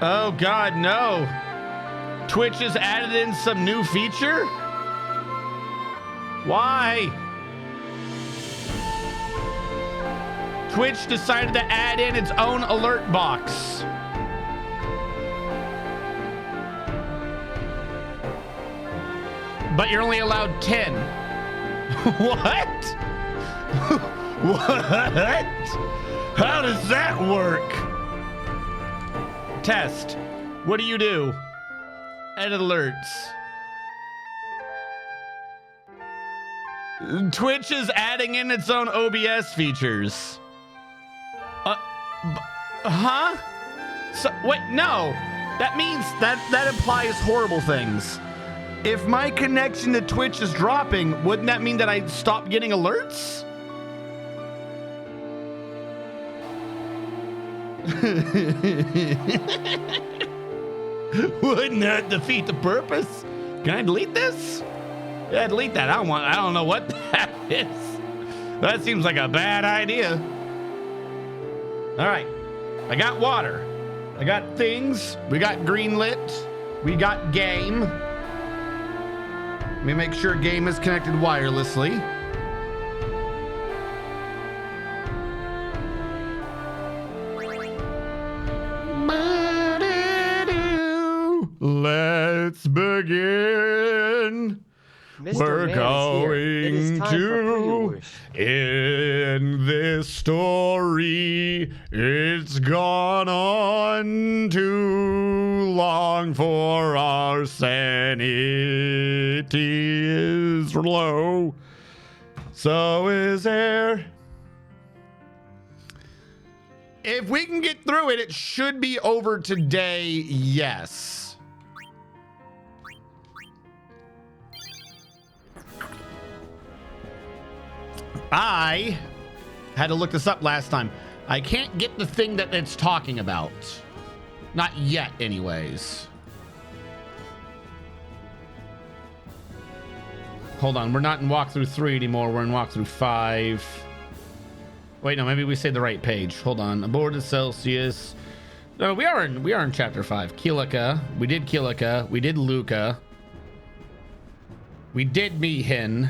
Oh God, no. Twitch has added in some new feature? Why? Twitch decided to add in its own alert box. But you're only allowed 10. What? What? How does that work? Test. What do you do? Edit alerts. Twitch is adding in its own OBS features. Huh? So, wait, no. That means that implies horrible things. If my connection to Twitch is dropping, wouldn't that mean that I stop getting alerts? Wouldn't that defeat the purpose? Can I delete this? Yeah, delete that. I don't know what that is. That seems like a bad idea. All right. I got water. I got things. We got greenlit. We got game. Let me make sure game is connected wirelessly. Let's begin. We're going to end this story. It's gone on too long for our sanity is low. So is there. If we can get through it, it should be over today. Yes. I had to look this up last time. I can't get the thing that it's talking about. Not yet, anyways. Hold on, we're not in walkthrough 3 anymore. We're in walkthrough 5. Wait, no, maybe we say the right page. Hold on. Aborted Celsius. No, we are in chapter 5. Kilika. We did Kilika. We did Luca. We did Mihin.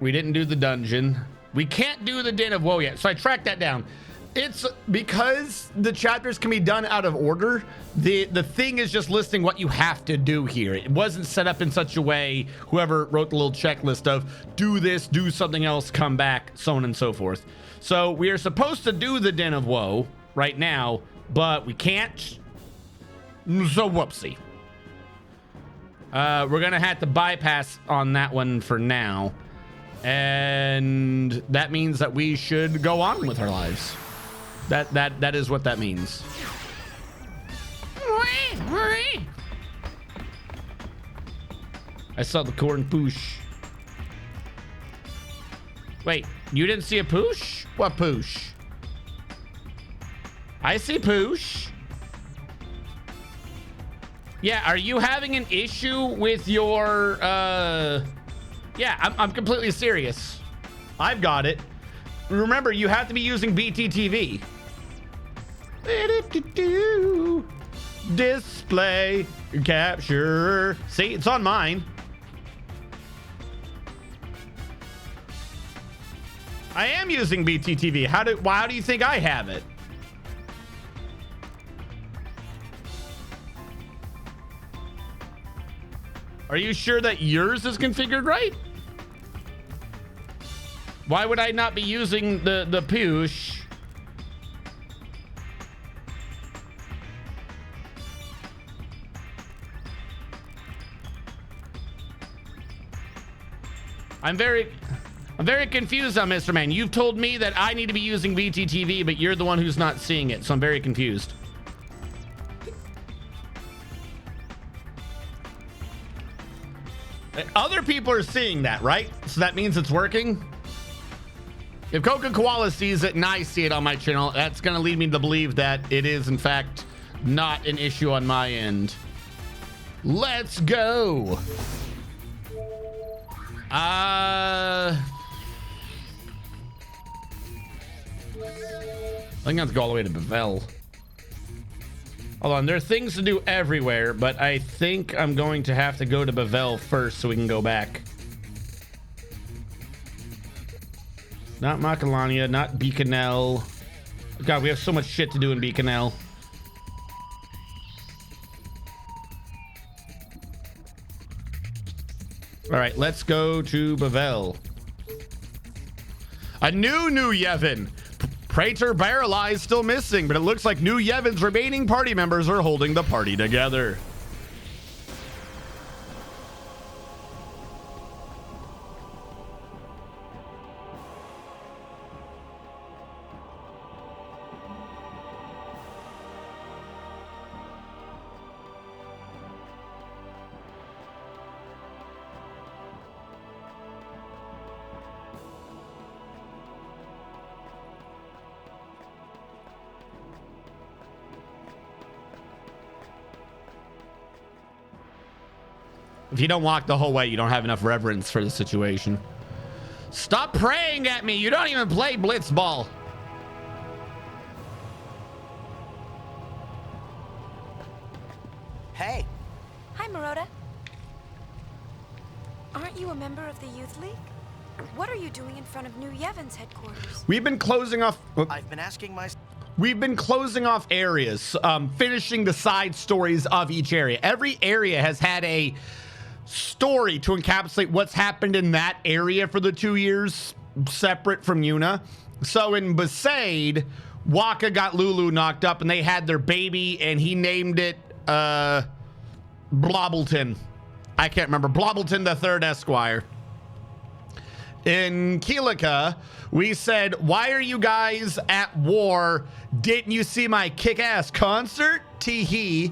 We didn't do the dungeon. We can't do the Den of Woe yet, so I tracked that down. It's because the chapters can be done out of order. The thing is just listing what you have to do here. It wasn't set up in such a way, whoever wrote the little checklist of do this, do something else, come back, so on and so forth. So we are supposed to do the Den of Woe right now, but we can't. So whoopsie. We're gonna have to bypass on that one for now. And that means that we should go on with our lives. That is what that means. I saw the corn poosh. Wait, you didn't see a poosh? What poosh? I see poosh. Yeah, are you having an issue with your yeah, I'm completely serious. I've got it. Remember, you have to be using BTTV. Display capture. See, it's on mine. I am using BTTV. How do you think I have it? Are you sure that yours is configured right? Why would I not be using the push? I'm very confused on Mr. Man. You've told me that I need to be using VTTV, but you're the one who's not seeing it, so I'm very confused. Other people are seeing that, right? So that means it's working. If Coca Koala sees it and I see it on my channel, that's going to lead me to believe that it is, in fact, not an issue on my end. Let's go. I think I have to go all the way to Bevel. Hold on, there are things to do everywhere, but I think I'm going to have to go to Bavel first so we can go back. Not Macalania, not Beaconell. God, we have so much shit to do in Beaconell. All right, let's go to Bavel. A new Yevon. Praetor Barreli is still missing, but it looks like New Yevon's remaining party members are holding the party together. If you don't walk the whole way, you don't have enough reverence for the situation. Stop praying at me. You don't even play blitzball. Hey. Hi, Maroda. Aren't you a member of the Youth League? What are you doing in front of New Yevon's headquarters? We've been closing off... I've been asking my... We've been closing off areas, finishing the side stories of each area. Every area has had a story to encapsulate what's happened in that area for the 2 years, separate from Yuna. So in Besaid, Waka got Lulu knocked up and they had their baby and he named it Blobbleton. I can't remember. Blobbleton the Third Esquire. In Kilika, we said, why are you guys at war? Didn't you see my kick-ass concert? Tee-hee.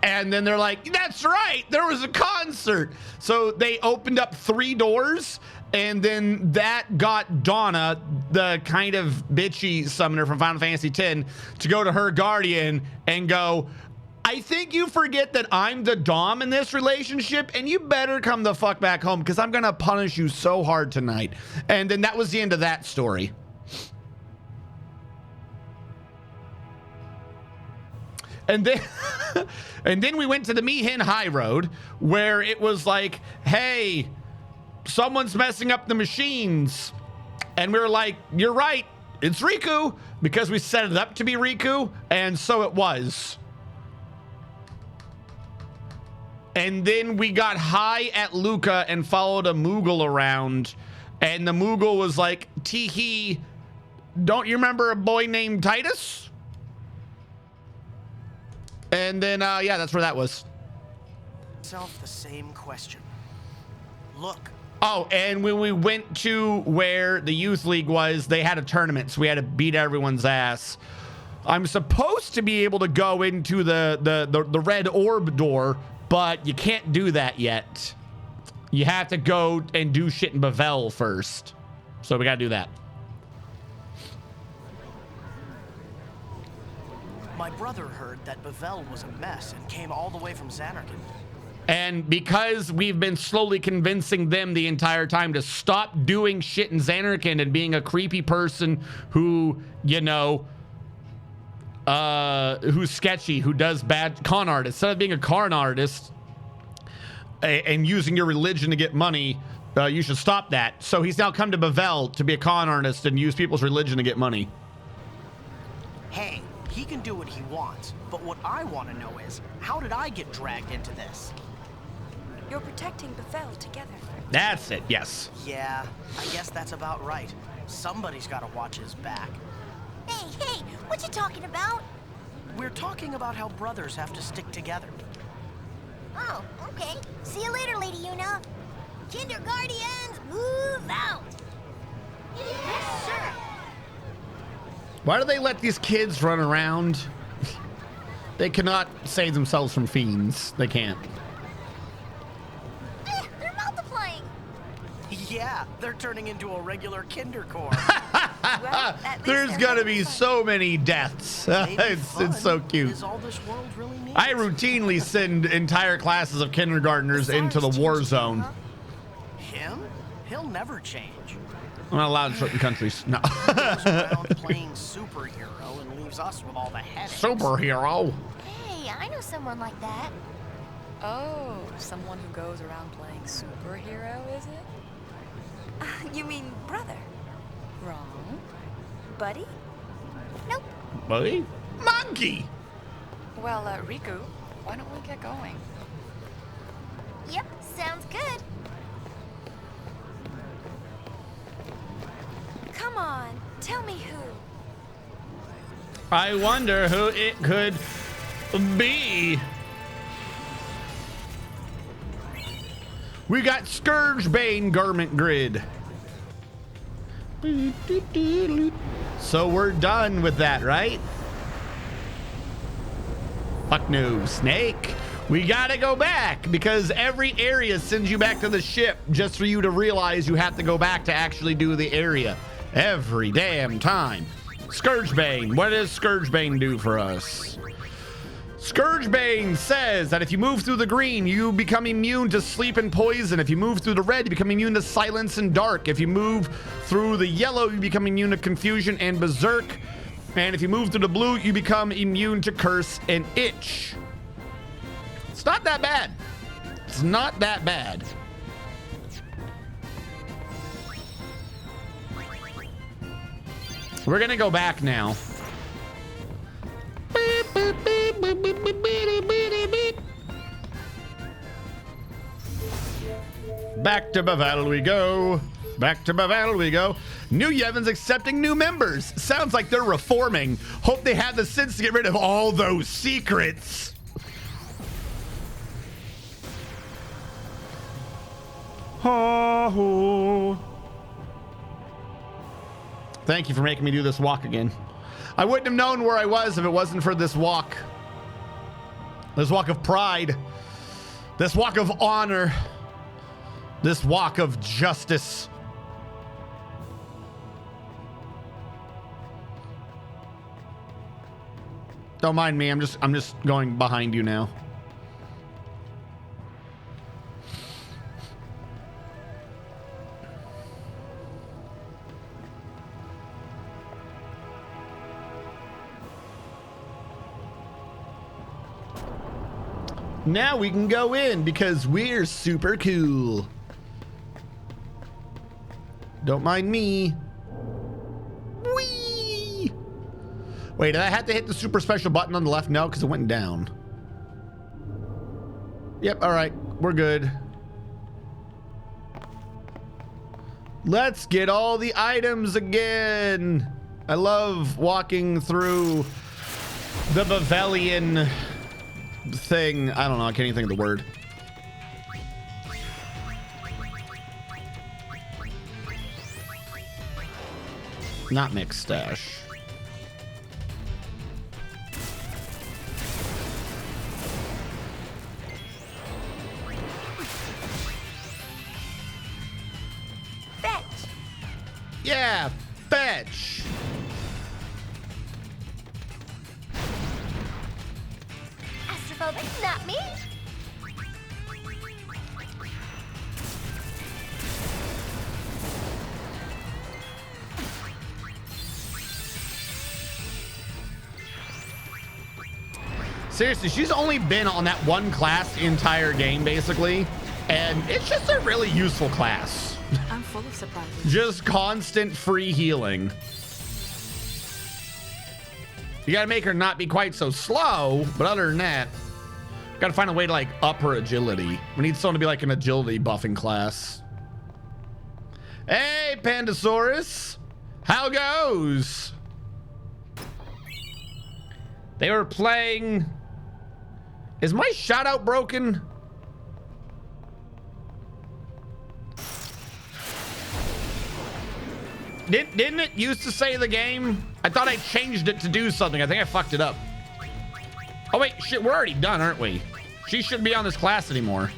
And then they're like, that's right, there was a concert. So they opened up 3 doors, and then that got Donna, the kind of bitchy summoner from Final Fantasy X, to go to her guardian and go, I think you forget that I'm the dom in this relationship, and you better come the fuck back home because I'm going to punish you so hard tonight. And then that was the end of that story. And then and then we went to the Mihin High Road where it was like, hey, someone's messing up the machines. And we were like, you're right, it's Riku, because we set it up to be Riku, and so it was. And then we got high at Luca and followed a Moogle around, and the Moogle was like, tee-hee, don't you remember a boy named Titus? And then, yeah, that's where that was. Self the same question. Look. Oh, and when we went to where the Youth League was, they had a tournament, so we had to beat everyone's ass. I'm supposed to be able to go into the red orb door, but you can't do that yet. You have to go and do shit in Bavel first. So we gotta do that. My brother heard that Bavel was a mess and came all the way from Xanarkand. And because we've been slowly convincing them the entire time to stop doing shit in Xanarkand and being a creepy person who, you know, who's sketchy, who does bad con art, instead of being a con artist and using your religion to get money, you should stop that. So he's now come to Bavel to be a con artist and use people's religion to get money. Hey, he can do what he wants, but what I want to know is, how did I get dragged into this? You're protecting Bavel together. That's it, yes. Yeah, I guess that's about right. Somebody's got to watch his back. Hey, what you talking about? We're talking about how brothers have to stick together. Oh, okay. See you later, Lady Yuna. Kindergardians, move out! Yes, sir. Why do they let these kids run around? They cannot save themselves from fiends. They can't. They're multiplying. Yeah, they're turning into a regular kindercore. Well, There's gonna be so many deaths. It's so cute. Is all this world really needs. I routinely send entire classes of kindergartners into the war zone. Him? He'll never change. I'm not allowed in certain countries. No. He goes around playing superhero and leaves us with all the headaches. Superhero. Hey, I know someone like that. Oh, someone who goes around playing superhero, is it? You mean brother? Wrong. Buddy? Nope. Buddy? Monkey! Well, Riku, why don't we get going? Yep, sounds good. Come on, tell me who. I wonder who it could be. We got Scourgebane Garment Grid. So we're done with that, right? Fuck no, Snake. We gotta go back because every area sends you back to the ship just for you to realize you have to go back to actually do the area every damn time. Scourgebane, what does Scourgebane do for us? Scourgebane says that if you move through the green, you become immune to sleep and poison. If you move through the red, you become immune to silence and dark. If you move through the yellow, you become immune to confusion and berserk. And if you move through the blue, you become immune to curse and itch. It's not that bad. It's not that bad. We're gonna go back now. Back to Bavel we go. Back to Bavel we go. New Yevon's accepting new members. Sounds like they're reforming. Hope they have the sense to get rid of all those secrets. Oh. Thank you for making me do this walk again. I wouldn't have known where I was if it wasn't for this walk. This walk of pride. This walk of honor. This walk of justice. Don't mind me. I'm just going behind you now. Now we can go in because we're super cool. Don't mind me. Whee! Wait, did I have to hit the super special button on the left? No, because it went down. Yep, all right, we're good. Let's get all the items again. I love walking through the Bavelian thing. I don't know, I can't even think of the word. Not mixed stash. Fetch. Yeah, fetch. Astrophobic, not me. Seriously, she's only been on that one class the entire game, basically. And it's just a really useful class. I'm full of surprises. Just constant free healing. You gotta make her not be quite so slow, but other than that, gotta find a way to like up her agility. We need someone to be like an agility buffing class. Hey, Pandasaurus. How goes? They were playing... Is my shout out broken? Didn't it used to say the game? I thought I changed it to do something. I think I fucked it up. Oh wait, shit, we're already done, aren't we? She shouldn't be on this class anymore.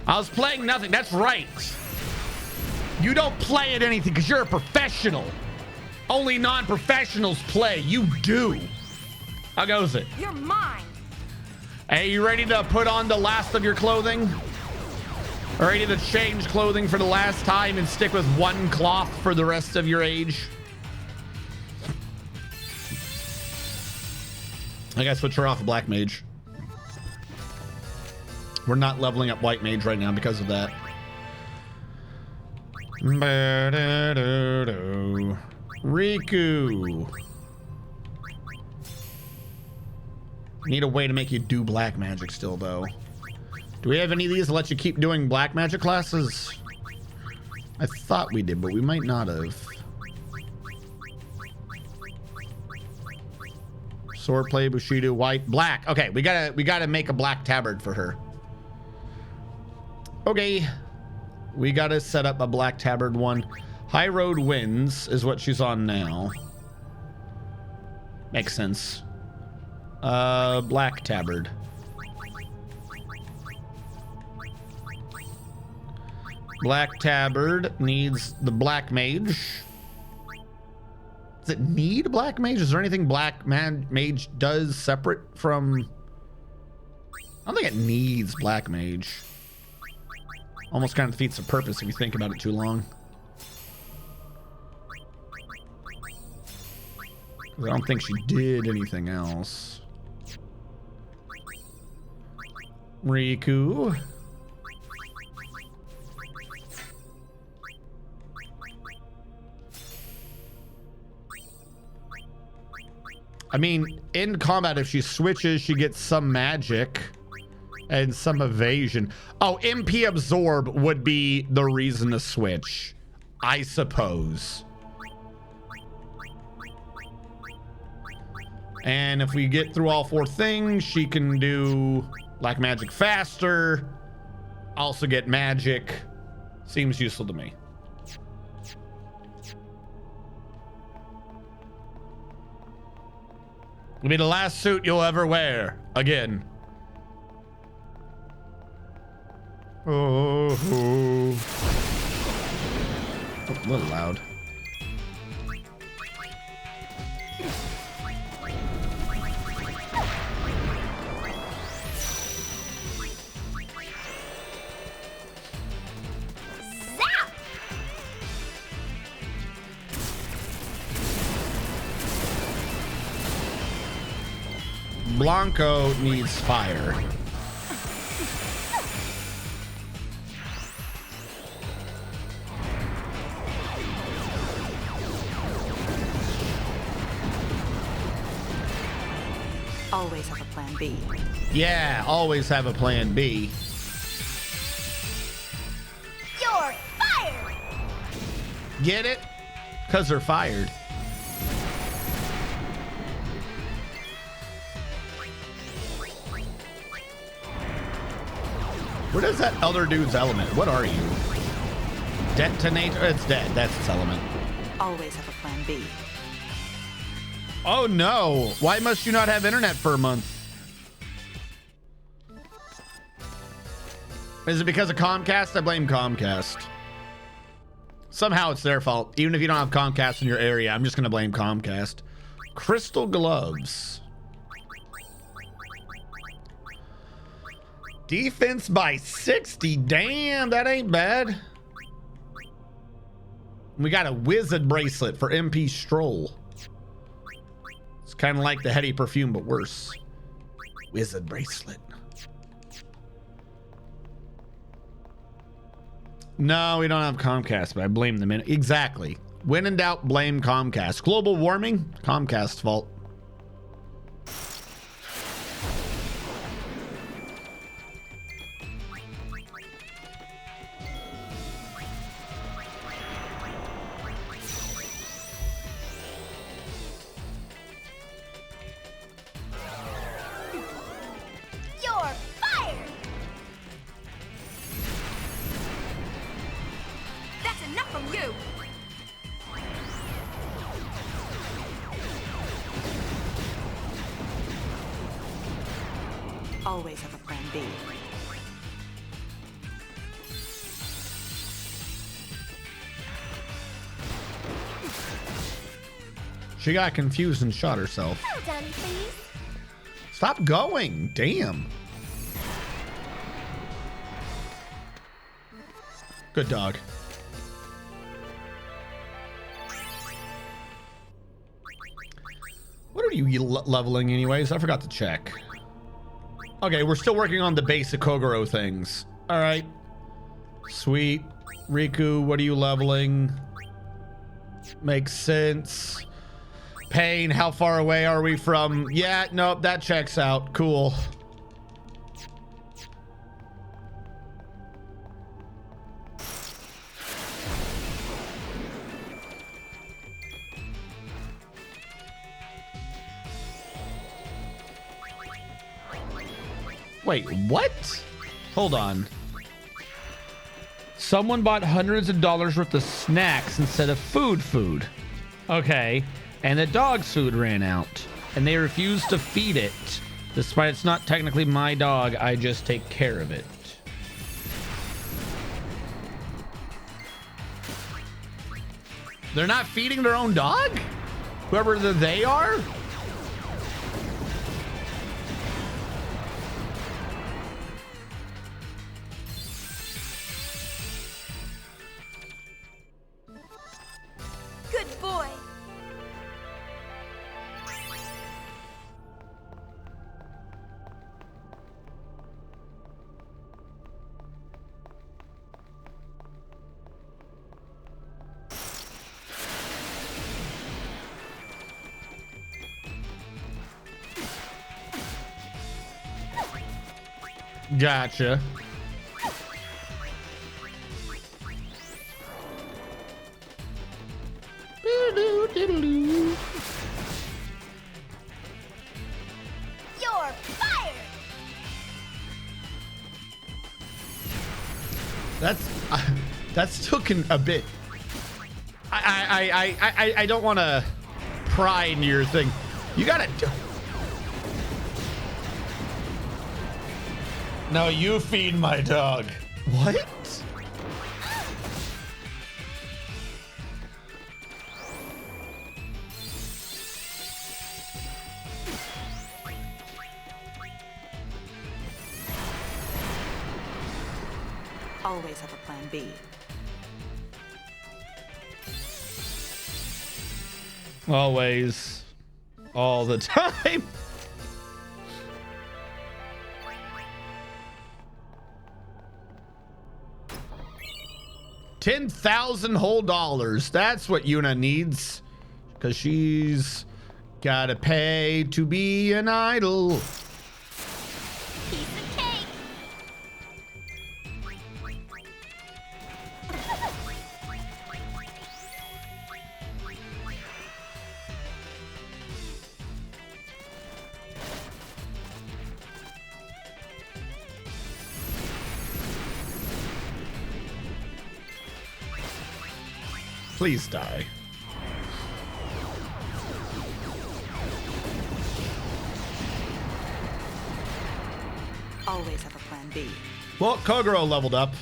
I was playing nothing. That's right. You don't play at anything because you're a professional. Only non-professionals play. You do. How goes it? You're mine. Hey, you ready to put on the last of your clothing? Ready to change clothing for the last time and stick with one cloth for the rest of your age? I gotta switch her off of black mage. We're not leveling up white mage right now because of that. Riku. Need a way to make you do black magic still, though. Do we have any of these that let you keep doing black magic classes? I thought we did, but we might not have. Swordplay, Bushido, white, black. Okay, we gotta make a black tabard for her. Okay, we gotta set up a black tabard one. High Road Winds is what she's on now. Makes sense. Black tabard. Black tabard needs the black mage. Does it need black mage? Is there anything black mage does separate from? I don't think it needs black mage. Almost kind of defeats the purpose if you think about it too long. I don't think she did anything else. Riku. I mean, in combat, if she switches, she gets some magic and some evasion. Oh, MP Absorb would be the reason to switch, I suppose. And if we get through all 4 things, she can do black magic faster, also get magic. Seems useful to me. It'll be the last suit you'll ever wear again. Oh, a little loud. Blanco needs fire. Always have a plan B. Yeah, always have a plan B. You're fired! Get it? Because they're fired. What is that other dude's element? What are you? Detonator? It's dead. That's its element. Always have a plan B. Oh no. Why must you not have internet for a month? Is it because of Comcast? I blame Comcast. Somehow it's their fault. Even if you don't have Comcast in your area, I'm just going to blame Comcast. Crystal gloves. Defense by 60. Damn, that ain't bad. We got a wizard bracelet for MP Stroll. It's kind of like the heady perfume, but worse. Wizard bracelet. No, we don't have Comcast, but I blame them. Exactly. When in doubt, blame Comcast. Global warming? Comcast's fault. You're fired! That's enough from you! Always have a plan B. She got confused and shot herself. Well done, please. Stop going. Damn. Good dog. What are you leveling anyways? I forgot to check. Okay, we're still working on the basic Kogoro things. All right. Sweet. Riku, what are you leveling? Makes sense. Pain, how far away are we from? Yeah, nope, that checks out. Cool. Wait, what? Hold on. Someone bought hundreds of dollars worth of snacks instead of food. Okay. And the dog's food ran out. And they refused to feed it. Despite it's not technically my dog, I just take care of it. They're not feeding their own dog? Whoever they are? Good boy. Gotcha. You're fired! That's taken a bit. I don't want to pry into your thing. You gotta do. No, you feed my dog. What? Always have a plan B. Always. All the time. $10,000 whole dollars. That's what Yuna needs. Because she's gotta pay to be an idol. Piece of cake! Please die. Always have a plan B. Well, Kogoro leveled up.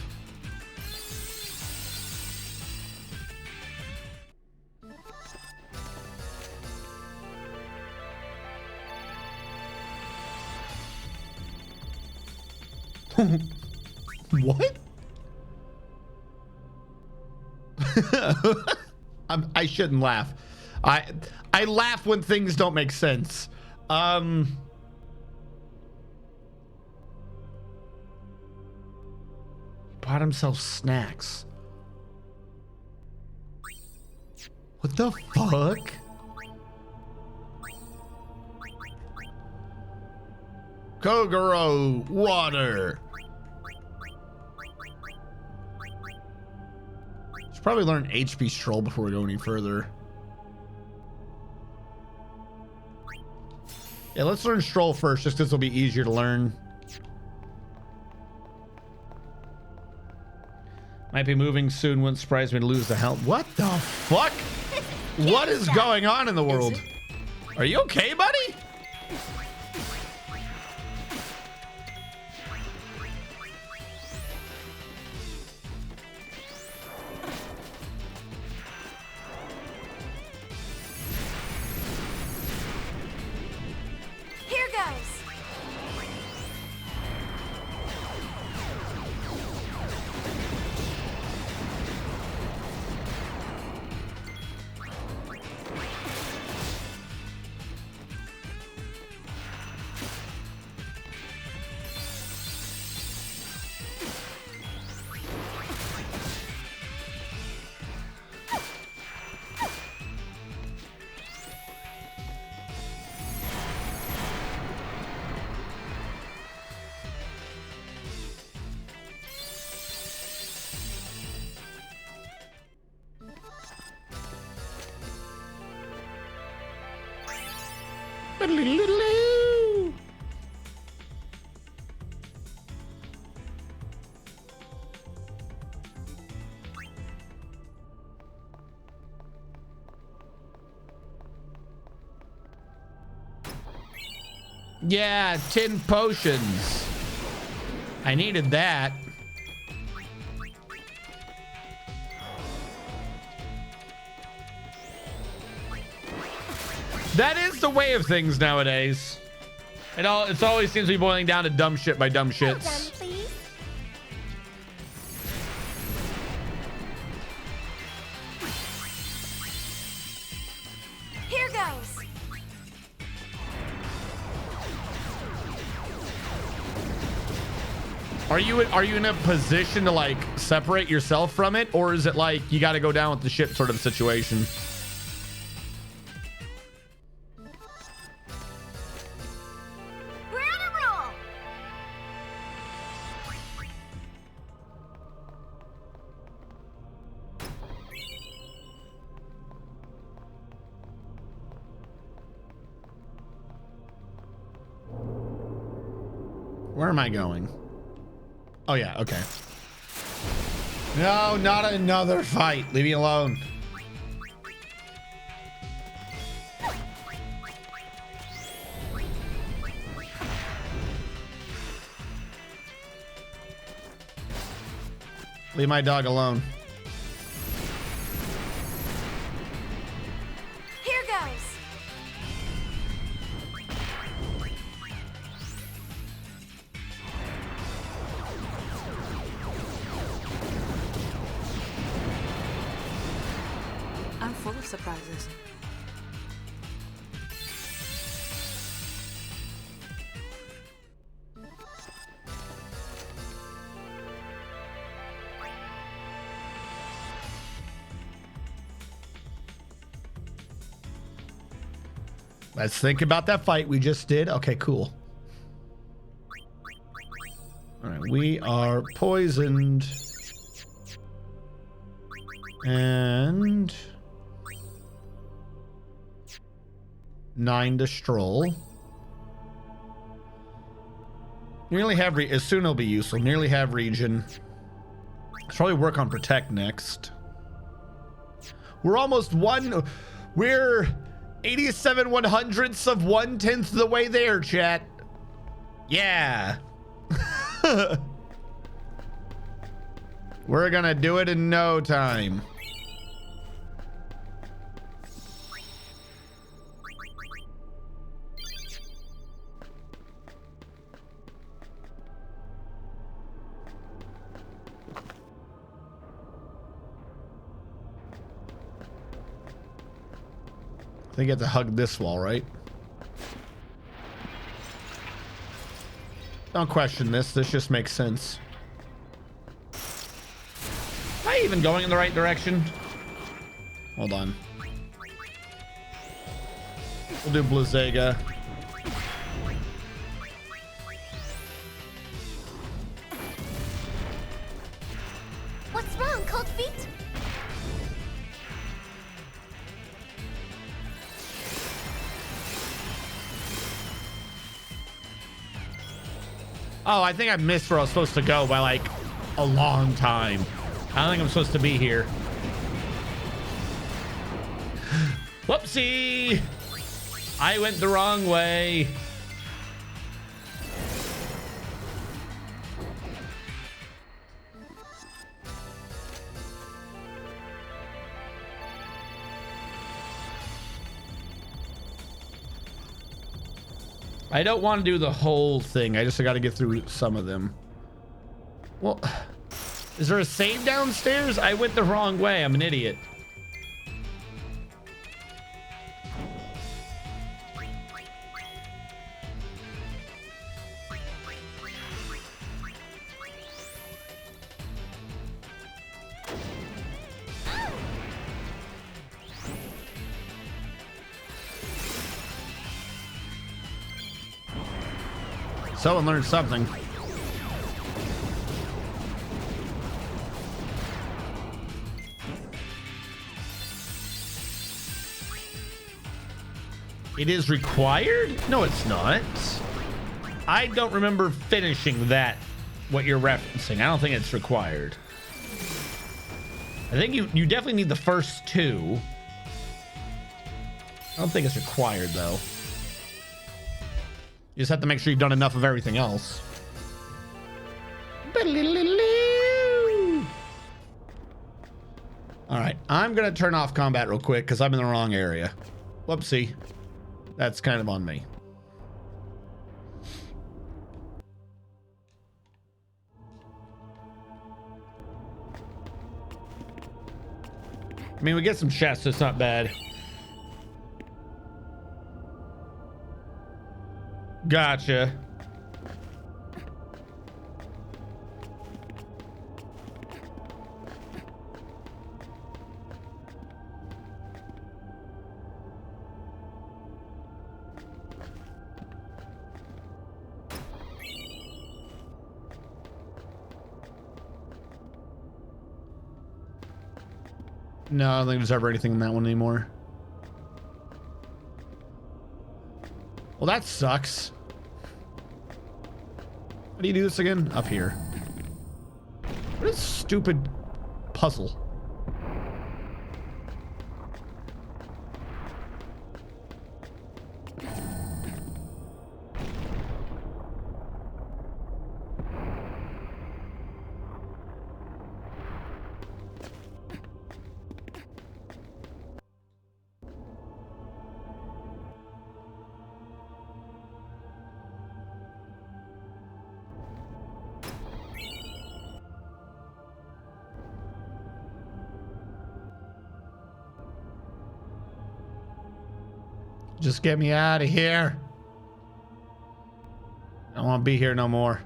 What? I shouldn't laugh. I laugh when things don't make sense. Bought himself snacks. What the fuck? Kogoro water. Should probably learn HP Stroll before we go any further. Yeah, let's learn Stroll first, just because it'll be easier to learn. Might be moving soon. Wouldn't surprise me to lose the health. What the fuck? What is going on in the world? Are you okay, buddy? Here goes. Yeah, 10 potions. I needed that. That is the way of things nowadays. It always seems to be boiling down to dumb shit by dumb Well shits. done, please. Here goes. Are you in a position to like separate yourself from it, or is it like you got to go down with the ship sort of situation? We're on a roll. Where am I going? Oh yeah, okay. No, not another fight. Leave me alone. Leave my dog alone. Here goes. I'm full of surprises. Let's think about that fight we just did. Okay, cool. All right, we are poisoned. And 9 to stroll. Nearly have as soon it'll be useful. Nearly have region. Let's probably work on protect next. We're almost we're 87 1/100ths of 1/10 the way there, chat. Yeah. We're gonna do it in no time. I think you have to hug this wall, right? Don't question this. This just makes sense. Am I even going in the right direction? Hold on. We'll do Blizzaga. What's wrong, Cold Feet? Oh, I think I missed where I was supposed to go by like a long time. I don't think I'm supposed to be here. Whoopsie! I went the wrong way. I don't want to do the whole thing. I just got to get through some of them. Well, is there a save downstairs? I went the wrong way. I'm an idiot. Someone learned something. It is required? No, it's not. I don't remember finishing that, what you're referencing. I don't think it's required. I think you definitely need the first two. I don't think it's required, though. You just have to make sure you've done enough of everything else. All right, I'm going to turn off combat real quick because I'm in the wrong area. Whoopsie. That's kind of on me. I mean, we get some chests, so it's not bad. Gotcha. No, I don't think there's ever anything in that one anymore. Well, that sucks. How do you do this again? Up here. What is stupid puzzle? Just get me out of here. I don't want to be here no more.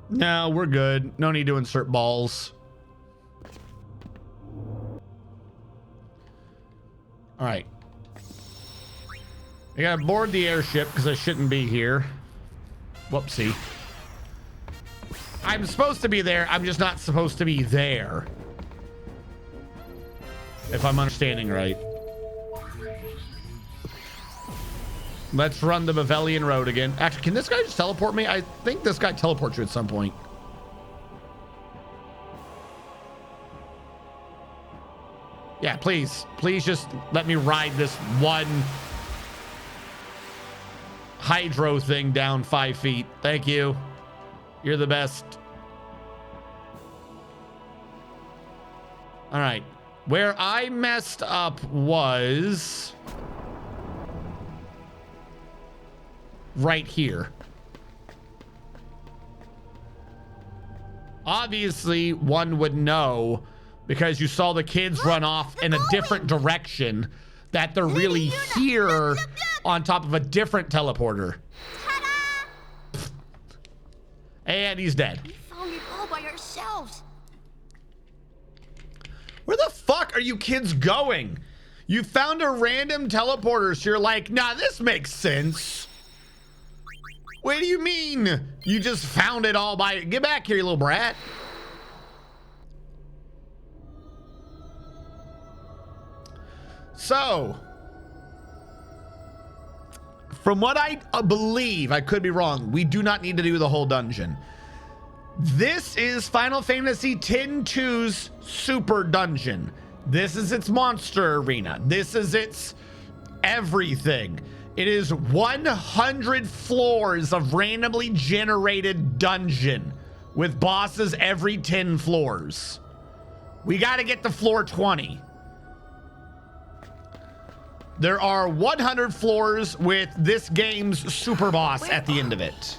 No, we're good. No need to insert balls. All right. I gotta board the airship because I shouldn't be here. Whoopsie. I'm supposed to be there. I'm just not supposed to be there. If I'm understanding right. Let's run the Bavelian Road again. Actually, can this guy just teleport me? I think this guy teleports you at some point. Yeah, please. Please just let me ride this one hydro thing down 5 feet. Thank you. You're the best. All right. Where I messed up was right here. Obviously, one would know because you saw the kids run off in a different direction that they're really here on top of a different teleporter. And he's dead. We found it all by ourselves. Where the fuck are you kids going? You found a random teleporter, so you're like, nah, this makes sense. What do you mean? You just found it all by... Get back here, you little brat. So... From what I believe, I could be wrong, we do not need to do the whole dungeon. This is Final Fantasy X-2's Super Dungeon. This is its monster arena. This is its everything. It is 100 floors of randomly generated dungeon with bosses every 10 floors. We got to get to floor 20. There are 100 floors with this game's super boss at the end of it.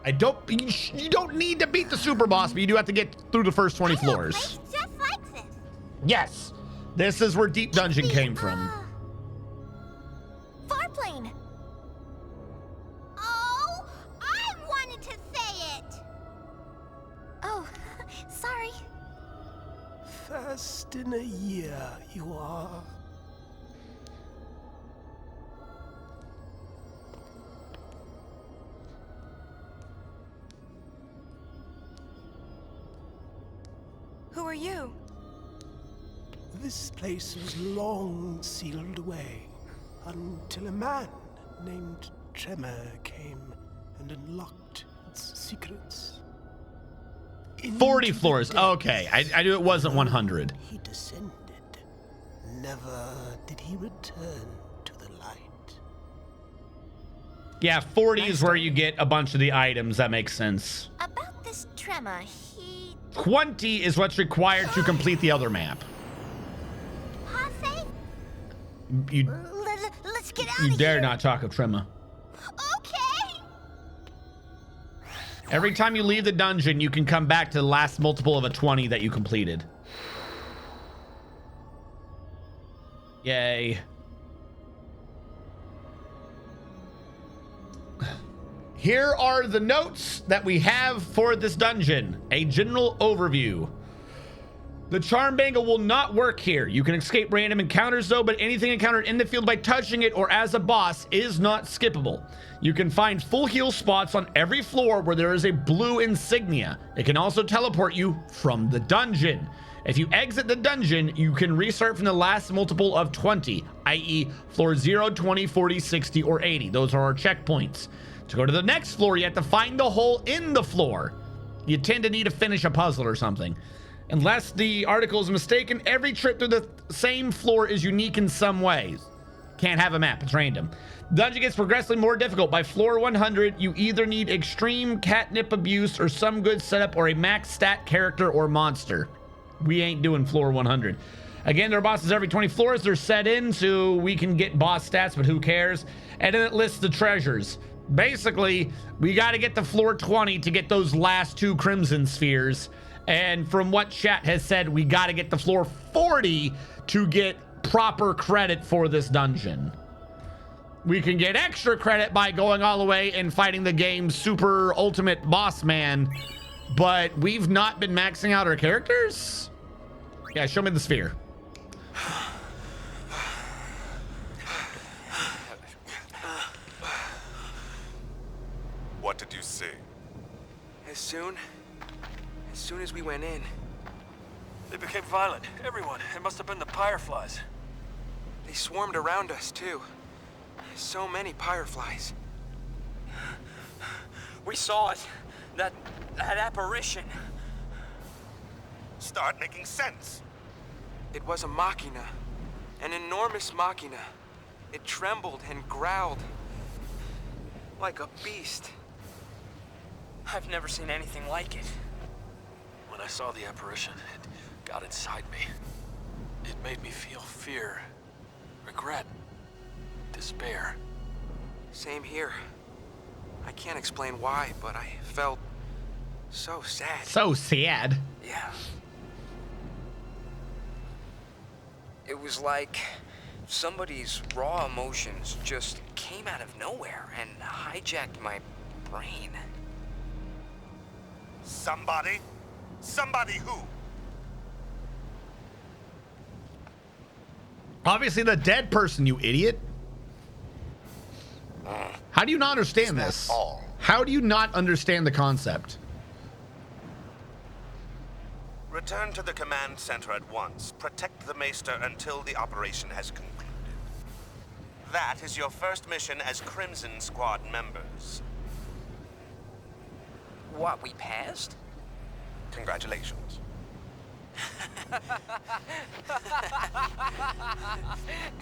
You don't need to beat the super boss, but you do have to get through the first 20 floors. Just like this. Yes, this is where Deep Dungeon came from. Farplane. Oh, I wanted to say it. Oh, sorry. First in a year, you are. Who are you? This place was long sealed away until a man named Tremor came and unlocked its secrets. 40 Into the floors. depths Okay, I knew it wasn't 100. he descended. Never did he return to the light. Yeah, 40 is where you get a bunch of the items. That makes sense. About this Tremor, he... 20 is what's required to complete the other map. Hase? You, Let's get out you of dare here. not talk of Trema. Okay. Every time you leave the dungeon, you can come back to the last multiple of a 20 that you completed. Yay. Here are the notes that we have for this dungeon. A general overview. The charm bangle will not work here. You can escape random encounters though, but anything encountered in the field by touching it or as a boss is not skippable. You can find full heal spots on every floor where there is a blue insignia. It can also teleport you from the dungeon. If you exit the dungeon, you can restart from the last multiple of 20, i.e. floor 0, 20, 40, 60, or 80. Those are our checkpoints. To go to the next floor, you have to find the hole in the floor. You tend to need to finish a puzzle or something. Unless the article is mistaken, every trip through the same floor is unique in some ways. Can't have a map, it's random. Dungeon gets progressively more difficult. By floor 100, you either need extreme catnip abuse or some good setup or a max stat character or monster. We ain't doing floor 100. Again, there are bosses every 20 floors. They're set in so we can get boss stats, but who cares? And then it lists the treasures. Basically, we got to get to floor 20 to get those last 2 crimson spheres. And from what chat has said, we got to get to floor 40 to get proper credit for this dungeon. We can get extra credit by going all the way and fighting the game's super ultimate boss man, but we've not been maxing out our characters? Yeah, show me the sphere. What did you see? As soon as we went in, they became violent. Everyone. It must have been the Fireflies. They swarmed around us, too. So many Fireflies. We saw it. That apparition. Start making sense. It was a machina. An enormous machina. It trembled and growled. Like a beast. I've never seen anything like it. When I saw the apparition, it got inside me. It made me feel fear, regret, despair. Same here. I can't explain why, but I felt so sad. So sad. Yeah. It was like somebody's raw emotions just came out of nowhere and hijacked my brain. Somebody? Somebody who? Obviously the dead person, you idiot. How do you not understand this? All? How do you not understand the concept? Return to the command center at once. Protect the Maester until the operation has concluded. That is your first mission as Crimson Squad members. What, we passed? Congratulations.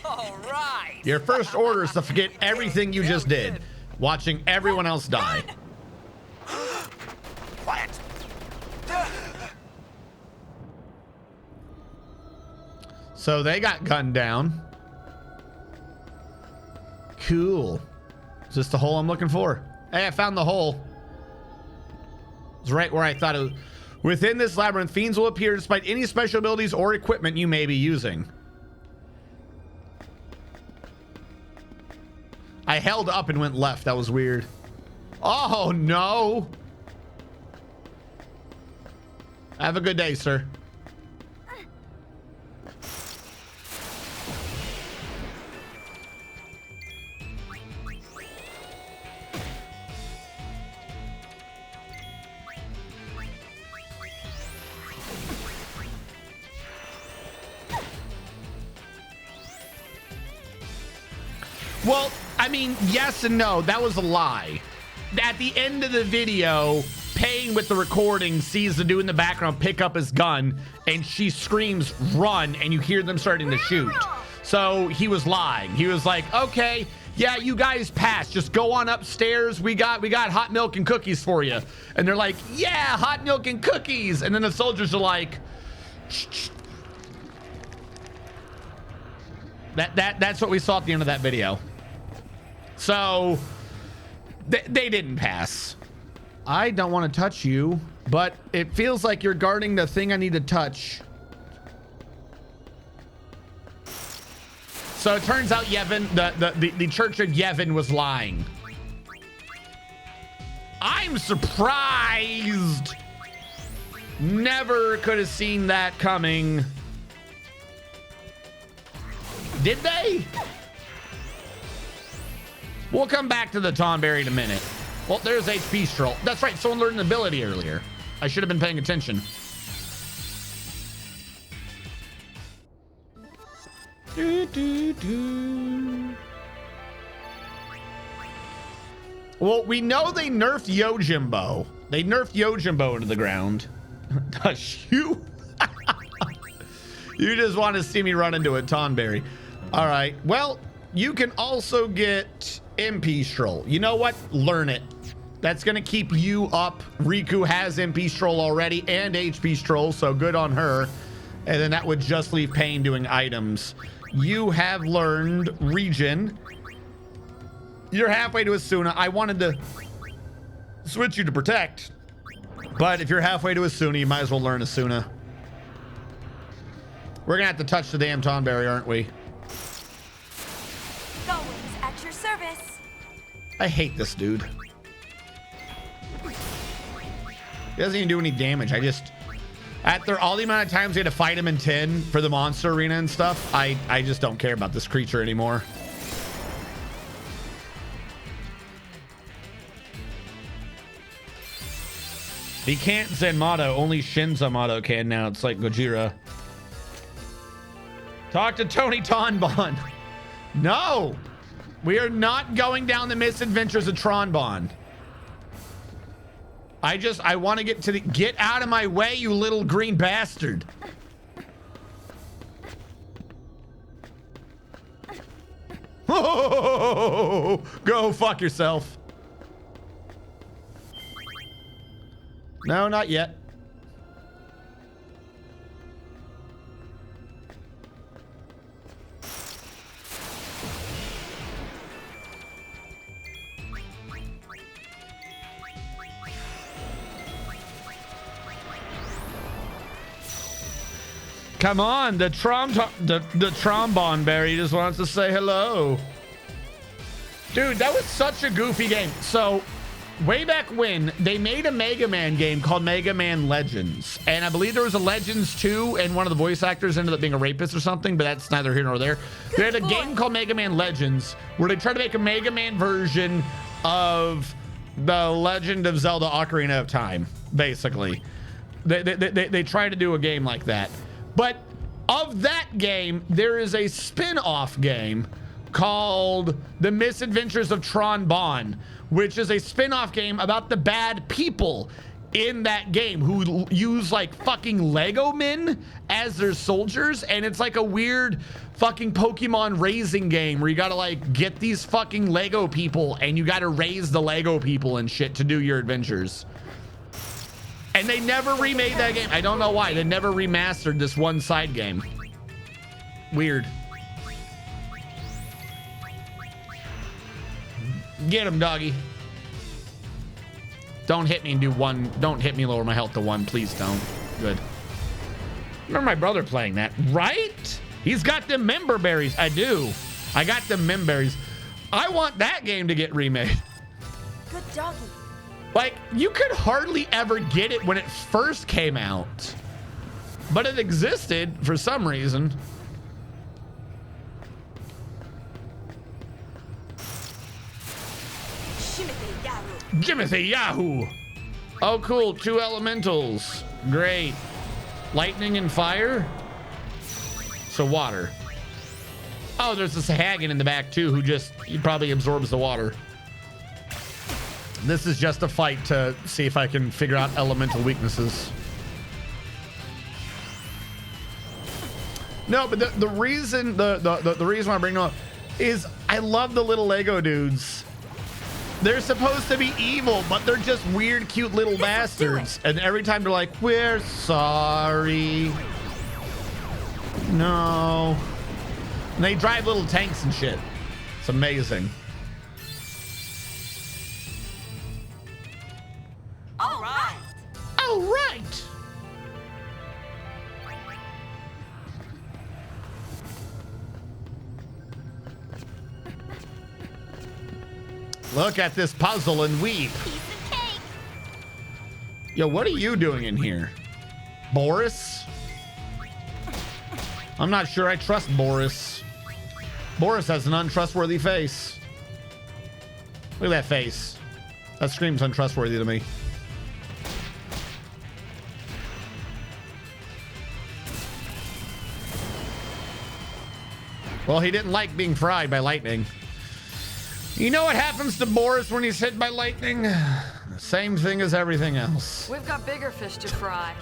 All right. Your first order is to forget everything you just did, watching everyone else die. Quiet. So they got gunned down. Cool. Is this the hole I'm looking for? Hey, I found the hole. It's right where I thought it was. Within this labyrinth, fiends will appear despite any special abilities or equipment you may be using. I held up and went left. That was weird. Oh, no. Have a good day, sir. Well, I mean, yes and no. That was a lie. At the end of the video, Payne with the recording sees the dude in the background pick up his gun, and she screams, "Run," and you hear them starting to shoot. So he was lying. He was like, okay, yeah, you guys passed. Just go on upstairs. We got hot milk and cookies for you. And they're like, yeah, hot milk and cookies. And then the soldiers are like, shh. That's what we saw at the end of that video. So they didn't pass. I don't want to touch you, but it feels like you're guarding the thing I need to touch. So it turns out Yevon, the Church of Yevon was lying. I'm surprised. Never could have seen that coming. Did they? We'll come back to the Tonberry in a minute. Well, there's HP Stroll. That's right. Someone learned an ability earlier. I should have been paying attention. Well, we know they nerfed Yojimbo. They nerfed Yojimbo into the ground. You just want to see me run into a Tonberry. All right. Well, you can also get MP Stroll. You know what? Learn it. That's going to keep you up. Riku has MP Stroll already and HP Stroll, so good on her. And then that would just leave Payne doing items. You have learned Regen. You're halfway to Asuna. I wanted to switch you to Protect, but if you're halfway to Asuna, you might as well learn Asuna. We're going to have to touch the damn Tonberry, aren't we? Golems at your service. I hate this dude. He doesn't even do any damage. After all the amount of times we had to fight him in 10 for the monster arena and stuff, I just don't care about this creature anymore. He can't Zenmato, only Shin Zamato can now. It's like Gojira. Talk to Tony Tonbon. No, we are not going down the misadventures of Tronbon. I want to get to get out of my way, you little green bastard. Oh, go fuck yourself. No, not yet. Come on, the trombone berry just wants to say hello. Dude, that was such a goofy game. So, way back when, they made a Mega Man game called Mega Man Legends. And I believe there was a Legends 2, and one of the voice actors ended up being a rapist or something, but that's neither here nor there. They had a game called Mega Man Legends, where they tried to make a Mega Man version of the Legend of Zelda Ocarina of Time, basically. They tried to do a game like that. But of that game, there is a spin-off game called The Misadventures of Tron-Bon, which is a spin-off game about the bad people in that game who use like fucking Lego men as their soldiers. And it's like a weird fucking Pokemon raising game where you gotta like get these fucking Lego people and you gotta raise the Lego people and shit to do your adventures. And they never remade that game. I don't know why. They never remastered this one side game. Weird. Get him, doggy. Don't hit me and do one. Don't hit me, lower my health to 1. Please don't. Good. Remember my brother playing that, right? He's got them member berries. I do. I got them member berries. I want that game to get remade. Good doggy. Like, you could hardly ever get it when it first came out, but it existed for some reason. Jimothy Yahoo! Oh, cool. 2 elementals. Great. Lightning and fire? So water. Oh, there's this Hagen in the back too, who just, he probably absorbs the water. This is just a fight to see if I can figure out elemental weaknesses. No, but the reason the reason why I bring them up is I love the little Lego dudes. They're supposed to be evil, but they're just weird, cute little bastards. And every time they're like, "We're sorry." No. And they drive little tanks and shit. It's amazing. All right. All right. Look at this puzzle and weep. Piece of cake. Yo, what are you doing in here? Boris? I'm not sure I trust Boris. Boris has an untrustworthy face. Look at that face. That screams untrustworthy to me. Well, he didn't like being fried by lightning. You know what happens to Boris when he's hit by lightning? The same thing as everything else. We've got bigger fish to fry.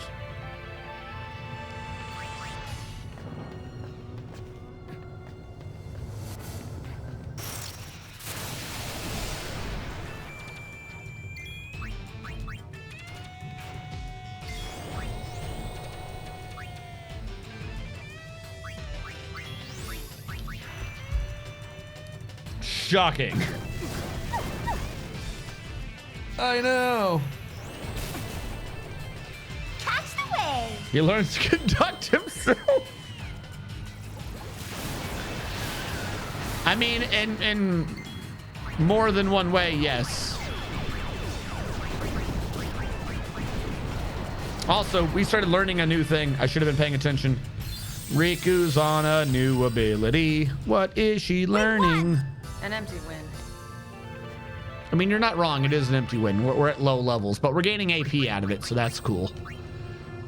Shocking. I know. Catch the wave. He learns to conduct himself. I mean, in more than one way, yes. Also, we started learning a new thing. I should have been paying attention. Riku's on a new ability. What is she learning? An empty win. I mean, you're not wrong. It is an empty win. We're at low levels, but we're gaining AP out of it, so that's cool.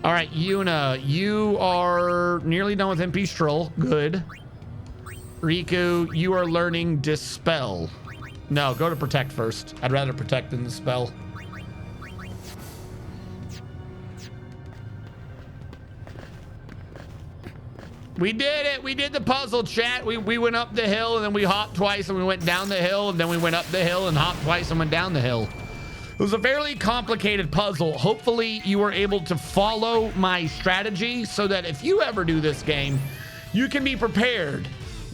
All right, Yuna, you are nearly done with MP Stroll. Good. Riku, you are learning Dispel. No, go to Protect first. I'd rather Protect than Dispel. We did it. We did the puzzle, chat. We went up the hill and then we hopped twice and we went down the hill and then we went up the hill and hopped twice and went down the hill. It was a fairly complicated puzzle. Hopefully you were able to follow my strategy so that if you ever do this game, you can be prepared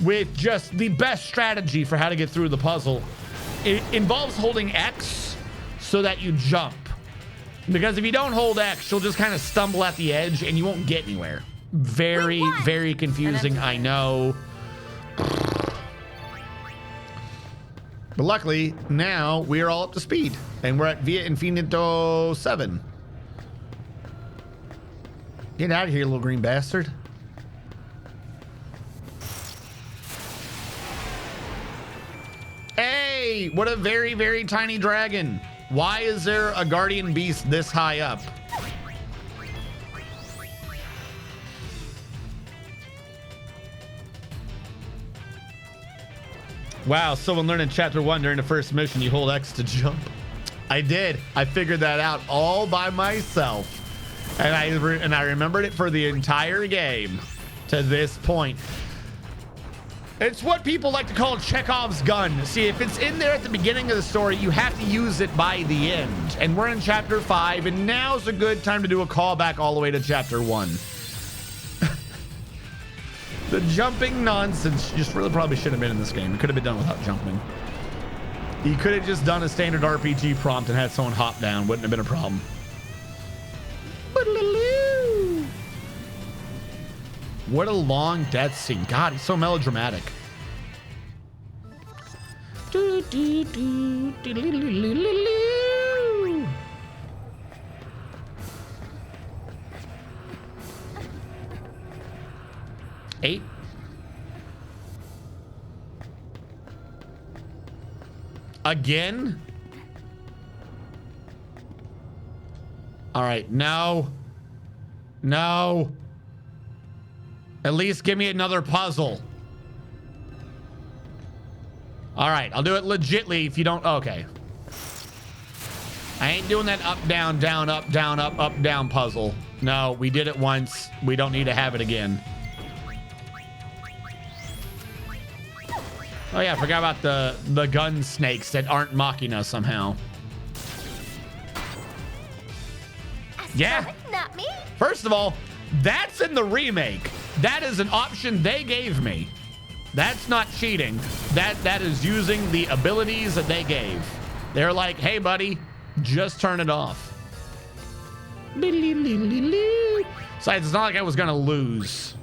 with just the best strategy for how to get through the puzzle. It involves holding X so that you jump. Because if you don't hold X, you'll just kind of stumble at the edge and you won't get anywhere. Very, very confusing, I know. But luckily, now we are all up to speed. And we're at Via Infinito 7. Get out of here, little green bastard. Hey, what a very, very tiny dragon. Why is there a guardian beast this high up? Wow, someone learned in chapter 1 during the first mission, you hold X to jump. I did. I figured that out all by myself. And I remembered it for the entire game to this point. It's what people like to call Chekhov's gun. See, if it's in there at the beginning of the story, you have to use it by the end. And we're in chapter 5, and now's a good time to do a callback all the way to chapter 1. The jumping nonsense just really probably should have been in this game. It could have been done without jumping. You could have just done a standard RPG prompt and had someone hop down. Wouldn't have been a problem. What a long death scene. God, he's so melodramatic. Eight. Again? All right, no. No. At least give me another puzzle. All right, I'll do it legitly if you don't. Okay. I ain't doing that up, down, down, up, down, up, down puzzle. No, we did it once. We don't need to have it again. Oh yeah, I forgot about the gun snakes that aren't mocking us somehow. Yeah. Not me. First of all, that's in the remake. That is an option they gave me. That's not cheating. That is using the abilities that they gave. They're like, hey buddy, just turn it off. Besides, it's not like I was gonna lose.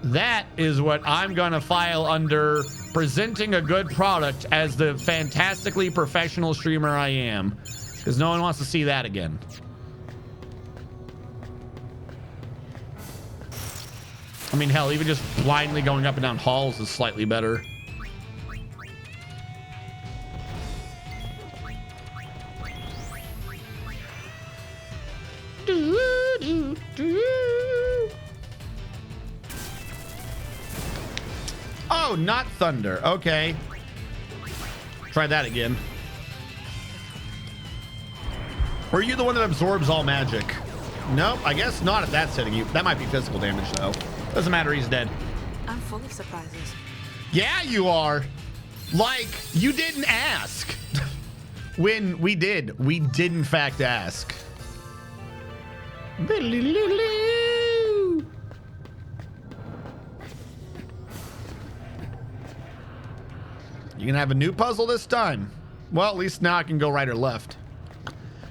That is what I'm gonna file under presenting a good product as the fantastically professional streamer I am. Because no one wants to see that again. I mean, hell, even just blindly going up and down halls is slightly better. Oh, not thunder. Okay. Try that again. Or are you the one that absorbs all magic? Nope, I guess not if that's hitting you. That might be physical damage, though. Doesn't matter, he's dead. I'm full of surprises. Yeah, you are. Like, you didn't ask. When we did in fact ask. You can have a new puzzle this time. Well, at least now I can go right or left.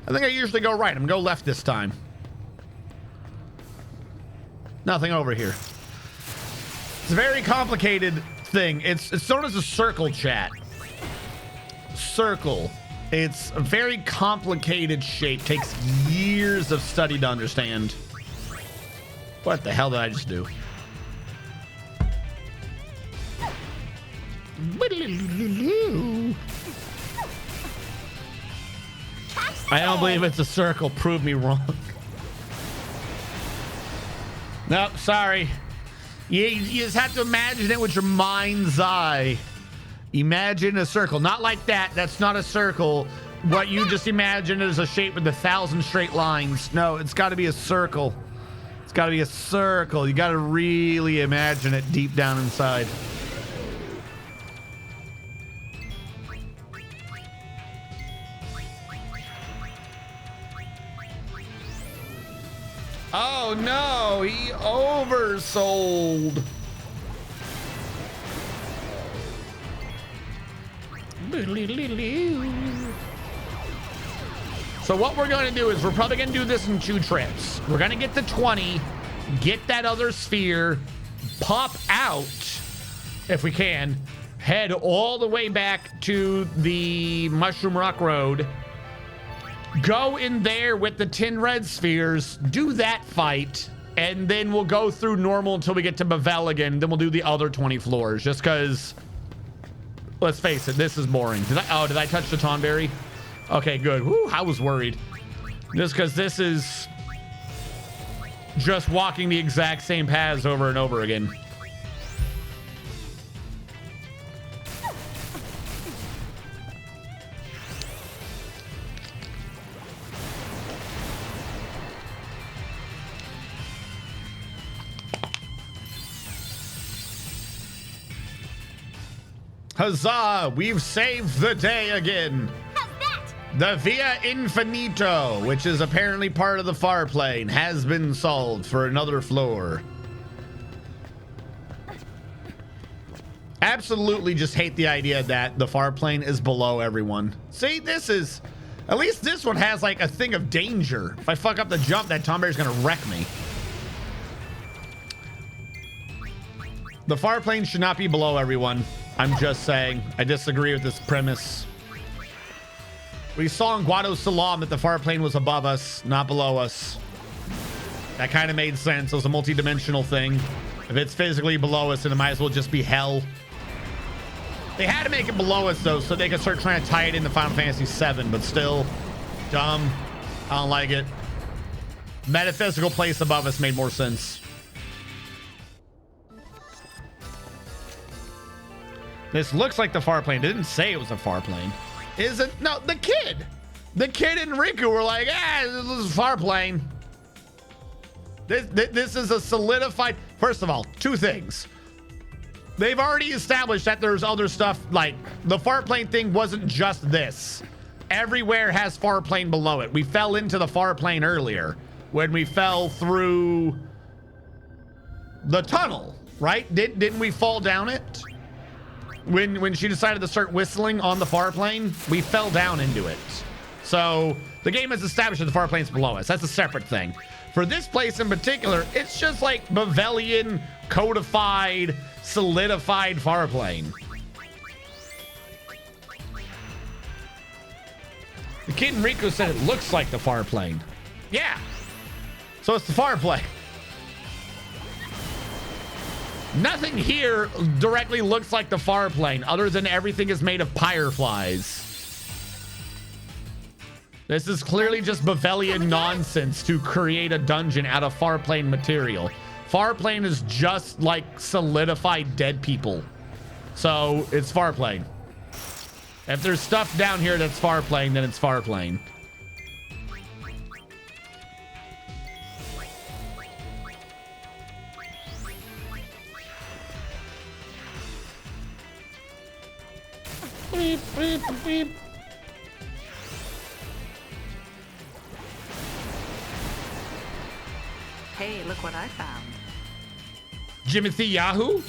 I think I usually go right. I'm gonna go left this time. Nothing over here. It's a very complicated thing. It's known as a circle, chat. Circle. It's a very complicated shape. Takes years of study to understand. What the hell did I just do? I don't believe it's a circle. Prove me wrong. Nope, sorry. You just have to imagine it with your mind's eye. Imagine a circle. Not like that. That's not a circle. What you just imagine is a shape with 1,000 straight lines. No, it's got to be a circle. It's got to be a circle. You got to really imagine it deep down inside. Oh no, he oversold. So what we're going to do is we're probably going to do this in 2 trips. We're going to get to 20, get that other sphere, pop out, if we can, head all the way back to the Mushroom Rock Road, go in there with the 10 red spheres, do that fight, and then we'll go through normal until we get to Bavel again. Then we'll do the other 20 floors, just because, let's face it, this is boring. Did I touch the Tonberry? Okay, good. Whew, I was worried. Just because this is just walking the exact same paths over and over again. Huzzah! We've saved the day again. The Via Infinito, which is apparently part of the far plane, has been solved for another floor. Absolutely just hate the idea that the far plane is below everyone. See, this is... At least this one has like a thing of danger. If I fuck up the jump, that Tomberry's gonna wreck me. The far plane should not be below everyone. I'm just saying. I disagree with this premise. We saw in Guado Salam that the far plane was above us, not below us. That kind of made sense. It was a multi-dimensional thing. If it's physically below us, then it might as well just be hell. They had to make it below us, though, so they could start trying to tie it into Final Fantasy VII, but still, dumb. I don't like it. Metaphysical place above us made more sense. This looks like the far plane. It didn't say it was a far plane. Is it? No, the kid and Riku were like, this is a far plane. This is a solidified. First of all, two things. They've already established that there's other stuff, like the far plane thing wasn't just this. Everywhere has far plane below it. We fell into the far plane earlier when we fell through the tunnel, right? Didn't we fall down it? When she decided to start whistling on the far plane, we fell down into it. So the game has established that the far plane's below us. That's a separate thing. For this place in particular, it's just like Bavelian, codified, solidified far plane. The kid in Rico said it looks like the far plane. Yeah. So it's the far plane. Nothing here directly looks like the far plane, other than everything is made of fireflies. This is clearly just Bavelian nonsense to create a dungeon out of far plane material. Far plane is just like solidified dead people. So it's far plane. If there's stuff down here that's far plane, then it's far plane. Beep, beep, beep. Hey, look what I found. Jimothy Yahoo?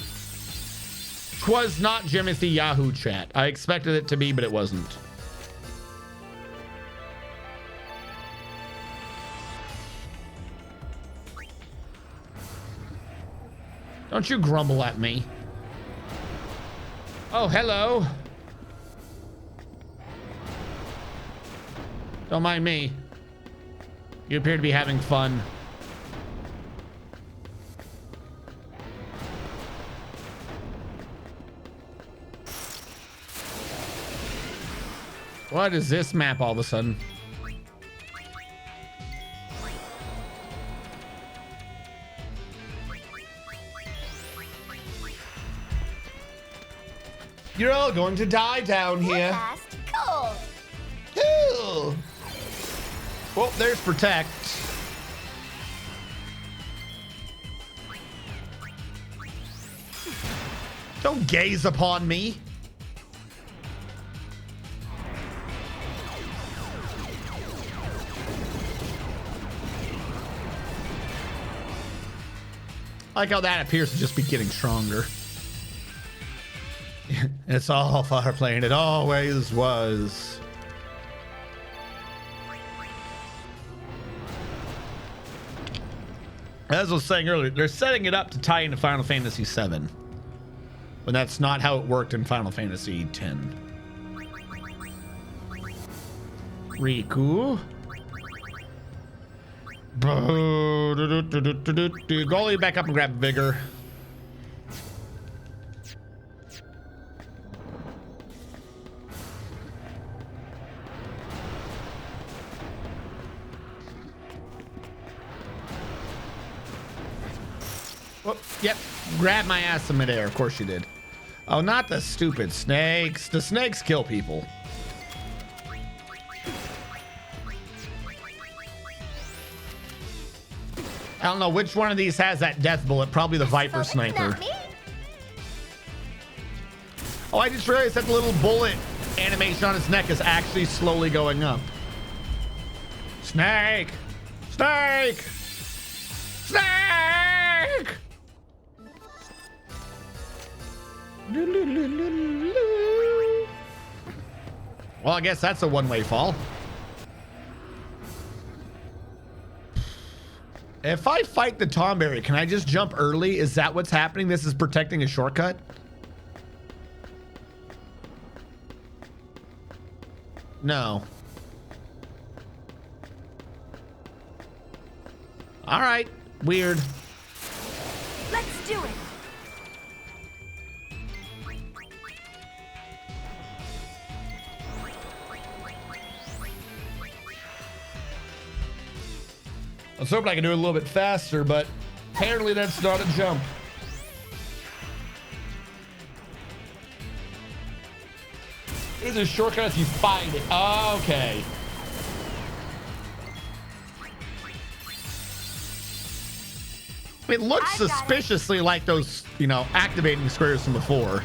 'Twas not Jimothy Yahoo, chat. I expected it to be, but it wasn't. Don't you grumble at me. Oh, hello. Don't mind me. You appear to be having fun. What is this map all of a sudden? You're all going to die down here. Last cold. Ooh. Well, there's protect. Don't gaze upon me. I like how that appears to just be getting stronger. It's all far plane. It always was. As I was saying earlier, they're setting it up to tie into Final Fantasy VII. But that's not how it worked in Final Fantasy X. Riku. Goalie, back up and grab Vigor. Whoop, yep, grab my ass in midair. Of course you did. Oh, not the stupid snakes. The snakes kill people. I don't know which one of these has that death bullet. Probably the Viper Sniper. Oh, I just realized that the little bullet animation on his neck is actually slowly going up. Snake! Snake! Snake! Well, I guess that's a one-way fall. If I fight the Tomberry, can I just jump early? Is that what's happening? This is protecting a shortcut? No. All right. Weird. Let's do it. I was hoping I could do it a little bit faster, but apparently that's not a jump. There's a shortcut if you find it. Okay. It looks suspiciously like those, you know, activating squares from before.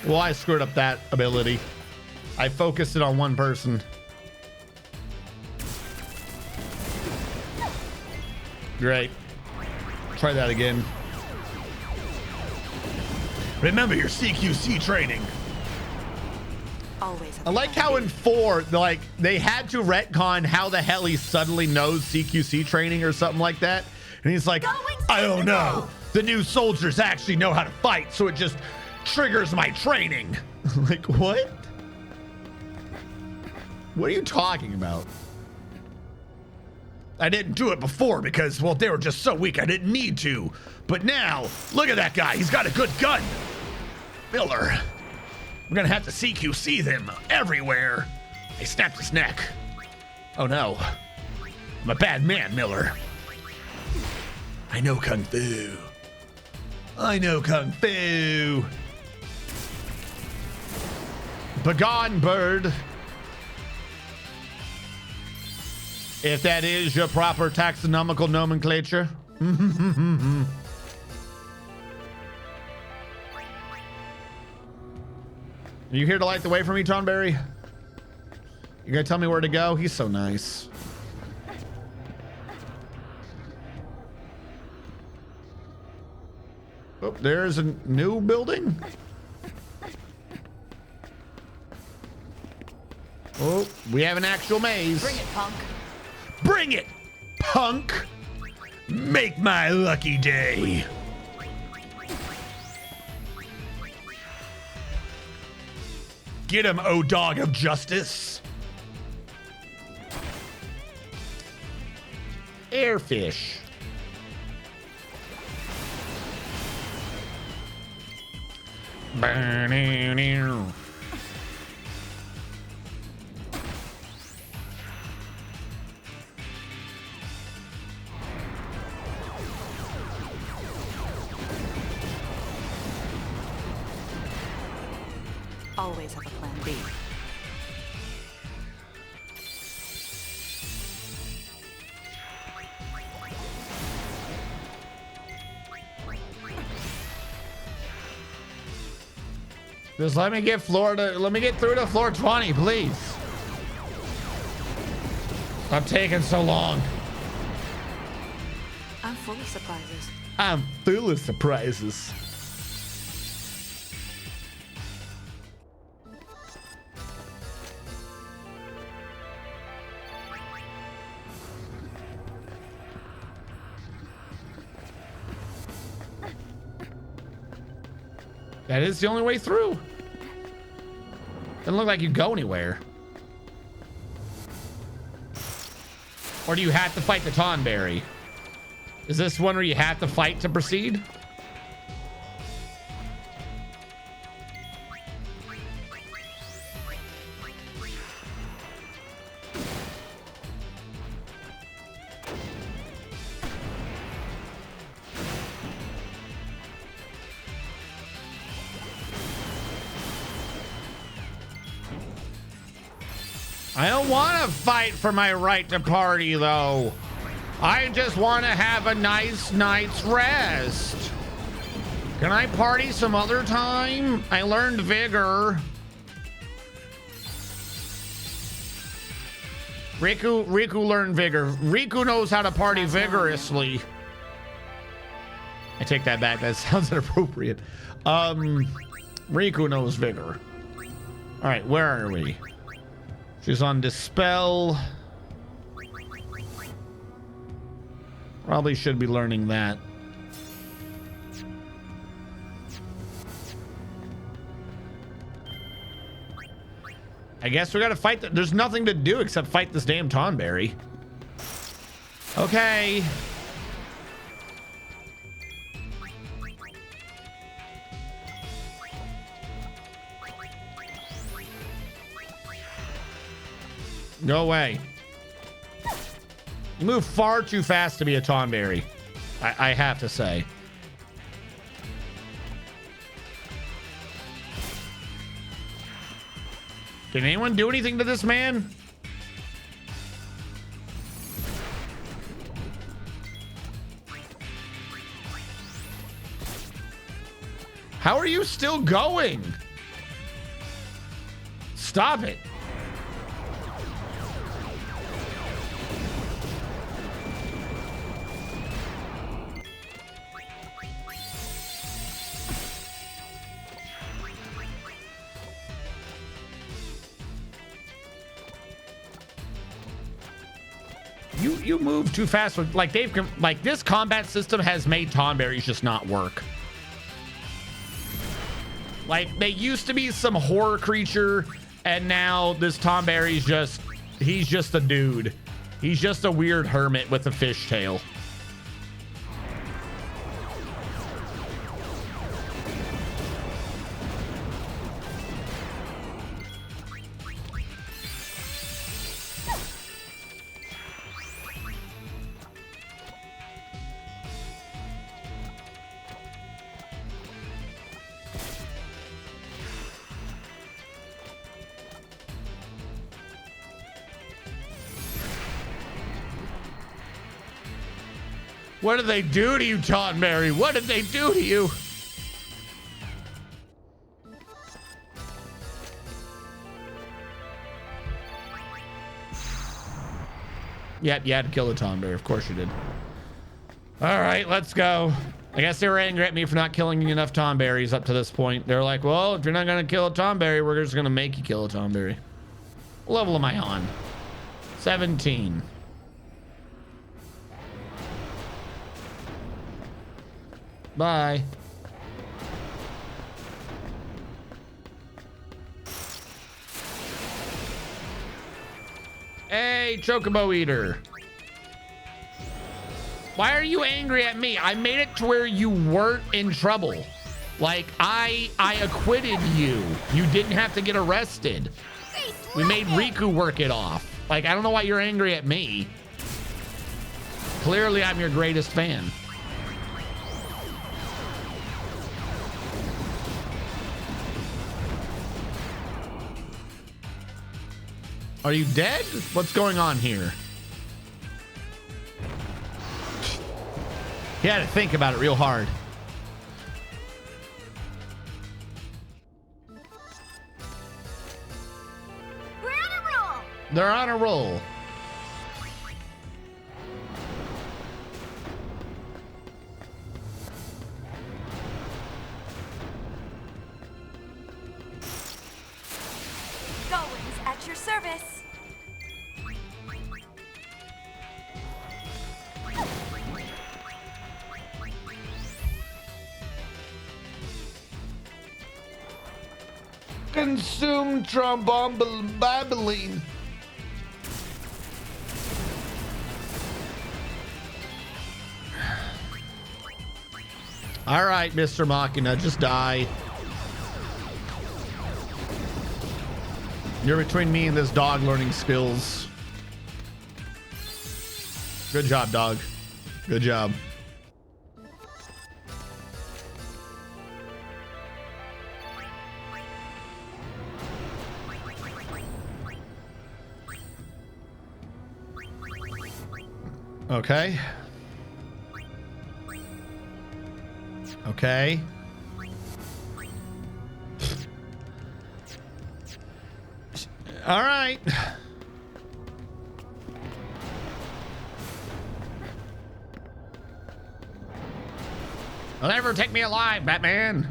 Well, I screwed up that ability. I focused it on one person. Great. Try that again. Remember your CQC training. Always. I like how in 4, like, they had to retcon how the hell he suddenly knows CQC training or something like that. And he's like, I don't know. The new soldiers actually know how to fight, so it just triggers my training. Like, what? What are you talking about? I didn't do it before because, well, they were just so weak I didn't need to. But now, look at that guy. He's got a good gun. Miller. We're gonna have to CQC them everywhere. I snapped his neck. Oh no. I'm a bad man, Miller. I know Kung Fu. I know Kung Fu. Begone, bird. If that is your proper taxonomical nomenclature. Are you here to light the way for me, Tonberry? You gonna tell me where to go? He's so nice. Oh, there's a new building. Oh, we have an actual maze. Bring it, punk. Bring it, punk. Make my lucky day. Get him, O dog of justice. Airfish. Always have a plan B. Just let me get through to floor 20, please. Stop taking so long. I'm full of surprises. I'm full of surprises. That is the only way through. Doesn't look like you go anywhere. Or do you have to fight the Tonberry? Is this one where you have to fight to proceed? I don't want to fight for my right to party, though. I just want to have a nice night's rest. Can I party some other time? I learned vigor. Riku learned vigor. Riku knows how to party vigorously. I take that back. That sounds inappropriate. Riku knows vigor. All right, where are we? She's on Dispel. Probably should be learning that. I guess we gotta fight. There's nothing to do except fight this damn Tonberry. Okay. No way. You move far too fast to be a Tonberry. I have to say. Can anyone do anything to this man? How are you still going? Stop it. You move too fast. Like this combat system has made Tonberries just not work. Like they used to be some horror creature, and now this Tonberry's he's just a dude. He's just a weird hermit with a fishtail. What did they do to you, Tonberry? What did they do to you? Yep, you had to kill the Tonberry. Of course you did. All right, let's go. I guess they were angry at me for not killing enough Tonberries up to this point. They're like, well, if you're not going to kill a Tonberry, we're just going to make you kill a Tonberry. What level am I on? 17. Bye. Hey, Chocobo Eater. Why are you angry at me? I made it to where you weren't in trouble. Like, I acquitted you. You didn't have to get arrested. We made Riku work it off. Like, I don't know why you're angry at me. Clearly, I'm your greatest fan. Are you dead? What's going on here? You had to think about it real hard. We're on a roll. They're on a roll. Golems at your service. Consume trombombabbling. All right, Mr. Machina, just die. You're between me and this dog learning skills. Good job, dog. Good job. Okay. Okay. All right. They'll never take me alive, Batman.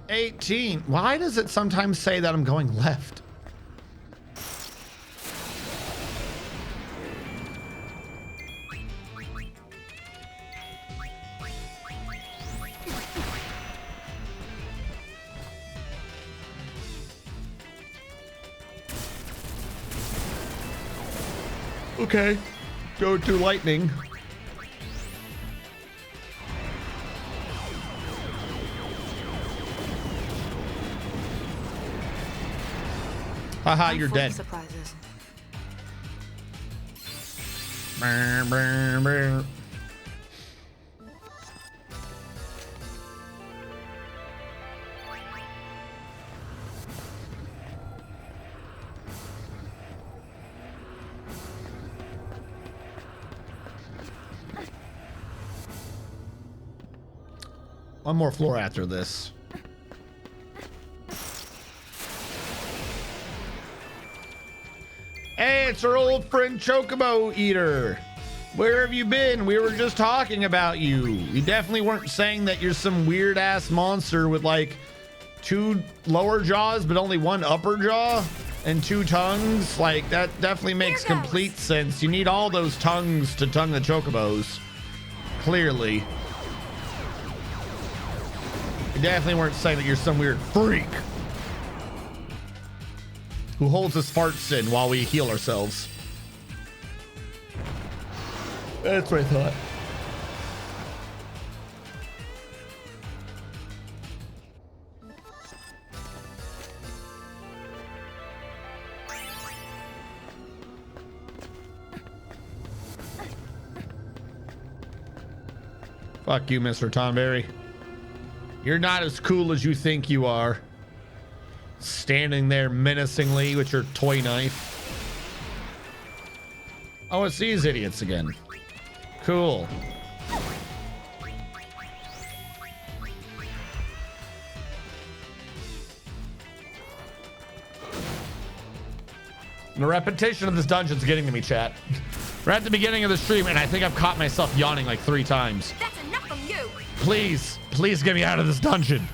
18. Why does it sometimes say that I'm going left? Okay. Go to lightning. Haha, you're full of dead. Surprises. Brr, brr, brr. One more floor after this. Hey, it's our old friend Chocobo Eater. Where have you been? We were just talking about you. You definitely weren't saying that you're some weird ass monster with like 2 lower jaws but only 1 upper jaw and 2 tongues. Like that definitely makes complete sense. You need all those tongues to tongue the Chocobos. Clearly. You definitely weren't saying that you're some weird freak who holds his farts in while we heal ourselves. That's what I thought. Fuck you, Mr. Tonberry. You're not as cool as you think you are. Standing there menacingly with your toy knife. Oh, it's these idiots again. Cool. The repetition of this dungeon's getting to me, chat. We're at the beginning of the stream, and I think I've caught myself yawning like 3 times. That's enough from you. Please, please get me out of this dungeon.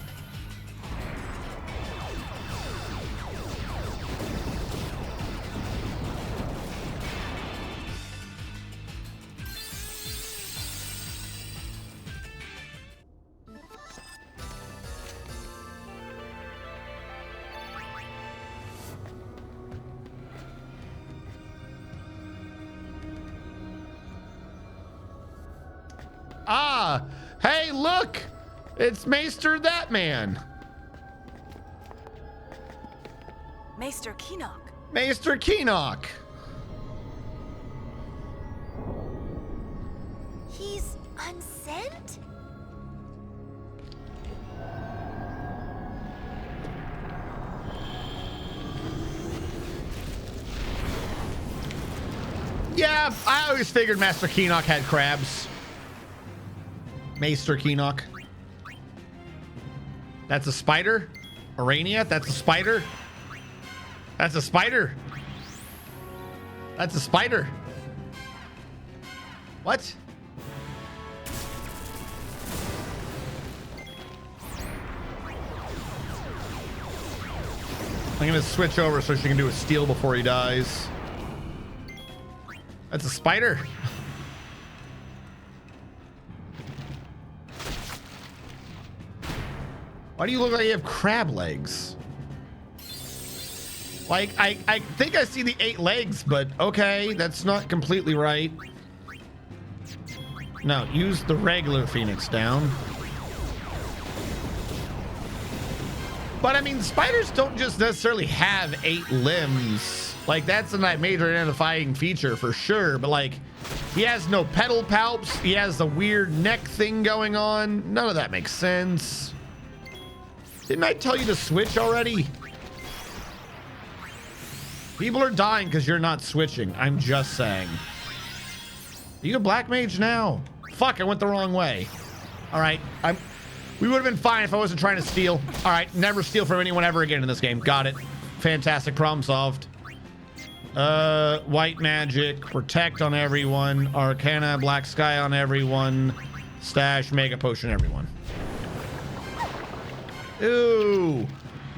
Ah, hey, look, it's Maester that man. Maester Keenock. Maester Keenock. He's unsent? Yeah, I always figured Master Keenock had crabs. Maester Keenock. That's a spider? Arania? That's a spider? That's a spider. That's a spider. What? I'm gonna switch over so she can do a steal before he dies. That's a spider. Why do you look like you have crab legs? Like, I think I see the 8 legs, but okay, that's not completely right. No, use the regular Phoenix down. But I mean, spiders don't just necessarily have 8 limbs. Like, that's a major identifying feature for sure, but like, he has no pedal palps, he has the weird neck thing going on. None of that makes sense. Didn't I tell you to switch already? People are dying because you're not switching. I'm just saying. Are you a black mage now? Fuck, I went the wrong way. All right, we would have been fine if I wasn't trying to steal. All right, never steal from anyone ever again in this game. Got it. Fantastic, problem solved. White magic, protect on everyone, arcana, black sky on everyone, stash, mega potion everyone. Ooh,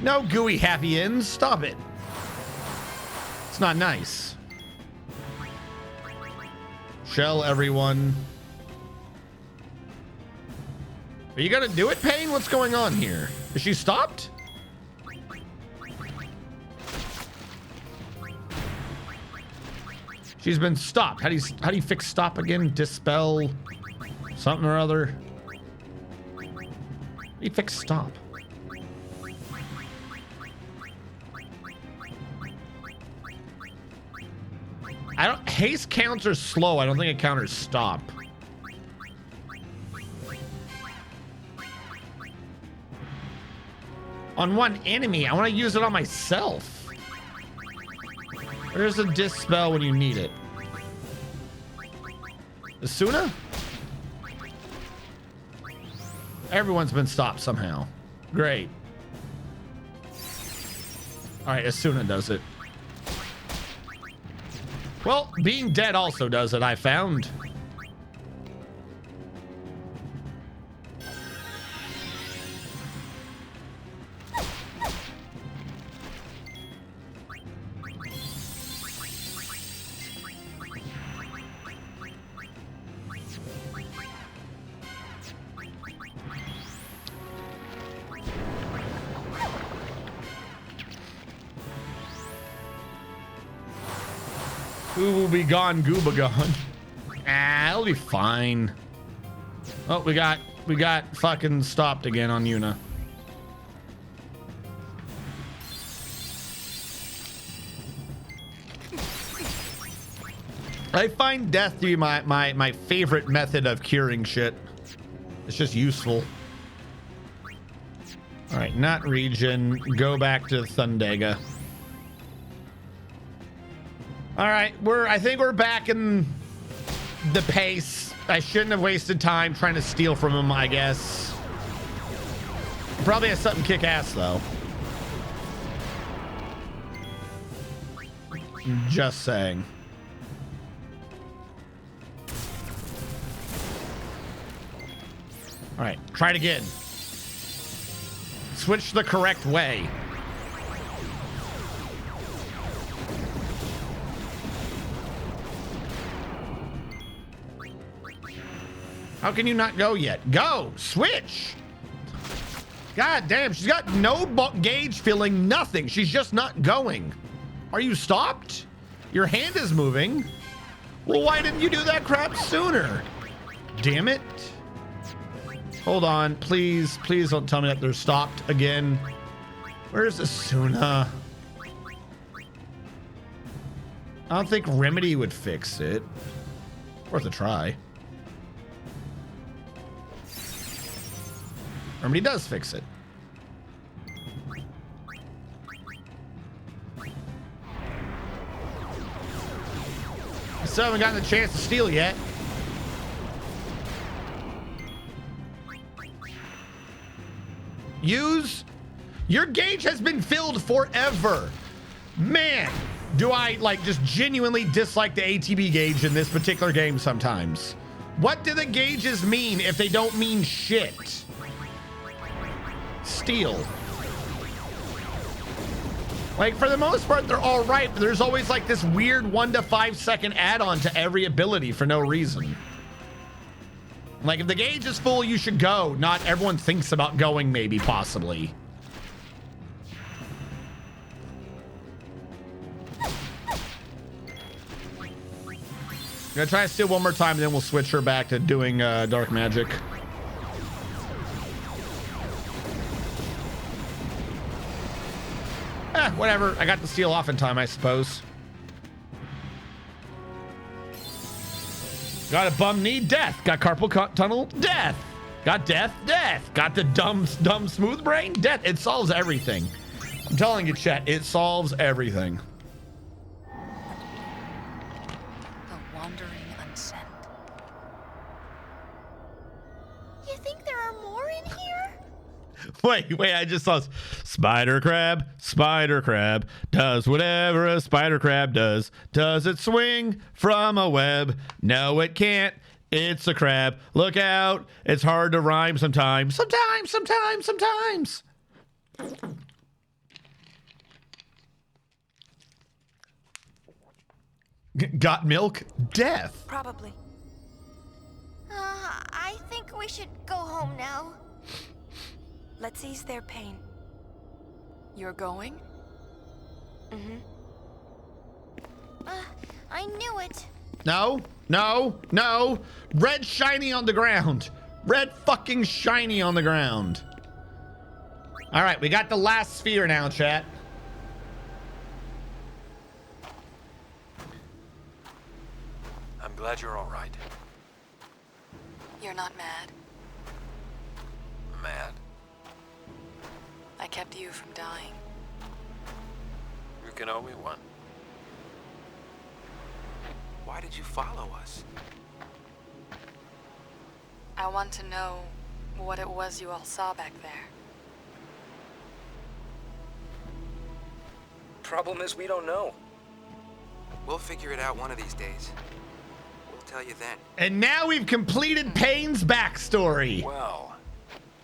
no gooey happy ends. Stop it. It's not nice. Shell everyone. Are you gonna do it, Pain? What's going on here? Is she stopped? She's been stopped. How do you fix stop again? Dispel something or other. How do you fix stop? Haste counters slow. I don't think it counters stop. On one enemy, I want to use it on myself. Where's the dispel when you need it? Asuna? Everyone's been stopped somehow. Great. All right, Asuna does it. Well, being dead also does it, I found. Who will be gone, Gooba gone? Ah, it'll be fine. Oh, we got fucking stopped again on Yuna. I find death to be my favorite method of curing shit. It's just useful. All right, not region. Go back to Thundega. All right, I think we're back in the pace. I shouldn't have wasted time trying to steal from him, I guess. Probably has something kick ass though. Just saying. All right, try it again. Switch the correct way. How can you not go yet? Go! Switch! God damn, she's got no gauge filling, nothing. She's just not going. Are you stopped? Your hand is moving. Well, why didn't you do that crap sooner? Damn it. Hold on, please. Please don't tell me that they're stopped again. Where's Asuna? I don't think Remedy would fix it. Worth a try. Remedy does fix it. I still haven't gotten the chance to steal yet. Use. Your gauge has been filled forever. Man, do I like just genuinely dislike the ATB gauge in this particular game sometimes. What do the gauges mean if they don't mean shit? Steal. Like, for the most part, they're all right, but there's always like this weird 1 to 5 second add-on to every ability for no reason. Like, if the gauge is full, you should go. Not everyone thinks about going, maybe, possibly. I'm gonna try to steal one more time, and then we'll switch her back to doing dark magic. Whatever. I got the steal off in time, I suppose. Got a bum knee, death. Got carpal tunnel, death. Got death, death. Got the dumb smooth brain, death. It solves everything. I'm telling you, chat, it solves everything. The wandering unsent. You think there are more in here? Wait, I just saw spider crab does whatever a spider crab does. Does it swing from a web? No, it can't. It's a crab. Look out. It's hard to rhyme sometimes. Sometimes. Got milk? Death. Probably. I think we should go home now. Let's ease their pain. You're going? Mm-hmm. I I knew it. No, no, no. Red shiny on the ground. Red fucking shiny on the ground. All right, we got the last sphere now, chat. I'm glad you're all right. You're not mad. Mad? I kept you from dying. You can owe me one. Why did you follow us? I want to know what it was you all saw back there. Problem is, we don't know. We'll figure it out one of these days. We'll tell you then. And now we've completed Payne's backstory. Well,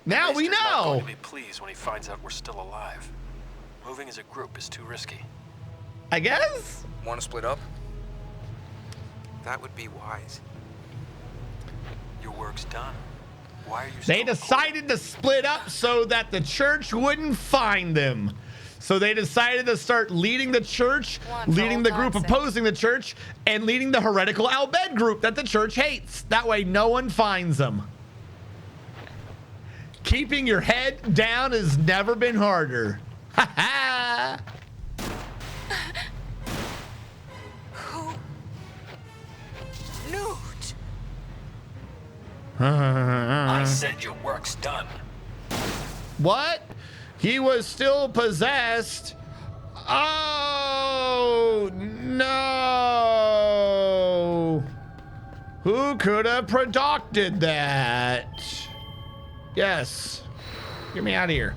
Now we Maester's not going know. to be pleased when he finds out we're still alive. Moving as a group is too risky. I guess. Want to split up? That would be wise. Your work's done. Why are you They still decided to split up so that the church wouldn't find them. So they decided to start leading the church, leading the group opposing the church, and leading the heretical Al-Bed group that the church hates. That way no one finds them. Keeping your head down has never been harder. Ha ha! Who? Newt! I said your work's done. What? He was still possessed. Oh, no. Who could have predicted that? Yes. Get me out of here.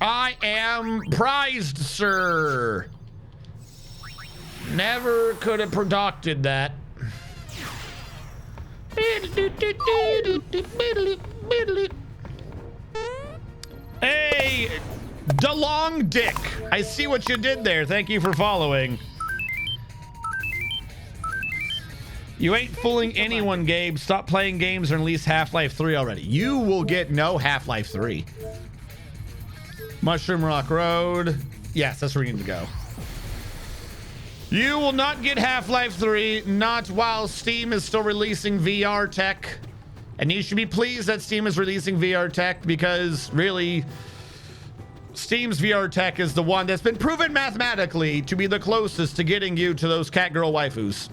I am prized, sir. Never could have predicted that. Hey, DeLong Dick. I see what you did there. Thank you for following. You ain't fooling anyone, Gabe. Stop playing games or release Half-Life 3 already. You will get no Half-Life 3. Mushroom Rock Road. Yes, that's where you need to go. You will not get Half-Life 3, not while Steam is still releasing VR tech. And you should be pleased that Steam is releasing VR tech because really, Steam's VR tech is the one that's been proven mathematically to be the closest to getting you to those cat girl waifus.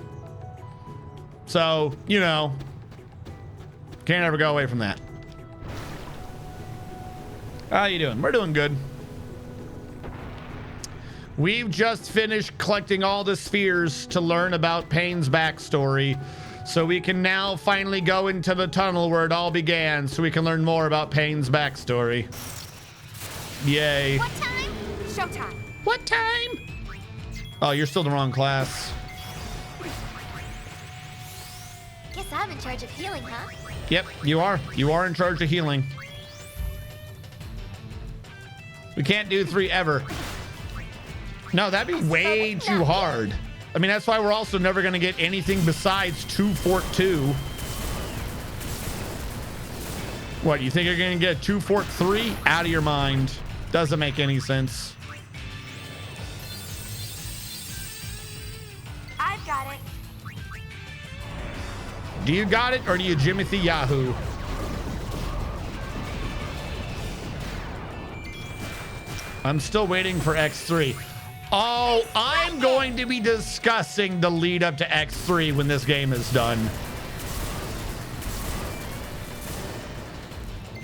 So, you know, can't ever go away from that. How you doing? We're doing good. We've just finished collecting all the spheres to learn about Payne's backstory. So we can now finally go into the tunnel where it all began so we can learn more about Payne's backstory. Yay. What time? Showtime. What time? Oh, you're still in the wrong class. Guess I'm in charge of healing, huh? Yep, you are. You are in charge of healing. We can't do 3 ever. No, that'd be way too hard. I mean, that's why we're also never going to get anything besides 2 Fort 2. What, you think you're going to get 2 Fort 3? Out of your mind. Doesn't make any sense. I've got it. Do you got it, or do you Jimothy Yahoo? I'm still waiting for X3. Oh, I'm going to be discussing the lead up to X3 when this game is done.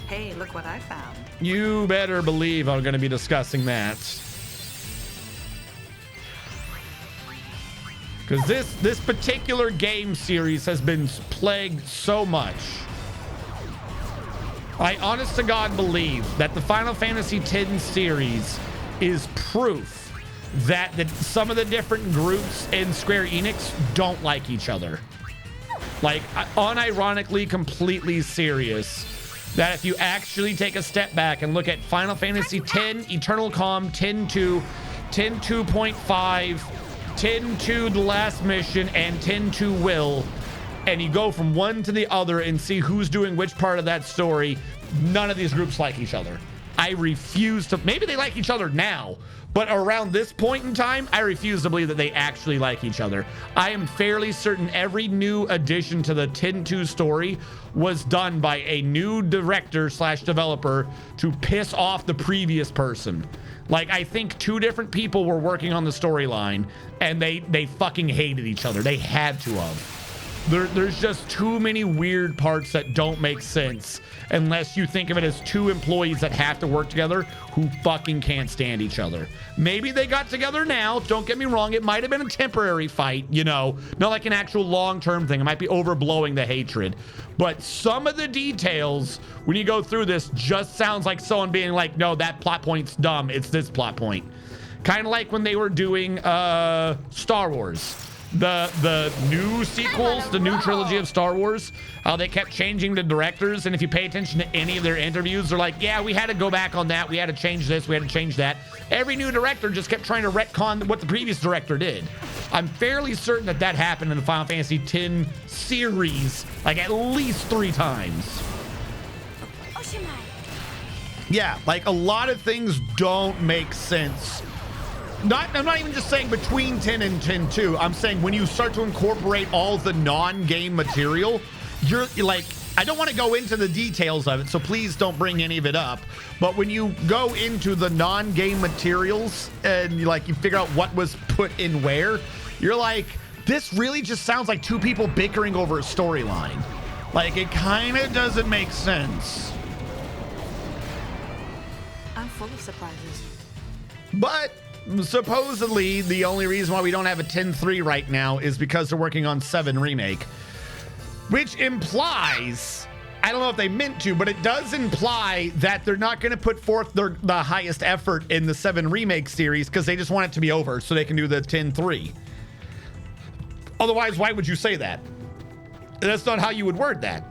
Hey, look what I found. You better believe I'm going to be discussing that. Because this particular game series has been plagued so much. I honest to God believe that the Final Fantasy X series is proof that some of the different groups in SquareEnix don't like each other. Like, unironically, completely serious. That if you actually take a step back and look at Final Fantasy X, Eternal Calm, 10-2, 10-2.5, 10-2 The Last Mission, and 10-2 Will, and you go from one to the other and see who's doing which part of that story, none of these groups like each other. I refuse to. Maybe they like each other now, but around this point in time, I refuse to believe that they actually like each other. I am fairly certain every new addition to the 10-2 story was done by a new director slash developer to piss off the previous person. Like, I think 2 different people were working on the storyline, and they fucking hated each other. They had to have. There's just too many weird parts that don't make sense unless you think of it as 2 employees that have to work together who fucking can't stand each other. Maybe they got together now. Don't get me wrong. It might have been a temporary fight, you know, not like an actual long-term thing. It might be overblowing the hatred. But some of the details, when you go through this, just sounds like someone being like, no, that plot point's dumb. It's this plot point. Kind of like when they were doing Star Wars. The new sequels, the new trilogy of Star Wars, how they kept changing the directors. And if you pay attention to any of their interviews, they're like, yeah, we had to go back on that. We had to change this. We had to change that. Every new director just kept trying to retcon what the previous director did. I'm fairly certain that that happened in the Final Fantasy X series, like at least 3 times. Yeah, like a lot of things don't make sense. I'm not even just saying between 10 and 10-2. I'm saying when you start to incorporate all the non-game material, you're like, I don't want to go into the details of it, so please don't bring any of it up. But when you go into the non-game materials and you figure out what was put in where, you're like, this really just sounds like 2 people bickering over a storyline. Like, it kind of doesn't make sense. I'm full of surprises. But supposedly the only reason why we don't have a 10-3 right now is because they're working on 7 Remake, which implies, I don't know if they meant to, but it does imply that they're not going to put forth the highest effort in the 7 Remake series because they just want it to be over so they can do the 10-3. Otherwise, why would you say that? That's not how you would word that.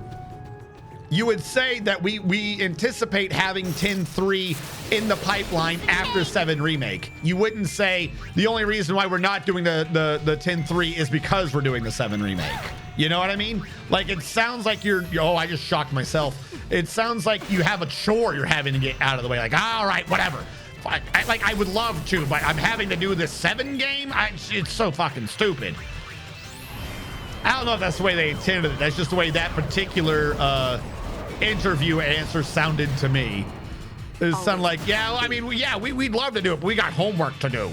You would say that we anticipate having 10-3 in the pipeline after 7 Remake. You wouldn't say the only reason why we're not doing the 10-3 is because we're doing the 7 Remake. You know what I mean? Like, it sounds like oh, I just shocked myself. It sounds like you have a chore you're having to get out of the way. Like, all right, whatever. I would love to, but I'm having to do this 7 game? It's so fucking stupid. I don't know if that's the way they intended it. That's just the way that particular interview answer sounded to me. It sounded like, yeah, I mean, yeah, we'd love to do it, but we got homework to do.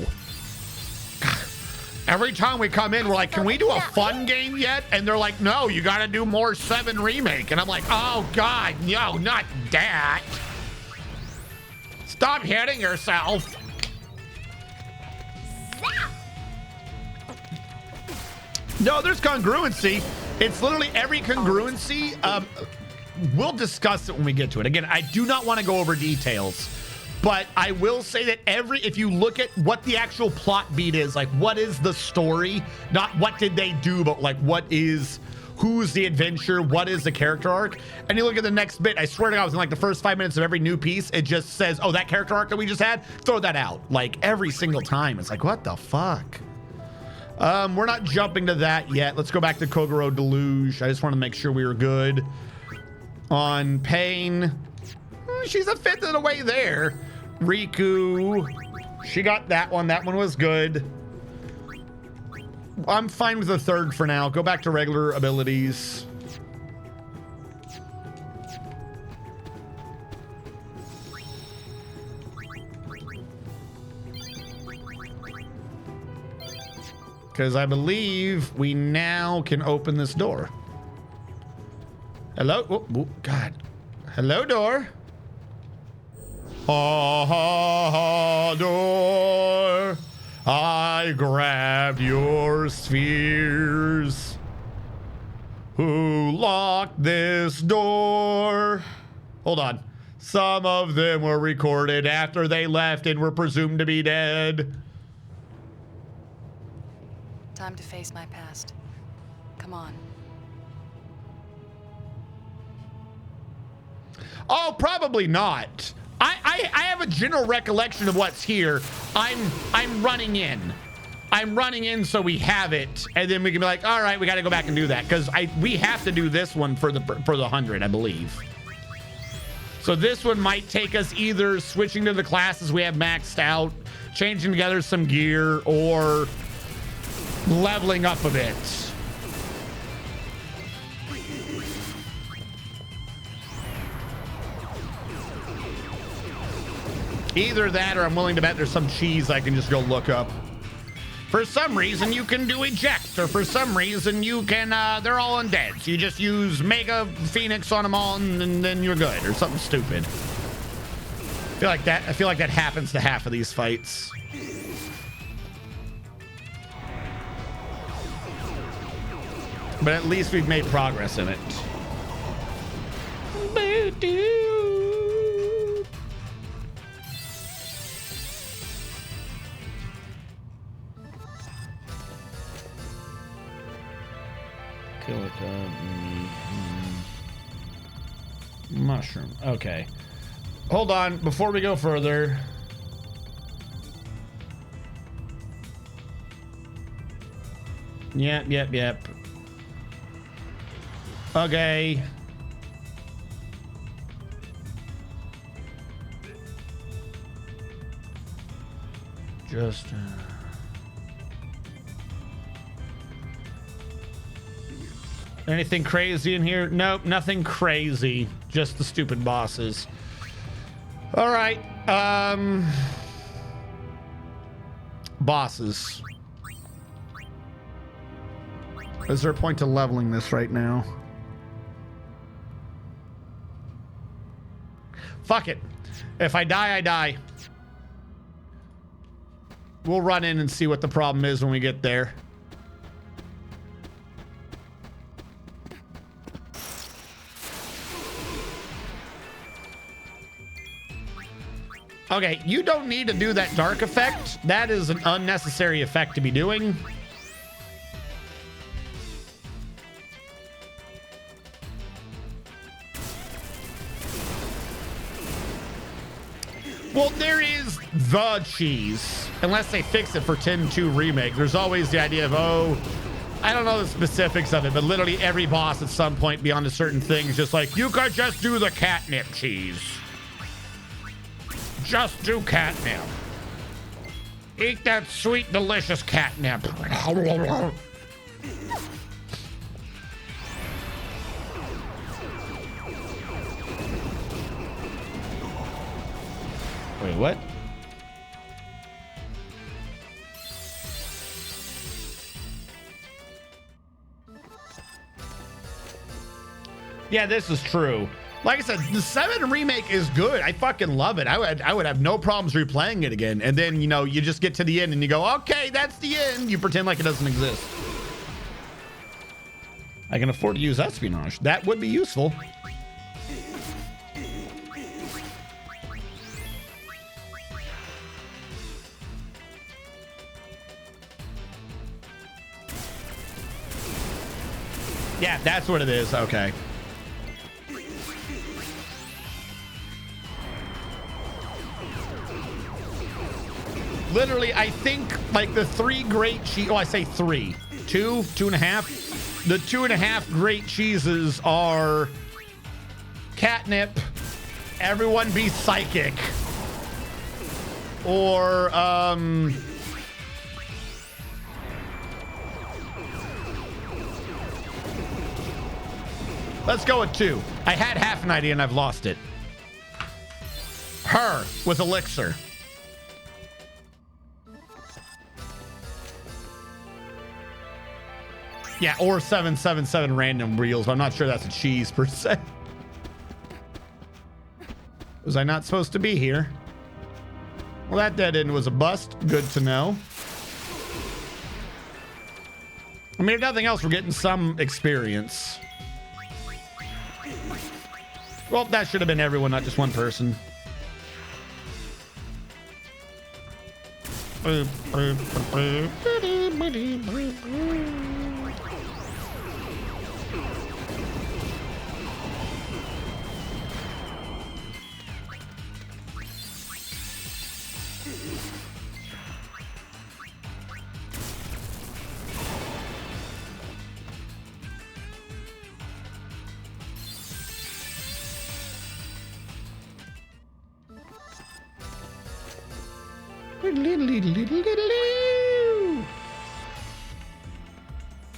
Every time we come in, we're like, can we do a fun game yet? And they're like, no, you got to do more 7 Remake. And I'm like, oh, God, no, not that. Stop hitting yourself. No, there's congruency. It's literally every congruency. We'll discuss it when we get to it. Again, I do not want to go over details, but I will say that if you look at what the actual plot beat is, like what is the story, not what did they do, but like who's the adventure, what is the character arc, and you look at the next bit, I swear to God, within like the first 5 minutes of every new piece, it just says, oh, that character arc that we just had, throw that out. Like every single time. It's like, what the fuck? We're not jumping to that yet. Let's go back to Kogoro Deluge. I just want to make sure we were good. On Pain, she's a fifth of the way there. Riku, she got that one. That one was good. I'm fine with the 3rd for now. Go back to regular abilities. Because I believe we now can open this door. Hello? Oh, God. Hello, door. Door. I grabbed your spheres. Who locked this door? Hold on. Some of them were recorded after they left and were presumed to be dead. Time to face my past. Come on. Oh, probably not. I have a general recollection of what's here. I'm running in. I'm running in so we have it, and then we can be like, all right, we got to go back and do that because we have to do this one for the 100, I believe. So So this one might take us either switching to the classes we have maxed out, changing together some gear, or leveling up a bit. Either that, or I'm willing to bet there's some cheese I can just go look up. For some reason, you can do eject, or for some reason, you can, they're all undead. So you just use Mega Phoenix on them all, and then you're good, or something stupid. I feel like that happens to half of these fights. But at least we've made progress in it. Mushroom. Okay. Hold on. Before we go further. Yep. Okay. Just... anything crazy in here? Nope, nothing crazy. Just the stupid bosses. All right. Bosses. Is there a point to leveling this right now? Fuck it. If I die, I die. We'll run in and see what the problem is when we get there. Okay, you don't need to do that dark effect. That is an unnecessary effect to be doing. Well, there is the cheese. Unless they fix it for 10-2 remake. There's always the idea of, oh, I don't know the specifics of it, but literally every boss at some point beyond a certain thing is just like, you could just do the catnip cheese. Just do catnip. Eat that sweet, delicious catnip. Wait, what? Yeah, this is true. Like I said, the 7 remake is good. I fucking love it. I would have no problems replaying it again. And then, you know, you just get to the end and you go, okay, that's the end. You pretend like it doesn't exist. I can afford to use espionage. That would be useful. Yeah, that's what it is. Okay. Literally, I think like the 3 great cheese. Oh, I say 3, 2, 2.5. The 2.5 great cheeses are catnip, everyone be psychic, or let's go with 2. I had half an idea and I've lost it. Her with elixir. Yeah, or 777 random reels, but I'm not sure that's a cheese per se. Was I not supposed to be here? Well, that dead end was a bust. Good to know. I mean, if nothing else, we're getting some experience. Well, that should have been everyone, not just one person.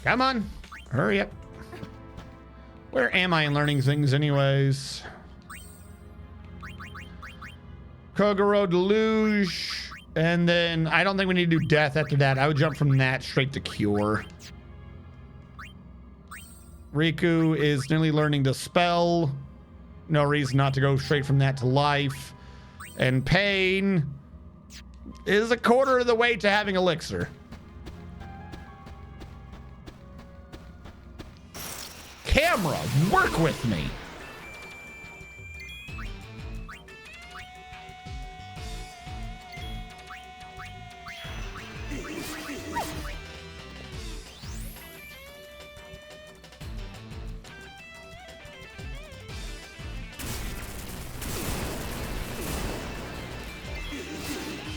Come on, hurry up. Where am I in learning things anyways? Kogoro Deluge. And then I don't think we need to do death after that. I would jump from that straight to cure. Riku is nearly learning to spell. No reason not to go straight from that to life. And Pain is a quarter of the way to having Elixir. Camera, work with me.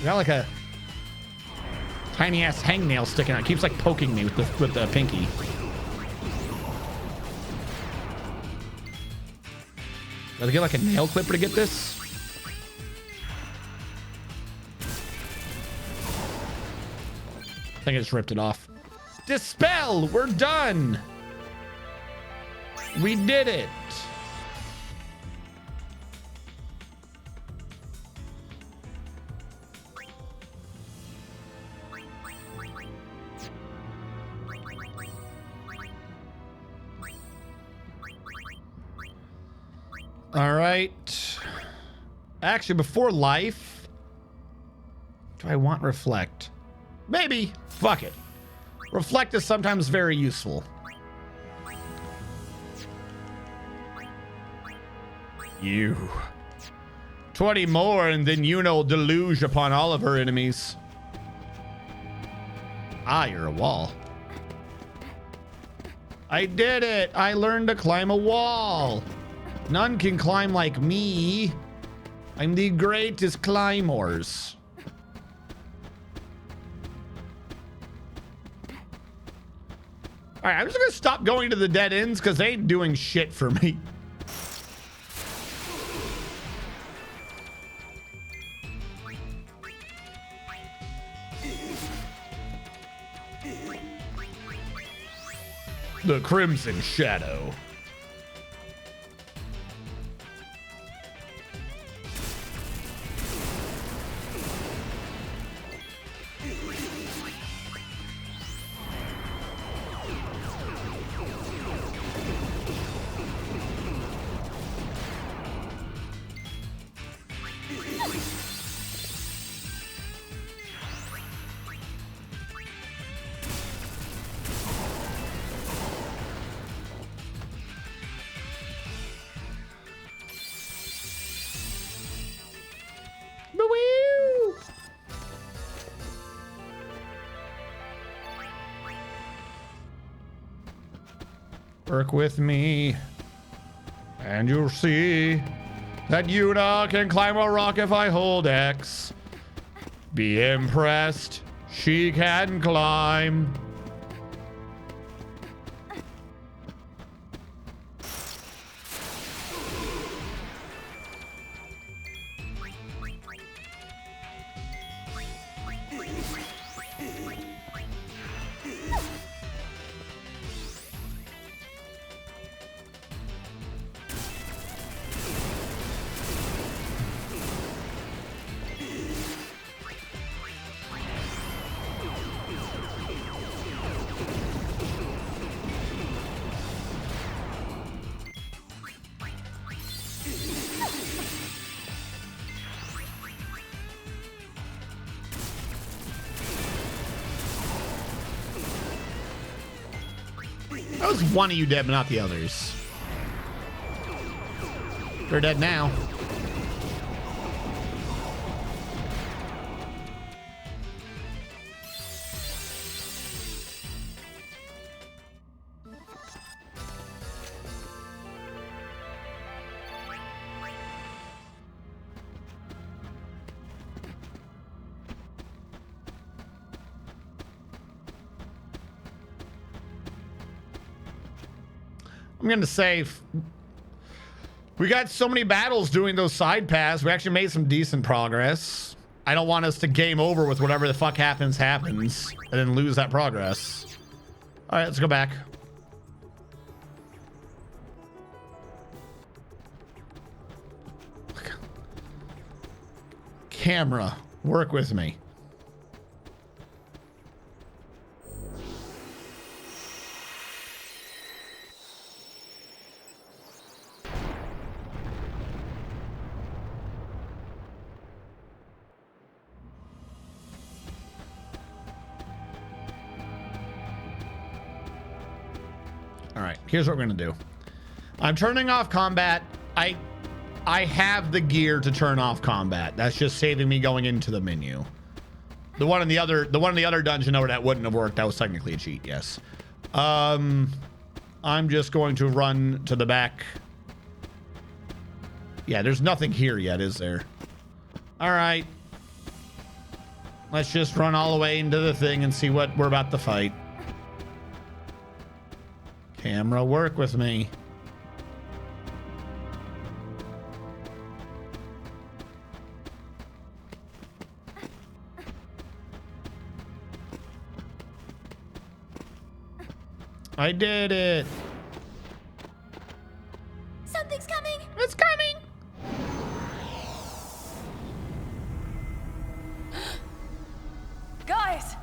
Got like a tiny ass hangnail sticking out. It keeps like poking me with the pinky. Gotta get like a nail clipper to get this. I think I just ripped it off. Dispel! We're done! We did it! All right. Actually, before life, do I want reflect? Maybe. Fuck it. Reflect is sometimes very useful. You. 20 more and then Yuno will deluge upon all of her enemies. Ah, you're a wall. I did it. I learned to climb a wall. None can climb like me. I'm the greatest climbers. All right, I'm just gonna stop going to the dead ends because they ain't doing shit for me. The Crimson Shadow. Work with me, and you'll see that Yuna can climb a rock if I hold X. Be impressed, she can climb. That was one of you dead, but not the others. They're dead now. I'm going to say we got so many battles doing those side paths. We actually made some decent progress. I don't want us to game over with whatever the fuck happens, and then lose that progress. All right, let's go back. Camera, work with me. All right, here's what we're gonna do. I'm turning off combat. I have the gear to turn off combat. That's just saving me going into the menu. The one in the other dungeon over that wouldn't have worked. That was technically a cheat, yes. I'm just going to run to the back. Yeah, there's nothing here yet, is there? All right. Let's just run all the way into the thing and see what we're about to fight. Camera, work with me. I did it. Something's coming. It's coming. Guys!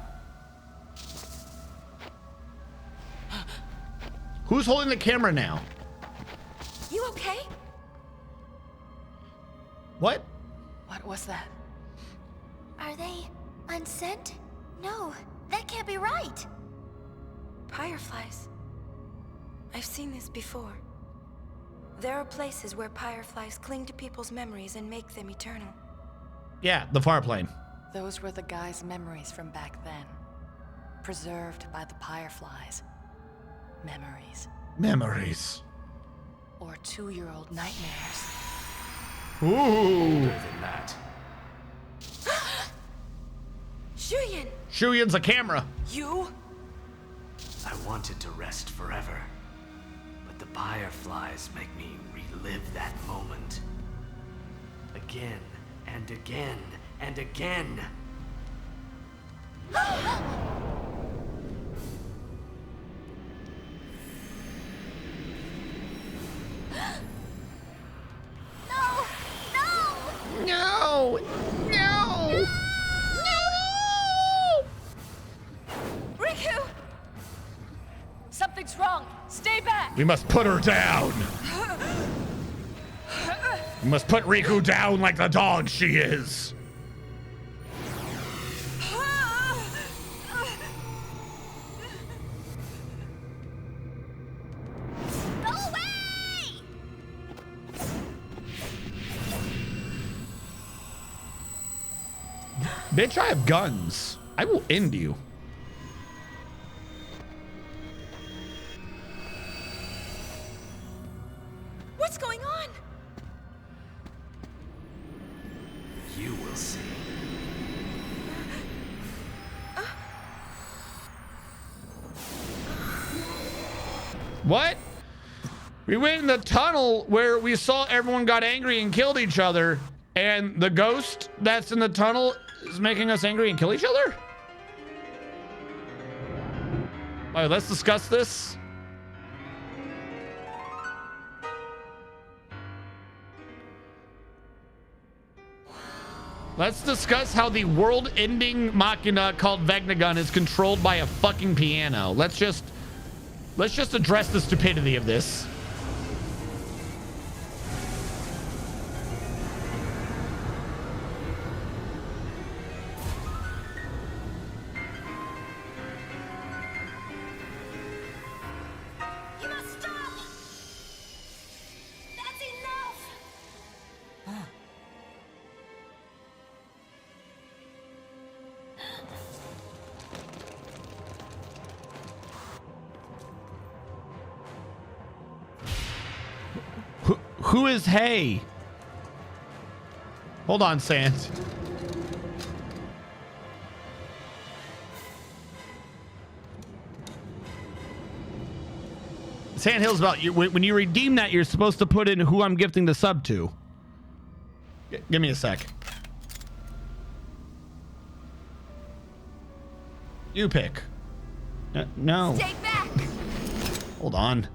Who's holding the camera now? You okay? What? What was that? Are they unsent? No, that can't be right. Fireflies. I've seen this before. There are places where fireflies cling to people's memories and make them eternal. Yeah, the far plane. Those were the guy's memories from back then. Preserved by the fireflies. Memories. Memories. Or 2-year-old nightmares. Ooh. Than that. Shuyan! Shuyan's a camera. You? I wanted to rest forever, but the fireflies make me relive that moment. Again and again and again. No! No! Riku! Something's wrong. Stay back. We must put her down. We must put Riku down like the dog she is. Go away! Bitch, I have guns. I will end you. What's going on? You will see. What? We went in the tunnel where we saw everyone got angry and killed each other, and the ghost that's in the tunnel is making us angry and kill each other? All right, let's discuss this. Let's discuss how the world-ending machina called Vegnagun is controlled by a fucking piano. Let's just address the stupidity of this. You must stop! That's enough! Who is Hey? Hold on, Sant. Sandhill's about you. When you redeem that, you're supposed to put in who I'm gifting the sub to. Give me a sec. You pick. No. Stay back. Hold on.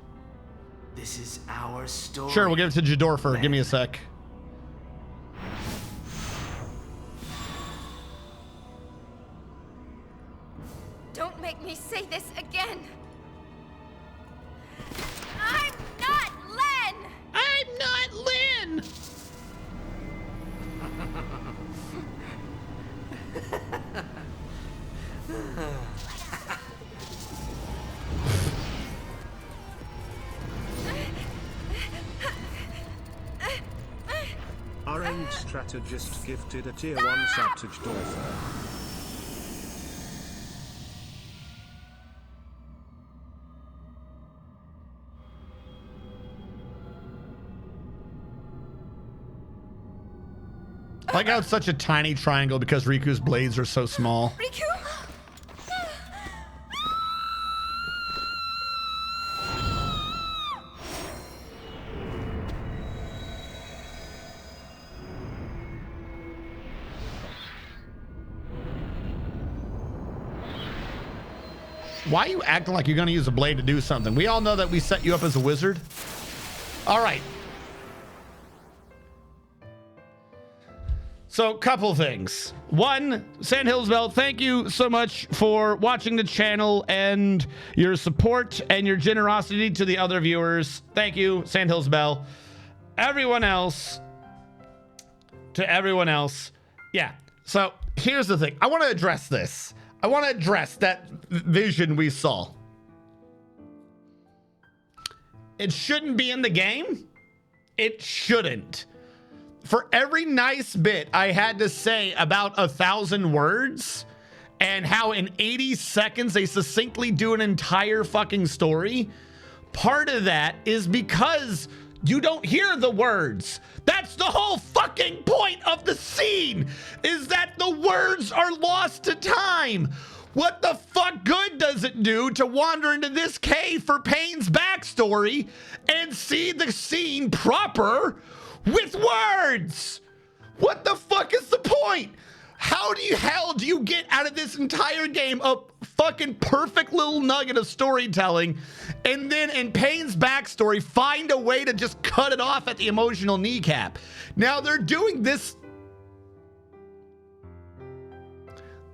This is our story. Sure, we'll give it to Jadorfer. Give me a sec. Don't make me say this again. I'm not Len! I'm not Lynn! Orange Strategist gifted a tier 1 sub to Jadorfer. I like how it's such a tiny triangle because Riku's blades are so small. Riku? Why are you acting like you're going to use a blade to do something? We all know that we set you up as a wizard. All right. So, couple things. One, Sandhills Bell, thank you so much for watching the channel and your support and your generosity to the other viewers. Thank you, Sandhills Bell. Everyone else, yeah. So, here's the thing. I want to address this. I want to address that vision we saw. It shouldn't be in the game. It shouldn't. For every nice bit I had to say about 1,000 words and how in 80 seconds they succinctly do an entire fucking story, part of that is because you don't hear the words. That's the whole fucking point of the scene, is that the words are lost to time. What the fuck good does it do to wander into this cave for Payne's backstory and see the scene proper with words? What the fuck is the point? How the hell do you get out of this entire game a fucking perfect little nugget of storytelling and then in Payne's backstory find a way to just cut it off at the emotional kneecap? Now they're doing this.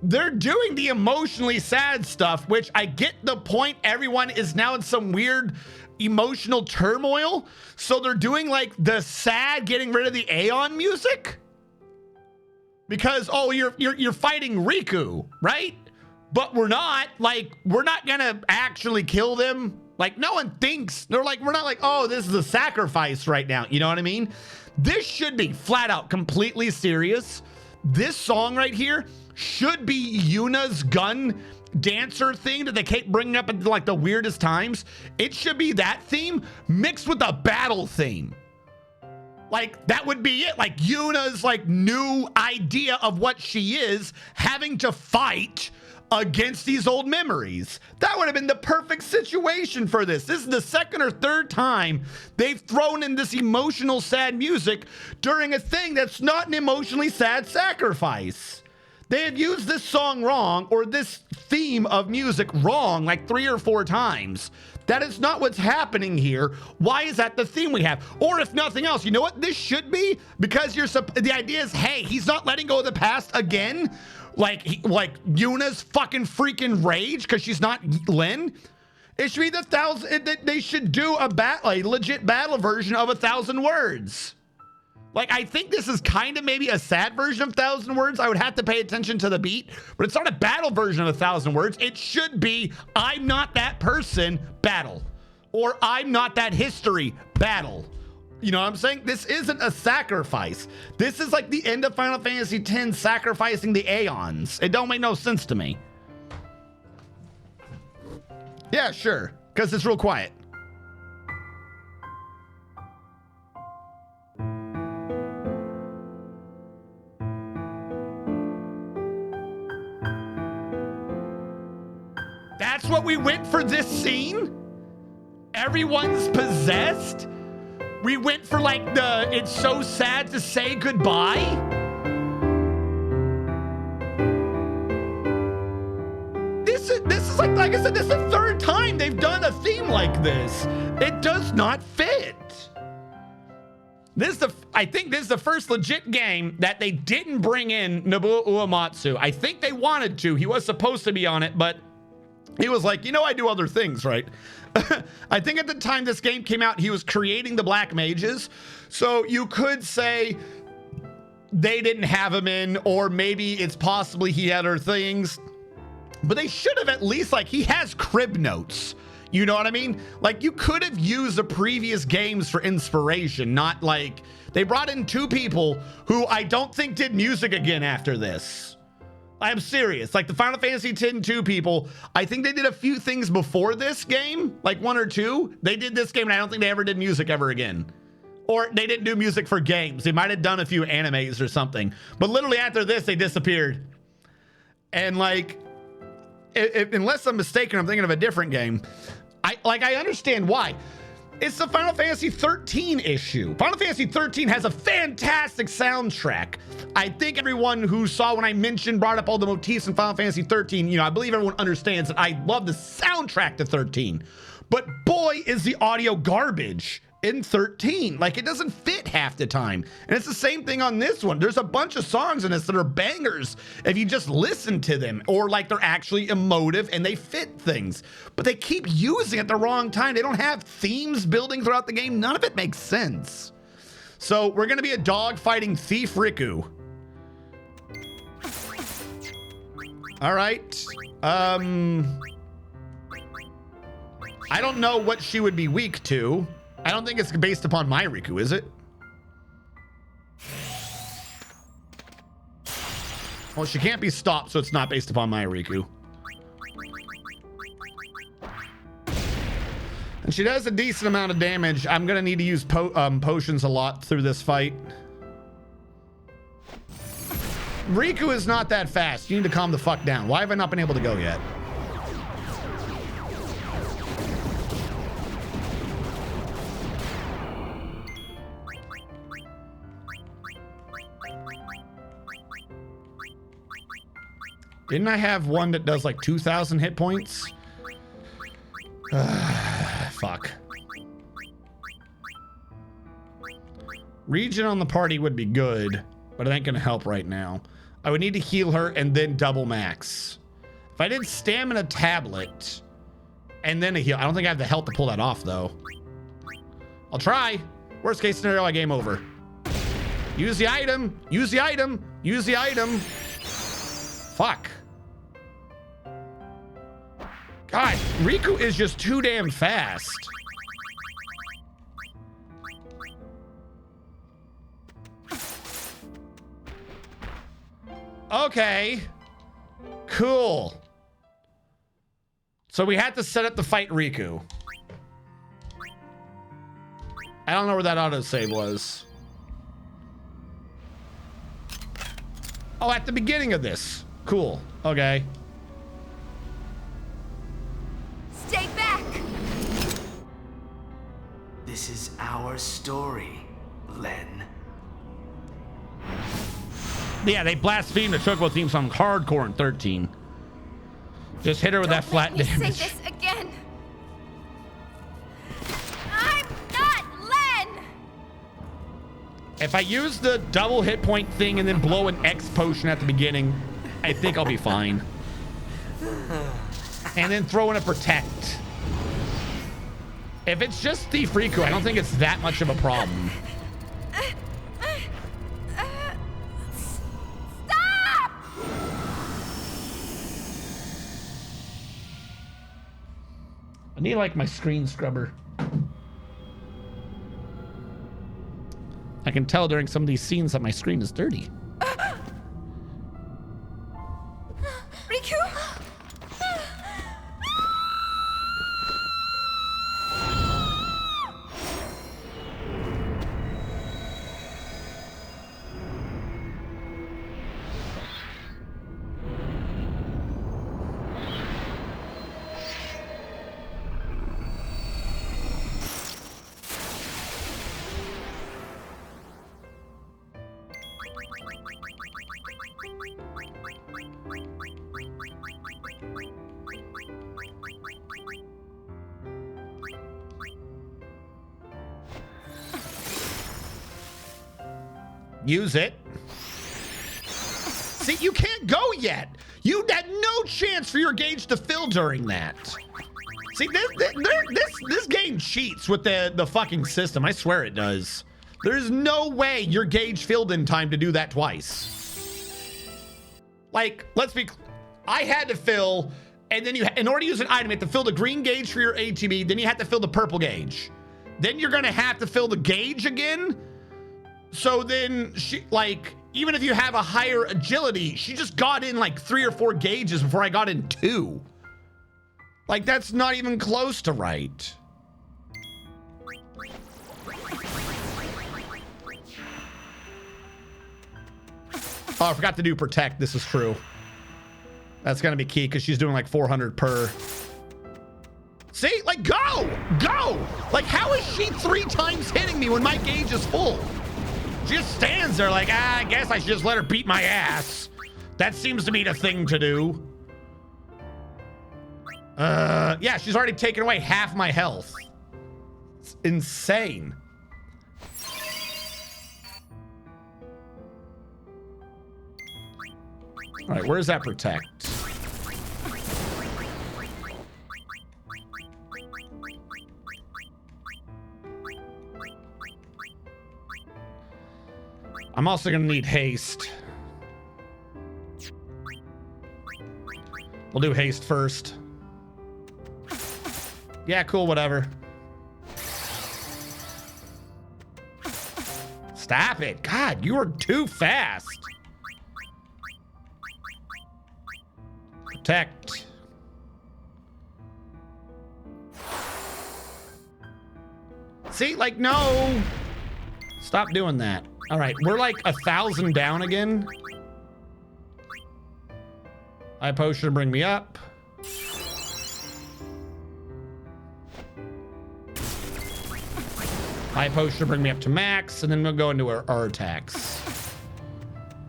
They're doing the emotionally sad stuff, which I get the point. Everyone is now in some weird emotional turmoil. So they're doing like the sad getting rid of the Aeon music. Because, oh, you're fighting Riku, right? But we're not. Like, we're not gonna actually kill them. Like, no one thinks. They're like, we're not like, oh, this is a sacrifice right now. You know what I mean? This should be flat out completely serious. This song right here should be Yuna's gun dancer thing that they keep bringing up at like the weirdest times. It should be that theme mixed with a battle theme. Like, that would be it. Like, Yuna's, like, new idea of what she is, having to fight against these old memories. That would have been the perfect situation for this. This is the second or third time they've thrown in this emotional, sad music during a thing that's not an emotionally sad sacrifice. They have used this song wrong, or this theme of music wrong, like 3 or 4 times. That is not what's happening here. Why is that the theme we have? Or if nothing else, you know what this should be? Because the idea is, hey, he's not letting go of the past again. Like Yuna's fucking freaking rage because she's not Lin. It should be they should do a legit battle version of 1,000 words. Like, I think this is kind of maybe a sad version of 1,000 words. I would have to pay attention to the beat, but it's not a battle version of 1,000 words. It should be I'm not that person battle, or I'm not that history battle. You know what I'm saying? This isn't a sacrifice. This is like the end of Final Fantasy X sacrificing the Aeons. It don't make no sense to me. Yeah, sure, because it's real quiet. That's what we went for this scene? Everyone's possessed? We went for like it's so sad to say goodbye? This Like I said, this is the third time they've done a theme like this. It does not fit. I think this is the first legit game that they didn't bring in Nobuo Uematsu. I think they wanted to. He was supposed to be on it, but he was like, you know, I do other things, right? I think at the time this game came out, he was creating the Black Mages. So you could say they didn't have him in, or maybe it's possibly he had other things. But they should have at least, like, he has crib notes. You know what I mean? Like, you could have used the previous games for inspiration, not like they brought in 2 people who I don't think did music again after this. I'm serious. Like the Final Fantasy X-2 people, I think they did a few things before this game, like 1 or 2. They did this game and I don't think they ever did music ever again. Or they didn't do music for games. They might have done a few animes or something. But literally after this, they disappeared. And like, unless I'm mistaken, I'm thinking of a different game. I understand why. It's the Final Fantasy 13 issue. Final Fantasy 13 has a fantastic soundtrack. I think everyone who saw when I brought up all the motifs in Final Fantasy 13, you know, I believe everyone understands that I love the soundtrack to 13. But boy, is the audio garbage in 13. Like, it doesn't fit half the time. And it's the same thing on this one. There's a bunch of songs in this that are bangers if you just listen to them, or like they're actually emotive and they fit things. But they keep using it at the wrong time. They don't have themes building throughout the game. None of it makes sense. So we're gonna be a dog fighting Thief Riku. All right. I don't know what she would be weak to. I don't think it's based upon my Riku, is it? Well, she can't be stopped, so it's not based upon my Riku. And she does a decent amount of damage. I'm gonna need to use potions a lot through this fight. Riku is not that fast. You need to calm the fuck down. Why have I not been able to go yet? Didn't I have one that does like 2,000 hit points? Fuck. Regen on the party would be good, but it ain't gonna help right now. I would need to heal her and then double max. If I did stamina tablet and then a heal, I don't think I have the health to pull that off though. I'll try. Worst case scenario, I game over. Use the item, use the item, use the item. Fuck. God, Riku is just too damn fast. Okay. Cool. So we had to set up the fight Riku. I don't know where that autosave was. Oh, at the beginning of this. Cool. Okay. Stay back! This is our story, Len. Yeah, they blasphemed the Chocobo theme song hardcore in 13. Just hit her with that flat damage. Say this again. I'm not Len! If I use the double hit point thing and then blow an X potion at the beginning, I think I'll be fine. And then throw in a protect. If it's just Thief Riku, I don't think it's that much of a problem. Stop! I need like my screen scrubber. I can tell during some of these scenes that my screen is dirty. Riku? Use it. See, you can't go yet. You had no chance for your gauge to fill during that. See, this game cheats with the fucking system. I swear it does. There's no way your gauge filled in time to do that twice. Like, I had to fill, and then in order to use an item, you have to fill the green gauge for your ATB, then you have to fill the purple gauge. Then you're gonna have to fill the gauge again. So then even if you have a higher agility, she just got in like 3 or 4 gauges before I got in 2. Like, that's not even close to right. Oh, I forgot to do protect. This is true. That's gonna be key because she's doing like 400 per. See, like, go! Like, how is she 3 times hitting me when my gauge is full? She just stands there like, I guess I should just let her beat my ass. That seems to be the thing to do. Yeah, she's already taken away half my health. It's insane. All right, where's that protect? I'm also gonna need haste. We'll do haste first. Yeah, cool, whatever. Stop it. God, you are too fast. Protect. See, like, no. Stop doing that. All right, we're like 1,000 down again. High potion to bring me up. High potion to bring me up to max, and then we'll go into our attacks.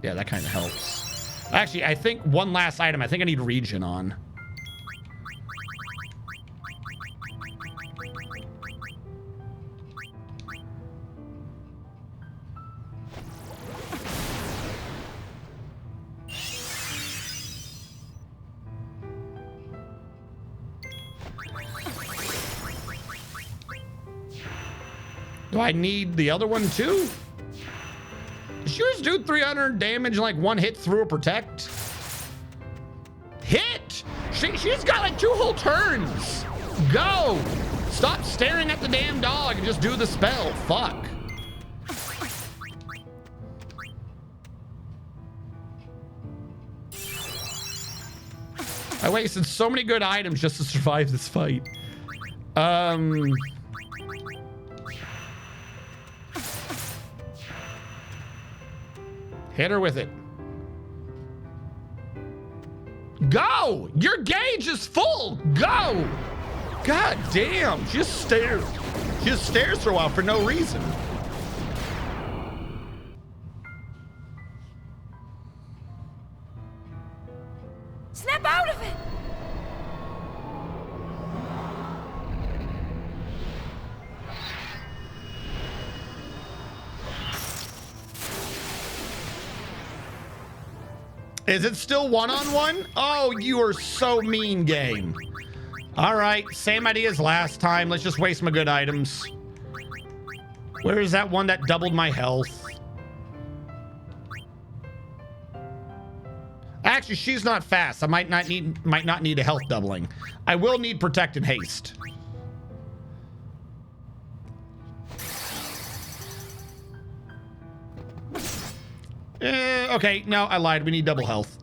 Yeah, that kind of helps. Actually, I think one last item. I think I need regen on. Do I need the other one too? Did she just do 300 damage in like 1 hit through a protect? Hit! She's got like 2 whole turns. Go! Stop staring at the damn dog and just do the spell. Fuck. I wasted so many good items just to survive this fight. Hit her with it. Go! Your gauge is full. Go! God damn. She just stares. She just stares for a while for no reason. Snap out of it! Is it still one-on-one? Oh, you are so mean, game. All right, same idea as last time. Let's just waste my good items. Where is that one that doubled my health? Actually, she's not fast. I might not need a health doubling. I will need protect and haste. Okay, no, I lied. We need double health.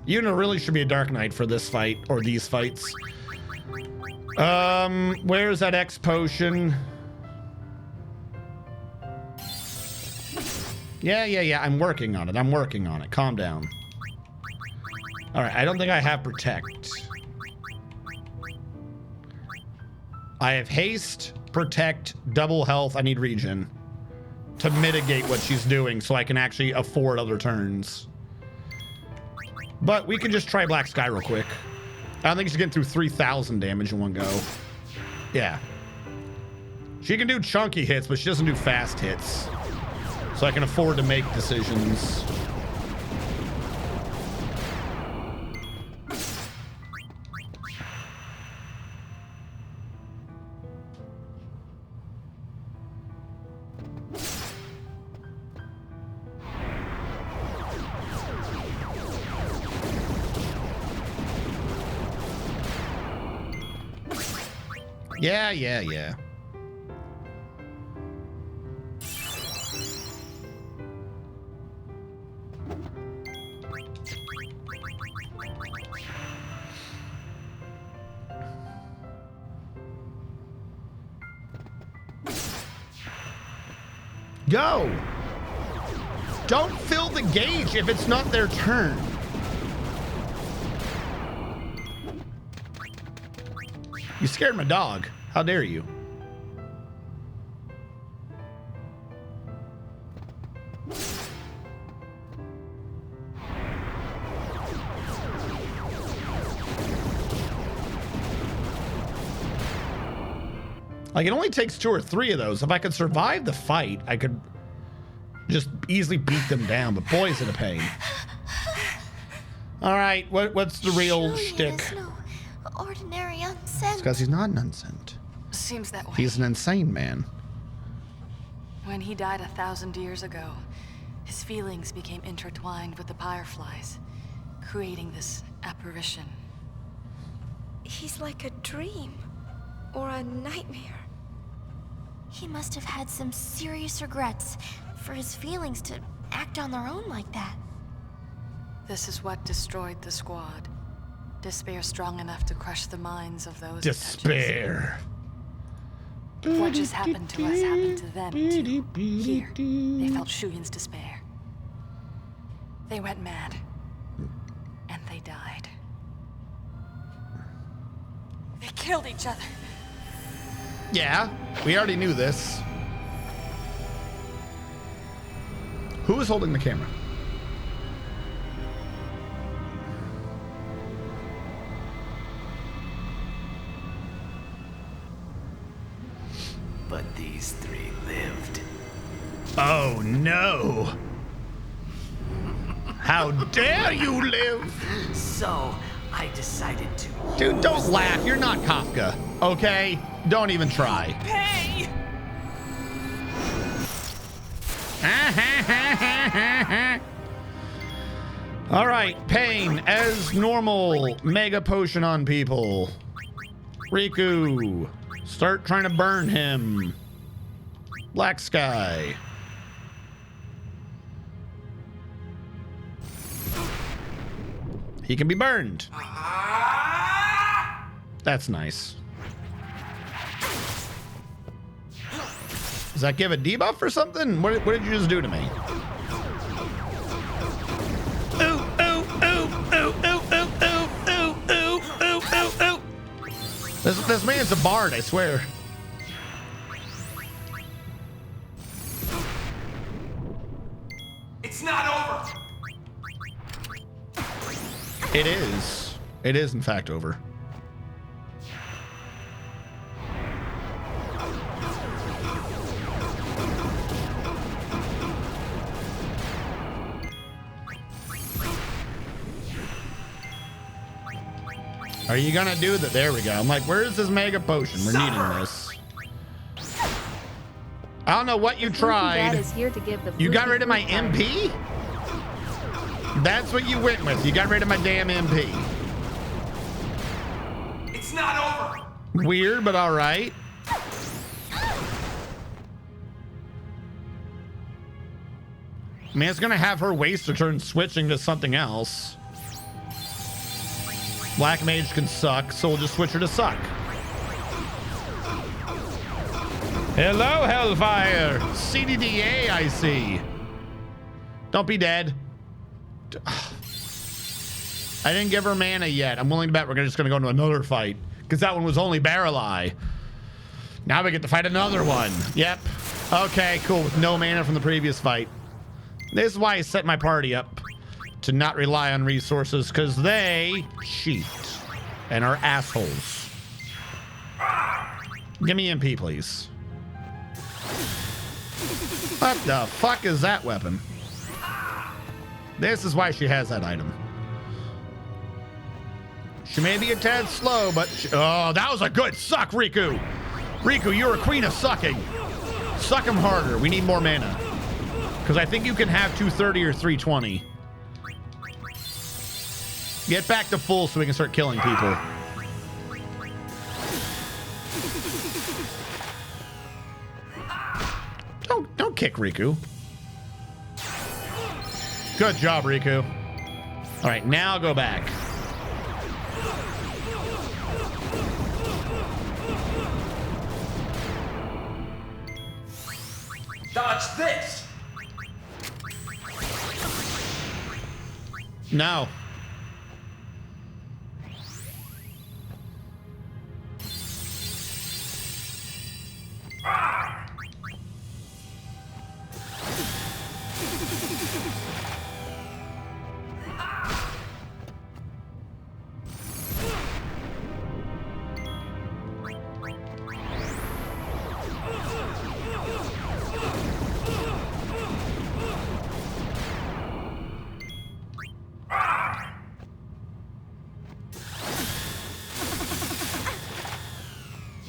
Yuna really should be a Dark Knight for this fight, or these fights. Where's that X potion? Yeah. I'm working on it. Calm down. All right, I don't think I have protect. I have haste, protect, double health. I need regen to mitigate what she's doing so I can actually afford other turns. But we can just try Black Sky real quick. I don't think she's getting through 3,000 damage in one go. Yeah. She can do chunky hits, but she doesn't do fast hits. So I can afford to make decisions. Yeah. Go! Don't fill the gauge if it's not their turn. You scared my dog. How dare you? Like, it only takes 2 or 3 of those. If I could survive the fight, I could just easily beat them down, but boy, is it a pain. All right, what's the real shtick? No ordinary It's unsent. because he's not an unsent. Seems that way. He's an insane man. When he died 1,000 years ago, his feelings became intertwined with the fireflies, creating this apparition. He's like a dream or a nightmare. He must have had some serious regrets for his feelings to act on their own like that. This is what destroyed the squad. Despair strong enough to crush the minds of those. Despair. What just happened to us happened to them too. Here, they felt Shuyin's despair. They went mad. And they died. They killed each other. Yeah, we already knew this. Who was holding the camera? But these 3 lived. Oh no! How dare you live! So, I decided to... Dude, don't laugh. You're not Kafka, okay? Don't even try. Hey! All right, Pain, as normal, mega potion on people. Riku, start trying to burn him. Black Sky. He can be burned. That's nice. Does that give a debuff or something? What did you just do to me? This man's a bard, I swear. It's not over. It is. It is, in fact, over. Are you gonna do that? There we go. I'm like, where's this mega potion? We're needing this. I don't know what you tried. Is here to give the You got rid of my MP? That's what you went with. You got rid of my damn MP. It's not over. Weird, but all right. I mean, it's gonna have her waste her turn switching to something else. Black Mage can suck, so we'll just switch her to suck. Hello, Hellfire. CDDA, I see. Don't be dead. I didn't give her mana yet. I'm willing to bet we're just gonna go into another fight because that one was only Barrel Eye. Now we get to fight another one. Yep. Okay, cool. With no mana from the previous fight. This is why I set my party up to not rely on resources because they cheat. and are assholes. Give me MP, please. What the fuck is that weapon? This is why she has that item. She may be a tad slow, but oh, that was a good suck, Riku. Riku, you're a queen of sucking. Suck him harder. We need more mana. Because I think you can have 230 or 320. Get back to full so we can start killing people. Don't kick Riku. Good job, Riku. All right, now go back. Dodge this! No.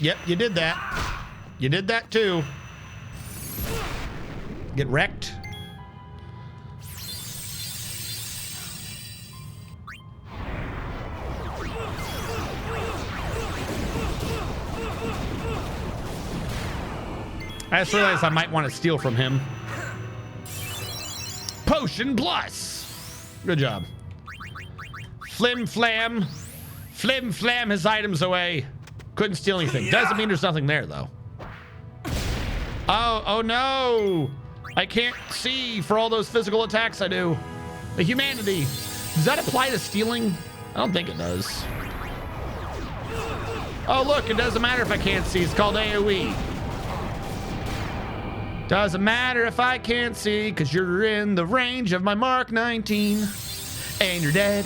Yep, you did that. You did that too. Get wrecked. I just realized I might want to steal from him. Potion plus. Good job. Flim flam. Flim flam his items away. Couldn't steal anything. Doesn't mean there's nothing there, though. Oh no! I can't see for all those physical attacks I do. The humanity. Does that apply to stealing? I don't think it does. Oh, look, it doesn't matter if I can't see. It's called AoE. Doesn't matter if I can't see, because you're in the range of my Mark 19. And you're dead.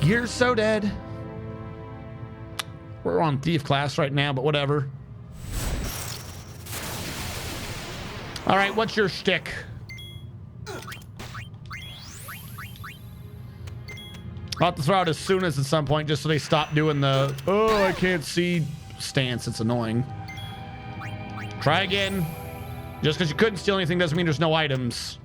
You're so dead. We're on thief class right now, but whatever. All right, what's your shtick? I'll have to throw out as soon as at some point, just so they stop doing the, oh, I can't see stance. It's annoying. Try again. Just because you couldn't steal anything doesn't mean there's no items.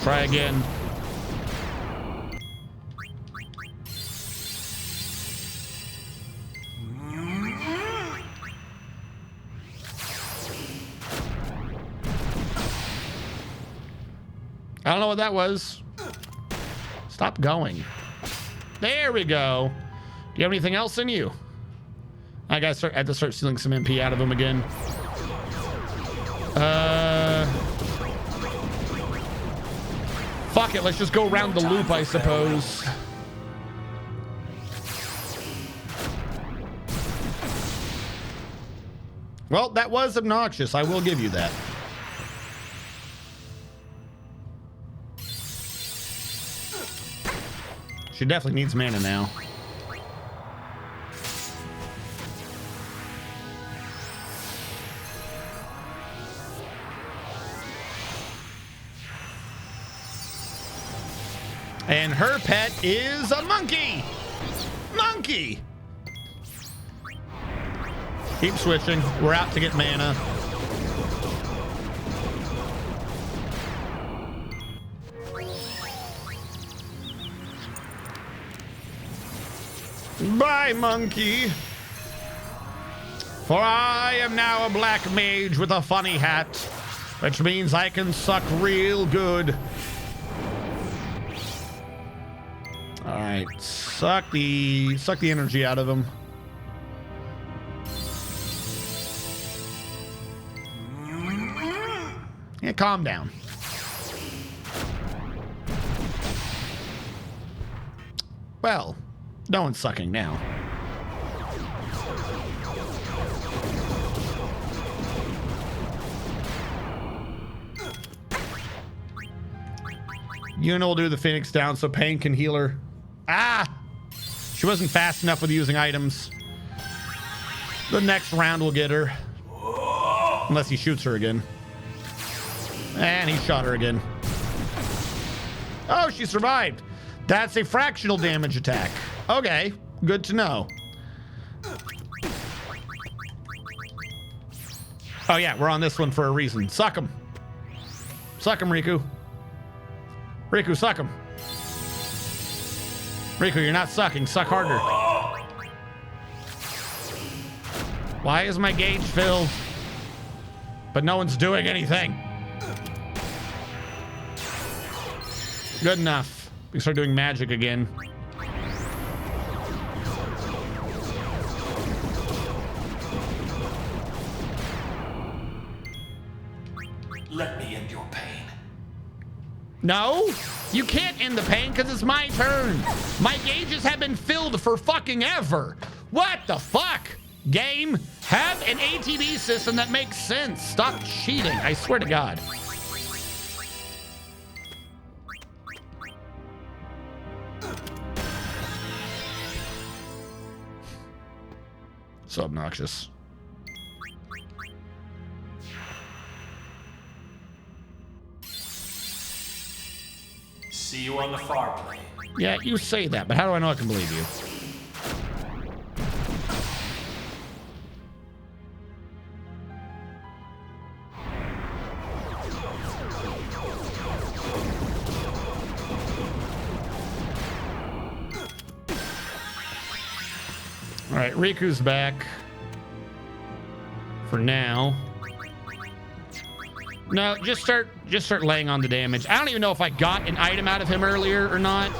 Try again. I don't know what that was. Stop going. There we go. Do you have anything else in you? I have to start stealing some MP out of him again. Fuck it, let's just go around the loop, I suppose. Well, that was obnoxious. I will give you that. She definitely needs mana now. And her pet is a monkey. Monkey. Keep switching. We're out to get mana. Bye, monkey. For I am now a black mage with a funny hat, which means I can suck real good. All right, suck the energy out of him. Yeah, calm down. Well, no one's sucking now. Yuna will do the Phoenix down so Pain can heal her. Ah! She wasn't fast enough with using items. The next round will get her. Unless he shoots her again. And he shot her again. Oh, she survived. That's a fractional damage attack. Okay, good to know. Oh yeah, we're on this one for a reason. Suck him. Suck him, Riku. Riku, suck him. Riku, you're not sucking. Suck harder. Why is my gauge filled? But no one's doing anything. Good enough. We start doing magic again. Let me end your pain. No, you can't end the pain because it's my turn. My gauges have been filled for fucking ever. What the fuck? Game, have an ATB system that makes sense. Stop cheating. I swear to God. So obnoxious. See you on the far plane. Yeah, you say that, but how do I know I can believe you? All right, Riku's back. For now. No, just start laying on the damage. I don't even know if I got an item out of him earlier or not.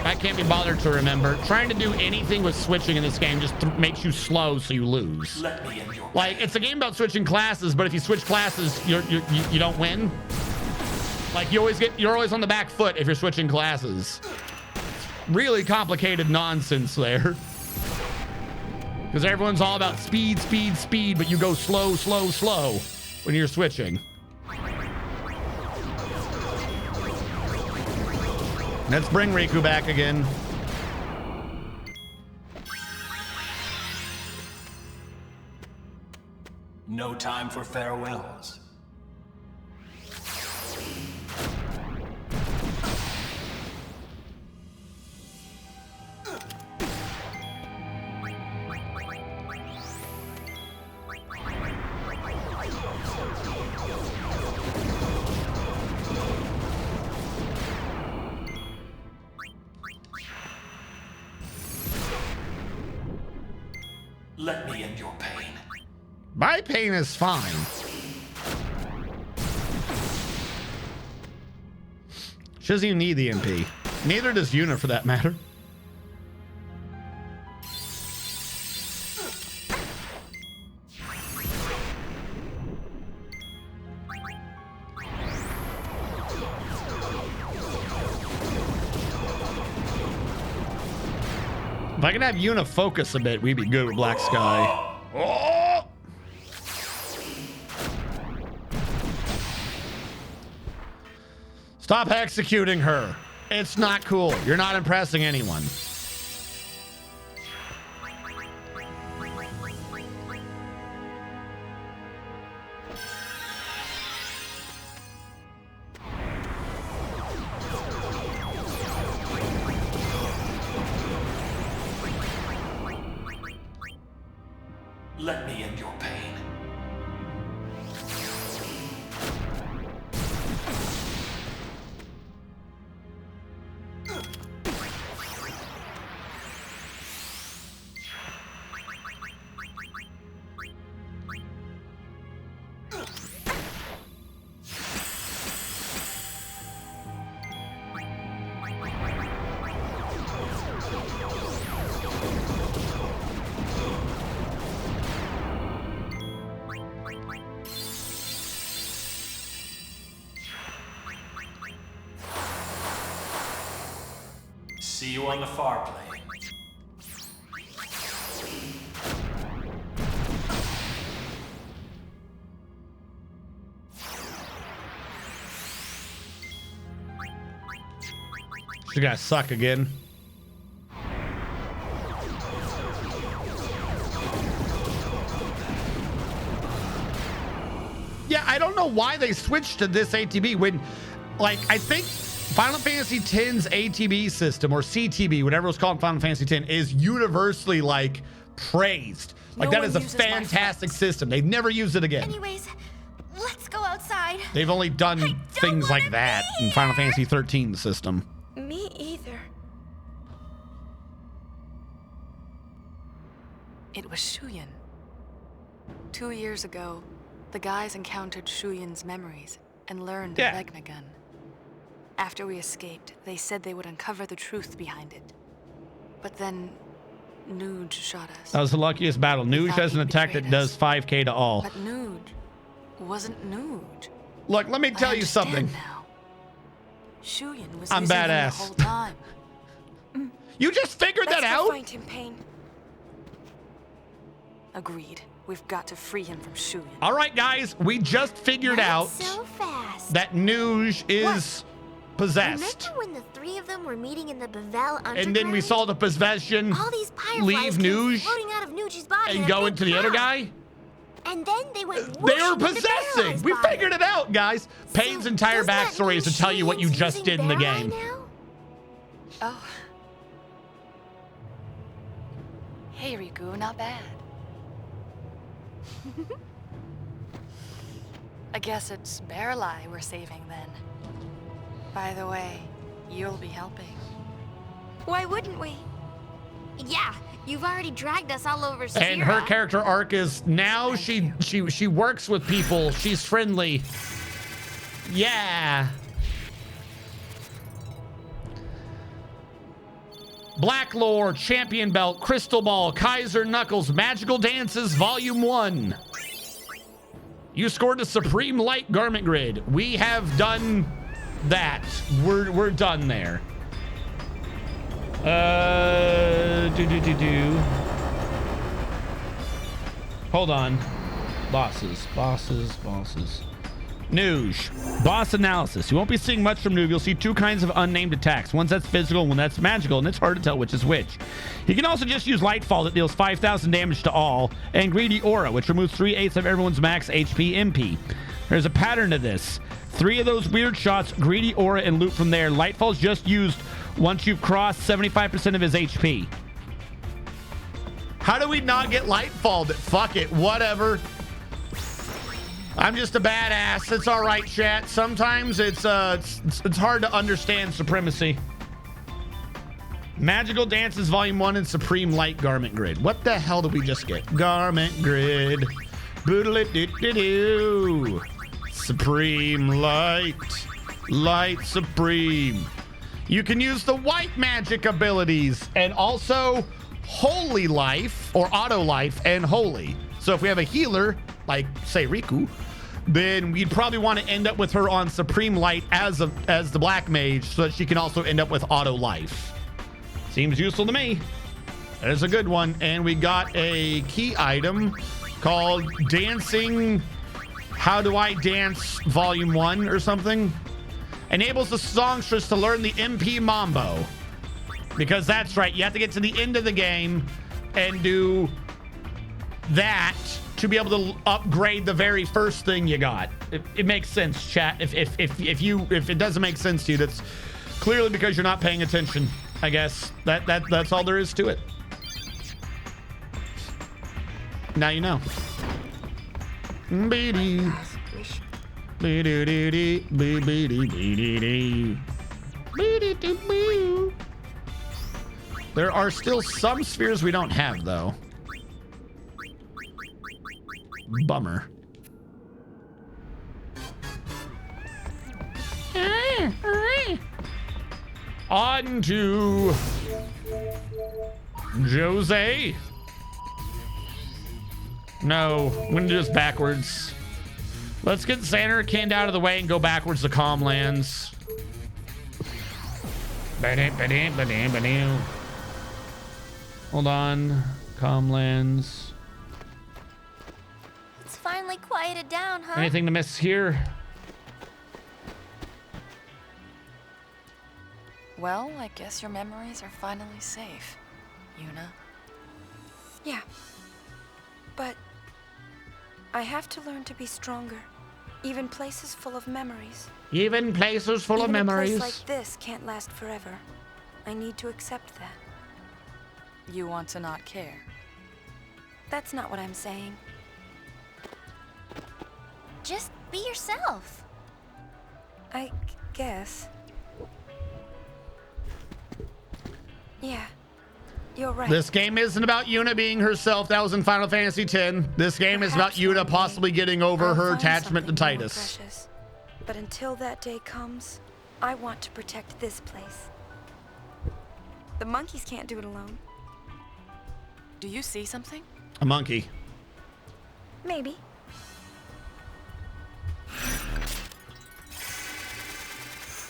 I can't be bothered to remember. Trying to do anything with switching in this game just makes you slow, so you lose. Let me in your like, it's a game about switching classes, but if you switch classes, you don't win. Like, you're always on the back foot if you're switching classes. Really complicated nonsense there. Because everyone's all about speed, speed, speed, but you go slow, slow, slow when you're switching. Let's bring Riku back again. No time for farewells. Let me end your pain. My pain is fine. She doesn't even need the MP. Neither does Yuna, for that matter. If I could have Yuna focus a bit, we'd be good with Black Sky. Oh! Stop executing her. It's not cool. You're not impressing anyone. Let me end your pain. See you on the far plane. She got suck again. Yeah, I don't know why they switched to this ATB when, like, I think Final Fantasy X's ATB system, or CTB, whatever it's called in Final Fantasy X, is universally, like, praised. Like, that is a fantastic system. They've never used it again. Anyways, let's go outside. They've only done things like that in Final Fantasy 13 system. Me either. It was Shuyin. 2 years ago, the guys encountered Shuyin's memories and learned of Legnagun. After we escaped, they said they would uncover the truth behind it. But then, Nuge shot us. That was the luckiest battle. Nuge has an attack that does 5k to all. But Nuge wasn't Nuge. Look, let me tell you something. Now. Shuyin was I'm using him badass. the whole time. You just figured that out? Find him, Pain. Agreed. We've got to free him from Shuyin. All right, guys, we just figured out so fast. that Nuge is possessed. Remember when the three of them were meeting in the Bevel underground? And then we saw the possession All these leave Nuge floating out of Nuge's body and go into the other guy. And then they went They were possessing. We figured it out, guys. Pain's entire backstory is to tell you what you just did in the game. Oh. Hey, Riku, not bad. I guess it's Barreleye we're saving then. By the way, you'll be helping. Why wouldn't we? Yeah, you've already dragged us all over Sierra. And her character arc is now she works with people. She's friendly. Yeah. Black Lore, Champion Belt, Crystal Ball, Kaiser Knuckles, Magical Dances, Volume 1. You scored a Supreme Light Garment Grid. We have done that. We're done there. Hold on. Bosses. Nuge. Boss analysis. You won't be seeing much from Nuge. You'll see two kinds of unnamed attacks. One that's physical, one that's magical, and it's hard to tell which is which. He can also just use Lightfall that deals 5,000 damage to all, and Greedy Aura, which removes 3/8 of everyone's max HP MP. There's a pattern to this. 3 of those weird shots, Greedy Aura, and loot from there. Lightfall's just used once you've crossed 75% of his HP. How do we not get Lightfall? Fuck it, whatever. I'm just a badass. It's all right, chat. Sometimes it's hard to understand supremacy. Magical Dances Volume 1 and Supreme Light Garment Grid. What the hell did we just get? Garment Grid. Boodle-it-doo-doo-doo. Supreme Light. Light Supreme. You can use the white magic abilities and also Holy Life or Auto Life and Holy. So if we have a healer, like say Riku, then we'd probably want to end up with her on Supreme Light as the Black Mage so that she can also end up with Auto Life. Seems useful to me. That is a good one. And we got a key item called Dancing. How Do I Dance Volume 1 or something? Enables the songstress to learn the MP Mambo. Because that's right, you have to get to the end of the game and do that to be able to upgrade the very first thing you got. It makes sense, chat. If it doesn't make sense to you, that's clearly because you're not paying attention. I guess that's all there is to it. Now you know. There are still some spheres we don't have, though. Bummer. On to Jose. No, we're gonna do this backwards. Let's get Xander Kind out of the way and go backwards to Calmlands. Hold on, Calmlands. It's finally quieted down, huh? Anything to miss here? Well, I guess your memories are finally safe, Yuna. Yeah. But I have to learn to be stronger. Even places full of memories. Even places full of memories. Even a place like this can't last forever. I need to accept that. You want to not care? That's not what I'm saying. Just be yourself. I guess. Yeah, you're right. This game isn't about Yuna being herself. That was in Final Fantasy X. This game is about Yuna possibly getting over her attachment to Titus. Precious. But until that day comes, I want to protect this place. The monkeys can't do it alone. Do you see something? A monkey. Maybe.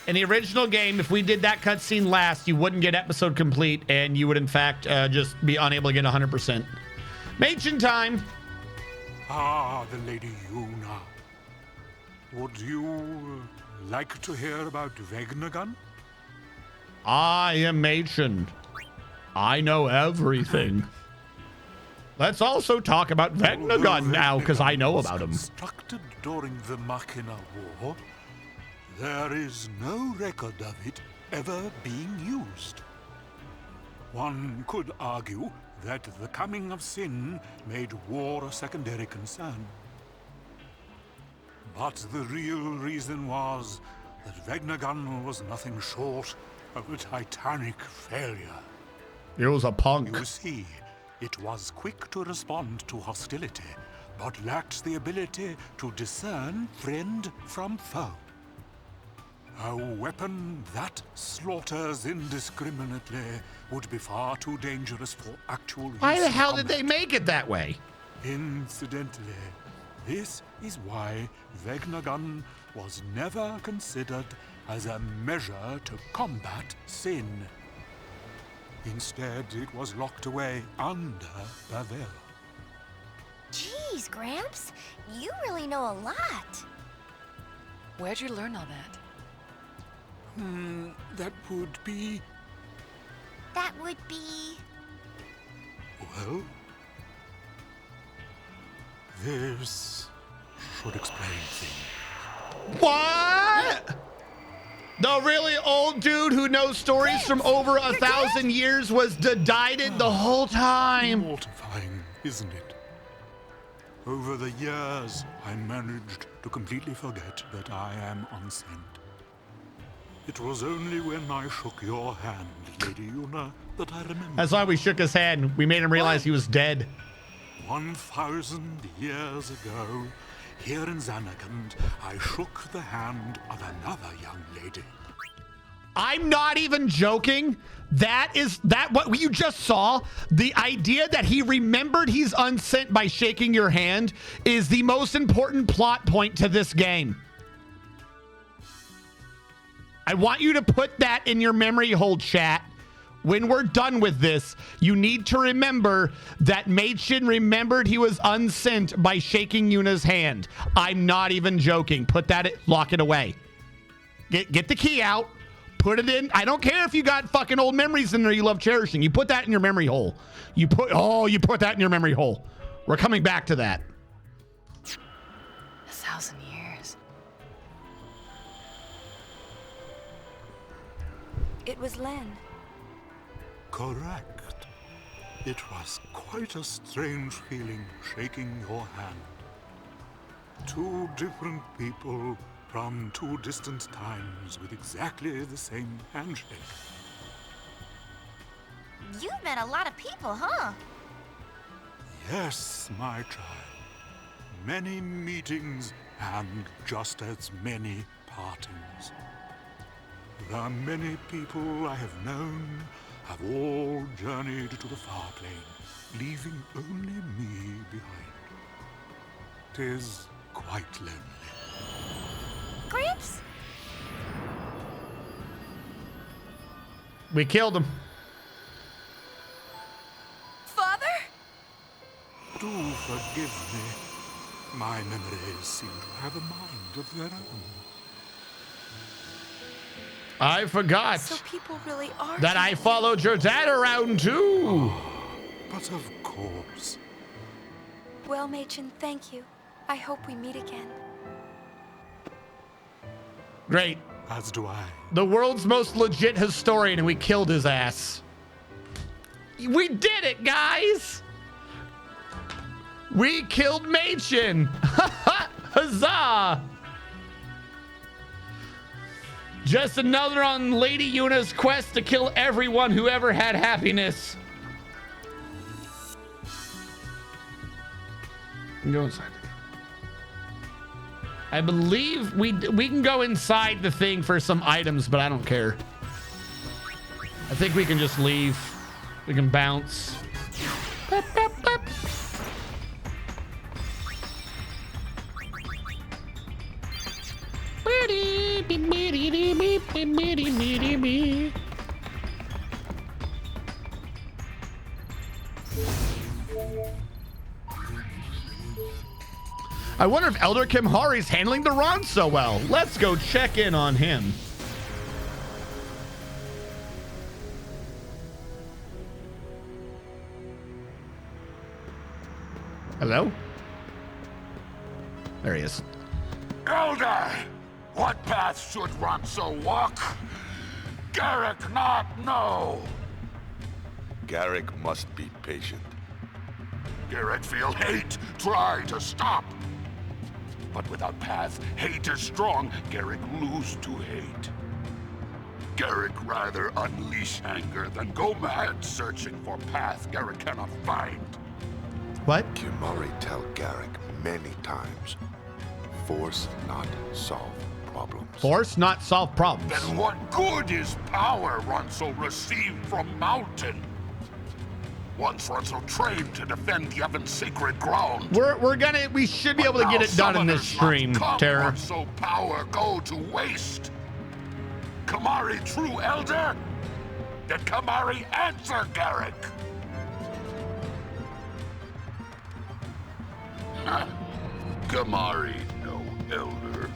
In the original game, if we did that cutscene last, you wouldn't get episode complete, and you would, in fact, just be unable to get 100%. Machen time! Ah, the Lady Yuna. Would you like to hear about Vegnagun? I am Machen. I know everything. Let's also talk about Vegnagun now, because I know about him. Constructed during the Machina War, there is no record of it ever being used. One could argue that the coming of Sin made war a secondary concern. But the real reason was that Vegnagun was nothing short of a titanic failure. It was a punk. You see, it was quick to respond to hostility, but lacked the ability to discern friend from foe. A weapon that slaughters indiscriminately would be far too dangerous for actual use. Why the hell did they make it that way? Incidentally, this is why Vegnagun was never considered as a measure to combat sin. Instead, it was locked away under the veil. Jeez, Gramps, you really know a lot. Where'd you learn all that? That would be... That would be... Well... This should explain things. What? The really old dude who knows stories from over 1,000 years was decided the whole time. Mortifying, isn't it? Over the years, I managed to completely forget that I am unsent. It was only when I shook your hand, Lady Yuna, that I remembered. That's why we shook his hand. We made him realize he was dead. 1,000 years ago, here in Xanagand, I shook the hand of another young lady. I'm not even joking. That what you just saw? The idea that he remembered he's unsent by shaking your hand is the most important plot point to this game. I want you to put that in your memory hole, chat. When we're done with this, you need to remember that Machen remembered he was unsent by shaking Yuna's hand. I'm not even joking. Put that, lock it away. Get the key out. Put it in. I don't care if you got fucking old memories in there you love cherishing. You put that in your memory hole. You put that in your memory hole. We're coming back to that. 1,000 years. It was Len. Correct. It was quite a strange feeling shaking your hand. Two different people from two distant times with exactly the same handshake. You've met a lot of people, huh? Yes, my child. Many meetings and just as many partings. The many people I have known have all journeyed to the far plane, leaving only me behind. 'Tis quite lonely. Gramps? We killed him. Father? Do forgive me. My memories seem to have a mind of their own. I forgot So people really are. that I followed your dad around too. But of course. Well, Machen, thank you. I hope we meet again. Great. As do I. The world's most legit historian, and we killed his ass. We did it, guys! We killed Machen! Huzzah! Just another on Lady Yuna's quest to kill everyone who ever had happiness. Go inside. I believe we can go inside the thing for some items, but I don't care. I think we can just leave. We can bounce. Boop, boop, boop. I wonder if Elder Kimhari's handling the run so well. Let's go check in on him. Hello? There he is. Elder! What path should Ronso walk? Garrick not know. Garrick must be patient. Garrick feel hate, try to stop. But without path, hate is strong. Garrick lose to hate. Garrick rather unleash anger than go mad searching for path Garrick cannot find. What? Kimari tell Garrick many times. Force not solve problems. Force not solve problems. Then what good is power Ronso received from Mountain? Once Ronso trained to defend Yevon's sacred ground. We should be able to get it done in this stream, Terror. Ronso power go to waste. Kimari true elder? Did Kimari answer Garrick? Kimari no elder.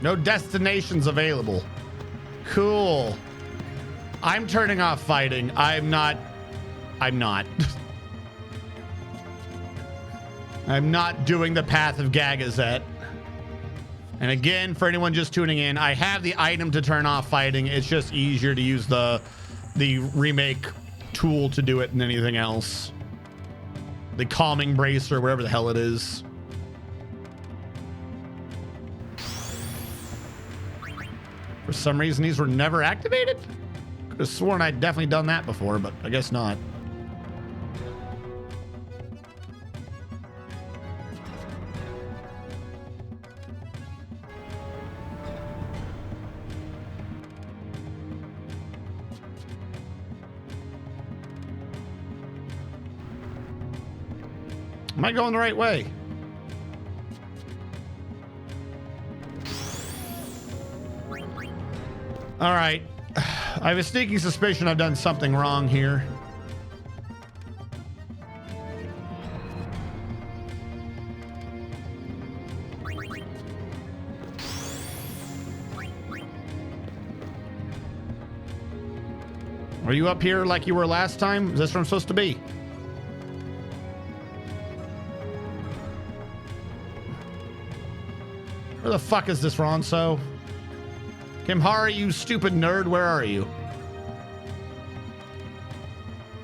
No destinations available. Cool. I'm turning off fighting. I'm not. I'm not doing the Path of Gagazet. And again, for anyone just tuning in, I have the item to turn off fighting. It's just easier to use the remake tool to do it than anything else. The calming bracer, or whatever the hell it is. For some reason, these were never activated? Could have sworn I'd definitely done that before, but I guess not. Am I going the right way? All right. I have a sneaking suspicion I've done something wrong here. Are you up here like you were last time? Is this where I'm supposed to be? Where the fuck is this, Ronso? Kimhari, you stupid nerd, where are you?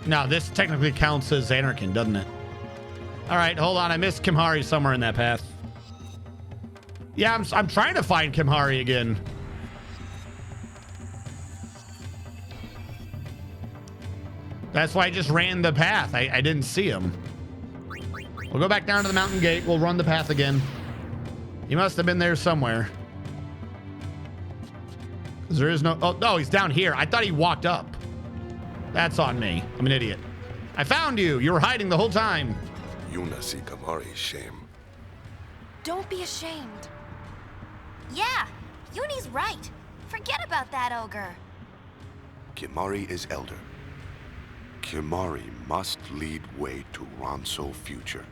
No, this technically counts as Anarchin, doesn't it? All right, hold on. I missed Kimhari somewhere in that path. Yeah, I'm trying to find Kimhari again. That's why I just ran the path. I didn't see him. We'll go back down to the mountain gate. We'll run the path again. He must have been there somewhere. There is no... Oh, no, he's down here. I thought he walked up. That's on me. I'm an idiot. I found you. You were hiding the whole time. Yuna see Kimari's shame. Don't be ashamed. Yeah, Yuni's right. Forget about about that ogre. Kimahri is elder. Kimahri must lead way to Ronso future.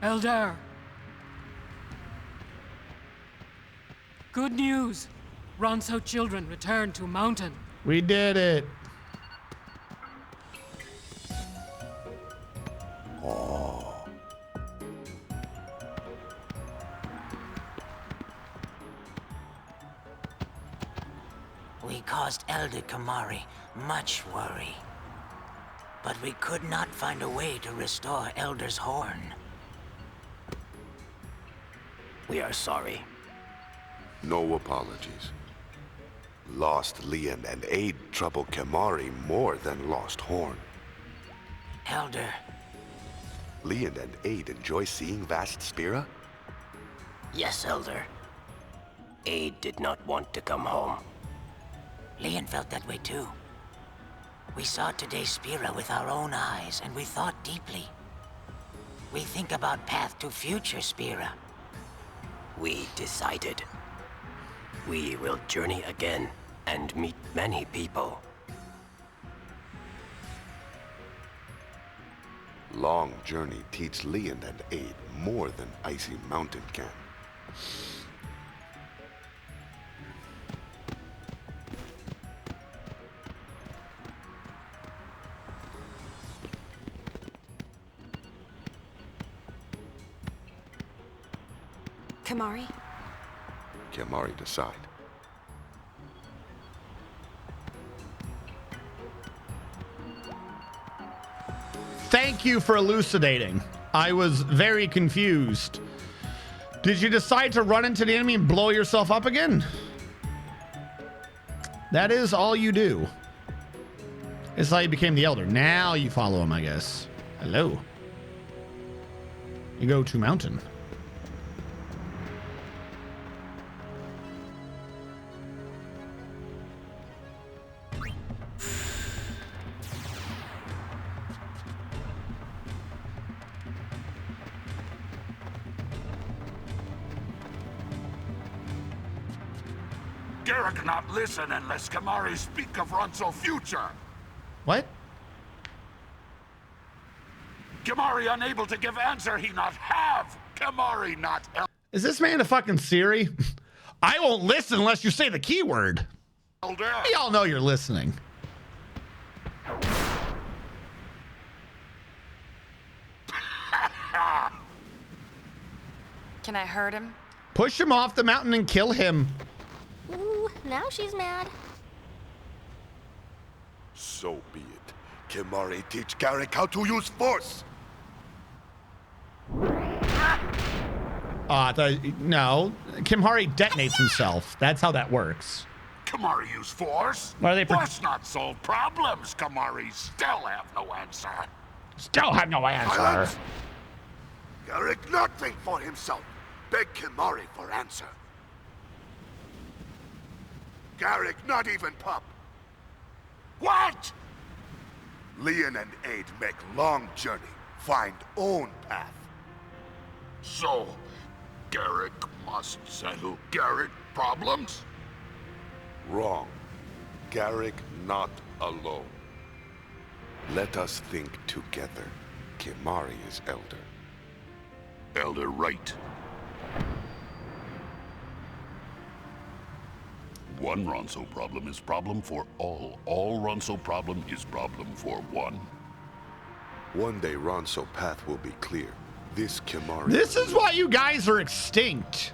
Elder. Good news. Ronso children returned to mountain. We did it. Oh. We caused Elder Kimahri much worry. But we could not find a way to restore Elder's horn. We are sorry. No apologies. Lost Leon and Aid trouble Kimahri more than lost Horn. Elder. Leon and Aid enjoy seeing Vast Spira? Yes, Elder. Aid did not want to come home. Leon felt that way too. We saw today's Spira with our own eyes, and we thought deeply. We think about path to future Spira. We decided. We will journey again and meet many people. Long journey teach Leon and Aid more than Icy Mountain can. Kimahri? Kimahri decide. Thank you for elucidating. I was very confused. Did you decide to run into the enemy and blow yourself up again? That is all you do. It's how you became the elder. Now you follow him, I guess. Hello. You go to mountain. Garrick not listen unless Kimahri speak of Ronso future. What? Kimahri unable to give answer, he not have. Kimahri not Is this man a fucking Siri? I won't listen unless you say the keyword. elder. We all know you're listening. Can I hurt him? Push him off the mountain and kill him. Ooh, now she's mad. So be it. Kimahri teach Garrick how to use force. No. Kimahri detonates himself. That's how that works. Kimahri use force? Why are they Force not solve problems. Kimahri still have no answer. Still have no answer. Silence. Garrick not think for himself. Beg Kimahri for answer. Garrick not even pup. What? Leon and Aid make long journey, find own path. So, Garrick must settle Garrick problems? Wrong. Garrick not alone. Let us think together. Kimahri is elder. Elder right. One Ronso problem is problem for all. All Ronso problem is problem for one. One day Ronso path will be clear. This Kimahri... This is why you guys are extinct.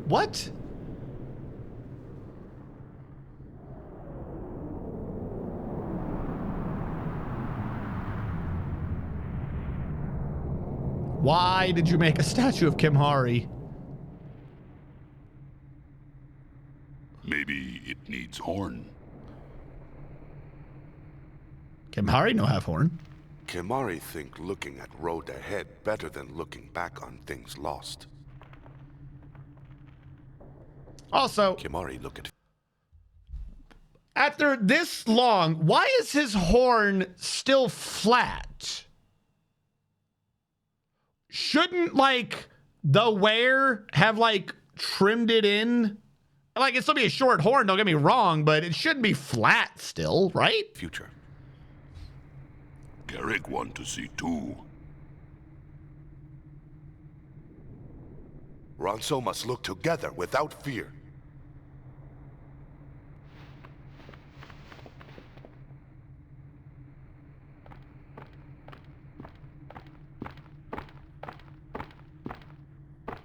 What? Why did you make a statue of Kimahri? Maybe it needs horn. Kimahri no have horn. Kimahri think looking at road ahead better than looking back on things lost. Also, Kimahri look at... After this long, why is his horn still flat? shouldn't like the wear have like trimmed it in? Like, it'd still be a short horn, don't get me wrong, but it shouldn't be flat still, right? Future. Garrick want to see too. Ronso must look together without fear.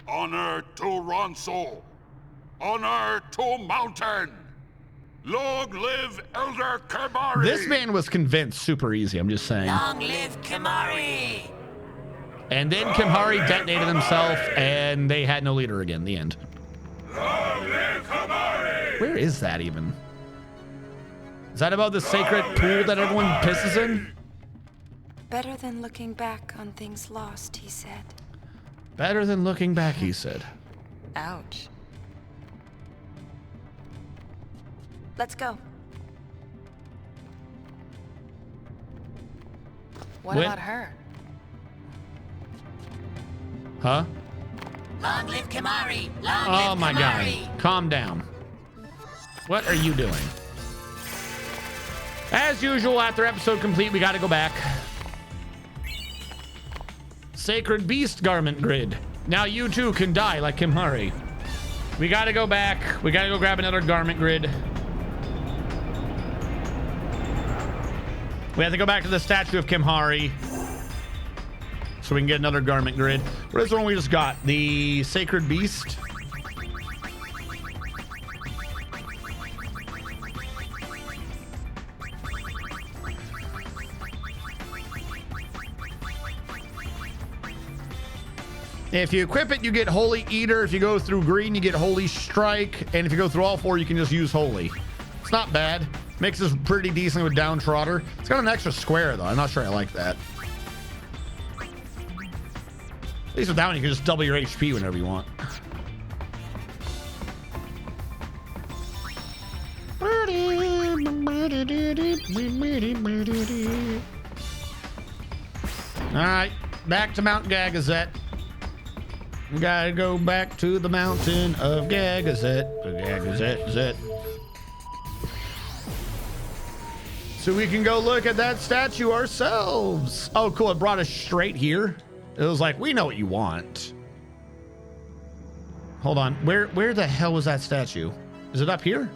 Honor to Ronso. Honor to Mountain. Long live Elder Kemari. This man was convinced super easy, I'm just saying. Long live Kemari. And then Kemari detonated himself, and they had no leader again. The end. Long live Kemari. Where is that even? Is that about the sacred pool that everyone pisses in? Better than looking back on things lost, he said. Better than looking back, he said. Ouch. Let's go. What about her? Huh? Long live Kemari. Long Oh live my Kemari. God. Calm down. What are you doing? As usual, after episode complete, we got to go back. Sacred Beast Garment Grid. Now you too can die like Kemari. We got to go back. We got to go grab another garment grid. We have to go back to the statue of Kemari so we can get another garment grid. What is the one we just got? The Sacred Beast? If you equip it, you get Holy Eater. If you go through green, you get Holy Strike. And if you go through all four, you can just use Holy. It's not bad. Mixes pretty decently with Downtrotter. It's got an extra square, though. I'm not sure I like that. At least with that one, you can just double your HP whenever you want. All right, back to Mount Gagazet. We gotta go back to the mountain of Gagazet. Gagazet. So we can go look at that statue ourselves. Oh, cool. It brought us straight here. It was like, we know what you want. Hold on. Where the hell was that statue? Is it up here?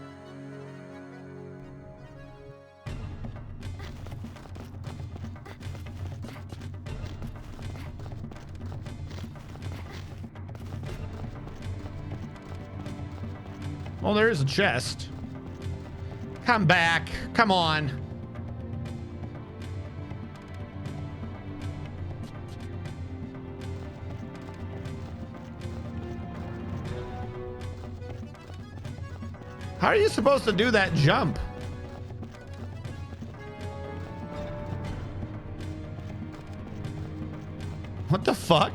Well, there is a chest. Come back. Come on. How are you supposed to do that jump? What the fuck?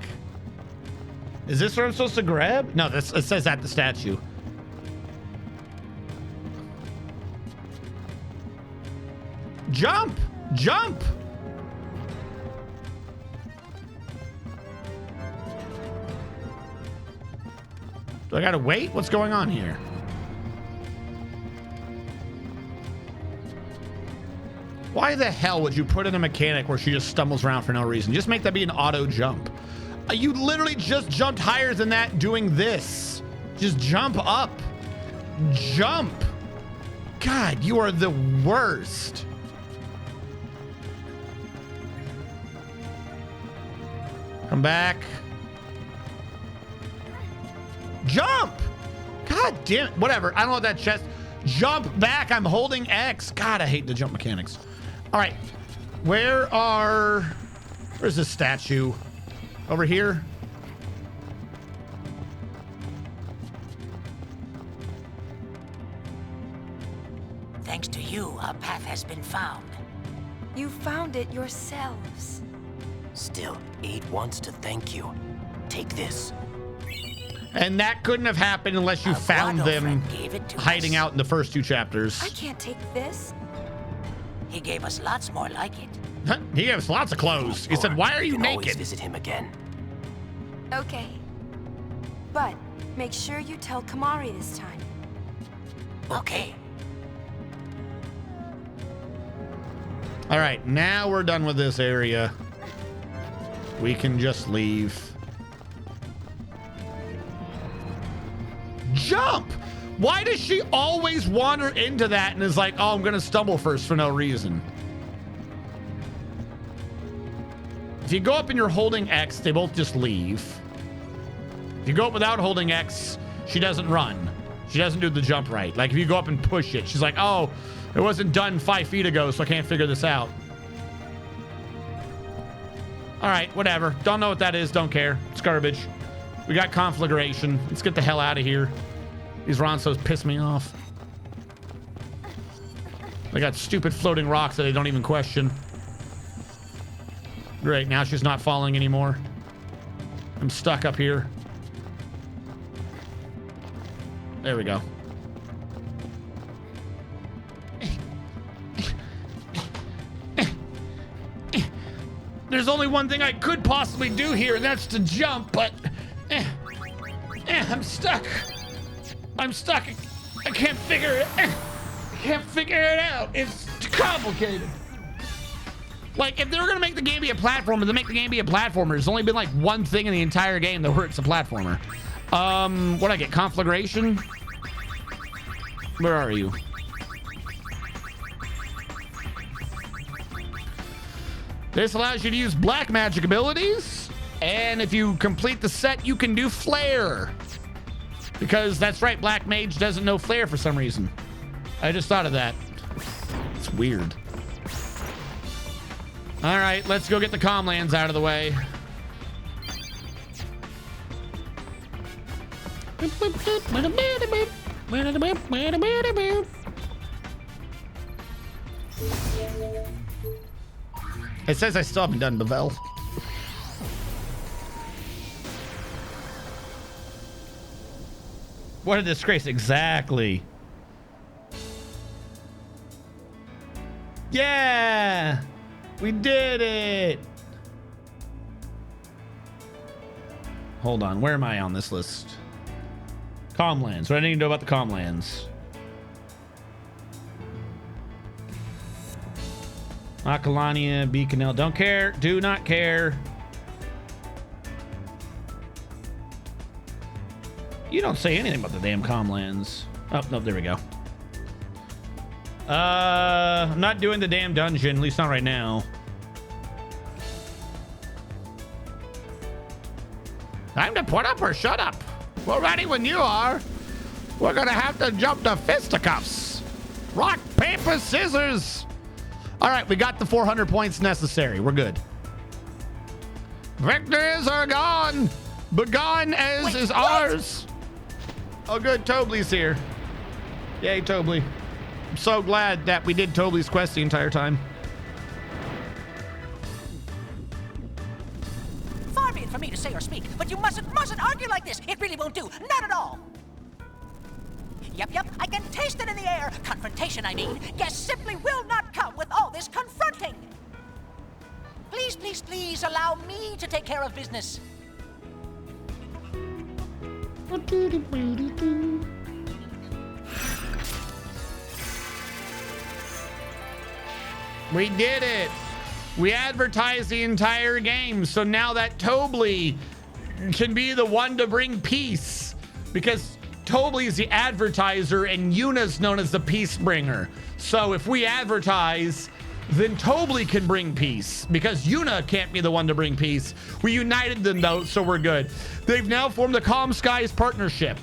Is this what I'm supposed to grab? No, it says at the statue. Jump! Jump! Do I gotta wait? What's going on here? Why the hell would you put in a mechanic where she just stumbles around for no reason? Just make that be an auto jump. You literally just jumped higher than that doing this. Just jump up. Jump. God, you are the worst. Come back. Jump! God damn it. Whatever. I don't want that chest. Jump back. I'm holding X. God, I hate the jump mechanics. All right. Where's this statue? Over here? Thanks to you, our path has been found. You found it yourselves. Still, Aid wants to thank you. Take this. And that couldn't have happened unless you found them hiding out in the first two chapters. I can't take this. He gave us lots more like it. He gave us lots of clothes. He said, "Why are you naked?" Always visit him again. Okay. But make sure you tell Kamari this time. Okay. All right, now we're done with this area. We can just leave. Jump! Why does she always wander into that and is like, oh, I'm gonna stumble first for no reason? If you go up and you're holding X, they both just leave. If you go up without holding X, she doesn't run. She doesn't do the jump right. Like if you go up and push it, she's like, oh, it wasn't done 5 feet ago, so I can't figure this out. All right, whatever. Don't know what that is. Don't care. It's garbage. We got conflagration. Let's get the hell out of here. These Ronsos piss me off. They got stupid floating rocks that they don't even question. Great, now she's not falling anymore. I'm stuck up here. There we go. There's only one thing I could possibly do here, and that's to jump, but I'm stuck. I'm stuck. I can't figure it. I can't figure it out. It's too complicated. Like, if they were gonna make the game be a platformer, then make the game be a platformer. There's only been like one thing in the entire game that where it's a platformer. What'd I get? Conflagration? Where are you? This allows you to use black magic abilities, and if you complete the set, you can do flare. Because that's right, black mage doesn't know flare for some reason. I just thought of that. It's weird. All right, let's go get the comlands out of the way. It says I still haven't done Bevel. What a disgrace. Exactly. Yeah, we did it. Hold on, where am I on this list? Comlands. What do I need to know about the Comlands? Akalania, Beaconel. Don't care. Do not care. You don't say anything about the damn Comlands. Oh, no, there we go. I'm not doing the damn dungeon, at least not right now. Time to put up or shut up. We're ready when you are. We're gonna have to jump to fisticuffs. Rock, paper, scissors. All right, we got the 400 points necessary. We're good. Victors are gone. Begone as is ours. Oh, good. Tobley's here. Yay, Tobley. I'm so glad that we did Tobley's quest the entire time. Far be it from me to say or speak, but you mustn't argue like this. It really won't do. Not at all. Yep, I can taste it in the air. Confrontation, I mean. Guests simply will not come with all this confronting. Please allow me to take care of business. We did it. We advertised the entire game, so now that Tobley can be the one to bring peace, because Tobley is the advertiser and Yuna's known as the peace bringer. So if we advertise, then Tobley can bring peace, because Yuna can't be the one to bring peace. We united them though, so we're good. They've now formed the Calm Skies partnership.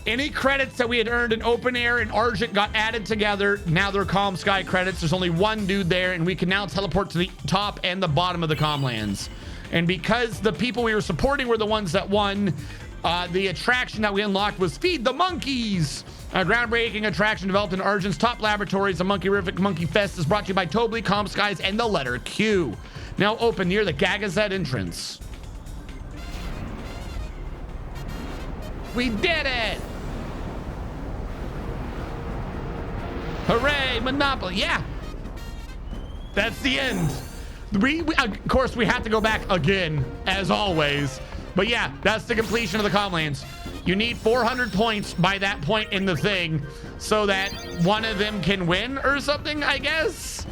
Any credits that we had earned in Open Air and Argent got added together. Now they're Calm Sky credits. There's only one dude there, and we can now teleport to the top and the bottom of the Comlands. And because the people we were supporting were the ones that won, the attraction that we unlocked was Feed the Monkeys. A groundbreaking attraction developed in Argent's top laboratories. The Monkey-rific Monkey Fest is brought to you by Tobley, Calm Skies, and the letter Q. Now open near the Gagazet entrance. We did it! Hooray, Monopoly. Yeah. That's the end. We of course, we have to go back again, as always. But yeah, that's the completion of the Comlands. You need 400 points by that point in the thing so that one of them can win or something, I guess.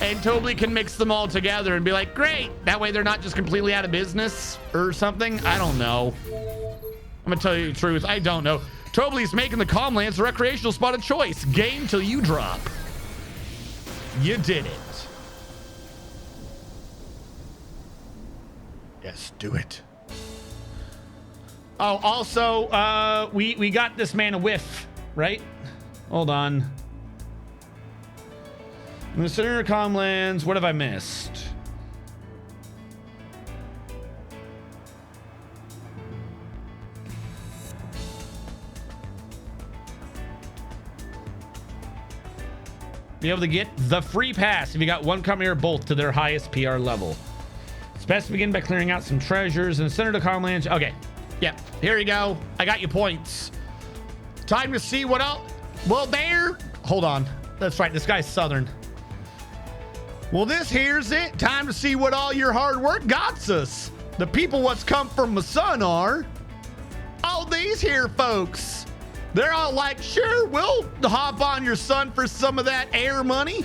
And Tobley can mix them all together and be like, great. That way they're not just completely out of business or something. I don't know. I'm gonna tell you the truth. I don't know. Tobley's making the Comlands a recreational spot of choice. Game till you drop. You did it. Yes, do it. Oh, also, we got this man a whiff, right? Hold on. In the center of Comlands, what have I missed? Be able to get the free pass if you got one company or both to their highest PR level. It's best to begin by clearing out some treasures in the center of the Comlands. Okay. Yeah, here you go. I got your points. Time to see what else. Well, there. Hold on. That's right. This guy's Southern. Well, this here's it. Time to see what all your hard work got us. The people what's come from my son are. Oh, these here folks. They're all like, sure, we'll hop on your son for some of that air money.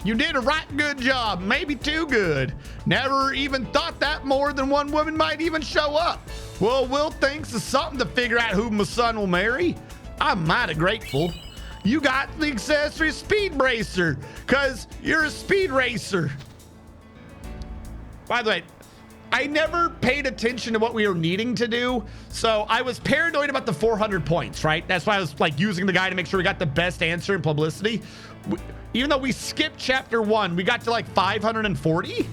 You did a right good job, maybe too good. Never even thought that more than one woman might even show up. Well, Will thinks of something to figure out who my son will marry. I'm mighty grateful. You got the accessory speed bracer, because you're a speed racer. By the way, I never paid attention to what we were needing to do, so I was paranoid about the 400 points, right? That's why I was like using the guy to make sure we got the best answer in publicity. Even though we skipped chapter 1, we got to like 540.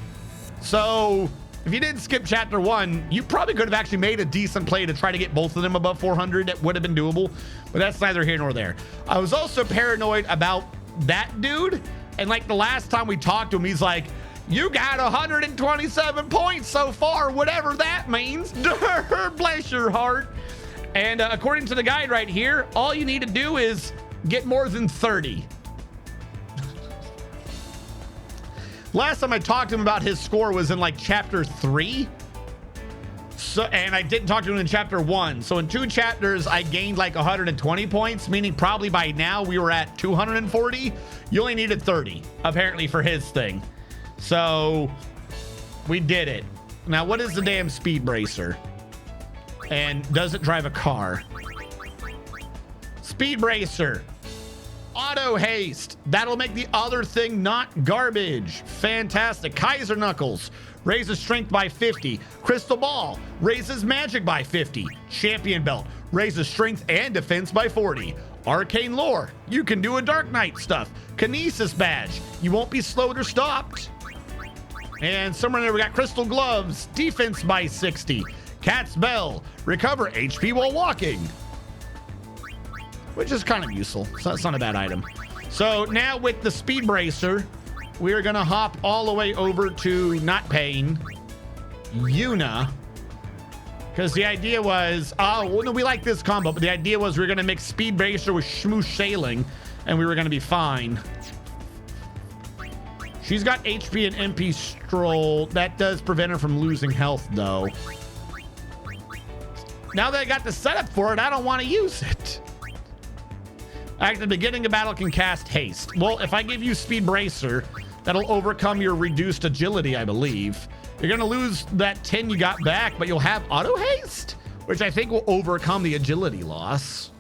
So if you didn't skip chapter 1, you probably could have actually made a decent play to try to get both of them above 400. It would have been doable, but that's neither here nor there. I was also paranoid about that dude. And like the last time we talked to him, he's like, you got 127 points so far, whatever that means. Bless your heart. And according to the guide right here, all you need to do is get more than 30. Last time I talked to him about his score was in like chapter 3. So, and I didn't talk to him in chapter 1. So in 2 chapters, I gained like 120 points, meaning probably by now we were at 240. You only needed 30, apparently, for his thing. So we did it. Now, what is the damn speed bracer? And does it drive a car? Speed bracer. Auto haste. That'll make the other thing not garbage. Fantastic. Kaiser Knuckles raises strength by 50. Crystal Ball raises magic by 50. Champion Belt raises strength and defense by 40. Arcane Lore, you can do a Dark Knight stuff. Kinesis Badge, you won't be slowed or stopped. And somewhere there we got Crystal Gloves, defense by 60. Cat's Bell, recover HP while walking, which is kind of useful. So that's not a bad item. So now with the speed bracer, we're gonna hop all the way over to not paying Yuna, because the idea was, oh, well, no, we like this combo, but the idea was we were gonna mix speed bracer with smooth sailing, and we were gonna be fine. She's got HP and MP stroll. That does prevent her from losing health, though. Now that I got the setup for it, I don't want to use it. At the beginning of battle can cast haste. Well, if I give you speed bracer, that'll overcome your reduced agility, I believe. You're gonna lose that 10 you got back, but you'll have auto haste, which I think will overcome the agility loss.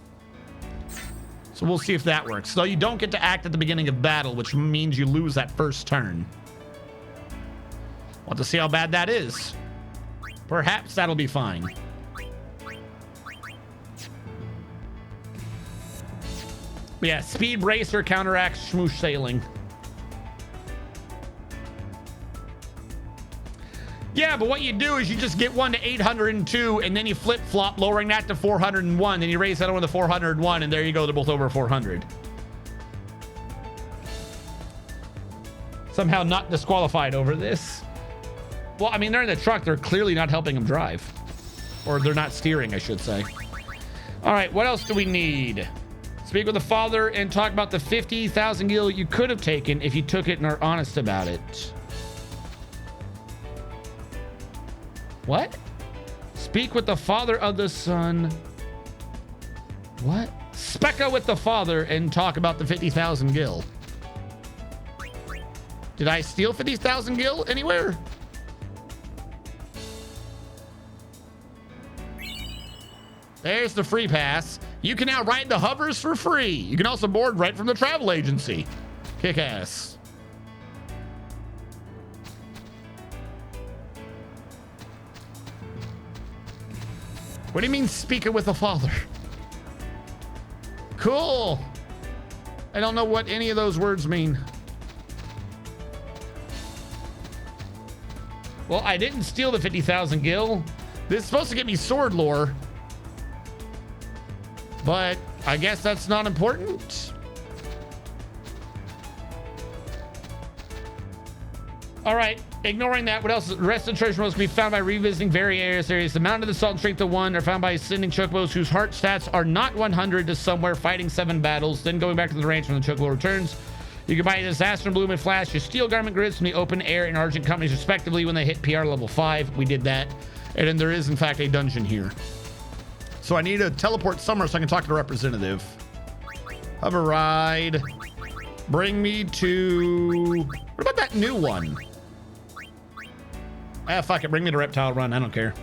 So we'll see if that works. So you don't get to act at the beginning of battle, which means you lose that first turn. We'll have to see how bad that is. Perhaps that'll be fine. Yeah, speed bracer counteracts smooth sailing. Yeah, but what you do is you just get one to 802, and then you flip-flop, lowering that to 401, then you raise that one to 401, and there you go, they're both over 400. Somehow not disqualified over this. Well, I mean, they're in the truck. They're clearly not helping them drive. Or they're not steering, I should say. All right, what else do we need? Speak with the father and talk about the 50,000 gil you could have taken if you took it and are honest about it. What? Speak with the father of the son. What? Specca with the father and talk about the 50,000 gil. Did I steal 50,000 gil anywhere? There's the free pass. You can now ride the hovers for free. You can also board right from the travel agency. Kick ass. What do you mean speaking with the father? Cool. I don't know what any of those words mean. Well, I didn't steal the 50,000 gil. This is supposed to get me sword lore. But I guess that's not important. All right, ignoring that, what else? The rest of the treasure must be found by revisiting various areas. The Mountain of the Salt and Strength of 1 are found by sending chocobos whose heart stats are not 100 to somewhere, fighting 7 battles, then going back to the range when the chocobo returns. You can buy Disaster and Bloom and Flash, your steel garment grids from the open air and Argent companies respectively when they hit PR level 5. We did that. And then there is in fact a dungeon here. So I need to teleport somewhere so I can talk to the representative. Have a ride. Bring me to... What about that new one? Ah, fuck it. Bring me to Reptile Run. I don't care.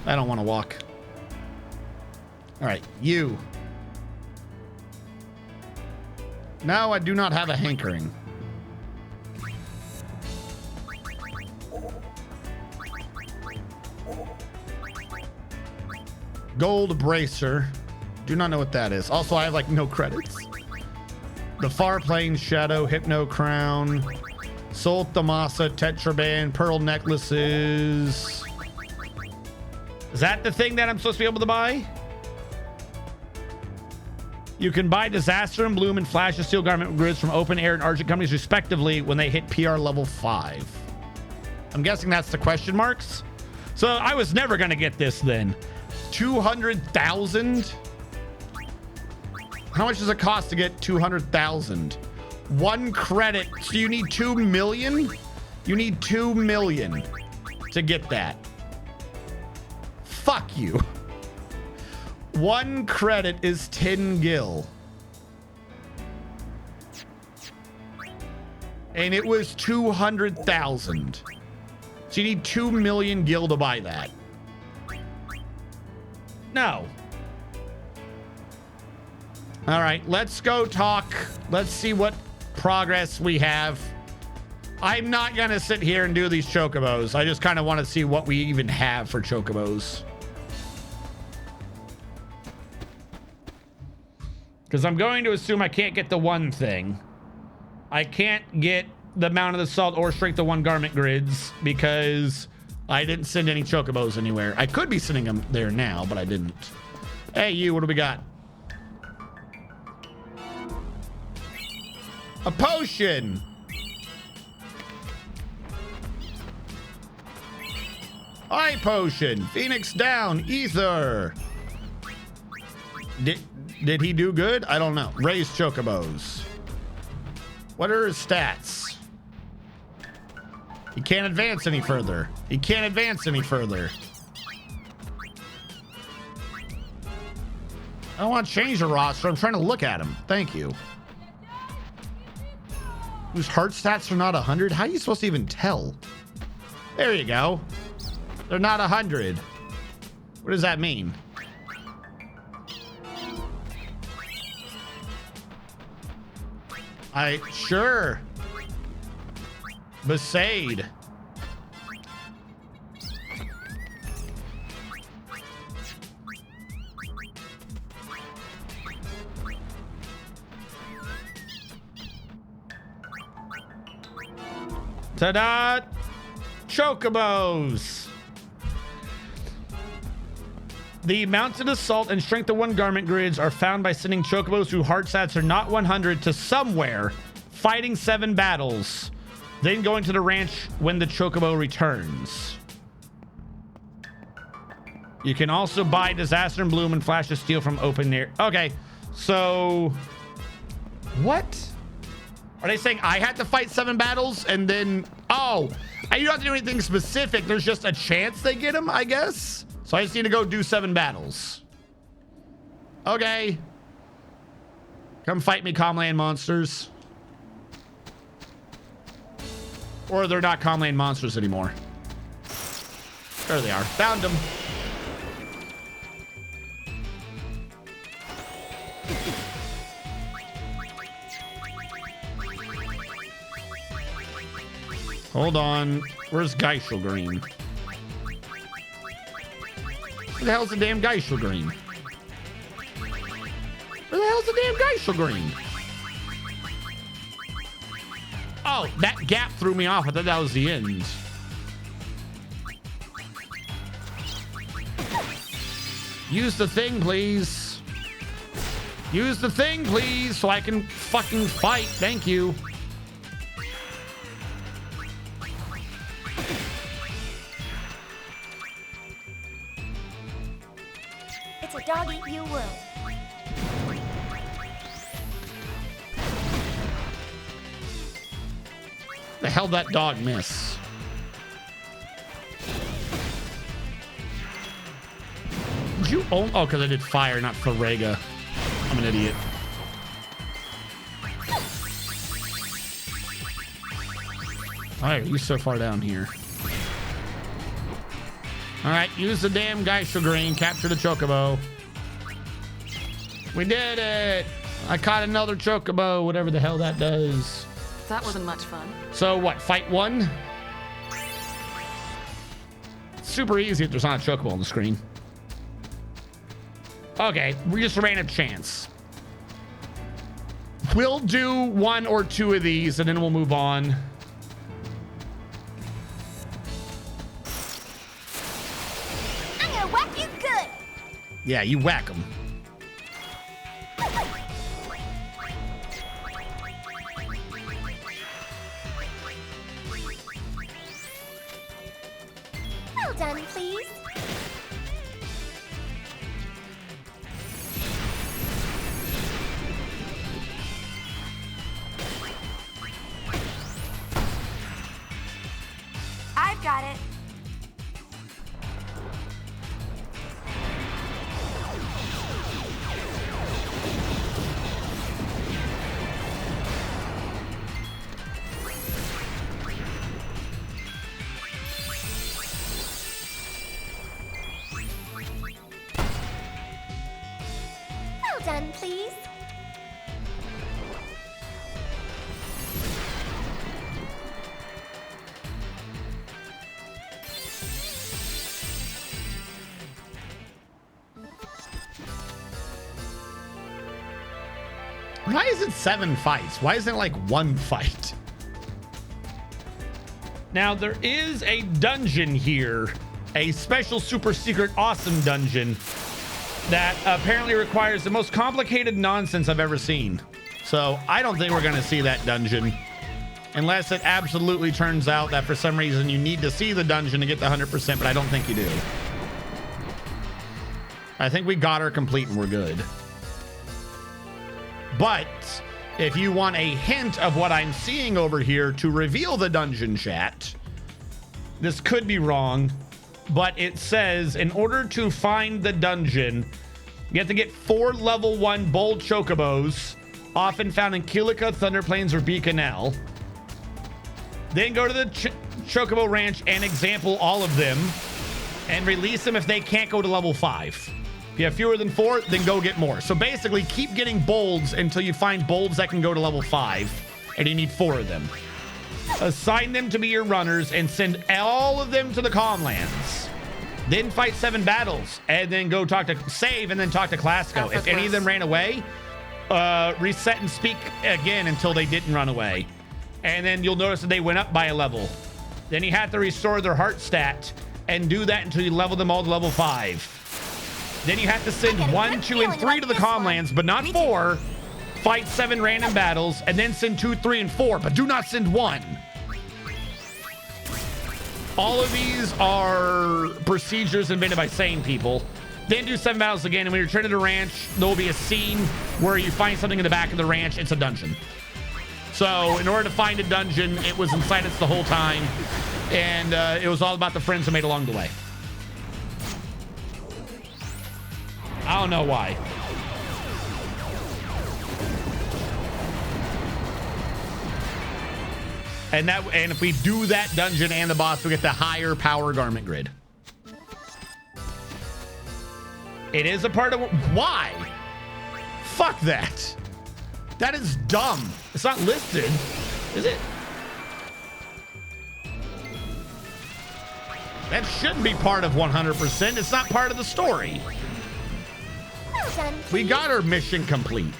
I don't want to walk. All right, you. Now I do not have a hankering. Gold bracer. Do not know what that is. Also, I have like no credits. The Far Plane Shadow, Hypno Crown, Soul Thamasa, Tetraband, Pearl Necklaces. Is that the thing that I'm supposed to be able to buy? You can buy Disaster and Bloom and Flash and Steel Garment grids from Open Air and Argent companies respectively when they hit PR level 5. I'm guessing that's the question marks. So I was never going to get this then. 200,000? How much does it cost to get 200,000? 1 credit. So you need 2 million? You need 2 million to get that. Fuck you. 1 credit is 10 gil. And it was 200,000. So you need 2 million gil to buy that. No. All right, let's go talk. Let's see what progress we have. I'm not going to sit here and do these chocobos. I just kind of want to see what we even have for chocobos. Because I'm going to assume I can't get the one thing. I can't get the Mount of the Salt or Strength of 1 garment grids because I didn't send any chocobos anywhere. I could be sending them there now, but I didn't. Hey, you, what do we got? A potion. Eye potion. Phoenix down. Ether. Did he do good? I don't know. Raise chocobos. What are his stats? He can't advance any further. He can't advance any further. I don't want to change the roster. I'm trying to look at him. Thank you. Whose heart stats are not 100? How are you supposed to even tell? There you go. They're not 100. What does that mean? Sure. Besaid. Ta-da! Chocobos. The Mountain of Salt and Strength of 1 garment grids are found by sending chocobos whose heart stats are not 100 to somewhere, fighting 7 battles, then going to the ranch when the chocobo returns. You can also buy Disaster and Bloom and Flash of Steel from Open Air. Okay, so what? Are they saying I had to fight 7 battles and then Oh, you don't have to do anything specific. There's just a chance they get them, I guess. So I just need to go do 7 battles. Okay. Come fight me, Comland monsters. Or they're not Comland monsters anymore. There they are. Found them. Hold on. Where's Geishel Green? Where the hell's the damn Geishel Green? Where the hell's the damn Geishel Green? Oh, that gap threw me off. I thought that was the end. Use the thing, please. Use the thing, please, so I can fucking fight. Thank you. It's a dog eat you world. The hell that dog miss? Did you own? Oh, because I did fire, not Farega. I'm an idiot. Why are you so far down here? All right, use the damn Geishel Green. Capture the Chocobo. We did it. I caught another Chocobo, whatever the hell that does. That wasn't much fun. So what, fight 1? Super easy if there's not a Chocobo on the screen. Okay, we just ran a chance. We'll do 1 or 2 of these and then we'll move on. I'm gonna whack you good. Yeah, you whack them. Well done, please. I've got it. Well done, please. Why is it 7 fights? Why isn't it like 1 fight? Now, there is a dungeon here, a special super secret awesome dungeon that apparently requires the most complicated nonsense I've ever seen. So I don't think we're going to see that dungeon unless it absolutely turns out that for some reason you need to see the dungeon to get the 100%, but I don't think you do. I think we got her complete and we're good. But if you want a hint of what I'm seeing over here to reveal the dungeon, chat, this could be wrong, but it says in order to find the dungeon, you have to get 4 level 1 bold chocobos, often found in Kilika, Thunder Plains, or Beaconell. Then go to the Chocobo Ranch and example all of them and release them if they can't go to level 5. If you have fewer than 4, then go get more. So basically, keep getting bolds until you find bolds that can go to level 5, and you need 4 of them. Assign them to be your runners and send all of them to the Calmlands. Then fight 7 battles, and then go talk to save, and then talk to Clasco. If any of them ran away, reset and speak again until they didn't run away. And then you'll notice that they went up by a level. Then you have to restore their heart stat and do that until you level them all to level 5. Then you have to send 1, 2, and 3 to the Calmlands, but not 4. Fight 7 random battles, and then send 2, 3, and 4, but do not send 1. All of these are procedures invented by sane people. Then do 7 battles again, and when you return to the ranch, there will be a scene where you find something in the back of the ranch. It's a dungeon. So in order to find a dungeon, it was inside us the whole time. And it was all about the friends I made along the way. I don't know why. And if we do that dungeon and the boss, we get the higher power garment grid. It is a part of... Why? Fuck that. That is dumb. It's not listed, is it? That shouldn't be part of 100%. It's not part of the story. We got our mission complete.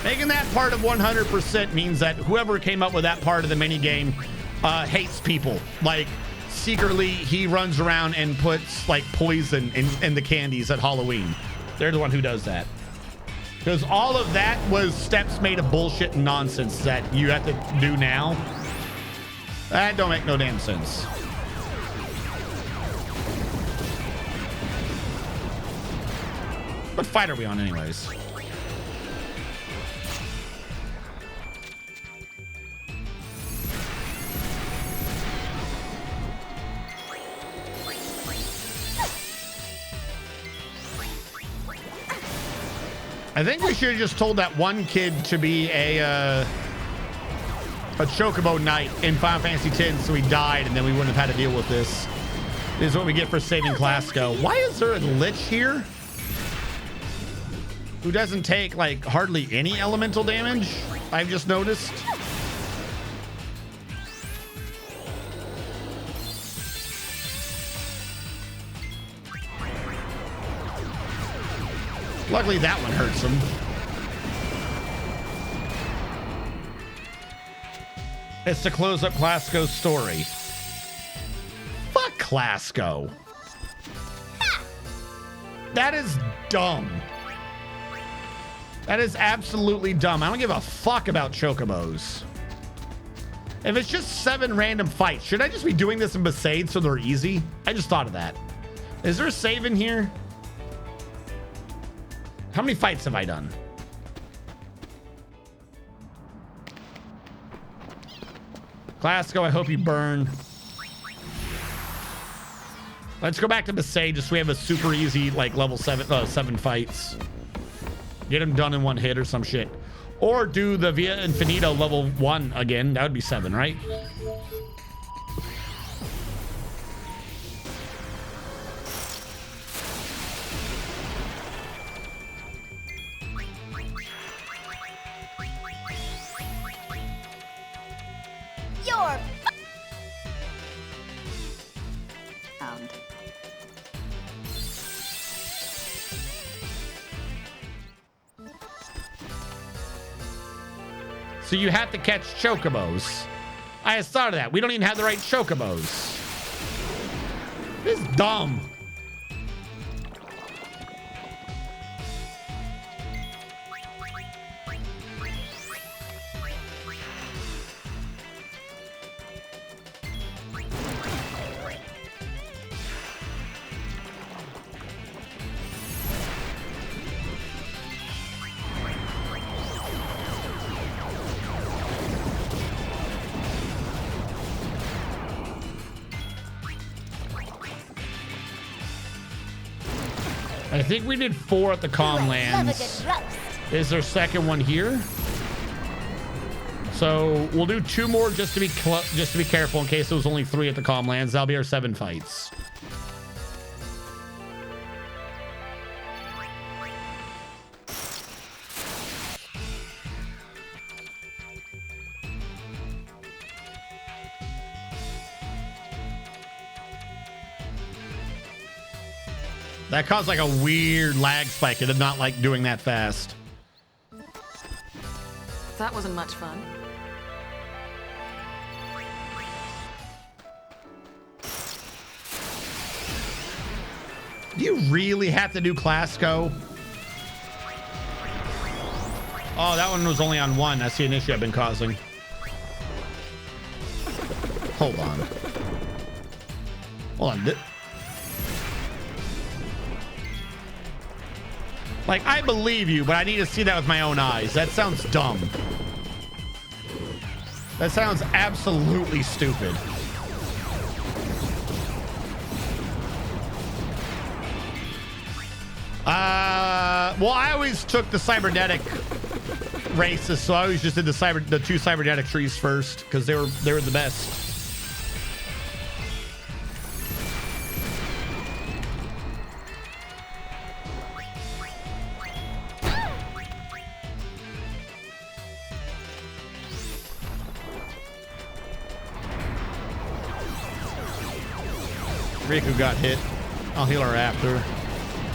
Making that part of 100% means that whoever came up with that part of the minigame hates people. Like, secretly, he runs around and puts, like, poison in the candies at Halloween. They're the one who does that. Because all of that was steps made of bullshit and nonsense that you have to do now. That don't make no damn sense. What fight are we on anyways? I think we should have just told that one kid to be a Chocobo Knight in Final Fantasy X, so he died, and then we wouldn't have had to deal with this. This is what we get for saving Clasco. Why is there a Lich here? Who doesn't take, like, hardly any elemental damage, I've just noticed. Luckily, that one hurts him. It's to close up Clasco's story. Fuck Clasco. That is dumb. That is absolutely dumb. I don't give a fuck about Chocobos. If it's just 7 random fights, should I just be doing this in Besaid so they're easy? I just thought of that. Is there a save in here? How many fights have I done? Clasco, I hope you burn. Let's go back to Besaid just so we have a super easy, like, level 7 fights. Get them done in one hit or some shit. Or do the Via Infinito level 1 again. That would be 7, right? You're So you have to catch Chocobos. I just thought of that. We don't even have the right Chocobos. This is dumb. I think we did 4 at the Comlands. Is there a second one here? So we'll do 2 more just to be careful in case it was only 3 at the Comlands. That'll be our 7 fights. That caused like a weird lag spike. It did not like doing that fast. That wasn't much fun. Do you really have to do Clasco? Oh, that one was only on 1. That's the issue I've been causing. Hold on. Hold on. Like, I believe you, but I need to see that with my own eyes. That sounds dumb. That sounds absolutely stupid. Well, I always took the cybernetic races, so I always just did the two cybernetic trees first because they were the best. Riku got hit. I'll heal her after.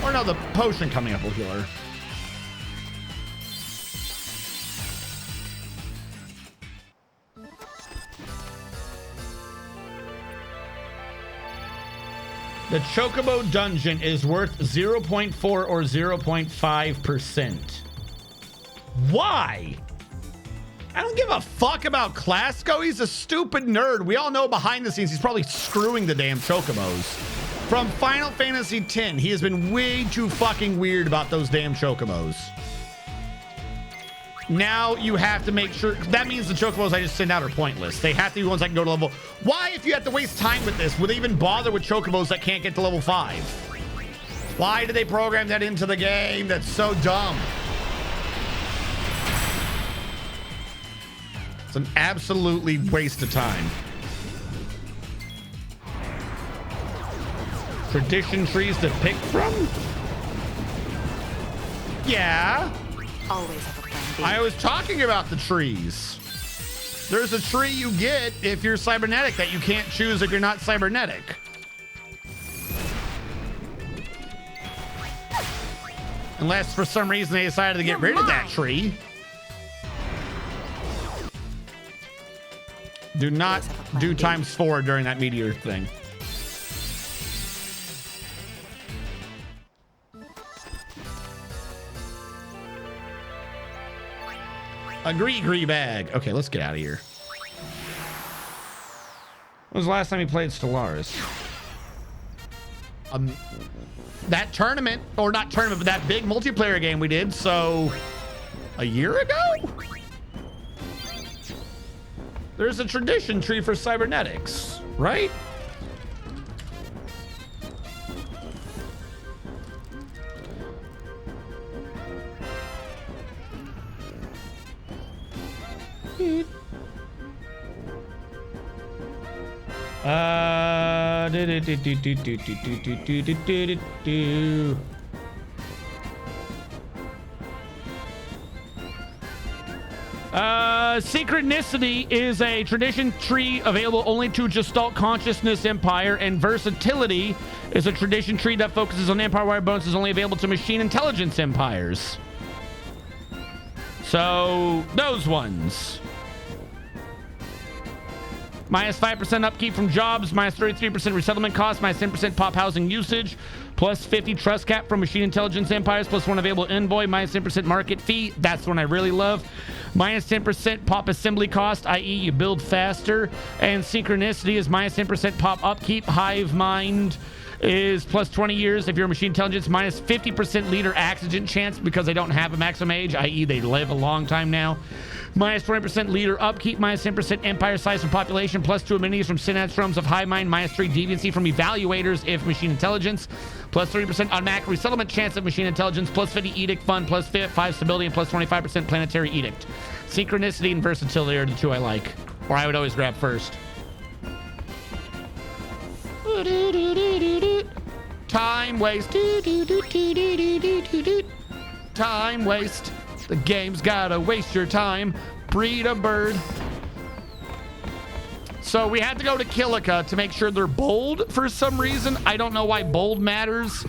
Or no, the potion coming up will heal her. The Chocobo dungeon is worth 0.4 or 0.5%. Why? I don't give a fuck about Clasko. He's a stupid nerd. We all know behind the scenes he's probably screwing the damn Chocobos. From Final Fantasy X, he has been way too fucking weird about those damn Chocobos. Now you have to make sure. That means the Chocobos I just send out are pointless. They have to be ones that can go to level. Why, if you have to waste time with this, would they even bother with Chocobos that can't get to level 5? Why did they program that into the game? That's so dumb. It's an absolutely waste of time. Tradition trees to pick from? Yeah. Always have a plan B. I was talking about the trees. There's a tree you get if you're cybernetic that you can't choose if you're not cybernetic. Unless for some reason they decided to get rid of that tree. Do not do ×4 during that meteor thing. Agree bag. Okay, let's get out of here. When was the last time you played Stellaris? That tournament, or not tournament, but that big multiplayer game we did, so a year ago? There's a tradition tree for cybernetics, right? Synchronicity is a tradition tree available only to Gestalt Consciousness Empire, and Versatility is a tradition tree that focuses on Empire-wide bonuses only available to Machine Intelligence Empires. So, those ones. Minus 5% upkeep from jobs, minus 33% resettlement cost, minus 10% pop housing usage, plus 50 trust cap from Machine Intelligence Empires, plus 1 available envoy, minus 10% market fee. That's one I really love. Minus 10% pop assembly cost, i.e. you build faster. And Synchronicity is minus 10% pop upkeep. Hive Mind is plus 20 years if you're a Machine Intelligence, minus 50% leader accident chance because they don't have a maximum age, i.e. they live a long time now. Minus 20% leader upkeep, minus 10% empire size and population, plus 2 amenities from Synastrums of High Mind, minus 3 deviancy from evaluators if Machine Intelligence, plus 30% automatic resettlement chance of Machine Intelligence, plus 50 edict fund, plus 5 stability, and plus 25% planetary edict. Synchronicity and versatility are the 2 I like, or I would always grab first. Time waste. Time waste. The game's gotta waste your time. Breed a bird. So we had to go to Kilika to make sure they're bold for some reason. I don't know why bold matters.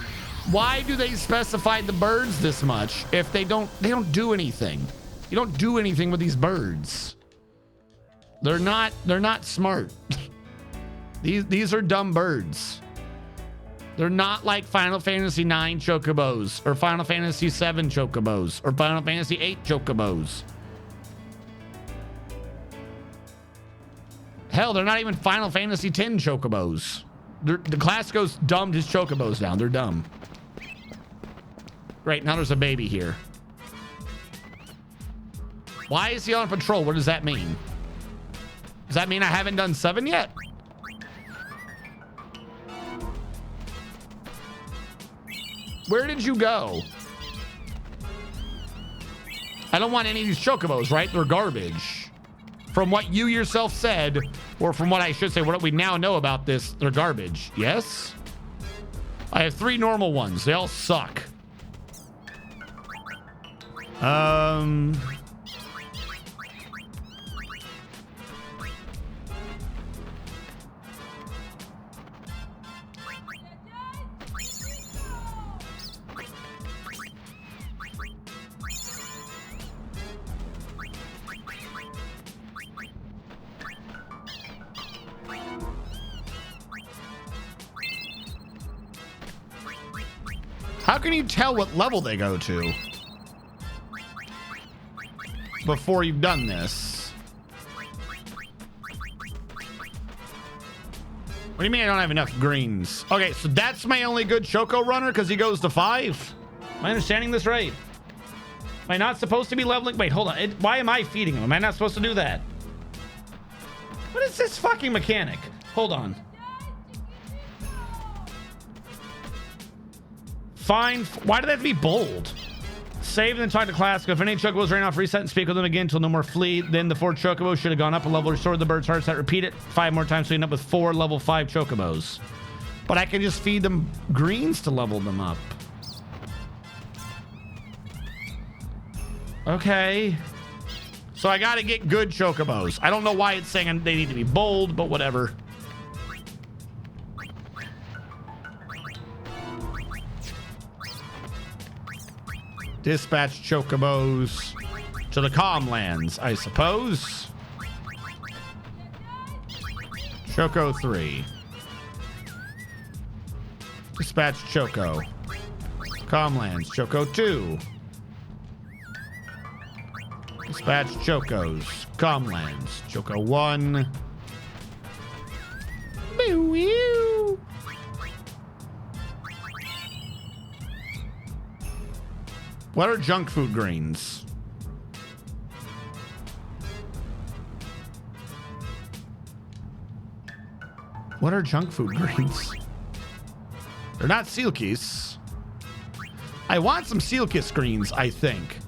Why do they specify the birds this much if they don't do anything? You don't do anything with these birds. They're not smart. These are dumb birds. They're not like Final Fantasy IX chocobos or Final Fantasy VII chocobos or Final Fantasy VIII chocobos. Hell, they're not even Final Fantasy X chocobos. The Classico's dumbed his chocobos down. They're dumb. Great, now there's a baby here. Why is he on patrol? What does that mean? Does that mean I haven't done 7 yet? Where did you go? I don't want any of these chocobos, right? They're garbage. From what you yourself said, or from what I should say, what we now know about this, they're garbage. Yes? I have 3 normal ones. They all suck. How can you tell what level they go to before you've done this? What do you mean I don't have enough greens? Okay, so that's my only good Choco runner because he goes to 5. Am I understanding this right? Am I not supposed to be leveling? Wait, hold on. Why am I feeding him? Am I not supposed to do that? What is this fucking mechanic? Hold on. Fine. Why do they have to be bold? Save and then talk to class. If any chocobos ran off, reset and speak with them again until no more flee. Then the 4 chocobos should have gone up a level, restored the bird's heart set. Repeat it 5 more times so you end up with 4 level 5 chocobos. But I can just feed them greens to level them up. Okay. So I gotta get good chocobos. I don't know why it's saying they need to be bold, but whatever. Dispatch chocobos to the calm lands, I suppose. Choco 3. Dispatch Choco. Calm lands, Choco 2. Dispatch Chocos. Calm lands, Choco 1. Boo-wee-oo. What are junk food greens? What are junk food greens? They're not Sealkiss. I want some Sealkiss greens, I think.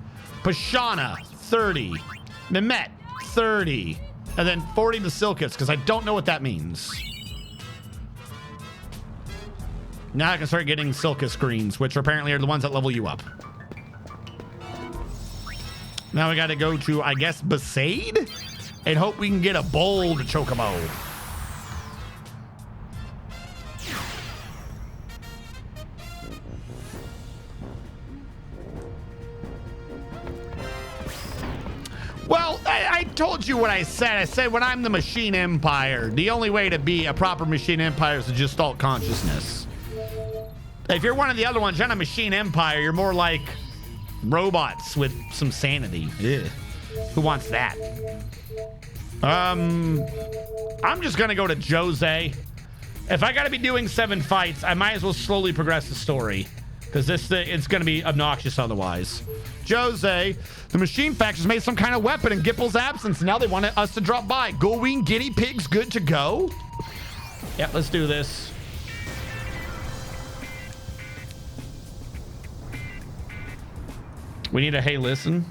Pashana, 30. Mehmet, 30. And then 40 to Silkiss, because I don't know what that means. Now I can start getting Silkiss greens, which apparently are the ones that level you up. Now we got to go to, I guess, Besaid? And hope we can get a bold chocobo. Well, I told you what I said. I said when I'm the Machine Empire, the only way to be a proper Machine Empire is to just alt consciousness. If you're one of the other ones, you're not a Machine Empire. You're more like robots with some sanity. Ugh. Who wants that? I'm just gonna go to Jose. If I gotta be doing 7 fights, I might as well slowly progress the story, because it's gonna be obnoxious otherwise. Jose, the machine factions made some kind of weapon in Gippel's absence. Now they want us to drop by. Gullwing guinea pigs good to go? Yeah, let's do this. We need a hey listen.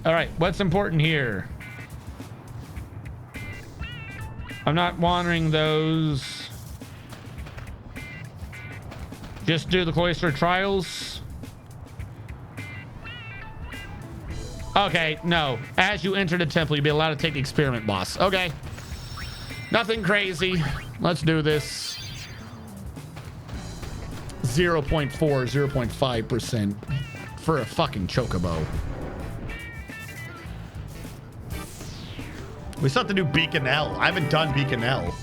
All right, what's important here? I'm not wandering those. Just do the cloister trials. Okay, no. As you enter the temple, you'll be allowed to take the experiment boss. Okay. Nothing crazy. Let's do this. 0.4, 0.5% for a fucking chocobo. We still have to do Beacon L. I haven't done Beacon L.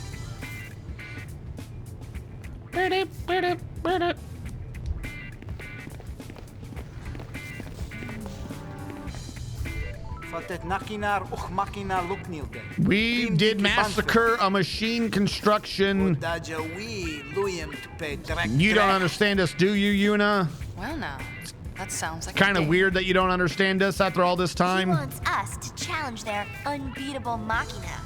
We did massacre a machine construction. You don't understand us, do you, Yuna? Well, now. That sounds like Kind of weird that you don't understand us after all this He time. wants us to challenge their unbeatable machina.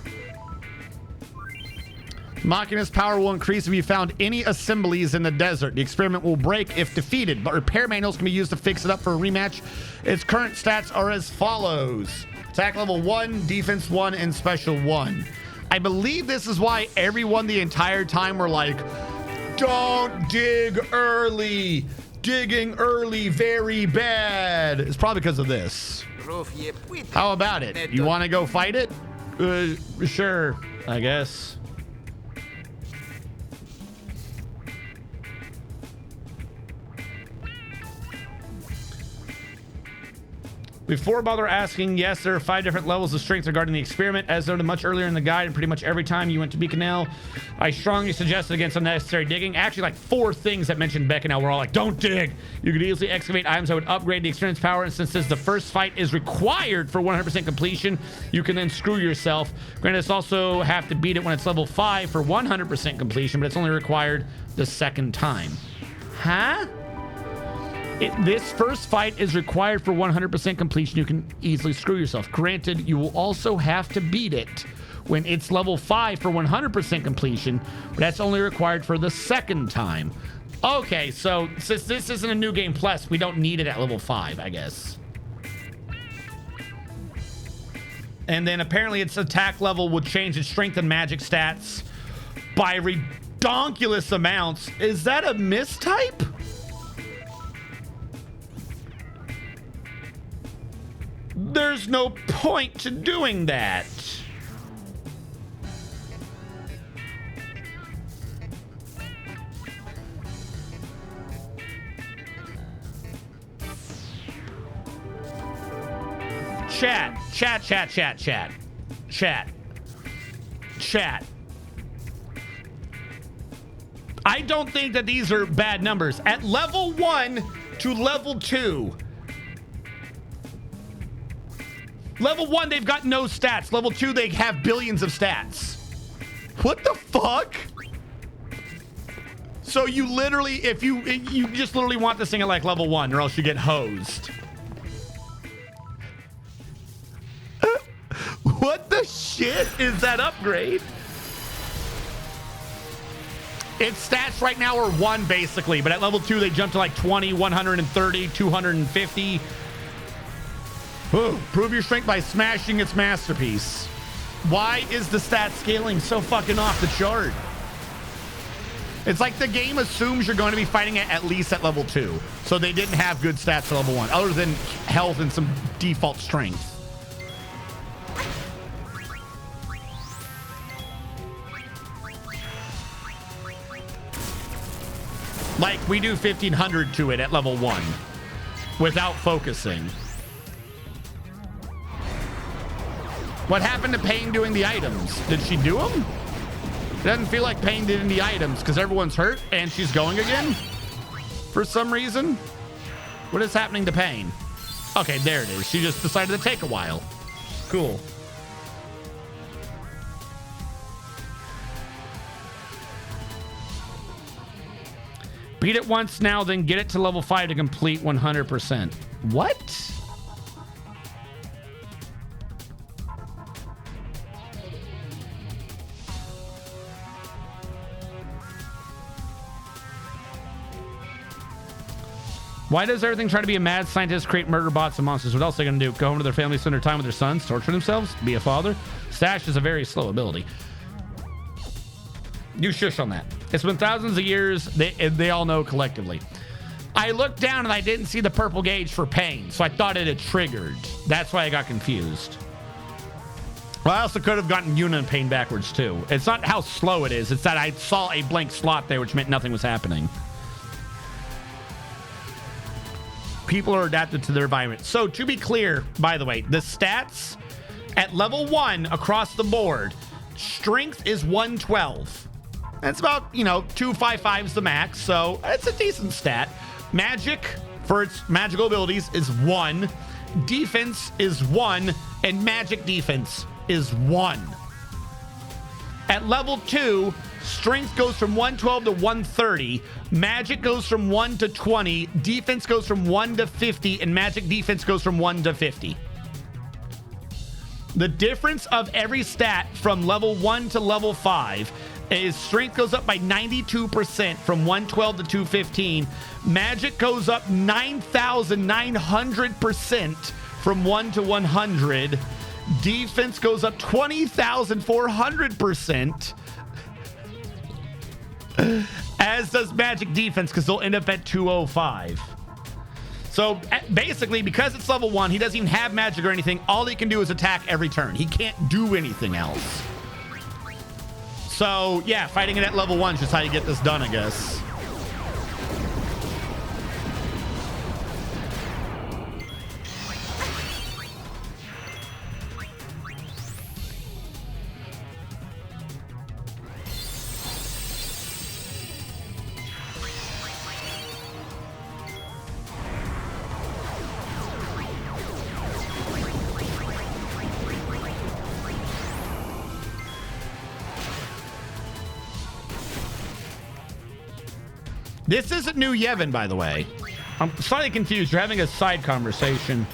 Machina's power will increase if you found any assemblies in the desert. The experiment will break if defeated, but repair manuals can be used to fix it up for a rematch. Its current stats are as follows. Attack level 1, defense 1, and special 1. I believe this is why everyone the entire time were like, don't dig early. Digging early, very bad. It's probably because of this. How about it? You want to go fight it? Sure, I guess. Before bother asking, yes, there are 5 different levels of strength regarding the experiment, as noted much earlier in the guide, and pretty much every time you went to Beaconell, I strongly suggested against unnecessary digging. Actually, like 4 things that mentioned Beaconell were all like, don't dig. You could easily excavate items that would upgrade the experience power, and since the first fight is required for 100% completion, you can then screw yourself. Granted, it's also have to beat it when it's level 5 for 100% completion, but it's only required the second time. Huh? This first fight is required for 100% completion. You can easily screw yourself. Granted, you will also have to beat it when it's level 5 for 100% completion, but that's only required for the second time. Okay, so since this isn't a new game plus, we don't need it at level 5, I guess. And then apparently its attack level will change its strength and magic stats by redonkulous amounts. Is that a mistype? There's no point to doing that. Chat. I don't think that these are bad numbers. At level 1 to level 2. Level 1, they've got no stats. Level 2, they have billions of stats. What the fuck? So you literally, if you just literally want this thing at like level 1 or else you get hosed. What the shit is that upgrade? Its stats right now are 1 basically, but at level 2 they jump to like 20, 130, 250. Ooh, prove your strength by smashing its masterpiece. Why is the stat scaling so fucking off the chart? It's like the game assumes you're going to be fighting it at least at level 2. So they didn't have good stats for level 1, other than health and some default strength. Like, we do 1500 to it at level 1 without focusing. What happened to Pain doing the items? Did she do them? It doesn't feel like Pain did any items because everyone's hurt and she's going again for some reason. What is happening to Pain? Okay, there it is. She just decided to take a while. Cool. Beat it once now, then get it to level 5 to complete 100%. What? Why does everything try to be a mad scientist, create murder bots and monsters? What else are they going to do? Go home to their families, spend their time with their sons, torture themselves, be a father? Stash is a very slow ability. You shush on that. It's been thousands of years. They all know collectively. I looked down and I didn't see the purple gauge for Pain, so I thought it had triggered. That's why I got confused. Well, I also could have gotten Yuna and Pain backwards too. It's not how slow it is. It's that I saw a blank slot there, which meant nothing was happening. People are adapted to their environment. So to be clear, by the way, the stats at level 1 across the board, strength is 112. That's about, 255 is the max, so it's a decent stat. Magic for its magical abilities is 1. Defense is 1, and magic defense is 1. At level 2, Strength goes from 112 to 130. Magic goes from 1 to 20. Defense goes from 1 to 50. And magic defense goes from 1 to 50. The difference of every stat from level 1 to level 5 is strength goes up by 92% from 112 to 215. Magic goes up 9,900% from 1 to 100. Defense goes up 20,400%. As does magic defense, because they'll end up at 205. So basically, because it's level 1, he doesn't even have magic or anything. All he can do is attack every turn. He can't do anything else. So yeah, fighting it at level 1 is just how you get this done, I guess. This isn't New Yevon, by the way. I'm slightly confused. You're having a side conversation.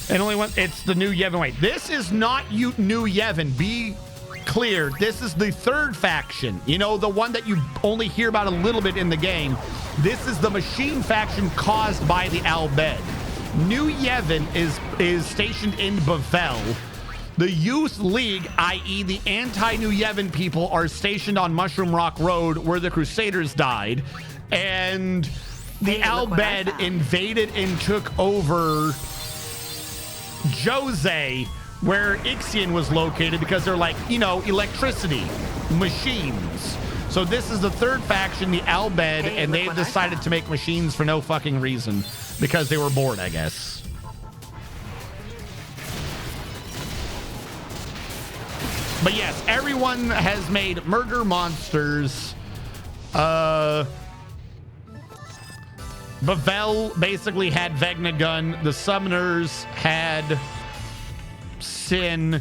And only one, it's the New Yevon. Wait, this is not New Yevon. Be clear. This is the third faction. You know, the one that you only hear about a little bit in the game. This is the machine faction caused by the Al Bhed. New Yevon is stationed in Bavel. The Youth League, i.e. the anti-New Yevon people, are stationed on Mushroom Rock Road where the Crusaders died. And the Al Bhed invaded and took over Jose, where Ixion was located, because they're like, you know, electricity, machines. So this is the third faction, the Al Bhed, and they've decided to make machines for no fucking reason, because they were bored, I guess. But yes, everyone has made murder monsters. Bavel basically had Vegnagun. The Summoners had Sin.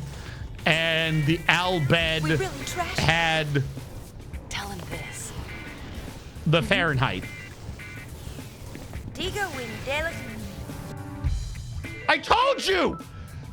And the Al Bhed really had... Tell him this. The Fahrenheit. I told you!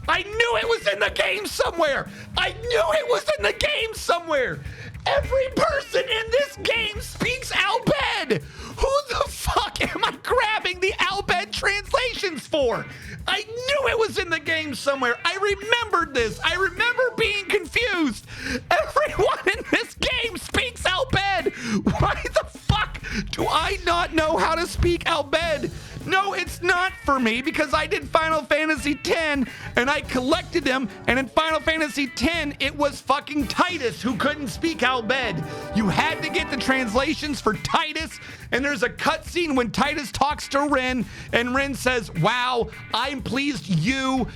I knew it was in the game somewhere. I knew it was in the game somewhere. Every person in this game speaks Al Bhed. Who the fuck am I grabbing the Al Bhed translations for? I knew it was in the game somewhere. I remembered this. I remember being confused. Everyone in this game speaks Al Bhed. Why the fuck do I not know how to speak Al Bhed? No, it's not for me, because I did Final Fantasy X and I collected them, and in Final Fantasy X it was fucking Titus who couldn't speak Al Bhed. You had to get the translations for Titus, and there's a cutscene when Titus talks to Rin, and Rin says, "Wow, I'm pleased you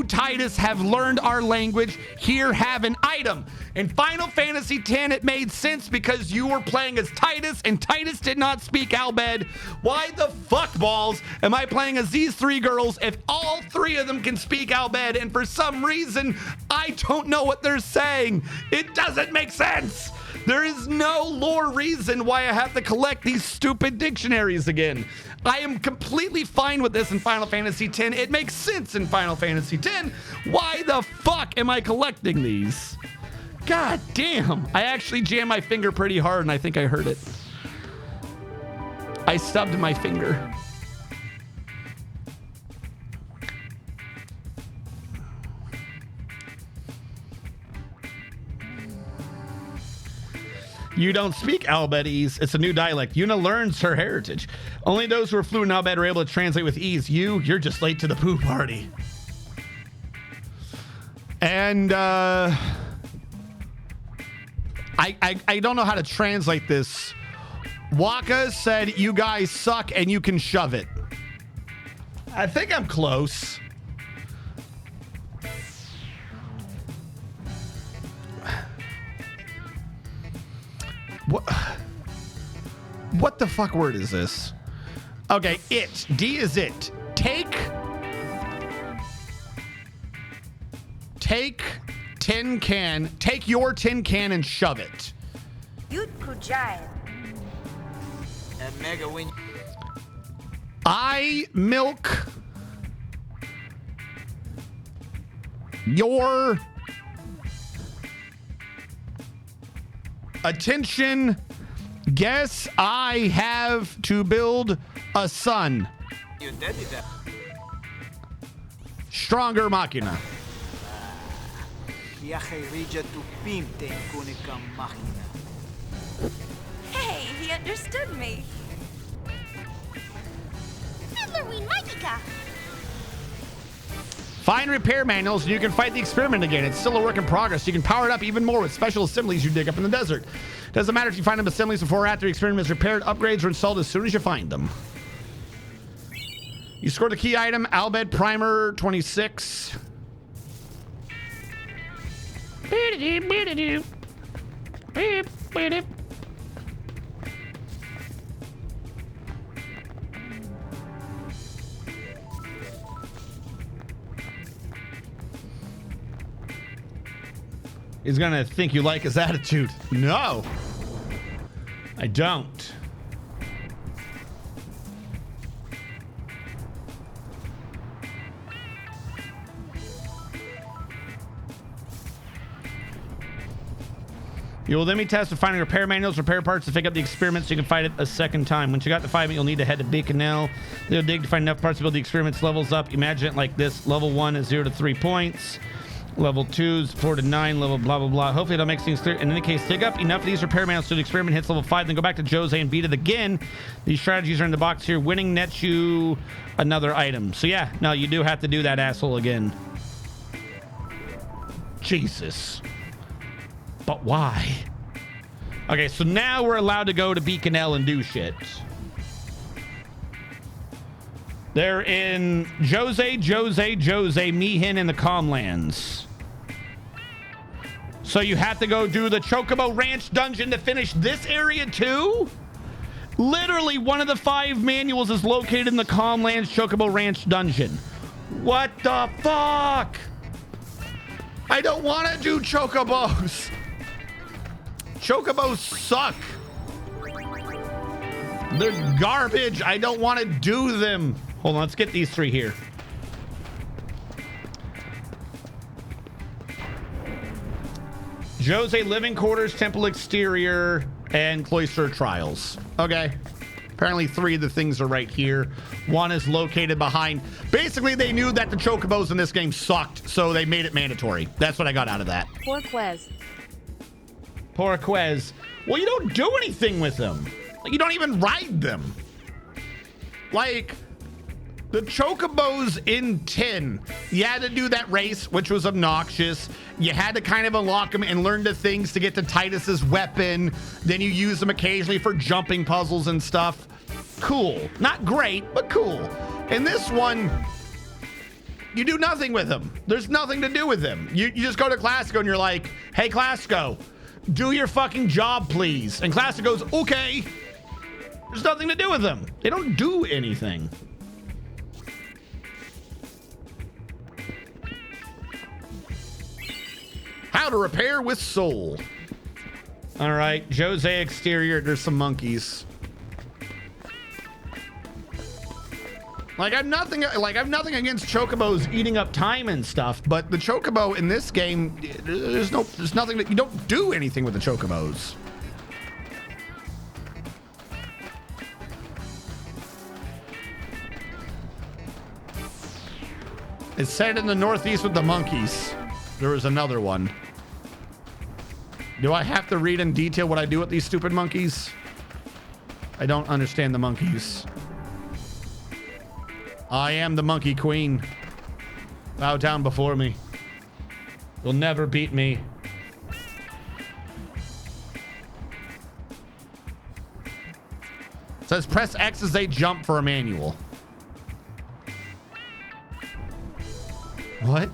Titus have learned our language. Here, have an item." In Final Fantasy X, it made sense because you were playing as Titus, and Titus did not speak Al Bhed. Why the fuck balls am I playing as these three girls if all three of them can speak Al Bhed, and for some reason, I don't know what they're saying? It doesn't make sense. There is no lore reason why I have to collect these stupid dictionaries again. I am completely fine with this in Final Fantasy X. It makes sense in Final Fantasy X. Why the fuck am I collecting these? God damn. I actually jammed my finger pretty hard and I think I hurt it. I stubbed my finger. You don't speak Al Bhedese. It's a new dialect. Yuna learns her heritage. Only those who are fluent in Al Bhed are able to translate with ease. You're just late to the poo party. And I don't know how to translate this. Waka said you guys suck and you can shove it. I think I'm close. What the fuck word is this? Okay, it. D is it. Take tin can. Take your tin can and shove it. And Mega win. I milk your attention. Guess I have to build a sun. You did that. Stronger Machina. Hey, he understood me. Find repair manuals and you can fight the experiment again. It's still a work in progress. You can power it up even more with special assemblies you dig up in the desert. Doesn't matter if you find them assemblies before or after the experiment is repaired. Upgrades are installed as soon as you find them. You scored the key item, Albed Primer 26. He's gonna think you like his attitude. No, I don't. You will then be tasked with finding repair manuals, repair parts to pick up the experiment so you can fight it a second time. Once you got the fight, you'll need to head to Beaconell. You'll dig to find enough parts to build the experiments levels up. Imagine it like this. Level 1 is 0 to 3 points. Level 2 is 4 to 9. Level blah, blah, blah. Hopefully that'll make things clear. In any case, dig up enough of these repair manuals so the experiment hits level 5. Then go back to Jose and beat it again. These strategies are in the box here. Winning nets you another item. So yeah, no, you do have to do that asshole again. Jesus. But why? Okay, so now we're allowed to go to Beaconell and do shit. They're in Jose, Mihin, and the Calmlands. So you have to go do the Chocobo Ranch dungeon to finish this area too? Literally, one of the 5 manuals is located in the Calmlands Chocobo Ranch dungeon. What the fuck? I don't want to do Chocobos. Chocobos suck. They're garbage. I don't want to do them. Hold on, let's get these 3 here. Jose Living Quarters, Temple Exterior, and Cloister Trials. Okay. Apparently 3 of the things are right here. 1 is located behind. Basically, they knew that the Chocobos in this game sucked, so they made it mandatory. That's what I got out of that. Poor Quez. Poor Quez. Well, you don't do anything with them. Like, you don't even ride them. Like, the Chocobos in 10, you had to do that race, which was obnoxious. You had to kind of unlock them and learn the things to get to Titus's weapon. Then you use them occasionally for jumping puzzles and stuff. Cool. Not great, but cool. In this one, you do nothing with them. There's nothing to do with them. You just go to Classico and you're like, hey, Classico, do your fucking job, please. And Classico goes, okay. There's nothing to do with them. They don't do anything. How to repair with soul. All right, Jose Exterior. There's some monkeys. Like I've nothing against Chocobos eating up time and stuff, but the Chocobo in this game, there's nothing that you don't do anything with the Chocobos. It's set in the northeast with the monkeys. There was another one. Do I have to read in detail what I do with these stupid monkeys? I don't understand the monkeys. I am the Monkey Queen. Bow down before me. You'll never beat me. It says press X as they jump for a manual. What?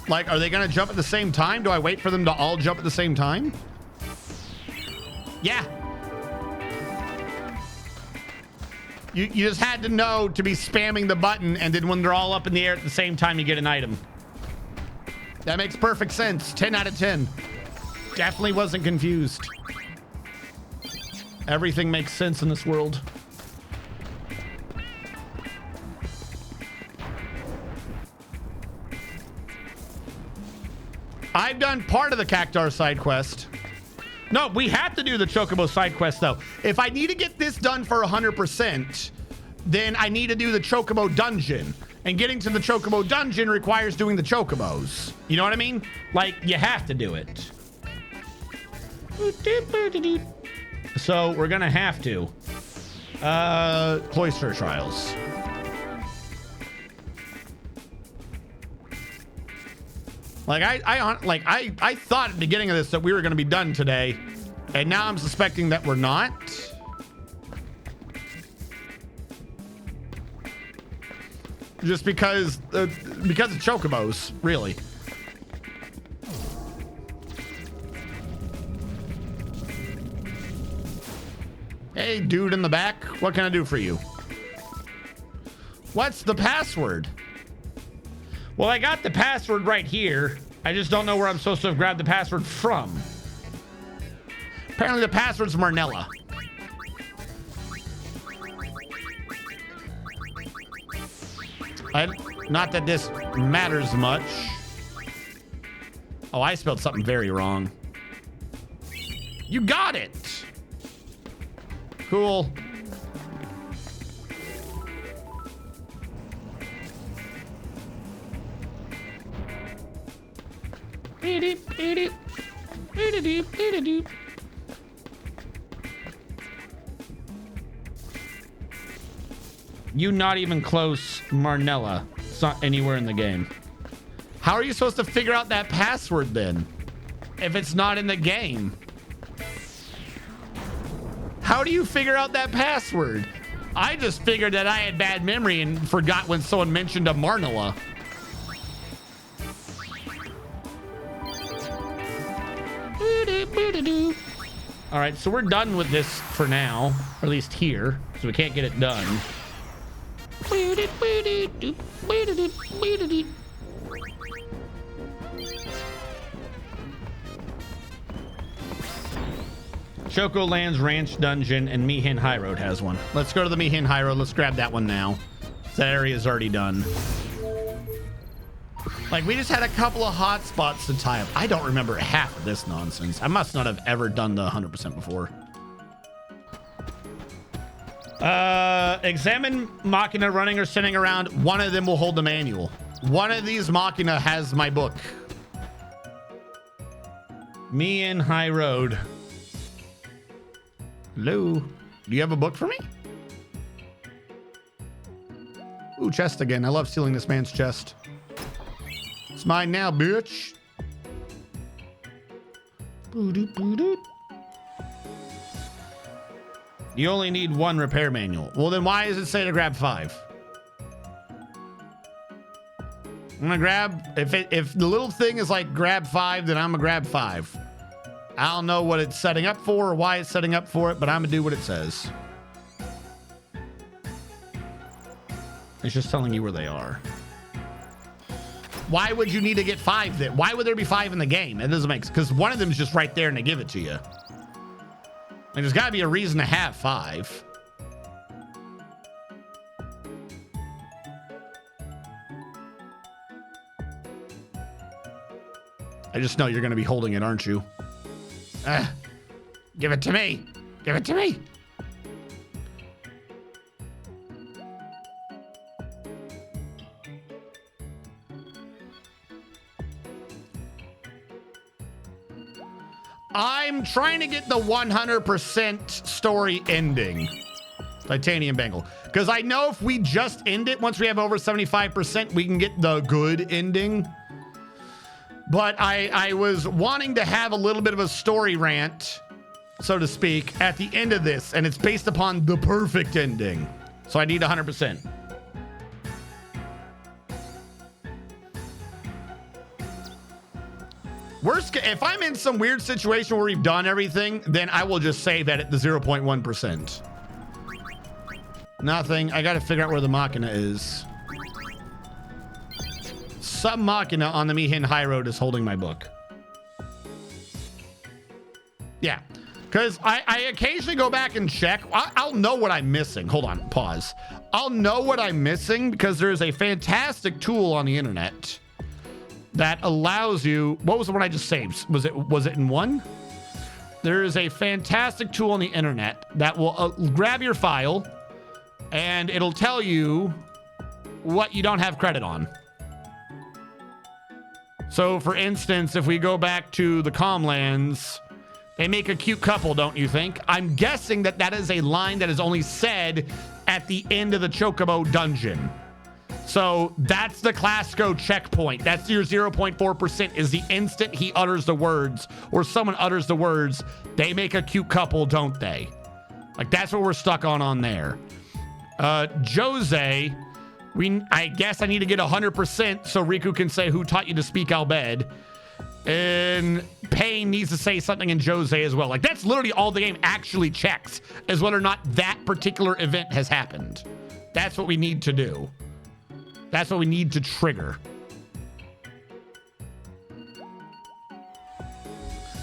Like, are they gonna jump at the same time? Do I wait for them to all jump at the same time? Yeah. You just had to know to be spamming the button, and then when they're all up in the air at the same time, you get an item. That makes perfect sense. 10 out of 10. Definitely wasn't confused. Everything makes sense in this world. I've done part of the Cactar side quest. No, we have to do the Chocobo side quest, though. If I need to get this done for 100%, then I need to do the Chocobo dungeon. And getting to the Chocobo dungeon requires doing the Chocobos. You know what I mean? Like, you have to do it. So, we're gonna have to. Cloister Trials. Like, I thought at the beginning of this that we were gonna be done today. And now I'm suspecting that we're not. Just because of Chocobos, really. Hey, dude in the back, what can I do for you? What's the password? Well, I got the password right here. I just don't know where I'm supposed to have grabbed the password from. Apparently the password's Marnella. Not that this matters much. Oh, I spelled something very wrong. You got it. Cool. You not even close, Marnella. It's not anywhere in the game. How are you supposed to figure out that password then? If it's not in the game? How do you figure out that password? I just figured that I had bad memory and forgot when someone mentioned a Marnella. All right, so we're done with this for now, or at least here, so we can't get it done. Choco Lands Ranch Dungeon and Mihin High Road has one. Let's go to the Mihin High Road. Let's grab that one now. That area is already done. Like, we just had a couple of hot spots to tie up. I don't remember half of this nonsense. I must not have ever done the 100% before. Examine Machina running or sitting around. One of them will hold the manual. One of these Machina has my book. Mihin High Road. Hello. Do you have a book for me? Ooh, chest again. I love stealing this man's chest. It's mine now, bitch. You only need one repair manual. Well, then why does it say to grab 5? I'm gonna grab, if the little thing is like grab 5, then I'm gonna grab 5. I don't know what it's setting up for or why it's setting up for it, but I'm gonna do what it says. It's just telling you where they are. Why would you need to get 5 then? Why would there be 5 in the game? It doesn't make sense, because one of them is just right there and they give it to you. Like, there's got to be a reason to have 5. I just know you're going to be holding it, aren't you? Give it to me. Give it to me. I'm trying to get the 100% story ending. Titanium Bangle. Because I know if we just end it, once we have over 75%, we can get the good ending. But I was wanting to have a little bit of a story rant, so to speak, at the end of this. And it's based upon the perfect ending. So I need 100%. Worst, if I'm in some weird situation where we've done everything, then I will just save that at the 0.1%. Nothing. I gotta figure out where the Machina is. Some Machina on the Mihin High Road is holding my book. Yeah. Because I occasionally go back and check. I'll know what I'm missing. Hold on. Pause. I'll know what I'm missing because there's a fantastic tool on the internet that allows you... What was the one I just saved? Was it in one? There is a fantastic tool on the internet that will grab your file and it'll tell you what you don't have credit on. So, for instance, if we go back to the Calmlands... They make a cute couple, don't you think? I'm guessing that that is a line that is only said at the end of the Chocobo dungeon. So that's the Classco checkpoint. That's your 0.4% is the instant he utters the words or someone utters the words, they make a cute couple, don't they? Like that's what we're stuck on there. Jose, I guess I need to get 100% so Riku can say who taught you to speak Albed. And Pain needs to say something in Jose as well. Like that's literally all the game actually checks is whether or not that particular event has happened. That's what we need to do. That's what we need to trigger.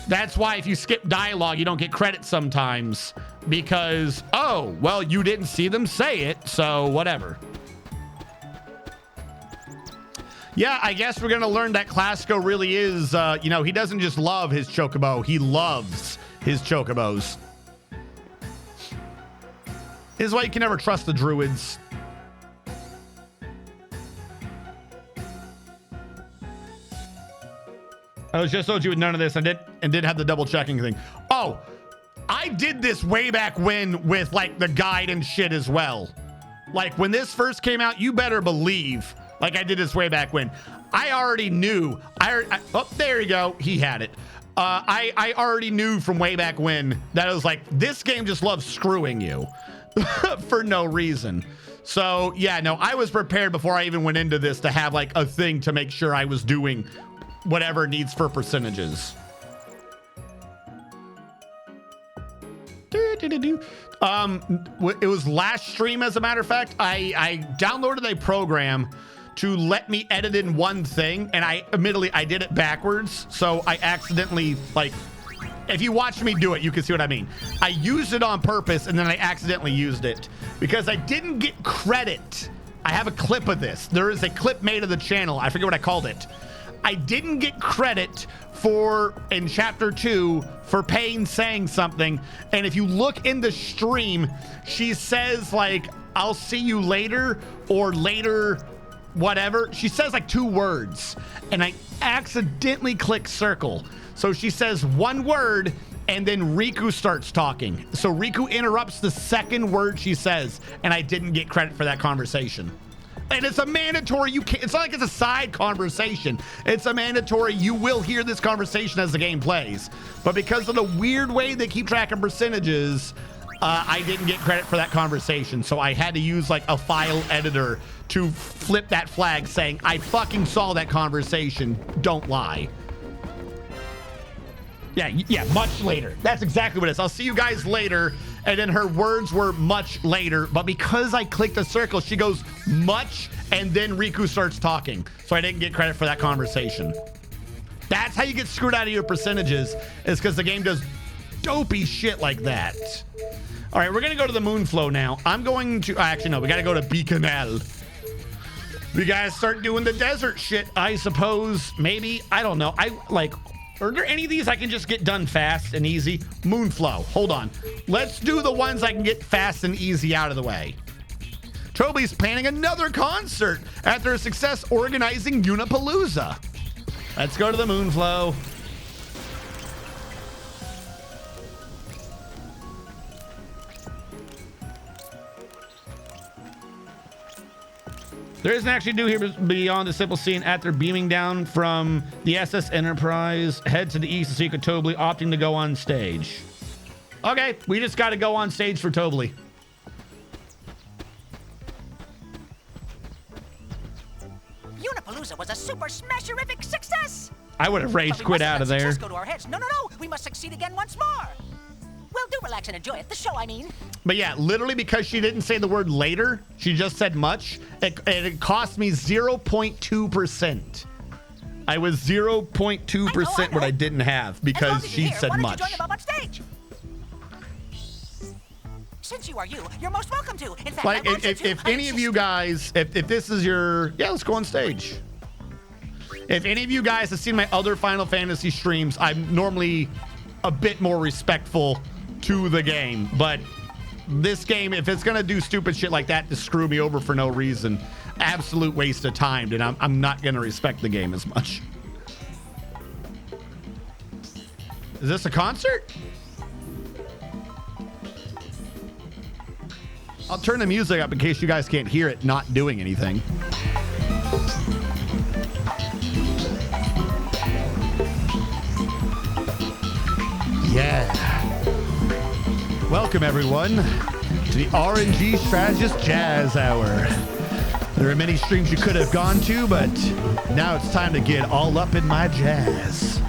That's why if you skip dialogue, you don't get credit sometimes because, oh, well, you didn't see them say it, so whatever. Yeah, I guess we're going to learn that Classco really is, you know, he doesn't just love his Chocobo. He loves his Chocobos. This is why you can never trust the druids. I was just told you with none of this. I did have the double checking thing. Oh, I did this way back when with like the guide and shit as well. Like when this first came out, you better believe... Like I did this way back when. I already knew. Oh, there you go. He had it. I already knew from way back when that it was like, this game just loves screwing you for no reason. So, yeah, no, I was prepared before I even went into this to have like a thing to make sure I was doing whatever it needs for percentages. It was last stream, as a matter of fact. I downloaded a program to let me edit in one thing, and I did it backwards, so I accidentally, like, if you watch me do it, you can see what I mean. I used it on purpose, and then I accidentally used it because I didn't get credit. I have a clip of this. There is a clip made of the channel. I forget what I called it. I didn't get credit for, in chapter 2, for Pain saying something, and if you look in the stream, she says, like, I'll see you later, or later... whatever. She says like 2 words and I accidentally click circle. So she says one word and then Riku starts talking. So Riku interrupts the second word she says and I didn't get credit for that conversation. And it's a mandatory, it's not like it's a side conversation. It's a mandatory, you will hear this conversation as the game plays. But because of the weird way they keep track of percentages, I didn't get credit for that conversation. So I had to use like a file editor to flip that flag saying, I fucking saw that conversation. Don't lie. Yeah, much later. That's exactly what it is. I'll see you guys later. And then her words were much later. But because I clicked the circle, she goes much, and then Riku starts talking. So I didn't get credit for that conversation. That's how you get screwed out of your percentages, is because the game does dopey shit like that. All right, we're going to go to the Moonflow now. I'm going to... Actually, no, we got to go to Bicanel. We got to start doing the desert shit, I suppose. Maybe. I don't know. Are there any of these I can just get done fast and easy? Moonflow. Hold on. Let's do the ones I can get fast and easy out of the way. Toby's planning another concert after a success organizing Unipalooza. Let's go to the Moonflow. There isn't actually new here beyond the simple scene after beaming down from the SS Enterprise. Head to the east to see Tobly opting to go on stage. Okay, we just got to go on stage for Tobly. Unipalooza was a super smasherific success! I would have rage quit out of there. Just go to our heads. No. We must succeed again once more. Well, do relax and enjoy it. The show, I mean. But yeah, literally because she didn't say the word later, she just said much, it cost me 0.2%. I was 0.2% what I didn't have because she said much. Join them up on stage? Since you are you're most welcome to. In fact, Like, if any of you guys, if this is your, yeah, let's go on stage. If any of you guys have seen my other Final Fantasy streams, I'm normally a bit more respectful to the game. But this game, if it's going to do stupid shit like that to screw me over for no reason, absolute waste of time, and I'm not going to respect the game as much. Is this a concert? I'll turn the music up in case you guys can't hear it not doing anything. Yeah. Welcome, everyone, to the RNG Strategist Jazz Hour. There are many streams you could have gone to, but now it's time to get all up in my jazz.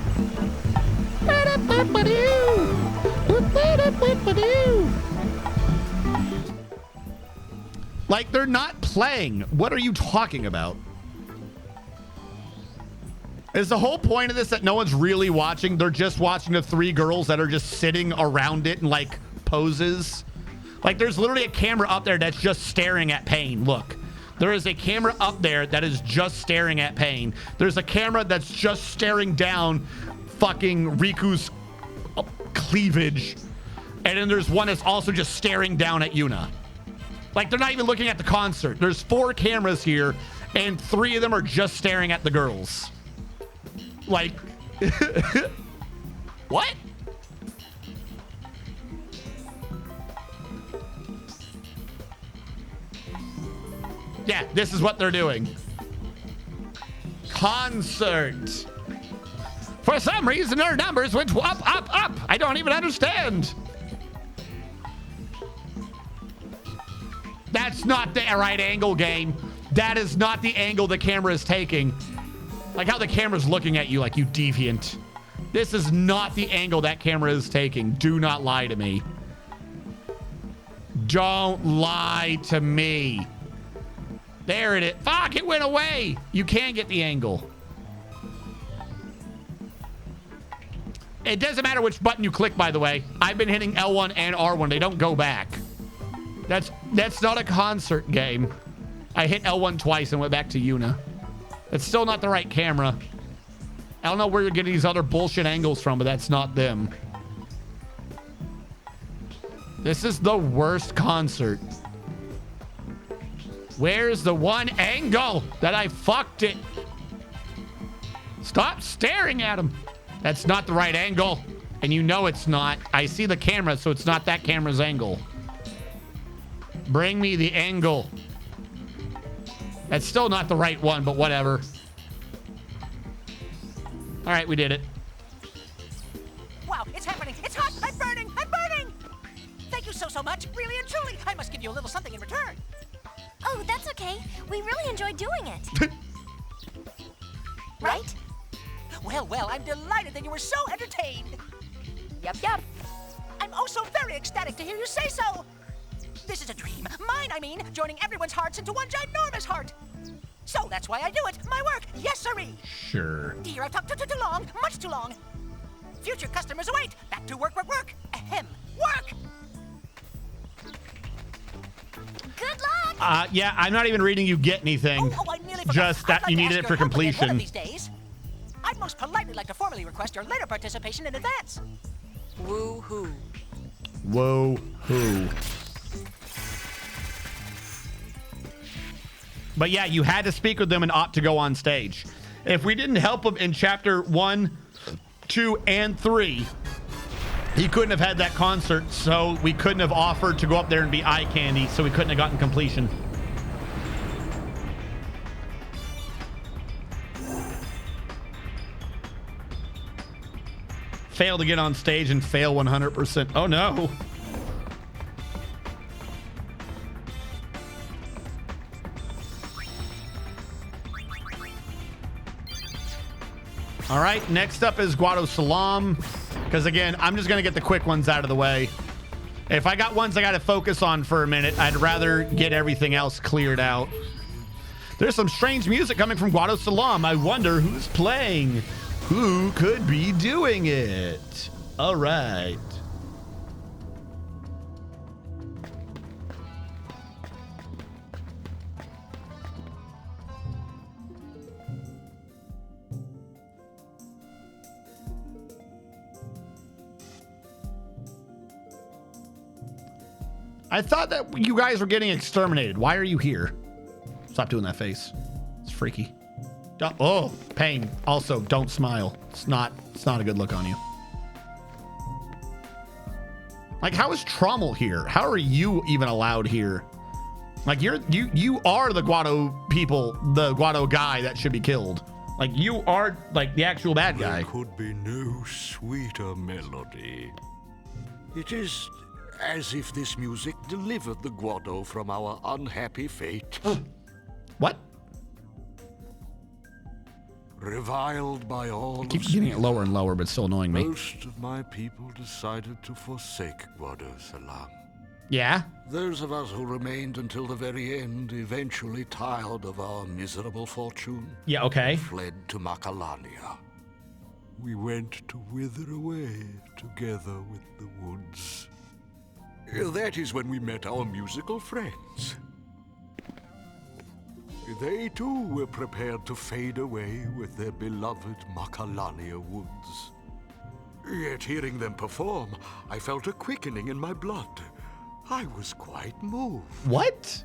Like, they're not playing. What are you talking about? Is the whole point of this that no one's really watching? They're just watching the three girls that are just sitting around it in, like, poses? Like, there's literally a camera up there that's just staring at Pain. Look. There is a camera up there that is just staring at Pain. There's a camera that's just staring down fucking Riku's cleavage. And then there's one that's also just staring down at Yuna. Like, they're not even looking at the concert. There's 4 cameras here, and 3 of them are just staring at the girls. Like, what? Yeah, this is what they're doing. Concert. For some reason, their numbers went up, up, up. I don't even understand. That's not the right angle, game. That is not the angle the camera is taking. Like how the camera's looking at you like you deviant. This is not the angle that camera is taking. Do not lie to me. Don't lie to me. There it is. Fuck, it went away. You can get the angle. It doesn't matter which button you click, by the way. I've been hitting L1 and R1. They don't go back. That's not a concert game. I hit L1 twice and went back to Yuna. It's still not the right camera. I don't know where you're getting these other bullshit angles from, but that's not them. This is the worst concert. Where's the one angle that I fucked it? Stop staring at him. That's not the right angle. And you know it's not. I see the camera, so it's not that camera's angle. Bring me the angle. That's still not the right one, but whatever. All right, we did it. Wow, it's happening. It's hot. I'm burning. I'm burning. Thank you so much. Really and truly. I must give you a little something in return. Oh, that's okay. We really enjoyed doing it. Right? Well, I'm delighted that you were so entertained. Yep. I'm oh so very ecstatic to hear you say so. This is a dream. Mine, I mean, joining everyone's hearts into one ginormous heart. So that's why I do it. My work. Yes, sirree. Sure. Dear, I've talked too long. Much too long. Future customers await. Back to work. Ahem. Work! Good luck! Yeah, I'm not even reading you get anything. I nearly forgot. Just that I'd you like to needed ask it for your help again completion. one of these days. I'd most politely like to formally request your later participation in advance. Woo-hoo. Whoa-hoo. But yeah, you had to speak with them and opt to go on stage. If we didn't help him in chapter 1, 2, and 3, he couldn't have had that concert, so we couldn't have offered to go up there and be eye candy, so we couldn't have gotten completion. Fail to get on stage and fail 100%. Oh no. All right, next up is Guado Salam. Because again, I'm just going to get the quick ones out of the way. If I got ones I got to focus on for a minute, I'd rather get everything else cleared out. There's some strange music coming from Guado Salam. I wonder who's playing. Who could be doing it? All right. I thought that you guys were getting exterminated. Why are you here? Stop doing that face. It's freaky. Oh, pain. Also, don't smile. It's not a good look on you. Like, how is Trommel here? How are you even allowed here? Like, you are the Guado people, the Guado guy that should be killed. Like, you are like the actual bad guy. There could be no sweeter melody. It is as if this music delivered the Guado from our unhappy fate. What? Reviled by all. Keeps getting it lower and lower, but still annoying me. Most of my people decided to forsake Guado Salam. Yeah? Those of us who remained until the very end eventually tired of our miserable fortune. Yeah, okay. Fled to Macalania. We went to wither away together with the woods. That is when we met our musical friends. They too were prepared to fade away with their beloved Macalania woods. Yet hearing them perform, I felt a quickening in my blood. I was quite moved. What?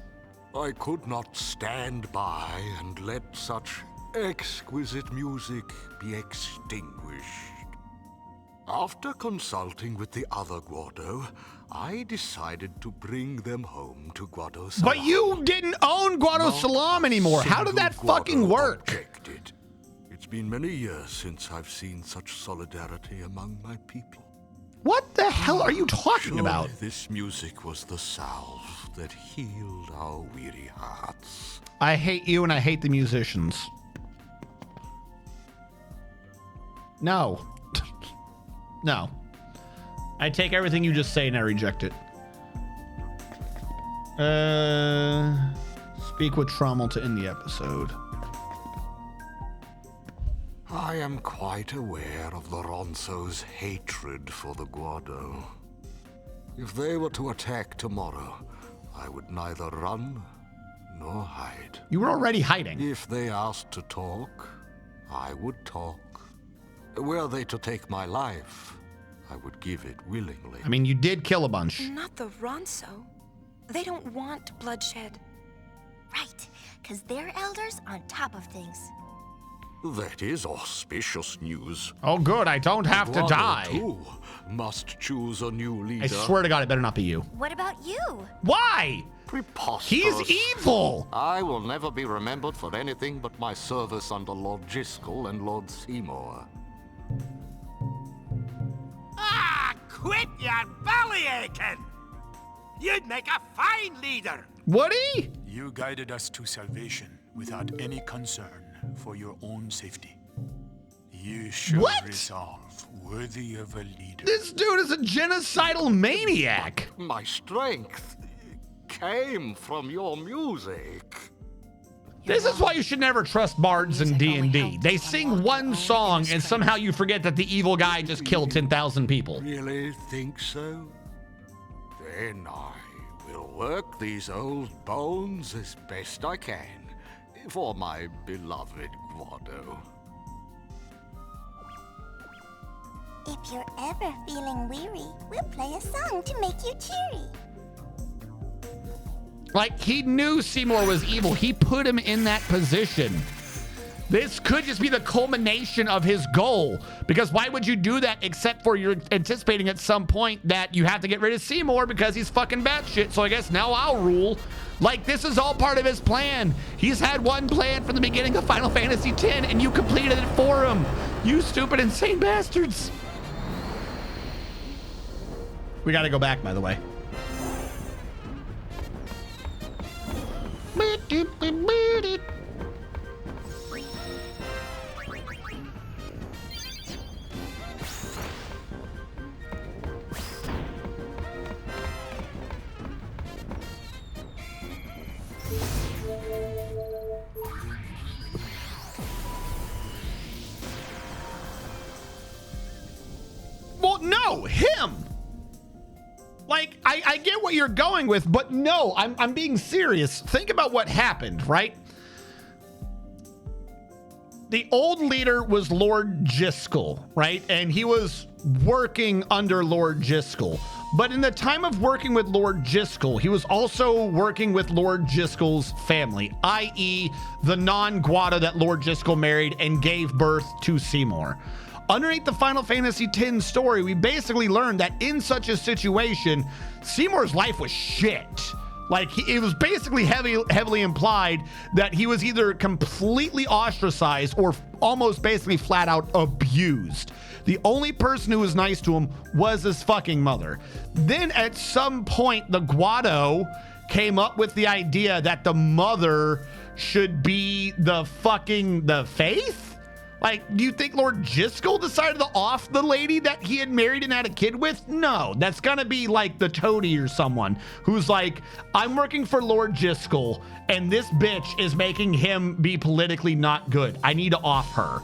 I could not stand by and let such exquisite music be extinguished. After consulting with the other Guado, I decided to bring them home to Guado Salam. But you didn't own Guado Salam anymore. How did that fucking work? Objected. It's been many years since I've seen such solidarity among my people. What the hell are you talking about? This music was the salve that healed our weary hearts. I hate you and I hate the musicians. No. No. I take everything you just say and I reject it. Speak with Trommel to end the episode. I am quite aware of the Ronso's hatred for the Guado. If they were to attack tomorrow, I would neither run nor hide. You were already hiding. If they asked to talk, I would talk. Were they to take my life, I would give it willingly. I mean, you did kill a bunch. Not the Ronso. They don't want bloodshed. Right, because they're elders on top of things. That is auspicious news. Oh, good. I don't have to die. Too must choose a new leader. I swear to God, it better not be you. What about you? Why? Preposterous. He's evil. I will never be remembered for anything but my service under Lord Jiskel and Lord Seymour. Ah, quit your bellyaching! You'd make a fine leader. Woody? You guided us to salvation without any concern for your own safety. You show resolve worthy of a leader. This dude is a genocidal maniac. My strength came from your music. This is why you should never trust bards in D&D. They sing one song and somehow you forget that the evil guy just killed 10,000 people. Really think so? Then I will work these old bones as best I can for my beloved Guado. If you're ever feeling weary, we'll play a song to make you cheery. Like, he knew Seymour was evil. He put him in that position. This could just be the culmination of his goal. Because why would you do that except for you're anticipating at some point that you have to get rid of Seymour because he's fucking batshit. So I guess now I'll rule. Like, this is all part of his plan. He's had one plan from the beginning of Final Fantasy X and you completed it for him. You stupid, insane bastards. We gotta go back, by the way. no, him. Like, I get what you're going with, but no, I'm being serious. Think about what happened, right? The old leader was Lord Jiskel, right? And he was working under Lord Jiskel. But in the time of working with Lord Jiskel, he was also working with Lord Jiskel's family, i.e. the non-Guado that Lord Jiskel married and gave birth to Seymour. Underneath the Final Fantasy X story, we basically learned that in such a situation, Seymour's life was shit. Like, it was basically heavily implied that he was either completely ostracized or almost basically flat out abused. The only person who was nice to him was his fucking mother. Then at some point, the Guado came up with the idea that the mother should be the faith? Like, do you think Lord Jiskel decided to off the lady that he had married and had a kid with? No, that's gonna be like the toady or someone who's like, I'm working for Lord Jiskel and this bitch is making him be politically not good. I need to off her.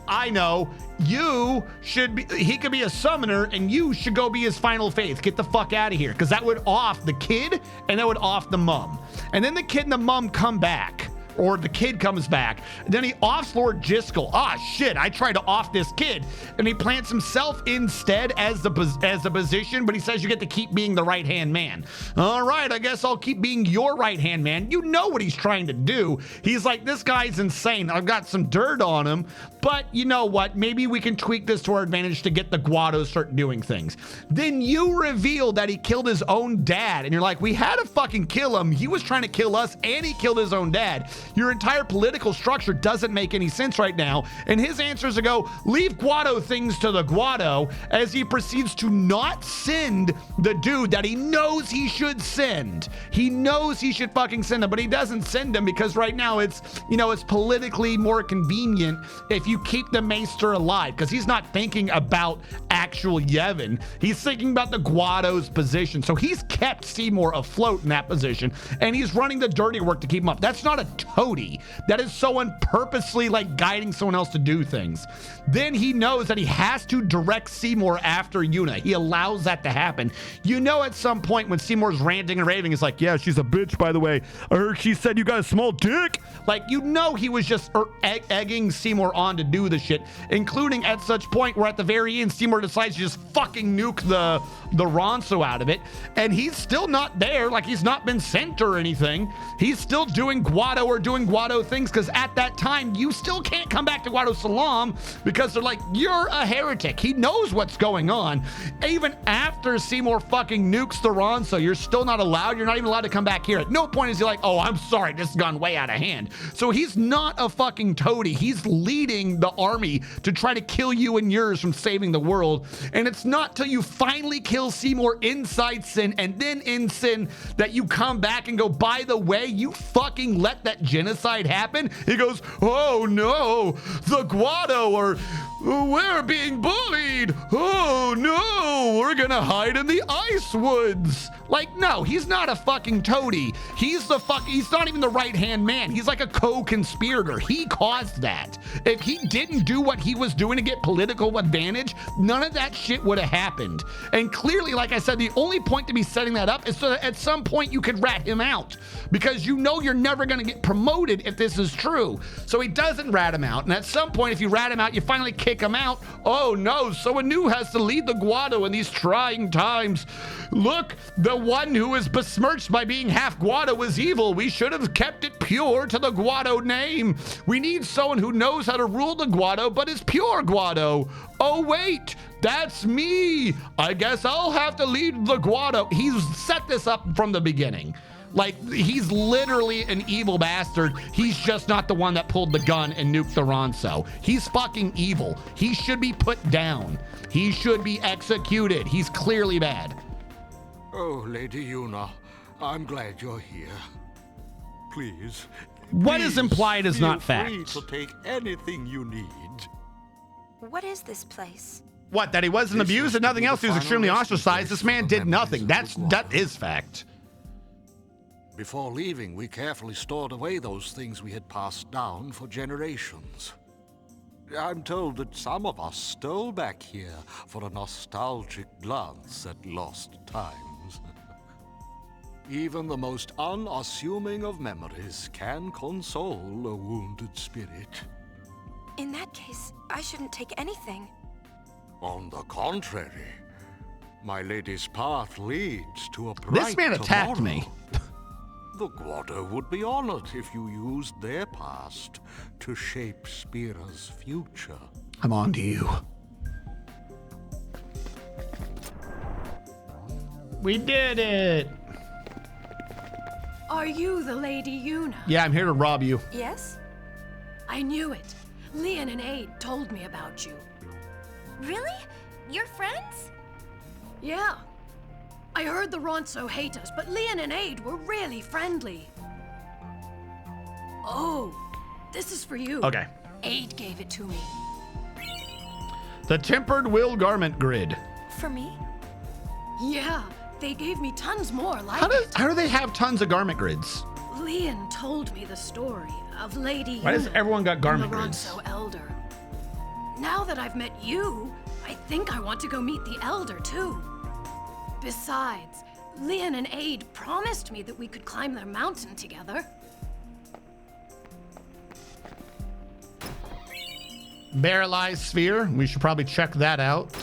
I know, you should be, he could be a summoner and you should go be his final faith. Get the fuck out of here. Because that would off the kid and that would off the mom. And then the kid and the mom come back. Or the kid comes back, and then he offs Lord Jiskel. Ah, shit, I tried to off this kid. And he plants himself instead as the position, but he says you get to keep being the right-hand man. All right, I guess I'll keep being your right-hand man. You know what he's trying to do. He's like, this guy's insane. I've got some dirt on him, but you know what? Maybe we can tweak this to our advantage to get the Guado start doing things. Then you reveal that he killed his own dad, and you're like, we had to fucking kill him. He was trying to kill us, and he killed his own dad. Your entire political structure doesn't make any sense right now. And his answer is to go, leave Guado things to the Guado, as he proceeds to not send the dude that he knows he should send. He knows he should fucking send him, but he doesn't send him because right now it's, you know, it's politically more convenient if you keep the Maester alive, because he's not thinking about actual Yevon. He's thinking about the Guado's position. So he's kept Seymour afloat in that position, and he's running the dirty work to keep him up. That's not a toady. That is someone purposely like guiding someone else to do things. Then he knows that he has to direct Seymour after Yuna. He allows that to happen. You know, at some point when Seymour's ranting and raving, it's like, yeah, she's a bitch, by the way. I heard she said you got a small dick. Like, you know, he was just egging Seymour on to do the shit, including at such point where at the very end, Seymour decides to just fucking nuke the Ronso out of it. And he's still not there. Like, he's not been sent or anything. He's still doing Guado or doing Guado things, because at that time, you still can't come back to Guado Salam because they're like, you're a heretic. He knows what's going on. Even after Seymour fucking nukes the Ronso, you're still not allowed. You're not even allowed to come back here. At no point is he like, oh, I'm sorry, this has gone way out of hand. So he's not a fucking toady. He's leading the army to try to kill you and yours from saving the world. And it's not till you finally kill Seymour inside Sin and then in Sin that you come back and go, by the way, you fucking let that genocide happen. He goes, oh no, the Guado we're being bullied. Oh no, we're gonna hide in the ice woods. Like, no, he's not a fucking toady. He's not even the right-hand man. He's like a co-conspirator. He caused that. If he didn't do what he was doing to get political advantage, none of that shit would have happened. And clearly, like I said, the only point to be setting that up is so that at some point you could rat him out, because you know you're never gonna get promoted if this is true. So he doesn't rat him out. And at some point, if you rat him out, you finally kick him out. Oh no, someone new has to lead the Guado in these trying times. Look, the one who is besmirched by being half Guado is evil. We should have kept it pure to the Guado name. We need someone who knows how to rule the Guado, but is pure Guado. Oh wait, that's me. I guess I'll have to lead the Guado. He's set this up from the beginning. Like, he's literally an evil bastard. He's just not the one that pulled the gun and nuked the Ronso. He's fucking evil. He should be put down. He should be executed. He's clearly bad. Oh, Lady Yuna, I'm glad you're here. Please. What is implied is not fact. Feel free to take anything you need. What is this place? What, that he wasn't abused and nothing else? He was extremely ostracized. This man did nothing. That is fact. Before leaving, we carefully stored away those things we had passed down for generations. I'm told that some of us stole back here for a nostalgic glance at lost times. Even the most unassuming of memories can console a wounded spirit. In that case, I shouldn't take anything. On the contrary, my lady's path leads to a bright This man attacked tomorrow. me. The Guado would be honored if you used their past to shape Spira's future. I'm on to you. We did it! Are you the Lady Yuna? Yeah, I'm here to rob you. Yes? I knew it. Leon and Aid told me about you. Really? You're friends? Yeah. I heard the Ronso hate us, but Leon and Aid were really friendly. Oh, this is for you. Okay. Aid gave it to me. The Tempered Will Garment Grid. For me? Yeah, they gave me tons more like How do they have tons of garment grids? Leon told me the story of Lady Why does Yuna everyone got garment and the grids? Ronso Elder. Now that I've met you, I think I want to go meet the Elder too. Besides, Leon and Aid promised me that we could climb their mountain together. Barrelized Sphere. We should probably check that out.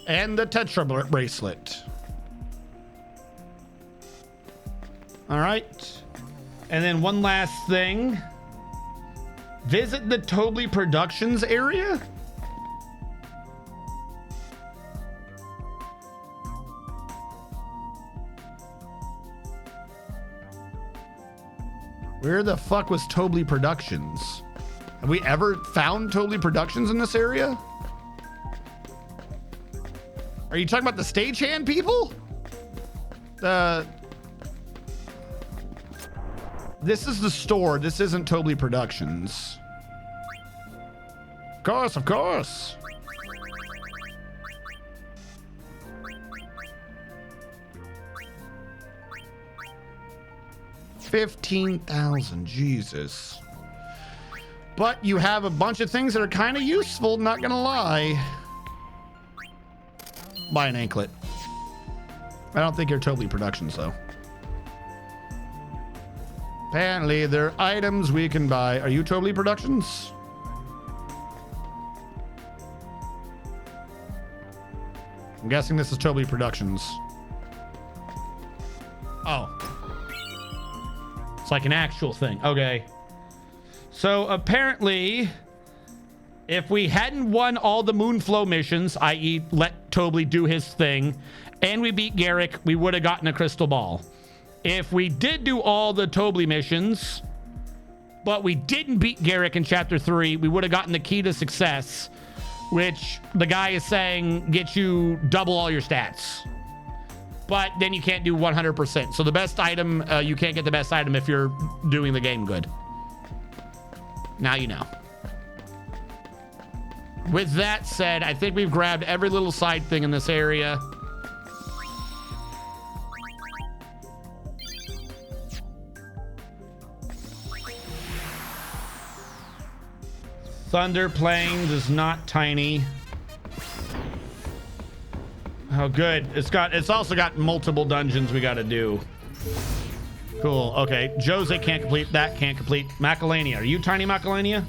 And the Tetra Bracelet. All right. And then one last thing. Visit the Tobley Productions area? Where the fuck was Tobley Productions? Have we ever found Tobley Productions in this area? Are you talking about the stagehand people? This is the store. This isn't Tobley Productions. Of course, of course. $15,000, Jesus. But you have a bunch of things that are kind of useful, not gonna lie. Buy an anklet. I don't think you're Tobley Productions, though. Apparently, there are items we can buy. Are you Tobley Productions? I'm guessing this is Tobley Productions. Oh. It's like an actual thing. Okay. So apparently, if we hadn't won all the Moonflow missions, i.e. let Tobley do his thing, and we beat Garrick, we would have gotten a crystal ball. If we did do all the Tobley missions, but we didn't beat Garrick in Chapter 3, we would have gotten the key to success, which the guy is saying gets you double all your stats. But then you can't do 100%. So the best item, you can't get the best item if you're doing the game good. Now you know. With that said, I think we've grabbed every little side thing in this area. Thunder Plains is not tiny. Oh, good. It's also got multiple dungeons we got to do. Cool. Okay. Jose can't complete that. Can't complete. Macalania. Are you tiny, Macalania?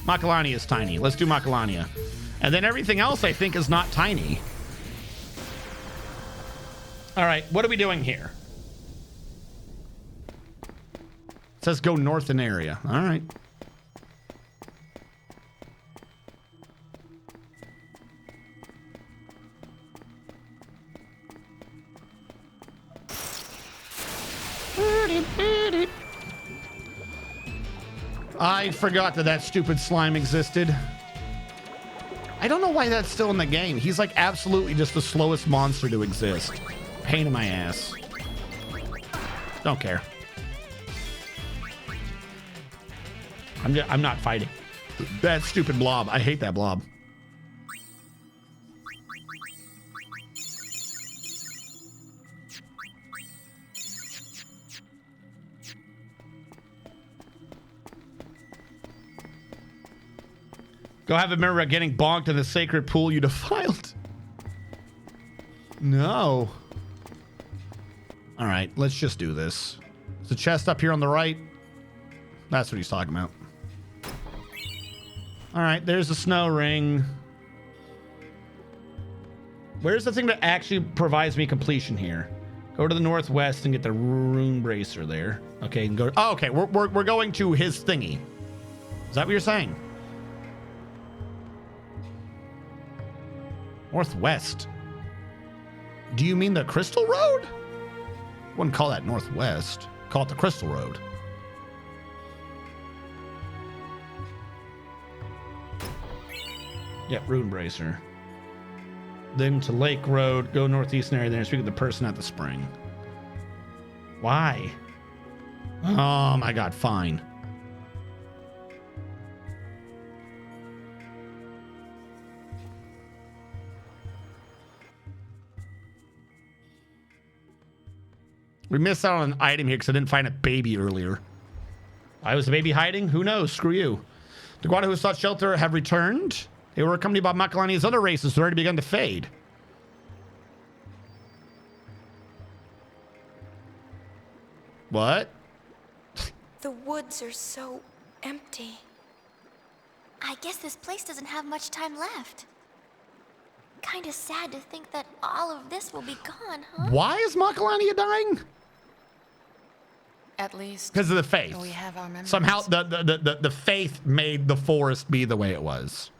Macalania is tiny. Let's do Macalania. And then everything else I think is not tiny. All right. What are we doing here? It says go north in area. All right. I forgot that stupid slime existed. I don't know why that's still in the game. He's like absolutely just the slowest monster to exist. Pain in my ass. Don't care. I'm not fighting. That stupid blob. I hate that blob. Go have a memory about getting bonked in the sacred pool you defiled. No. All right, let's just do this. There's a chest up here on the right. That's what he's talking about. All right, there's a snow ring. Where's the thing that actually provides me completion here? Go to the northwest and get the rune bracer there. Okay, and go. Oh, okay, we're going to his thingy. Is that what you're saying? Northwest. Do you mean the Crystal Road? Wouldn't call that Northwest. Call it the Crystal Road. Yep, Rune Bracer. Then to Lake Road, go northeast area, then speak to the person at the spring. Why? Oh my god, fine. We missed out on an item here because I didn't find a baby earlier. Why was the baby hiding? Who knows? Screw you. The Guada who sought shelter have returned. They were accompanied by Makalani's other races who already begun to fade. What? The woods are so empty. I guess this place doesn't have much time left. Kinda sad to think that all of this will be gone, huh? Why is Makalania dying? At least because of the faith. We have our memories. Somehow the faith made the forest be the way it was.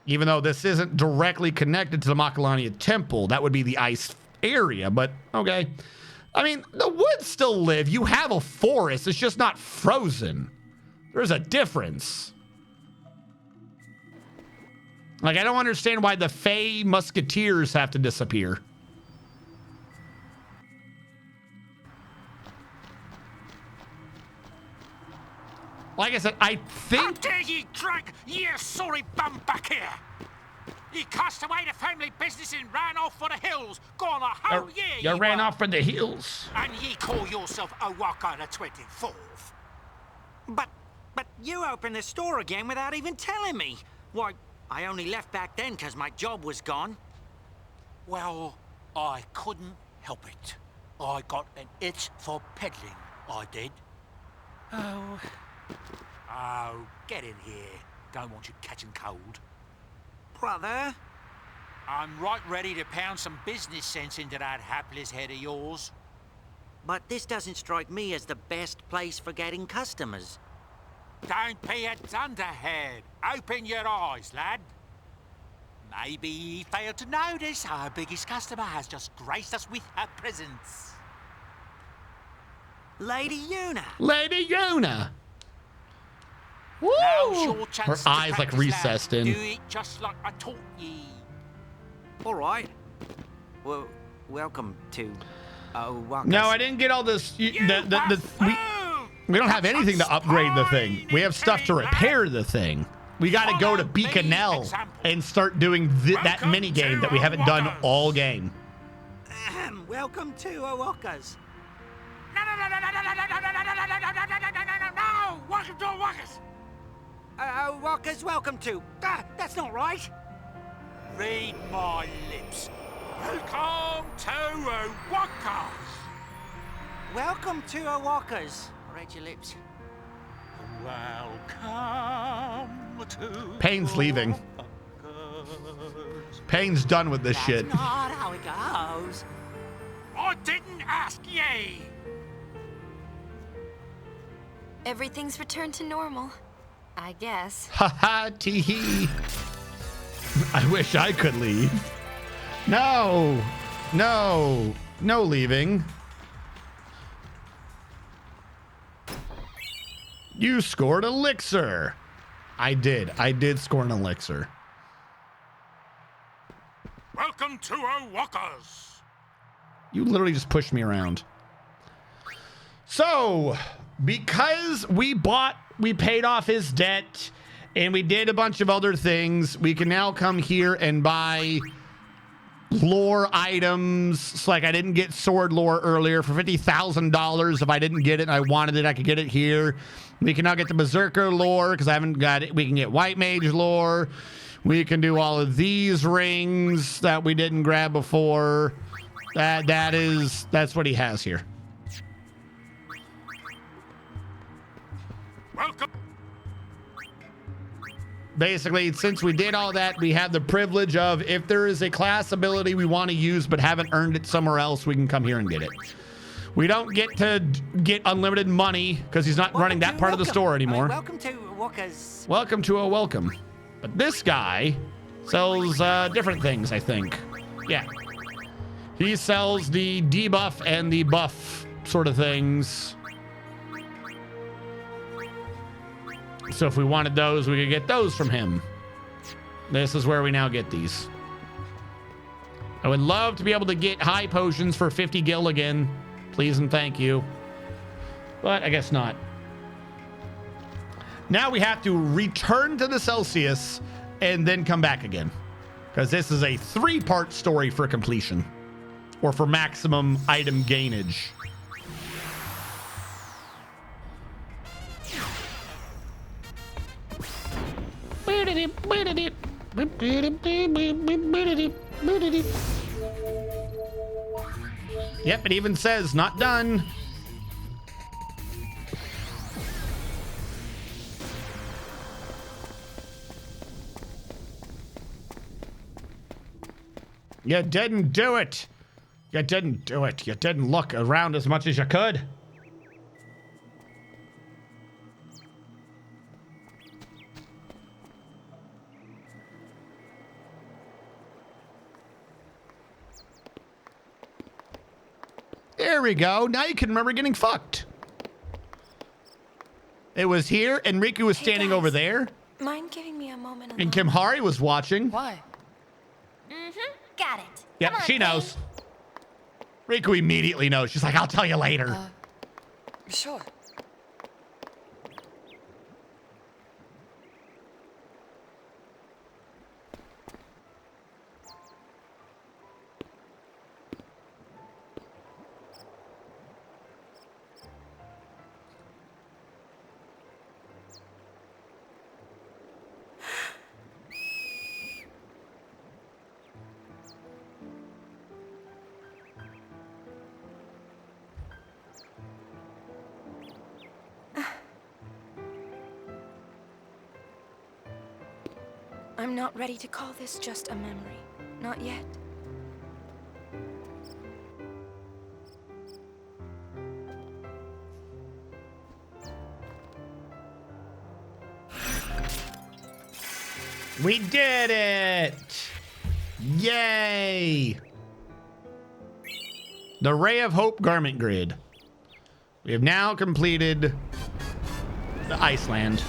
Even though this isn't directly connected to the Makalania temple, that would be the ice area, but okay. I mean, the woods still live. You have a forest. It's just not frozen. There's a difference. Like, I don't understand why the Fey Musketeers have to disappear. Like I said, I think... How dare ye drag ye sorry bum back here? Ye cast away the family business and ran off for the hills. Gone a whole year, You ran off for the hills. And ye call yourself a Waka the 24th. But you opened the store again without even telling me. Why, I only left back then because my job was gone. Well, I couldn't help it. I got an itch for peddling, I did. Oh, get in here. Don't want you catching cold. Brother? I'm right ready to pound some business sense into that hapless head of yours. But this doesn't strike me as the best place for getting customers. Don't be a dunderhead. Open your eyes, lad. Maybe you failed to notice our biggest customer has just graced us with her presence. Lady Yuna. Lady Yuna. Woo! Her eyes like recessed in. Do it just like I taught ye. All right. Well, welcome to Wakas. No, I didn't get all this. We don't have anything to upgrade the thing. We have stuff to repair the thing. We got to go to Beaconell and start doing that mini game that we haven't done all game. Welcome to Wakas. No! Welcome to Wakas. Wakas, welcome to. That's not right. Read my lips. Welcome to Wakas. Welcome to Wakas. Read your lips. Welcome to. Payne's leaving. Payne's done with this shit. That's not how it goes. I didn't ask ye. Everything's returned to normal, I guess. Haha, tee-hee. I wish I could leave. No leaving. You scored elixir. I did score an elixir. Welcome to Wakas. You literally just pushed me around. So, because we paid off his debt, and we did a bunch of other things, we can now come here and buy lore items. It's like I didn't get sword lore earlier for $50,000. If I didn't get it and I wanted it, I could get it here. We can now get the Berserker lore because I haven't got it. We can get White Mage lore. We can do all of these rings that we didn't grab before. That's what he has here. Welcome. Basically, since we did all that, we have the privilege of if there is a class ability we want to use but haven't earned it somewhere else, we can come here and get it. We don't get to get unlimited money because he's not running that part of the store anymore. Welcome to Walker's. Welcome to a welcome. But this guy sells different things, I think. Yeah. He sells the debuff and the buff sort of things. So if we wanted those, we could get those from him. This is where we now get these. I would love to be able to get high potions for 50 gil again. Please and thank you. But I guess not. Now we have to return to the Celsius and then come back again. Because this is a 3-part story for completion. Or for maximum item gainage. Yep, it even says not done. You didn't do it. You didn't do it. You didn't look around as much as you could. There we go. Now you can remember getting fucked. It was here, and Riku was standing over there. Mind giving me a moment alone? And Kimhari was watching. Why? Mm-hmm. Got it. Yep, Come on, she knows. Riku immediately knows. She's like, I'll tell you later. Sure. I'm not ready to call this just a memory. Not yet. We did it! Yay! The Ray of Hope garment grid. We have now completed the Iceland.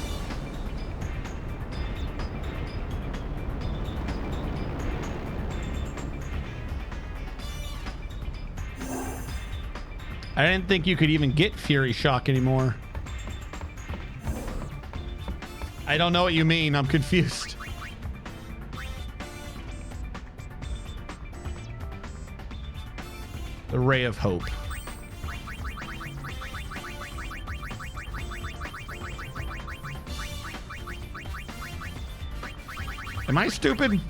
I didn't think you could even get Fury Shock anymore. I don't know what you mean. I'm confused. The Ray of Hope. Am I stupid?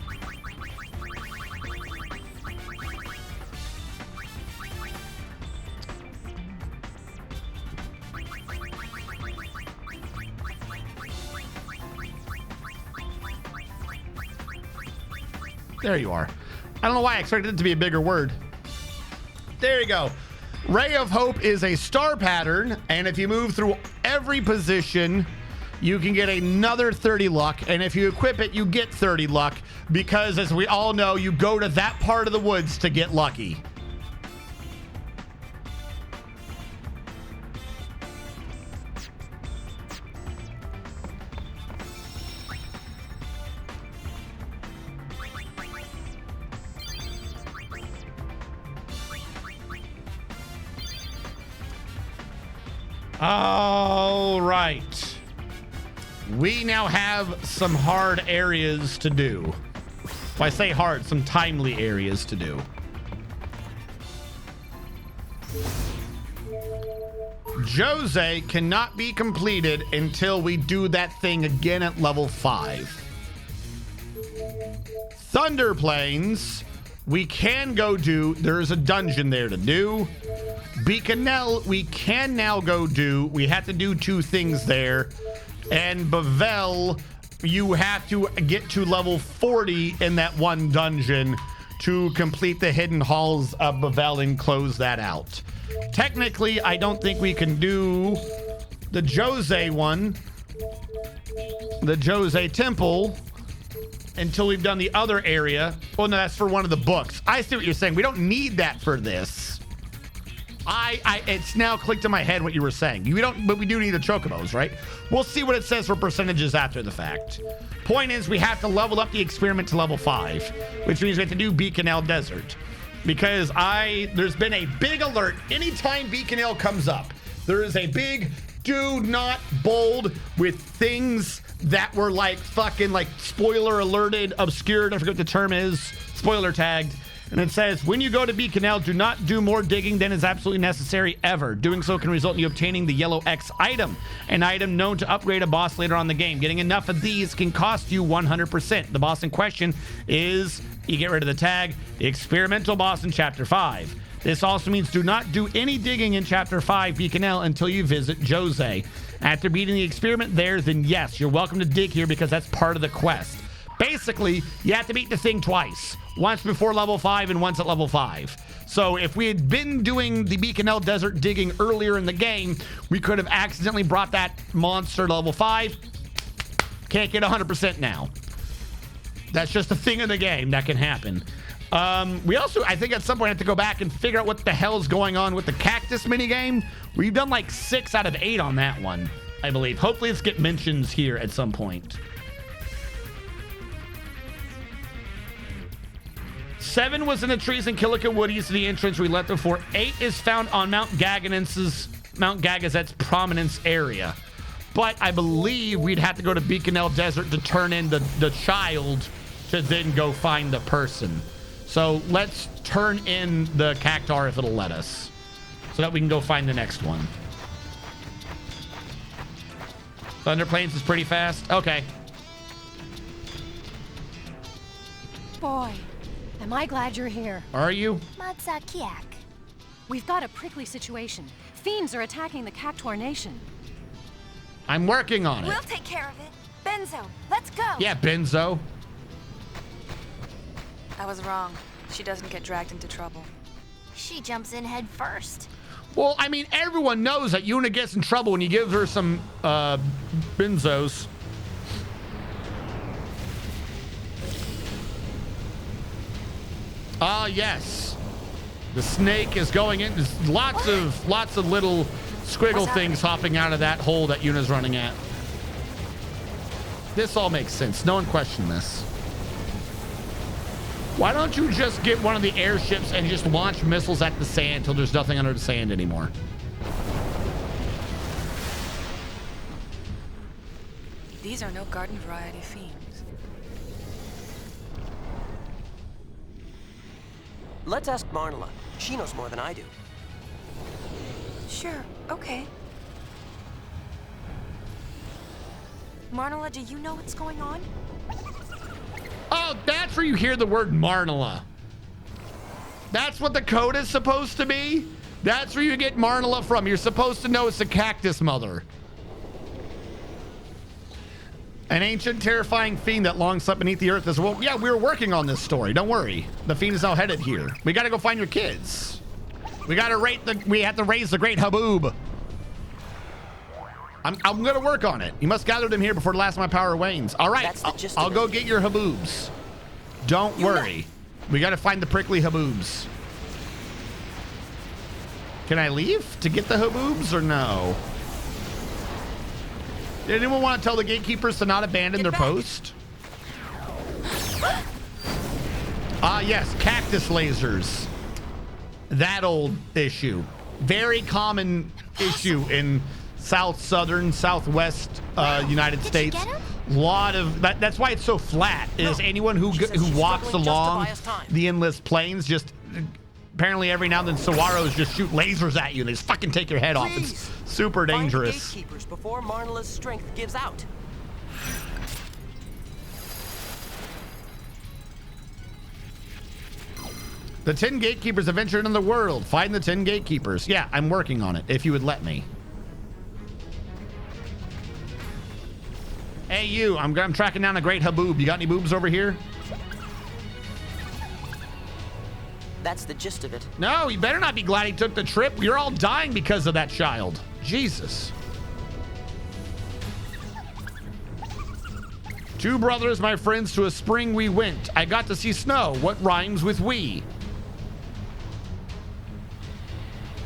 There you are. I don't know why I expected it to be a bigger word. There you go. Ray of Hope is a star pattern, and if you move through every position, you can get another 30 luck, and if you equip it, you get 30 luck, because as we all know, you go to that part of the woods to get lucky. All right. We now have some hard areas to do. If I say hard, some timely areas to do. Jose cannot be completed until we do that thing again at level 5. Thunder Plains, we can go do. There is a dungeon there to do. Beaconell, we can now go do. We have to do 2 things there. And Bavel, you have to get to level 40 in that one dungeon to complete the hidden halls of Bavel and close that out. Technically, I don't think we can do the Jose one, the Jose Temple, until we've done the other area. Oh, no, that's for one of the books. I see what you're saying. We don't need that for this. It's now clicked in my head what you were saying. But we do need the chocobos, right? We'll see what it says for percentages after the fact. Point is, we have to level up the experiment to level 5, which means we have to do Beaconell Desert. Because there's been a big alert. Anytime Beaconell comes up, there is a big do not bold with things that were like fucking like spoiler alerted, obscured, I forget what the term is, spoiler tagged. And it says, when you go to Beaconell, do not do more digging than is absolutely necessary ever. Doing so can result in you obtaining the yellow X item, an item known to upgrade a boss later on in the game. Getting enough of these can cost you 100%. The boss in question is, you get rid of the tag, the experimental boss in Chapter 5. This also means do not do any digging in Chapter 5 Beaconell until you visit Jose. After beating the experiment there, then yes, you're welcome to dig here because that's part of the quest. Basically, you have to beat the thing twice. Once before level 5 and once at level 5. So if we had been doing the Beaconell Desert digging earlier in the game, we could have accidentally brought that monster to level 5. Can't get 100% now. That's just a thing in the game that can happen. We also, I think at some point, have to go back and figure out what the hell is going on with the cactus minigame. We've done like 6 out of 8 on that one, I believe. Hopefully it's get mentions here at some point. 7 was in the trees in Killica Wood east of the entrance we left before. 8 is found on Mount Gagazet's prominence area. But I believe we'd have to go to Beaconell Desert to turn in the child to then go find the person. So let's turn in the Cactar if it'll let us, so that we can go find the next one. Thunder Plains is pretty fast. Okay. Boy, am I glad you're here. Are you? Matsakiak. We've got a prickly situation. Fiends are attacking the Cactuar Nation. I'm working on it. We'll take care of it. Benzo, let's go. Yeah, Benzo. I was wrong. She doesn't get dragged into trouble. She jumps in head first. Well, I mean, everyone knows that Yuna gets in trouble when you give her some benzos. Ah, yes. The snake is going in. There's lots of little squiggle things hopping out of that hole that Yuna's running at. This all makes sense. No one questioned this. Why don't you just get one of the airships and just launch missiles at the sand until there's nothing under the sand anymore? These are no garden variety fiends. Let's ask Marnala. She knows more than I do. Sure, okay. Marnala, do you know what's going on? Oh, that's where you hear the word Marnala. That's what the code is supposed to be? That's where you get Marnala from. You're supposed to know it's the cactus mother. An ancient, terrifying fiend that long slept beneath the earth as well. Yeah, we were working on this story. Don't worry. The fiend is now headed here. We got to go find your kids. We have to raise the great Haboob. I'm going to work on it. You must gather them here before the last of my power wanes. All right, I'll go get your Haboobs. Don't worry. We got to find the prickly Haboobs. Can I leave to get the Haboobs or no? Did anyone want to tell the gatekeepers to not abandon their post? Ah, yes, cactus lasers. That old issue. Very common issue in southwest United States. Lot of that's why it's so flat. Is anyone who walks along the endless plains just apparently every now and then Saguaros just shoot lasers at you and they just fucking take your head off. It's super dangerous. Find the gatekeepers before Marnala's strength gives out. The 10 gatekeepers have ventured into the world. Find the 10 gatekeepers. Yeah, I'm working on it. If you would let me. Hey, you. I'm tracking down a great haboob. You got any boobs over here? That's the gist of it. No, you better not be glad he took the trip. You're all dying because of that child. Jesus. Two brothers, my friends, to a spring we went. I got to see snow. What rhymes with we?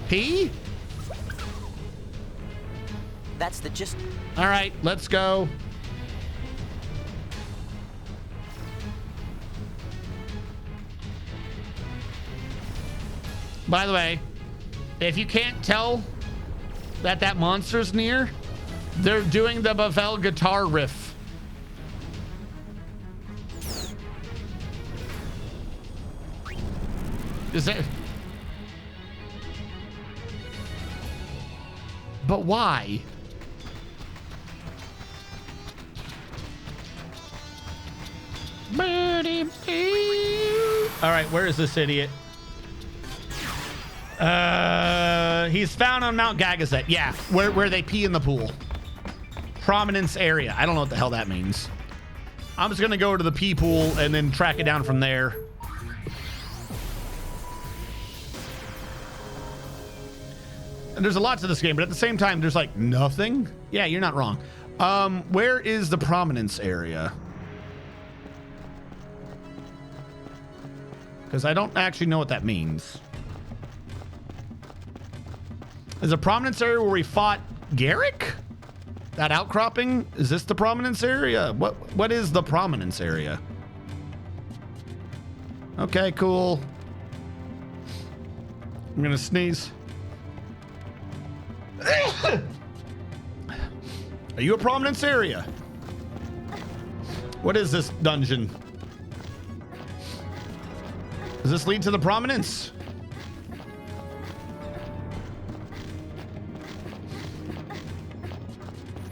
P? That's the gist. All right, let's go. By the way, if you can't tell that monster's near, they're doing the Bavel guitar riff. Is it? But why? All right, where is this idiot? He's found on Mount Gagazet. Yeah, where they pee in the pool. Prominence area. I don't know what the hell that means. I'm just gonna go to the pee pool and then track it down from there. And there's a lot to this game, but at the same time, there's like nothing. Yeah, you're not wrong. Where is the prominence area? Because I don't actually know what that means. Is a prominence area where we fought Garrick? That outcropping? Is this the prominence area? What is the prominence area? Okay, cool. I'm gonna sneeze. Are you a prominence area? What is this dungeon? Does this lead to the prominence?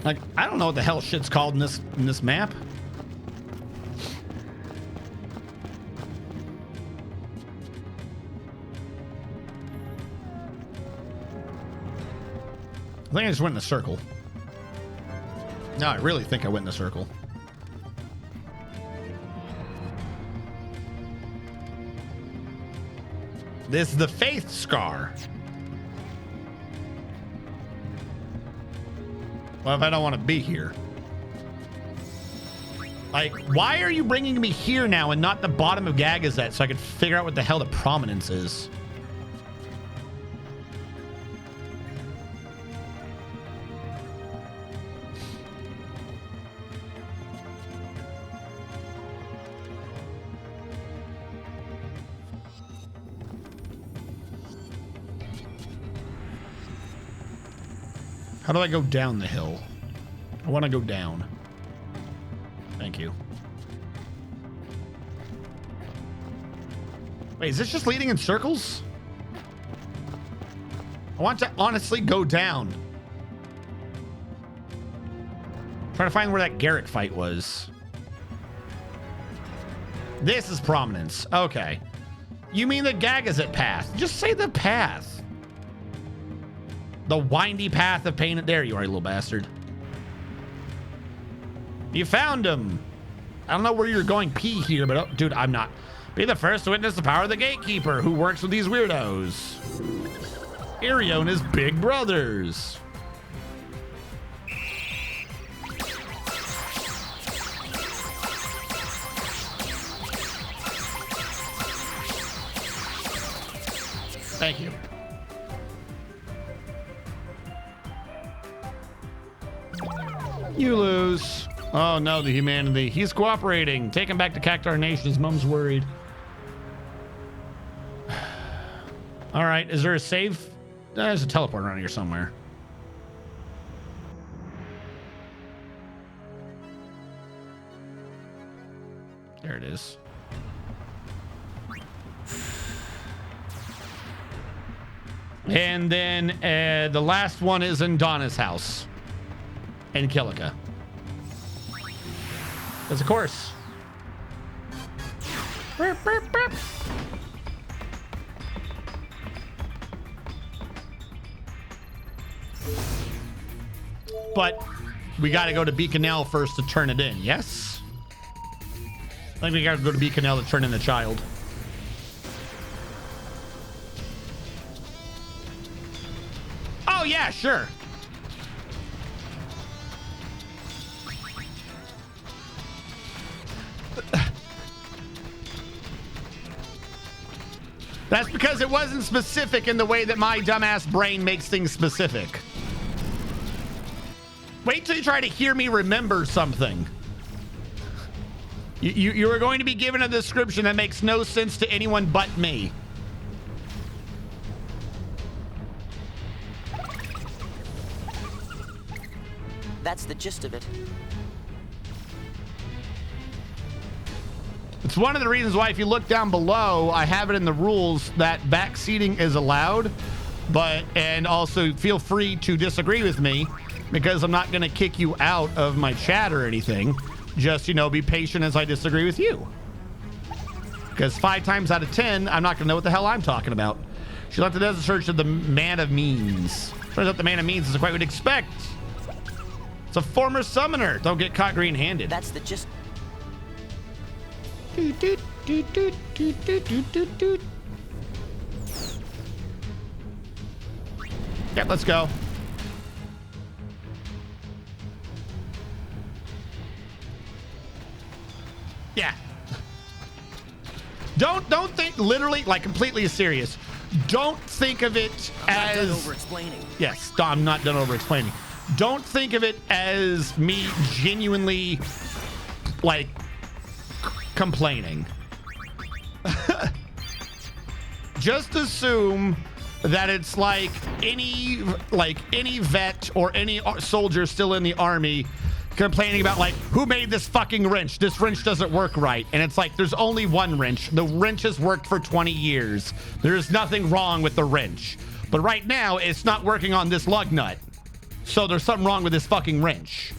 Like, I don't know what the hell shit's called in this map. I think I just went in a circle. No, I really think I went in a circle. This is the Faith Scar. Well, if I don't want to be here. Like, why are you bringing me here now and not the bottom of Gagazet so I could figure out what the hell the prominence is? How do I go down the hill? I want to go down. Thank you. Wait, is this just leading in circles? I want to honestly go down. Trying to find where that Garrick fight was. This is prominence. Okay. You mean the Gagazet path? Just say the path. The windy path of pain. There you are, you little bastard. You found him. I don't know where you're going pee here, but oh, dude, I'm not. Be the first to witness the power of the gatekeeper who works with these weirdos. Irio and his big brothers. Thank you. You lose. Oh no, the humanity. He's cooperating. Take him back to Cactar Nation. His mom's worried. All right, is there a save? There's a teleport around here somewhere. There it is. And then the last one is in Donna's house. In Kilika. Because of course. Burp, burp, burp. But we got to go to Beaconell first to turn it in, yes? I think we got to go to Beaconell to turn in the child. Oh, yeah, sure. That's because it wasn't specific in the way that my dumbass brain makes things specific. Wait till you try to hear me remember something. You are going to be given a description that makes no sense to anyone but me. That's the gist of it. It's one of the reasons why, if you look down below, I have it in the rules that backseating is allowed, and also feel free to disagree with me, because I'm not going to kick you out of my chat or anything. Just, you know, be patient as I disagree with you. Because 5 times out of 10, I'm not going to know what the hell I'm talking about. She left the desert search of the Man of Means. Turns out the Man of Means is quite what you'd expect. It's a former summoner. Don't get caught green-handed. That's the gist. Yeah, let's go. Yeah. Don't think literally, like, completely serious. Don't think of it as... I'm not done over-explaining. Yes, I'm not done over-explaining. Don't think of it as me genuinely, like, complaining. Just assume that it's like any vet or any soldier still in the army complaining about, like, who made this fucking wrench? This wrench doesn't work right. And it's like, there's only one wrench. The wrench has worked for 20 years. There's nothing wrong with the wrench. But right now, it's not working on this lug nut. So there's something wrong with this fucking wrench.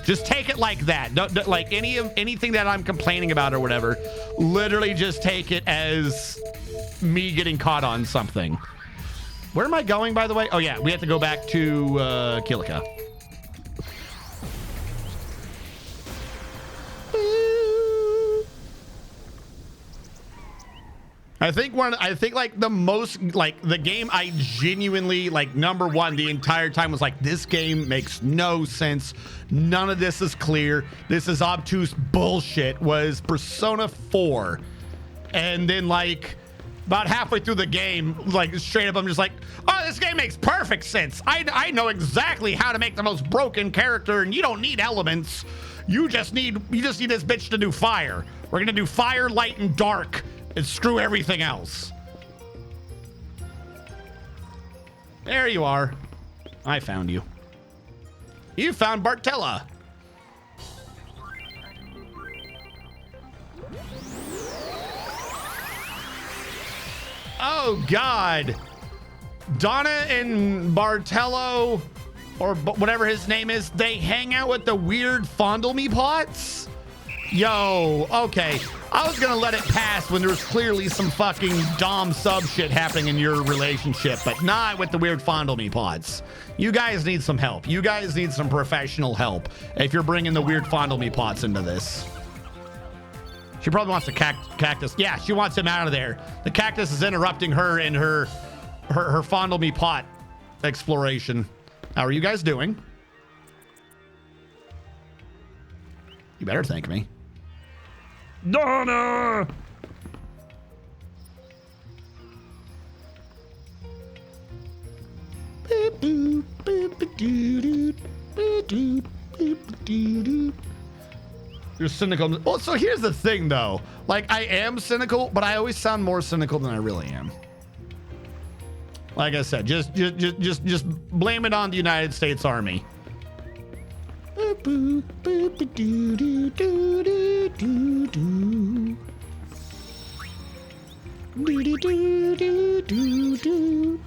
Just take it like that. Don't like anything that I'm complaining about or whatever. Literally just take it as me getting caught on something. Where am I going, by the way? Oh yeah, we have to go back to Kilika. I think like the most, like, the game I genuinely, like, number one the entire time was like, this game makes no sense. None of this is clear. This is obtuse bullshit, was Persona 4. And then, like, about halfway through the game, like, straight up, I'm just like, oh, this game makes perfect sense. I know exactly how to make the most broken character, and you don't need elements. You just need this bitch to do fire. We're gonna do fire, light, and dark. And screw everything else. There you are. I found you. You found Bartella. Oh, God. Donna and Bartello, or whatever his name is, they hang out with the weird Fondle Me pots? Yo, okay. I was gonna let it pass when there was clearly some fucking Dom sub shit happening in your relationship, but not with the weird Fondle Me pods. You guys need some help. You guys need some professional help if you're bringing the weird Fondle Me pots into this. She probably wants the cactus. Yeah, she wants him out of there. The cactus is interrupting her in her Fondle Me pot exploration. How are you guys doing? You better thank me. Donna! You're cynical. Well, so here's the thing, though. Like, I am cynical, but I always sound more cynical than I really am. Like I said, just blame it on the United States Army. boo, boo, ba, doo, doo, doo, doo, doo, doo. Doo, doo, doo, doo, doo, doo.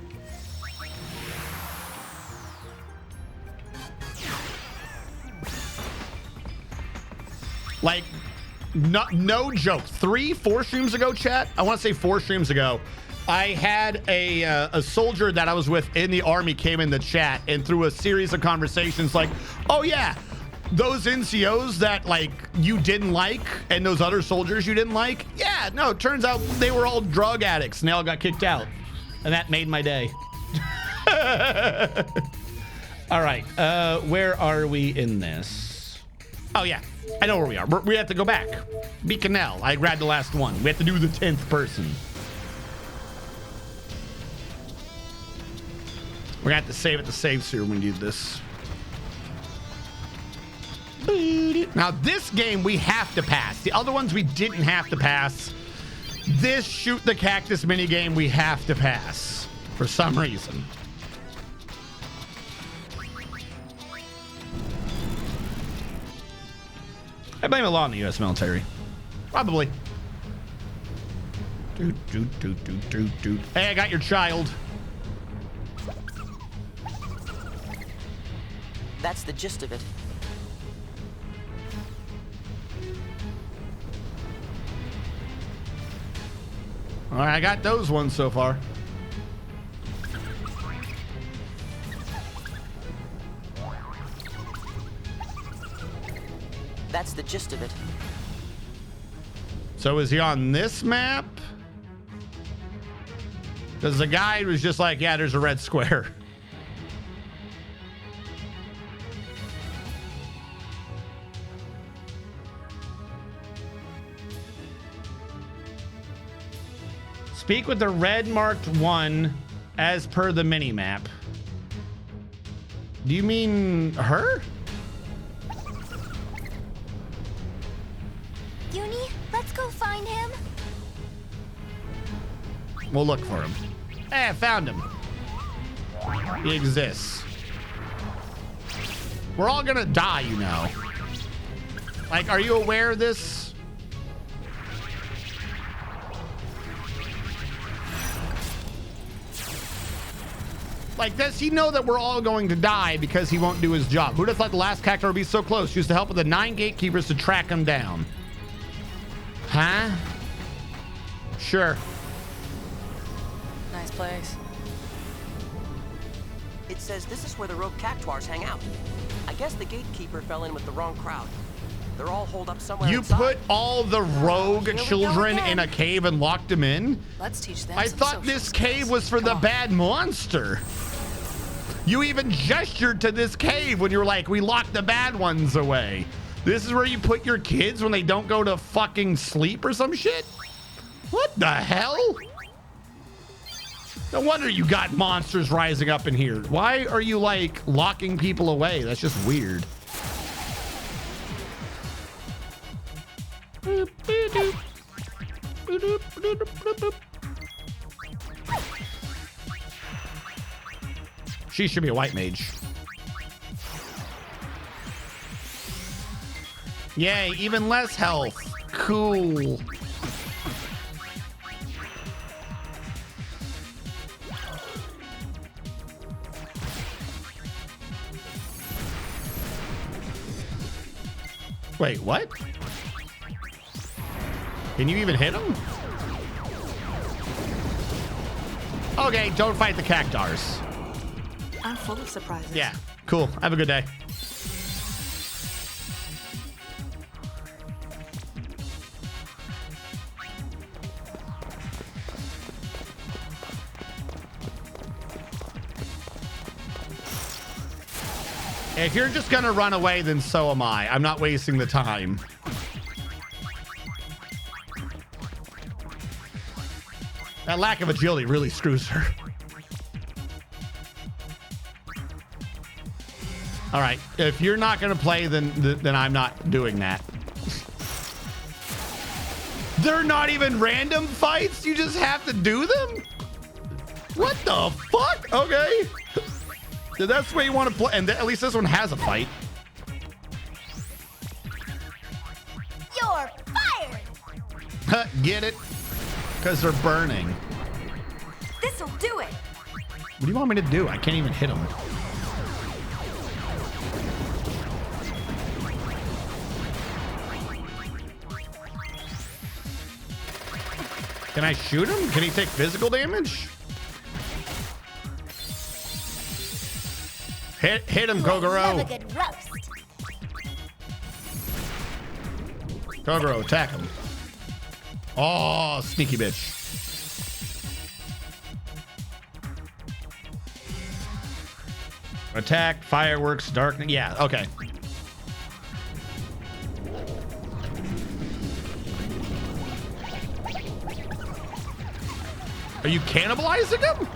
Like, no joke. 3-4 streams ago, chat. I want to say 4 streams ago. I had a soldier that I was with in the army came in the chat and through a series of conversations like, oh yeah, those NCOs that like you didn't like and those other soldiers you didn't like. Yeah, no, it turns out they were all drug addicts and they all got kicked out. And that made my day. All right, where are we in this? Oh yeah, I know where we are. We have to go back. Beaconell, I grabbed the last one. We have to do the 10th person. We're gonna have to save it to save soon when we do this. Now this game we have to pass. The other ones we didn't have to pass. This shoot the cactus mini game we have to pass for some reason. I blame a lot on the U.S. military. Probably. Hey, I got your child. That's the gist of it. All right, I got those ones so far. That's the gist of it. So is he on this map? Because the guide was just like, yeah, there's a red square. Speak with the red marked one as per the mini map. Do you mean her? Uni, let's go find him. We'll look for him. Hey, I found him. He exists. We're all gonna die, you know. Like, are you aware of this? Like, does he know that we're all going to die because he won't do his job? Who'd have thought the last cactuar would be so close? Used to help with the 9 gatekeepers to track him down. Huh? Sure. Nice place. It says this is where the rogue cactuars hang out. I guess the gatekeeper fell in with the wrong crowd. They're all holed up somewhere You inside. put all the rogue children in a cave and locked them in? Let's teach them I some thought social this skills. cave was for the bad monster. You even gestured to this cave when you were like, we locked the bad ones away. This is where you put your kids when they don't go to fucking sleep or some shit? What the hell? No wonder you got monsters rising up in here. Why are you like locking people away? That's just weird. She should be a white mage. Yay, even less health. Cool. Wait, what? Can you even hit him? Okay, don't fight the cactars. I'm full of surprises. Yeah, cool. Have a good day. If you're just gonna run away, then so am I. I'm not wasting the time. That lack of agility really screws her. All right, if you're not gonna play, then I'm not doing that. They're not even random fights. You just have to do them. What the fuck? Okay. That's the way you want to play, and at least this one has a fight. Get it? Because they're burning. This'll do it. What do you want me to do? I can't even hit them. Can I shoot him? Can he take physical damage? Hit him, Kogoro. Kogoro, attack him. Oh, sneaky bitch. Attack, fireworks, darkness. Yeah, okay. Are you cannibalizing him?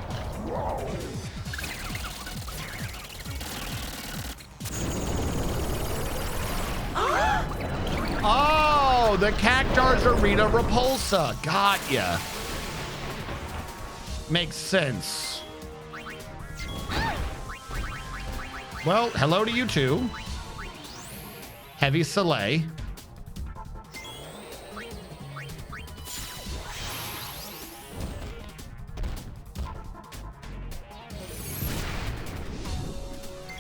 Oh, the Cactar's Arena Repulsa. Got ya. Makes sense. Well, hello to you too. Heavy Soleil.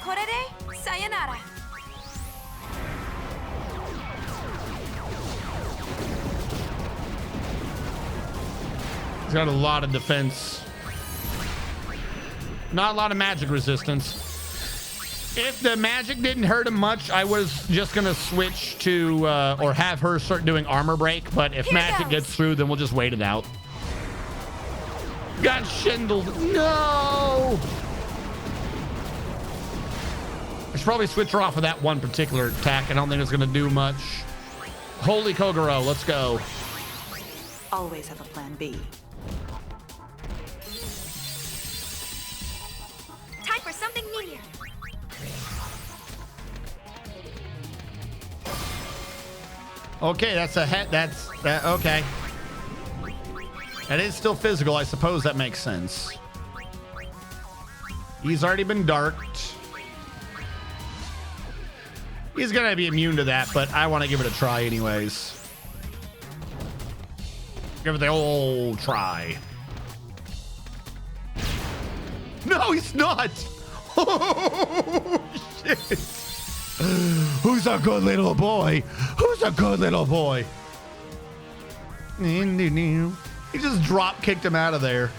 Korede, sayonara. He's got a lot of defense. Not a lot of magic resistance. If the magic didn't hurt him much, I was just gonna switch to or have her start doing armor break, but if magic gets through, then we'll just wait it out. Got shindled. No! I should probably switch her off of that one particular attack. I don't think it's gonna do much. Holy Kogoro, let's go. Always have a plan B. Time for something new. Okay, that's a head. That's that. Okay. That is still physical. I suppose that makes sense. He's already been darked. He's gonna be immune to that, but I want to give it a try anyways. Give it the old try. No, he's not. Oh, shit. Who's a good little boy? Who's a good little boy? He just drop kicked him out of there.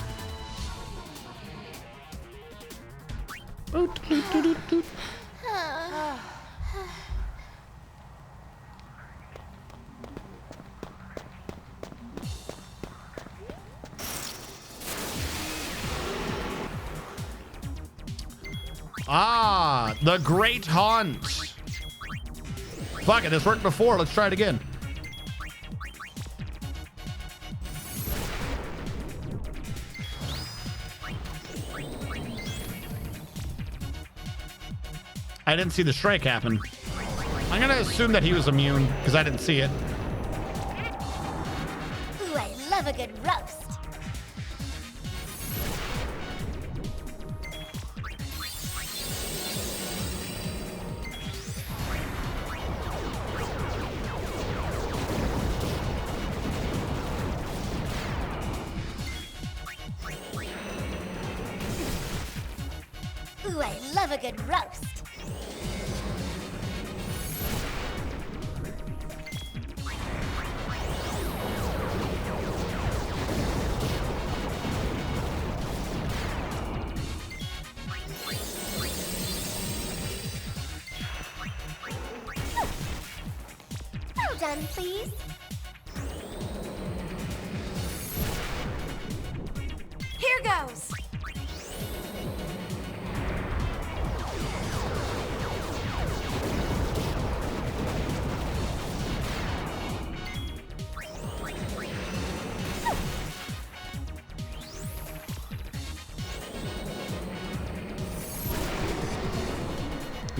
Ah, the Great Haunt. Fuck it, this worked before. Let's try it again. I didn't see the strike happen. I'm gonna assume that he was immune because I didn't see it. Ooh, I love a good roast. Ooh, I love a good roast. Well done, please. Here goes.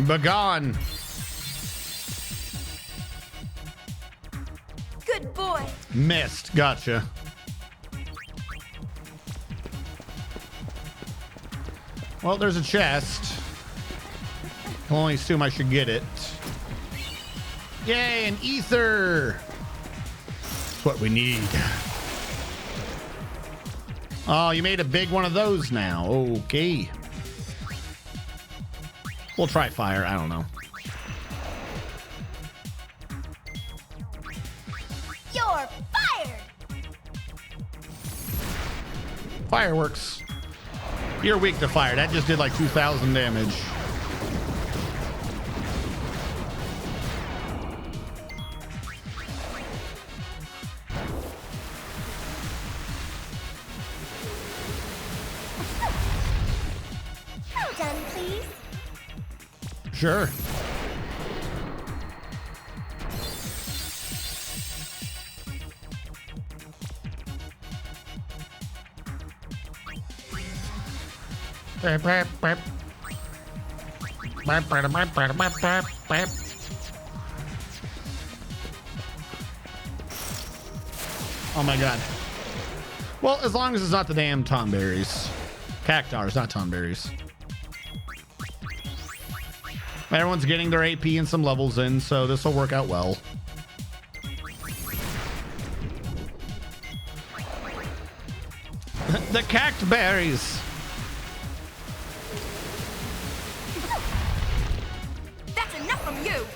Begone. Good boy. Missed. Gotcha. Well, there's a chest. I'll only assume I should get it. Yay, an ether. That's what we need. Oh, you made a big one of those now. Okay. We'll try fire. I don't know. You're fired! Fireworks. You're weak to fire. That just did like 2,000 damage. Well done, please. Sure. Oh my god. Well, as long as it's not the damn tomberries. Cactars, not tomberries. Everyone's getting their AP and some levels in, so this will work out well. The cactberries. That's enough from you.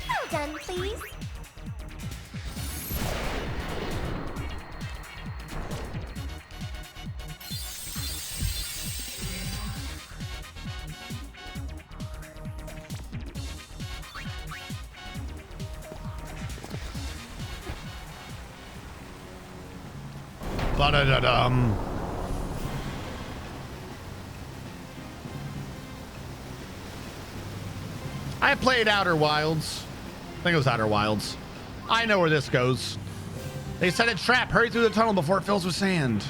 Well done, please. Ba-da-da-dum. I played Outer Wilds. I think it was Outer Wilds. I know where this goes. They set a trap. Hurry through the tunnel before it fills with sand.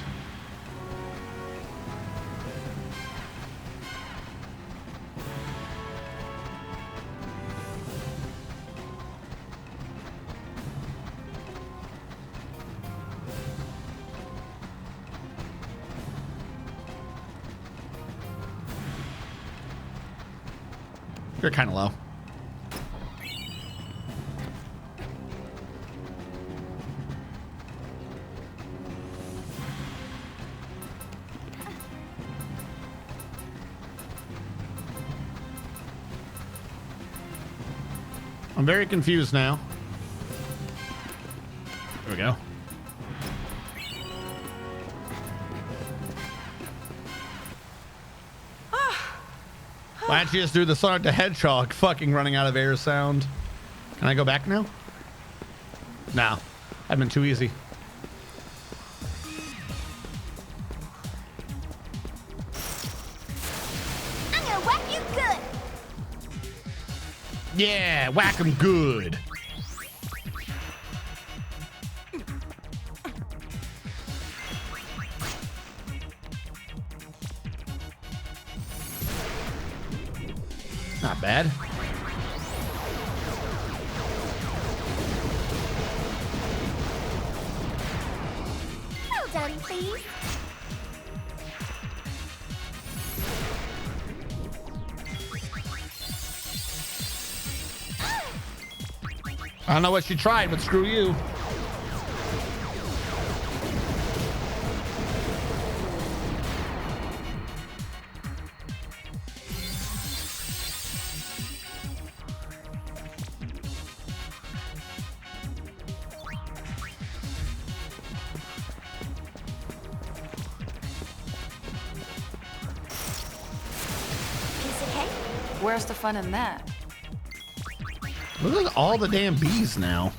You're kind of low. I'm very confused now. There we go. Why don't you just do the Sonic the Hedgehog fucking running out of air sound? Can I go back now? No. I've been too easy. I'm gonna whack you good. Yeah, whack him good. Not bad. Well done, please. I don't know what she tried, but screw you. Piece of cake? Where's the fun in that? Look at all the damn bees now.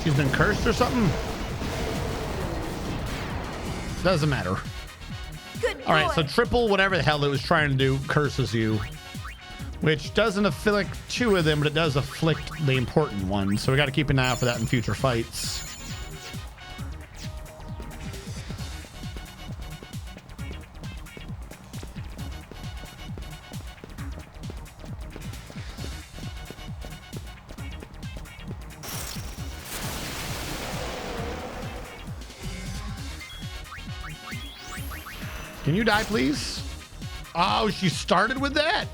She's been cursed or something? Doesn't matter. All right, so triple whatever the hell it was trying to do curses you, which doesn't afflict 2 of them, but it does afflict the important one. So we got to keep an eye out for that in future fights. Can you die, please? Oh, she started with that.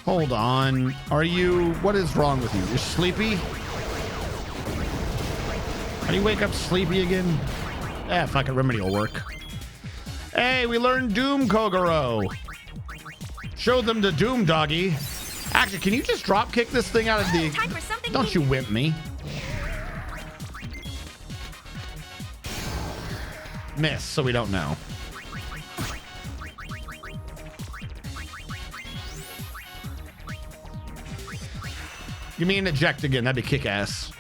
Hold on. Are you... What is wrong with you? You're sleepy? How do you wake up sleepy again? Eh, fucking remedy will work. Hey, we learned Doom, Kogoro. Show them the Doom, doggy. Actually, can you just drop kick this thing out of the... Don't you wimp me. Miss, so we don't know. Give me an eject again. That'd be kick-ass.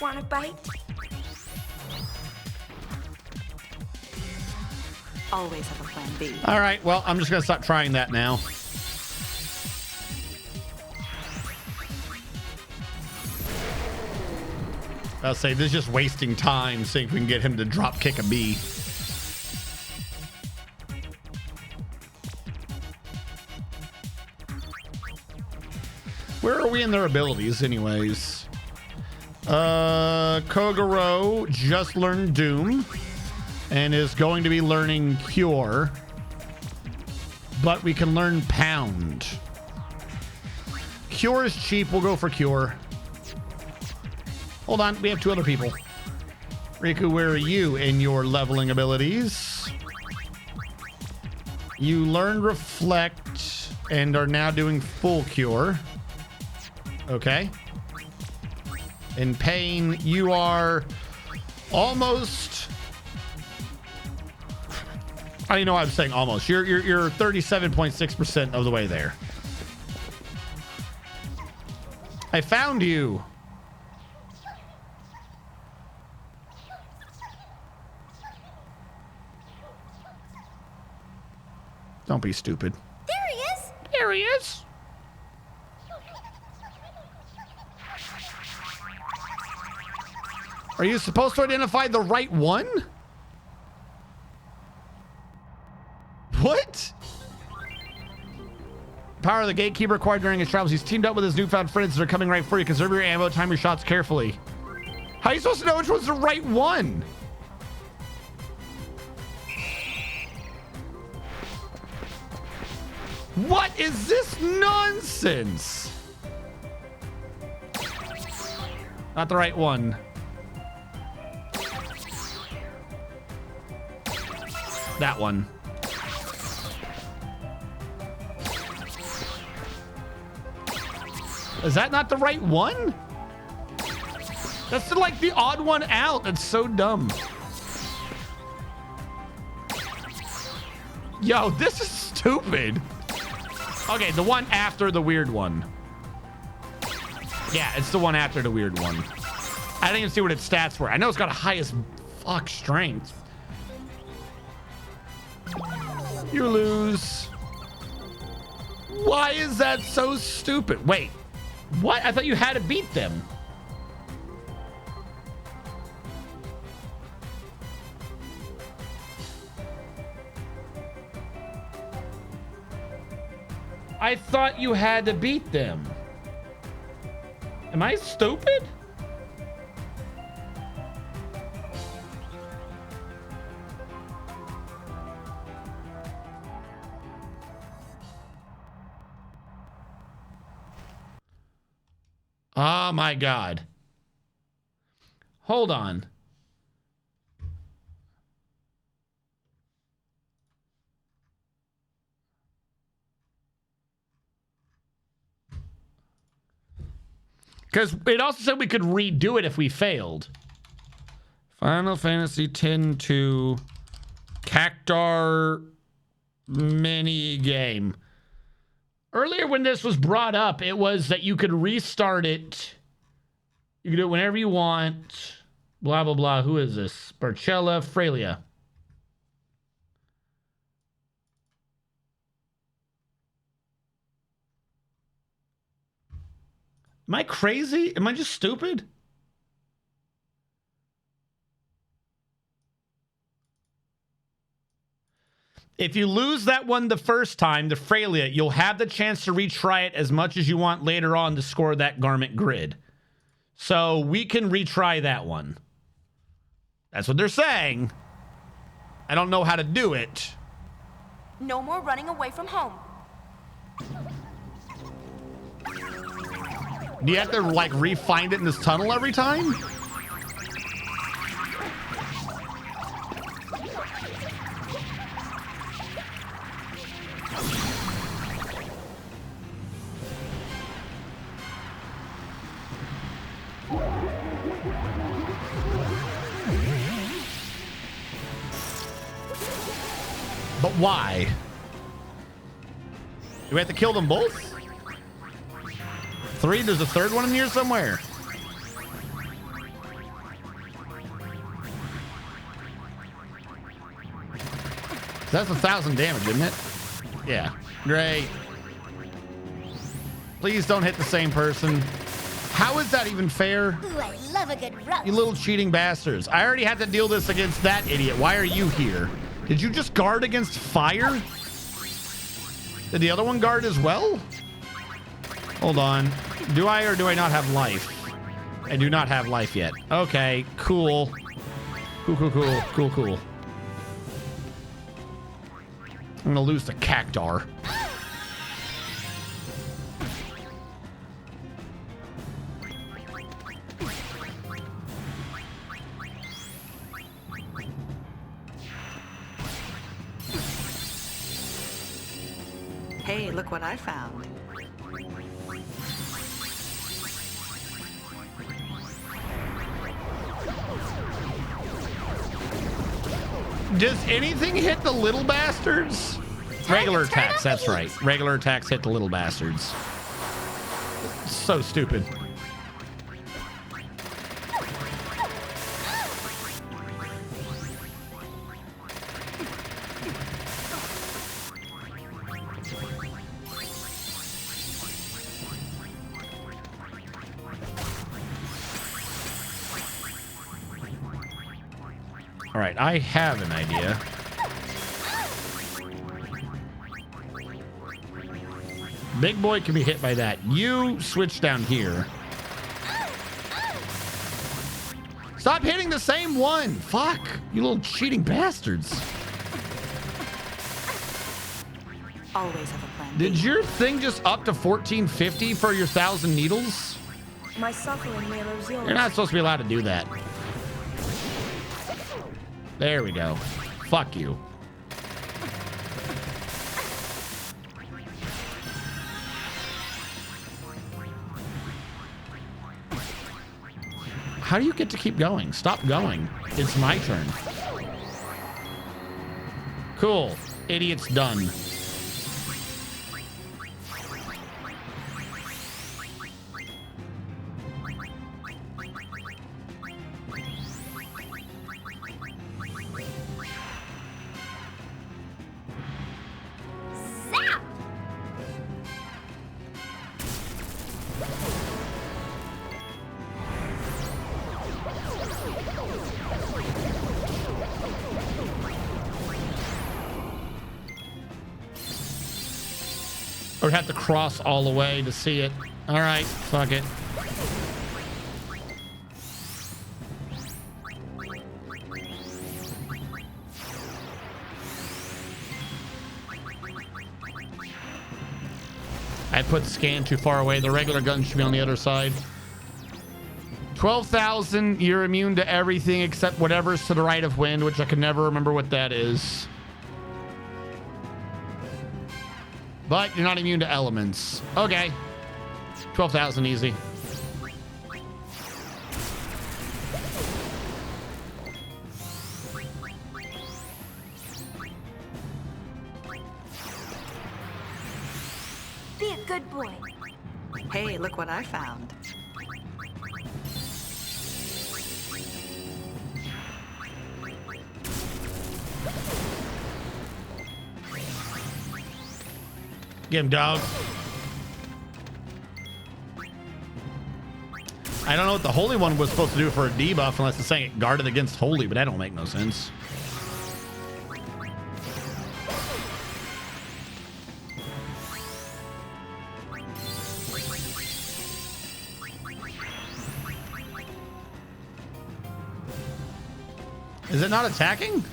Want a bite? Always have a plan B. All right, well, I'm just going to stop trying that now. I'll say this is just wasting time, seeing if we can get him to drop kick a B. Where are we in their abilities, anyways? Kogoro just learned Doom and is going to be learning Cure, but we can learn Pound. Cure is cheap. We'll go for Cure. Hold on, we have 2 other people. Riku, where are you in your leveling abilities? You learned Reflect and are now doing full Cure. Okay. In Pain, you are almost... I don't even know why I'm saying almost. You're 37.6% of the way there. I found you. Don't be stupid. There he is. There he is. Are you supposed to identify the right one? What? Power of the gatekeeper acquired during his travels. He's teamed up with his newfound friends that are coming right for you. Conserve your ammo, time your shots carefully. How are you supposed to know which one's the right one? What is this nonsense? Not the right one. That one. Is that not the right one? That's like the odd one out. That's so dumb. Yo, this is stupid. Okay, the one after the weird one. Yeah, it's the one after the weird one. I didn't even see what its stats were. I know it's got a highest fuck strength. You lose. Why is that so stupid? Wait, what? I thought you had to beat them. I thought you had to beat them. Am I stupid? Oh my God. Hold on. Because it also said we could redo it if we failed. Final Fantasy X-2 Cactar mini game. Earlier when this was brought up, it was that you could restart it. You can do it whenever you want. Blah, blah, blah. Who is this? Barcella Frelia. Am I crazy? Am I just stupid? If you lose that one the first time, the Frelia, you'll have the chance to retry it as much as you want later on to score that garment grid. So we can retry that one. That's what they're saying. I don't know how to do it. No more running away from home. Do you have to, like, re-find it in this tunnel every time? But why? Do we have to kill them both? 3? There's a third one in here somewhere. That's 1,000 damage, isn't it? Yeah. Great. Please don't hit the same person. How is that even fair? Ooh, I love a good roast. You little cheating bastards. I already had to deal this against that idiot. Why are you here? Did you just guard against fire? Did the other one guard as well? Hold on. Do I or do I not have life? I do not have life yet. Okay, cool. Cool. I'm gonna lose the Cactar. Hey, look what I found. Does anything hit the little bastards? Regular attacks, that's right. Regular attacks hit the little bastards. So stupid. All right, I have an idea. Big boy can be hit by that. You switch down here. Stop hitting the same one. Fuck, you little cheating bastards. Always have a plan. Did your thing just up to 1450 for your 1,000 needles? My suffering mirrors yours. You're not supposed to be allowed to do that. There we go. Fuck you. How do you get to keep going? Stop going. It's my turn. Cool. Idiot's done. Or have to cross all the way to see it. All right, fuck it. I put scan too far away. The regular gun should be on the other side. 12,000. You're immune to everything except whatever's to the right of wind, which I can never remember what that is. But you're not immune to elements. Okay. 12,000 easy. The good boy. Hey, look what I found. Get him, dog. I don't know what the Holy One was supposed to do for a debuff unless it's saying it guarded against Holy, but that don't make no sense. Is it not attacking?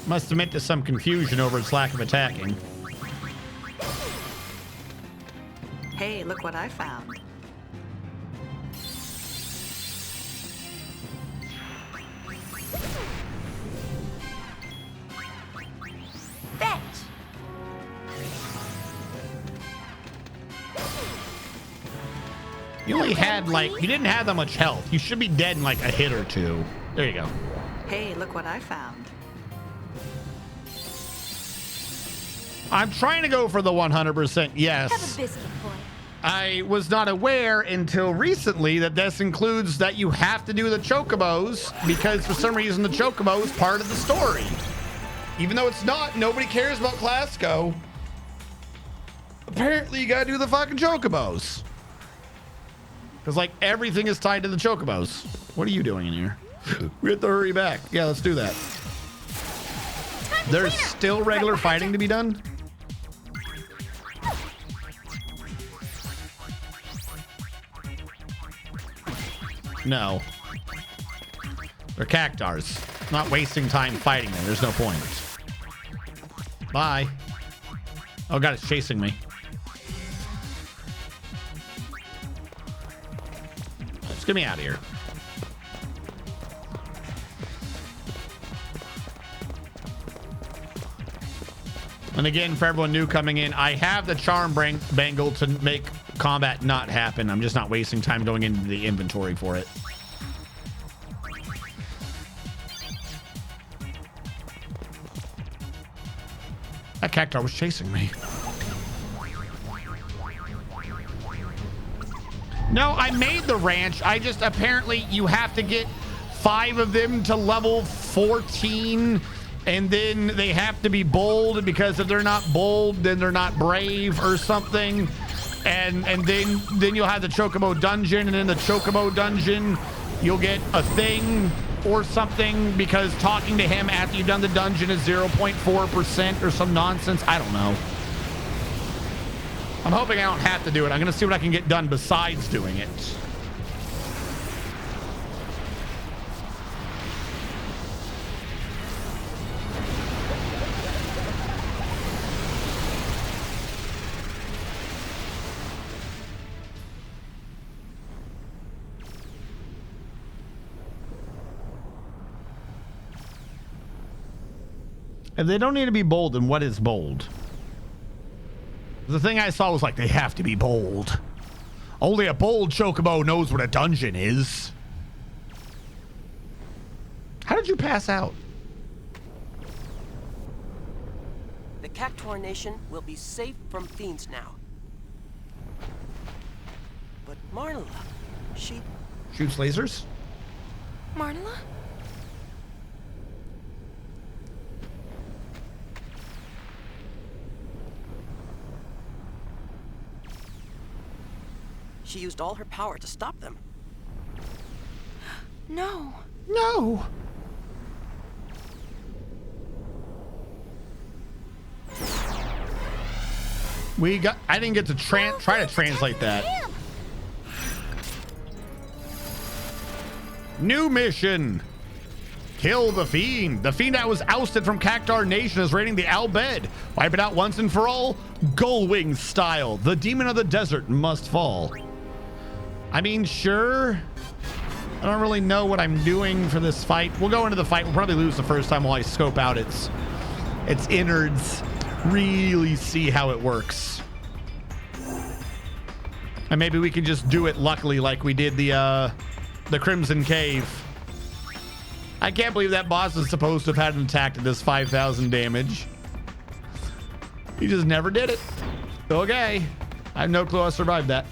Must admit to some confusion over its lack of attacking. Hey, look what I found. Thanks. You only had like, you didn't have that much health. You should be dead in like a hit or two. There you go. Hey, look what I found. I'm trying to go for the 100% yes. Have a biscuit, boy. I was not aware until recently that this includes that you have to do the chocobos because for some reason the chocobo is part of the story. Even though it's not, nobody cares about Classico. Apparently you gotta do the fucking chocobos. Because like everything is tied to the chocobos. What are you doing in here? We have to hurry back. Yeah, let's do that. There's still regular fighting to be done? No. They're cactars. Not wasting time fighting them. There's no point. Bye. Oh god, it's chasing me. Let's get me out of here. And again, for everyone new coming in, I have the charm bangle to make combat not happen. I'm just not wasting time going into the inventory for it. That cactar was chasing me. No, I made the ranch. I just apparently you have to get 5 of them to level 14. And then they have to be bold, because if they're not bold, then they're not brave or something. And then you'll have the Chocobo dungeon, and in the Chocobo dungeon, you'll get a thing or something, because talking to him after you've done the dungeon is 0.4% or some nonsense. I don't know. I'm hoping I don't have to do it. I'm gonna see what I can get done besides doing it. If they don't need to be bold, then what is bold? The thing I saw was like, they have to be bold. Only a bold chocobo knows what a dungeon is. How did you pass out? The Cactuar Nation will be safe from fiends now. But Marla, she... Shoots lasers? Marla? She used all her power to stop them. No. No. I didn't get to try to translate that. New mission. Kill the fiend. The fiend that was ousted from Cactuar Nation is raiding the Al Bhed. Wipe it out once and for all. Gullwing style. The demon of the desert must fall. I mean, sure. I don't really know what I'm doing for this fight. We'll go into the fight. We'll probably lose the first time while I scope out its innards. Really see how it works. And maybe we can just do it luckily like we did the the Crimson Cave. I can't believe that boss is supposed to have had an attack that does 5,000 damage. He just never did it. Okay. I have no clue how I survived that.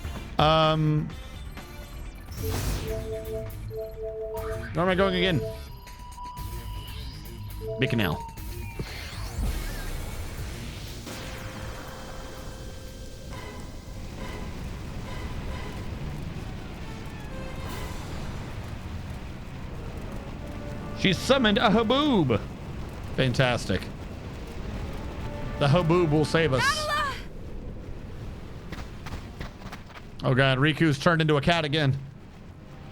Where am I going again? Big Canal. She summoned a Haboob. Fantastic. The Haboob will save us. Oh god, Riku's turned into a cat again.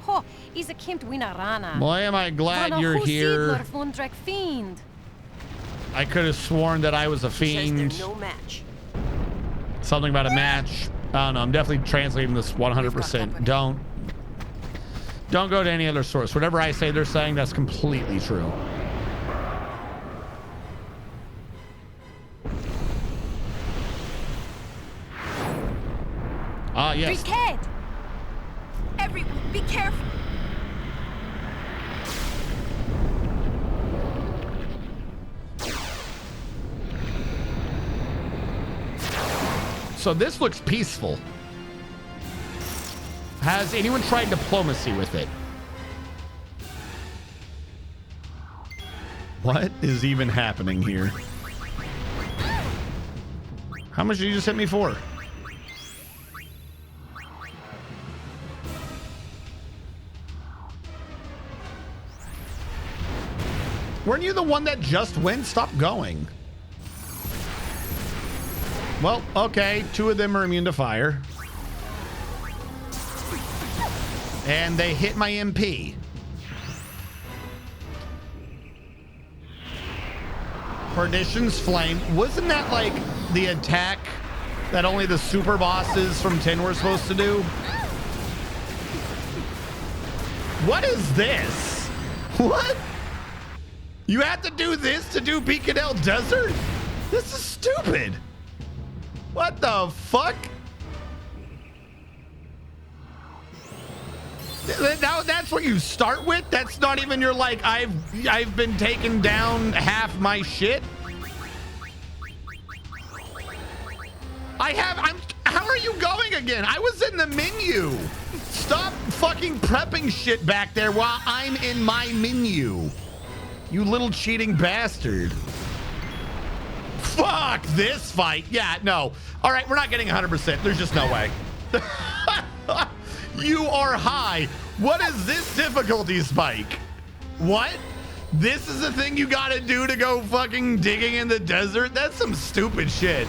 Ho, is a Kimt Winarana. Boy, am I glad you're here. I could have sworn that I was a fiend. No match. Something about a match. I don't know. I'm definitely translating this 100%. Don't go to any other source. Whatever I say they're saying, that's completely true. Ah, yes. Briquette! Everyone, be careful. So this looks peaceful. Has anyone tried diplomacy with it? What is even happening here? How much did you just hit me for? Weren't you the one that just went? Stop going. Well, okay. 2 of them are immune to fire. And they hit my MP. Perdition's Flame. Wasn't that like the attack that only the super bosses from 10 were supposed to do? What is this? What? You have to do this to do Beacadel Desert? This is stupid. What the fuck? Now that's what you start with? That's not even your like, I've been taking down half my shit? How are you going again? I was in the menu. Stop fucking prepping shit back there while I'm in my menu. You little cheating bastard. Fuck this fight. Yeah, no. All right, we're not getting 100%. There's just no way. You are high. What is this difficulty spike? What? This is the thing you gotta do to go fucking digging in the desert? That's some stupid shit.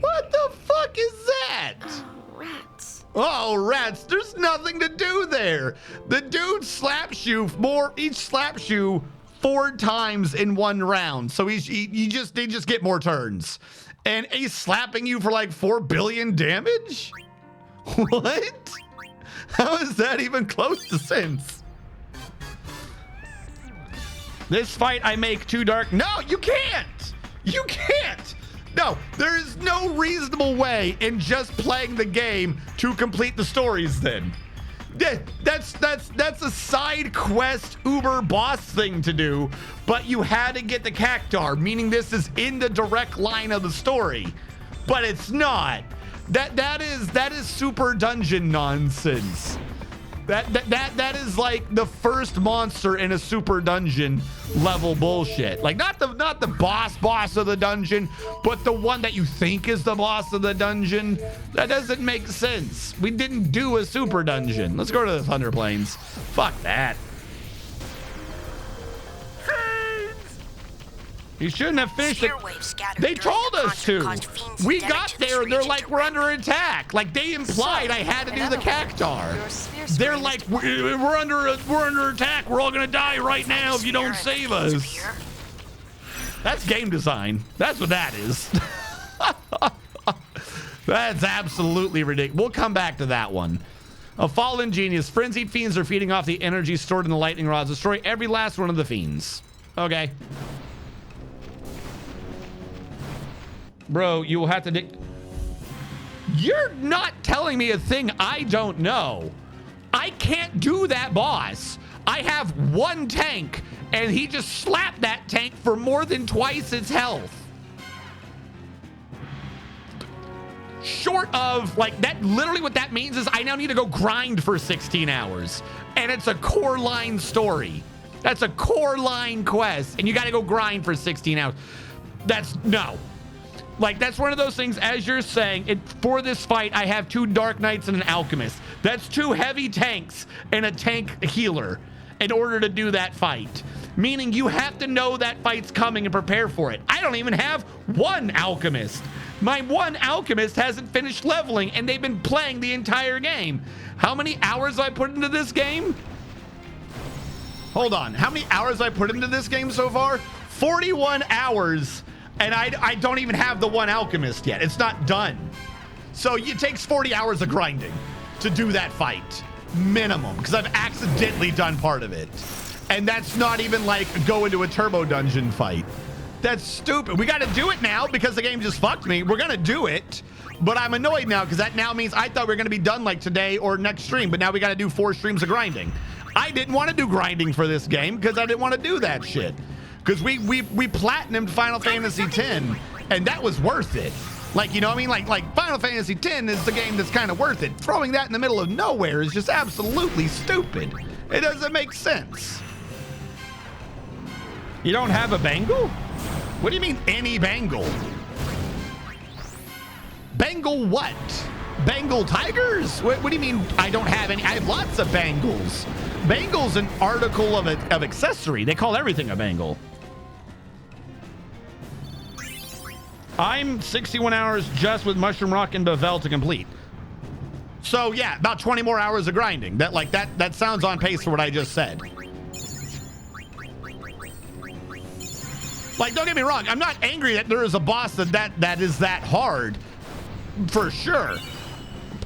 What the fuck is that? Rats. Oh, rats. There's nothing to do there. The dude slaps you each slaps you 4 times in 1 round. So they just get more turns. And he's slapping you for like 4 billion damage? What? How is that even close to sense? This fight I make too dark. No, you can't. You can't. No, there is no reasonable way in just playing the game to complete the stories then. That's a side quest Uber boss thing to do, but you had to get the cactar, meaning this is in the direct line of the story. But it's not. That is super dungeon nonsense. That is like the first monster in a super dungeon level bullshit. Like not the boss of the dungeon, but the one that you think is the boss of the dungeon. That doesn't make sense. We didn't do a super dungeon. Let's go to the Thunder Plains. Fuck that. You shouldn't have finished it. They told us to. We got there. They're like, we're under attack. Like they implied I had to do the cactar. They're like, we're under attack. We're all gonna die right now if you don't save us. That's game design. That's what that is. That's absolutely ridiculous. We'll come back to that one. A fallen genius. Frenzied fiends are feeding off the energy stored in the lightning rods. Destroy every last one of the fiends. Okay. Bro, you will have to dig. You're not telling me a thing I don't know. I can't do that boss. I have one tank, and he just slapped that tank for more than twice its health. Short of, like, that, literally what that means is I now need to go grind for 16 hours. And it's a core line story. That's a core line quest, and you gotta go grind for 16 hours. No. Like, that's one of those things, as you're saying, for this fight, I have 2 Dark Knights and an Alchemist. That's 2 heavy tanks and a tank healer in order to do that fight. Meaning you have to know that fight's coming and prepare for it. I don't even have 1 Alchemist. My 1 Alchemist hasn't finished leveling, and they've been playing the entire game. How many hours have I put into this game? Hold on. How many hours have I put into this game so far? 41 hours, and I don't even have the 1 Alchemist yet. It's not done. So it takes 40 hours of grinding to do that fight. Minimum, because I've accidentally done part of it. And that's not even like go into a turbo dungeon fight. That's stupid. We got to do it now because the game just fucked me. We're going to do it, but I'm annoyed now because that now means I thought we were going to be done like today or next stream, but now we got to do 4 streams of grinding. I didn't want to do grinding for this game because I didn't want to do that shit. Because we platinumed Final Fantasy X, and that was worth it. Like, you know what I mean? Like Final Fantasy X is the game that's kind of worth it. Throwing that in the middle of nowhere is just absolutely stupid. It doesn't make sense. You don't have a Bengal? What do you mean any Bengal? Bengal what? Bengal tigers? What do you mean I don't have any? I have lots of Bengals. Bengal's an article of accessory. They call everything a Bengal. I'm 61 hours just with Mushroom Rock and Bevel to complete. So yeah, about 20 more hours of grinding. That sounds on pace for what I just said. Like, don't get me wrong, I'm not angry that there is a boss that is that hard, for sure.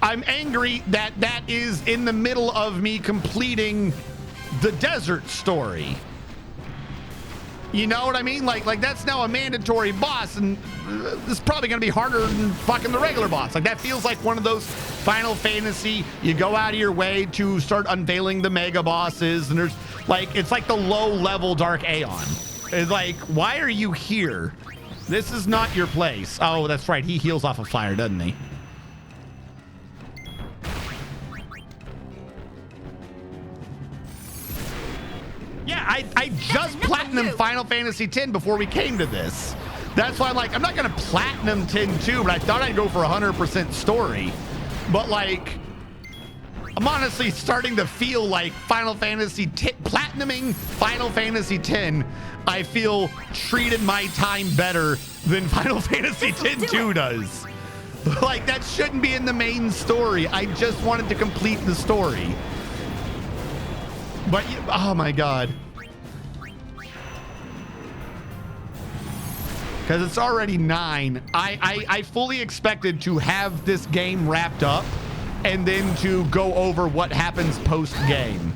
I'm angry that that is in the middle of me completing the desert story. You know what I mean? Like that's now a mandatory boss, and this is probably gonna be harder than fucking the regular boss. Like, that feels like one of those Final Fantasy, you go out of your way to start unveiling the mega bosses, and there's like, it's like the low level Dark Aeon. It's like, why are you here? This is not your place. Oh, that's right. He heals off of fire, doesn't he? Yeah, I just platinumed Final Fantasy X before we came to this. That's why I'm like, I'm not going to platinum 10 too, but I thought I'd go for 100% story. But like, I'm honestly starting to feel like Final Fantasy X, platinuming Final Fantasy X, I feel treated my time better than Final Fantasy X-2 does. Like, that shouldn't be in the main story. I just wanted to complete the story. But, oh my God. Because it's already 9. I fully expected to have this game wrapped up and then to go over what happens post-game.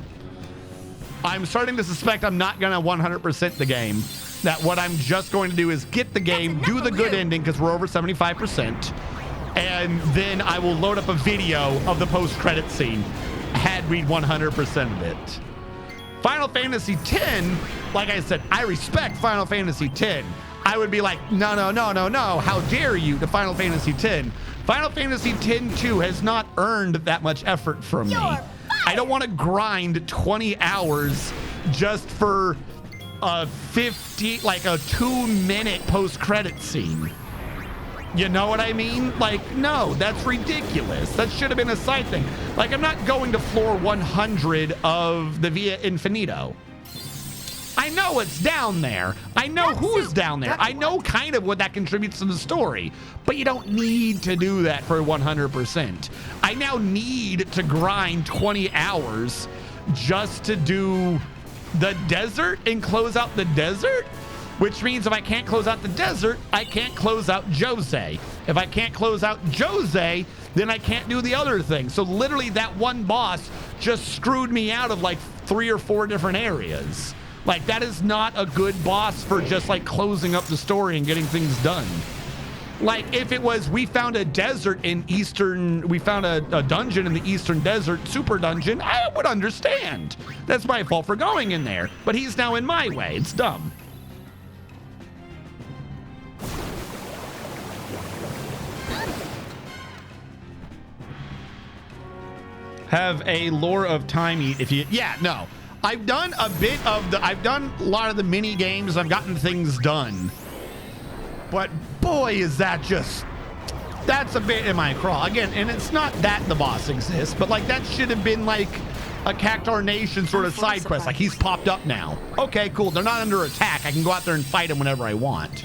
I'm starting to suspect I'm not going to 100% the game. That what I'm just going to do is get the game, do the good ending, because we're over 75%, and then I will load up a video of the post-credit scene had we 100% of it. Final Fantasy X, like I said, I respect Final Fantasy X. I would be like, no, how dare you to Final Fantasy X. Final Fantasy X-2 has not earned that much effort from me. I don't want to grind 20 hours just for a 2-minute post-credit scene. You know what I mean? Like, no, that's ridiculous. That should have been a side thing. Like, I'm not going to floor 100 of the Via Infinito. I know it's down there. I know who's down there. I know kind of what that contributes to the story, but you don't need to do that for 100%. I now need to grind 20 hours just to do the desert and close out the desert, which means if I can't close out the desert, I can't close out Jose. If I can't close out Jose, then I can't do the other thing. So literally that one boss just screwed me out of like 3 or 4 different areas. Like, that is not a good boss for just like closing up the story and getting things done. Like, if it was, we found a desert in eastern, we found a dungeon in the eastern desert, super dungeon, I would understand. That's my fault for going in there. But he's now in my way. It's dumb. Have a lore of time eat if you, yeah, no. I've done a bit of the, I've done a lot of the mini games. I've gotten things done. But boy, is that just, that's a bit in my crawl. Again, and it's not that the boss exists, but like that should have been like a Cactuar Nation sort of side quest. Like he's popped up now. Okay, cool. They're not under attack. I can go out there and fight him whenever I want.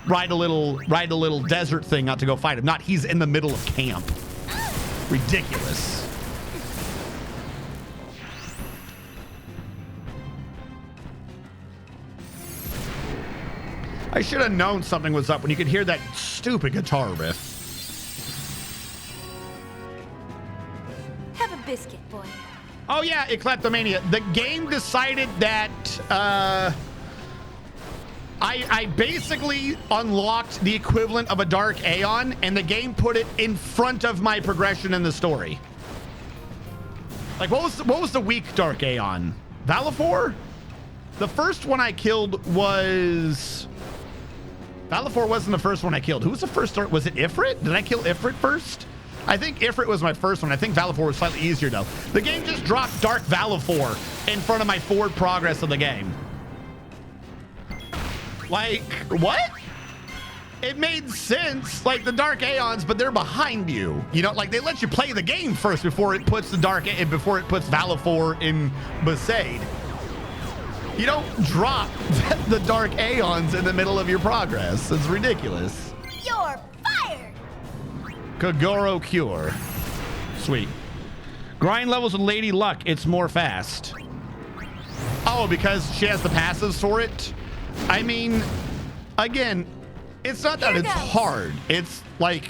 Ride a little desert thing out to go fight him. Not he's in the middle of camp. Ridiculous. I should have known something was up when you could hear that stupid guitar riff. Have a biscuit, boy. Oh yeah, Ecleptomania. The game decided that I basically unlocked the equivalent of a Dark Aeon, and the game put it in front of my progression in the story. Like, what was the weak Dark Aeon? Valifor? The first one I killed was... Valifor wasn't the first one I killed. Who was the first Dark? Was it Ifrit? Did I kill Ifrit first? I think Ifrit was my first one. I think Valifor was slightly easier, though. The game just dropped Dark Valifor in front of my forward progress of the game. Like, what? It made sense, like the Dark Aeons, but they're behind you. You know, like they let you play the game first before it puts before it puts Valifor in Besaid. You don't drop the Dark Aeons in the middle of your progress. It's ridiculous. You're fired! Kagoro Cure. Sweet. Grind levels with Lady Luck. It's more fast. Oh, because she has the passives for it? I mean, again, it's not that it's hard. It's like,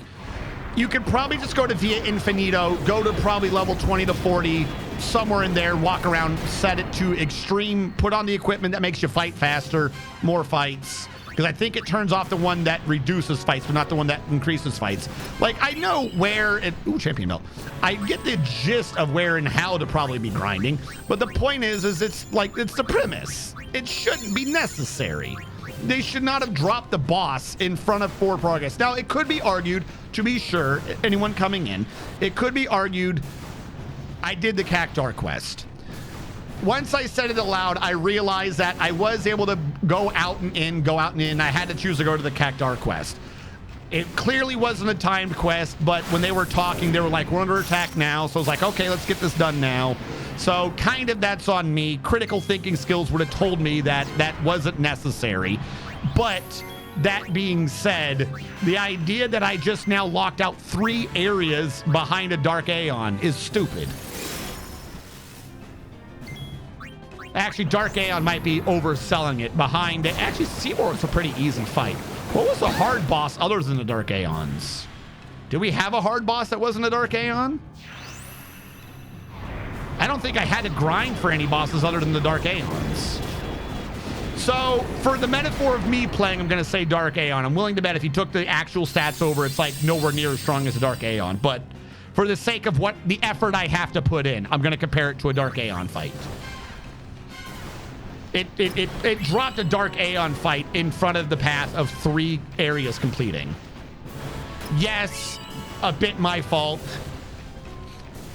you could probably just go to Via Infinito, go to probably level 20 to 40, somewhere in there, walk around, set it to extreme, put on the equipment that makes you fight faster, more fights. Because I think it turns off the one that reduces fights, but not the one that increases fights. Like, I know where it... Ooh, champion belt. I get the gist of where and how to probably be grinding, but the point is it's like, it's the premise. It shouldn't be necessary. They should not have dropped the boss in front of forward progress. Now, it could be argued, to be sure, anyone coming in, it could be argued, I did the Cactuar quest. Once I said it aloud, I realized that I was able to go out and in. I had to choose to go to the Cactuar quest. It clearly wasn't a timed quest, but when they were talking, they were like, we're under attack now. So I was like, okay, let's get this done now. So kind of that's on me. Critical thinking skills would have told me that that wasn't necessary. But that being said, the idea that I just now locked out 3 areas behind a Dark Aeon is stupid. Actually, Dark Aeon might be overselling it behind it. Actually, Seymour was a pretty easy fight. What was the hard boss other than the Dark Aeons? Did we have a hard boss that wasn't a Dark Aeon? I don't think I had to grind for any bosses other than the Dark Aeons. So, for the metaphor of me playing, I'm going to say Dark Aeon. I'm willing to bet if you took the actual stats over, it's like nowhere near as strong as a Dark Aeon. But for the sake of what the effort I have to put in, I'm going to compare it to a Dark Aeon fight. It dropped a Dark Aeon fight in front of the path of 3 areas completing. Yes, a bit my fault.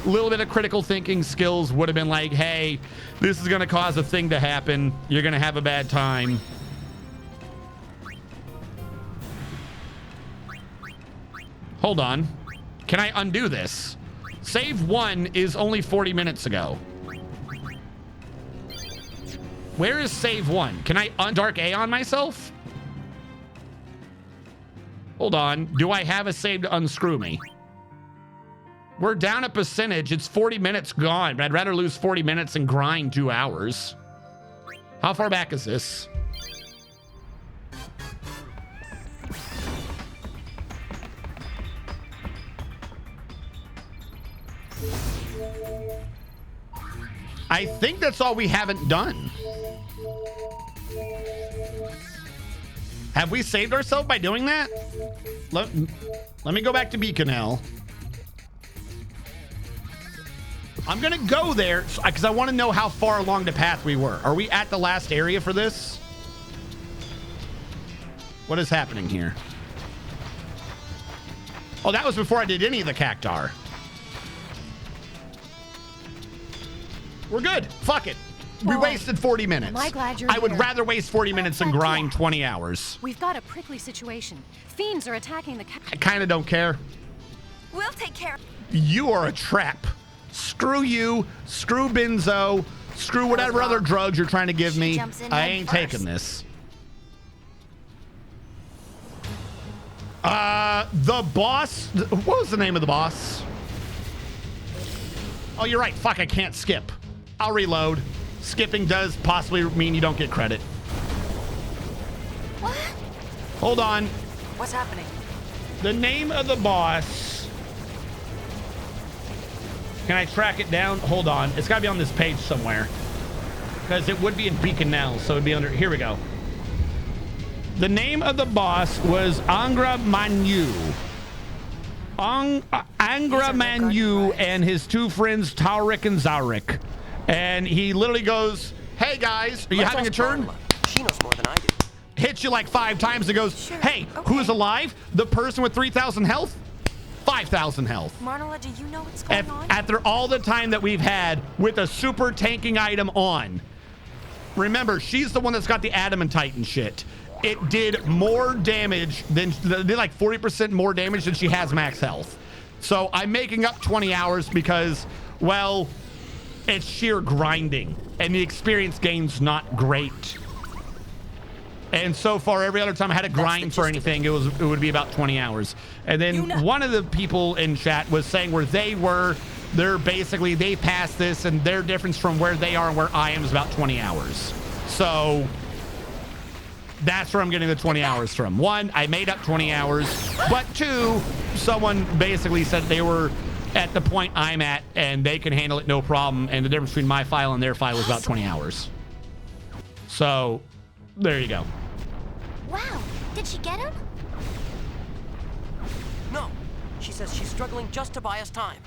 A little bit of critical thinking skills would have been like, hey, this is going to cause a thing to happen. You're going to have a bad time. Hold on. Can I undo this? Save 1 is only 40 minutes ago. Where is save 1? Can I Dark Aeon myself? Hold on. Do I have a save to unscrew me? We're down a percentage. It's 40 minutes gone, but I'd rather lose 40 minutes and grind 2 hours. How far back is this? I think that's all we haven't done. Have we saved ourselves by doing that? Let me go back to Beaconell. I'm gonna go there because I want to know how far along the path we were. Are we at the last area for this? What is happening here? Oh, that was before I did any of the cactar. We're good. Fuck it. We wasted 40 minutes. Am I glad you're I would here? rather waste 40 minutes than grind 20 hours. We've got a prickly situation. Fiends are attacking the I kind of don't care. We'll take care. You are a trap. Screw you. Screw Benzo. Screw whatever other drugs you're trying to give me. I ain't taking this. The boss. What was the name of the boss? Oh, you're right. Fuck, I can't skip. I'll reload. Skipping does possibly mean you don't get credit. What? Hold on. What's happening? The name of the boss. Can I track it down? Hold on. It's got to be on this page somewhere. Because it would be in Beaconell, so it'd be under... Here we go. The name of the boss was Angra Manu. Angra Manu and his two friends, Taurik and Zarik. And he literally goes, hey, guys, are you having a turn? She knows more than I do. Hits you like 5 times and goes, hey, who's alive? The person with 3,000 health? 5,000 health. Marnola, do you know what's going on? After all the time that we've had with a super tanking item on. Remember, she's the one that's got the adamantite and shit. It did more damage than, did like 40% more damage than she has max health. So I'm making up 20 hours because, well, it's sheer grinding and the experience gain's not great. And so far, every other time I had to grind for anything, it would be about 20 hours. And then one of the people in chat was saying where they're basically, they passed this and their difference from where they are and where I am is about 20 hours. So that's where I'm getting the 20 hours from. 1, I made up 20 hours, but 2, someone basically said they were at the point I'm at and they can handle it no problem. And the difference between my file and their file was about 20 hours. So there you go. Wow, did she get him? No, she says she's struggling just to buy us time.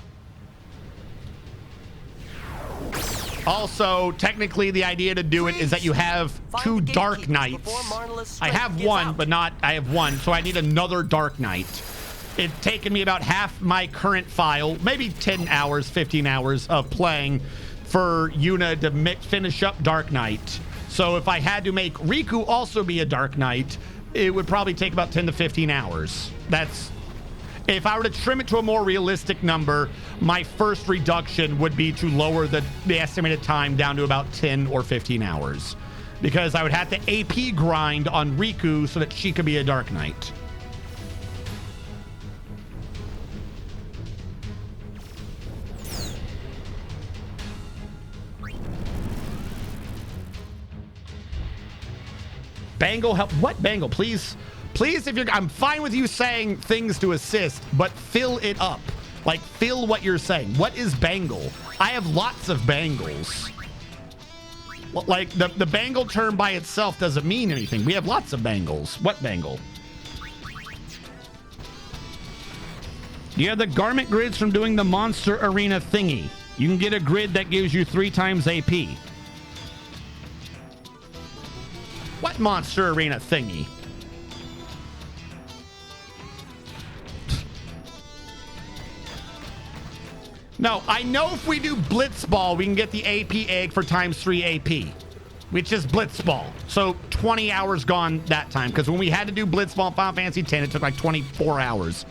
Also, technically, the idea to do it is that you have 2 dark nights. I have 1, but not, I have 1, so I need another dark night. It's taken me about half my current file, maybe 10 hours, 15 hours of playing for Yuna to finish up Dark Knight. So if I had to make Riku also be a Dark Knight, it would probably take about 10 to 15 hours. That's... If I were to trim it to a more realistic number, my first reduction would be to lower the estimated time down to about 10 or 15 hours. Because I would have to AP grind on Riku so that she could be a Dark Knight. Bangle help. What Bangle? Please, if you're, I'm fine with you saying things to assist, but fill it up. Like, fill what you're saying. What is Bangle? I have lots of Bangles. Like, the Bangle term by itself doesn't mean anything. We have lots of Bangles. What Bangle? You have the garment grids from doing the Monster Arena thingy. You can get a grid that gives you 3 times AP. What Monster Arena thingy? No, I know if we do Blitzball, we can get the AP egg for ×3 AP, which is Blitzball. So 20 hours gone that time, because when we had to do Blitzball in Final Fantasy X, it took like 24 hours.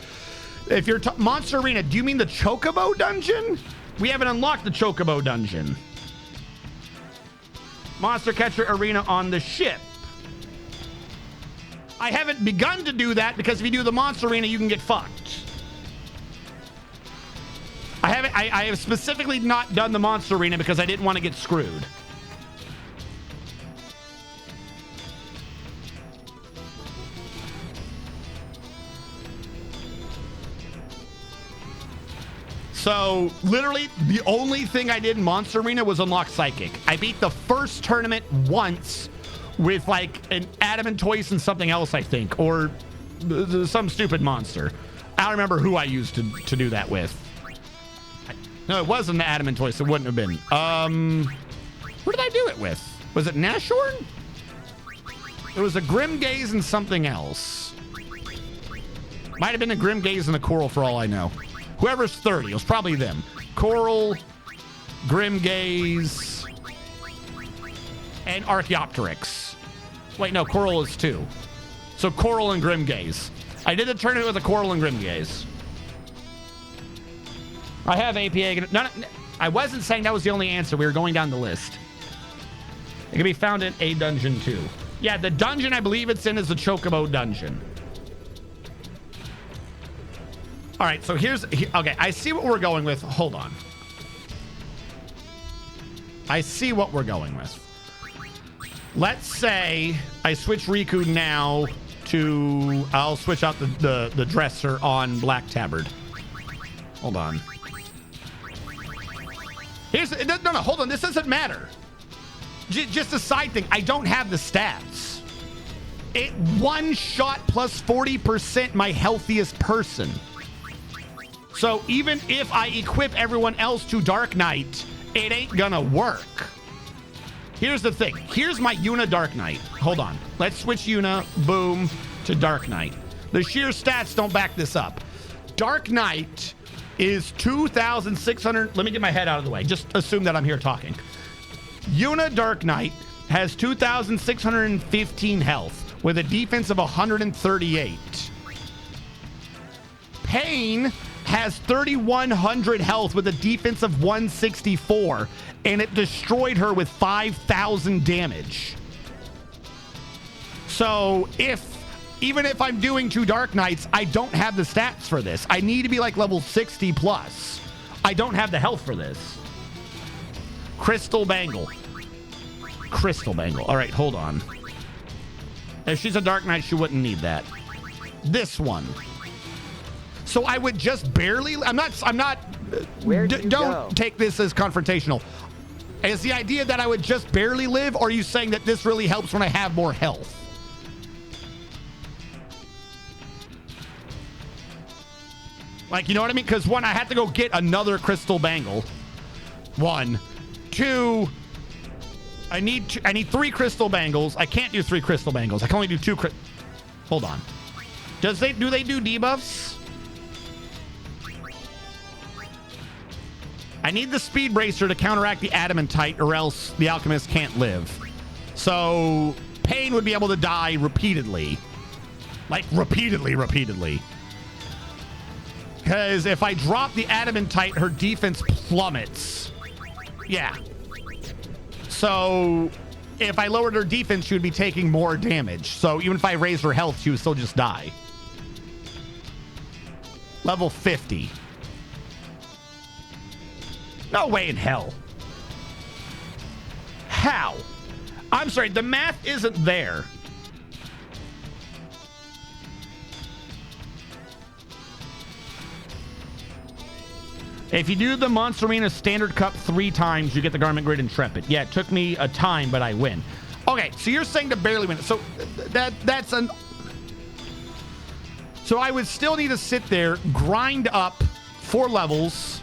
If you're Monster Arena, do you mean the Chocobo dungeon? We haven't unlocked the Chocobo dungeon. Monster Catcher Arena on the ship. I haven't begun to do that because if you do the Monster Arena, you can get fucked. I have specifically not done the Monster Arena because I didn't want to get screwed. So, literally, the only thing I did in Monster Arena was unlock Psychic. I beat the first tournament once with like an adamantoise and something else, I think, or some stupid monster. I don't remember who I used to do that with. No, it wasn't the adamantoise. It wouldn't have been. Who did I do it with? Was it Nashorn? It was a Grim Gaze and something else. Might have been a Grim Gaze and a Coral for all I know. Whoever's 30, it was probably them. Coral, Grim Gaze, and Archaeopteryx. Wait, no, Coral is 2. So Coral and Grim Gaze. I did the tournament with a Coral and Grim Gaze. I have APA. I wasn't saying that was the only answer. We were going down the list. It can be found in a dungeon too. Yeah, the dungeon I believe it's in is the Chocobo dungeon. All right, so okay, I see what we're going with. Hold on. I see what we're going with. Let's say I switch Riku now to, I'll switch out the dresser on Black Tabard. Hold on. No, hold on. This doesn't matter. Just a side thing. I don't have the stats. It one shot plus 40% my healthiest person. So even if I equip everyone else to Dark Knight, it ain't gonna work. Here's the thing. Here's my Yuna Dark Knight. Hold on. Let's switch Yuna, boom, to Dark Knight. The sheer stats don't back this up. Dark Knight is 2,600. Let me get my head out of the way. Just assume that I'm here talking. Yuna Dark Knight has 2,615 health with a defense of 138. Pain has 3,100 health with a defense of 164, and it destroyed her with 5,000 damage. So even if I'm doing 2 Dark Knights, I don't have the stats for this. I need to be like level 60 plus. I don't have the health for this. Crystal Bangle. Crystal Bangle. All right, hold on. If she's a Dark Knight, she wouldn't need that. This one. So I would just barely, don't take this as confrontational. Is the idea that I would just barely live, or are you saying that this really helps when I have more health? Like, you know what I mean? Because 1, I have to go get another Crystal Bangle. 1. 2, I need 3 Crystal Bangles. I can't do 3 Crystal Bangles. I can only do 2 Hold on. Do they do debuffs? I need the Speed Bracer to counteract the Adamantite, or else the Alchemist can't live. So Pain would be able to die repeatedly. Like, repeatedly. Because if I drop the Adamantite, her defense plummets. Yeah. So if I lowered her defense, she would be taking more damage. So even if I raised her health, she would still just die. Level 50. No way in hell. How? I'm sorry, the math isn't there. If you do the Monster Arena Standard Cup 3 times, you get the Garment Grid Intrepid. Yeah, it took me a time, but I win. Okay, so you're saying to barely win. So that's an... So I would still need to sit there, grind up 4 levels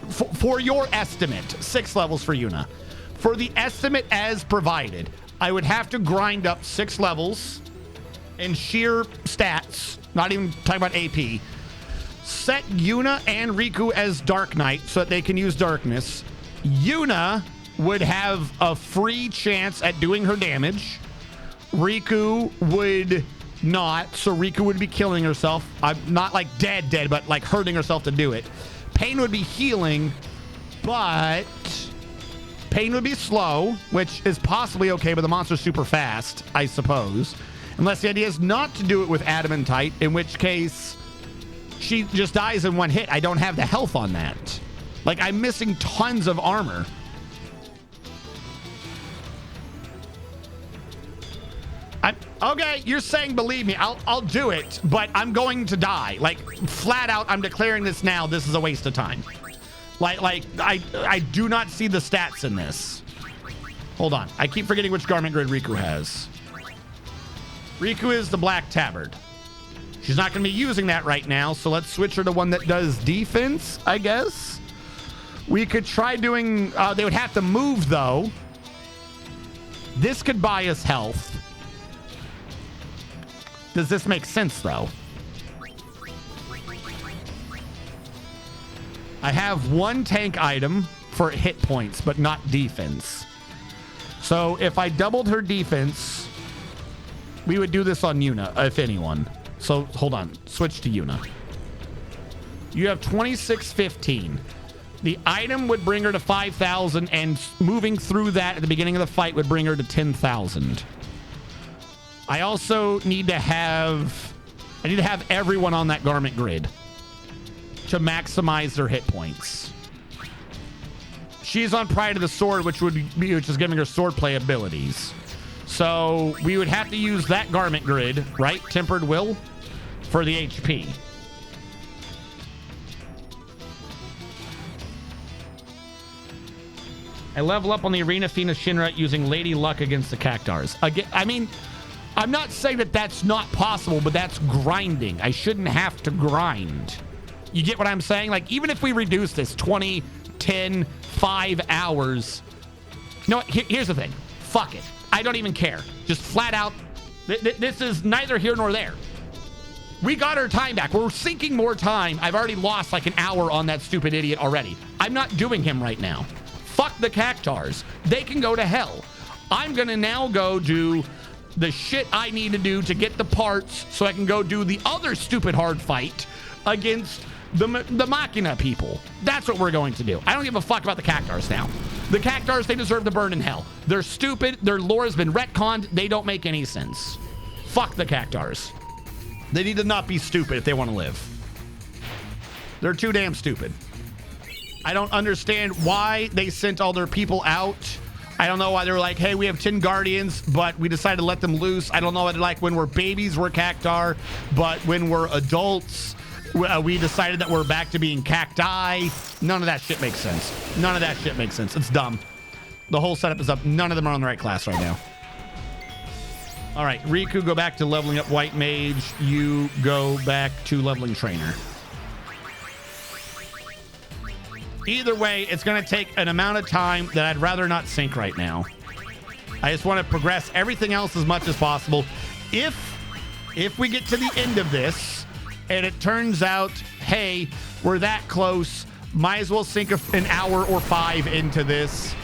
for your estimate. 6 levels for Yuna. For the estimate as provided, I would have to grind up 6 levels in sheer stats, not even talking about AP. Set Yuna and Riku as Dark Knight so that they can use darkness. Yuna would have a free chance at doing her damage. Riku would not, so Riku would be killing herself. I'm not like dead, but like hurting herself to do it. Pain would be healing, but Pain would be slow, which is possibly okay, but the monster's super fast, I suppose. Unless the idea is not to do it with Adamantite, in which case she just dies in 1 hit. I don't have the health on that. Like, I'm missing tons of armor. Okay, you're saying believe me, I'll do it, but I'm going to die. Like, flat out, I'm declaring this now. This is a waste of time. Like I do not see the stats in this. Hold on. I keep forgetting which garment grid Riku has. Riku is the Black Tabard. She's not going to be using that right now, so let's switch her to one that does defense, I guess. We could try doing... they would have to move, though. This could buy us health. Does this make sense, though? I have one tank item for hit points, but not defense. So if I doubled her defense, we would do this on Yuna, if anyone. So hold on, switch to Yuna. You have 2615. The item would bring her to 5,000, and moving through that at the beginning of the fight would bring her to 10,000. I also need to have everyone on that garment grid to maximize their hit points. She's on Pride of the Sword, which is giving her swordplay abilities. So we would have to use that garment grid, right? Tempered Will for the HP. I level up on the Arena Fina Shinra using Lady Luck against the Cactars. Again, I mean, I'm not saying that that's not possible, but that's grinding. I shouldn't have to grind. You get what I'm saying? Like, even if we reduce this 20, 10, 5 hours. You know what? Here's the thing. Fuck it. I don't even care. Just flat out. This is neither here nor there. We got our time back. We're sinking more time. I've already lost like an hour on that stupid idiot already. I'm not doing him right now. Fuck the Cactars. They can go to hell. I'm going to now go do the shit I need to do to get the parts so I can go do the other stupid hard fight against the Machina people. That's what we're going to do. I don't give a fuck about the Cactars now. The Cactars, they deserve to burn in hell. They're stupid. Their lore has been retconned. They don't make any sense. Fuck the Cactars. They need to not be stupid if they want to live. They're too damn stupid. I don't understand why they sent all their people out. I don't know why they were like, hey, we have 10 Guardians, but we decided to let them loose. I don't know why they're like, when we're babies, we're Cactar, but when we're adults, we decided that we're back to being Cacti. None of that shit makes sense. None of that shit makes sense. It's dumb. The whole setup is up. None of them are on the right class right now. All right, Riku, go back to leveling up White Mage. You go back to leveling Trainer. Either way, it's going to take an amount of time that I'd rather not sink right now. I just want to progress everything else as much as possible. If we get to the end of this and it turns out, hey, we're that close, might as well sink an hour or 5 into this,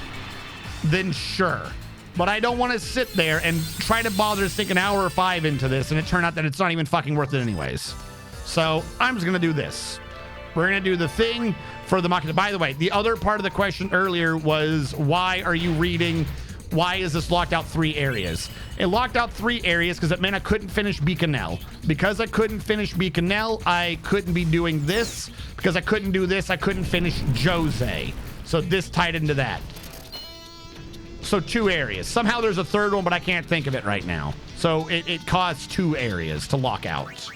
then sure. But I don't want to sit there and try to bother to sink an hour or 5 into this and it turn out that it's not even fucking worth it anyways. So I'm just going to do this. We're going to do the thing for the Machina. By the way, the other part of the question earlier was, why are you reading? Why is this locked out 3 areas? It locked out 3 areas because it meant I couldn't finish Beaconell. Because I couldn't finish Beaconell, I couldn't be doing this. Because I couldn't do this, I couldn't finish Jose. So this tied into that. So 2 areas. Somehow there's a 3rd one, but I can't think of it right now. So it caused 2 areas to lock out.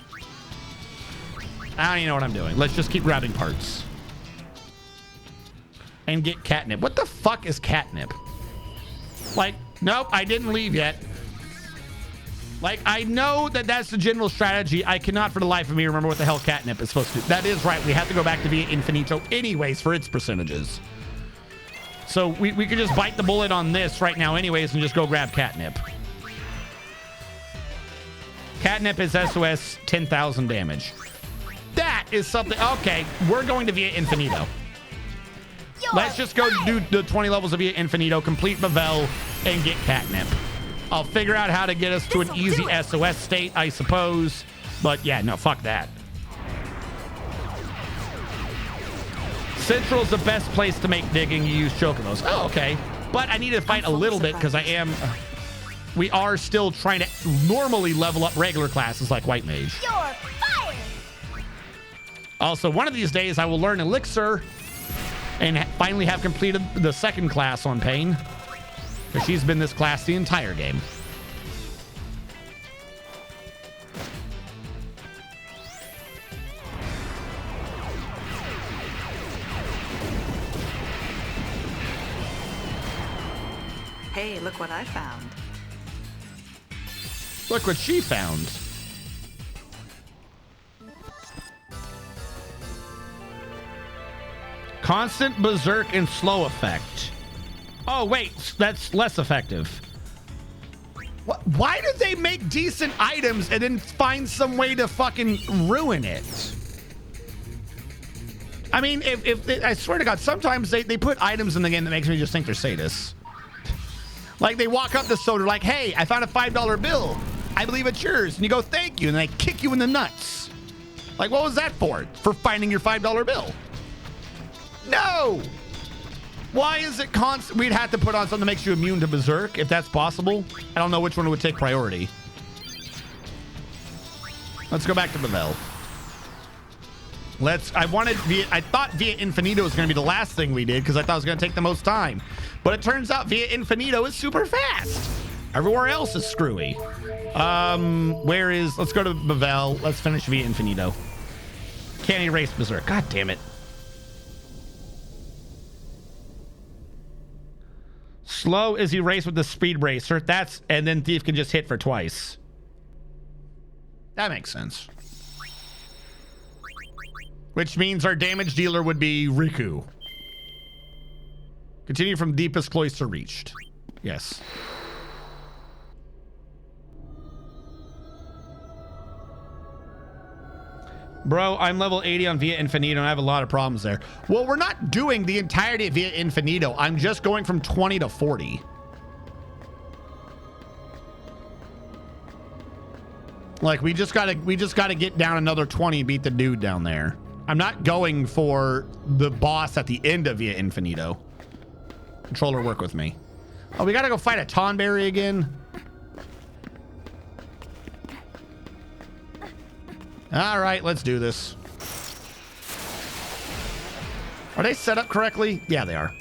I don't even know what I'm doing. Let's just keep grabbing parts. And get catnip. What the fuck is catnip? Like, nope, I didn't leave yet. Like, I know that that's the general strategy. I cannot for the life of me remember what the hell catnip is supposed to do. That is right. We have to go back to Via Infinito anyways for its percentages. So we could just bite the bullet on this right now anyways and just go grab catnip. Catnip is SOS 10,000 damage. That is something. Okay, we're going to Via Infinito. Let's just go do the 20 levels of Via Infinito, complete Bavel, and get catnip. I'll figure out how to get us to an easy SOS state, I suppose. But yeah, no, fuck that. Central's the best place to make digging. You use chocobos. Oh, okay. But I need to fight a little bit because we are still trying to normally level up regular classes like White Mage. You're fired! Also, one of these days I will learn Elixir and finally have completed the 2nd class on Pain. Because she's been this class the entire game. Hey, look what I found. Look what she found. Constant berserk and slow effect. Oh, wait, that's less effective. Why did they make decent items and then find some way to fucking ruin it? I mean, I swear to God, sometimes they put items in the game that makes me just think they're sadists. Like, they walk up to Soda like, hey, I found a $5 bill. I believe it's yours. And you go, thank you. And they kick you in the nuts. Like, what was that for? For finding your $5 bill. No. Why is it constant? We'd have to put on something that makes you immune to berserk, if that's possible. I don't know which one would take priority. Let's go back to Bevel. I thought Via Infinito was going to be the last thing we did because I thought it was going to take the most time. But it turns out Via Infinito is super fast. Everywhere else is screwy. Let's go to Bevel. Let's finish Via Infinito. Can't erase berserk. God damn it. Slow is erased with the speed bracer. And then Thief can just hit for twice. That makes sense. Which means our damage dealer would be Riku. Continue from deepest cloister reached. Yes. Bro, I'm level 80 on Via Infinito and I have a lot of problems there. Well, we're not doing the entirety of Via Infinito. I'm just going from 20 to 40. Like, we just gotta get down another 20 and beat the dude down there. I'm not going for the boss at the end of Via Infinito. Controller, work with me. Oh, we gotta go fight a Tonberry again? All right, let's do this. Are they set up correctly? Yeah, they are.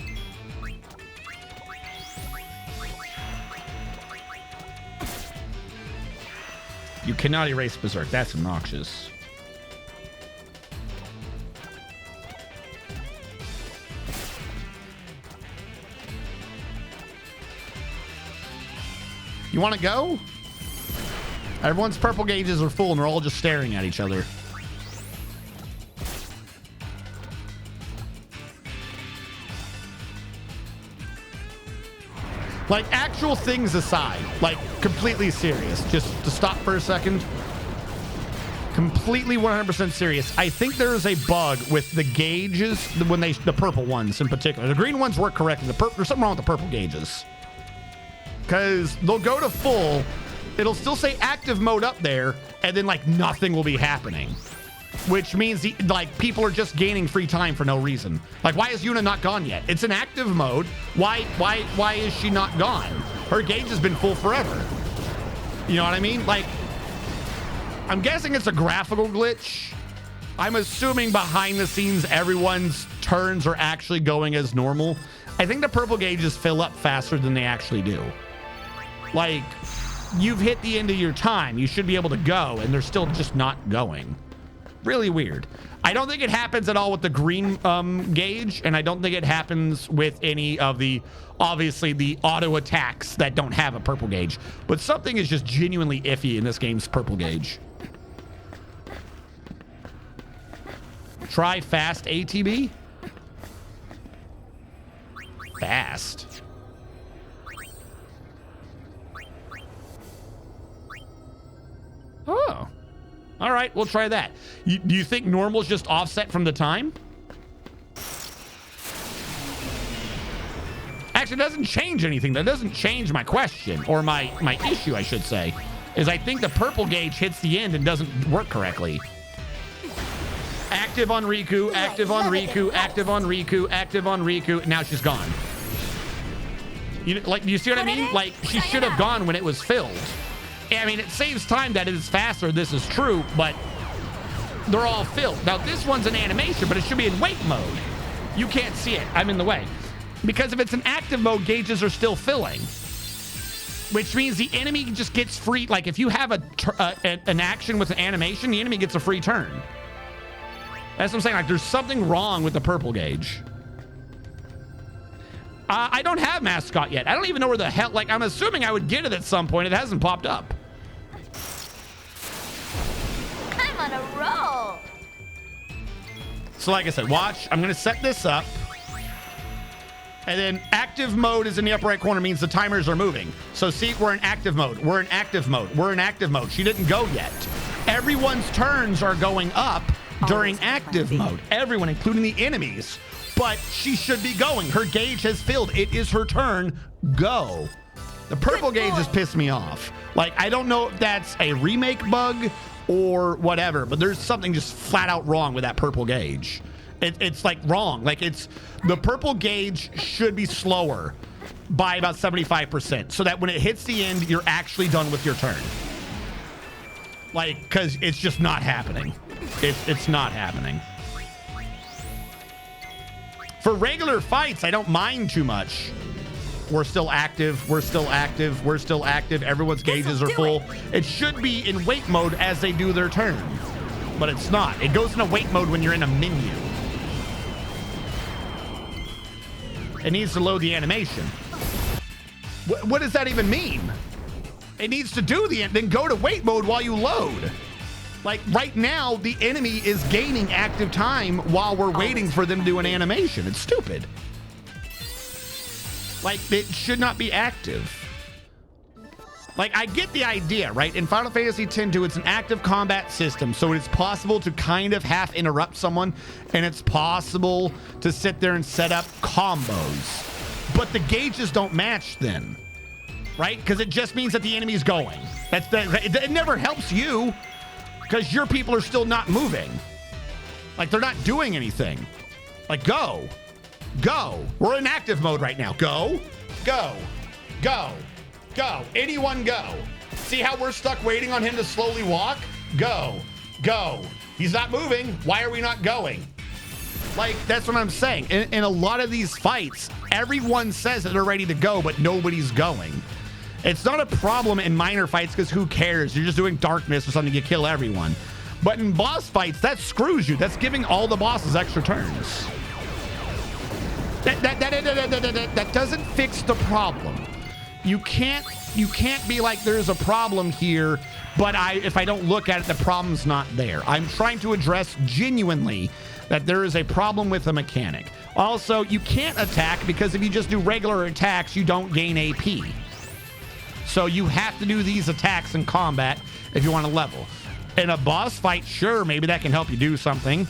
You cannot erase berserk. That's obnoxious. You want to go? Everyone's purple gauges are full and they're all just staring at each other. Like, actual things aside, like, completely serious. Just to stop for a second. Completely 100% serious. I think there is a bug with the gauges, the purple ones in particular. The green ones work correctly. There's something wrong with the purple gauges. Because they'll go to full, it'll still say active mode up there, and then, like, nothing will be happening. Which means, people are just gaining free time for no reason. Like, why is Yuna not gone yet? It's in active mode. Why is she not gone? Her gauge has been full forever. You know what I mean? Like, I'm guessing it's a graphical glitch. I'm assuming behind the scenes, everyone's turns are actually going as normal. I think the purple gauges fill up faster than they actually do. Like, you've hit the end of your time. You should be able to go, and they're still just not going. Really weird. I don't think it happens at all with the green gauge, and I don't think it happens with any of the, obviously, the auto attacks that don't have a purple gauge. But something is just genuinely iffy in this game's purple gauge. Try fast ATB? Fast. Oh. All right, we'll try that. Do you think normal's just offset from the time? Actually, it doesn't change anything. That doesn't change my question, or my issue, I should say, is I think the purple gauge hits the end and doesn't work correctly. Active on Riku, active on Riku, active on Riku, active on Riku. Now she's gone. Do you see what I mean? Like, she should have gone when it was filled. I mean, it saves time that it is faster. This is true, but they're all filled. Now, this one's an animation, but it should be in wait mode. You can't see it. I'm in the way. Because if it's an active mode, gauges are still filling. Which means the enemy just gets free. Like, if you have an action with an animation, the enemy gets a free turn. That's what I'm saying. Like, there's something wrong with the purple gauge. I don't have mascot yet. I don't even know where the hell, like, I'm assuming I would get it at some point. It hasn't popped up. I'm on a roll. So like I said, watch, I'm gonna set this up. And then active mode is in the upper right corner, means the timers are moving. So see, we're in active mode. We're in active mode. We're in active mode. She didn't go yet. Everyone's turns are going up during active mode. Everyone, including the enemies. But she should be going. Her gauge has filled. It is her turn. Go. The purple gauge has pissed me off. Like, I don't know if that's a remake bug or whatever, but there's something just flat out wrong with that purple gauge. It's like wrong. Like, it's the purple gauge should be slower by about 75% so that when it hits the end, you're actually done with your turn. Like, because it's just not happening. It's not happening. For regular fights, I don't mind too much. We're still active. We're still active. We're still active. Everyone's gauges are full. It should be in wait mode as they do their turn, but it's not. It goes into wait mode when you're in a menu. It needs to load the animation. What does that even mean? It needs to do then go to wait mode while you load. Like right now, the enemy is gaining active time while we're waiting for them to do an animation. It's stupid. Like, it should not be active. Like, I get the idea, right? In Final Fantasy X-2, it's an active combat system, so it's possible to kind of half interrupt someone, and it's possible to sit there and set up combos. But the gauges don't match then, right? Because it just means that the enemy's going. It never helps you, because your people are still not moving. Like, they're not doing anything. Like, go. Go. We're in active mode right now. Go. Go. Go. Go. Anyone go. See how we're stuck waiting on him to slowly walk? Go. Go. He's not moving. Why are we not going? Like, that's what I'm saying. In a lot of these fights, everyone says that they're ready to go, but nobody's going. It's not a problem in minor fights because who cares? You're just doing darkness or something, you kill everyone. But in boss fights, that screws you. That's giving all the bosses extra turns. That doesn't fix the problem. You can't be like, there's a problem here, but if I don't look at it, the problem's not there. I'm trying to address genuinely that there is a problem with the mechanic. Also, you can't attack because if you just do regular attacks, you don't gain AP. So you have to do these attacks in combat if you want to level. In a boss fight, sure, maybe that can help you do something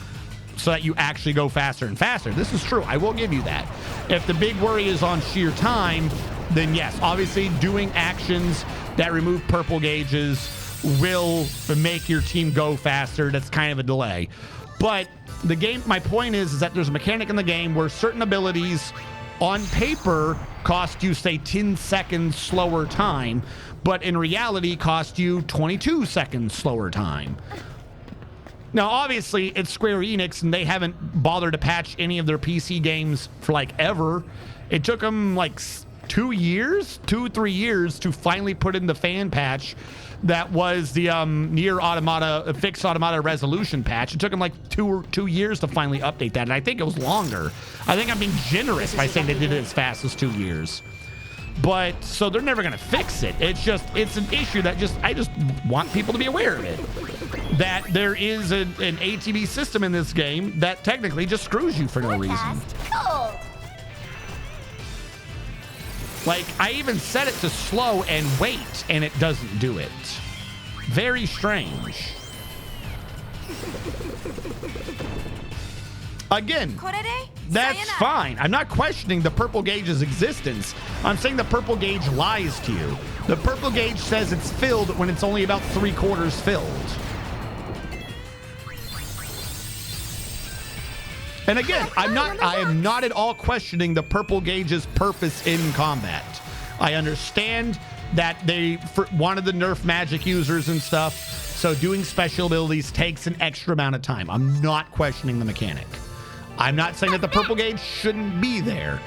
so that you actually go faster and faster. This is true. I will give you that. If the big worry is on sheer time, then yes, obviously doing actions that remove purple gauges will make your team go faster. That's kind of a delay. But the game, my point is that there's a mechanic in the game where certain abilities on paper cost you, say, 10 seconds slower time, but in reality cost you 22 seconds slower time. Now, obviously, it's Square Enix, and they haven't bothered to patch any of their PC games for, like, ever. It took them, like, 2 years, 2-3 years to finally put in the fan patch that was the Nier Automata, Fixed Automata Resolution patch. It took them, like, two years to finally update that, and I think it was longer. I think I'm being generous by saying they did it as fast as 2 years. But, so they're never going to fix it. It's an issue that I just want people to be aware of it. That there is an ATB system in this game that technically just screws you for no reason. Cold. Like, I even set it to slow and wait, and it doesn't do it. Very strange. Again, that's fine. I'm not questioning the purple gauge's existence. I'm saying the purple gauge lies to you. The purple gauge says it's filled when it's only about 3/4 filled. And again, I am not at all questioning the purple gauge's purpose in combat. I understand that they wanted the nerf magic users and stuff, so doing special abilities takes an extra amount of time. I'm not questioning the mechanic. I'm not saying that the purple gauge shouldn't be there.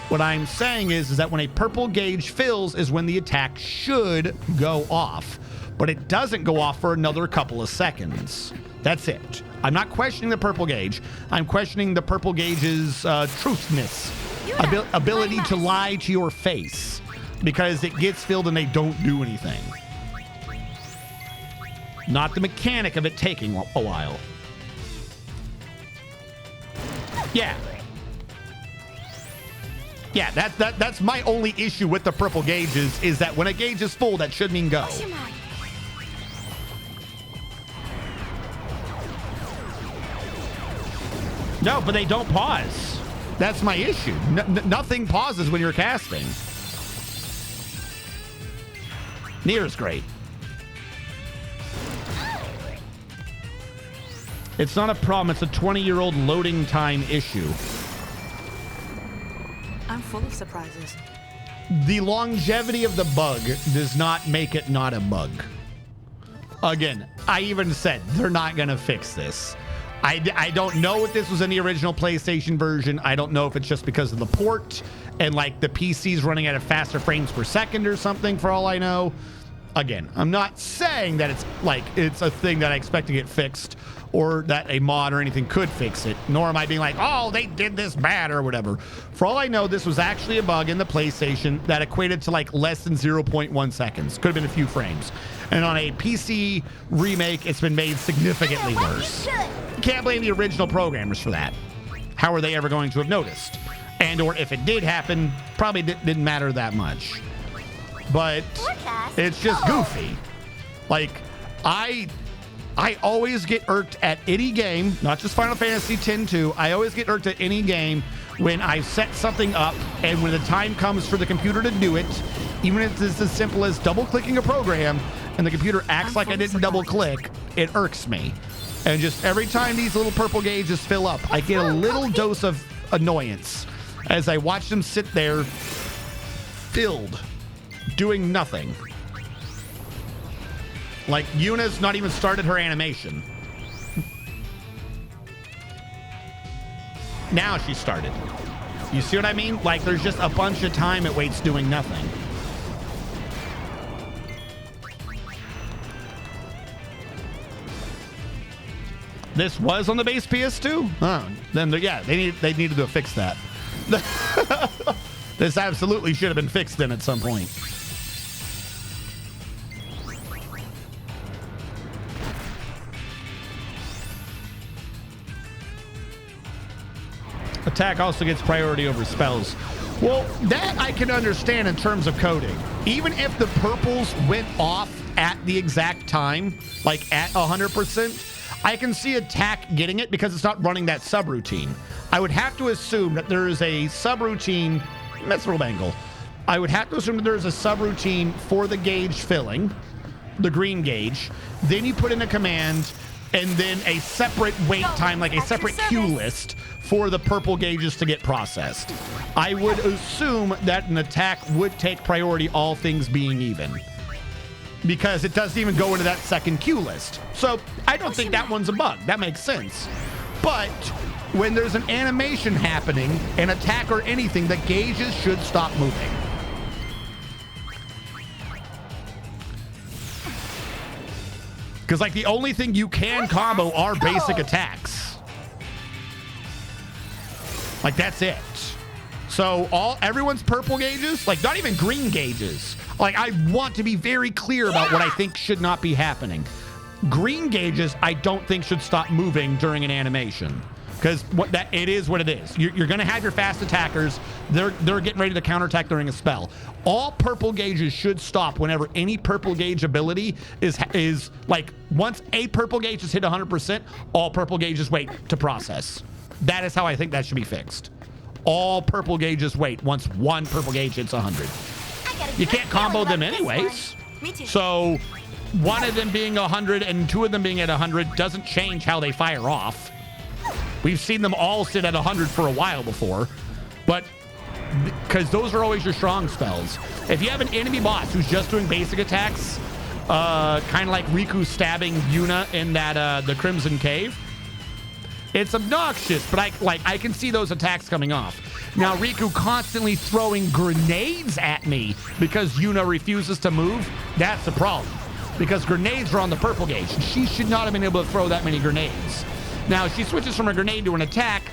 What I'm saying is that when a purple gauge fills is when the attack should go off, but it doesn't go off for another couple of seconds. That's it. I'm not questioning the purple gauge. I'm questioning the purple gauge's truthness ability to lie to your face because it gets filled and they don't do anything. Not the mechanic of it taking a while. Yeah. Yeah, that's my only issue with the purple gauges is that when a gauge is full, that should mean go. No, but they don't pause. That's my issue. Nothing pauses when you're casting. Nier's great. It's not a problem. It's a 20-year-old loading time issue. I'm full of surprises. The longevity of the bug does not make it not a bug. Again, I even said they're not going to fix this. I don't know if this was in the original PlayStation version. I don't know if it's just because of the port and like the PC's running at a faster frames per second or something for all I know. Again, I'm not saying that it's a thing that I expect to get fixed or that a mod or anything could fix it, nor am I being like, oh, they did this bad or whatever. For all I know, this was actually a bug in the PlayStation that equated to like less than 0.1 seconds. Could have been a few frames. And on a PC remake, it's been made significantly worse. You can't blame the original programmers for that. How are they ever going to have noticed? And or if it did happen, probably didn't matter that much. But it's just goofy. Like, I always get irked at any game, not just Final Fantasy X-2. I always get irked at any game when I set something up and when the time comes for the computer to do it, even if it's as simple as double-clicking a program and the computer acts like I didn't double-click, it irks me. And just every time these little purple gauges fill up, I get a little dose of annoyance as I watch them sit there filled, doing nothing. Like, Yuna's not even started her animation. Now she started. You see what I mean? Like, there's just a bunch of time it waits doing nothing. This was on the base PS2? Oh, then yeah, they needed to fix that. This absolutely should have been fixed then at some point. Attack also gets priority over spells. Well, that I can understand in terms of coding. Even if the purples went off at the exact time, like at 100%, I can see attack getting it because it's not running that subroutine. I would have to assume that there is a subroutine. That's real angle. I would have to assume that there is a subroutine for the gauge filling, the green gauge. Then you put in a command and then a separate wait time, like a separate queue list for the purple gauges to get processed. I would assume that an attack would take priority, all things being even, because it doesn't even go into that second queue list. So I don't think that one's a bug. That makes sense. But when there's an animation happening, an attack or anything, the gauges should stop moving. Because like the only thing you can combo are basic attacks. Like that's it. So everyone's purple gauges, like not even green gauges. Like I want to be very clear about what I think should not be happening. Green gauges, I don't think should stop moving during an animation. Because it is what it is. You're going to have your fast attackers. They're getting ready to counterattack during a spell. All purple gauges should stop whenever any purple gauge ability is like once a purple gauge is hit 100%, all purple gauges wait to process. That is how I think that should be fixed. All purple gauges wait once one purple gauge hits 100. You can't combo them anyways. Me too. So one of them being 100 and two of them being at 100 doesn't change how they fire off. We've seen them all sit at 100 for a while before, but because those are always your strong spells. If you have an enemy boss who's just doing basic attacks, kind of like Riku stabbing Yuna in that the Crimson Cave, it's obnoxious, but I can see those attacks coming off. Now Riku constantly throwing grenades at me because Yuna refuses to move, that's the problem. Because grenades are on the purple gauge. She should not have been able to throw that many grenades. Now, if she switches from a grenade to an attack,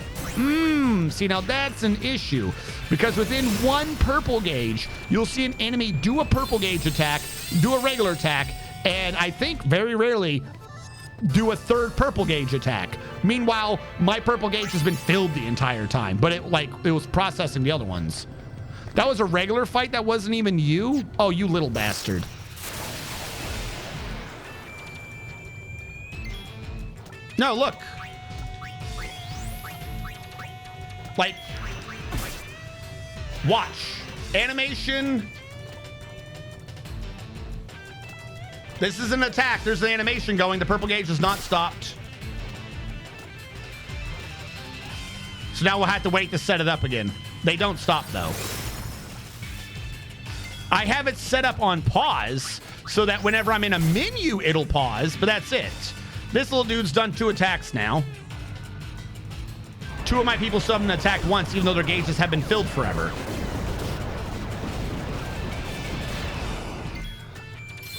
See, now that's an issue because within one purple gauge, you'll see an enemy do a purple gauge attack, do a regular attack, and I think very rarely do a third purple gauge attack. Meanwhile, my purple gauge has been filled the entire time, but it was processing the other ones. That was a regular fight. That wasn't even you. Oh, you little bastard. No, look. Like, watch. Animation. This is an attack. There's an animation going. The purple gauge is not stopped. So now we'll have to wait to set it up again. They don't stop, though. I have it set up on pause so that whenever I'm in a menu, it'll pause, but that's it. This little dude's done 2 attacks now. 2 of my people still haven't attacked once, even though their gauges have been filled forever.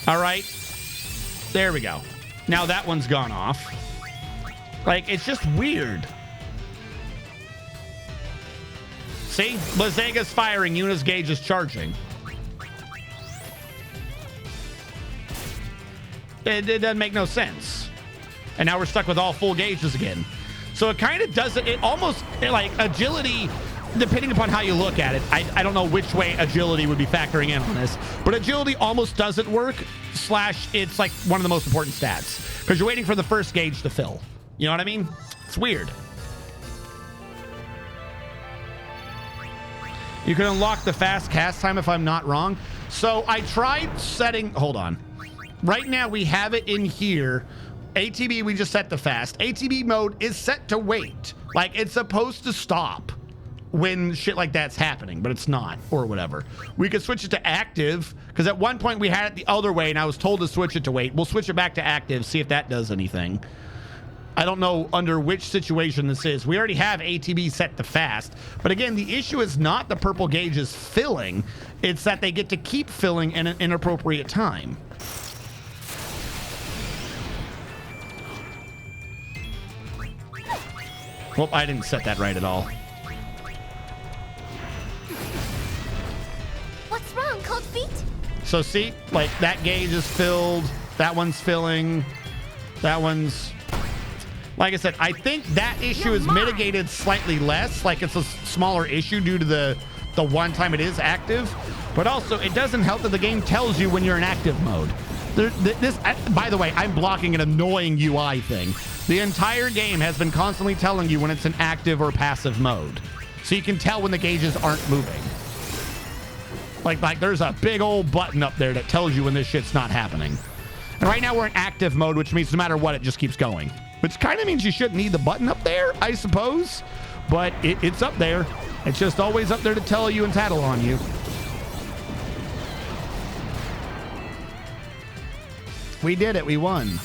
All right. There we go. Now that one's gone off. Like, it's just weird. See? Lazega's firing. Yuna's gauge is charging. It doesn't make no sense. And now we're stuck with all full gauges again. So it kind of does it. It almost, like, agility, depending upon how you look at it, I don't know which way agility would be factoring in on this, but agility almost doesn't work, / it's like one of the most important stats because you're waiting for the first gauge to fill. You know what I mean? It's weird. You can unlock the fast cast time if I'm not wrong. So I tried setting, hold on. Right now we have it in here. ATB, we just set the fast. ATB mode is set to wait. Like, it's supposed to stop when shit like that's happening, but it's not, or whatever. We could switch it to active, because at one point we had it the other way, and I was told to switch it to wait. We'll switch it back to active, see if that does anything. I don't know under which situation this is. We already have ATB set to fast, but again, the issue is not the purple gauges filling. It's that they get to keep filling in an inappropriate time. Well, I didn't set that right at all. What's wrong, Cold Feet? So see, like, that gauge is filled. That one's filling. That one's... Like I said, I think that issue is mitigated slightly less. Like, it's a smaller issue due to the one time it is active. But also, it doesn't help that the game tells you when you're in active mode. By the way, I'm blocking an annoying UI thing. The entire game has been constantly telling you when it's in active or passive mode. So you can tell when the gauges aren't moving. Like there's a big old button up there that tells you when this shit's not happening. And right now we're in active mode, which means no matter what, it just keeps going. Which kind of means you shouldn't need the button up there, I suppose. But it's up there. It's just always up there to tell you and tattle on you. We did it. We won.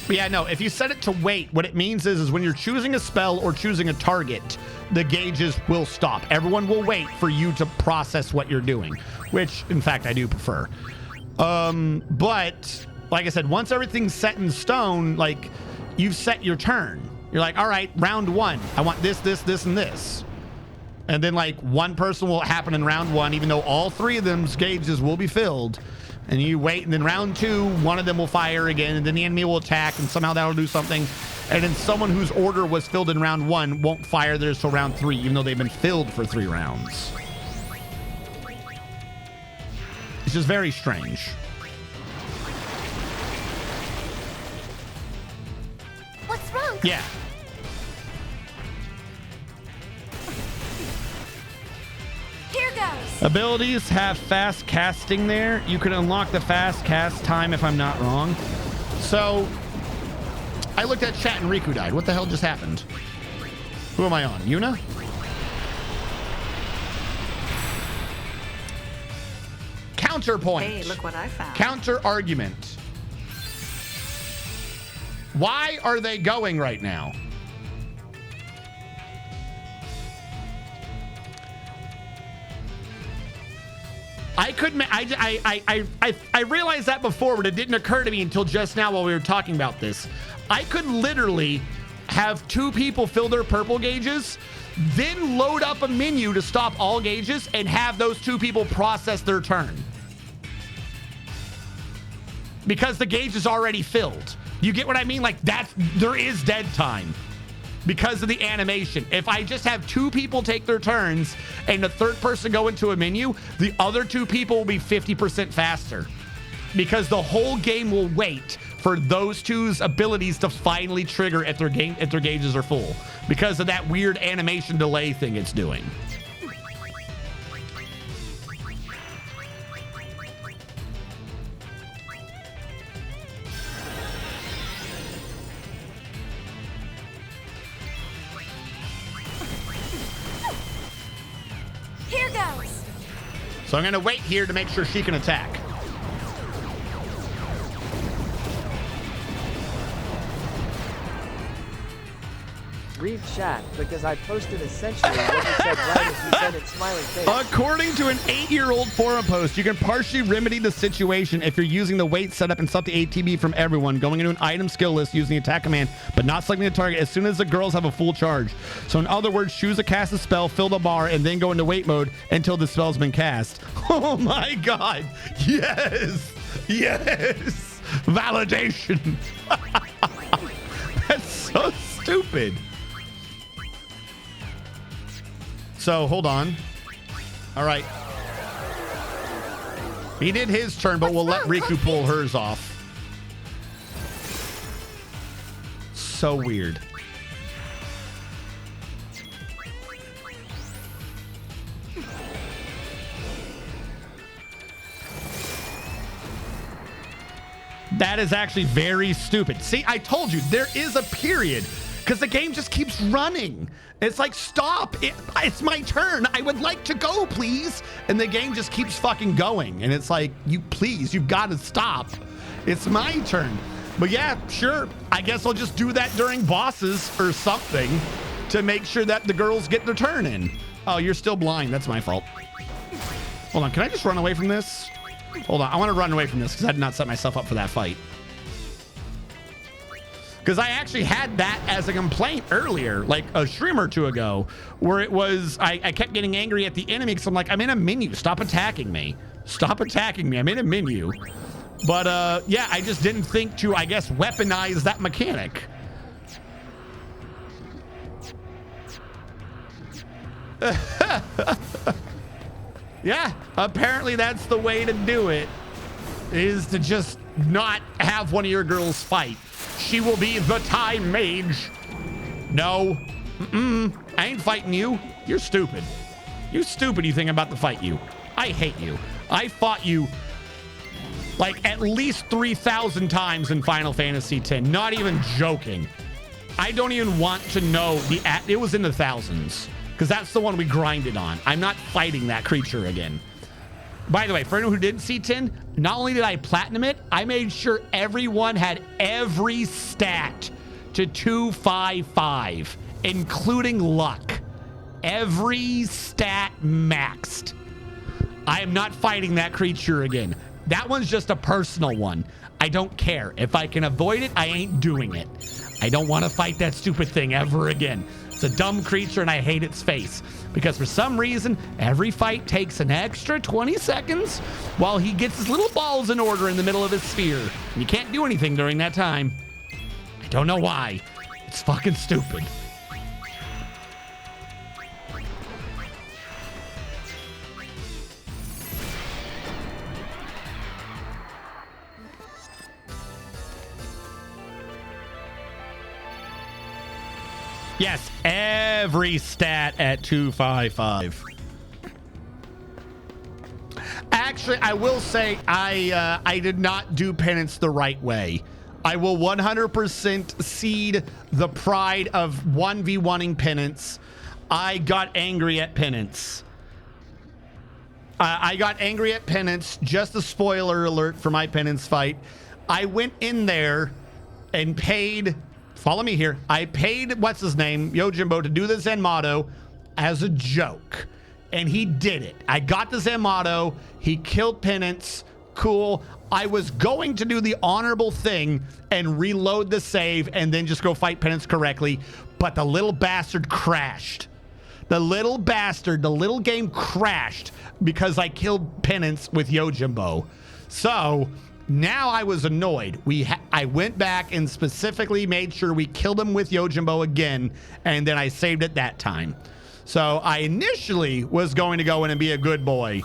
But yeah, no, if you set it to wait, what it means is when you're choosing a spell or choosing a target, the gauges will stop. Everyone will wait for you to process what you're doing, which, in fact, I do prefer. But, like I said, once everything's set in stone, like, you've set your turn. You're like, all right, round 1, I want this, this, this, and this. And then, like, one person will happen in round 1, even though all 3 of them's gauges will be filled. And you wait, and then round 2, one of them will fire again, and then the enemy will attack, and somehow that'll do something. And then someone whose order was filled in round 1 won't fire theirs till round 3, even though they've been filled for 3 rounds. It's just very strange. What's wrong? Yeah. Here goes. Abilities have fast casting there. You can unlock the fast cast time if I'm not wrong. So, I looked at chat and Riku died. What the hell just happened? Who am I on? Yuna? Counterpoint. Hey, look what I found. Counter argument. Why are they going right now? I realized that before, but it didn't occur to me until just now while we were talking about this. I could literally have 2 people fill their purple gauges, then load up a menu to stop all gauges and have those 2 people process their turn. Because the gauge is already filled. You get what I mean? Like, there is dead time because of the animation. If I just have 2 people take their turns and the 3rd person go into a menu, the other 2 people will be 50% faster because the whole game will wait for those 2's abilities to finally trigger if their gauges are full because of that weird animation delay thing it's doing. Here goes. So I'm going to wait here to make sure she can attack. Read chat because I posted essentially what you said right as you said it, smiling face. According to an 8-year-old forum post, you can partially remedy the situation if you're using the wait setup and set the ATB from everyone, going into an item skill list using the attack command, but not selecting the target as soon as the girls have a full charge. So in other words, choose a cast a spell, fill the bar, and then go into wait mode until the spell's been cast. Oh my god. Yes. Yes. Validation. That's so stupid. So, hold on. All right. He did his turn, but we'll let Riku pull hers off. So weird. That is actually very stupid. See, I told you, there is a period because the game just keeps running. It's like, stop. It's my turn. I would like to go, please. And the game just keeps fucking going. And it's like, you've got to stop. It's my turn. But yeah, sure. I guess I'll just do that during bosses or something to make sure that the girls get their turn in. Oh, you're still blind. That's my fault. Hold on. Can I just run away from this? Hold on. I want to run away from this because I did not set myself up for that fight. Because I actually had that as a complaint earlier, like a stream or 2 ago, where it was, I kept getting angry at the enemy because I'm like, I'm in a menu. Stop attacking me. Stop attacking me. I'm in a menu. But yeah, I just didn't think to, I guess, weaponize that mechanic. Yeah, apparently that's the way to do it, is to just not have one of your girls fight. She will be the time mage. No. I ain't fighting you. You're stupid. You stupid. You think I'm about to fight you. I hate you. I fought you like at least 3,000 times in Final Fantasy X. Not even joking. I don't even want to know. It was in the thousands because that's the one we grinded on. I'm not fighting that creature again. By the way, for anyone who didn't see 10, not only did I platinum it, I made sure everyone had every stat to 255, including luck. Every stat maxed. I am not fighting that creature again. That one's just a personal one. I don't care. If I can avoid it, I ain't doing it. I don't want to fight that stupid thing ever again. It's a dumb creature and I hate its face. Because for some reason, every fight takes an extra 20 seconds while he gets his little balls in order in the middle of his sphere. And you can't do anything during that time. I don't know why. It's fucking stupid. Yes, every stat at 255. Actually, I will say I did not do penance the right way. I will 100% cede the pride of 1v1ing penance. I got angry at penance. I got angry at penance. Just a spoiler alert for my penance fight. I went in there and paid... Follow me here. I paid, what's his name, Yojimbo, to do the Zenmato as a joke. And he did it. I got the Zenmato. He killed Penance. cool. I was going to do the honorable thing and reload the save and then just go fight Penance correctly, but the little bastard crashed. The little bastard, the little game crashed because I killed Penance with Yojimbo. So now I was annoyed. I went back and specifically made sure we killed him with Yojimbo again, and then I saved it that time. So I initially was going to go in and be a good boy,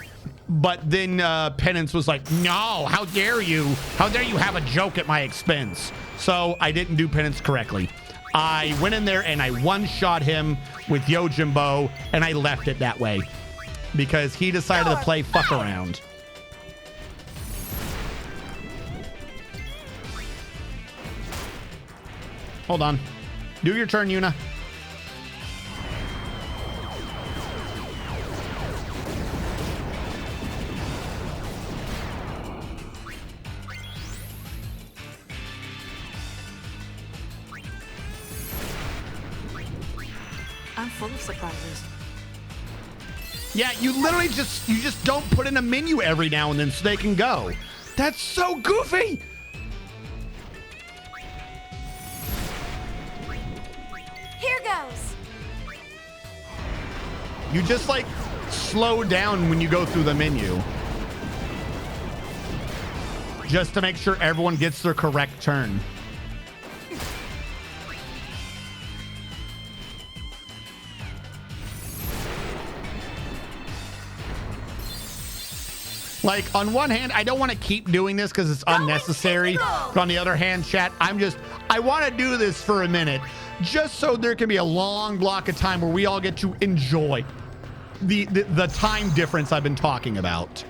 but then Penance was like, no, how dare you? How dare you have a joke at my expense? So I didn't do Penance correctly. I went in there and I one-shot him with Yojimbo, and I left it that way because he decided to play fuck around. Hold on. Do your turn, Yuna. I'm full of surprises. Yeah, you literally just don't put in a menu every now and then so they can go. That's so goofy. Here goes. You just like slow down when you go through the menu. Just to make sure everyone gets their correct turn. Like, on one hand, I don't want to keep doing this because it's unnecessary. But on the other hand, chat, I want to do this for a minute just so there can be a long block of time where we all get to enjoy the time difference I've been talking about.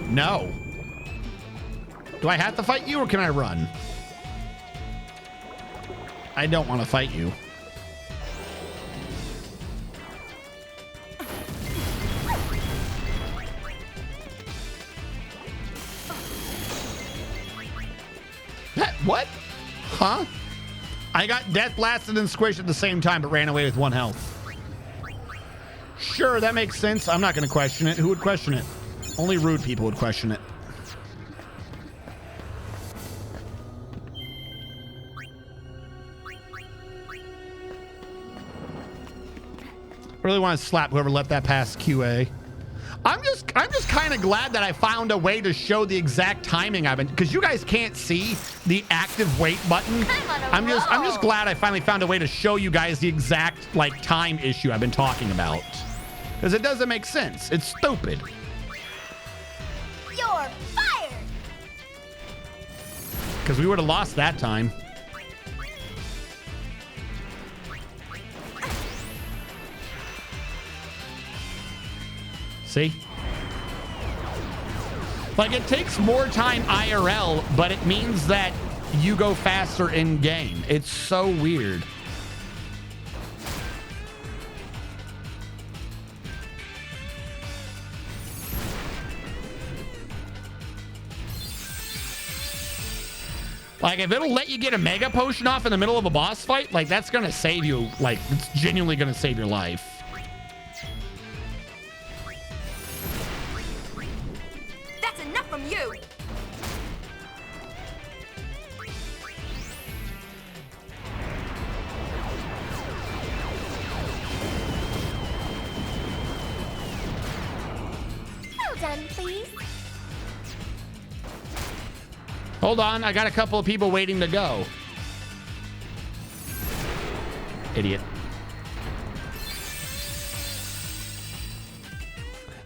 No. Do I have to fight you or can I run? I don't want to fight you. What? Huh? I got death blasted and squished at the same time, but ran away with 1 health. Sure, that makes sense. I'm not going to question it. Who would question it? Only rude people would question it. I really want to slap whoever let that pass QA. I'm just kind of glad that I found a way to show the exact timing I've been, because you guys can't see the active wait button. I'm just glad I finally found a way to show you guys the exact like time issue I've been talking about, because it doesn't make sense. It's stupid. You're fired. Because we would have lost that time. See? Like, it takes more time IRL, but it means that you go faster in game. It's so weird. Like, if it'll let you get a mega potion off in the middle of a boss fight, like, that's gonna save you. Like, it's genuinely gonna save your life. From you. Well done, please. Hold on, I got a couple of people waiting to go. Idiot.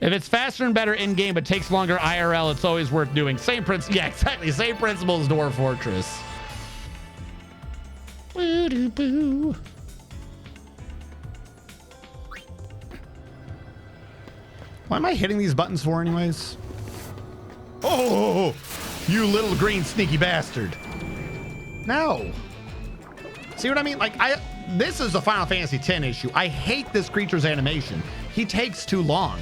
If it's faster and better in-game but takes longer IRL, it's always worth doing. Same principle. Yeah, exactly. Same principle as Dwarf Fortress. Woo-doo-boo. Why am I hitting these buttons for anyways? Oh, you little green sneaky bastard. No. See what I mean? Like, this is a Final Fantasy X issue. I hate this creature's animation. He takes too long.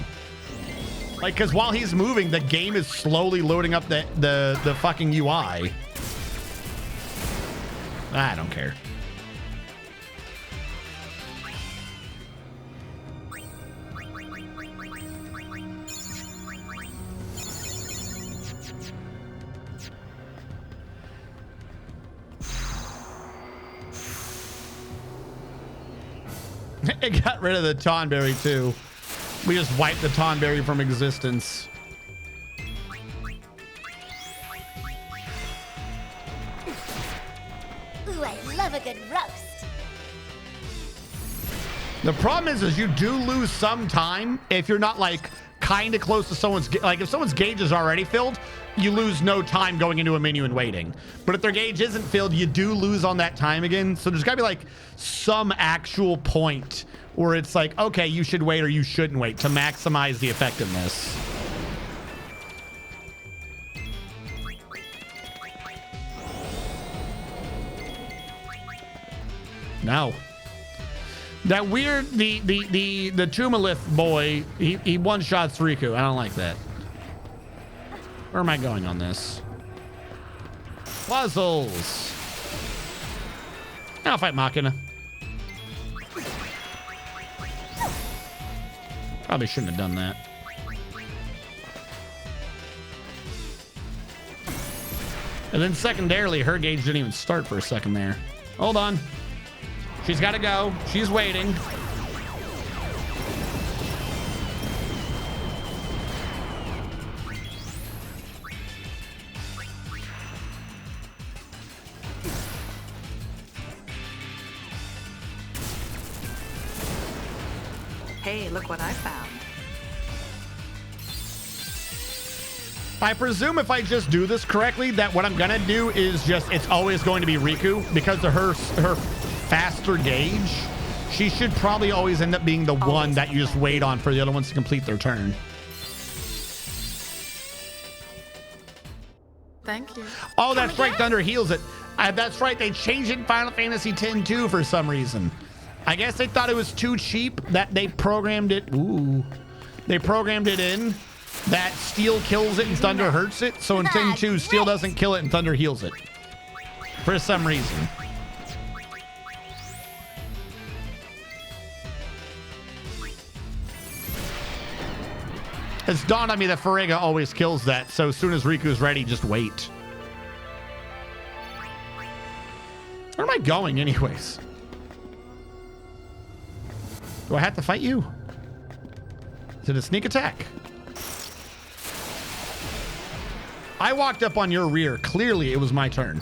Like, because while he's moving, the game is slowly loading up the fucking UI. I don't care. It got rid of the Tonberry too. We just wiped the Tonberry from existence. Ooh, I love a good roast. The problem is you do lose some time if you're not like kind of close to someone's, like if someone's gauge is already filled, you lose no time going into a menu and waiting. But if their gauge isn't filled, you do lose on that time again. So there's gotta be like some actual point where it's like, okay, you should wait or you shouldn't wait to maximize the effectiveness. No. That weird, the Tumalith boy, he one-shots Riku. I don't like that. Where am I going on this? Puzzles. I'll fight Machina. Probably shouldn't have done that. And then secondarily, her gauge didn't even start for a second there. Hold on. She's got to go. She's waiting. Hey, look what I found. I presume if I just do this correctly, that what I'm going to do is just, it's always going to be Riku because of her faster gauge. She should probably always end up being the one that you just wait on for the other ones to complete their turn. Thank you. Oh, that's right. Thunder heals it. That's right. They changed it in Final Fantasy X too for some reason. I guess they thought it was too cheap that they programmed it. Ooh. They programmed it in that Steel kills it and Thunder hurts it. So in 10-2, Steel doesn't kill it and Thunder heals it. For some reason. It's dawned on me that Farigga always kills that, so as soon as Riku's ready, just wait. Where am I going anyways? Do I have to fight you? Is it a sneak attack? I walked up on your rear. Clearly, it was my turn.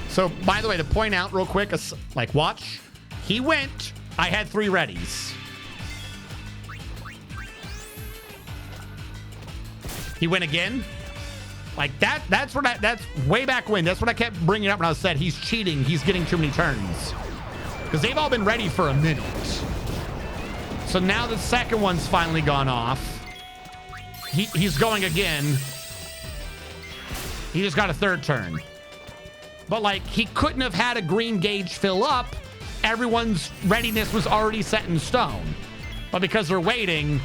So, by the way, to point out real quick, like, watch. He went. I had 3 readies. He went again. Like, that's way back when. That's what I kept bringing up when I said he's cheating. He's getting too many turns. Because they've all been ready for a minute. So now the second one's finally gone off. He's going again. He just got a 3rd turn. But, like, he couldn't have had a green gauge fill up. Everyone's readiness was already set in stone. But because they're waiting,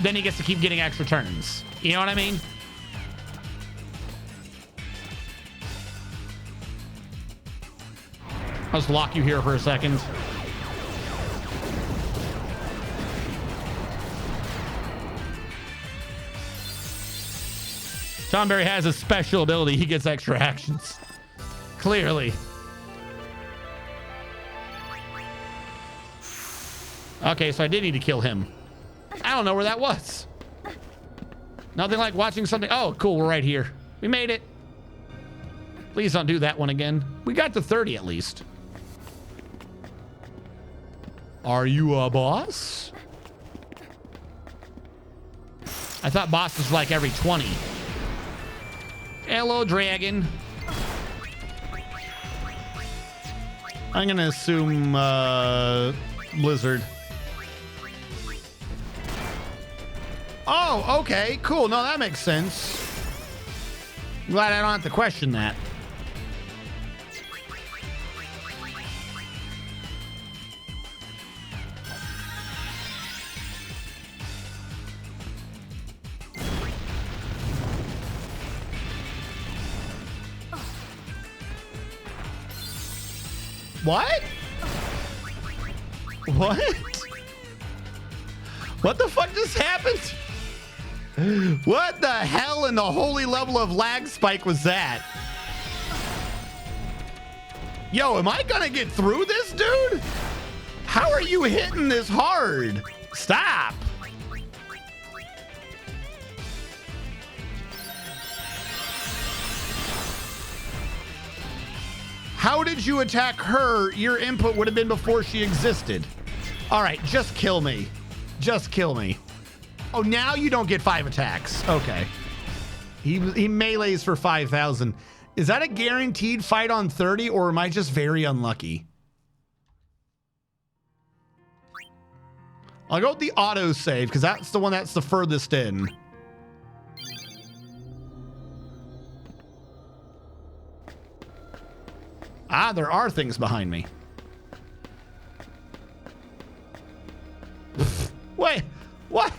then he gets to keep getting extra turns. You know what I mean? I'll just lock you here for a second. Tonberry has a special ability. He gets extra actions. Clearly. Okay, so I did need to kill him. I don't know where that was. Nothing like watching something. Oh, cool. We're right here. We made it. Please don't do that one again. We got to 30 at least. Are you a boss? I thought bosses were like every 20. Hello, dragon. I'm going to assume Blizzard. Oh, okay, cool. No, that makes sense. Glad I don't have to question that. What? What? What the fuck just happened? What the hell in the holy level of lag spike was that? Yo, am I gonna get through this, dude? How are you hitting this hard? Stop. How did you attack her? Your input would have been before she existed. All right, just kill me. Just kill me. Oh, now you don't get 5 attacks. Okay. He melees for 5,000. Is that a guaranteed fight on 30, or am I just very unlucky? I'll go with the auto save because that's the one that's the furthest in. Ah, there are things behind me. Wait, what?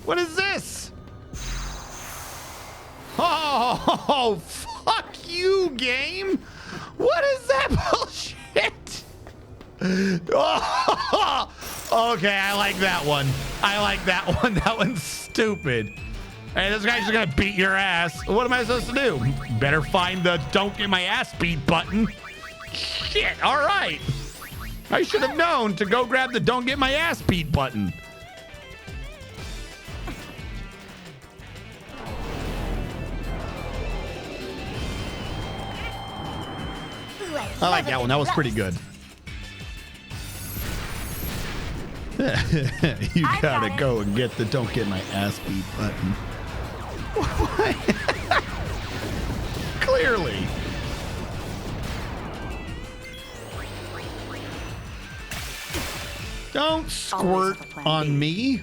What is this? Oh, fuck you, game. What is that bullshit? Oh, okay, I like that one. I like that one. That one's stupid. Hey, this guy's just gonna beat your ass. What am I supposed to do? Better find the don't get my ass beat button. Shit, all right. I should have known to go grab the don't get my ass beat button. I like that one. That was pretty good. You gotta go and get the don't get my ass beat button. Clearly. Don't squirt on me.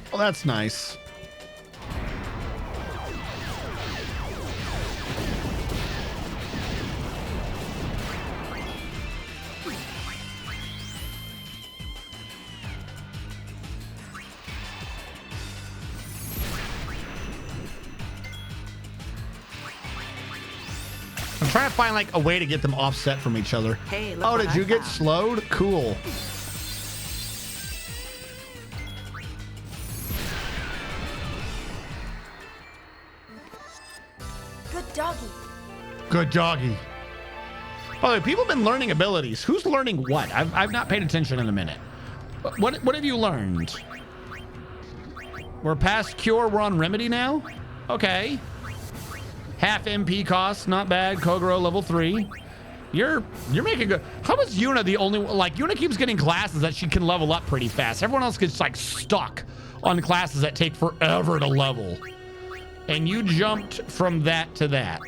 Well, that's nice. I'm trying to find like a way to get them offset from each other. Hey, look oh, what did I you get found. slowed? Cool. Good doggy. Good doggy. By the way, people have been learning abilities. Who's learning what? I've not paid attention in a minute. What have you learned? We're past cure. We're on remedy now? Okay. Half MP cost, not bad. Kogoro level 3. You're making good. How is Yuna the only one? Like, Yuna keeps getting classes that she can level up pretty fast. Everyone else gets like stuck on classes that take forever to level. And you jumped from that to that.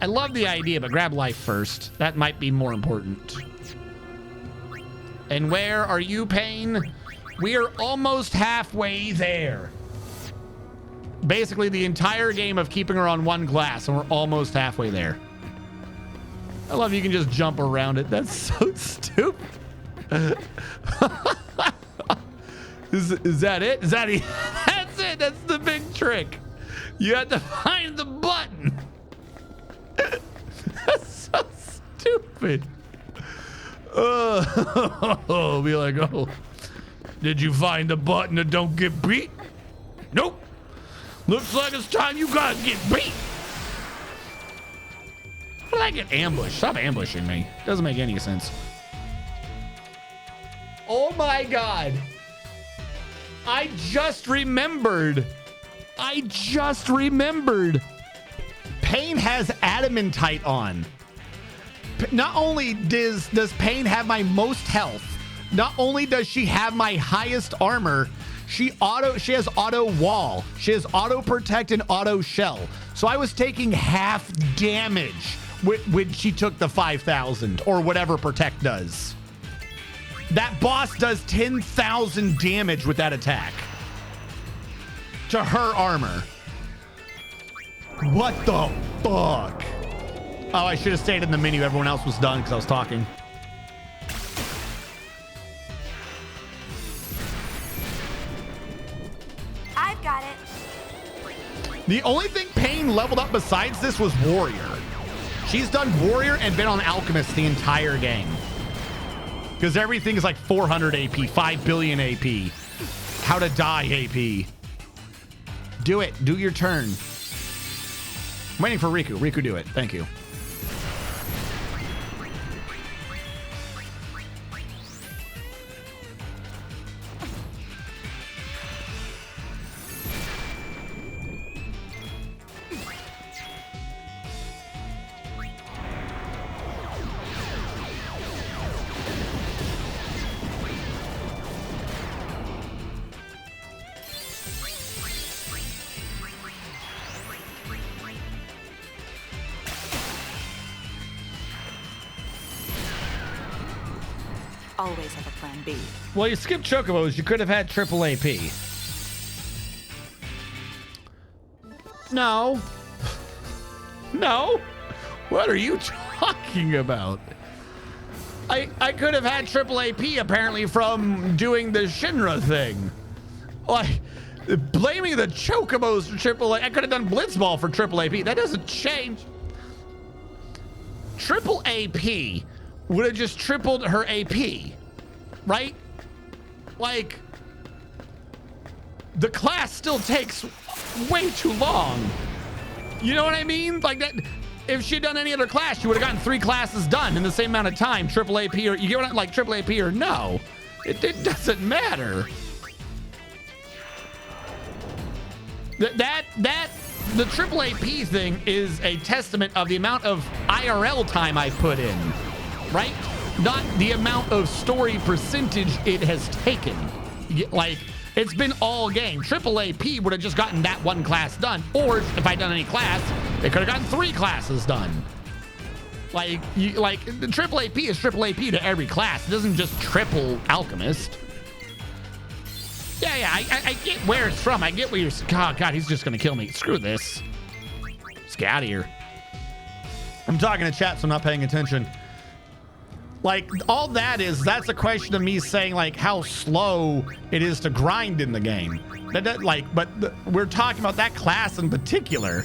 I love the idea, but grab life first. That might be more important. And where are you, Pain? We are almost halfway there. Basically the entire game of keeping her on one class, and we're almost halfway there. I love you can just jump around it. That's so stupid. Is that it? Is that it? That's it. That's the big trick. You have to find the button. That's so stupid. Be like, oh, did you find the button that don't get beat? Nope. Looks like it's time you guys get beat. How did I get ambushed? Stop ambushing me. Doesn't make any sense. Oh my God. I just remembered. Pain has adamantite on. Not only does Pain have my most health, not only does she have my highest armor, she has auto wall. She has auto protect and auto shell. So I was taking half damage when she took the 5,000 or whatever protect does. That boss does 10,000 damage with that attack to her armor. What the fuck? Oh, I should have stayed in the menu. Everyone else was done because I was talking. The only thing Pain leveled up besides this was Warrior. She's done Warrior and been on Alchemist the entire game. Because everything is like 400 AP, 5 billion AP. How to die AP. Do it. Do your turn. I'm waiting for Riku. Riku, do it. Thank you. Always have a plan B. Well, you skipped Chocobos. You could have had triple AP. No. No. What are you talking about? I could have had triple AP apparently from doing the Shinra thing. Like, blaming the Chocobos for triple AP. I could have done Blitzball for triple AP. That doesn't change. Triple AP would have just tripled her AP, right? Like, the class still takes way too long. You know what I mean? Like that. If she'd done any other class, she would have gotten 3 classes done in the same amount of time. Triple AP, or you get what I like, triple AP or no? It doesn't matter. The triple AP thing is a testament of the amount of IRL time I put in, right? Not the amount of story percentage it has taken. Like, it's been all game. Triple AP would have just gotten that 1 class done. Or if I'd done any class, they could have gotten 3 classes done. Like, the triple AP is triple AP to every class. It doesn't just triple Alchemist. Yeah, I get where it's from. I get where you're... Oh, God, he's just going to kill me. Screw this. Let's get out of here. I'm talking to chat, so I'm not paying attention. Like, all that's a question of me saying, like, how slow it is to grind in the game. We're talking about that class in particular.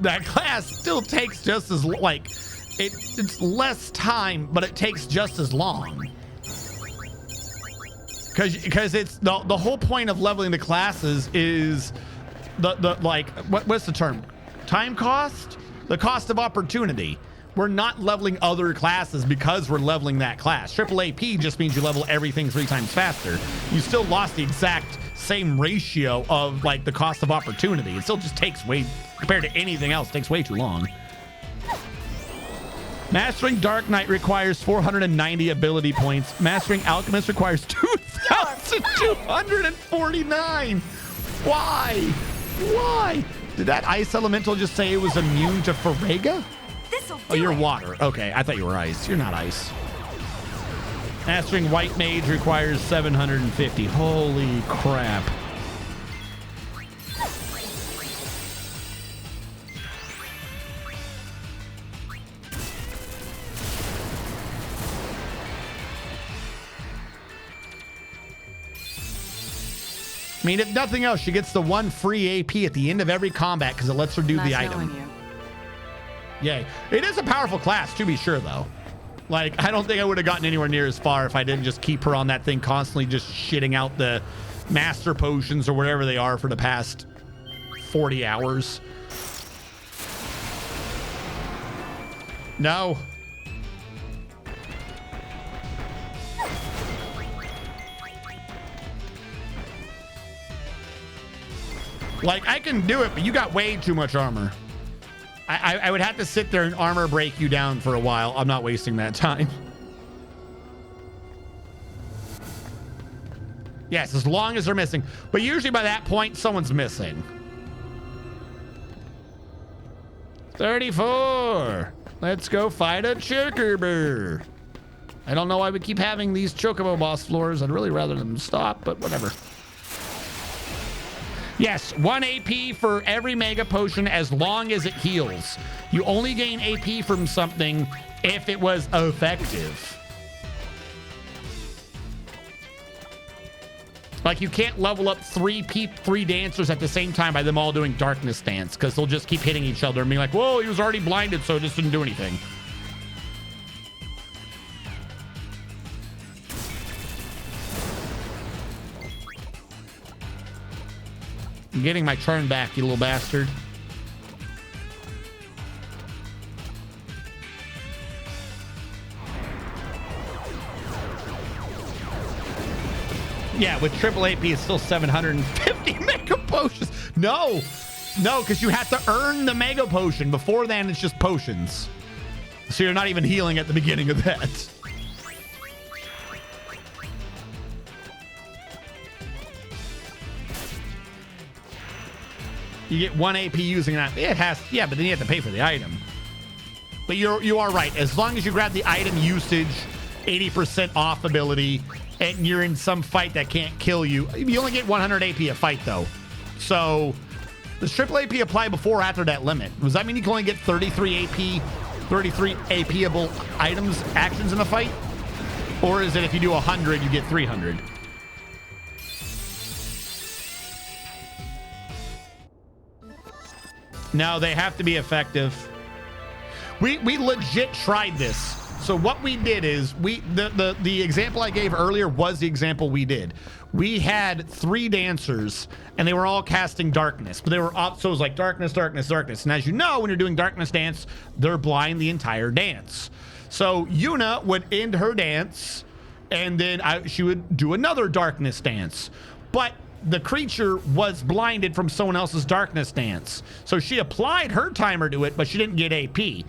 That class still takes just as, like, it's less time, but it takes just as long. Because it's the whole point of leveling the classes is what's the term? Time cost? The cost of opportunity. We're not leveling other classes because we're leveling that class. Triple AP just means you level everything 3 times faster. You still lost the exact same ratio of like the cost of opportunity. It still just takes compared to anything else, takes way too long. Mastering Dark Knight requires 490 ability points. Mastering Alchemist requires 2,249. Why? Why? Did that ice elemental just say it was immune to Farega? Oh, you're water. Okay, I thought you were ice. You're not ice. Mastering White Mage requires 750. Holy crap. I mean, if nothing else, she gets the 1 free AP at the end of every combat because it lets her do the item. Yay. It is a powerful class, to be sure, though. Like, I don't think I would have gotten anywhere near as far if I didn't just keep her on that thing constantly just shitting out the master potions or whatever they are for the past 40 hours. No. Like, I can do it, but you got way too much armor. I would have to sit there and armor break you down for a while. I'm not wasting that time. Yes, as long as they're missing. But usually by that point, someone's missing. 34. Let's go fight a chocobo. I don't know why we keep having these chocobo boss floors. I'd really rather them stop, but whatever. Yes, 1 AP for every mega potion as long as it heals. You only gain AP from something if it was effective. Like, you can't level up three dancers at the same time by them all doing darkness dance, because they'll just keep hitting each other and being like, whoa, he was already blinded, so it just didn't do anything. I'm getting my turn back, you little bastard. Yeah, with triple AP, it's still 750 mega potions. No, because you have to earn the mega potion. Before then, it's just potions. So you're not even healing at the beginning of that. You get 1 AP using that. It has, yeah, but then you have to pay for the item. But you are right. As long as you grab the item usage, 80% off ability, and you're in some fight that can't kill you. You only get 100 AP a fight, though. So, does triple AP apply before or after that limit? Does that mean you can only get 33 AP-able items, actions in a fight? Or is it if you do 100, you get 300? No, they have to be effective. We legit tried this. So what we did is the example I gave earlier was the example we did. We had 3 dancers and they were all casting darkness, but they were up, so it was like darkness, darkness, darkness. And as you know, when you're doing darkness dance, they're blind the entire dance. So Yuna would end her dance and then she would do another darkness dance. But the creature was blinded from someone else's darkness dance. So she applied her timer to it, but she didn't get AP.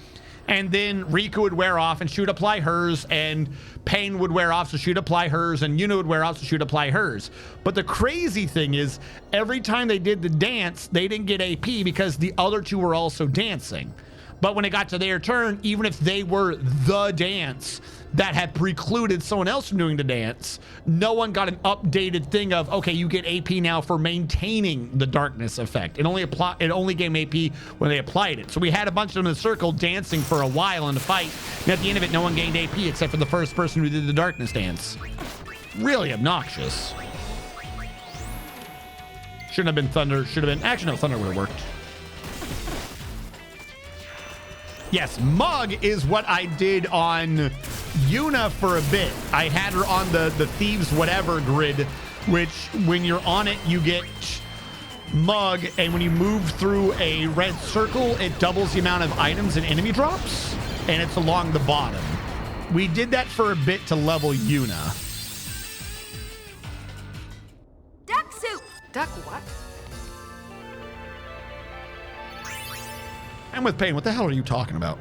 And then Riku would wear off and she would apply hers, and Pain would wear off so she'd apply hers, and Yuna would wear off so she'd apply hers. But the crazy thing is, every time they did the dance, they didn't get AP because the other 2 were also dancing. But when it got to their turn, even if they were the dance that had precluded someone else from doing the dance, no one got an updated thing of, okay, you get AP now for maintaining the darkness effect. It only gave AP when they applied it. So we had a bunch of them in a circle dancing for a while in the fight, and at the end of it, no one gained AP except for the first person who did the darkness dance. Really obnoxious. Shouldn't have been Thunder. Should have been, actually no, Thunder would have worked. Yes, Mug is what I did on Yuna for a bit. I had her on the Thieves Whatever grid, which when you're on it, you get Mug, and when you move through a red circle, it doubles the amount of items and enemy drops, and it's along the bottom. We did that for a bit to level Yuna. Duck soup! Duck what? I'm with Pain. What the hell are you talking about?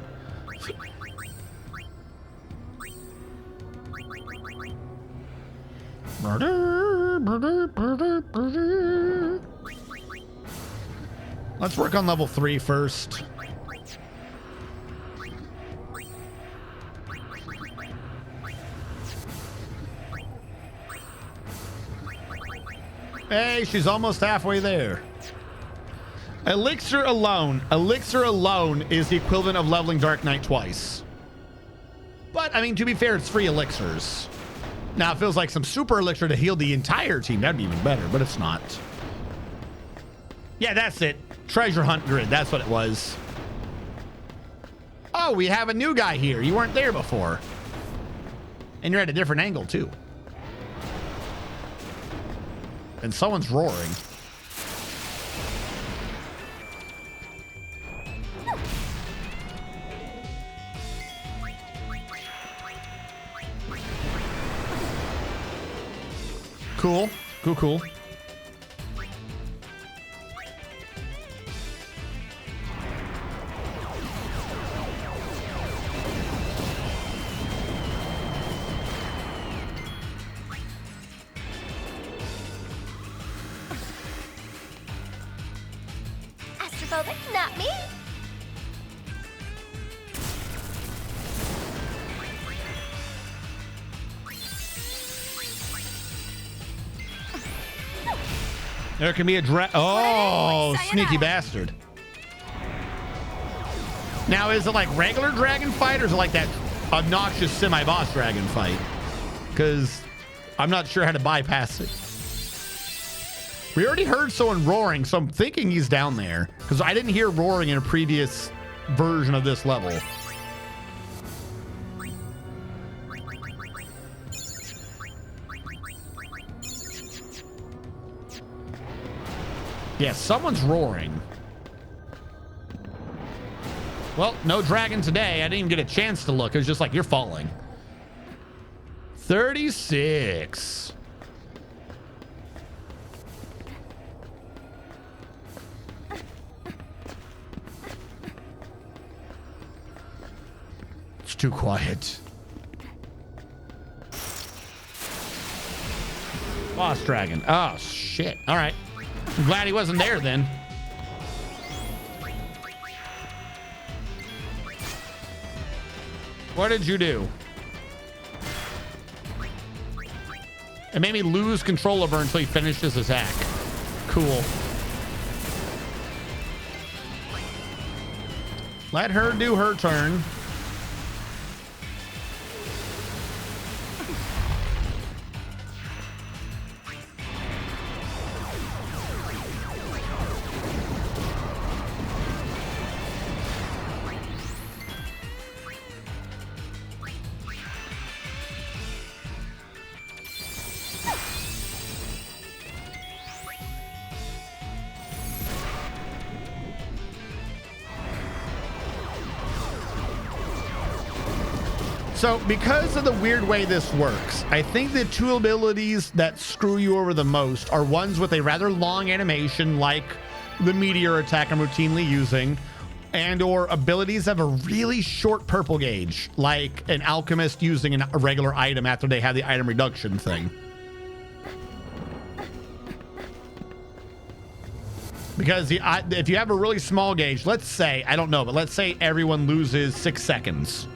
Let's work on level 3 first. Hey, she's almost halfway there. Elixir alone is the equivalent of leveling Dark Knight twice. But, I mean, to be fair, it's free elixirs. Now, it feels like some super elixir to heal the entire team. That'd be even better, but it's not. Yeah, that's it. Treasure hunt grid. That's what it was. Oh, we have a new guy here. You weren't there before. And you're at a different angle, too. And someone's roaring. Cool. Cool. Astrophobic, not me. There can be a oh, sneaky bastard. Now, is it like regular dragon fight, or is it like that obnoxious semi-boss dragon fight? Because I'm not sure how to bypass it. We already heard someone roaring, so I'm thinking he's down there. Because I didn't hear roaring in a previous version of this level. Yeah, someone's roaring. Well, no dragon today. I didn't even get a chance to look. It was just like, you're falling. 36. It's too quiet. Boss dragon. Oh, shit. All right. I'm glad he wasn't there then. What did you do? It made me lose control of her until he finished his attack. Cool. Let her do her turn. So, because of the weird way this works, I think the two abilities that screw you over the most are ones with a rather long animation, like the meteor attack I'm routinely using, and or abilities that have a really short purple gauge, like an alchemist using a regular item after they have the item reduction thing. Because if you have a really small gauge, let's say, I don't know, but let's say everyone loses 6 seconds.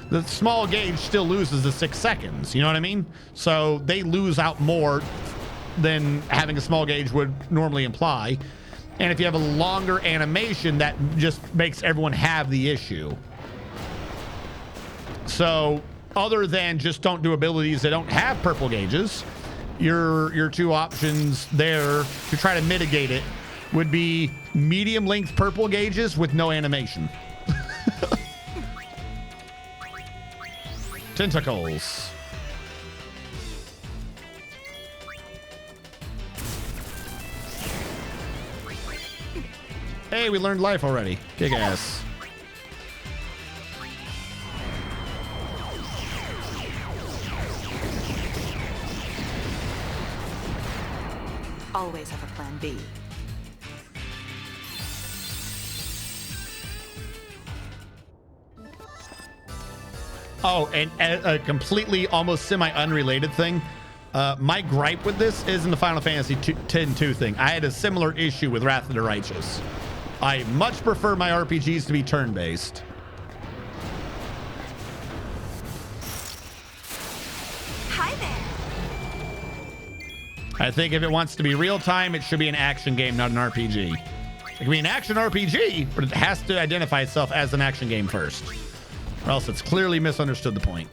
The small gauge still loses the 6 seconds. You know what I mean? So they lose out more than having a small gauge would normally imply. And if you have a longer animation, that just makes everyone have the issue. So other than just don't do abilities that don't have purple gauges, your two options there to try to mitigate it would be medium length purple gauges with no animation. Tentacles. Hey, we learned life already. Kick ass. Always have a plan B. Oh, and a completely almost semi-unrelated thing. My gripe with this isn't the Final Fantasy X-2 thing. I had a similar issue with Wrath of the Righteous. I much prefer my RPGs to be turn-based. Hi there. I think if it wants to be real-time, it should be an action game, not an RPG. It can be an action RPG, but it has to identify itself as an action game first. Or else it's clearly misunderstood the point.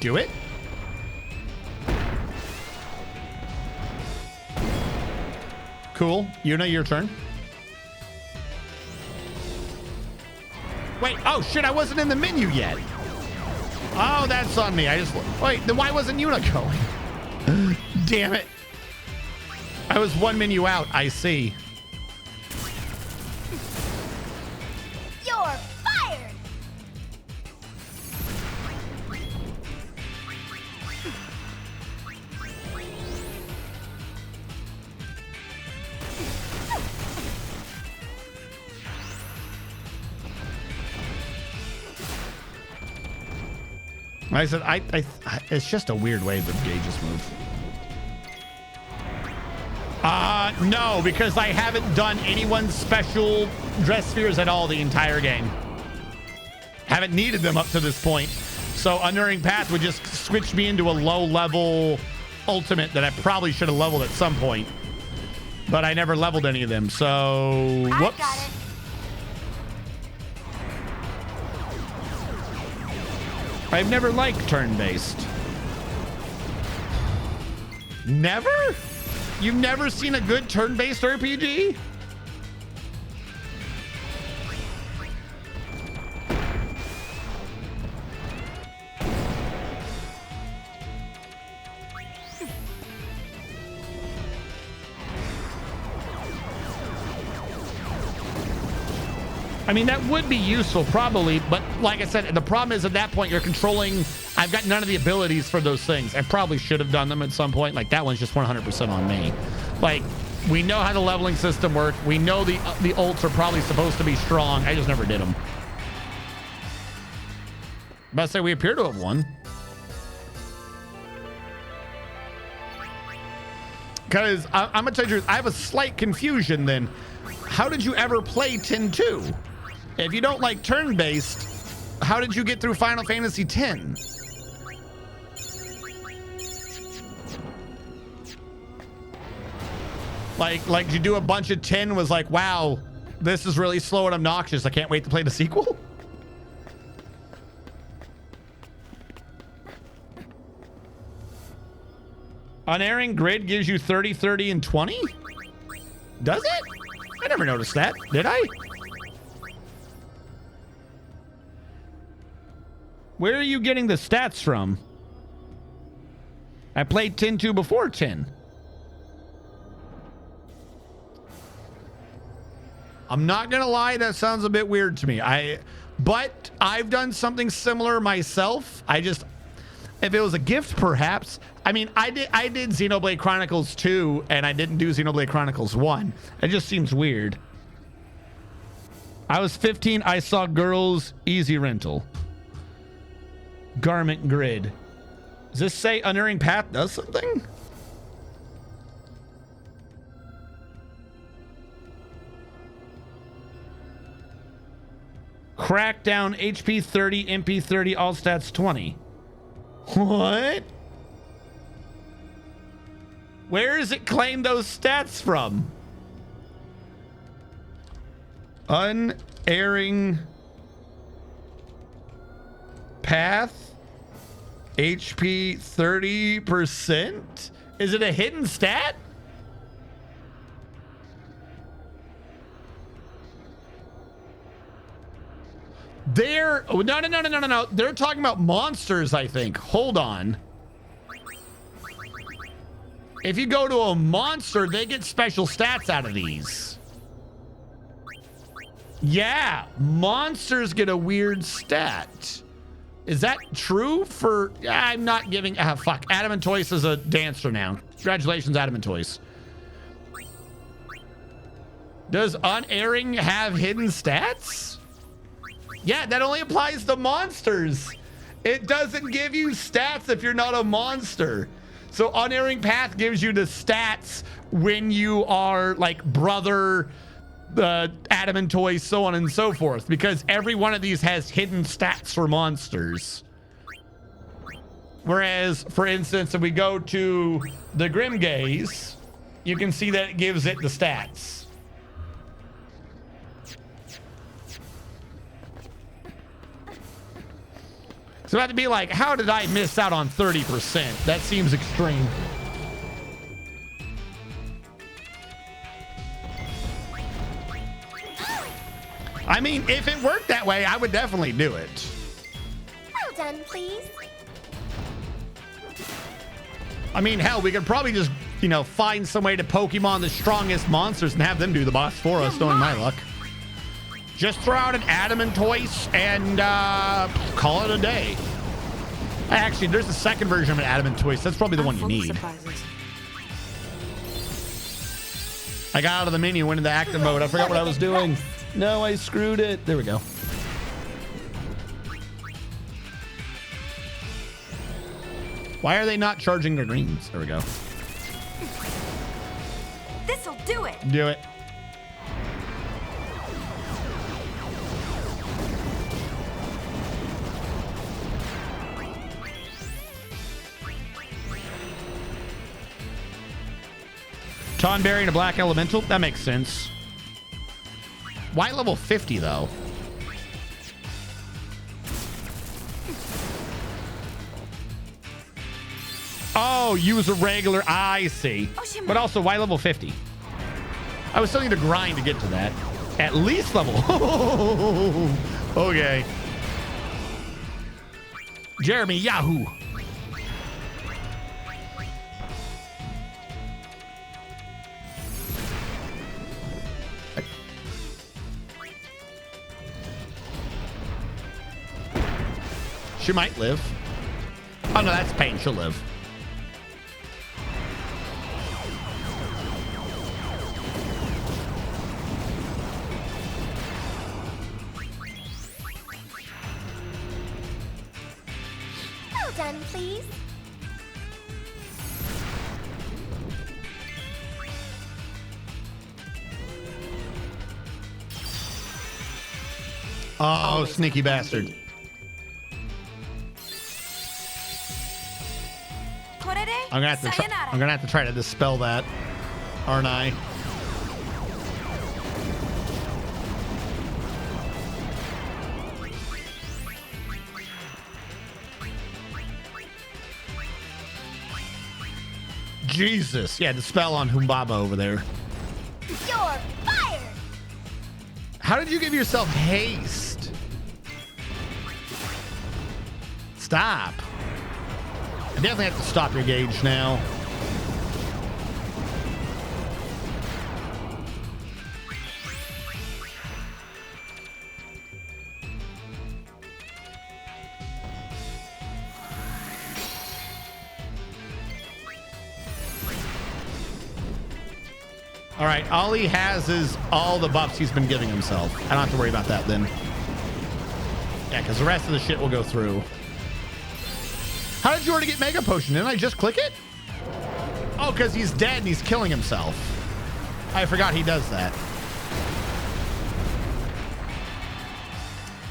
Do it. Cool. Yuna, your turn. Wait. Oh, shit. I wasn't in the menu yet. Oh, that's on me. I just... Wait, then why wasn't Yuna going? Damn it. I was one menu out. I see. You're fired! I said, it's just a weird way the gauges move. Ah! No, because I haven't done anyone's special dress spheres at all the entire game. Haven't needed them up to this point. So Unerring Path would just switch me into a low-level ultimate that I probably should have leveled at some point. But I never leveled any of them, so... Whoops. I've never liked turn-based. Never? You've never seen a good turn-based RPG? I mean, that would be useful probably, but like I said, the problem is at that point you're controlling. I've got none of the abilities for those things. I probably should have done them at some point. Like that one's just 100% on me. Like we know how the leveling system works. We know the ults are probably supposed to be strong. I just never did them. But I say we appear to have won. Because I'm gonna tell you, I have a slight confusion then. How did you ever play 10-2? If you don't like turn-based, how did you get through Final Fantasy X? Like did you do a bunch of 10 was like, wow, this is really slow and obnoxious. I can't wait to play the sequel? Unerring Grid gives you 30, 30, and 20? Does it? I never noticed that. Did I? Where are you getting the stats from? I played 10-2 before 10. I'm not gonna lie, that sounds a bit weird to me. But I've done something similar myself. If it was a gift, perhaps. I mean, I did Xenoblade Chronicles 2, and I didn't do Xenoblade Chronicles 1. It just seems weird. I was 15. I saw girls easy rental. Garment Grid. Does this say Unerring Path does something? Crackdown HP 30, MP 30, all stats 20. What? Where does it claim those stats from? Unerring Path HP 30%? Is it a hidden stat? No. They're talking about monsters, I think. Hold on. If you go to a monster, they get special stats out of these. Yeah, monsters get a weird stat. Is that true for... I'm not giving... fuck. Adamantoise is a dancer now. Congratulations, Adamantoise. Does Unerring have hidden stats? Yeah, that only applies to monsters. It doesn't give you stats if you're not a monster. So Unerring Path gives you the stats when you are like brother, Adamantoise, so on and so forth, because every one of these has hidden stats for monsters. Whereas, for instance, if we go to the Grim Gaze, you can see that it gives it the stats. So I have to be like, how did I miss out on 30%? That seems extreme. I mean, if it worked that way, I would definitely do it. Well done, please. I mean, hell, we could probably just, find some way to Pokemon the strongest monsters and have them do the boss for us, knowing my luck. Just throw out an Adamantoise and call it a day. Actually, there's a second version of an Adamantoise. That's probably the one you need. I got out of the menu, went into active mode. I forgot what I was doing. No, I screwed it. There we go. Why are they not charging their greens? There we go. This'll Do it. Do it. Tonberry and a black elemental? That makes sense. Why level 50 though? Oh, use a regular. I see. But also, why level 50? I was still need to grind to get to that. At least level. Okay. Jeremy Yahoo. She might live. Oh no, that's pain. She'll live. Well done, please. Oh, sneaky bastard. I'm gonna have to try to dispel that, aren't I? Jesus, yeah, dispel on Humbaba over there. You're fired. How did you give yourself haste? Stop. I definitely have to stop your gauge now. All right, all he has is all the buffs he's been giving himself. I don't have to worry about that then. Yeah, because the rest of the shit will go through. How did you already get Mega Potion? Didn't I just click it? Oh, because he's dead and he's killing himself. I forgot he does that.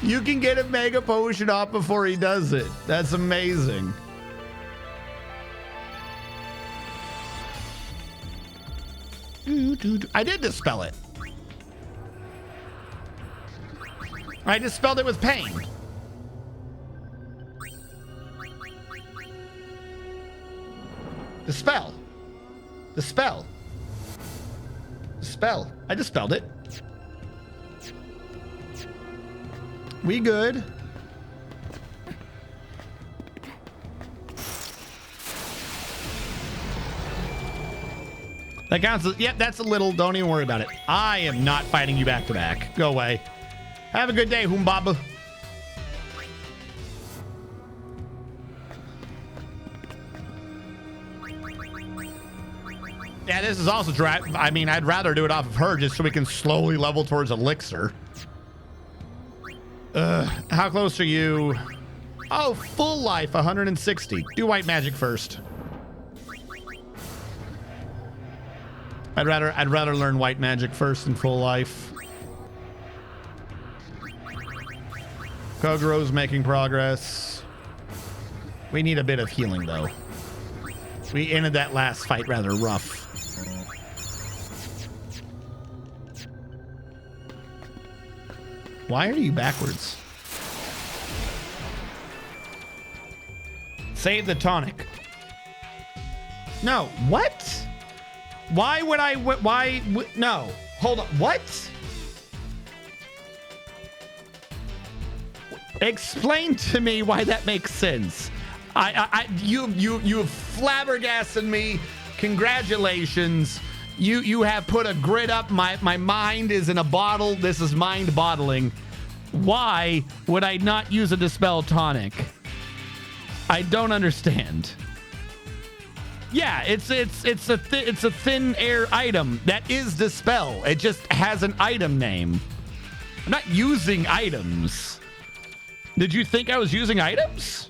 You can get a Mega Potion off before he does it. That's amazing. I did dispel it. I dispelled it with pain. Dispel. Dispel. Dispel. I dispelled it. We good. That counts as, yep, that's a little. Don't even worry about it. I am not fighting you back to back. Go away. Have a good day, Humbaba. Yeah, this is also dry. I mean, I'd rather do it off of her just so we can slowly level towards Elixir. How close are you? Oh, full life, 160. Do white magic first. I'd rather learn white magic first than full life. Koguro's making progress. We need a bit of healing though. We ended that last fight rather rough. Why are you backwards? Save the tonic. No, what? Why would I? No, hold on. What? Explain to me why that makes sense. You have flabbergasted me. Congratulations. You have put a grid up. My mind is in a bottle. This is mind bottling. Why would I not use a dispel tonic? I don't understand. Yeah, it's a thin air item that is dispel. It just has an item name. I'm not using items. Did you think I was using items?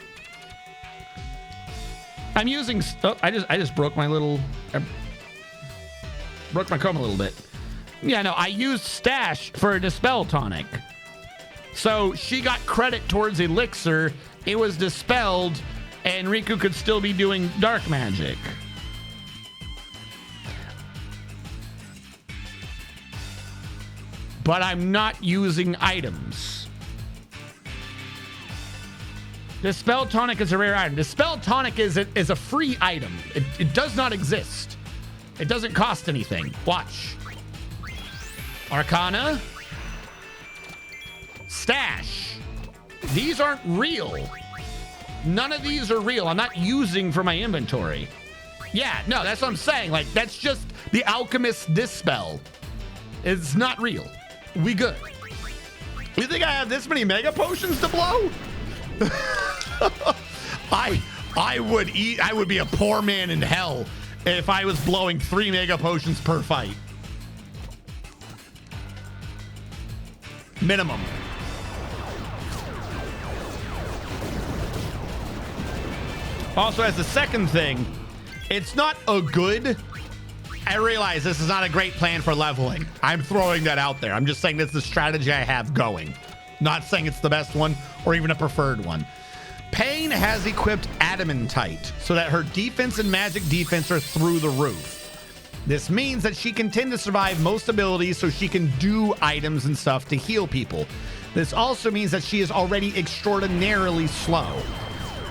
I'm using. Oh, I just broke my little. broke my comb a little bit. Yeah, no, I used Stash for a Dispel Tonic. So she got credit towards Elixir. It was dispelled, and Riku could still be doing dark magic. But I'm not using items. Dispel Tonic is a rare item. Dispel Tonic is a free item. It does not exist. It doesn't cost anything. Watch. Arcana. Stash. These aren't real. None of these are real. I'm not using for my inventory. Yeah, no, that's what I'm saying. Like, that's just the Alchemist Dispel. It's not real. We good. You think I have this many Mega Potions to blow? I would be a poor man in hell if I was blowing 3 Mega Potions per fight. Minimum. Also, as the second thing, it's not a good... I realize this is not a great plan for leveling. I'm throwing that out there. I'm just saying that's the strategy I have going. Not saying it's the best one or even a preferred one. Pain has equipped Adamantite so that her defense and magic defense are through the roof. This means that she can tend to survive most abilities so she can do items and stuff to heal people. This also means that she is already extraordinarily slow.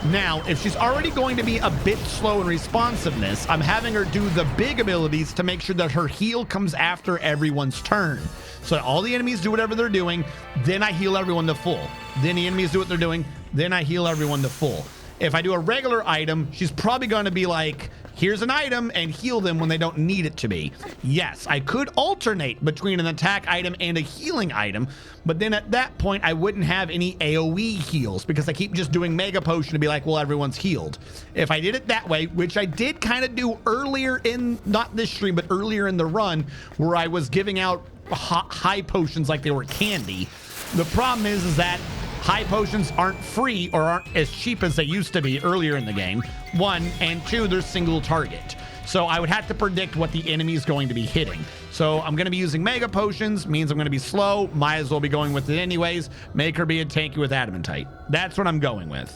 Now, if she's already going to be a bit slow in responsiveness, I'm having her do the big abilities to make sure that her heal comes after everyone's turn. So that all the enemies do whatever they're doing, then I heal everyone to full. Then the enemies do what they're doing, then I heal everyone to full. If I do a regular item, she's probably going to be like, here's an item, and heal them when they don't need it to be. Yes, I could alternate between an attack item and a healing item, but then at that point, I wouldn't have any AoE heals because I keep just doing Mega Potion to be like, well, everyone's healed. If I did it that way, which I did kind of do earlier in, not this stream, but earlier in the run, where I was giving out high potions like they were candy. The problem is that high potions aren't free or aren't as cheap as they used to be earlier in the game. 1, and 2, they're single target. So I would have to predict what the enemy is going to be hitting. So I'm going to be using Mega Potions, means I'm going to be slow. Might as well be going with it anyways. Make her be a tanky with Adamantite. That's what I'm going with.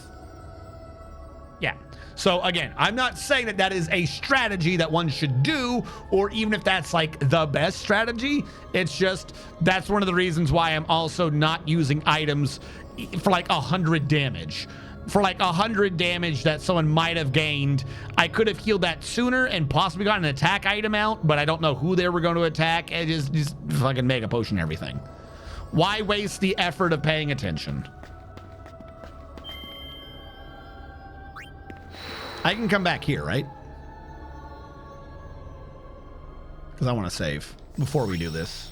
Yeah. So again, I'm not saying that that is a strategy that one should do, or even if that's like the best strategy. It's just, that's one of the reasons why I'm also not using items for like 100 damage. For like 100 damage that someone might have gained, I could have healed that sooner and possibly gotten an attack item out, but I don't know who they were going to attack. And just fucking Mega Potion everything. Why waste the effort of paying attention? I can come back here, right? Because I want to save before we do this.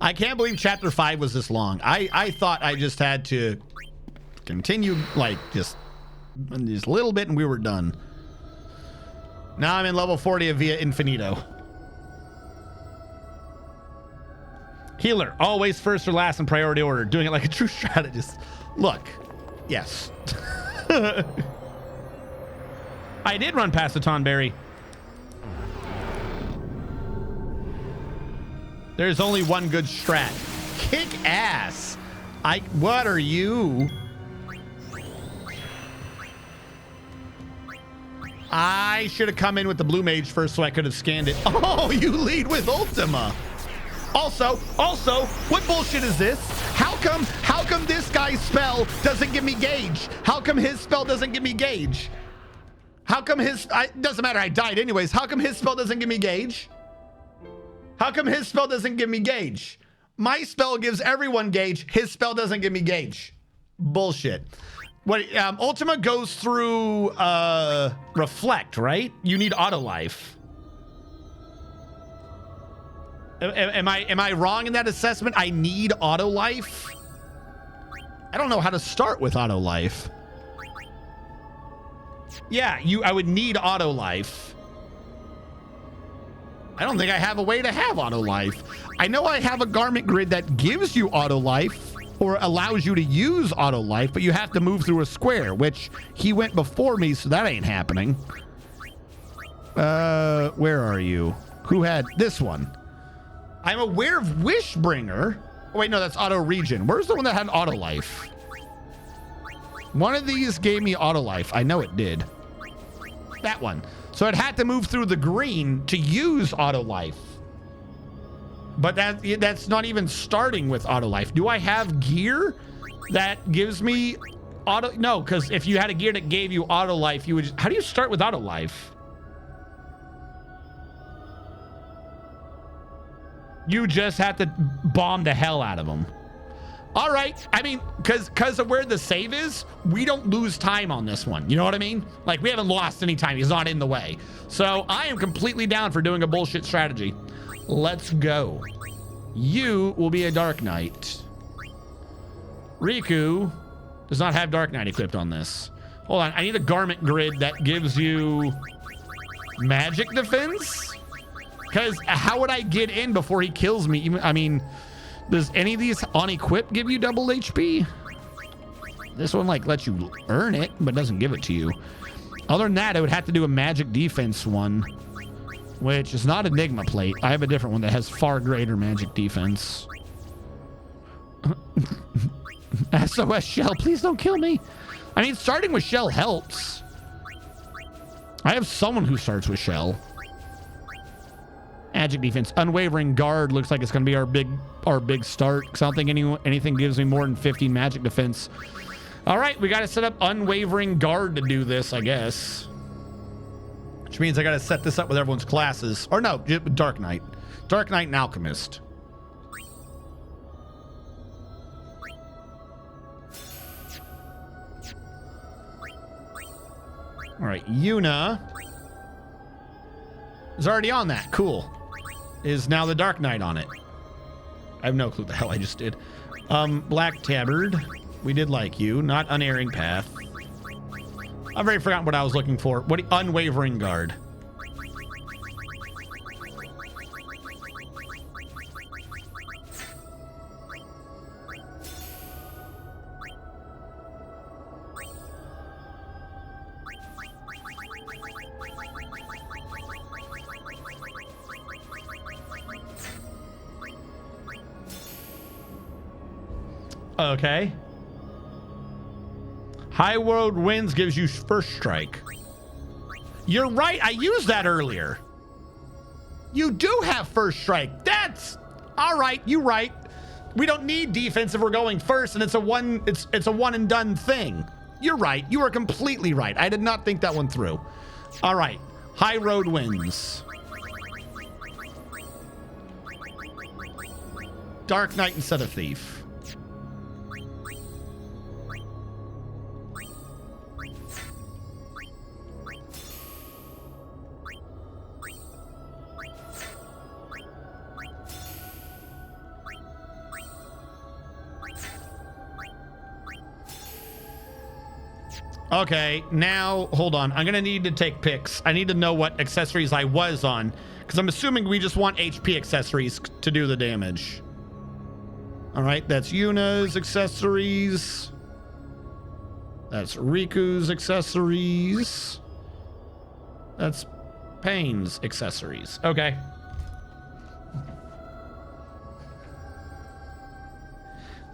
I can't believe chapter 5 was this long. I thought I just had to continue like just a little bit and we were done. Now I'm in level 40 of Via Infinito. Healer, always first or last in priority order, doing it like a true strategist. Look, yes. I did run past the Tonberry. There's only one good strat. Kick ass. What are you? I should have come in with the blue mage first so I could have scanned it. Oh, you lead with Ultima. Also, what bullshit is this? How come this guy's spell doesn't give me gauge? How come his spell doesn't give me gauge? How come doesn't matter, I died anyways. How come his spell doesn't give me gauge? How come his spell doesn't give me gauge? My spell gives everyone gauge. His spell doesn't give me gauge. Bullshit. What, Ultima goes through reflect, right? You need auto life. Am I wrong in that assessment? I need auto life? I don't know how to start with auto life. Yeah, I would need auto life. I don't think I have a way to have auto life. I know I have a garment grid that gives you auto life or allows you to use auto life, but you have to move through a square, which he went before me, so that ain't happening. Where are you? Who had this one? I'm aware of Wishbringer. Oh, wait, no, that's auto regen. Where's the one that had auto life? One of these gave me auto life. I know it did. That one. So it had to move through the green to use auto life. But that's not even starting with auto life. Do I have gear that gives me auto? No, because if you had a gear that gave you auto life, you would just, how do you start with auto life? You just have to bomb the hell out of them. All right. I mean, because of where the save is, we don't lose time on this one. You know what I mean? Like, we haven't lost any time. He's not in the way. So I am completely down for doing a bullshit strategy. Let's go. You will be a Dark Knight. Riku does not have Dark Knight equipped on this. Hold on. I need a garment grid that gives you magic defense. Because how would I get in before he kills me? Even, I mean, does any of these on equip give you double HP? This one like lets you earn it, but doesn't give it to you. Other than that, I would have to do a magic defense one, which is not Enigma plate. I have a different one that has far greater magic defense. SOS Shell, please don't kill me. I mean, starting with Shell helps. I have someone who starts with Shell. Magic defense. Unwavering guard looks like it's going to be our big start. Because I don't think anything gives me more than 15 magic defense. All right, we got to set up unwavering guard to do this, I guess. Which means I got to set this up with everyone's classes. Or no, Dark Knight. Dark Knight and Alchemist. All right, Yuna is already on that. Cool. Is now the Dark Knight on it. I have no clue what the hell I just did. Black Tabard. We did like you. Not Unerring Path. I've already forgotten what I was looking for. What? Unwavering Guard. Okay. High World Winds gives you first strike. You're right. I used that earlier. You do have first strike. That's all right. You're right. We don't need defense if we're going first, and it's a one and done thing. You're right. You are completely right. I did not think that one through. All right. High Road Winds. Dark Knight instead of Thief. Okay, now, hold on. I'm going to need to take pics. I need to know what accessories I was on, because I'm assuming we just want HP accessories to do the damage. All right, that's Yuna's accessories. That's Riku's accessories. That's Payne's accessories. Okay.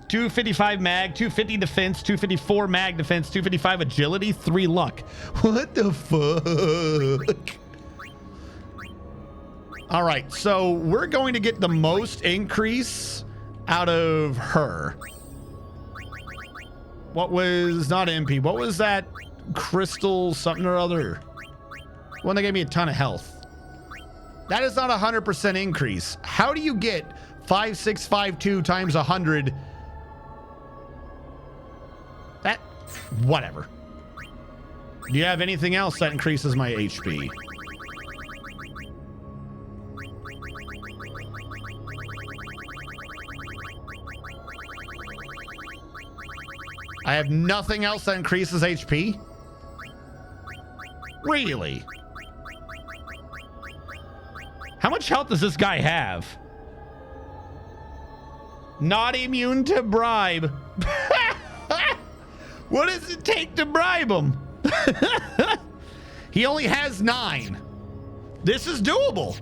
$255 mag, 250 defense, 254 mag defense, 255 agility, 3 luck. What the fuck? All right, so we're going to get the most increase out of her. What was not MP? What was that crystal something or other? One that gave me a ton of health. That is not 100% increase. How do you get 5652 times 100? That, whatever. Do you have anything else that increases my HP? I have nothing else that increases HP? Really? How much health does this guy have? Not immune to bribe. What does it take to bribe him? He only has 9. This is doable.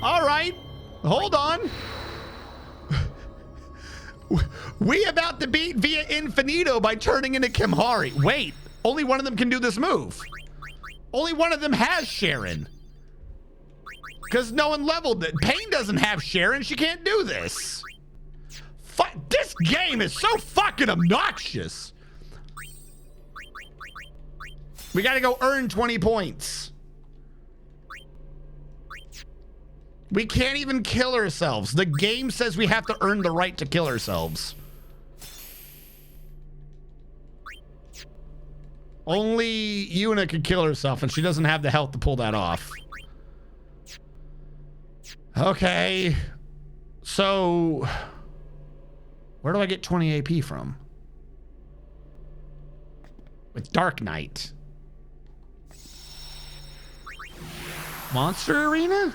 All right. Hold on. We about to beat via infinito by turning into Kimahri. Wait, only one of them can do this move. Only one of them has Sharon. Because no one leveled it. Pain doesn't have Sharon. She can't do this. This game is so fucking obnoxious. We got to go earn 20 points. We can't even kill ourselves. The game says we have to earn the right to kill ourselves. Only Yuna can kill herself, and she doesn't have the health to pull that off. Okay. So, where do I get 20 AP from? With Dark Knight. Monster Arena?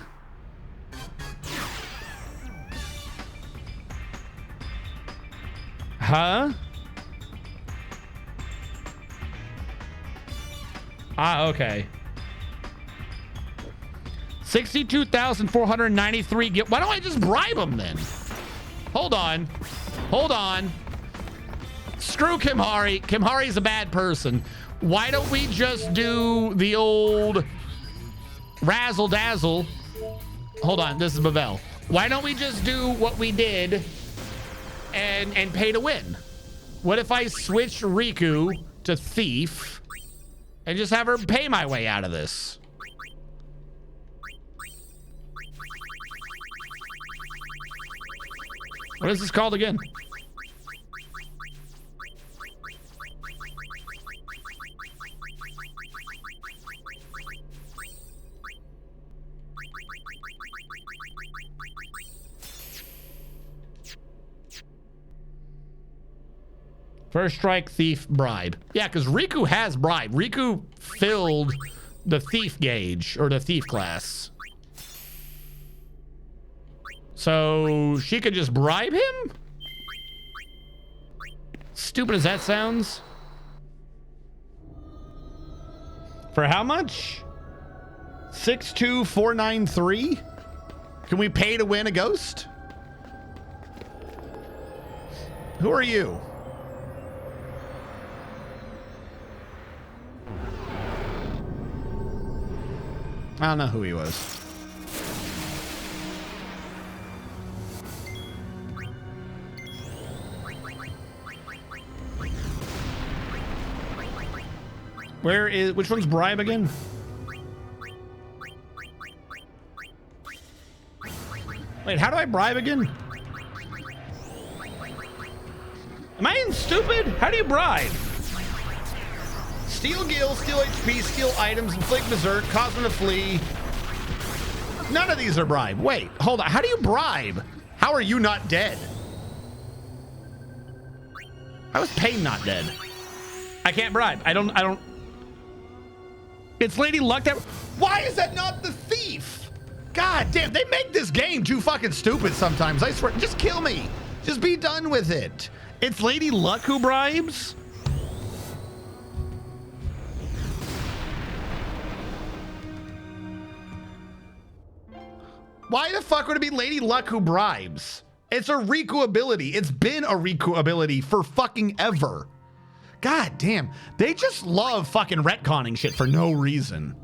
Huh? Ah, okay. 62,493. Why don't I just bribe him then? Hold on. Hold on. Screw Kimahri. Kimahri's a bad person. Why don't we just do the old razzle dazzle? Hold on. This is Bavel. Why don't we just do what we did and pay to win? What if I switch Riku to Thief and just have her pay my way out of this? What is this called again? First strike, thief, bribe. Yeah, because Riku has bribe. Riku filled the thief gauge, or the thief class. So she could just bribe him? Stupid as that sounds. For how much? 62493? Can we pay to win a ghost? Who are you? I don't know who he was. Which one's bribe again? Wait, how do I bribe again? Am I stupid? How do you bribe? Steal gills, steal HP, steal items, inflict berserk, cause them to flee. None of these are bribe. Wait, hold on. How do you bribe? How are you not dead? How is Pain not dead? I can't bribe. I don't. It's Lady Luck that. Why is that not the thief? God damn, they make this game too fucking stupid sometimes. I swear, just kill me. Just be done with it. It's Lady Luck who bribes? Why the fuck would it be Lady Luck who bribes? It's a Riku ability. It's been a Riku ability for fucking ever. God damn. They just love fucking retconning shit for no reason.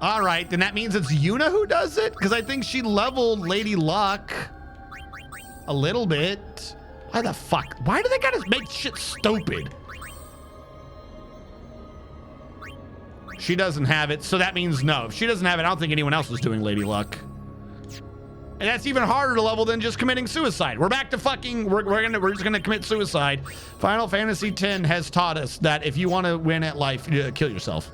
All right, then that means it's Yuna who does it? Because I think she leveled Lady Luck a little bit. Why the fuck? Why do they gotta make shit stupid? She doesn't have it, so that means no. If she doesn't have it, I don't think anyone else is doing Lady Luck. And that's even harder to level than just committing suicide. We're back to fucking, we're just gonna commit suicide. Final Fantasy X has taught us that if you want to win at life, kill yourself.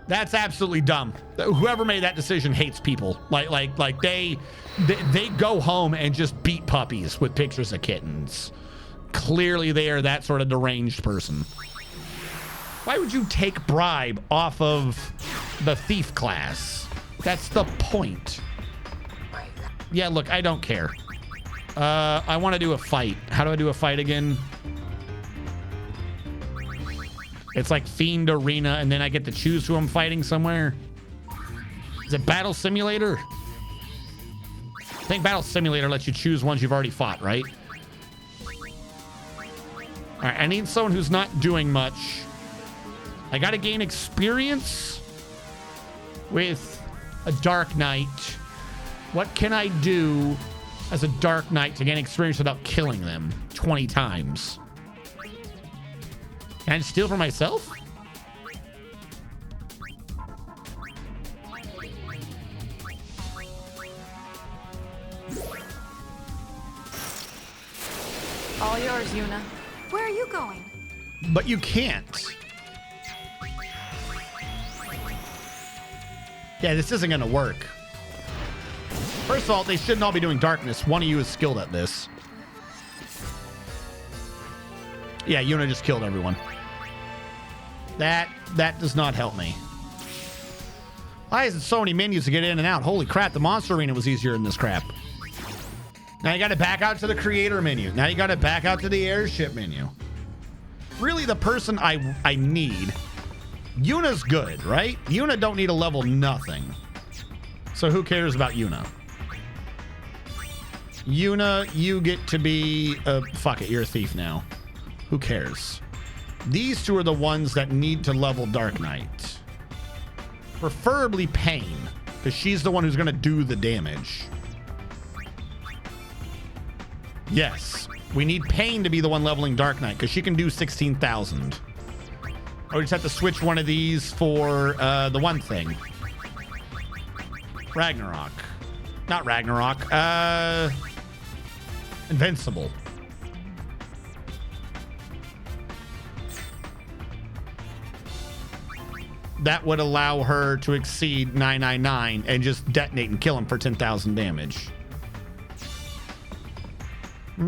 That's absolutely dumb. Whoever made that decision hates people. Like they go home and just beat puppies with pictures of kittens. Clearly they are that sort of deranged person. Why would you take bribe off of the thief class? That's the point. Yeah, look, I don't care. I want to do a fight. How do I do a fight again? It's like Fiend Arena, and then I get to choose who I'm fighting somewhere. Is it Battle Simulator? I think Battle Simulator lets you choose ones you've already fought, right? All right, I need someone who's not doing much. I got to gain experience with a Dark Knight. What can I do as a Dark Knight to gain experience without killing them 20 times? Can I steal for myself? All yours, Yuna. Where are you going? But you can't. Yeah, this isn't gonna work. First of all, they shouldn't all be doing darkness. One of you is skilled at this. Yeah, Yuna just killed everyone. That does not help me. Why is it so many menus to get in and out? Holy crap, the monster arena was easier in this crap. Now you gotta back out to the creator menu. Now you gotta back out to the airship menu. Really, the person I need. Yuna's good, right? Yuna don't need a level nothing. So who cares about Yuna? Yuna, you get to be fuck it, you're a thief now. Who cares? These two are the ones that need to level Dark Knight. Preferably Pain, because she's the one who's gonna do the damage. Yes, we need Pain to be the one leveling Dark Knight, because she can do 16,000. Or we just have to switch one of these for the one thing. Ragnarok. Not Ragnarok. Invincible. That would allow her to exceed 999 and just detonate and kill him for 10,000 damage. I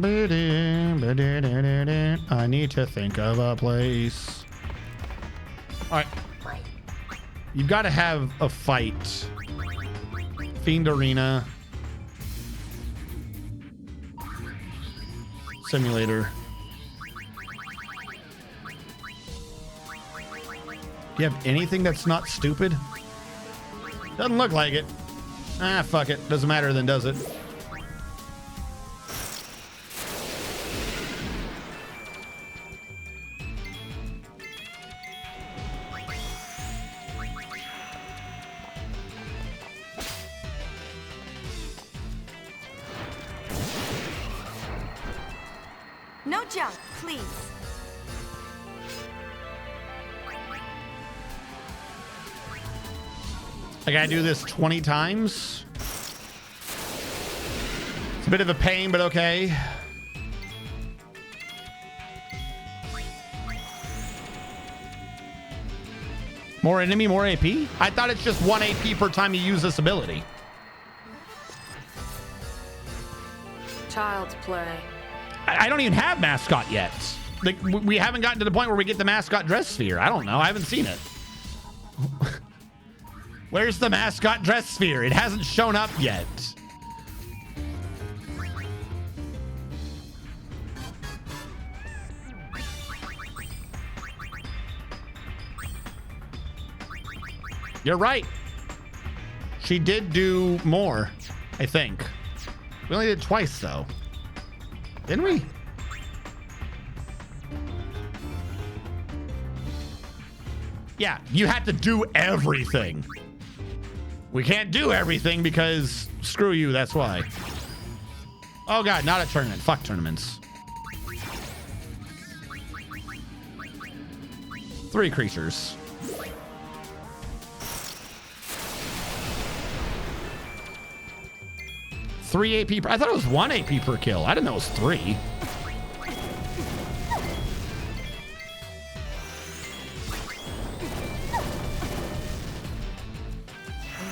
need to think of a place. All right. You've got to have a fight. Fiend Arena. Simulator. Do you have anything that's not stupid? Doesn't look like it. Ah, fuck it. Doesn't matter then, does it? No junk, please. I gotta do this 20 times. It's a bit of a pain, but okay. More enemy, more AP? I thought it's just 1 AP per time you use this ability. Child's play. I don't even have mascot yet. Like, we haven't gotten to the point where we get the mascot dress sphere. I don't know. I haven't seen it. Where's the mascot dress sphere? It hasn't shown up yet. You're right. She did do more, I think. We only did it twice, though. Didn't we? Yeah, you had to do everything. We can't do everything because screw you, that's why. Oh god, not a tournament. Fuck tournaments. 3 creatures. 3 AP per, I thought it was 1 AP per kill. I didn't know it was 3. You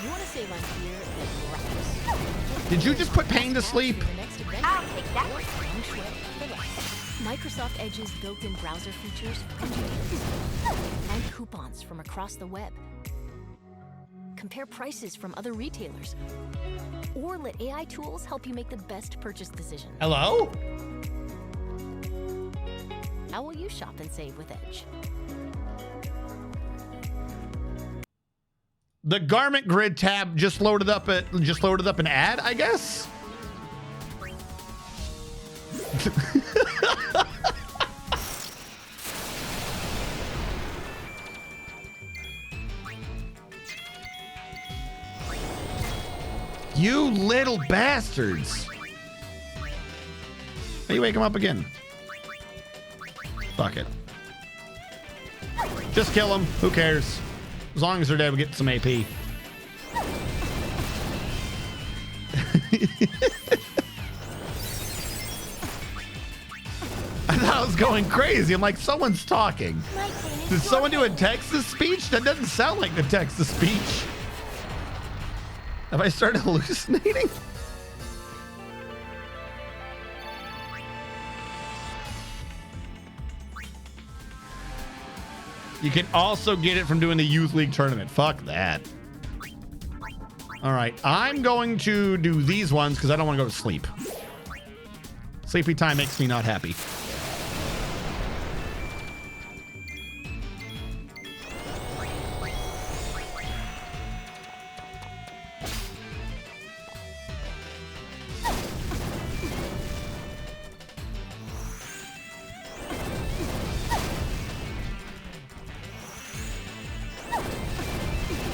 want to save on gear that Did you just put Pain to sleep? I'll take that. Microsoft Edge's built-in browser features for engineers. Find coupons from across the web. Compare prices from other retailers. Or let AI tools help you make the best purchase decision. Hello? How will you shop and save with Edge? The garment grid tab just loaded up an ad, I guess. You little bastards. Hey, you wake him up again. Fuck it. Just kill him. Who cares? As long as they're dead, we get some AP. I thought I was going crazy. I'm like, someone's talking. Did someone do a text-to-speech? That doesn't sound like the text-to-speech. Have I started hallucinating? You can also get it from doing the Youth League tournament. Fuck that. All right, I'm going to do these ones because I don't want to go to sleep. Sleepy time makes me not happy.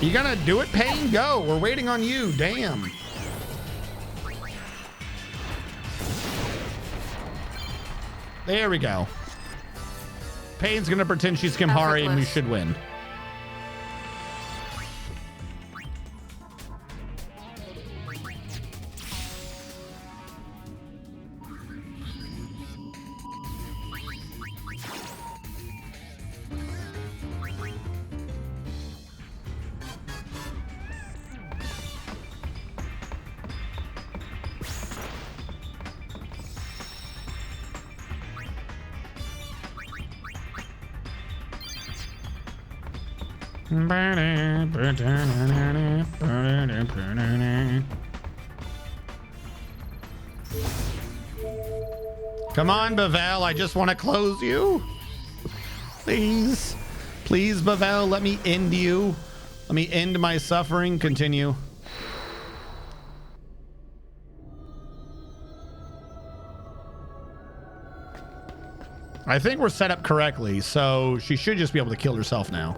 You gonna do it, Payne? Go. We're waiting on you. Damn. There we go. Payne's gonna pretend she's Kimhari and we should win. Come on, Bavel, I just want to close you. Please. Please, Bavel, let me end you. Let me end my suffering. Continue. I think we're set up correctly, so she should just be able to kill herself now.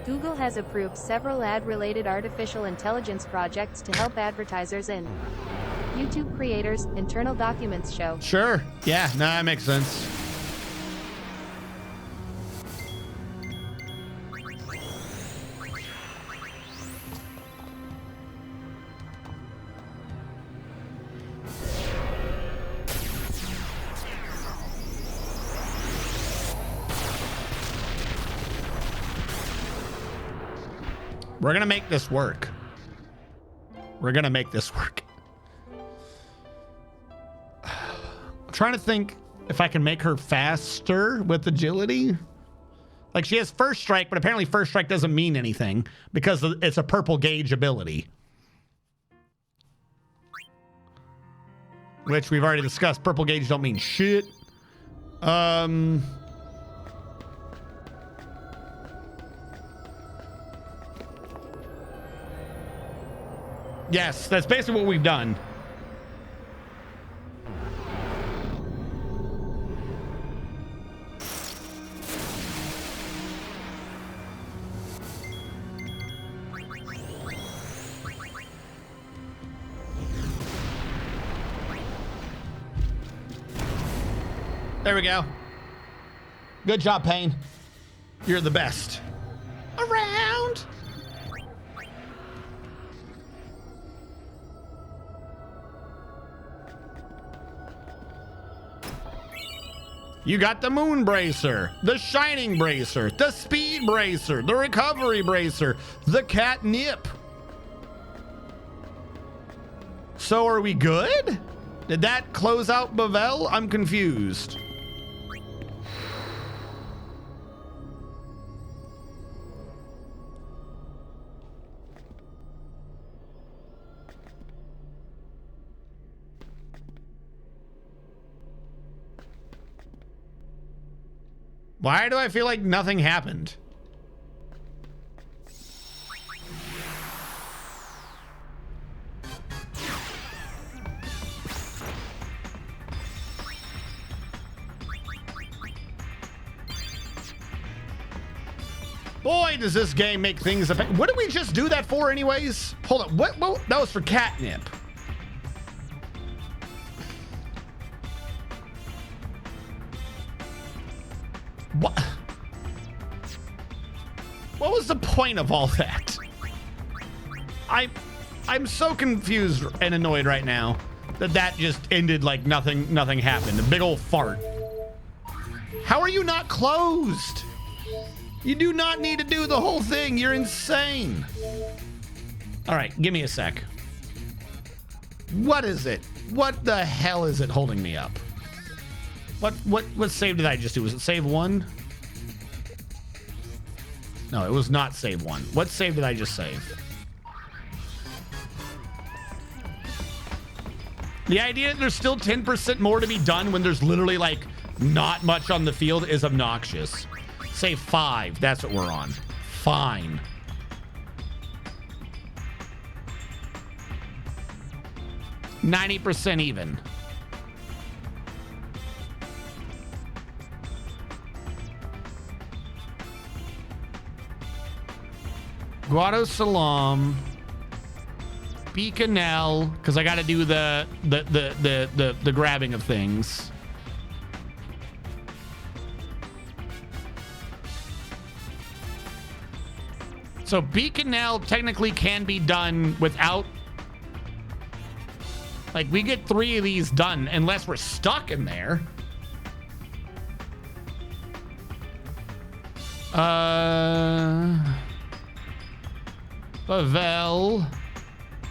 Google has approved several ad-related artificial intelligence projects to help advertisers in YouTube creators, internal documents show. Sure. Yeah, no, that makes sense. We're gonna make this work. We're gonna make this work. I'm trying to think if I can make her faster with agility. Like, she has first strike, but apparently first strike doesn't mean anything because it's a purple gauge ability. Which we've already discussed. Purple gauge don't mean shit. Yes, that's basically what we've done. There we go. Good job, Payne. You're the best. Around. You got the Moon Bracer, the Shining Bracer, the Speed Bracer, the Recovery Bracer, the Catnip. So are we good? Did that close out Bavel? I'm confused. Why do I feel like nothing happened? Boy, does this game make things... What did we just do that for anyways? Hold up. What? That was for catnip. What? What was the point of all that? I'm so confused and annoyed right now that just ended like nothing happened. A big old fart. How are you not closed? You do not need to do the whole thing. You're insane. All right, give me a sec. What is it? What the hell is it holding me up? What save did I just do? Was it save 1? No, it was not save 1. What save did I just save? The idea that there's still 10% more to be done when there's literally like not much on the field is obnoxious. Save 5. That's what we're on. Fine. %90 even. Guado Salam, Beaconel, because I got to do the grabbing of things. So Beaconel technically can be done without, like, we get 3 of these done unless we're stuck in there. Pavel,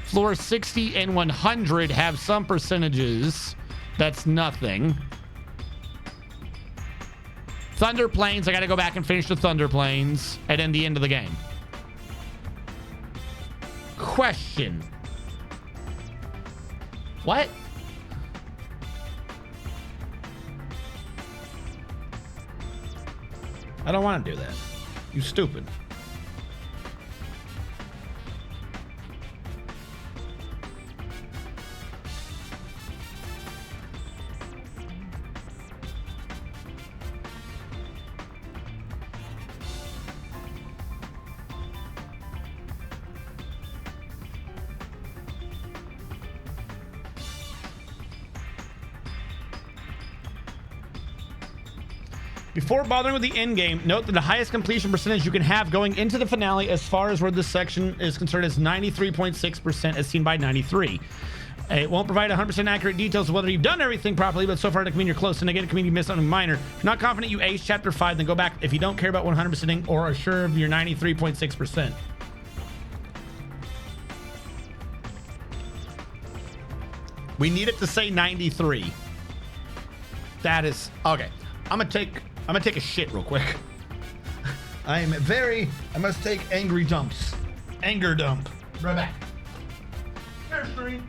floor 60 and 100 have some percentages. That's nothing. Thunder Plains, I got to go back and finish the Thunder Plains and then the end of the game. Question. What? I don't want to do that. You stupid. Before bothering with the end game, note that the highest completion percentage you can have going into the finale as far as where this section is concerned is 93.6% as seen by 93. It won't provide 100% accurate details of whether you've done everything properly, but so far it can mean you're close. And again, it can mean you missed something minor. If you're not confident you aced chapter 5, then go back if you don't care about 100%ing or are sure of your 93.6%. We need it to say 93. That is okay. I'm gonna take a shit real quick. I must take angry dumps. Anger dump. Right back. Nursery.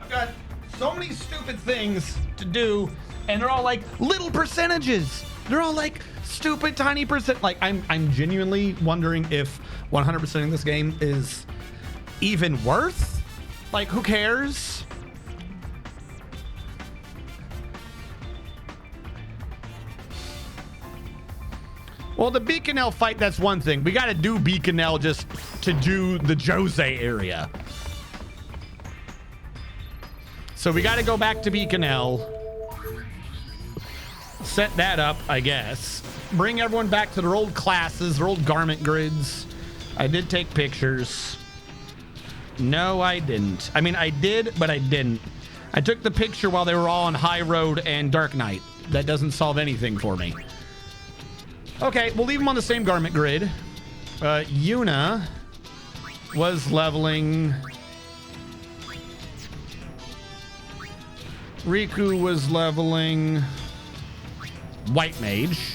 Got so many stupid things to do, and they're all like little percentages. They're all like stupid tiny percent. Like I'm genuinely wondering if 100% in this game is even worth? Like, who cares? Well, the Beaconell fight, that's one thing. We got to do Beaconell just to do the Jose area. So we got to go back to Beaconell. Set that up, I guess. Bring everyone back to their old classes, their old garment grids. I did take pictures. No, I didn't. I mean, I did, but I didn't. I took the picture while they were all on High Road and Dark Knight. That doesn't solve anything for me. Okay, we'll leave them on the same garment grid. Yuna was leveling. Riku was leveling White Mage.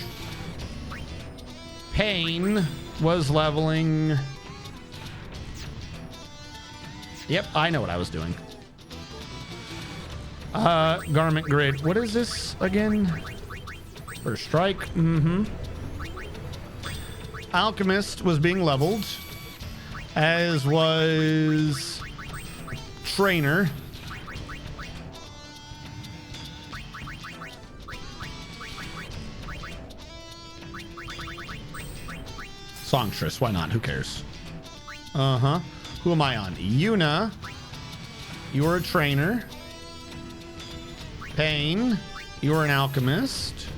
Pain was leveling. Yep, I know what I was doing. Garment grid. What is this again? First strike. Mm-hmm. Alchemist was being leveled, as was Trainer. Songstress, why not? Who cares? Uh-huh. Who am I on? Yuna. You're a trainer. Pain. You're an alchemist.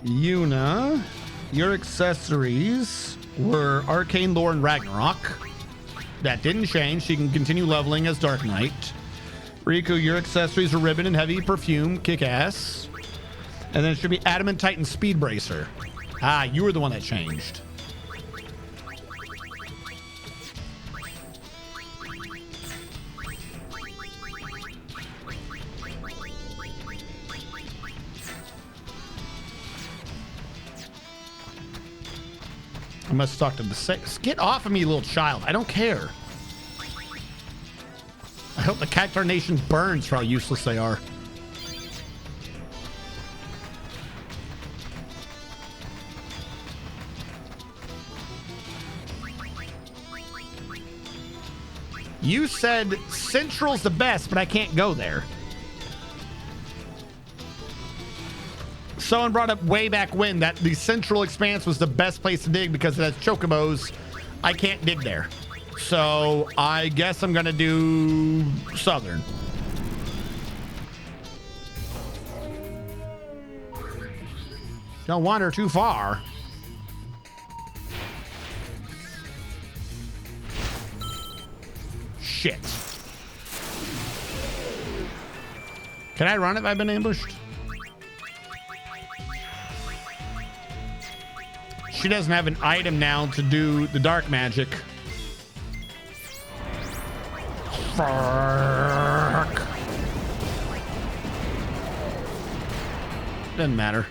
Yuna. Your accessories were Arcane Lore and Ragnarok. That didn't change. She can continue leveling as Dark Knight. Riku, your accessories are Ribbon and Heavy Perfume. Kick ass. And then it should be Adamant Titan Speed Bracer. Ah, you were the one that changed. I must talk to the sex. Get off of me, little child. I don't care. I hope the Cactar Nation burns for how useless they are. You said Central's the best, but I can't go there. Someone brought up way back when that the Central Expanse was the best place to dig because it has chocobos. I can't dig there. So I guess I'm going to do Southern. Don't wander too far. Shit. Can I run if I've been ambushed? She doesn't have an item now to do the dark magic. Fuck. Doesn't matter.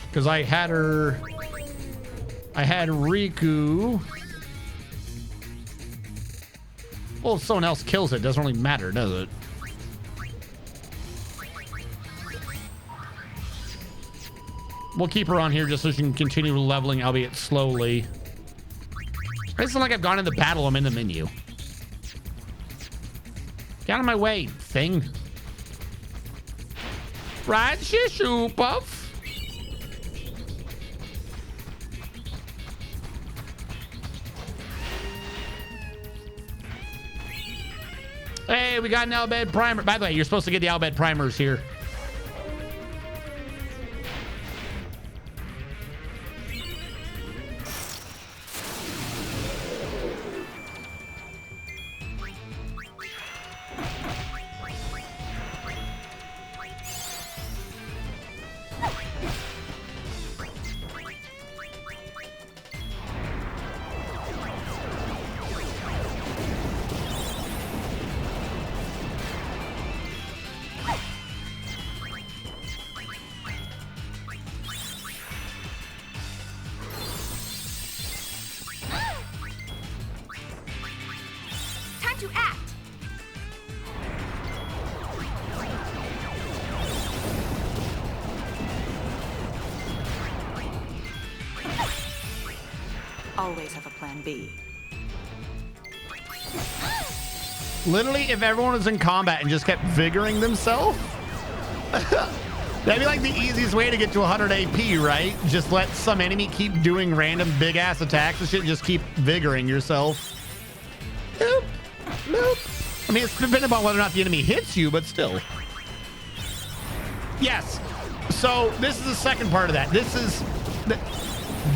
Because I had her. I had Riku. Well, if someone else kills it, doesn't really matter, does it? We'll keep her on here just so she can continue leveling, albeit slowly. It's not like I've gone into battle. I'm in the menu. Get out of my way, thing. Right, shoo puff. Hey, we got an Albed primer. By the way, you're supposed to get the Albed primers here. always have a plan B. Literally, if everyone was in combat and just kept vigoring themselves, that'd be like the easiest way to get to 100 AP, right? Just let some enemy keep doing random big-ass attacks and shit and just keep vigoring yourself. Nope. Nope. I mean, it's dependent upon whether or not the enemy hits you, but still. Yes. So this is the second part of that.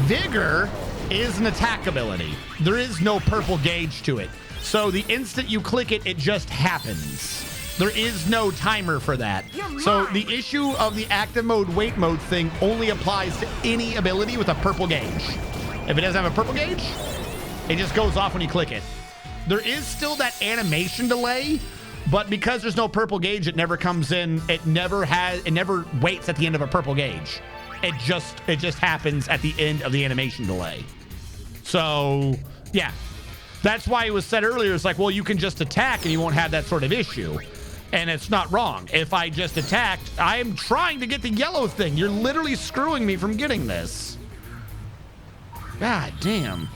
Vigor is an attack ability. There is no purple gauge to it. So the instant you click it, it just happens. There is no timer for that. So the issue of the active mode, wait mode thing only applies to any ability with a purple gauge. If it doesn't have a purple gauge, it just goes off when you click it. There is still that animation delay, but because there's no purple gauge, it never comes in. It never waits at the end of a purple gauge. It just happens at the end of the animation delay. So yeah, that's why it was said earlier. It's like, well, you can just attack and you won't have that sort of issue. And it's not wrong. If I just attacked, I'm trying to get the yellow thing. You're literally screwing me from getting this. God damn.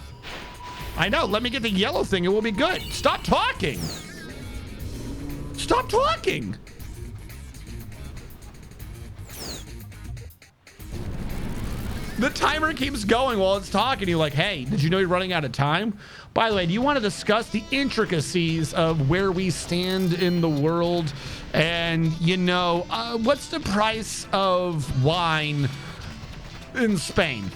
I know. Let me get the yellow thing. It will be good. Stop talking. Stop talking. The timer keeps going while it's talking. You're like, hey, did you know you're running out of time? By the way, do you want to discuss the intricacies of where we stand in the world? And, you know, what's the price of wine in Spain?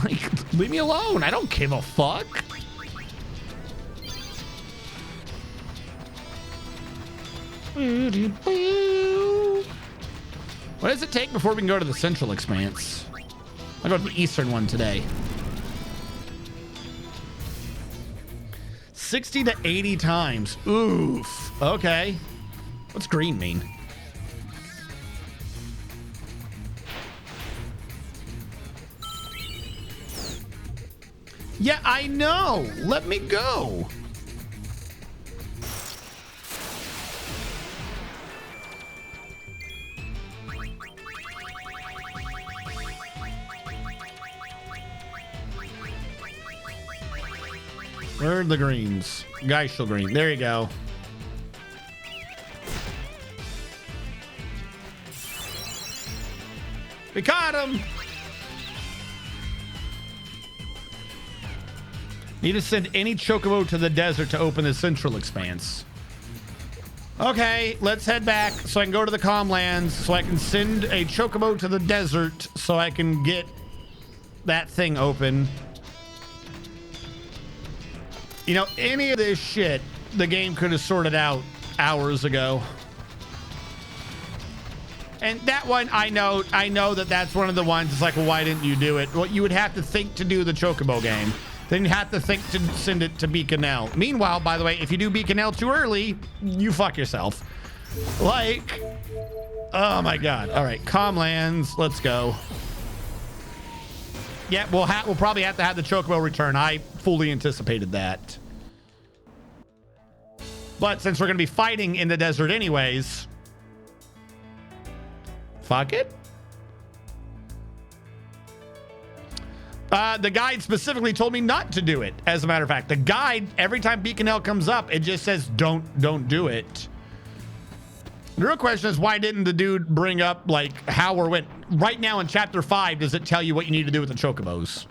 Like, leave me alone. I don't give a fuck. What does it take before we can go to the Central Expanse? I'll go to the Eastern one today. 60 to 80 times. Oof. Okay. What's green mean? Yeah, I know. Let me go. Where are the greens? Geisel green. There you go. We caught him. Need to send any chocobo to the desert to open the Central Expanse. Okay, let's head back so I can go to the Calmlands so I can send a chocobo to the desert so I can get that thing open. You know, any of this shit, the game could have sorted out hours ago. And that one, I know that that's one of the ones. It's like, well, why didn't you do it? Well, you would have to think to do the chocobo game. Then you have to think to send it to Beaconell. Meanwhile, by the way, if you do Beaconell too early, you fuck yourself. Like, oh my God. All right, Calmlands, let's go. Yeah, we'll probably have to have the chocobo return. I fully anticipated that. But since we're going to be fighting in the desert anyways, fuck it. The guide specifically told me not to do it. As a matter of fact, the guide, every time Beaconell comes up, it just says, don't do it. The real question is, why didn't the dude bring up like how or when? Right now in chapter 5, does it tell you what you need to do with the chocobos?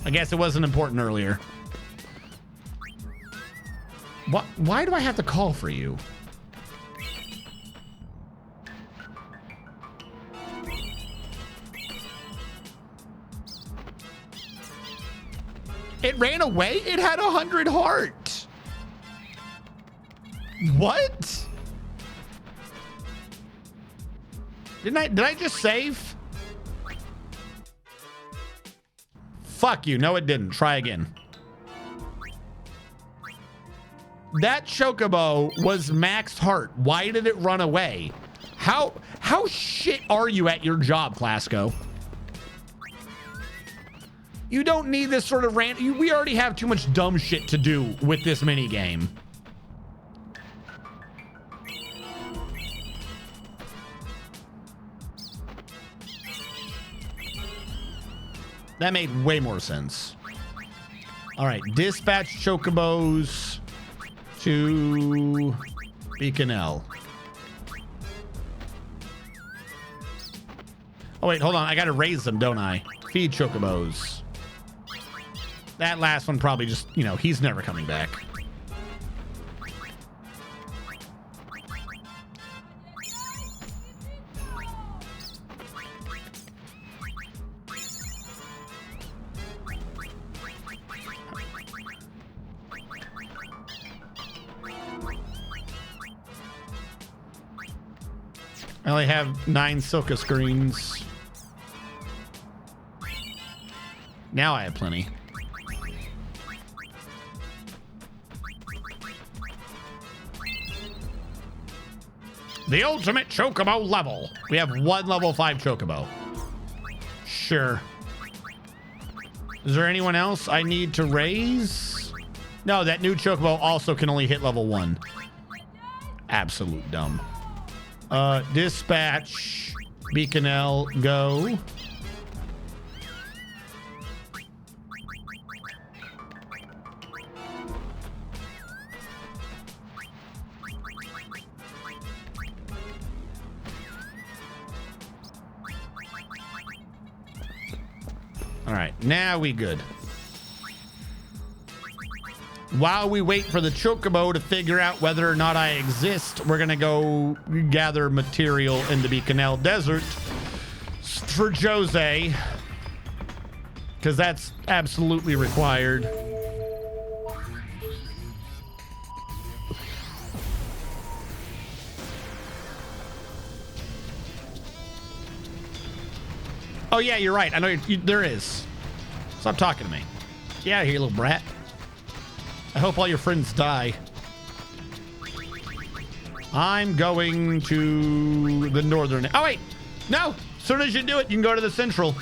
I guess it wasn't important earlier. What? Why do I have to call for you? It ran away? It had 100 heart. What? Did I just save? Fuck you. No, it didn't. Try again. That chocobo was maxed heart. Why did it run away? How shit are you at your job, Clasco? You don't need this sort of rant. We already have too much dumb shit to do with this mini game. That made way more sense. All right, dispatch chocobos to Beacon L. Oh, wait, hold on. I got to raise them, don't I? Feed chocobos. That last one probably just, you know, he's never coming back. I only have 9 Silka screens. Now I have plenty. The ultimate chocobo level. We have 1 level 5 chocobo. Sure. Is there anyone else I need to raise? No, that new chocobo also can only hit level 1. Absolute dumb. Dispatch Beacon L, go. All right, now we good. While we wait for the chocobo to figure out whether or not I exist, we're gonna go gather material in the Beacon Desert for Jose, because that's absolutely required. Oh yeah, you're right. I know there is. Stop talking to me. Get out of here, little brat. I hope all your friends die. I'm going to the northern... Oh, wait. No. As soon as you do it, you can go to the central.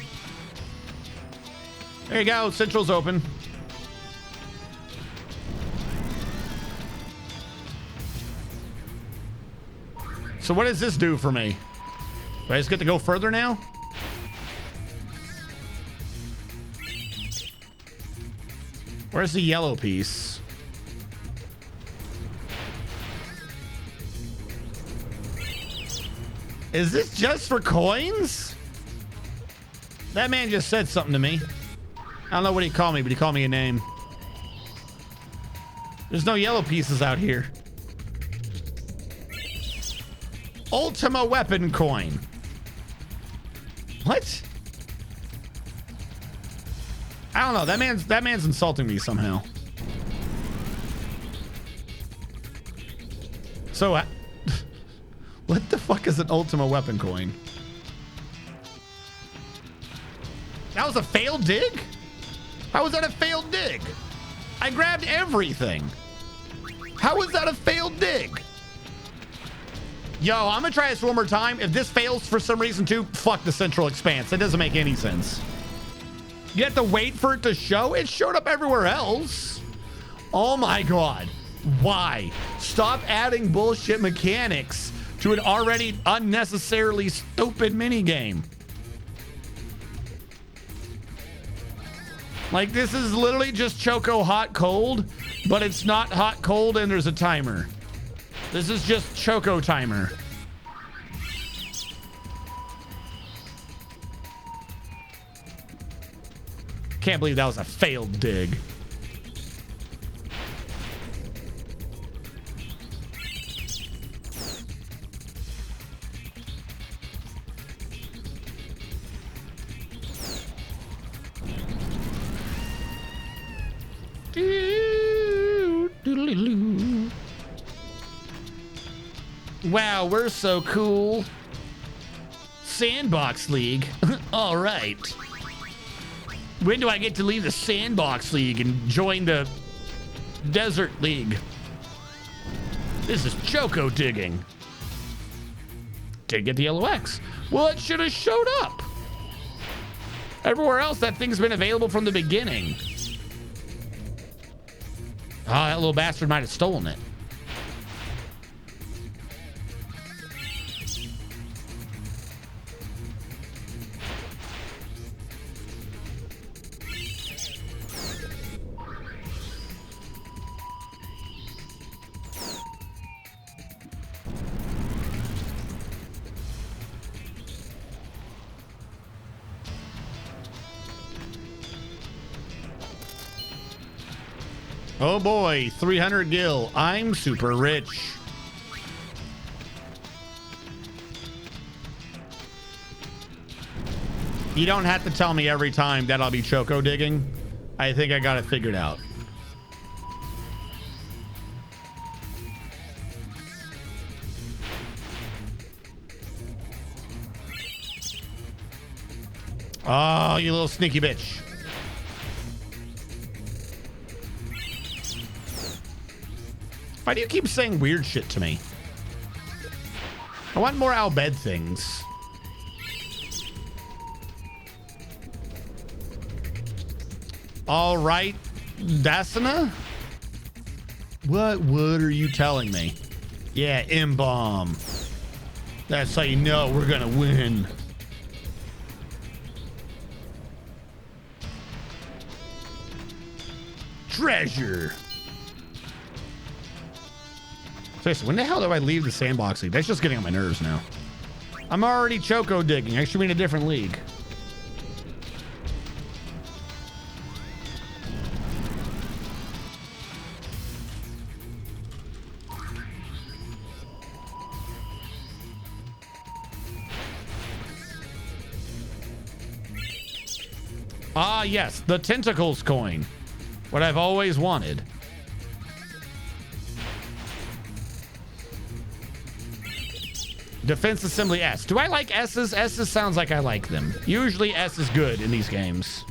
There you go. Central's open. So what does this do for me? Do I just get to go further now? Where's the yellow piece? Is this just for coins? That man just said something to me. I don't know what he called me, but he called me a name. There's no yellow pieces out here. Ultima weapon coin. What? I don't know. That man's insulting me somehow. So, what the fuck is an Ultima weapon coin? That was a failed dig? How was that a failed dig? I grabbed everything. How was that a failed dig? Yo, I'm gonna try this one more time. If this fails for some reason too, fuck the Central Expanse. That doesn't make any sense. You have to wait for it to show? It showed up everywhere else. Oh my God. Why? Stop adding bullshit mechanics to an already unnecessarily stupid minigame. Like, this is literally just Choco hot cold, but it's not hot cold and there's a timer. This is just Choco timer. Can't believe that was a failed dig. Wow, we're so cool. Sandbox League. All right. When do I get to leave the Sandbox League and join the Desert League? This is Choco digging. Did get the yellow X. Well, it should have showed up. Everywhere else, that thing's been available from the beginning. Oh, that little bastard might have stolen it. Oh boy, 300 gil. I'm super rich. You don't have to tell me every time that I'll be choco digging. I think I got it figured out. Oh, you little sneaky bitch. Why do you keep saying weird shit to me? I want more Al Bhed things. All right, Dasana? What are you telling me? Yeah, M-bomb. That's how you know we're gonna win. Treasure. Seriously, when the hell do I leave the sandbox league? That's just getting on my nerves now. I'm already choco digging. I should be in a different league. Ah, yes, the tentacles coin. What I've always wanted. Defense Assembly S. Do I like S's? S's sounds like I like them. Usually S is good in these games.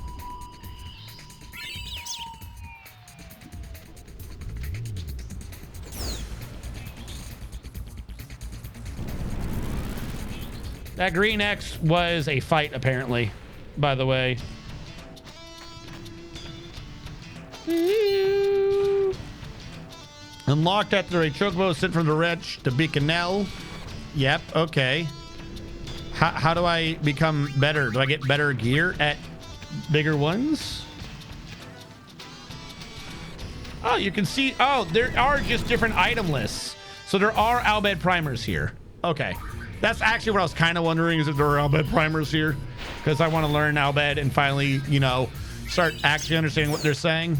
That green X was a fight, apparently, by the way. Unlocked after a chocobo sent from the wretch to Beaconell. Yep, okay. How do I become better? Do I get better gear at bigger ones? Oh, you can see. Oh, there are just different item lists. So there are Al Bhed primers here. Okay. That's actually what I was kind of wondering, is if there are Al Bhed primers here. Because I want to learn Al Bhed and finally, you know, start actually understanding what they're saying.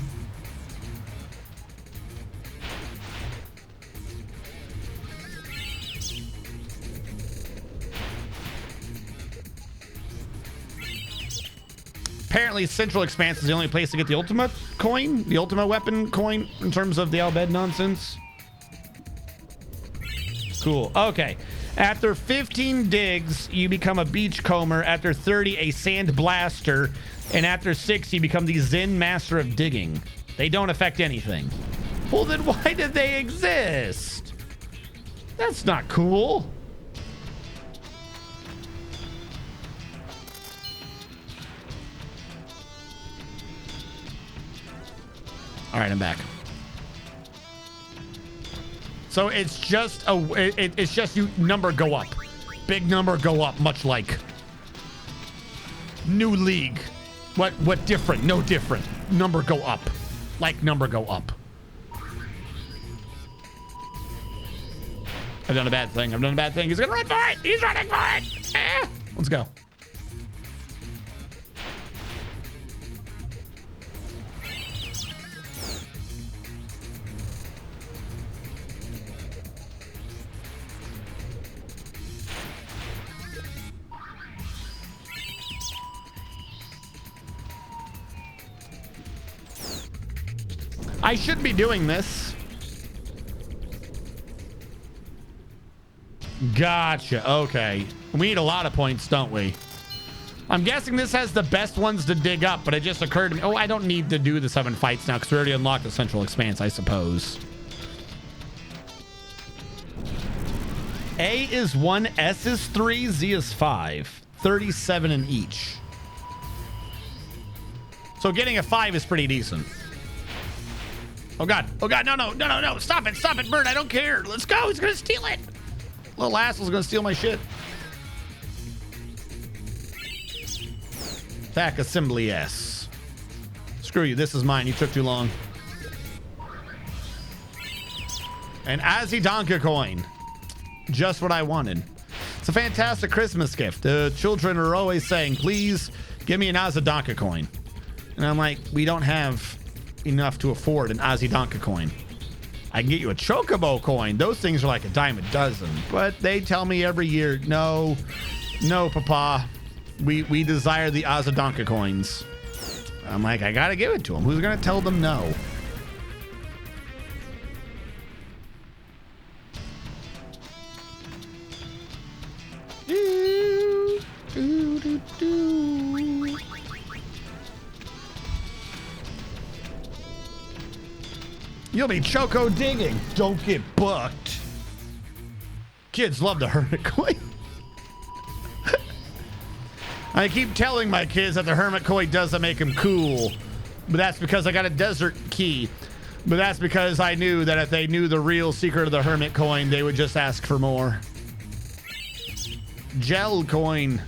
Apparently, Central Expanse is the only place to get the Ultima coin, the Ultima weapon coin, in terms of the Al Bhed nonsense. Cool. Okay. After 15 digs, you become a beachcomber. After 30, a sand blaster. And after 60, you become the Zen Master of Digging. They don't affect anything. Well, then why did they exist? That's not cool. All right, I'm back. So it's just it's just you number go up. Big number go up, much like new league. What different? No different. Number go up. Like number go up. I've done a bad thing. I've done a bad thing. He's gonna run for it. He's running for it. Let's go. I should be doing this. Gotcha. Okay. We need a lot of points, don't we? I'm guessing this has the best ones to dig up, but it just occurred to me. Oh, I don't need to do the 7 fights now because we already unlocked the Central Expanse, I suppose. A is 1, S is 3, Z is 5. 37 in each. So getting a 5 is pretty decent. Oh god, no, stop it, Bird, I don't care. Let's go, he's gonna steal it. Little asshole's gonna steal my shit. Attack Assembly S. Screw you, this is mine, you took too long. An Azzy Donka coin. Just what I wanted. It's a fantastic Christmas gift. The children are always saying, please give me an Azzy Donka coin. And I'm like, we don't have enough to afford an Azidonka coin. I can get you a Chocobo coin. Those things are like a dime a dozen. But they tell me every year, no, Papa. We desire the Azidonka coins. I'm like, I gotta give it to them. Who's gonna tell them no? You'll be choco digging. Don't get booked. Kids love the hermit coin. I keep telling my kids that the hermit coin doesn't make them cool, but that's because I got a desert key. But that's because I knew that if they knew the real secret of the hermit coin, they would just ask for more. Gel coin.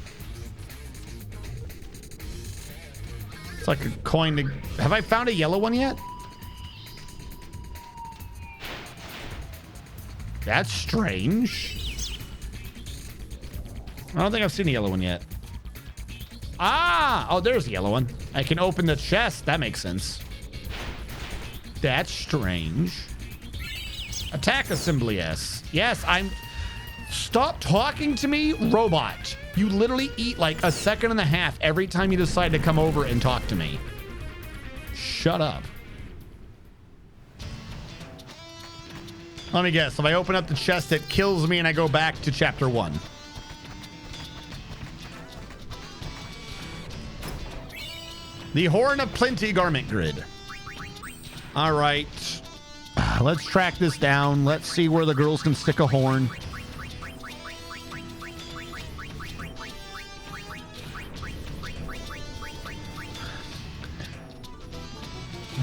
It's like a coin to... Have I found a yellow one yet? That's strange. I don't think I've seen a yellow one yet. Ah! Oh, there's a yellow one. I can open the chest. That makes sense. That's strange. Attack assembly S. Yes, I'm... Stop talking to me, robot. You literally eat like a second and a half every time you decide to come over and talk to me. Shut up. Let me guess. If I open up the chest, it kills me and I go back to chapter 1. The Horn of Plenty garment grid. All right. Let's track this down. Let's see where the girls can stick a horn.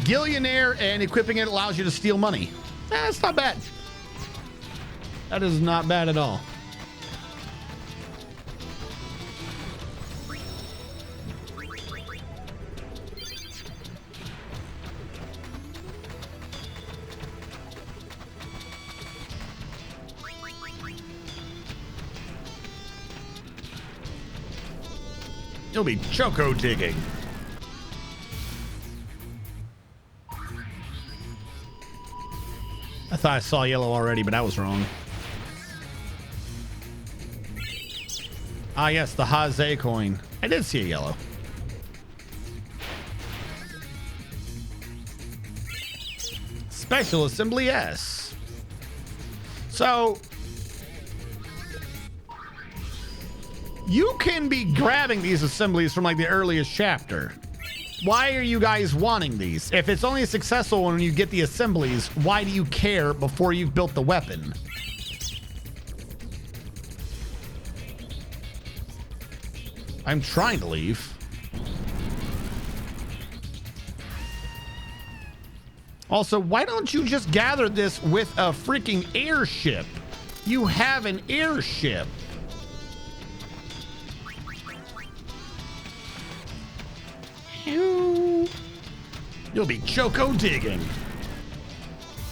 Gillionaire, and equipping it allows you to steal money. That's not bad. That is not bad at all. You'll be choco digging. I thought I saw yellow already, but I was wrong. Ah, yes, the Haze coin. I did see a yellow. Special Assembly S. So, you can be grabbing these assemblies from like the earliest chapter. Why are you guys wanting these? If it's only successful when you get the assemblies, why do you care before you've built the weapon? I'm trying to leave. Also, why don't you just gather this with a freaking airship? You have an airship. You'll be choco digging.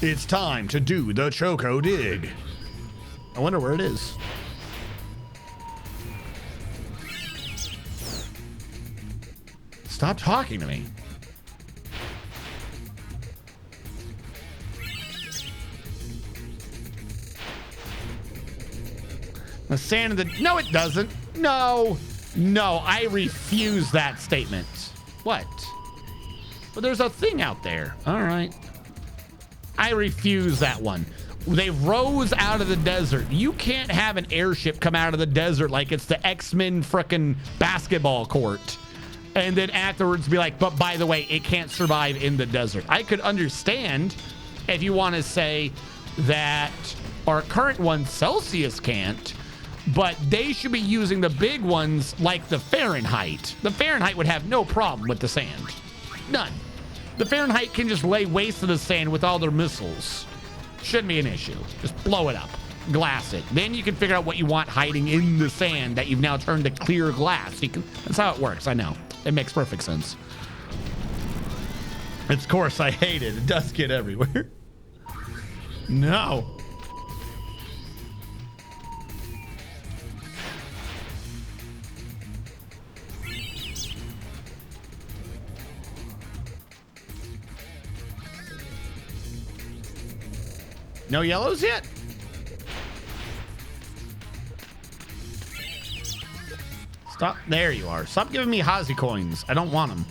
It's time to do the choco dig. I wonder where it is. Stop talking to me. The sand of the... No, it doesn't. No. No, I refuse that statement. What? Well, there's a thing out there. All right. I refuse that one. They rose out of the desert. You can't have an airship come out of the desert like it's the X-Men frickin' basketball court. And then afterwards be like, but by the way, it can't survive in the desert. I could understand if you want to say that our current one, Celsius, can't, but they should be using the big ones like the Fahrenheit. The Fahrenheit would have no problem with the sand. None. The Fahrenheit can just lay waste to the sand with all their missiles. Shouldn't be an issue. Just blow it up. Glass it. Then you can figure out what you want hiding in the sand that you've now turned to clear glass. That's how it works. I know. It makes perfect sense. Of course, I hate it. It does get everywhere. No. No yellows yet? Stop. There you are. Stop giving me Hazy coins. I don't want them.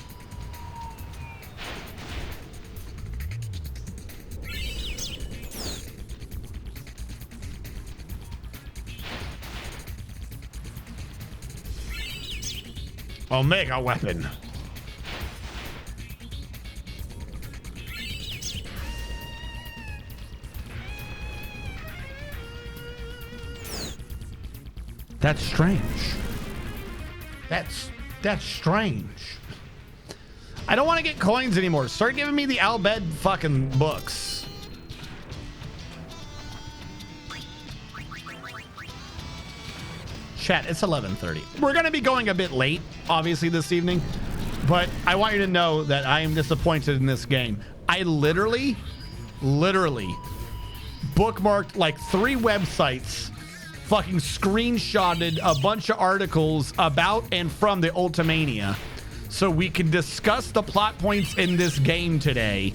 Omega weapon. That's strange. That's strange. I don't want to get coins anymore. Start giving me the Albed fucking books. Chat, it's 11:30. We're going to be going a bit late, obviously, this evening. But I want you to know that I am disappointed in this game. I literally bookmarked like 3 websites, fucking screenshotted a bunch of articles about and from the Ultimania so we can discuss the plot points in this game today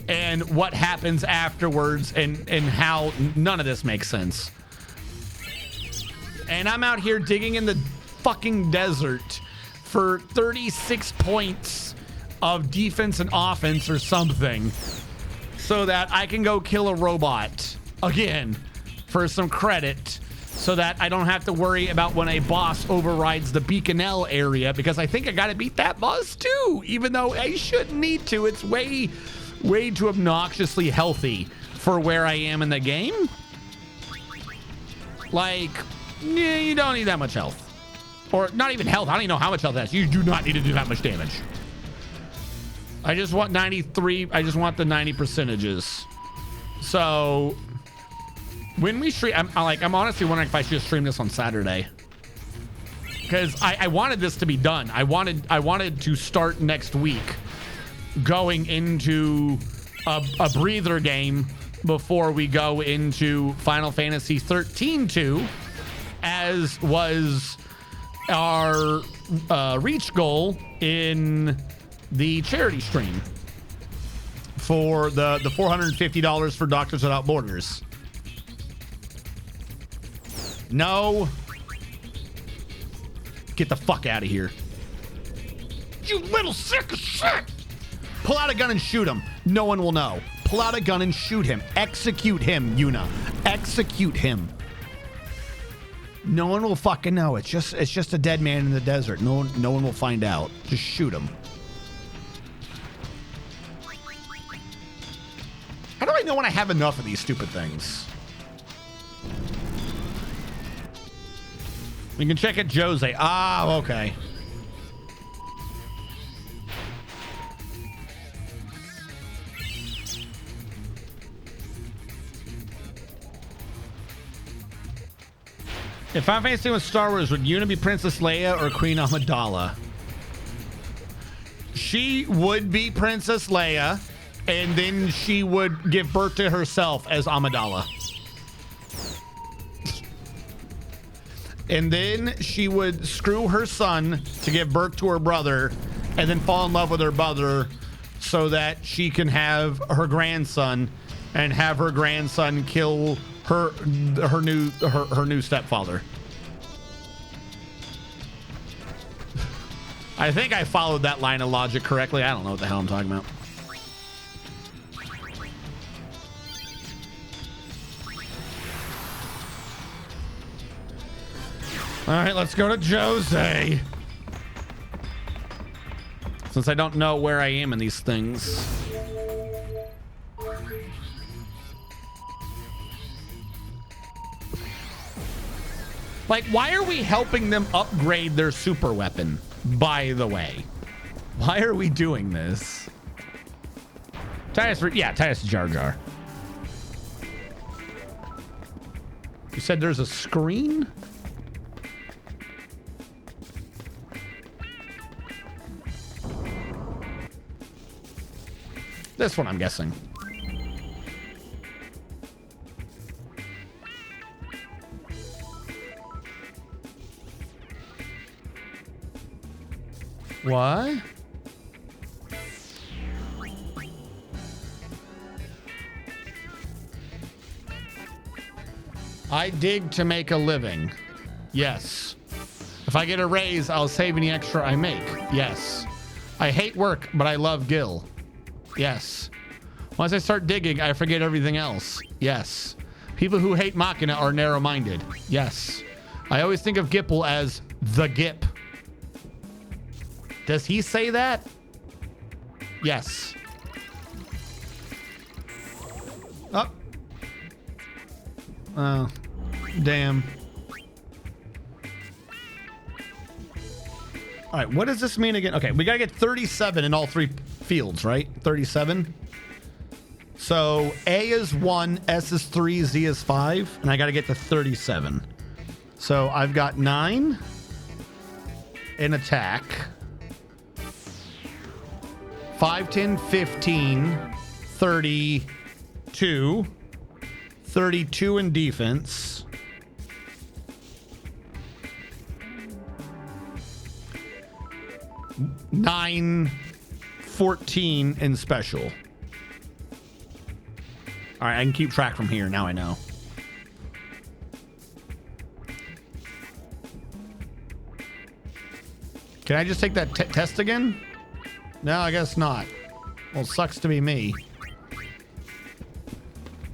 and what happens afterwards and how none of this makes sense. And I'm out here digging in the fucking desert for 36 points of defense and offense or something so that I can go kill a robot again for some credit so that I don't have to worry about when a boss overrides the Beaconell area, because I think I got to beat that boss too, even though I shouldn't need to. It's way too obnoxiously healthy for where I am in the game. Like, yeah, you don't need that much health. Or not even health. I don't even know how much health that is. You do not need to do that much damage. I just want 93. I just want the 90 percentages. So when we stream, I'm honestly wondering if I should stream this on Saturday, because I wanted this to be done. I wanted to start next week going into a breather game before we go into Final Fantasy 13-2, as was our reach goal in the charity stream for the $450 for Doctors Without Borders. No. Get the fuck out of here. You little sick of shit. Pull out a gun and shoot him. No one will know. Pull out a gun and shoot him. Execute him, Yuna. Execute him. No one will fucking know. It's just a dead man in the desert. No one will find out. Just shoot him. How do I know when I have enough of these stupid things? We can check at Jose. Ah, okay. If I'm facing with Star Wars, would Yuna be Princess Leia or Queen Amidala? She would be Princess Leia, and then she would give birth to herself as Amidala. And then she would screw her son to give birth to her brother, and then fall in love with her brother so that she can have her grandson, and have her grandson kill her new stepfather. I think I followed that line of logic correctly. I don't know what the hell I'm talking about. All right, let's go to Jose. Since I don't know where I am in these things. Like, why are we helping them upgrade their super weapon, by the way? Why are we doing this? Titus Jar Jar. You said there's a screen? This one, I'm guessing. What? I dig to make a living. Yes. If I get a raise, I'll save any extra I make. Yes. I hate work, but I love Gil. Yes. Once I start digging, I forget everything else. Yes. People who hate Machina are narrow-minded. Yes. I always think of Gipple as the Gip. Does he say that? Yes. Oh. Oh. Damn. All right, what does this mean again? Okay, we gotta get 37 in all three fields, right? 37. So A is 1, S is 3, Z is 5, and I gotta get to 37. So I've got 9 in attack, 5, 10, 15, 32, 32 in defense. 9, 14 in special. All right, I can keep track from here. Now I know. Can I just take that test again? No, I guess not. Well, sucks to be me.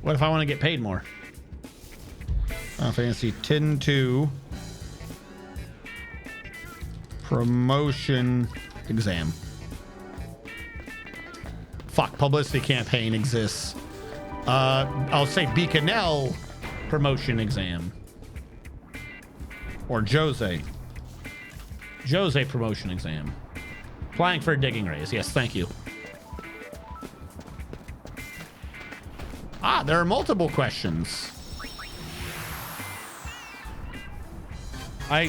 What if I want to get paid more? Oh, fancy 10-2 promotion exam. Fuck, publicity campaign exists. I'll say Beaconell promotion exam. Or Jose promotion exam. Applying for a digging raise. Yes, thank you. Ah, there are multiple questions. I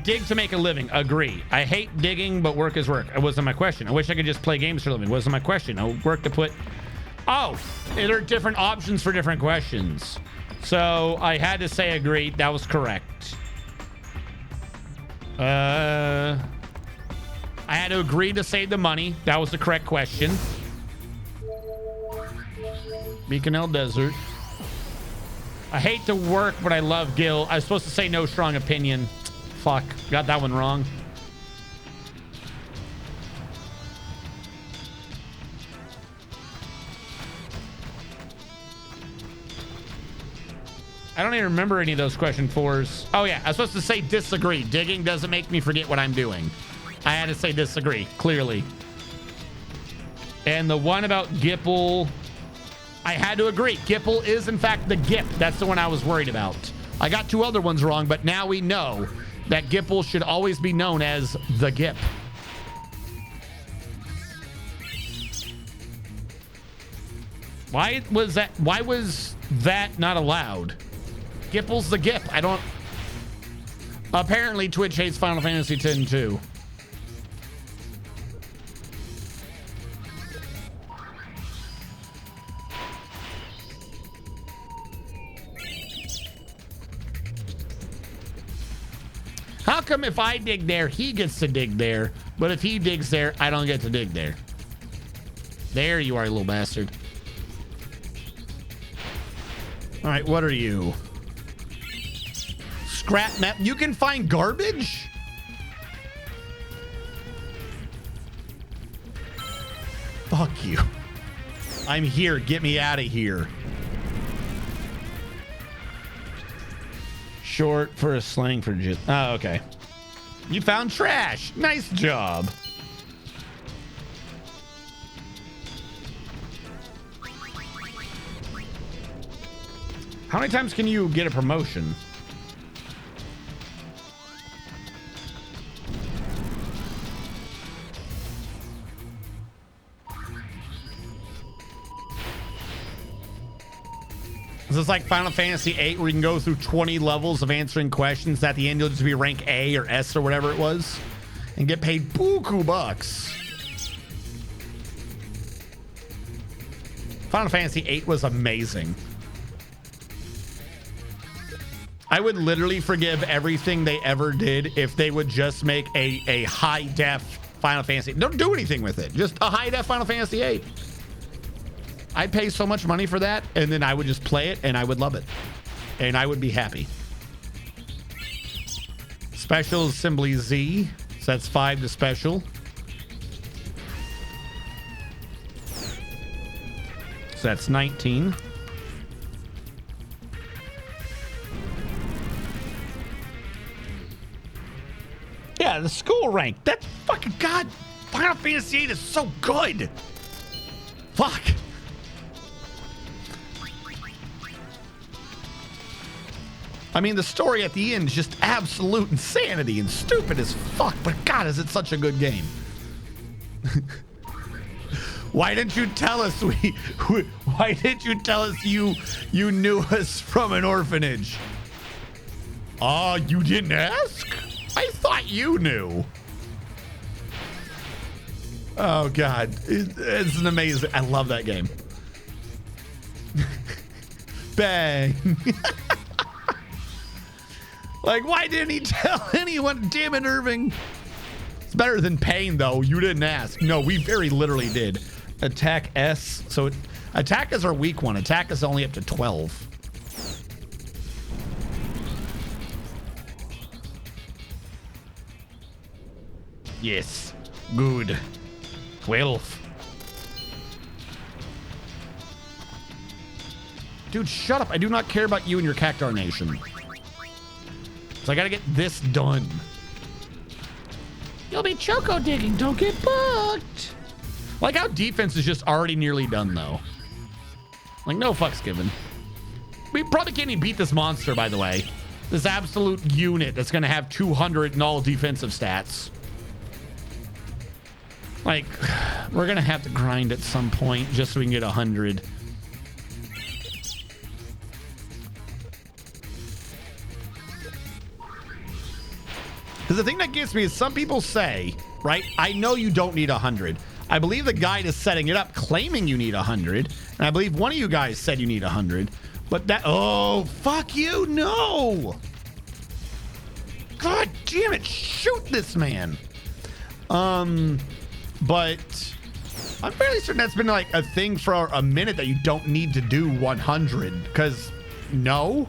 dig to make a living. Agree. I hate digging, but work is work. It wasn't my question. I wish I could just play games for a living. It wasn't my question. I work to put... Oh, there are different options for different questions. So I had to say agree. That was correct. I had to agree to save the money. That was the correct question. Beaconell Desert. I hate to work, but I love Gil. I was supposed to say no strong opinion. Fuck, got that one wrong. I don't even remember any of those question 4s. Oh yeah, I was supposed to say disagree. Digging doesn't make me forget what I'm doing. I had to say disagree, clearly. And the one about Gipple, I had to agree. Gipple is, in fact, the Gip. That's the one I was worried about. I got 2 other ones wrong, but now we know that Gipple should always be known as the Gip. Why was that not allowed? Gipple's the Gip. I don't... Apparently, Twitch hates Final Fantasy X too. How come if I dig there, he gets to dig there, but if he digs there, I don't get to dig there? There you are, you little bastard. All right, what are you? Scrap map. You can find garbage? Fuck you. I'm here. Get me out of here. Short for a slang for just... Oh, okay. You found trash. Nice job. How many times can you get a promotion? Is this like Final Fantasy VIII where you can go through 20 levels of answering questions? At the end, you'll just be rank A or S or whatever it was and get paid buku bucks. Final Fantasy VIII was amazing. I would literally forgive everything they ever did if they would just make a high-def Final Fantasy. Don't do anything with it. Just a high-def Final Fantasy VIII. I'd pay so much money for that, and then I would just play it, and I would love it. and I would be happy. Special is simply Z, so that's 5 to special. So that's 19. Yeah, the school rank. That fucking God. Final Fantasy VIII is so good. Fuck. I mean, the story at the end is just absolute insanity and stupid as fuck, but God, is it such a good game. Why didn't you tell us why didn't you tell us you knew us from an orphanage? Oh, you didn't ask? I thought you knew. Oh God, it's an amazing. I love that game. Bang. Like, why didn't he tell anyone? Damn it, Irving. It's better than pain, though. You didn't ask. No, we very literally did. Attack S. So attack is our weak one. Attack is only up to 12. Yes. Good. 12. Dude, shut up. I do not care about you and your Cactar Nation. So I gotta get this done. You'll be choco digging. Don't get booked. Like how defense is just already nearly done, though. Like, no fucks given. We probably can't even beat this monster, by the way. This absolute unit that's gonna have 200 in all defensive stats. Like, we're gonna have to grind at some point just so we can get 100. Because the thing that gets me is some people say, right, I know you don't need 100. I believe the guide is setting it up claiming you need 100. And I believe one of you guys said you need 100. But that, oh, fuck you, no. God damn it, shoot this man. But I'm fairly certain that's been like a thing for a minute that you don't need to do 100. Because, no.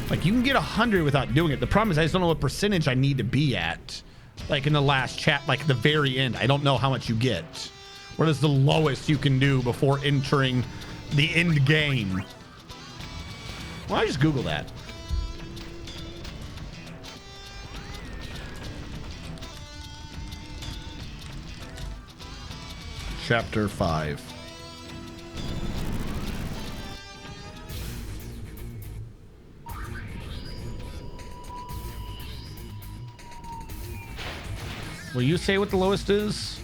Like, you can get 100 without doing it. The problem is I just don't know what percentage I need to be at. Like, in the last chat, like the very end. I don't know how much you get. What is the lowest you can do before entering the end game? Well, I just Google that. Chapter 5. Will you say what the lowest is?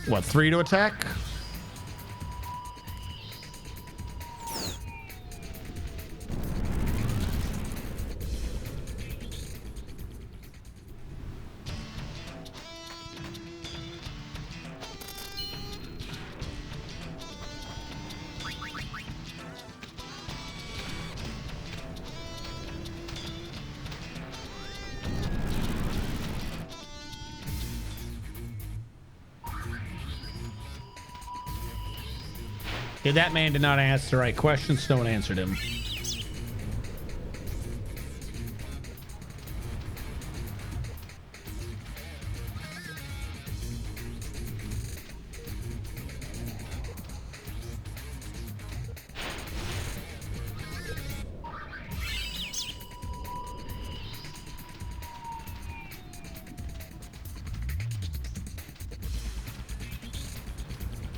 What, 3 to attack? Yeah, that man did not ask the right questions. No one answered him.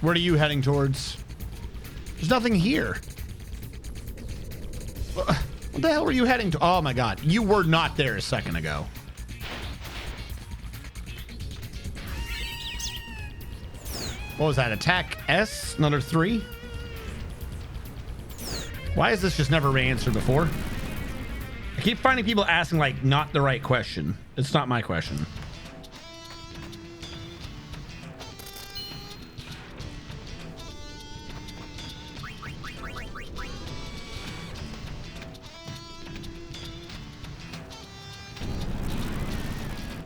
What are you heading towards? There's nothing here. What the hell were you heading to? Oh my God. You were not there a second ago. What was that? Attack S? Another 3? Why is this just never answered before? I keep finding people asking like not the right question. It's not my question.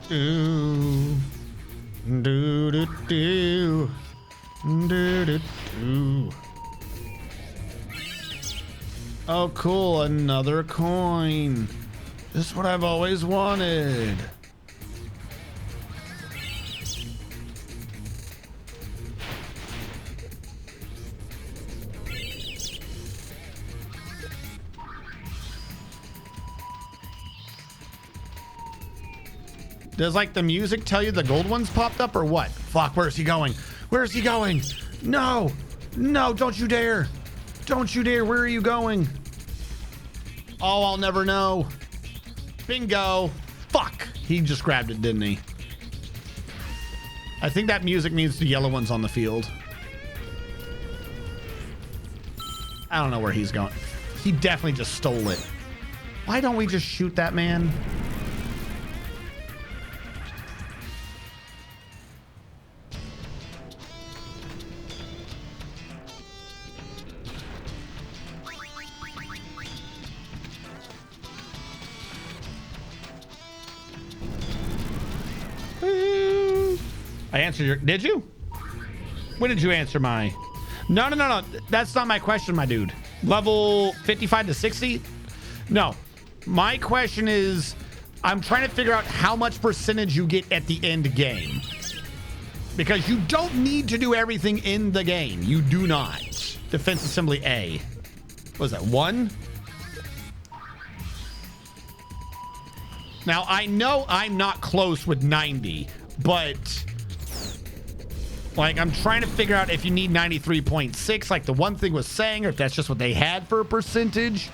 do. Do do do. Do do do. Oh, cool. Another coin. This is what I've always wanted. Does like the music tell you the gold ones popped up or what? Fuck, where's he going? Where's he going? No, no, don't you dare. Don't you dare. Where are you going? Oh, I'll never know. Bingo. Fuck. He just grabbed it, didn't he? I think that music means the yellow one's on the field. I don't know where he's going. He definitely just stole it. Why don't we just shoot that man? I answered your... Did you? When did you answer my... No, no, no, no. That's not my question, my dude. Level 55 to 60? No. My question is... I'm trying to figure out how much percentage you get at the end game. Because you don't need to do everything in the game. You do not. Defense Assembly A. What was that, 1? Now, I know I'm not close with 90, but... Like, I'm trying to figure out if you need 93.6, like the one thing was saying, or if that's just what they had for a percentage.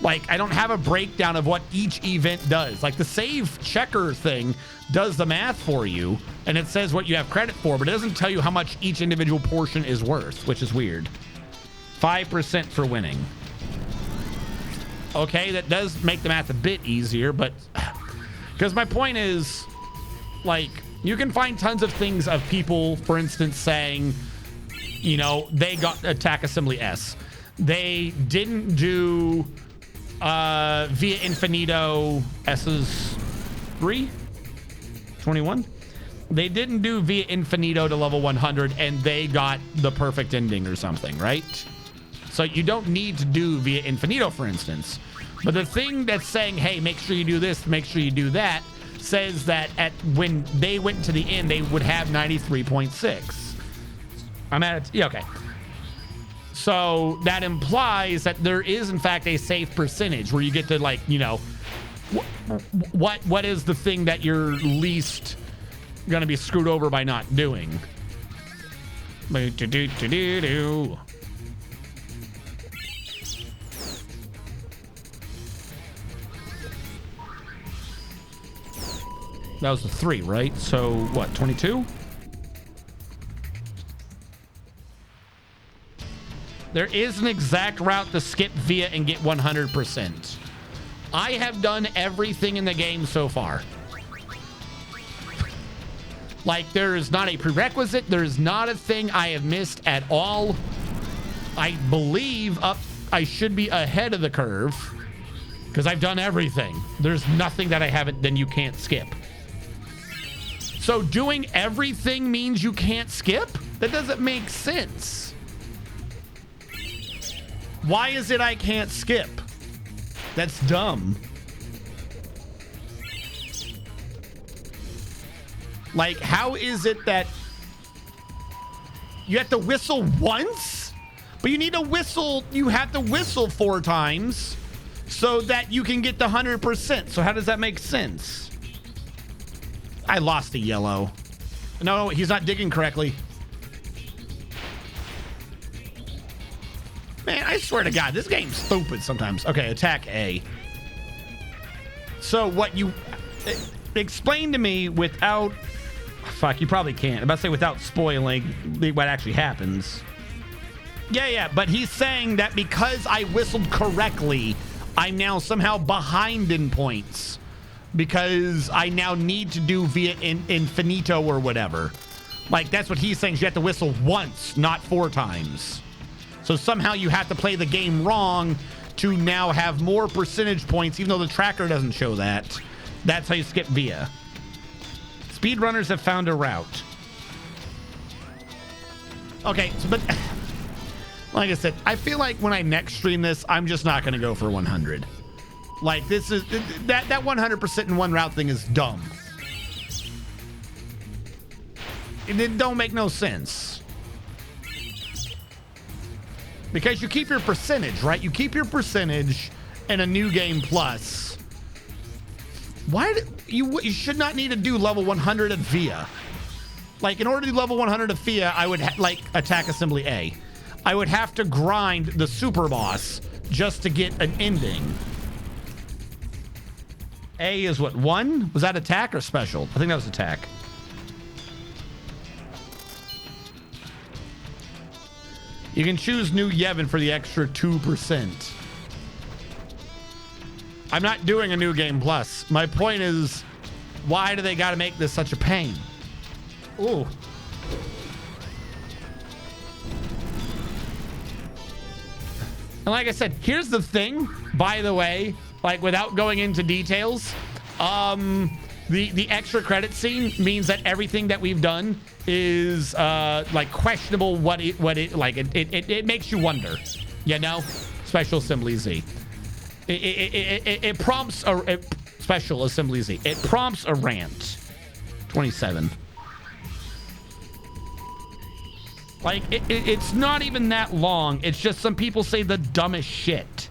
Like, I don't have a breakdown of what each event does. Like, the save checker thing does the math for you, and it says what you have credit for, but it doesn't tell you how much each individual portion is worth, which is weird. 5% for winning. Okay, that does make the math a bit easier, but... Because my point is, like... You can find tons of things of people, for instance, saying, you know, they got attack assembly S. They didn't do via infinito S's 3? 21? They didn't do via infinito to level 100 and they got the perfect ending or something, right? So you don't need to do via infinito, for instance. But the thing that's saying, hey, make sure you do this, make sure you do that, says that when they went to the end, they would have 93.6. I'm at it. Yeah, okay. So that implies that there is, in fact, a safe percentage where you get to, like, you know, what is the thing that you're least going to be screwed over by not doing? That was the 3, right? So what, 22? There is an exact route to skip via and get 100%. I have done everything in the game so far. Like, there is not a prerequisite. There is not a thing I have missed at all. I believe I should be ahead of the curve because I've done everything. There's nothing that I haven't, then you can't skip. So doing everything means you can't skip? That doesn't make sense. Why is it I can't skip? That's dumb. Like, how is it that you have to whistle once? But you need to whistle, you have to whistle 4 times so that you can get the 100%. So how does that make sense? I lost the yellow. No, he's not digging correctly. Man, I swear to God, this game's stupid sometimes. Okay, attack A. So what you... Explain to me without... Fuck, you probably can't. I'm about to say without spoiling what actually happens. Yeah, but he's saying that because I whistled correctly, I'm now somehow behind in points. Because I now need to do via infinito or whatever. Like, that's what he's saying. You have to whistle once, not 4 times. So somehow you have to play the game wrong to now have more percentage points, even though the tracker doesn't show that. That's how you skip via. Speedrunners have found a route. Okay, so, but like I said, I feel like when I next stream this, I'm just not going to go for 100. Like, this is that 100% in one route thing is dumb. It don't make no sense. Because you keep your percentage, right? You keep your percentage in a new game plus. Why do you should not need to do level 100 at VIA. Like, in order to do level 100 of VIA, I would like attack assembly A. I would have to grind the super boss just to get an ending. A is what, 1? Was that attack or special? I think that was attack. You can choose New Yevon for the extra 2%. I'm not doing a new game plus. My point is, why do they got to make this such a pain? Ooh. And like I said, here's the thing, by the way, like without going into details, the extra credit scene means that everything that we've done is like questionable. It makes you wonder, you know. Special Assembly Z. It prompts a Special Assembly Z. It prompts a rant. 27. Like it's not even that long. It's just some people say the dumbest shit.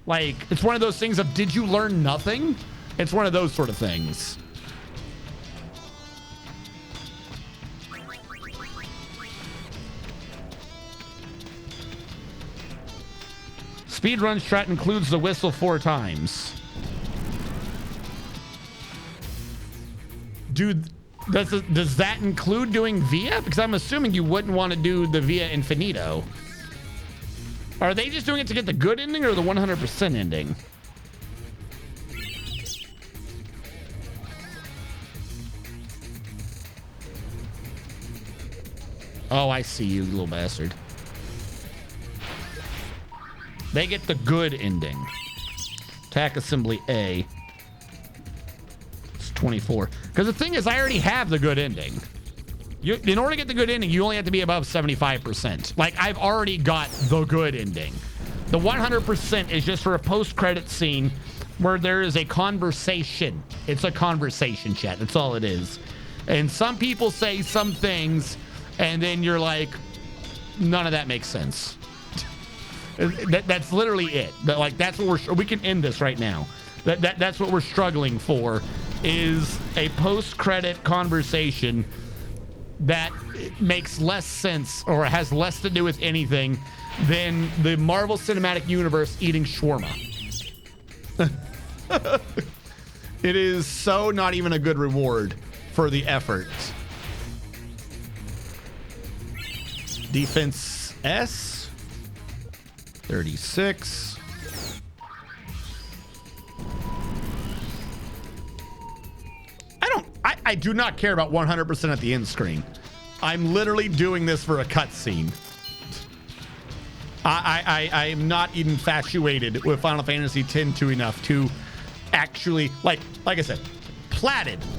Like, it's one of those things of, did you learn nothing? It's one of those sort of things. Speedrun strat includes the whistle 4 times. Dude, does that include doing Via? Because I'm assuming you wouldn't want to do the Via Infinito. Are they just doing it to get the good ending or the 100% ending? Oh, I see you, little bastard. They get the good ending. Attack Assembly A. It's 24. Because the thing is, I already have the good ending. In order to get the good ending, you only have to be above 75%. Like, I've already got the good ending. The 100% is just for a post-credit scene where there is a conversation. It's a conversation, chat. That's all it is. And some people say some things, and then you're like, none of that makes sense. That's literally it. Like, that's what we can end this right now. That's what we're struggling for, is a post-credit conversation that makes less sense or has less to do with anything than the Marvel Cinematic Universe eating shawarma. It is so not even a good reward for the effort. Defense S 36. I do not care about 100% at the end screen. I'm literally doing this for a cutscene. I am not infatuated with Final Fantasy X-2 enough to actually, like I said,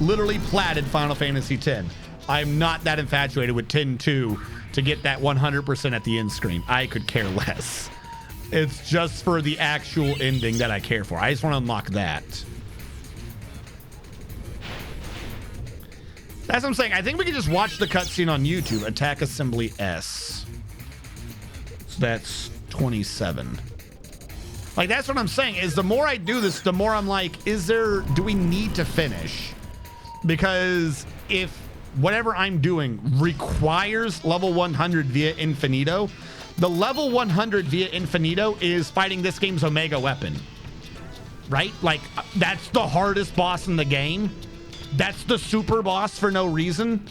literally platted Final Fantasy X. I'm not that infatuated with X-2 to get that 100% at the end screen. I could care less. It's just for the actual ending that I care for. I just want to unlock that. That's what I'm saying. I think we can just watch the cutscene on YouTube. Attack Assembly S. So that's 27. Like, that's what I'm saying, is the more I do this, the more I'm like, do we need to finish? Because if whatever I'm doing requires level 100 via Infinito, the level 100 via Infinito is fighting this game's Omega weapon. Right? Like, that's the hardest boss in the game. That's the super boss for no reason.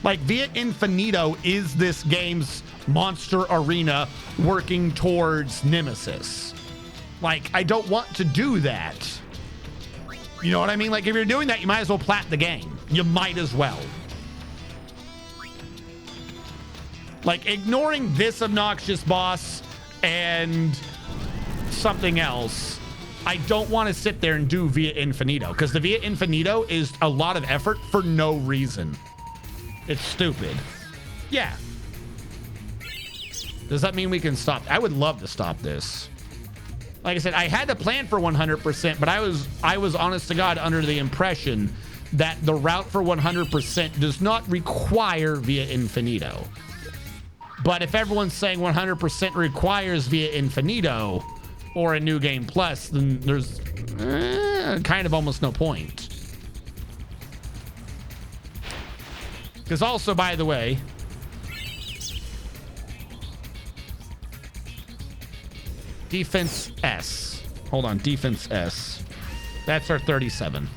Like, Via Infinito is this game's monster arena working towards Nemesis. Like, I don't want to do that. You know what I mean? Like, if you're doing that, you might as well plat the game. You might as well. Like, ignoring this obnoxious boss and something else I don't want to sit there and do Via Infinito, because the Via Infinito is a lot of effort for no reason. It's stupid. Yeah. Does that mean we can stop? I would love to stop this. Like I said, I had to plan for 100%, but I was honest to God under the impression that the route for 100% does not require Via Infinito. But if everyone's saying 100% requires Via Infinito or a New Game Plus, then there's kind of almost no point. Because also, by the way, Defense S. Hold on, Defense S. That's our 37.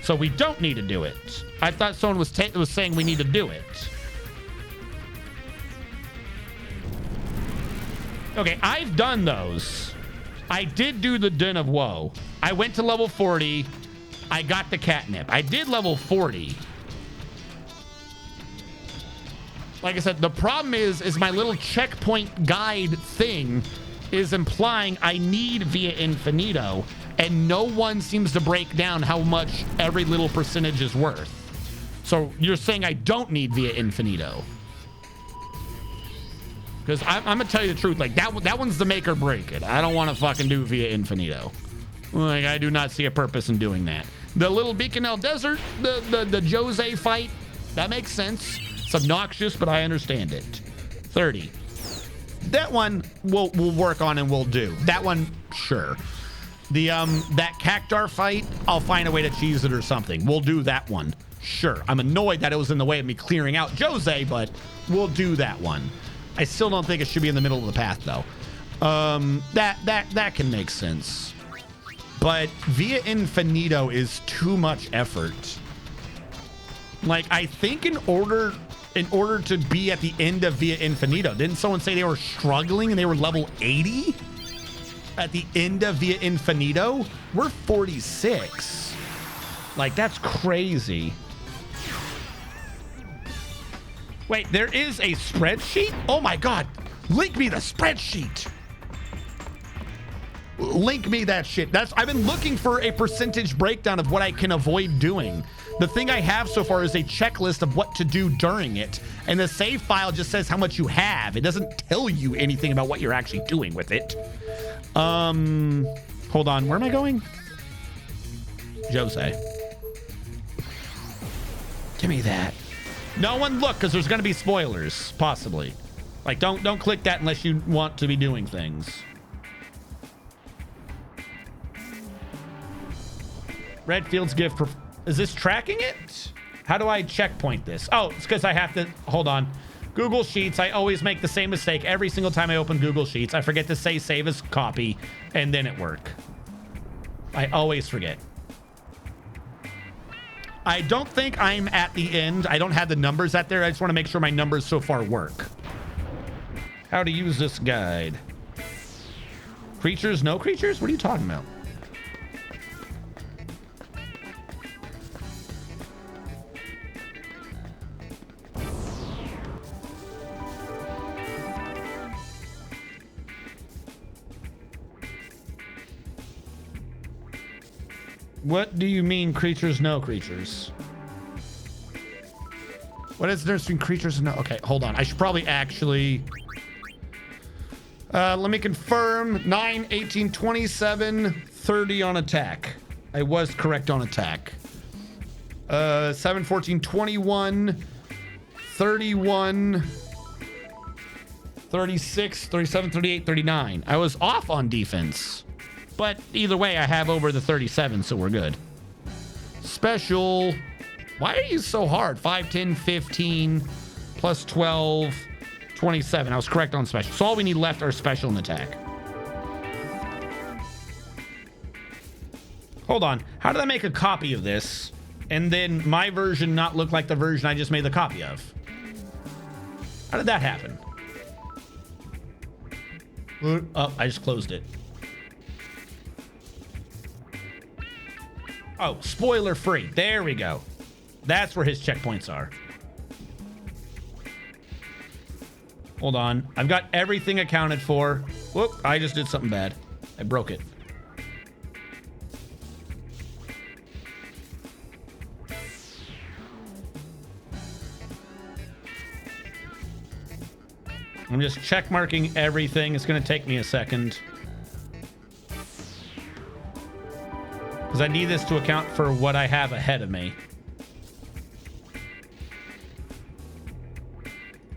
So we don't need to do it. I thought someone was saying we need to do it. Okay, I've done those. I did do the Den of Woe. I went to level 40. I got the catnip. I did level 40. Like I said, the problem is my little checkpoint guide thing is implying I need Via Infinito, and no one seems to break down how much every little percentage is worth. So you're saying I don't need Via Infinito. Because I'm going to tell you the truth. Like, that one's the make or break it. I don't want to fucking do Via Infinito. Like, I do not see a purpose in doing that. The little Beaconell Desert, the Jose fight, that makes sense. It's obnoxious, but I understand it. 30. That one we'll work on and we'll do. That one, sure. The that Cactar fight, I'll find a way to cheese it or something. We'll do that one. Sure. I'm annoyed that it was in the way of me clearing out Jose, but we'll do that one. I still don't think it should be in the middle of the path, though. That can make sense. But Via Infinito is too much effort. Like, I think in order to be at the end of Via Infinito, didn't someone say they were struggling and they were level 80? At the end of Via Infinito? We're 46. Like, that's crazy. Wait, there is a spreadsheet? Oh my God. Link me the spreadsheet. Link me that shit. I've been looking for a percentage breakdown of what I can avoid doing. The thing I have so far is a checklist of what to do during it. And the save file just says how much you have. It doesn't tell you anything about what you're actually doing with it. Hold on. Where am I going? Jose. Give me that. No one look, because there's going to be spoilers, possibly. Like, don't click that unless you want to be doing things. Redfield's gift. Is this tracking it? How do I checkpoint this? Oh, it's because I have to... Hold on. Google Sheets. I always make the same mistake every single time I open Google Sheets. I forget to say save as copy, and then it work. I always forget. I don't think I'm at the end. I don't have the numbers out there. I just want to make sure my numbers so far work. How to use this guide. Creatures, no creatures? What are you talking about? What do you mean creatures, no creatures? What is the difference between creatures and no? Okay, hold on. I should probably actually... let me confirm. 9, 18, 27, 30 on attack. I was correct on attack. 7, 14, 21, 31, 36, 37, 38, 39. I was off on defense. But either way, I have over the 37, so we're good. Special. Why are you so hard? 5, 10, 15, plus 12, 27. I was correct on special. So all we need left are special and attack. Hold on. How did I make a copy of this and then my version not look like the version I just made the copy of? How did that happen? Oh, I just closed it. Oh, spoiler free. There we go. That's where his checkpoints are. Hold on. I've got everything accounted for. Whoop, I just did something bad. I broke it. I'm just check marking everything. It's going to take me a second. Because I need this to account for what I have ahead of me.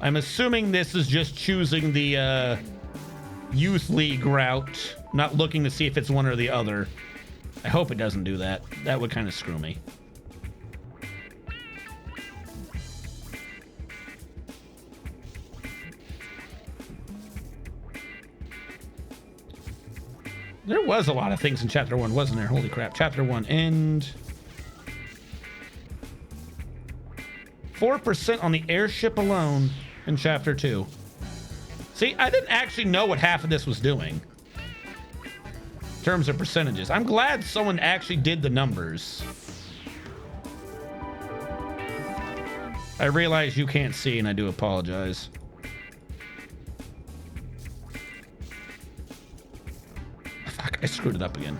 I'm assuming this is just choosing the youth league route, not looking to see if it's one or the other. I hope it doesn't do that. That would kind of screw me. There was a lot of things in Chapter 1, wasn't there? Holy crap. Chapter 1 end. 4% on the airship alone in Chapter 2. See, I didn't actually know what half of this was doing. In terms of percentages. I'm glad someone actually did the numbers. I realize you can't see, and I do apologize. Fuck, I screwed it up again.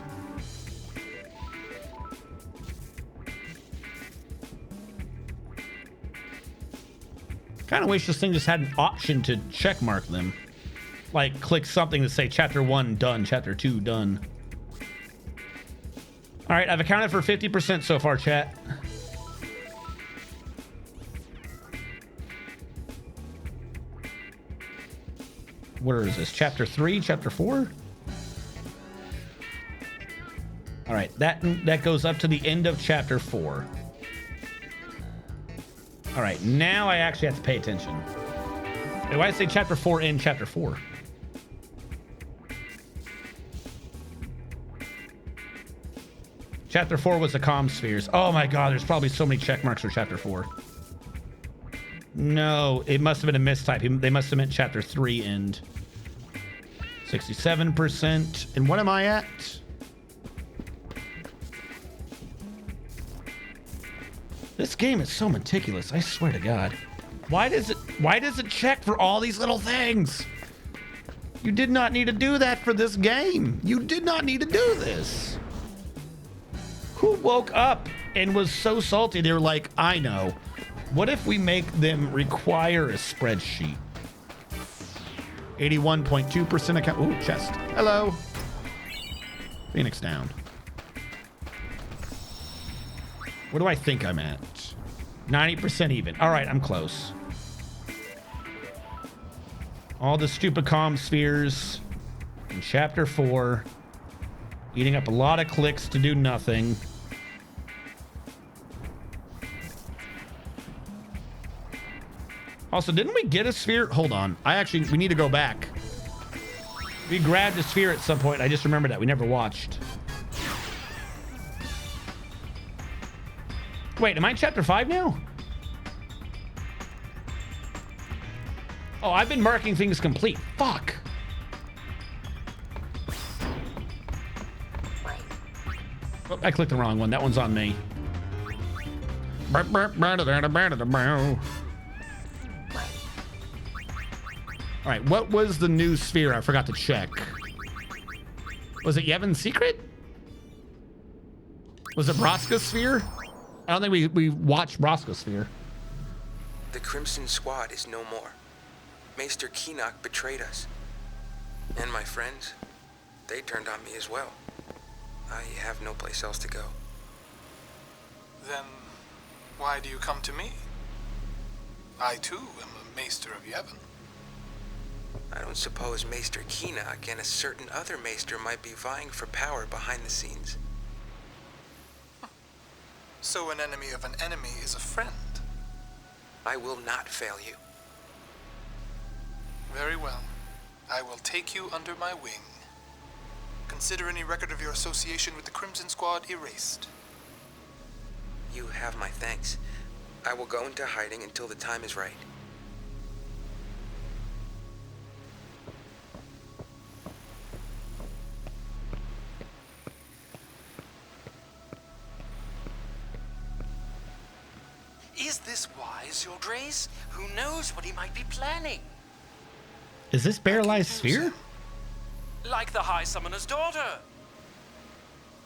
Kind of wish this thing just had an option to check mark them. Like, click something to say Chapter 1 done, Chapter 2 done. All right, I've accounted for 50% so far, chat. Where is this? Chapter 3, Chapter 4? All right, that goes up to the end of Chapter 4. All right, now I actually have to pay attention. Why did I say Chapter 4 in Chapter 4? Chapter 4 was the comm spheres. Oh my god, there's probably so many check marks for Chapter 4. No, it must have been a mistype. They must have meant Chapter 3 end. 67%. And what am I at? This game is so meticulous, I swear to God. Why does it check for all these little things? You did not need to do that for this game. You did not need to do this. Who woke up and was so salty they were like, I know. What if we make them require a spreadsheet? 81.2% account. Ooh, chest. Hello. Phoenix down. What do I think I'm at? 90% even. All right, I'm close. All the stupid comm spheres in Chapter 4. Eating up a lot of clicks to do nothing. Also, didn't we get a sphere? Hold on. We need to go back. We grabbed a sphere at some point. I just remembered that. We never watched. Wait, am I in Chapter 5 now? Oh, I've been marking things complete. Fuck. Oh, I clicked the wrong one. That one's on me. All right, what was the new sphere? I forgot to check. Was it Yevon's secret? Was it Broska's sphere? I don't think we watched Broska's sphere. The Crimson Squad is no more. Maester Keenock betrayed us. And my friends, they turned on me as well. I have no place else to go. Then why do you come to me? I too am a Maester of Yevon. I don't suppose Maester Keenock and a certain other Maester might be vying for power behind the scenes. So an enemy of an enemy is a friend. I will not fail you. Very well. I will take you under my wing. Consider any record of your association with the Crimson Squad erased. You have my thanks. I will go into hiding until the time is right. Is this wise, your Grace? Who knows what he might be planning? Is this Bear Lie's sphere? Like the High Summoner's daughter.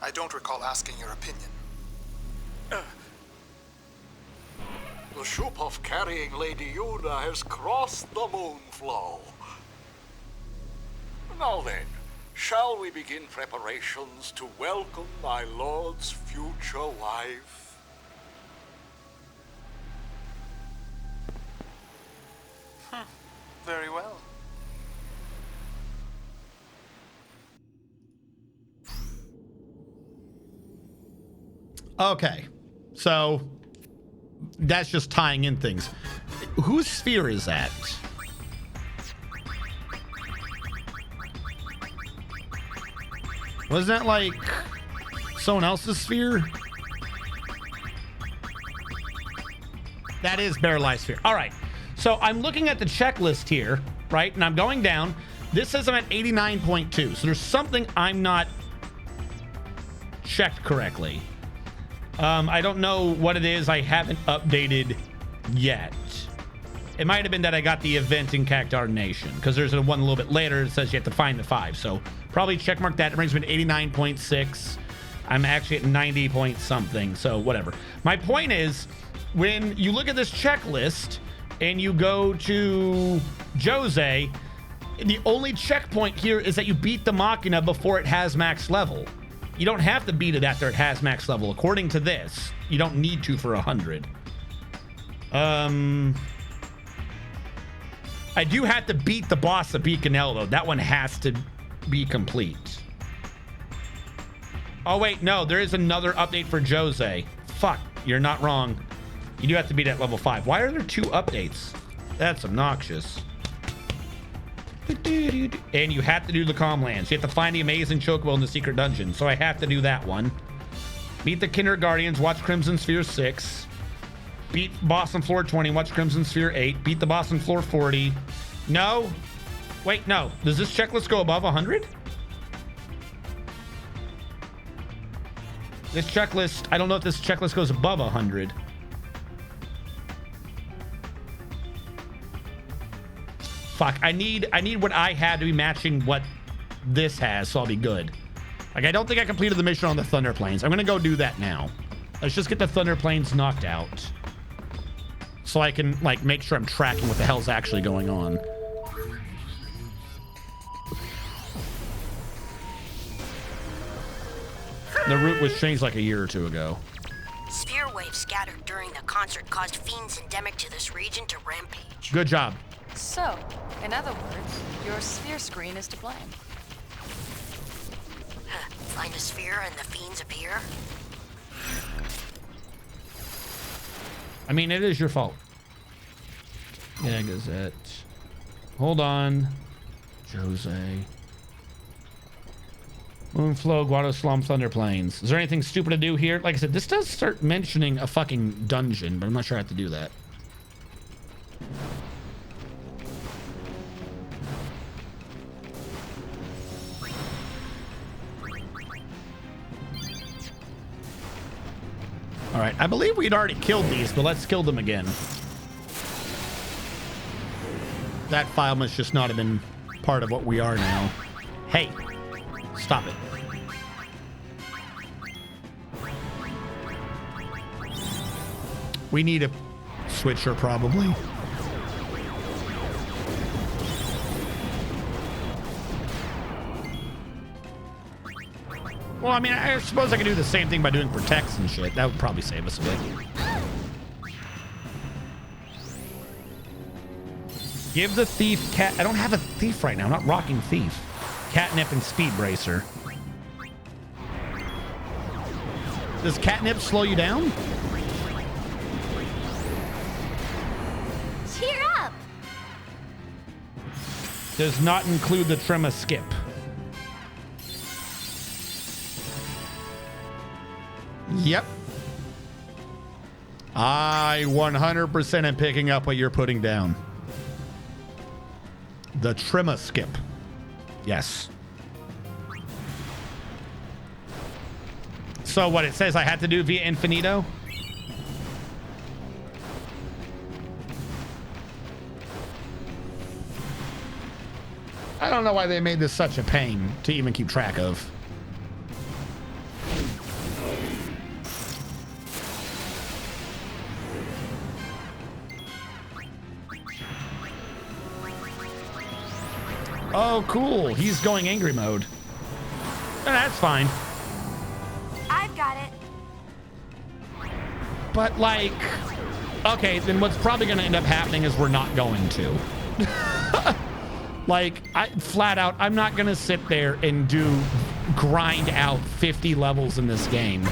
I don't recall asking your opinion. The ship of carrying Lady Yoda has crossed the moonflow. Now then, shall we begin preparations to welcome my lord's future wife? Very well. Okay, so that's just tying in things. Whose sphere is that? Wasn't that like someone else's sphere? That is Bear Life sphere. All right, so I'm looking at the checklist here, right? And I'm going down. This says I'm at 89.2. So there's something I'm not checked correctly. I don't know what it is. I haven't updated yet. It might have been that I got the event in Cactar Nation, because there's a one a little bit later that says you have to find the 5. So probably check mark that. It brings me to 89.6. I'm actually at 90 point something. So whatever. My point is, when you look at this checklist and you go to Jose, the only checkpoint here is that you beat the Machina before it has max level. You don't have to beat it after it has max level. According to this, you don't need to for 100. I do have to beat the boss of Beaconell, though. That one has to be complete. Oh, wait, no. There is another update for Jose. Fuck, you're not wrong. You do have to beat at level 5. Why are there 2 updates? That's obnoxious. And you have to do the Calmlands. You have to find the amazing Chocobo in the secret dungeon. So I have to do that one. Beat the Kinder Guardians. Watch Crimson Sphere 6. Beat boss on floor 20. Watch Crimson Sphere 8. Beat the boss on floor 40. No. Wait, no. Does this checklist go above 100? This checklist, I don't know if this checklist goes above 100. Fuck, I need what I had to be matching what this has, so I'll be good. Like, I don't think I completed the mission on the Thunder Plains. I'm gonna go do that now. Let's just get the Thunder Plains knocked out, so I can, like, make sure I'm tracking what the hell's actually going on. The route was changed like a year or 2 ago. Sphere waves scattered during the concert caused fiends endemic to this region to rampage. Good job. So, in other words, your sphere screen is to blame. Find a sphere and the fiends appear? I mean, it is your fault. Yeah, Gazette. Hold on. Jose. Moonflow, Guado Slum, Thunder Plains. Is there anything stupid to do here? Like I said, this does start mentioning a fucking dungeon, but I'm not sure I have to do that. All right, I believe we'd already killed these, but let's kill them again. That file must just not have been part of what we are now. Hey, stop it. We need a switcher, probably. Well, I mean, I suppose I could do the same thing by doing protects and shit. That would probably save us a bit. Give the thief cat. I don't have a thief right now. I'm not rocking thief. Catnip and speed bracer. Does catnip slow you down? Cheer up! Does not include the Trema skip. Yep. I 100% am picking up what you're putting down. The Trema skip. Yes. So what it says I had to do via Infinito? I don't don't know why they made this such a pain to even keep track of. Oh, cool. He's going angry mode. That's fine. I've got it. But like, okay, then what's probably going to end up happening is we're not going to. Like, flat out, I'm not going to sit there and grind out 50 levels in this game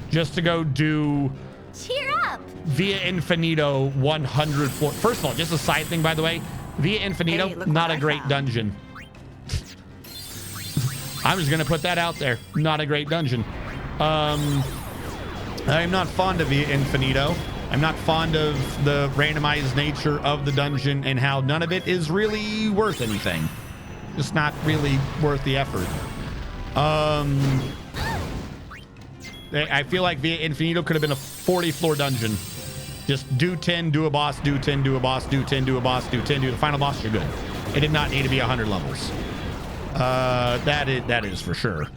just to go do Cheer up! Via Infinito 100 floor. First of all, just a side thing, by the way, Via Infinito, Hey, not a great dungeon. I'm just going to put that out there. Not a great dungeon. I'm not fond of Via Infinito. I'm not fond of the randomized nature of the dungeon and how none of it is really worth anything. Just not really worth the effort. I feel like Via Infinito could have been a 40 floor dungeon. Just do 10, do a boss, do 10, do a boss, do 10, do a boss, do 10, do the final boss, you're good. It did not need to be 100 levels. That is for sure.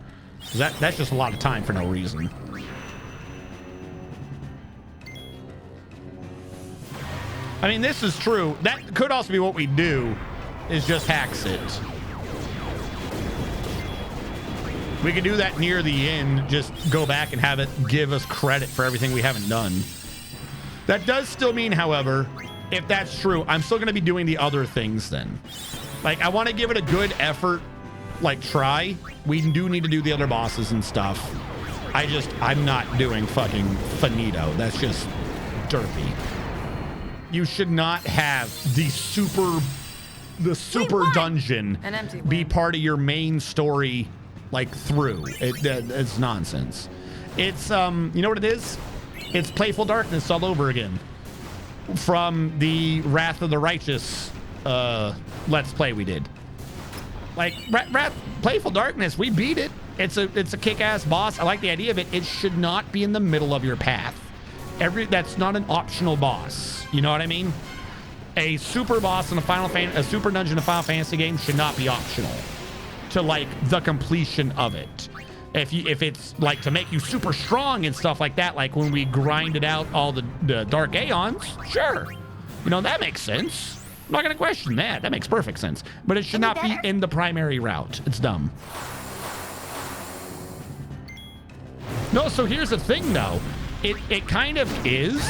That's just a lot of time for no reason. I mean, this is true. That could also be what we do, is just hacks it. We could do that near the end, just go back and have it give us credit for everything we haven't done. That does still mean, however, if that's true, I'm still going to be doing the other things then. Like, I want to give it a good effort, like, try. We do need to do the other bosses and stuff. I'm not doing fucking finito. That's just derpy. You should not have the super dungeon be part of your main story, like, through. It's nonsense. It's, you know what it is? It's Playful Darkness all over again. From the Wrath of the Righteous Let's Play we did. Like, Playful Darkness, we beat it. It's a kick-ass boss. I like the idea of it. It should not be in the middle of your path. That's not an optional boss. You know what I mean? A super boss in a super dungeon in a Final Fantasy game should not be optional to, like, the completion of it. If it's like to make you super strong and stuff like that, like when we grinded out all the Dark Aeons, sure. You know, that makes sense. I'm not going to question that. That makes perfect sense. But it should not be in the primary route. It's dumb. No, so here's the thing, though. It kind of is,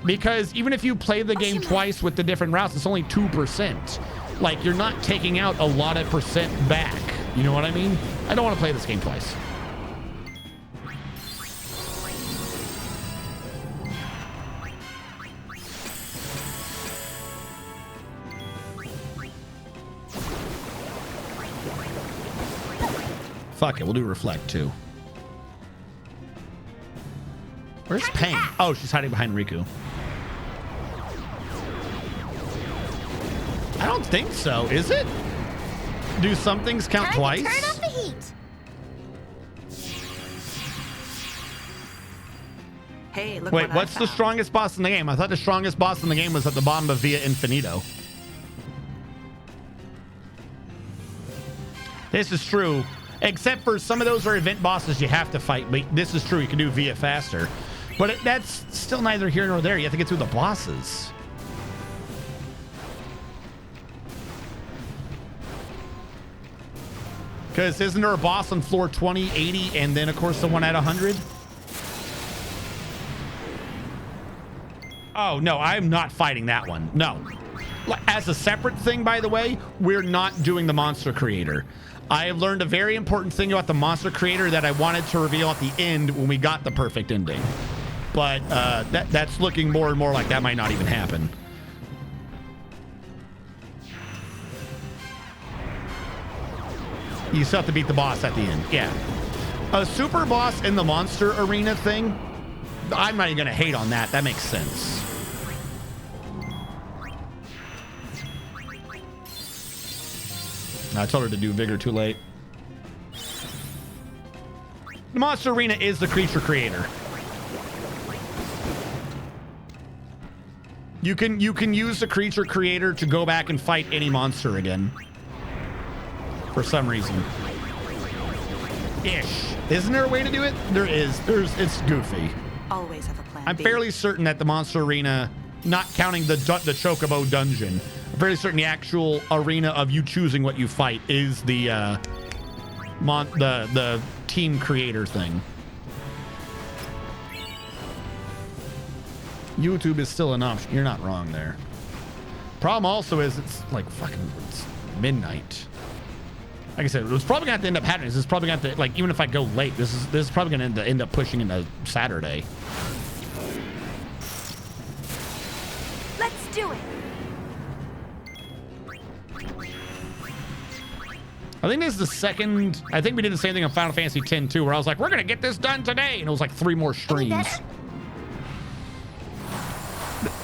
because even if you play the game twice with the different routes, it's only 2%. Like, you're not taking out a lot of percent back. You know what I mean? I don't want to play this game twice. Fuck it, we'll do Reflect too. Where's Pain? Oh, she's hiding behind Riku. I don't think so, is it? Do some things count twice? Turn up the heat. Hey, look. Wait, what's the strongest boss in the game? I thought the strongest boss in the game was at the bottom of Via Infinito. This is true. Except for some of those are event bosses you have to fight. But this is true. You can do Via faster. But that's still neither here nor there. You have to get through the bosses. Because isn't there a boss on floor 20, 80, and then, of course, the one at 100? Oh, no, I'm not fighting that one. No. As a separate thing, by the way, we're not doing the monster creator. I have learned a very important thing about the monster creator that I wanted to reveal at the end when we got the perfect ending. But that's looking more and more like that might not even happen. You still have to beat the boss at the end. Yeah. A super boss in the monster arena thing, I'm not even going to hate on that. That makes sense. I told her to do Vigor too late. The monster arena is the creature creator. You can use the creature creator to go back and fight any monster again. for some reason. Ish. Isn't there a way to do it? There is. It's goofy. Always have a plan I'm B. fairly certain that the monster arena, not counting the Chocobo dungeon, I'm fairly certain the actual arena of you choosing what you fight is the team creator thing. YouTube is still an option. You're not wrong there. Problem also is it's like it's midnight. Like I said, it was probably going to end up happening. This is probably going to, like, even if I go late, this is probably going to end up pushing into Saturday. Let's do it. I think this is the second. I think we did the same thing on Final Fantasy X too, where I was like, we're going to get this done today. And it was like 3 more streams.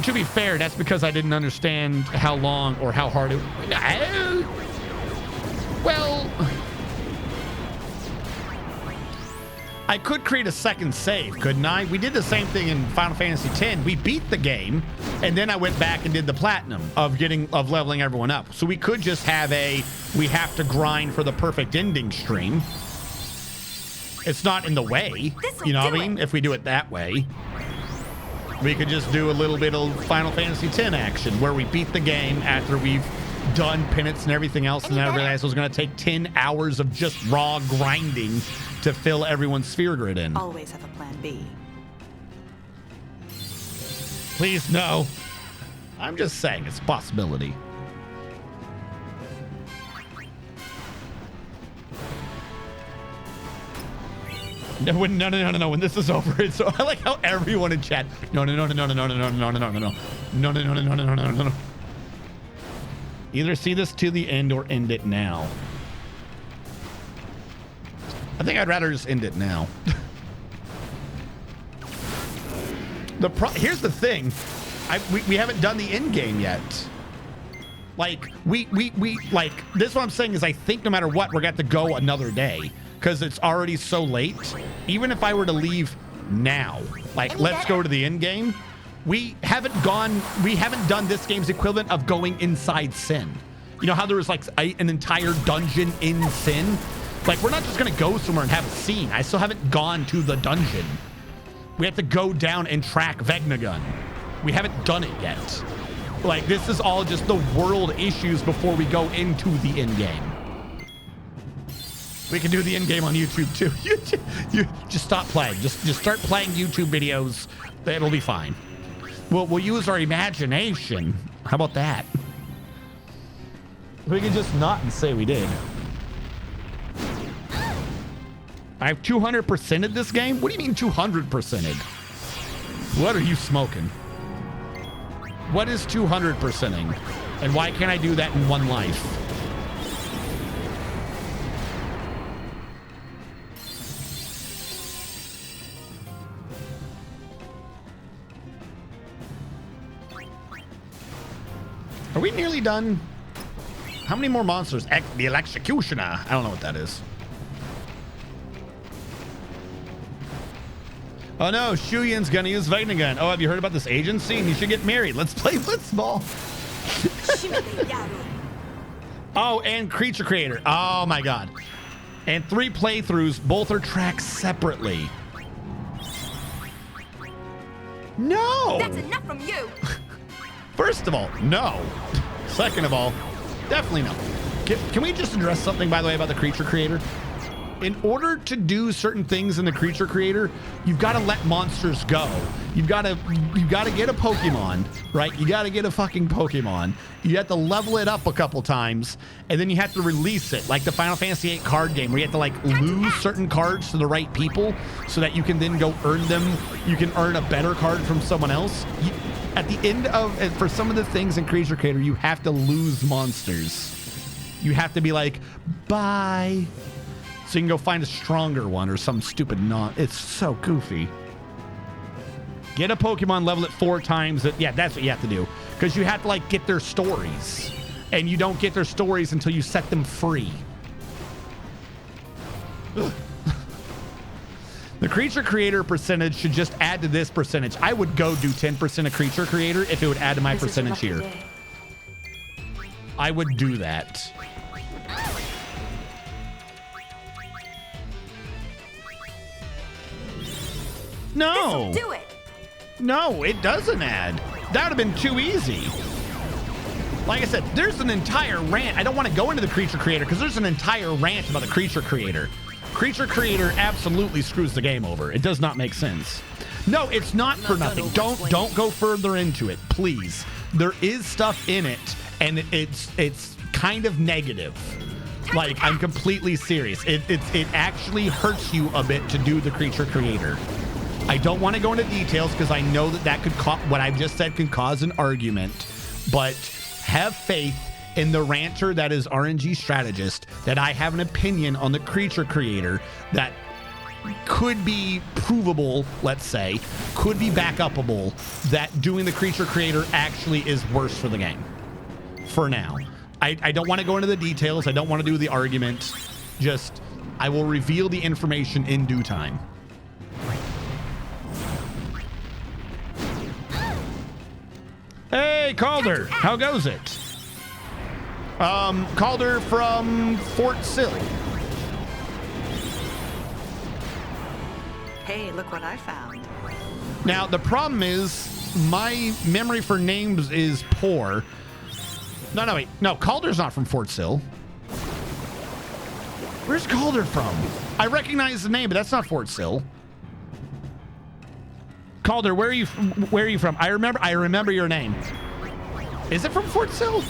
To be fair, that's because I didn't understand how long or how hard it. Well, I could create a second save, couldn't I? We did the same thing in Final Fantasy X. We beat the game, and then I went back and did the platinum of leveling everyone up. So we could just have we have to grind for the perfect ending stream. It's not in the way, you know what I mean? If we do it that way. We could just do a little bit of Final Fantasy X action where we beat the game after we've done penance and everything else, and then I realized it was going to take 10 hours of just raw grinding to fill everyone's sphere grid in. Always have a plan B. Please, no. I'm just saying it's a possibility. No, when this is over, it's so I like how everyone in chat. No. Either see this to the end or end it now. I think I'd rather just end it now. Here's the thing, we haven't done the end game yet. Like we like this. Is what I'm saying is I think no matter what, we're going to have to go another day. Because it's already so late. Even if I were to leave now, like let's go to the end game, we haven't done this game's equivalent of going inside Sin. You know how there was like an entire dungeon in Sin? Like we're not just gonna go somewhere and have a scene. I still haven't gone to the dungeon. We have to go down and track Vegnagun. We haven't done it yet. Like this is all just the world issues before we go into the end game. We can do the end game on YouTube too. You just stop playing. Just start playing YouTube videos. It'll be fine. We'll use our imagination. How about that? We can just not and say we did. I've 200%ed this game? What do you mean 200%ed? What are you smoking? What is 200%ing? And why can't I do that in one life? Are we nearly done? How many more monsters? The Executioner. I don't know what that is. Oh no, Shuyin's gonna use Vegnagun. Oh, have you heard about this agency? You should get married. Let's play Blitzball. Oh, and Creature Creator. Oh my god. And 3 playthroughs. Both are tracked separately. No! That's enough from you! First of all, no. Second of all, definitely no. Can we just address something, by the way, about the Creature Creator? In order to do certain things in the Creature Creator, you've got to let monsters go. You've got to get a Pokemon, right? You got to get a fucking Pokemon. You have to level it up a couple times, and then you have to release it, like the Final Fantasy VIII card game, where you have to like lose certain cards to the right people, so that you can then go earn them. You can earn a better card from someone else. At the end of, for some of the things in Creature Creator, you have to lose monsters. You have to be like, bye. So you can go find a stronger one or some stupid it's so goofy. Get a Pokemon, level it 4 times. Yeah, that's what you have to do. Because you have to like get their stories. And you don't get their stories until you set them free. The Creature Creator percentage should just add to this percentage. I would go do 10% of Creature Creator if it would add to my percentage here. I would do that. No. This'll do it. No, it doesn't add. That would have been too easy. Like I said, there's an entire rant. I don't want to go into the creature creator because there's an entire rant about the creature creator. Creature creator absolutely screws the game over. It does not make sense. No, it's not for nothing. Don't go further into it, please. There is stuff in it, and it's kind of negative. Like, I'm completely serious. It actually hurts you a bit to do the creature creator. I don't want to go into details because I know that could what I've just said can cause an argument, but have faith in the ranter that is RNG strategist, that I have an opinion on the creature creator that could be provable, let's say, could be back-upable, that doing the creature creator actually is worse for the game. For now. I don't want to go into the details. I don't want to do the argument. Just, I will reveal the information in due time. Hey, Calder, how goes it? Calder from Fort Sill. Hey, look what I found. Now, the problem is my memory for names is poor. No, wait. No, Calder's not from Fort Sill. Where's Calder from? I recognize the name, but that's not Fort Sill. Calder, where are you from? I remember your name. Is it from Fort Sill?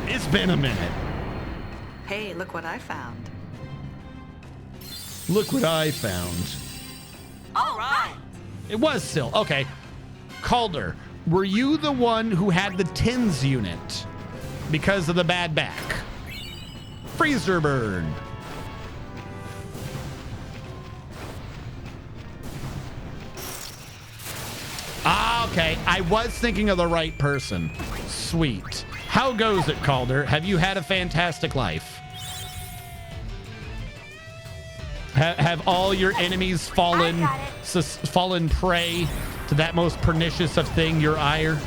It's been a minute. Hey, look what I found. Look what I found. All right. It was Sill. Okay. Calder, were you the one who had the tins unit because of the bad back? Freezer bird. Ah, okay. I was thinking of the right person. Sweet. How goes it, Calder? Have you had a fantastic life? Have all your enemies fallen prey to that most pernicious of thing, your ire?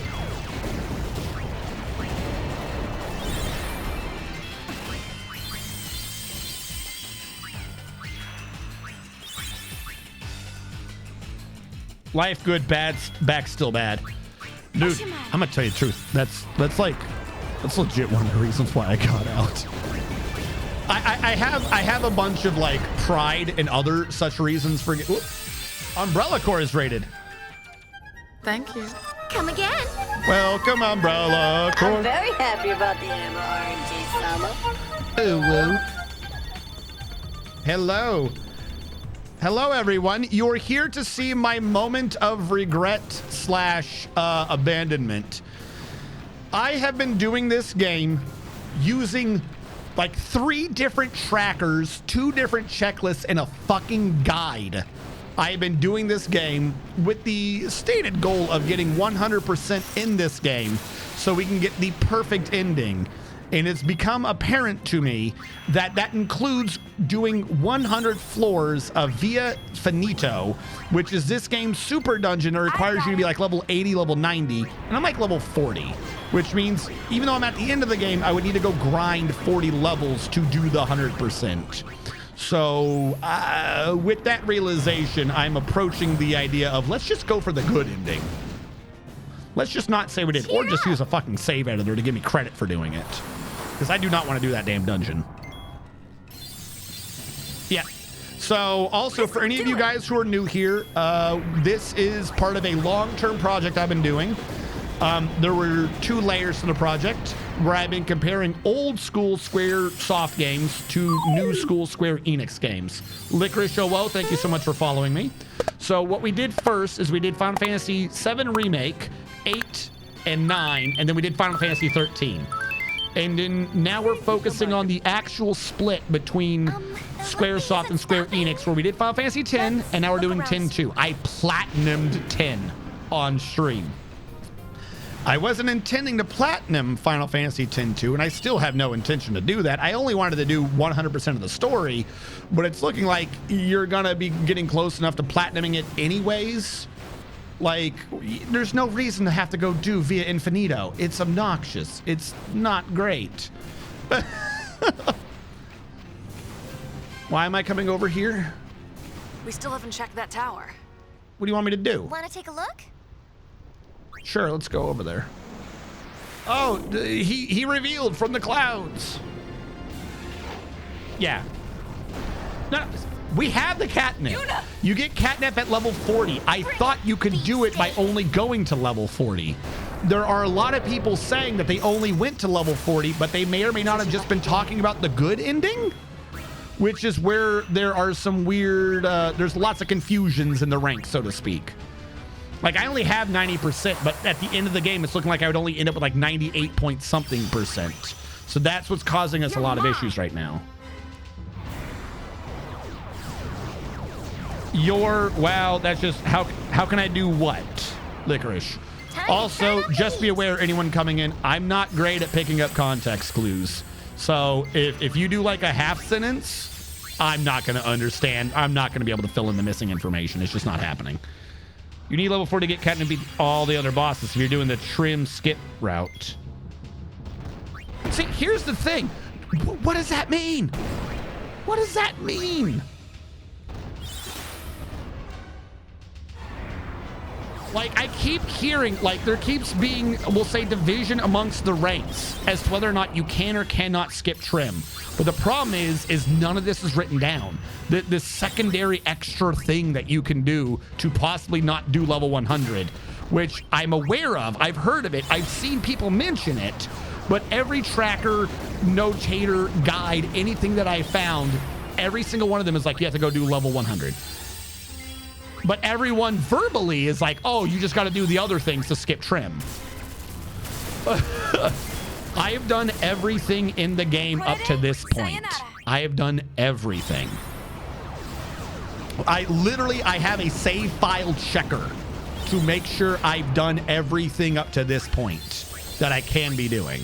Life good, bad, back still bad. Dude, I'm gonna tell you the truth. That's legit one of the reasons why I got out. I have a bunch of like pride and other such reasons for Umbrella Corps is rated. Thank you. Come again. Welcome, Umbrella Corps. I'm very happy about the MRNG summer. Hello. Hello. Hello, everyone. You're here to see my moment of regret / abandonment. I have been doing this game using like 3 different trackers, 2 different checklists, and a fucking guide. I have been doing this game with the stated goal of getting 100% in this game so we can get the perfect ending. And it's become apparent to me that that includes doing 100 floors of Via Finito, which is this game's super dungeon that requires you to be like level 80, level 90, and I'm like level 40, which means even though I'm at the end of the game, I would need to go grind 40 levels to do the 100%. So with that realization, I'm approaching the idea of let's just go for the good ending. Let's just not say we did, or just use a fucking save editor to give me credit for doing it. Because I do not want to do that damn dungeon. Yeah. So also for any of you guys who are new here, this is part of a long-term project I've been doing. There were 2 layers to the project where I've been comparing old school Squaresoft games to new school SquareEnix games. Licorice OO, thank you so much for following me. So what we did first is we did Final Fantasy VII Remake, 8, and 9, and then we did Final Fantasy 13. And then now we're focusing on the actual split between Squaresoft and SquareEnix, where we did Final Fantasy X, and now we're doing 10-2. I platinumed 10 on stream. I wasn't intending to platinum Final Fantasy X-2, and I still have no intention to do that. I only wanted to do 100% of the story, but it's looking like you're gonna be getting close enough to platinuming it anyways. Like, there's no reason to have to go do Via Infinito. It's obnoxious. It's not great. Why am I coming over here? We still haven't checked that tower. What do you want me to do? Want to take a look? Sure, let's go over there. Oh, he revealed from the clouds. Yeah. No, we have the catnip. You get catnip at level 40. I thought you could do it by only going to level 40. There are a lot of people saying that they only went to level 40, but they may or may not have just been talking about the good ending, which is where there are some weird, there's lots of confusions in the ranks, so to speak. Like, I only have 90%, but at the end of the game, it's looking like I would only end up with like 98 point something percent. So that's what's causing us a lot of issues right now. Wow, that's just, how can I do what? Licorice. Also, just be aware, anyone coming in, I'm not great at picking up context clues. So if you do like a half sentence, I'm not going to understand. I'm not going to be able to fill in the missing information. It's just not happening. You need level 4 to get Cant and beat all the other bosses if you're doing the trim skip route. See, here's the thing. What does that mean? What does that mean? Like, I keep hearing, like, there keeps being, we'll say, division amongst the ranks as to whether or not you can or cannot skip trim. But the problem is none of this is written down. This secondary extra thing that you can do to possibly not do level 100, which I'm aware of. I've heard of it. I've seen people mention it. But every tracker, notator, guide, anything that I found, every single one of them is like, you have to go do level 100. But everyone verbally is like, oh, you just got to do the other things to skip trim. I have done everything in the game up to this point. I have done everything. I have a save file checker to make sure I've done everything up to this point that I can be doing.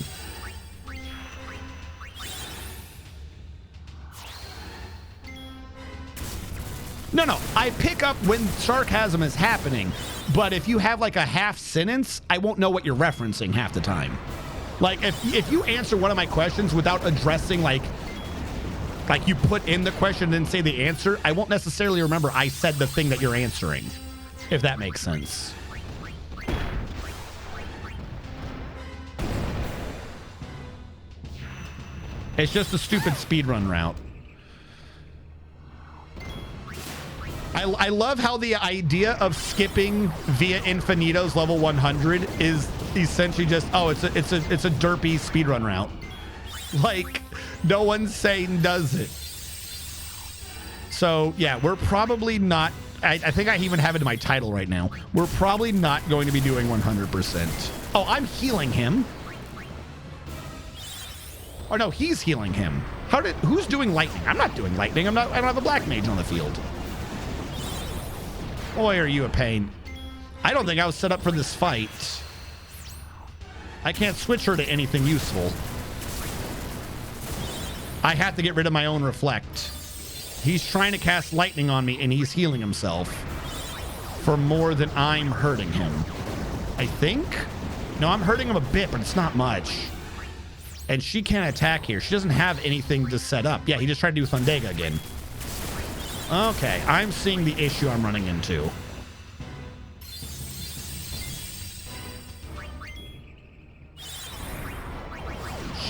No, I pick up when sarcasm is happening, but if you have like a half sentence, I won't know what you're referencing half the time. Like if you answer one of my questions without addressing like you put in the question and say the answer, I won't necessarily remember I said the thing that you're answering, if that makes sense. It's just a stupid speedrun route. I love how the idea of skipping via Infinito's level 100 is essentially just, oh, it's a derpy speedrun route. Like, no one's saying does it. So yeah, we're probably not, I think I even have it in my title right now. We're probably not going to be doing 100%. Oh, I'm healing him. Oh no, he's healing him. Who's doing lightning? I'm not doing lightning. I don't have a black mage on the field. Boy, are you a pain. I don't think I was set up for this fight. I can't switch her to anything useful. I have to get rid of my own reflect. He's trying to cast lightning on me and he's healing himself for more than I'm hurting him. I think? No, I'm hurting him a bit, but it's not much. And she can't attack here. She doesn't have anything to set up. Yeah, he just tried to do Thundega again. Okay, I'm seeing the issue I'm running into.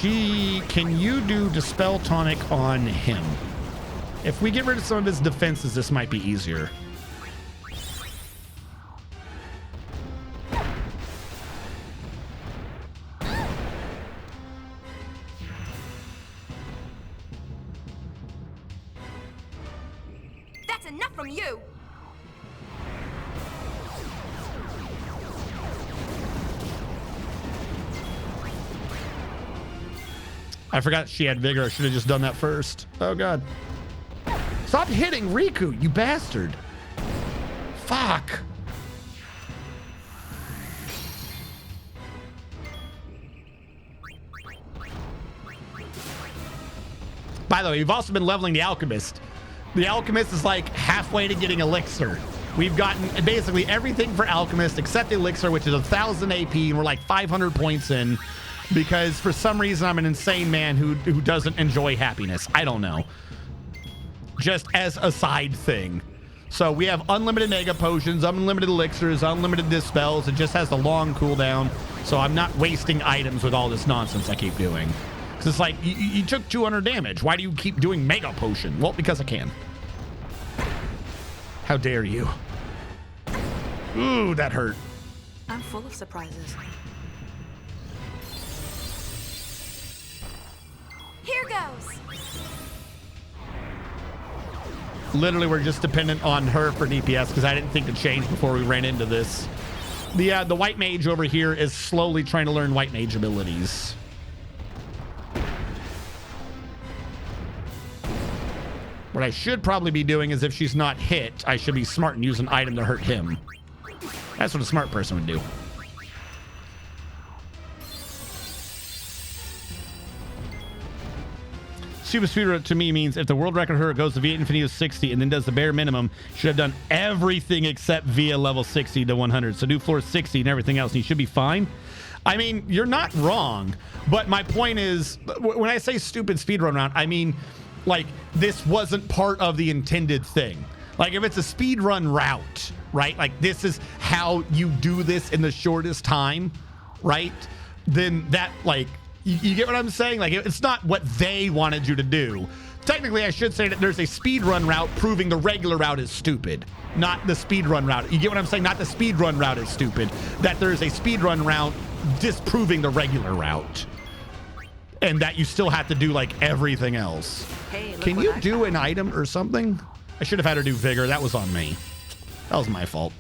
Can you do Dispel Tonic on him? If we get rid of some of his defenses, this might be easier. That's enough from you! I forgot she had vigor. I should have just done that first. Oh, God. Stop hitting Riku, you bastard. Fuck. By the way, we've also been leveling the Alchemist. The Alchemist is like halfway to getting Elixir. We've gotten basically everything for Alchemist except the Elixir, which is 1,000 AP, and we're like 500 points in. Because for some reason, I'm an insane man who doesn't enjoy happiness. I don't know. Just as a side thing. So we have unlimited mega potions, unlimited elixirs, unlimited dispels. It just has the long cooldown. So I'm not wasting items with all this nonsense I keep doing. Because it's like, you took 200 damage. Why do you keep doing mega potion? Well, because I can. How dare you? Ooh, that hurt. I'm full of surprises. Here goes. Literally, we're just dependent on her for DPS because I didn't think to change before we ran into this. The white mage over here is slowly trying to learn white mage abilities. What I should probably be doing is if she's not hit, I should be smart and use an item to hurt him. That's what a smart person would do. Super speeder to me means if the world record her goes to via infinity of 60 and then does the bare minimum, should have done everything except via level 60 to 100. So do floor 60 and everything else, and you should be fine. I mean, you're not wrong, but my point is, when I say stupid speedrun round, I mean, like, this wasn't part of the intended thing. Like, if it's a speedrun route, right? Like, this is how you do this in the shortest time, right? Then that, like, you get what I'm saying? Like, it's not what they wanted you to do. Technically, I should say that there's a speedrun route proving the regular route is stupid, not the speedrun route. You get what I'm saying? Not the speedrun route is stupid. That there's a speedrun route disproving the regular route. And that you still have to do, like, everything else. Hey, can you do an item or something? I should have had her do Vigor. That was on me. That was my fault.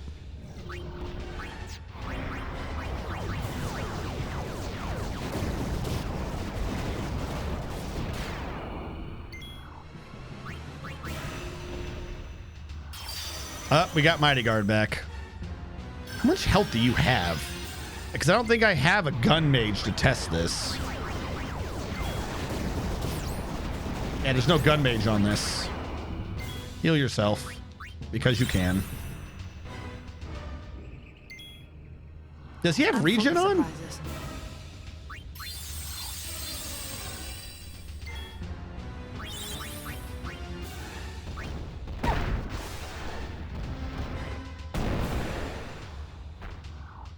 We got Mighty Guard back. How much health do you have? Because I don't think I have a gun mage to test this. Yeah, there's no gun mage on this. Heal yourself because you can. Does he have regen on?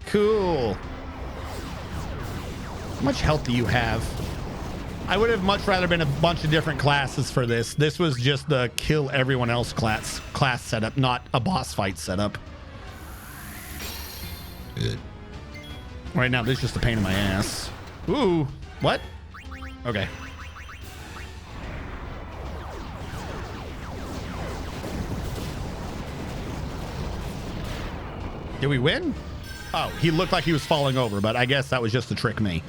Cool. How much health do you have? I would have much rather been a bunch of different classes for this. This was just the kill everyone else class setup, not a boss fight setup. Right now, this is just a pain in my ass. Ooh, what? Okay. Did we win? Oh, he looked like he was falling over, but I guess that was just to trick me.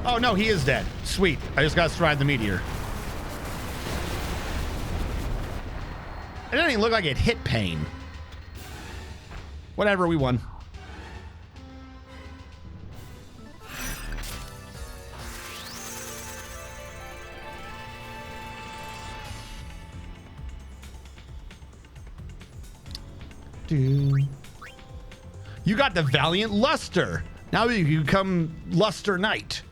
Oh, no, he is dead. Sweet. I just got to survive the meteor. It didn't even look like it hit pain. Whatever, we won. You got the Valiant Luster. Now you become Luster Knight.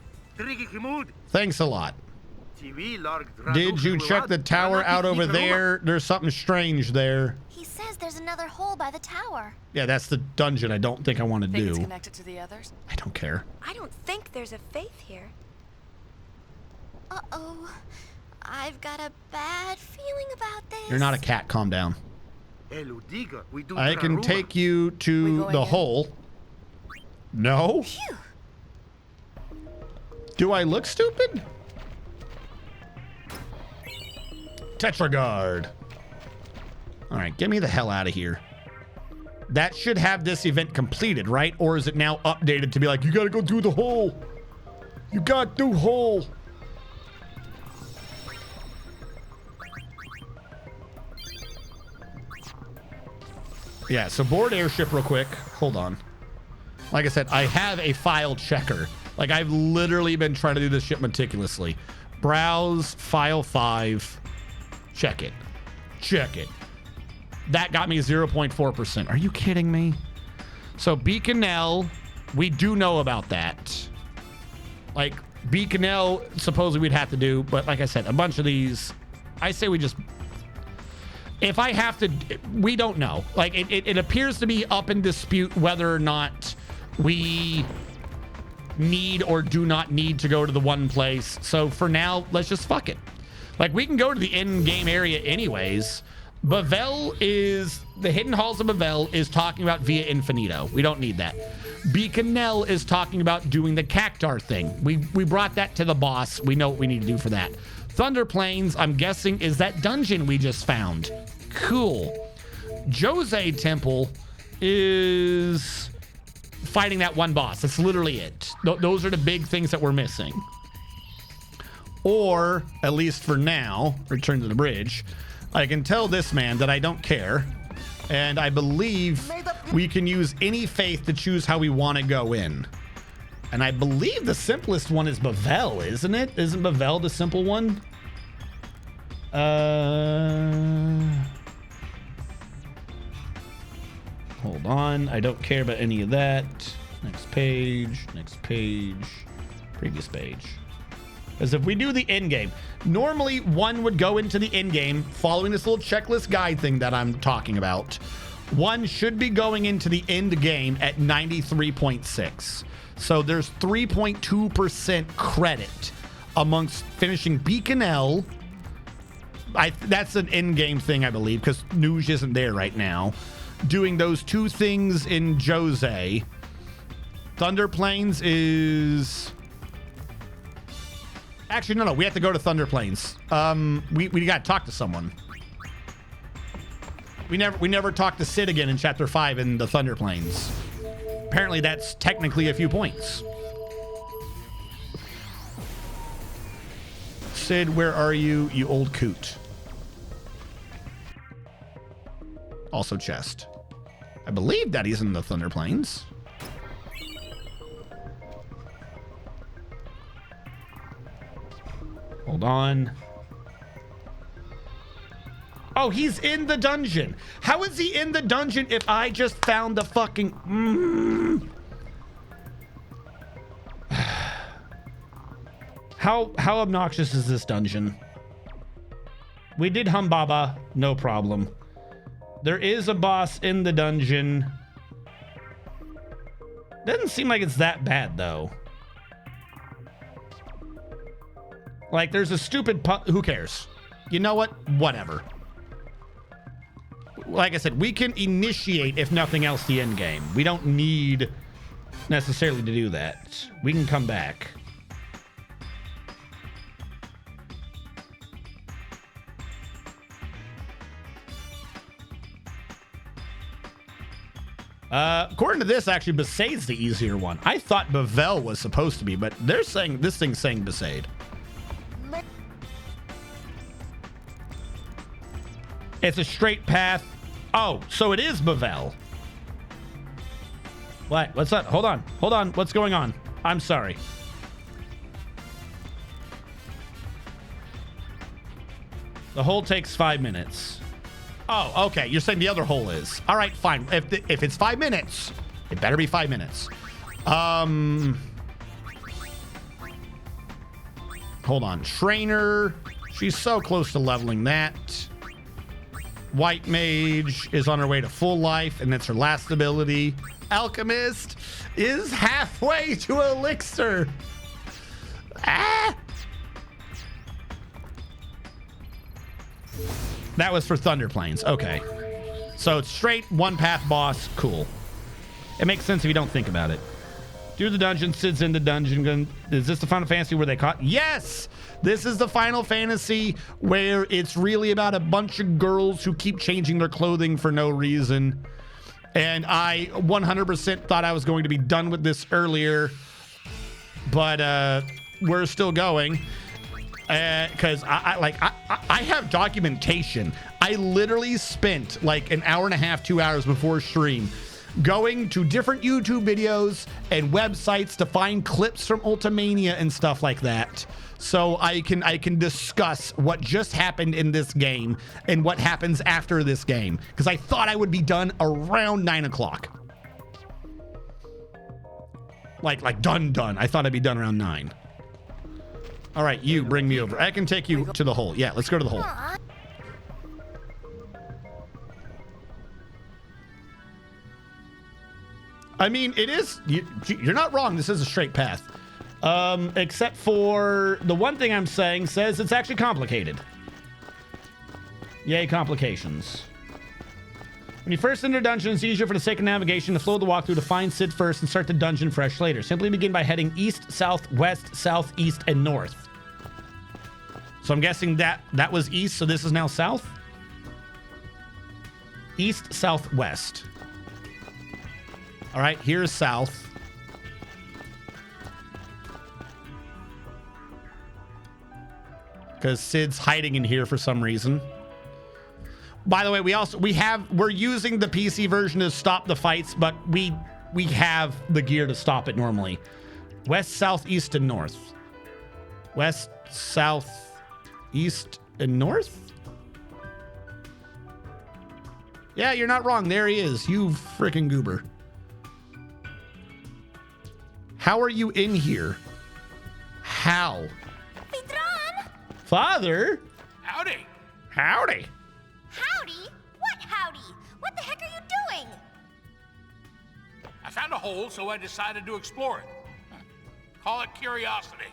Thanks a lot. Did you check the tower out over there? There's something strange there. He says there's another hole by the tower. Yeah, that's the dungeon I don't think I want to do. It's connected to the others? I don't care. I don't think there's a faith here. Uh-oh. I've got a bad feeling about this. You're not a cat. Calm down. I can take you to the hole. No? Phew. Do I look stupid? Tetragard. All right, get me the hell out of here. That should have this event completed, right? Or is it now updated to be like, you gotta go do the hole. You gotta do hole. Yeah, so board airship real quick. Hold on. Like I said, I have a file checker. Like, I've literally been trying to do this shit meticulously. Browse, file 5. Check it. Check it. That got me 0.4%. Are you kidding me? So, Beaconell, we do know about that. Like, Beaconell, supposedly we'd have to do, but like I said, a bunch of these, I say we just... If I have to, we don't know. Like, it appears to be up in dispute whether or not we need or do not need to go to the one place. So for now, let's just fuck it. Like, we can go to the in-game area anyways. Bavel is, the Hidden Halls of Bavel is talking about Via Infinito. We don't need that. Beaconell is talking about doing the Cactar thing. We brought that to the boss. We know what we need to do for that. Thunder Plains, I'm guessing, is that dungeon we just found. Cool. Jose Temple is fighting that one boss. That's literally it. Those are the big things that we're missing. Or, at least for now, Return to the Bridge, I can tell this man that I don't care. And I believe we can use any faith to choose how we want to go in. And I believe the simplest one is Bavel, isn't it? Isn't Bavel the simple one? Hold on. I don't care about any of that. Next page. Next page. Previous page. Because if we do the end game, normally one would go into the end game following this little checklist guide thing that I'm talking about. One should be going into the end game at 93.6. So there's 3.2% credit amongst finishing Beaconell. That's an end game thing, I believe, because Nuge isn't there right now. Doing those two things in Jose. Thunder Plains is... Actually, no. We have to go to Thunder Plains. We got to talk to someone. We never talked to Sid again in Chapter 5 in the Thunder Plains. Apparently, that's technically a few points. Sid, where are you, you old coot? Also chest. I believe that he's in the Thunder Plains. Hold on. Oh, he's in the dungeon. How is he in the dungeon if I just found the fucking... How obnoxious is this dungeon? We did Humbaba, no problem. There is a boss in the dungeon. Doesn't seem like it's that bad, though. Like, there's a stupid... Who cares? You know what? Whatever. Like I said, we can initiate, if nothing else, the end game. We don't need necessarily to do that. We can come back. According to this, actually, Besaid's the easier one. I thought Bavel was supposed to be, but they're saying this thing's saying Besaid. It's a straight path. Oh, so it is Bavel. What? What's up? Hold on. Hold on. What's going on? I'm sorry. The hole takes 5 minutes. Oh, okay. You're saying the other hole is. All right, fine. If it's 5 minutes, it better be 5 minutes. Hold on. Trainer. She's so close to leveling that. White Mage is on her way to full life, and that's her last ability. Alchemist is halfway to Elixir. Ah! That was for Thunder Plains. Okay. So it's straight one path boss. Cool. It makes sense if you don't think about it. Do the dungeon. Sid's in the dungeon. Is this the Final Fantasy where they caught? Yes! This is the Final Fantasy where it's really about a bunch of girls who keep changing their clothing for no reason. And I 100% thought I was going to be done with this earlier. But we're still going. Because I have documentation. I literally spent like an hour and a half, 2 hours before stream going to different YouTube videos and websites to find clips from Ultimania and stuff like that. So I can discuss what just happened in this game and what happens after this game. Because I thought I would be done around 9 o'clock. Like done. I thought I'd be done around 9. All right, you bring me over. I can take you to the hole. Yeah, let's go to the hole. I mean, it is. You're not wrong. This is a straight path. Except for the one thing I'm saying says it's actually complicated. Yay, complications. When you first enter a dungeon, it's easier for the sake of navigation to flow the walkthrough to find Sid first and start the dungeon fresh later. Simply begin by heading east, south, west, southeast, and north. So I'm guessing that was east, so this is now south? East, south, west. All right, here's south. Because Sid's hiding in here for some reason. By the way, we're using the PC version to stop the fights, but we have the gear to stop it normally. West, south, east, and north. West, south, east, and north? Yeah, you're not wrong. There he is. You freaking goober. How are you in here? How? Vidran! Father? Howdy. Howdy. Howdy? What howdy? What the heck are you doing? I found a hole, so I decided to explore it. Call it curiosity.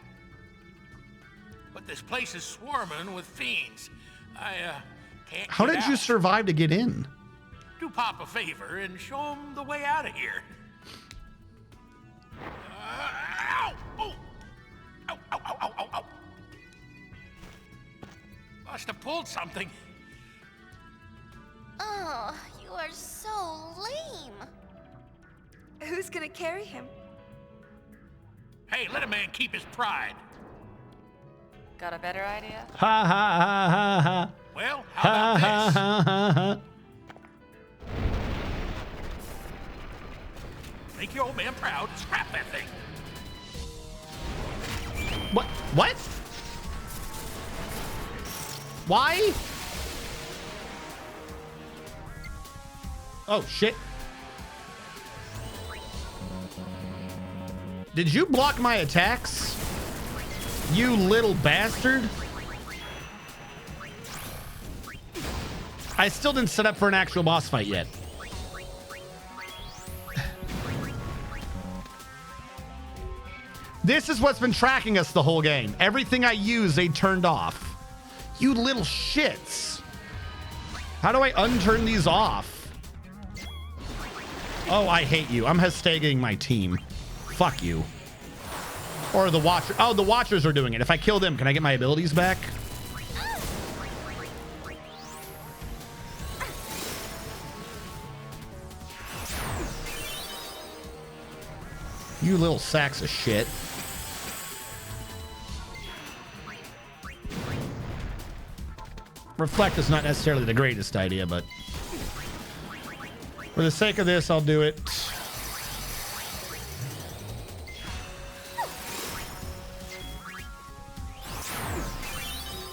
But this place is swarming with fiends. I can't How get did you out. survive to get in? Do Pop a favor and show him the way out of here. Ow! Oh! Ow, ow, ow, ow, ow, ow. Must have pulled something. Oh, you are so lame. Who's gonna carry him? Hey, let a man keep his pride. Got a better idea? Ha ha ha ha ha. Well, how about this? Ha ha ha. Make your old man proud and scrap that thing. What? What? Why? Oh, shit. Did you block my attacks? You little bastard. I still didn't set up for an actual boss fight yet. This is what's been tracking us the whole game. Everything I use, they turned off. You little shits. How do I unturn these off? Oh, I hate you. I'm hashtagging my team. Fuck you. Or the Watcher. Oh, the Watchers are doing it. If I kill them, can I get my abilities back? You little sacks of shit. Reflect is not necessarily the greatest idea, but for the sake of this, I'll do it.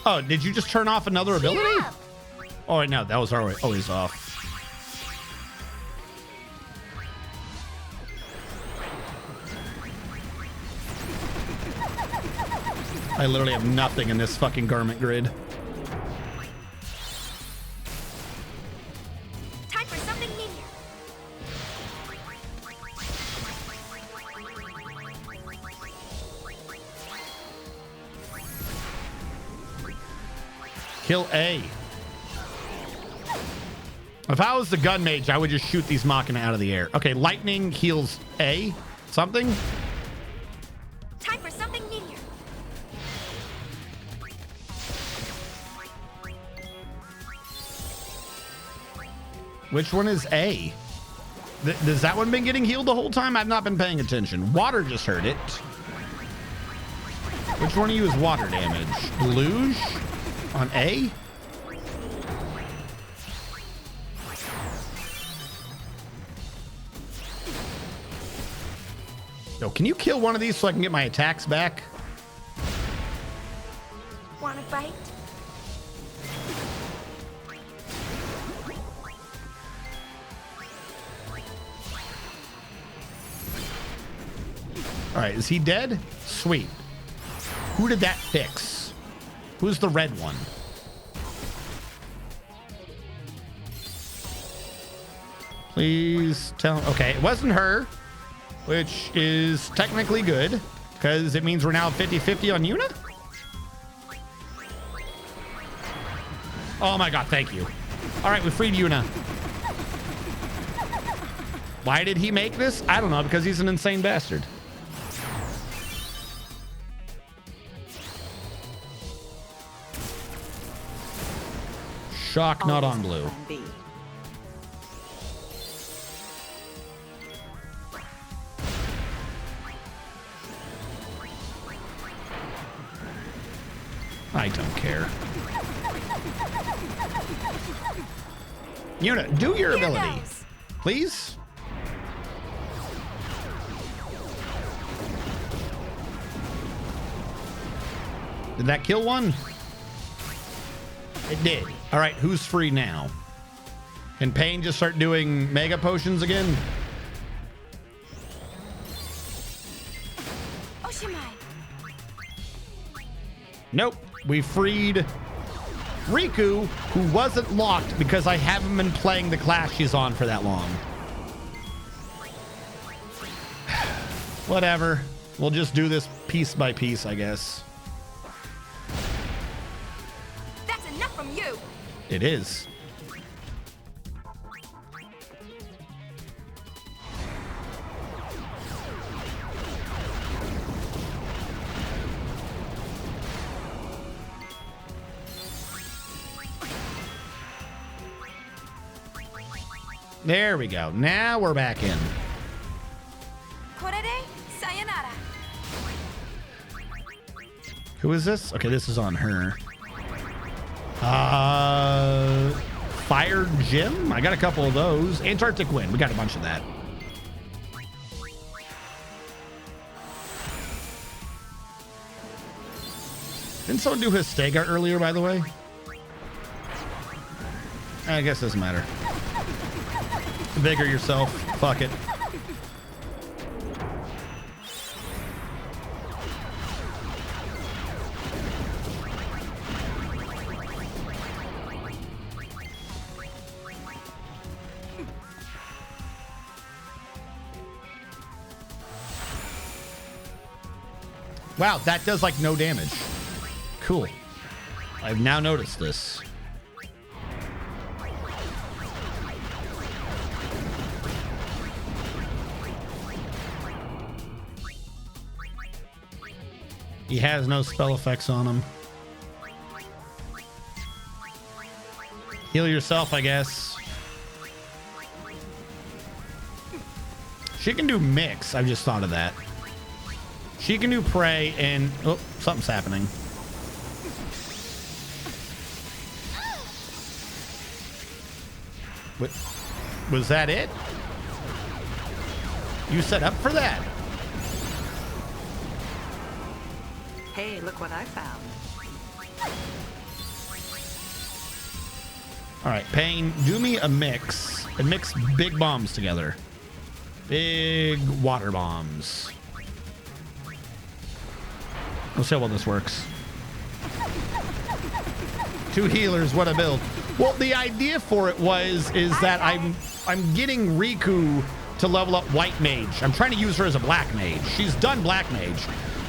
Oh, did you just turn off another ability? Oh, no, that was always off. I literally have nothing in this fucking garment grid. Time for something new. Kill A. If I was the gun mage, I would just shoot these Machina out of the air. Okay, lightning heals A. Something? Time for something new. Which one is A? Does that one been getting healed the whole time? I've not been paying attention. Water just hurt it. Which one of you is water damage? Luge on A? Yo, can you kill one of these so I can get my attacks back? Wanna fight? All right, is he dead? Sweet. Who did that fix? Who's the red one? Please tell. Okay, it wasn't her. which is technically good because it means we're now 50-50 on Yuna. Oh my god, thank you. All right, we freed Yuna. Why did he make this? I don't know, because he's an insane bastard. Shock not on blue. I don't care. Yuna, do your ability, please. Did that kill one? It did. All right, who's free now? Can Pain just start doing mega potions again? Nope. We freed Riku, who wasn't locked because I haven't been playing the class she's on for that long. Whatever. We'll just do this piece by piece, I guess. That's enough from you. It is. There we go. Now we're back in. Sayonara. Who is this? Okay, this is on her. Fire Gym? I got a couple of those. Antarctic Wind. We got a bunch of that. Didn't someone do Histega earlier, by the way? I guess it doesn't matter. Vigor yourself. Fuck it. Wow, that does like no damage. Cool. I've now noticed this. He has no spell effects on him. Heal yourself, I guess. She can do mix. I've just thought of that. She can do pray and... Oh, something's happening. What? Was that it? You set up for that? Hey, look what I found. All right, Pain, do me a mix and mix big bombs together. Big water bombs. We'll see how well this works. 2 healers, what a build. Well, the idea for it is that I'm getting Riku to level up White Mage. I'm trying to use her as a Black Mage. She's done Black Mage.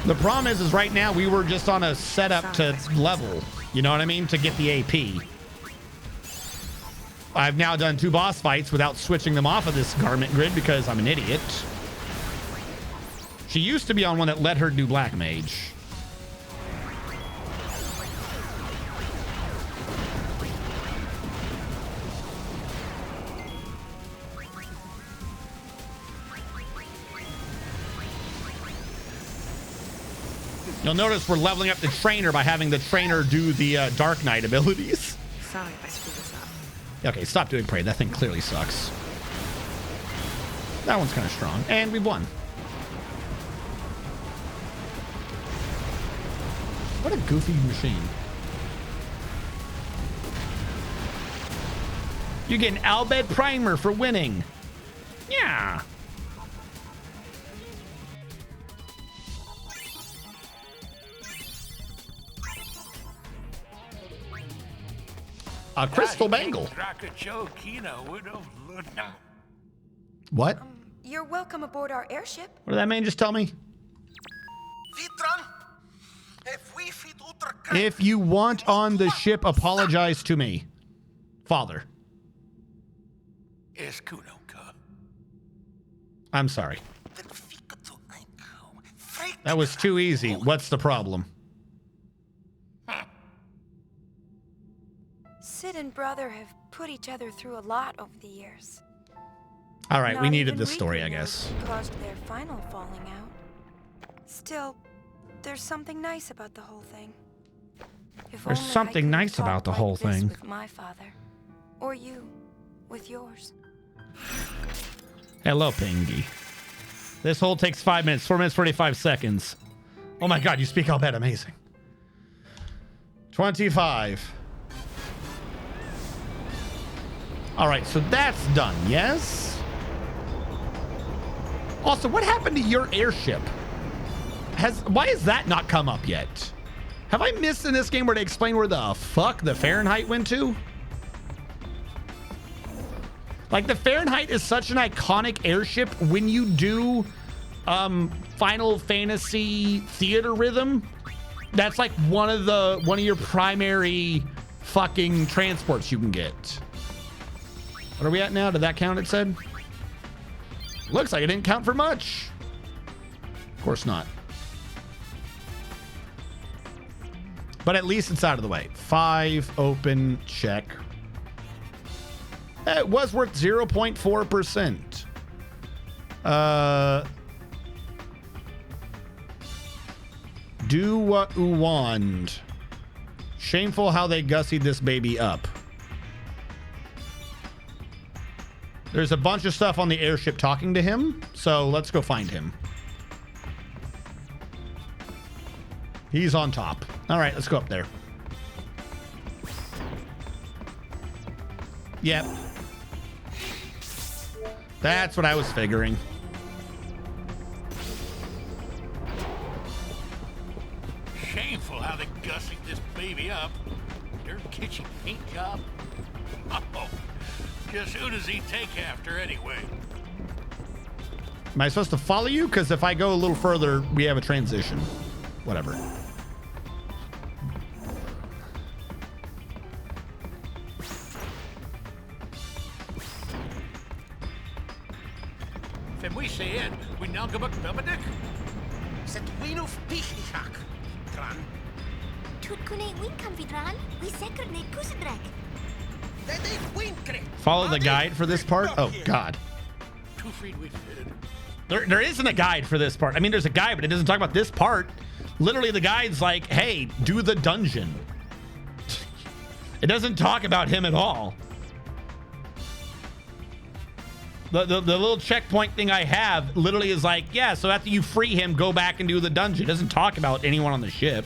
The problem is right now we were just on a setup to level. You know what I mean? To get the AP. I've now done 2 boss fights without switching them off of this garment grid because I'm an idiot. She used to be on one that let her do Black Mage. You'll notice we're leveling up the trainer by having the trainer do the Dark Knight abilities. Sorry if I screwed this up. Okay, stop doing pray. That thing clearly sucks. That one's kind of strong. And we've won. What a goofy machine. You get an Albed Primer for winning. Yeah. A crystal bangle. What? You're welcome aboard our airship. What did that man just tell me? If you want on the ship, apologize to me. Father. I'm sorry. That was too easy. What's the problem? Sid and brother have put each other through a lot over the years. All right, Not we needed even this Riku story, I knows guess. what caused their final falling out. Still, there's something nice about the whole thing. If There's only I something could nice talk about the like whole this thing. With my father, or you, with yours. Hello, Pingy. This whole takes 5 minutes, 4 minutes, 45 seconds. Oh my God, you speak all bad. Amazing. 25. All right, so that's done, yes? Also, what happened to your airship? Why has that not come up yet? Have I missed in this game where they explain where the fuck the Fahrenheit went to? Like, the Fahrenheit is such an iconic airship when you do Final Fantasy theater rhythm. That's like one of your primary fucking transports you can get. What are we at now? Did that count, it said? Looks like it didn't count for much. Of course not. But at least it's out of the way. 5, open, check. It was worth 0.4%. Do what you want. Shameful how they gussied this baby up. There's a bunch of stuff on the airship talking to him, so let's go find him. He's on top. All right, let's go up there. Yep. That's what I was figuring. Shameful how they gussied this baby up. Dirt kitchen paint job. Oh, just who does he take after anyway? Am I supposed to follow you? Because if I go a little further, we have a transition. Whatever. Wenn we say it, we now go back to Belvedere. Set win of Pichak, Tran. Tut kune win kan vidran, we secret ne kusedrek. Follow the guide for this part? Oh, God. There isn't a guide for this part. I mean, there's a guide, but it doesn't talk about this part. Literally, the guide's like, hey, do the dungeon. It doesn't talk about him at all. The little checkpoint thing I have literally is like, yeah, so after you free him, go back and do the dungeon. It doesn't talk about anyone on the ship.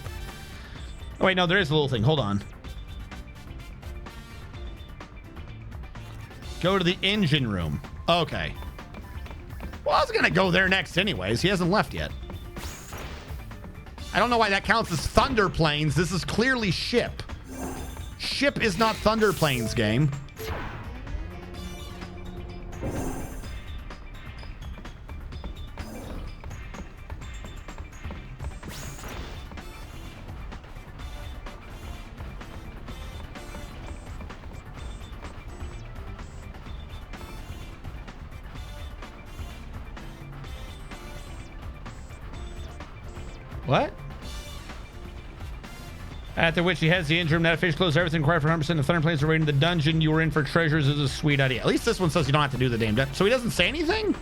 Oh, wait, no, there is a little thing. Hold on. Go to the engine room. Okay. Well, I was going to go there next anyways. He hasn't left yet. I don't know why that counts as Thunder Plains. This is clearly ship. Ship is not Thunder Plains, game. What? After which he heads the engine room. That fish close everything required for 100% of Thunder Plains are waiting. The dungeon you were in for treasures is a sweet idea. At least this one says you don't have to do the damn dungeon. So he doesn't say anything?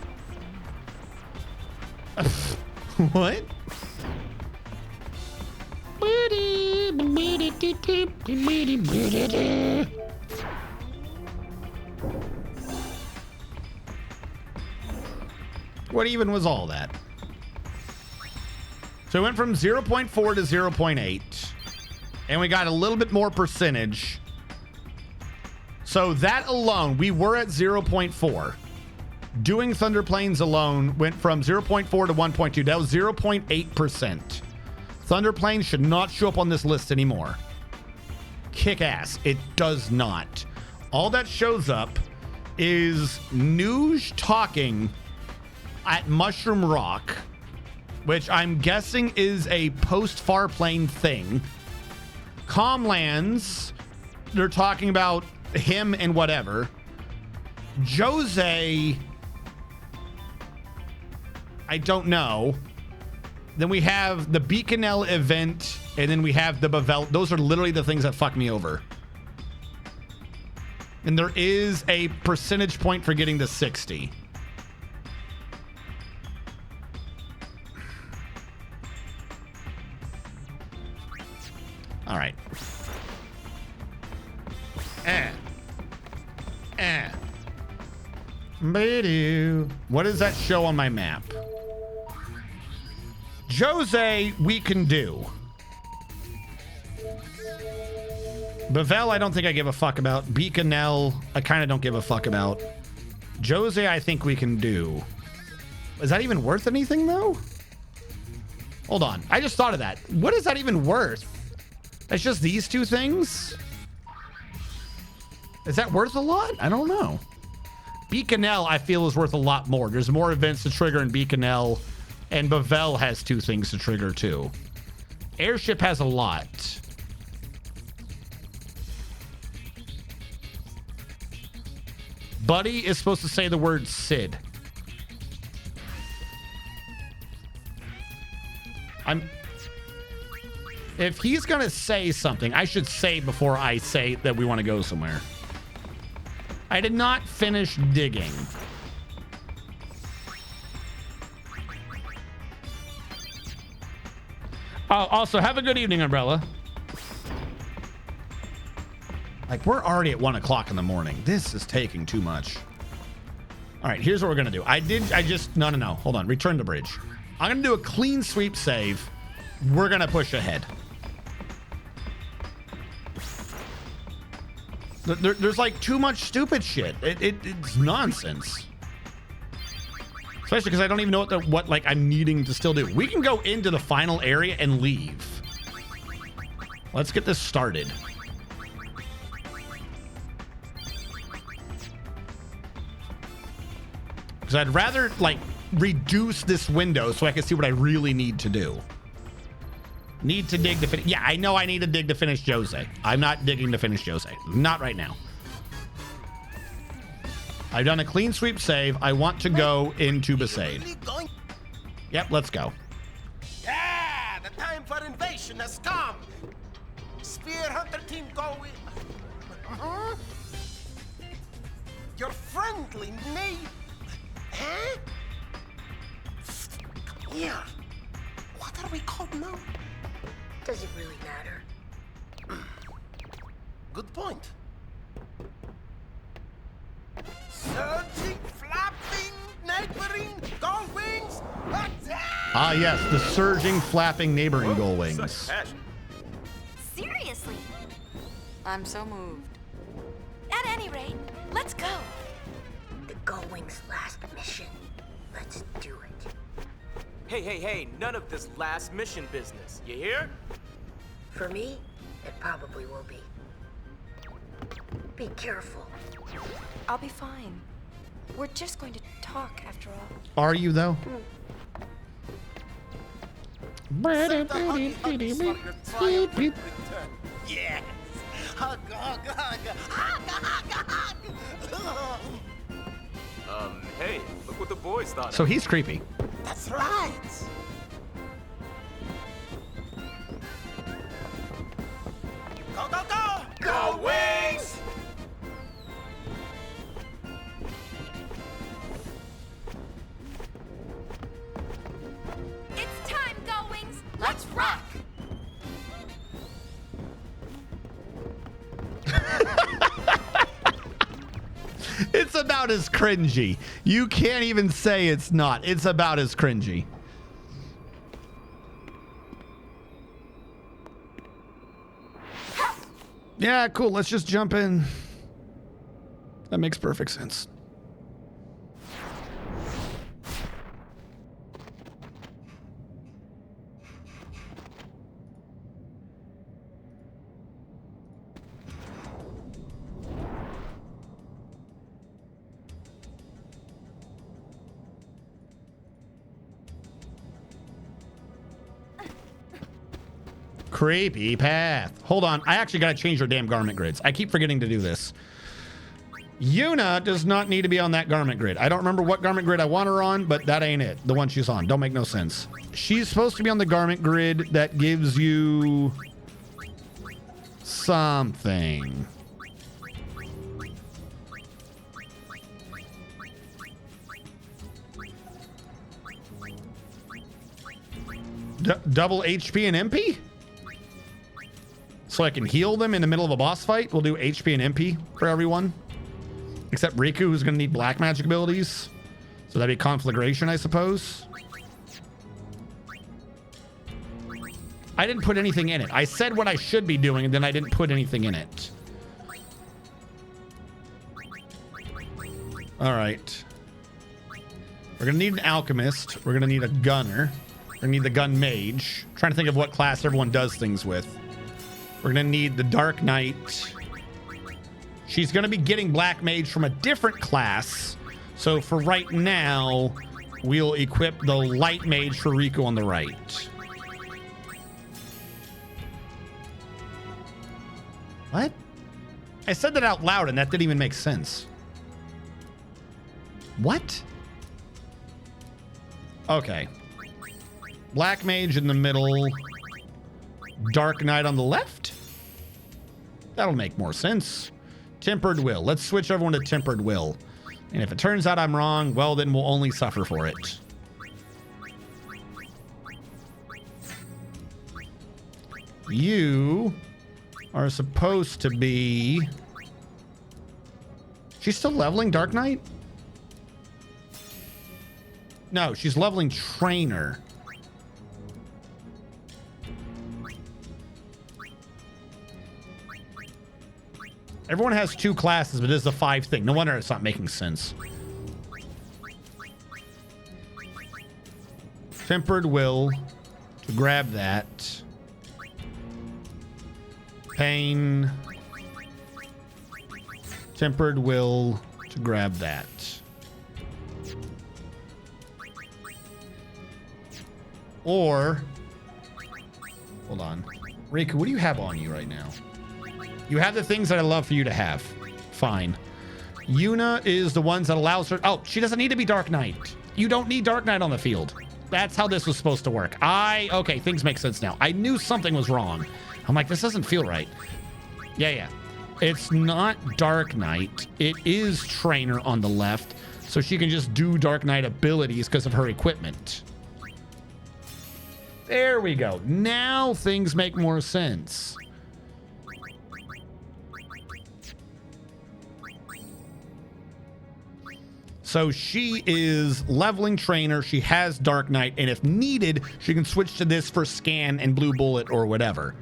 What? What even was all that? So it went from 0.4 to 0.8. And we got a little bit more percentage. So that alone, we were at 0.4. Doing Thunder Plains alone went from 0.4 to 1.2. That was 0.8%. Thunder Plains should not show up on this list anymore. Kick ass. It does not. All that shows up is Nuge talking at Mushroom Rock, which I'm guessing is a post-Farplane thing. Comlands, they're talking about him and whatever. Jose, I don't know. Then we have the Beaconell event, and then we have the Bavel. Those are literally the things that fuck me over. And there is a percentage point for getting to 60. All right. What does that show on my map? Jose, we can do. Bavel, I don't think I give a fuck about. Beaconell, I kind of don't give a fuck about. Jose, I think we can do. Is that even worth anything, though? Hold on. I just thought of that. What is that even worth? That's just these two things? Is that worth a lot? I don't know. Beaconell, I feel, is worth a lot more. There's more events to trigger in Beaconell, and Bavel has 2 things to trigger, too. Airship has a lot. Buddy is supposed to say the word Sid. If he's gonna say something, I should say before I say that we want to go somewhere. I did not finish digging. Oh, also, have a good evening, Umbrella. Like, we're already at 1 o'clock in the morning. This is taking too much. All right, here's what we're gonna do. No. Hold on, return to bridge. I'm gonna do a clean sweep save. We're gonna push ahead. There's like too much stupid shit. It's nonsense. Especially because I don't even know what like I'm needing to still do. We can go into the final area and leave. Let's get this started. Because I'd rather like reduce this window so I can see what I really need to do. Need to dig to finish. Yeah, I know I need to dig to finish Jose. I'm not digging to finish Jose. Not right now. I've done a clean sweep save. I want to go into Besaid. Yep, let's go. Yeah, the time for invasion has come. Spear Hunter team go in. Your friendly mate. Huh? Come here. What are we called now? Does it really matter? Good point. Surging, flapping, neighboring, gull wings. Ah, yes, the surging, flapping, neighboring gull wings. Seriously? I'm so moved. At any rate, let's go. The Gullwing's last mission. Let's do it. Hey, none of this last mission business. You hear? For me, it probably will be. Be careful. I'll be fine. We're just going to talk after all. Are you, though? Yes. Hug, hug, hug. Hug, hug, hug. Hey, look what the boys thought. So he's creepy. That's right. Go, go, go! Go wings! It's time, Go Wings! Let's rock! It's about as cringy. You can't even say it's not. It's about as cringy. Yeah, cool. Let's just jump in. That makes perfect sense. Creepy path. Hold on. I actually got to change her damn garment grids. I keep forgetting to do this. Yuna does not need to be on that garment grid. I don't remember what garment grid I want her on, but that ain't it. The one she's on. Don't make no sense. She's supposed to be on the garment grid that gives you something. Double HP and MP? So I can heal them in the middle of a boss fight? We'll do HP and MP for everyone. Except Riku, who's going to need black magic abilities. So that'd be conflagration, I suppose. I didn't put anything in it. I said what I should be doing, and then I didn't put anything in it. All right. We're going to need an alchemist. We're going to need a gunner. We're going to need the gun mage. I'm trying to think of what class everyone does things with. We're going to need the Dark Knight. She's going to be getting Black Mage from a different class. So for right now, we'll equip the Light Mage for Riku on the right. What? I said that out loud and that didn't even make sense. What? Okay. Black Mage in the middle. Dark Knight on the left? That'll make more sense. Tempered Will. Let's switch everyone to Tempered Will. And if it turns out I'm wrong, well, then we'll only suffer for it. You are supposed to be... She's still leveling Dark Knight? No, she's leveling Trainer. Everyone has two classes, but this is a 5 thing. No wonder it's not making sense. Tempered Will to grab that. Pain. Tempered Will to grab that. Or, hold on. Riku, what do you have on you right now? You have the things that I love for you to have. Fine. Yuna is the ones that allows her... Oh, she doesn't need to be Dark Knight. You don't need Dark Knight on the field. That's how this was supposed to work. Okay, things make sense now. I knew something was wrong. I'm like, this doesn't feel right. Yeah. It's not Dark Knight. It is Trainer on the left. So she can just do Dark Knight abilities because of her equipment. There we go. Now things make more sense. So she is leveling Trainer. She has Dark Knight. And if needed, she can switch to this for Scan and Blue Bullet or whatever.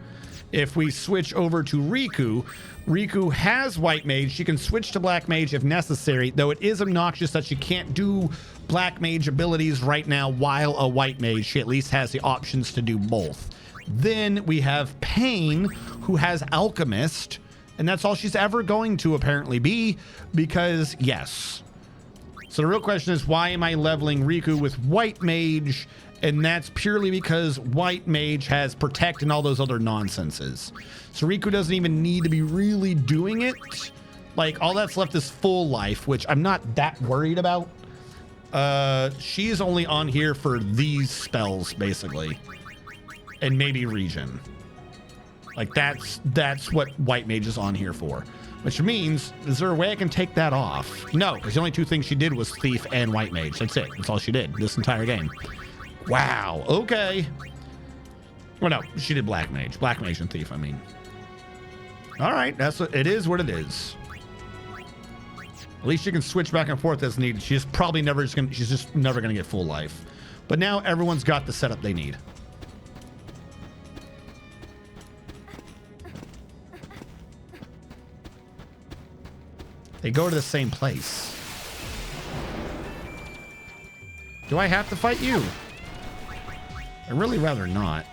If we switch over to Riku, Riku has White Mage. She can switch to Black Mage if necessary, though it is obnoxious that she can't do Black Mage abilities right now while a White Mage. She at least has the options to do both. Then we have Pain, who has Alchemist, and that's all she's ever going to apparently be, because yes. So the real question is, why am I leveling Riku with White Mage? And that's purely because White Mage has Protect and all those other nonsenses. So Riku doesn't even need to be really doing it. Like, all that's left is Full Life, which I'm not that worried about. She's only on here for these spells, basically. And maybe Regen. Like, that's what White Mage is on here for. Which means, is there a way I can take that off? No, because the only two things she did was Thief and White Mage. That's it. That's all she did this entire game. Wow. Okay. Well, no, she did Black Mage. Black Mage and Thief, I mean. All right. It is what it is. At least she can switch back and forth as needed. She's probably never just gonna, she's just never going to get Full Life. But now everyone's got the setup they need. They go to the same place. Do I have to fight you? I'd really rather not.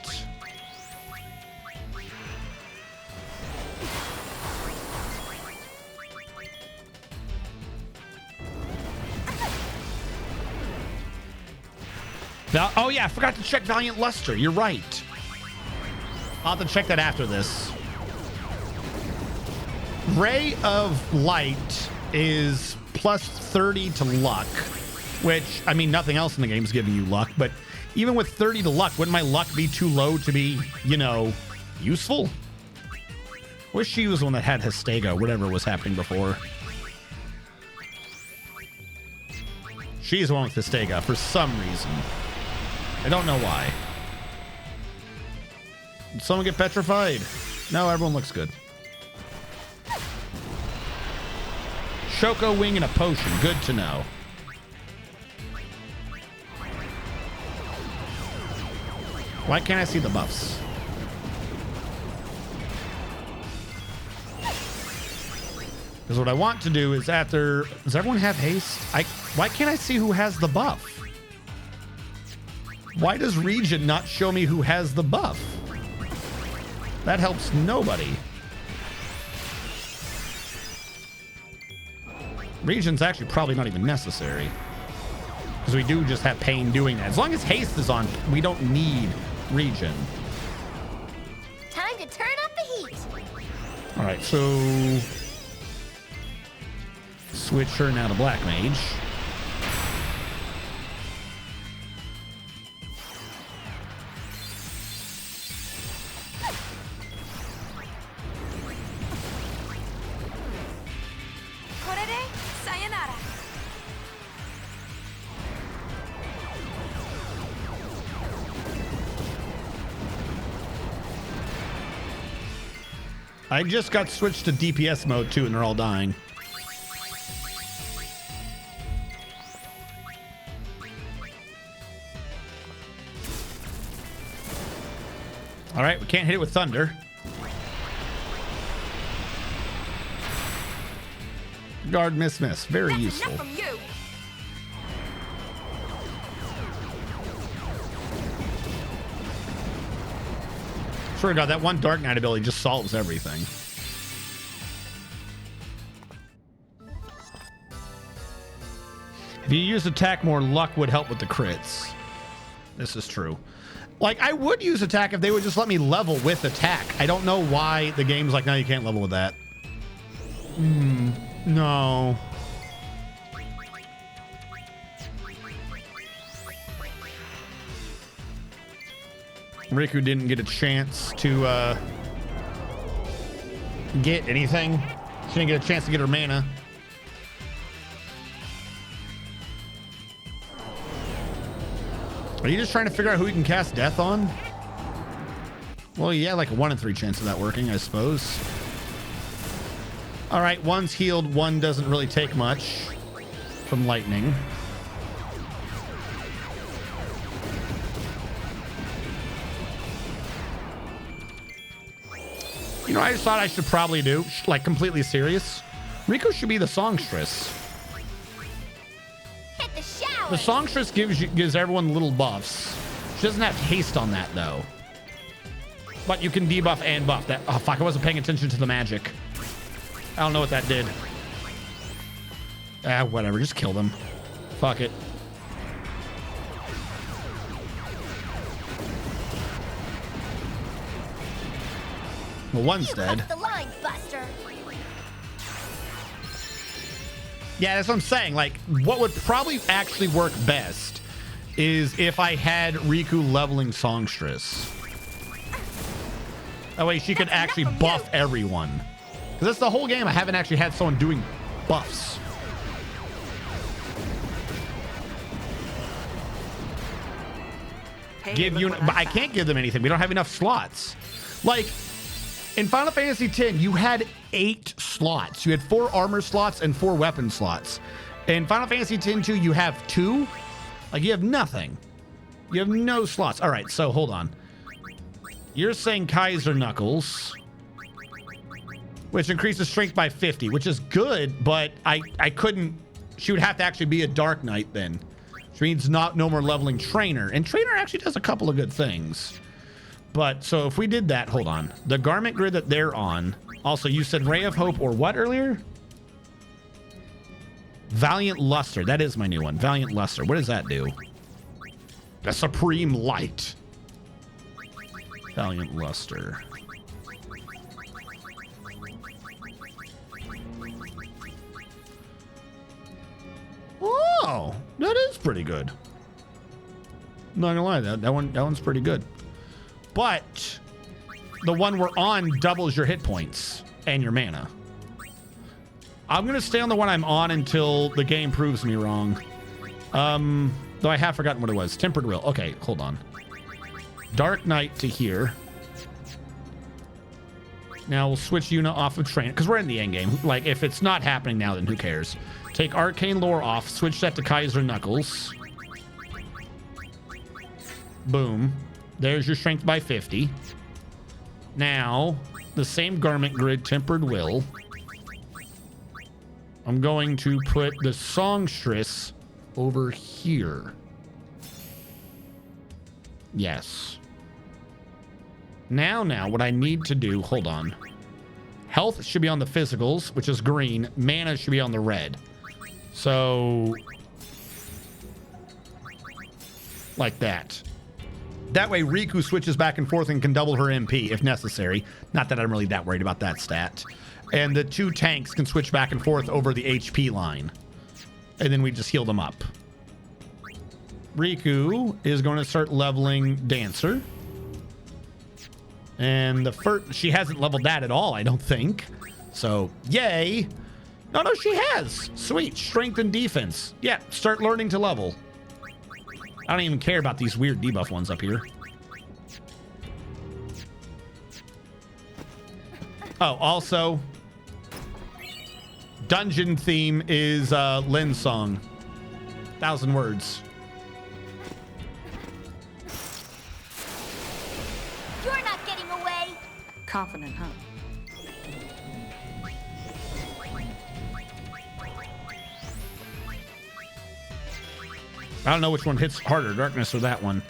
Oh yeah, I forgot to check Valiant Luster. You're right. I'll have to check that after this. Ray of Light is plus 30 to luck, which, I mean, nothing else in the game is giving you luck, but even with 30 to luck, wouldn't my luck be too low to be, you know, useful? Wish she was the one that had Hestego, whatever was happening before. She's the one with Hestego for some reason. I don't know why. Did someone get petrified? No, everyone looks good. Shoko Wing and a potion. Good to know. Why can't I see the buffs? Because what I want to do is after... Does everyone have haste? Why can't I see who has the buff? Why does Region not show me who has the buff? That helps nobody. Region's actually probably not even necessary. Because we do just have Pain doing that. As long as haste is on, we don't need Region. Time to turn up the heat. All right, so switch her now to Black Mage. I just got switched to DPS mode too, and they're all dying. All right, we can't hit it with thunder. Guard, miss. Very useful. Swear to God, that one Dark Knight ability just solves everything. If you use attack more, luck would help with the crits. This is true. Like, I would use attack if they would just let me level with attack. I don't know why the game's like, no, you can't level with that. No. Riku didn't get a chance to get anything. She didn't get a chance to get her mana. Are you just trying to figure out who you can cast Death on? Well, yeah, like a 1 in 3 chance of that working, I suppose. All right, one's healed, one doesn't really take much from lightning. You know, I just thought I should probably do, like, completely serious. Riku should be the songstress. Hit the shower. The songstress gives everyone little buffs. She doesn't have haste on that though. But you can debuff and buff that. Oh fuck! I wasn't paying attention to the magic. I don't know what that did. Ah, whatever. Just kill them. Fuck it. Well, one's dead. The line, Buster. Yeah, that's what I'm saying. Like, what would probably actually work best is if I had Riku leveling Songstress. That way she could actually buff everyone. Because that's the whole game. I haven't actually had someone doing buffs. Hey, But I can't give them anything. We don't have enough slots. Like, in Final Fantasy X, you had 8 slots. You had 4 armor slots and 4 weapon slots. In Final Fantasy X-2, you have 2. Like, you have nothing. You have no slots. All right, so hold on. You're saying Kaiser Knuckles, which increases strength by 50, which is good, but I couldn't... She would have to actually be a Dark Knight then. Which means no more leveling Trainer. And Trainer actually does a couple of good things. But, so if we did that, hold on. The garment grid that they're on. Also, you said Ray of Hope or what earlier? Valiant Luster. That is my new one. Valiant Luster. What does that do? The Supreme Light. Valiant Luster. Oh, that is pretty good. Not gonna lie, that one's pretty good. But the one we're on doubles your hit points and your mana. I'm gonna stay on the one I'm on until the game proves me wrong. Though I have forgotten what it was. Tempered Will. Okay, hold on. Dark Knight to here. Now we'll switch Yuna off of Train because we're in the end game. Like if it's not happening now, then who cares? Take Arcane Lore off. Switch that to Kaiser Knuckles. Boom. There's your strength by 50. Now the same garment grid, Tempered Will. I'm going to put the Songstress over here. Yes. Now, what I need to do, hold on. Health should be on the physicals, which is green. Mana should be on the red. So, like that. That way Riku switches back and forth and can double her MP if necessary. Not that I'm really that worried about that stat. And the two tanks can switch back and forth over the HP line. And then we just heal them up. Riku is going to start leveling Dancer. And the first, she hasn't leveled that at all, I don't think. So, yay. No, she has. Sweet. Strength and defense. Yeah, start learning to level. I don't even care about these weird debuff ones up here. Oh, also, dungeon theme is Lin's song. 1,000 words. You're not getting away. Confident, huh? I don't know which one hits harder, darkness or that one.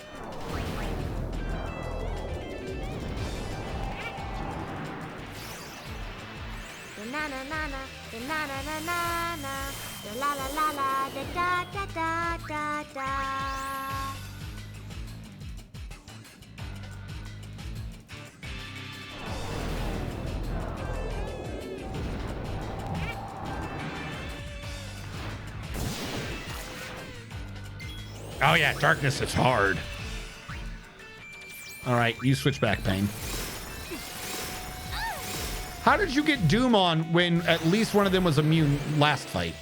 Oh yeah, darkness, it's hard. All right, you switch back, Pain. How did you get Doom on when at least one of them was immune last fight?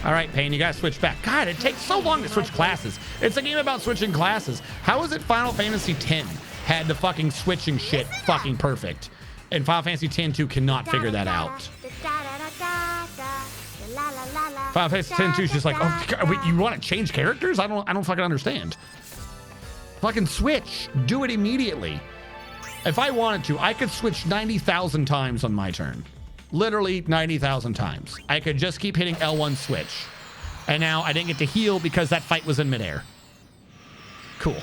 All right, Pain, you gotta switch back. God, it takes so long to switch classes. It's a game about switching classes. How is it Final Fantasy X had the fucking switching shit fucking perfect? And Final Fantasy X-2 cannot figure that out. Final Fantasy X-2 is just like, oh, God, wait, you want to change characters? I don't fucking understand. Fucking switch. Do it immediately. If I wanted to, I could switch 90,000 times on my turn. Literally 90,000 times. I could just keep hitting L1 switch. And now I didn't get to heal because that fight was in midair. Cool.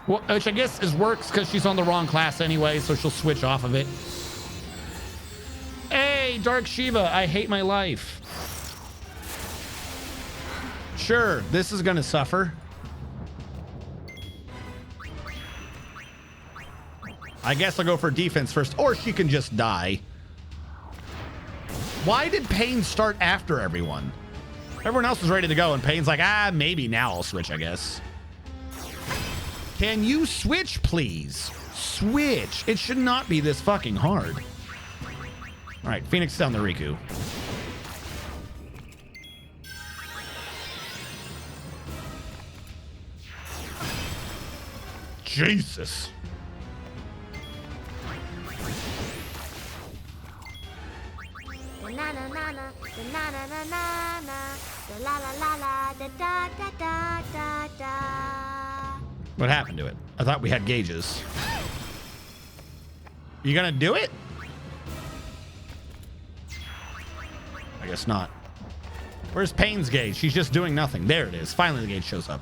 Well, which I guess works because she's on the wrong class anyway, so she'll switch off of it. Hey, Dark Shiva, I hate my life. Sure, this is gonna suffer. I guess I'll go for defense first, or she can just die. Why did Pain start after everyone? Everyone else was ready to go, and Pain's like, maybe now I'll switch, I guess. Can you switch, please? Switch. It should not be this fucking hard. All right, Phoenix down the Riku. Jesus. What happened to it? I thought we had gauges. You gonna do it? I guess not. Where's Pain's gauge? She's just doing nothing. There it is. Finally the gauge shows up.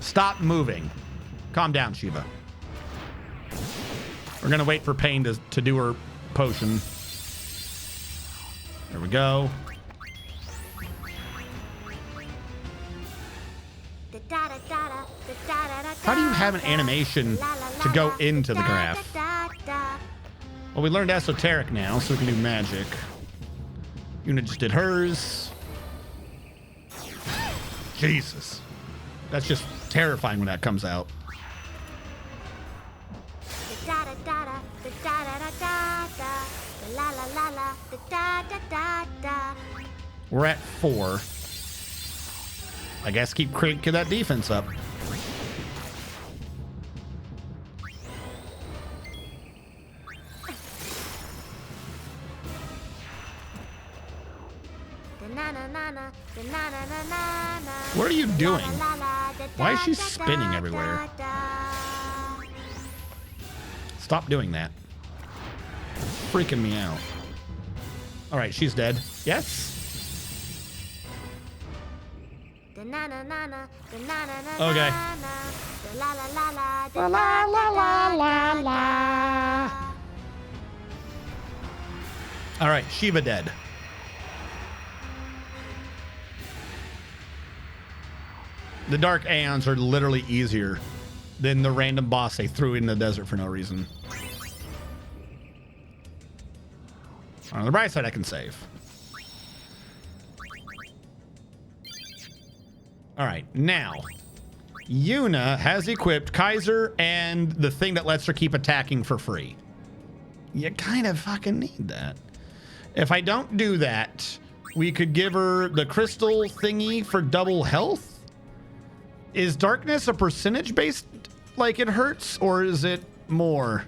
Stop moving. Calm down, Shiva. We're gonna wait for Pain to do her potion. There we go. How do you have an animation to go into the graph? Well, we learned esoteric now, so we can do magic. Una just did hers. Jesus. That's just terrifying when that comes out. We're at 4. I guess keep cranking that defense up. What are you doing? Why is she spinning everywhere? Stop doing that. Freaking me out. All right, she's dead. Yes. Okay. All right, Shiva dead. The Dark Aeons are literally easier than the random boss they threw in the desert for no reason. On the bright side, I can save. All right, now Yuna has equipped Kaiser and the thing that lets her keep attacking for free. You kind of fucking need that. If I don't do that, we could give her the crystal thingy for double health. Is darkness a percentage based, like it hurts, or is it more?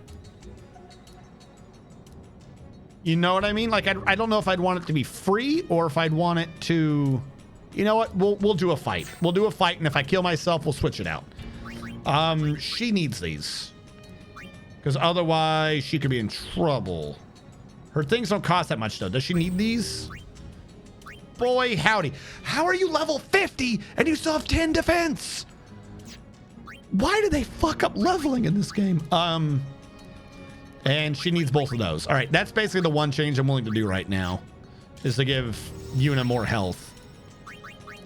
You know what I mean? Like, I don't know if I'd want it to be free or if I'd want it to... You know what? We'll do a fight. We'll do a fight, and if I kill myself, we'll switch it out. She needs these. Because otherwise, she could be in trouble. Her things don't cost that much, though. Does she need these? Boy, howdy. How are you level 50 and you still have 10 defense? Why do they fuck up leveling in this game? And she needs both of those. All right, that's basically the one change I'm willing to do right now, is to give Yuna more health.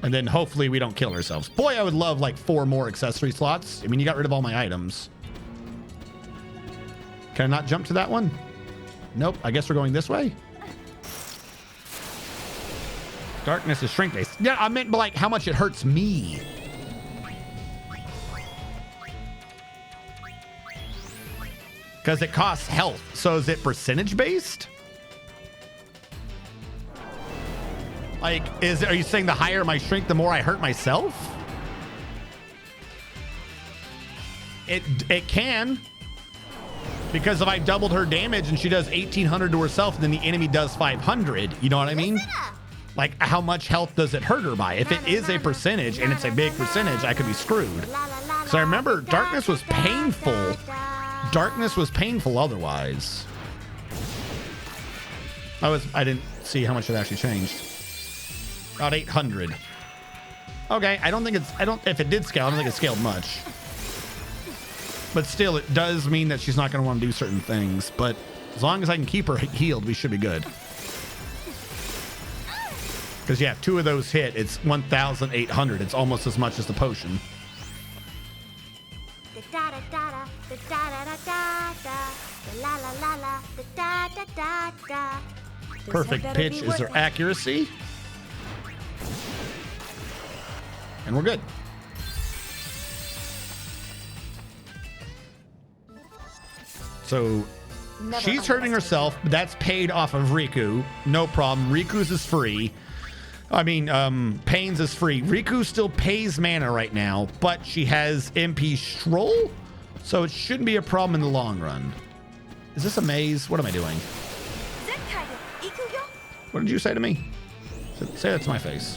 And then hopefully we don't kill ourselves. Boy, I would love like 4 more accessory slots. I mean, you got rid of all my items. Can I not jump to that one? Nope, I guess we're going this way. Darkness is shrink based. Yeah, I meant like how much it hurts me. Because it costs health. So is it percentage based? Like, are you saying the higher my shrink, the more I hurt myself? It can. Because if I doubled her damage and she does 1,800 to herself, then the enemy does 500. You know what I mean? Like, how much health does it hurt her by? If it is a percentage, and it's a big percentage, I could be screwed. So I remember darkness was painful. Darkness was painful otherwise. I didn't see how much it actually changed. About 800. Okay, if it did scale, I don't think it scaled much. But still, it does mean that she's not going to want to do certain things. But as long as I can keep her healed, we should be good. Because, yeah, 2 of those hit, it's 1,800. It's almost as much as the potion. Perfect pitch is her accuracy. And we're good. So she's hurting herself, but that's paid off of Riku. No problem. Riku's is free. I mean, Pain's is free. Riku still pays mana right now, but she has MP Stroll, so it shouldn't be a problem in the long run. Is this a maze? What am I doing? What did you say to me? Say that to my face.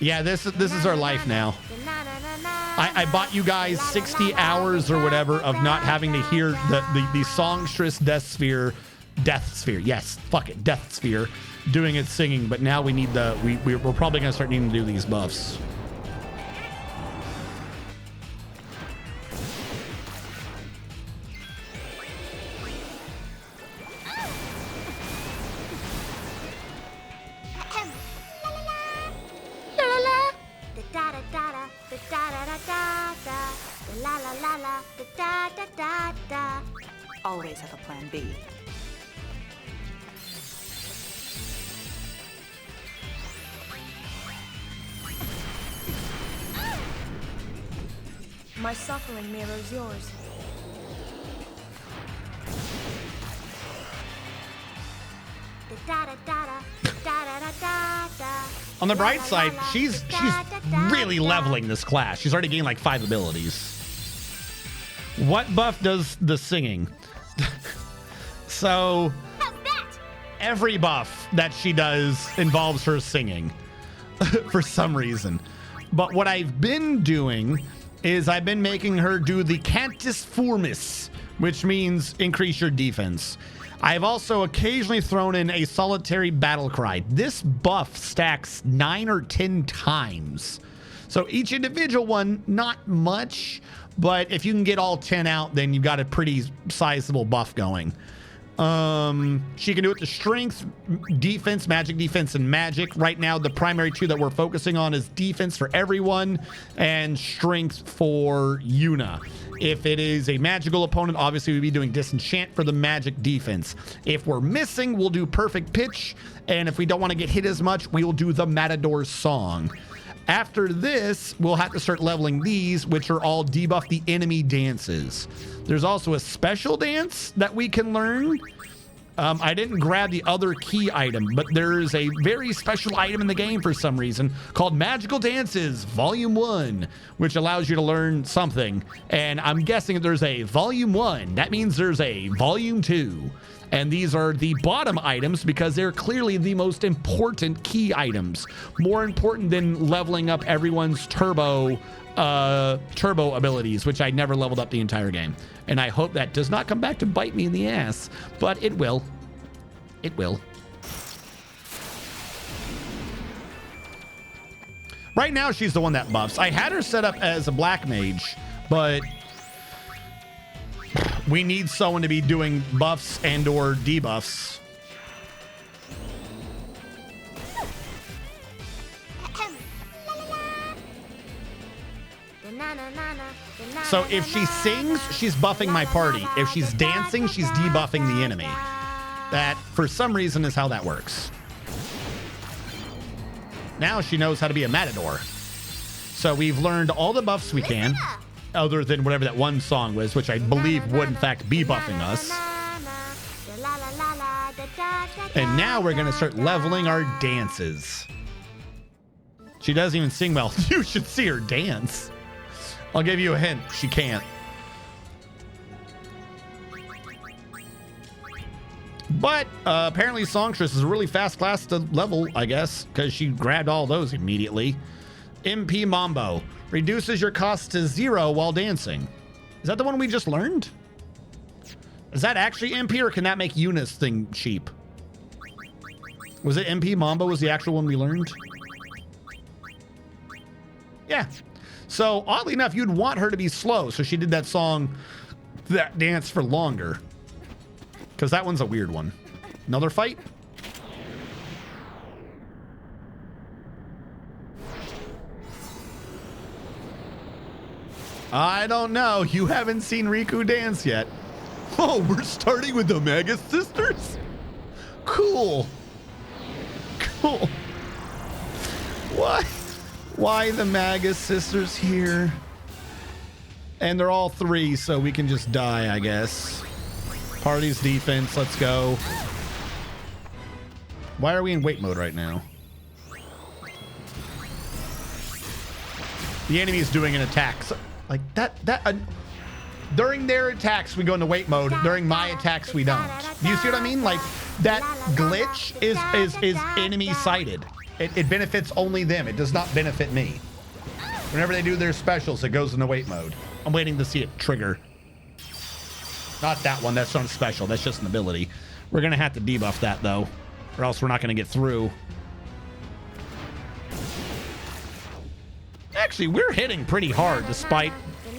Yeah, this is our life now. I bought you guys 60 hours or whatever of not having to hear the songstress Death Sphere. Yes, fuck it, Death Sphere doing its singing. But now we need we're probably gonna start needing to do these buffs. Always have a plan B. My suffering mirrors yours. On the bright side, she's really leveling this class. She's already gained like 5 abilities. What buff does the singing? So every buff that she does involves her singing for some reason. But what I've been doing is I've been making her do the Cantus Formis, which means increase your defense. I've also occasionally thrown in a solitary battle cry. This buff stacks 9 or 10 times. So each individual one, not much, but if you can get all 10 out, then you've got a pretty sizable buff going. She can do it to strength, defense, and magic. Right now, the primary 2 that we're focusing on is defense for everyone and strength for Yuna. If it is a magical opponent, obviously we'd be doing disenchant for the magic defense. If we're missing, we'll do perfect pitch. And if we don't want to get hit as much, we will do the Matador song. After this, we'll have to start leveling these, which are all debuff the enemy dances. There's also a special dance that we can learn. I didn't grab the other key item, but there's a very special item in the game for some reason called Magical Dances Volume 1, which allows you to learn something. And I'm guessing if there's a Volume 1, that means there's a Volume 2. And these are the bottom items because they're clearly the most important key items. More important than leveling up everyone's turbo abilities, which I never leveled up the entire game. And I hope that does not come back to bite me in the ass, but it will. It will. Right now, she's the one that buffs. I had her set up as a black mage, but we need someone to be doing buffs and or debuffs. So if she sings, she's buffing my party. If she's dancing, she's debuffing the enemy. That, for some reason, is how that works. Now she knows how to be a matador. So we've learned all the buffs we can, other than whatever that one song was, which I believe would, in fact, be buffing us. And now we're going to start leveling our dances. She doesn't even sing well. You should see her dance. I'll give you a hint. She can't. But apparently Songstress is a really fast class to level, I guess, because she grabbed all those immediately. MP Mambo. Reduces your cost to 0 while dancing. Is that the one we just learned? Is that actually MP, or can that make Yuna's thing cheap? Was it MP Mambo was the actual one we learned? Yeah. So, oddly enough, you'd want her to be slow, so she did that song, that dance for longer. Because that one's a weird one. Another fight? I don't know. You haven't seen Riku dance yet. Oh, we're starting with the Magus Sisters? Cool. Cool. What? Why the Magus Sisters here? And they're all 3, so we can just die, I guess. Party's defense, let's go. Why are we in wait mode right now? The enemy's doing an attack. So, like during their attacks, we go into wait mode. During my attacks, we don't. Do you see what I mean? Like, that glitch is enemy sided. It benefits only them. It does not benefit me. Whenever they do their specials, it goes into wait mode. I'm waiting to see it trigger. Not that one. That's not a special. That's just an ability. We're going to have to debuff that, though, or else we're not going to get through. Actually, we're hitting pretty hard despite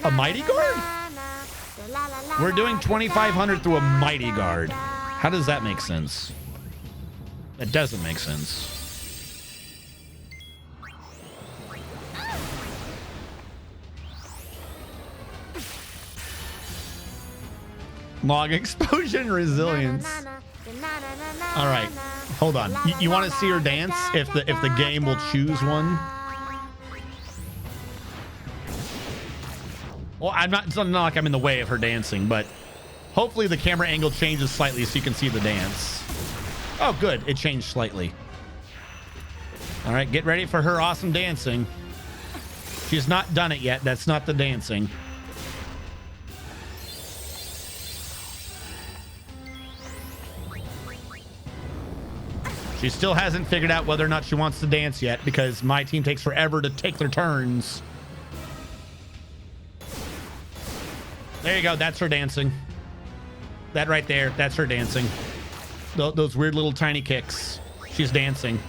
a Mighty Guard. We're doing 2,500 through a Mighty Guard. How does that make sense? That doesn't make sense. Log explosion resilience. All right, hold on. You want to see her dance? If the game will choose one. Well, it's not like I'm in the way of her dancing, but hopefully the camera angle changes slightly so you can see the dance. Oh, good. It changed slightly. All right, get ready for her awesome dancing. She's not done it yet. That's not the dancing. She still hasn't figured out whether or not she wants to dance yet because my team takes forever to take their turns. There you go. That's her dancing. That right there. That's her dancing. Those weird little tiny kicks. She's dancing.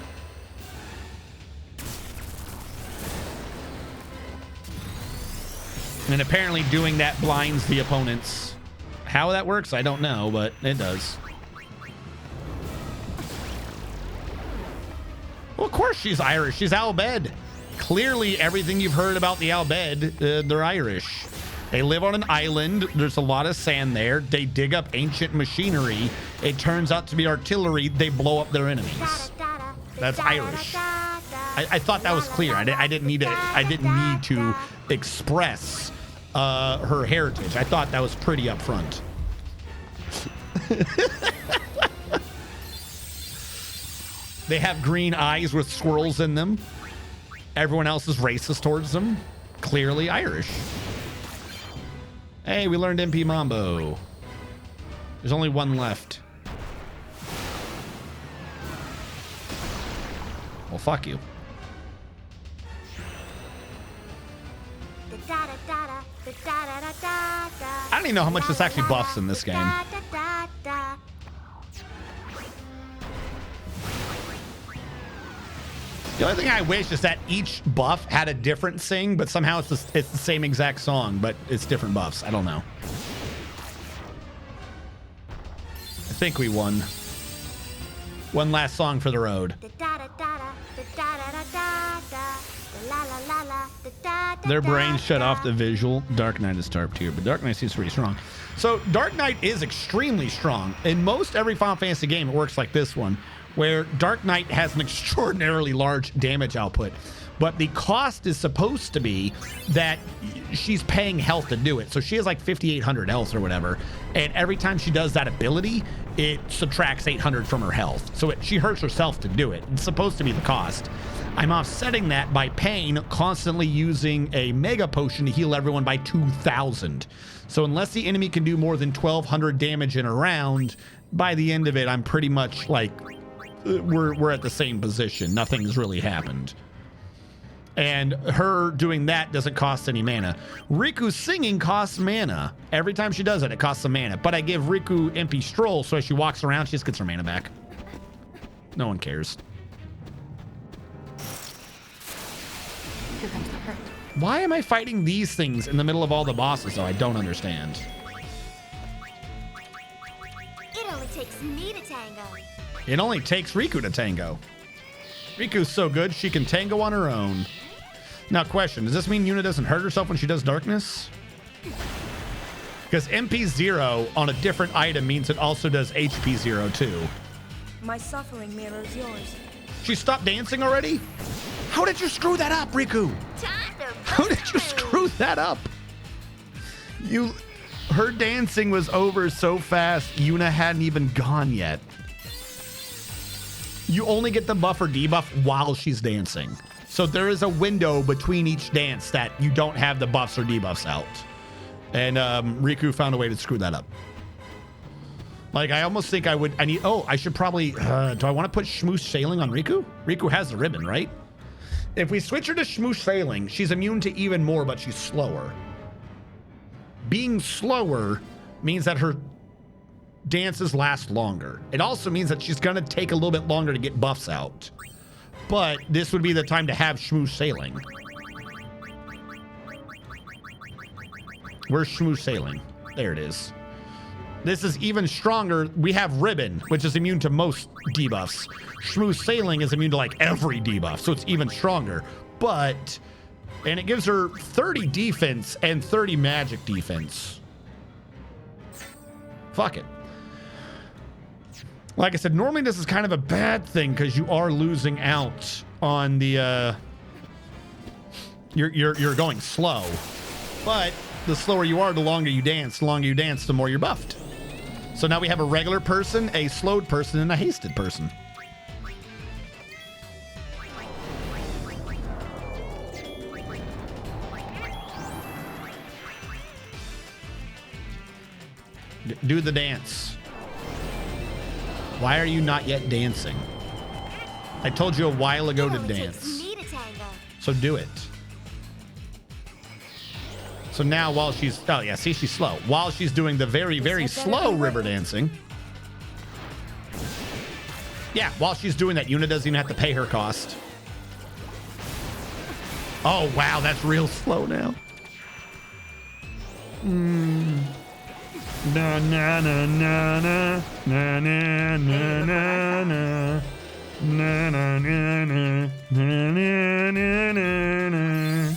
And apparently doing that blinds the opponents. How that works, I don't know, but it does. Well, of course she's Irish. She's Al Bhed. Clearly, everything you've heard about the Al Bhed, they're Irish. They live on an island. There's a lot of sand there. They dig up ancient machinery. It turns out to be artillery. They blow up their enemies. That's Irish. I thought that was clear. I didn't need to express her heritage. I thought that was pretty upfront. They have green eyes with swirls in them. Everyone else is racist towards them. Clearly Irish. Hey, we learned MP Mambo. There's only one left. Well, fuck you. I don't even know how much this actually buffs in this game. The only thing I wish is that each buff had a different sing, but somehow it's the same exact song, but it's different buffs. I don't know. I think we won. One last song for the road. Their brains shut off the visual. Dark Knight is top tier, but Dark Knight seems pretty strong. So Dark Knight is extremely strong. In most every Final Fantasy game, it works like this one, where Dark Knight has an extraordinarily large damage output, but the cost is supposed to be that she's paying health to do it. So she has like 5,800 health or whatever, and every time she does that ability, it subtracts 800 from her health. So she hurts herself to do it. It's supposed to be the cost. I'm offsetting that by paying constantly using a mega potion to heal everyone by 2,000. So unless the enemy can do more than 1,200 damage in a round, by the end of it, I'm pretty much like, we're at the same position. Nothing's really happened. And her doing that doesn't cost any mana. Riku singing costs mana. Every time she does it, it costs some mana. But I give Riku MP Stroll, so as she walks around, she just gets her mana back. No one cares. Here comes the hurt. Why am I fighting these things in the middle of all the bosses, though? I don't understand. It only takes me to tango. It only takes Riku to tango. Riku's so good, she can tango on her own. Now, question, does this mean Yuna doesn't hurt herself when she does darkness? Because MP 0 on a different item means it also does HP 0 too. My suffering mirrors yours. She stopped dancing already? How did you screw that up, Riku? How did you screw that up? Her dancing was over so fast, Yuna hadn't even gone yet. You only get the buff or debuff while she's dancing. So there is a window between each dance that you don't have the buffs or debuffs out. And Riku found a way to screw that up. Like, I almost think I should probably, do I want to put Schmooze Sailing on Riku? Riku has the ribbon, right? If we switch her to Smooth Sailing, she's immune to even more, but she's slower. Being slower means that her dances last longer. It also means that she's gonna take a little bit longer to get buffs out. But this would be the time to have Smooth Sailing. Where's Smooth Sailing? There it is. This is even stronger. We have Ribbon, which is immune to most debuffs. Smooth Sailing is immune to like every debuff, so it's even stronger. But, and it gives her 30 defense and 30 magic defense. Fuck it. Like I said, normally this is kind of a bad thing because you are losing out on the, you're going slow. But the slower you are, the longer you dance. The longer you dance, the more you're buffed. So now we have a regular person, a slowed person, and a hasted person. Do the dance. Why are you not yet dancing? I told you a while ago to dance. So do it. So now while she's, oh yeah, see, she's slow. While she's doing the very, very slow river dancing. Yeah, while she's doing that, Yuna doesn't even have to pay her cost. Oh, wow, that's real slow now. Na na na na na na na na na na na na na na na.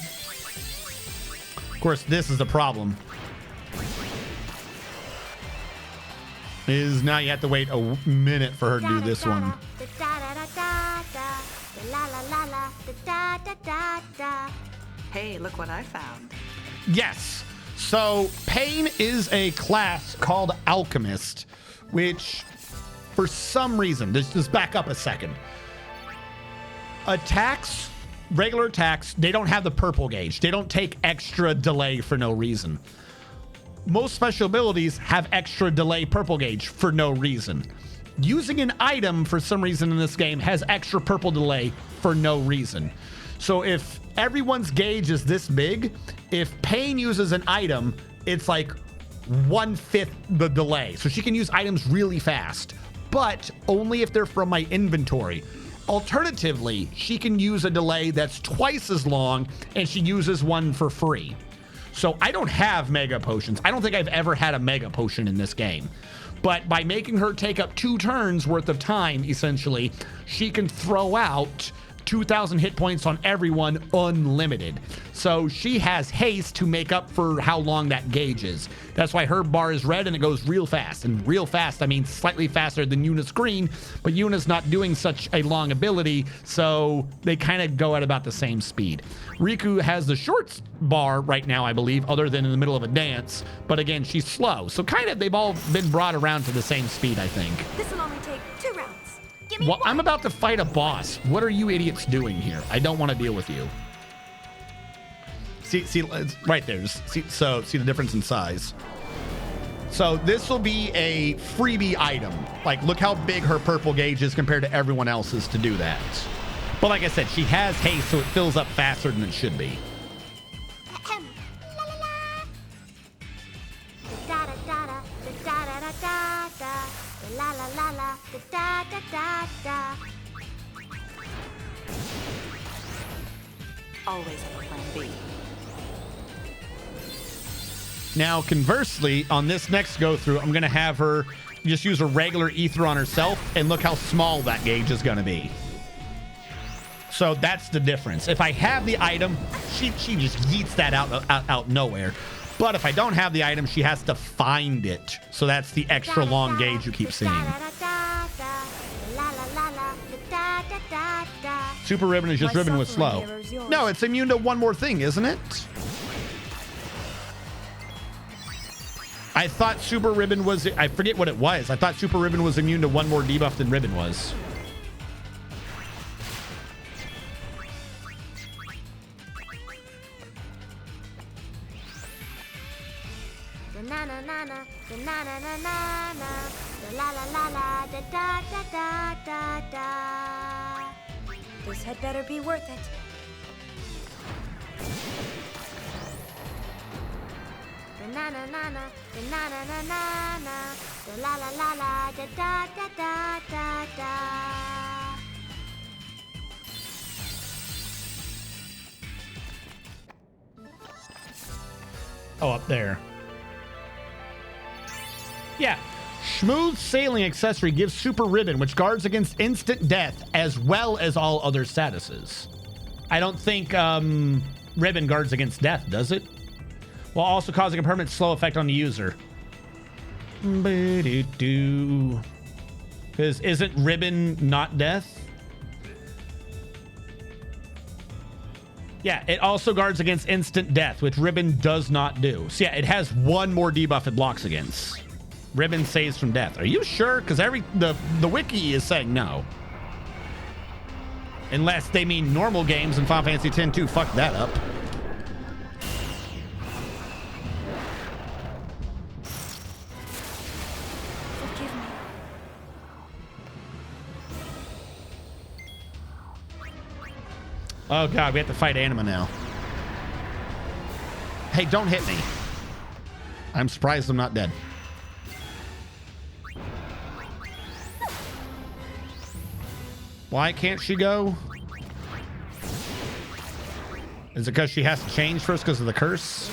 Of course, this is the problem. Is now you have to wait a minute for her to do this one. Hey, look what I found. Yes. So Pain is a class called Alchemist, which for some reason, just back up a second. Attacks, regular attacks, they don't have the purple gauge. They don't take extra delay for no reason. Most special abilities have extra delay purple gauge for no reason. Using an item for some reason in this game has extra purple delay for no reason. So if everyone's gauge is this big, if Pain uses an item, it's like 1/5 the delay. So she can use items really fast, but only if they're from my inventory. Alternatively, she can use a delay that's twice as long and she uses one for free. So I don't have mega potions. I don't think I've ever had a mega potion in this game. But by making her take up 2 turns worth of time, essentially, she can throw out 2,000 hit points on everyone unlimited. So she has haste to make up for how long that gauge is. That's why her bar is red and it goes real fast. And real fast, I mean slightly faster than Yuna's green, but Yuna's not doing such a long ability, so they kind of go at about the same speed. Riku has the short bar right now, I believe, other than in the middle of a dance, but again, she's slow. So kind of they've all been brought around to the same speed, I think. This will only take 2 rounds. Well, I'm about to fight a boss. What are you idiots doing here? I don't want to deal with you. See, it's right there. See the difference in size. So this will be a freebie item. Like, look how big her purple gauge is compared to everyone else's to do that. But like I said, she has haste, so it fills up faster than it should be. La la la la, da da da da. Always have a plan B. Now, conversely, on this next go through, I'm going to have her just use a regular ether on herself, and look how small that gauge is going to be. So that's the difference. If I have the item, she just yeets that out nowhere. But if I don't have the item, she has to find it. So that's the extra long gauge you keep seeing. Super Ribbon is just Ribbon with slow. No, it's immune to one more thing, isn't it? I thought Super Ribbon was, I forget what it was. I thought Super Ribbon was immune to one more debuff than Ribbon was. This had better be worth it. Na na na na, na na na na na, la la la la, da da da da da da. Oh, up there. Yeah. Smooth sailing accessory gives super ribbon, which guards against instant death as well as all other statuses. I don't think ribbon guards against death, does it? While also causing a permanent slow effect on the user. Because isn't ribbon not death? Yeah, it also guards against instant death, which ribbon does not do. So yeah, it has one more debuff it blocks against. Ribbon saves from death. Are you sure? Because the wiki is saying no. Unless they mean normal games in Final Fantasy X-2 fuck that up. Forgive me. Oh god, we have to fight Anima now. Hey, don't hit me. I'm surprised I'm not dead. Why can't she go? Is it because she has to change first because of the curse?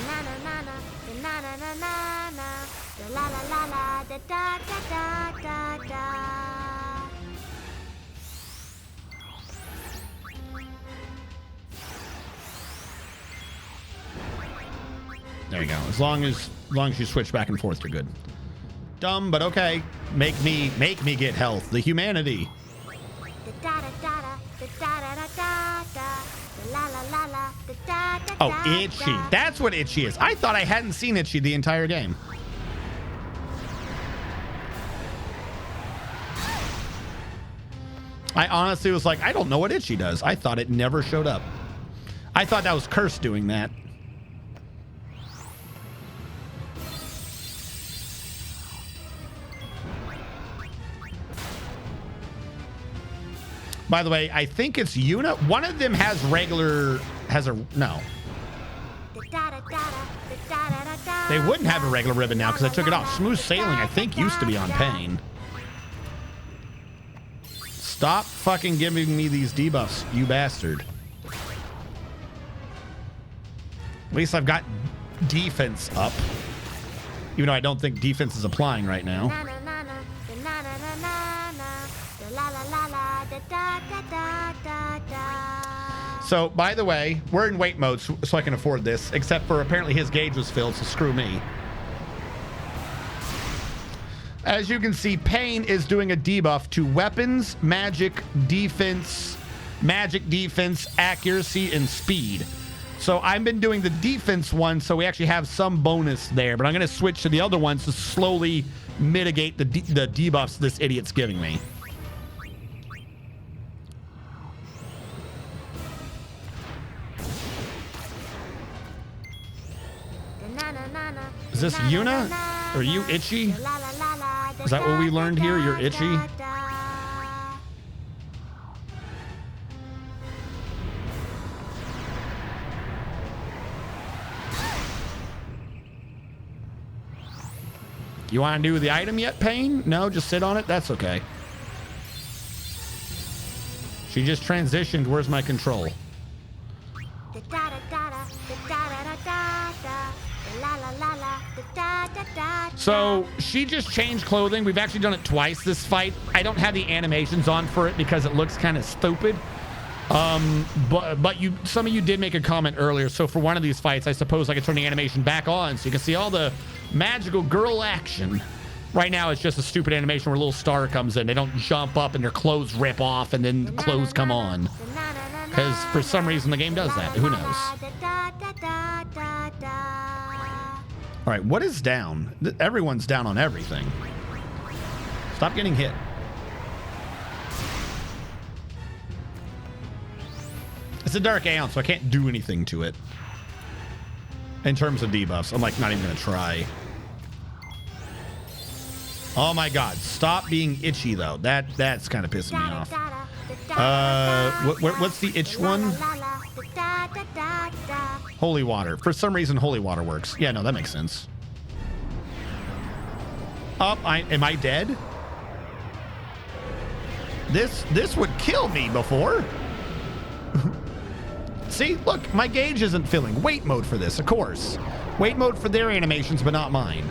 There you go. As long as you switch back and forth, you're good. Dumb, but okay. Make me get health. The humanity. Oh, Itchy. That's what Itchy is. I thought I hadn't seen Itchy the entire game. I honestly was like, I don't know what Itchy does. I thought it never showed up. I thought that was Curse doing that. By the way, I think it's Yuna. One of them has no. They wouldn't have a regular ribbon now because I took it off. Smooth sailing, I think, used to be on Pain. Stop fucking giving me these debuffs, you bastard. At least I've got defense up. Even though I don't think defense is applying right now. So, by the way, we're in wait mode, so I can afford this, except for apparently his gauge was filled, so screw me. As you can see, Pain is doing a debuff to weapons, magic, defense, accuracy, and speed. So I've been doing the defense one, so we actually have some bonus there, but I'm going to switch to the other ones to slowly mitigate the debuffs this idiot's giving me. Is this Yuna? Or you Itchy? Is that what we learned here? You're Itchy? You want to do the item yet, Pain? No, just sit on it? That's okay. She just transitioned. Where's my control? So she just changed clothing. We've actually done it twice this fight. I don't have the animations on for it because it looks kind of stupid. But some of you did make a comment earlier. So for one of these fights, I suppose I could turn the animation back on so you can see all the magical girl action. Right now, it's just a stupid animation where a little star comes in. They don't jump up and their clothes rip off and then the clothes come on. Because for some reason the game does that. Who knows? All right, what is down? Everyone's down on everything. Stop getting hit. It's a Dark Aeon, so I can't do anything to it. In terms of debuffs, I'm like not even gonna try. Oh my god, stop being itchy though. That's kind of pissing me off. What's the itch one? Holy water. For some reason, holy water works. Yeah, no, that makes sense. Am I dead? This would kill me before. See, look, my gauge isn't filling. Wait mode for this, of course. Wait mode for their animations, but not mine.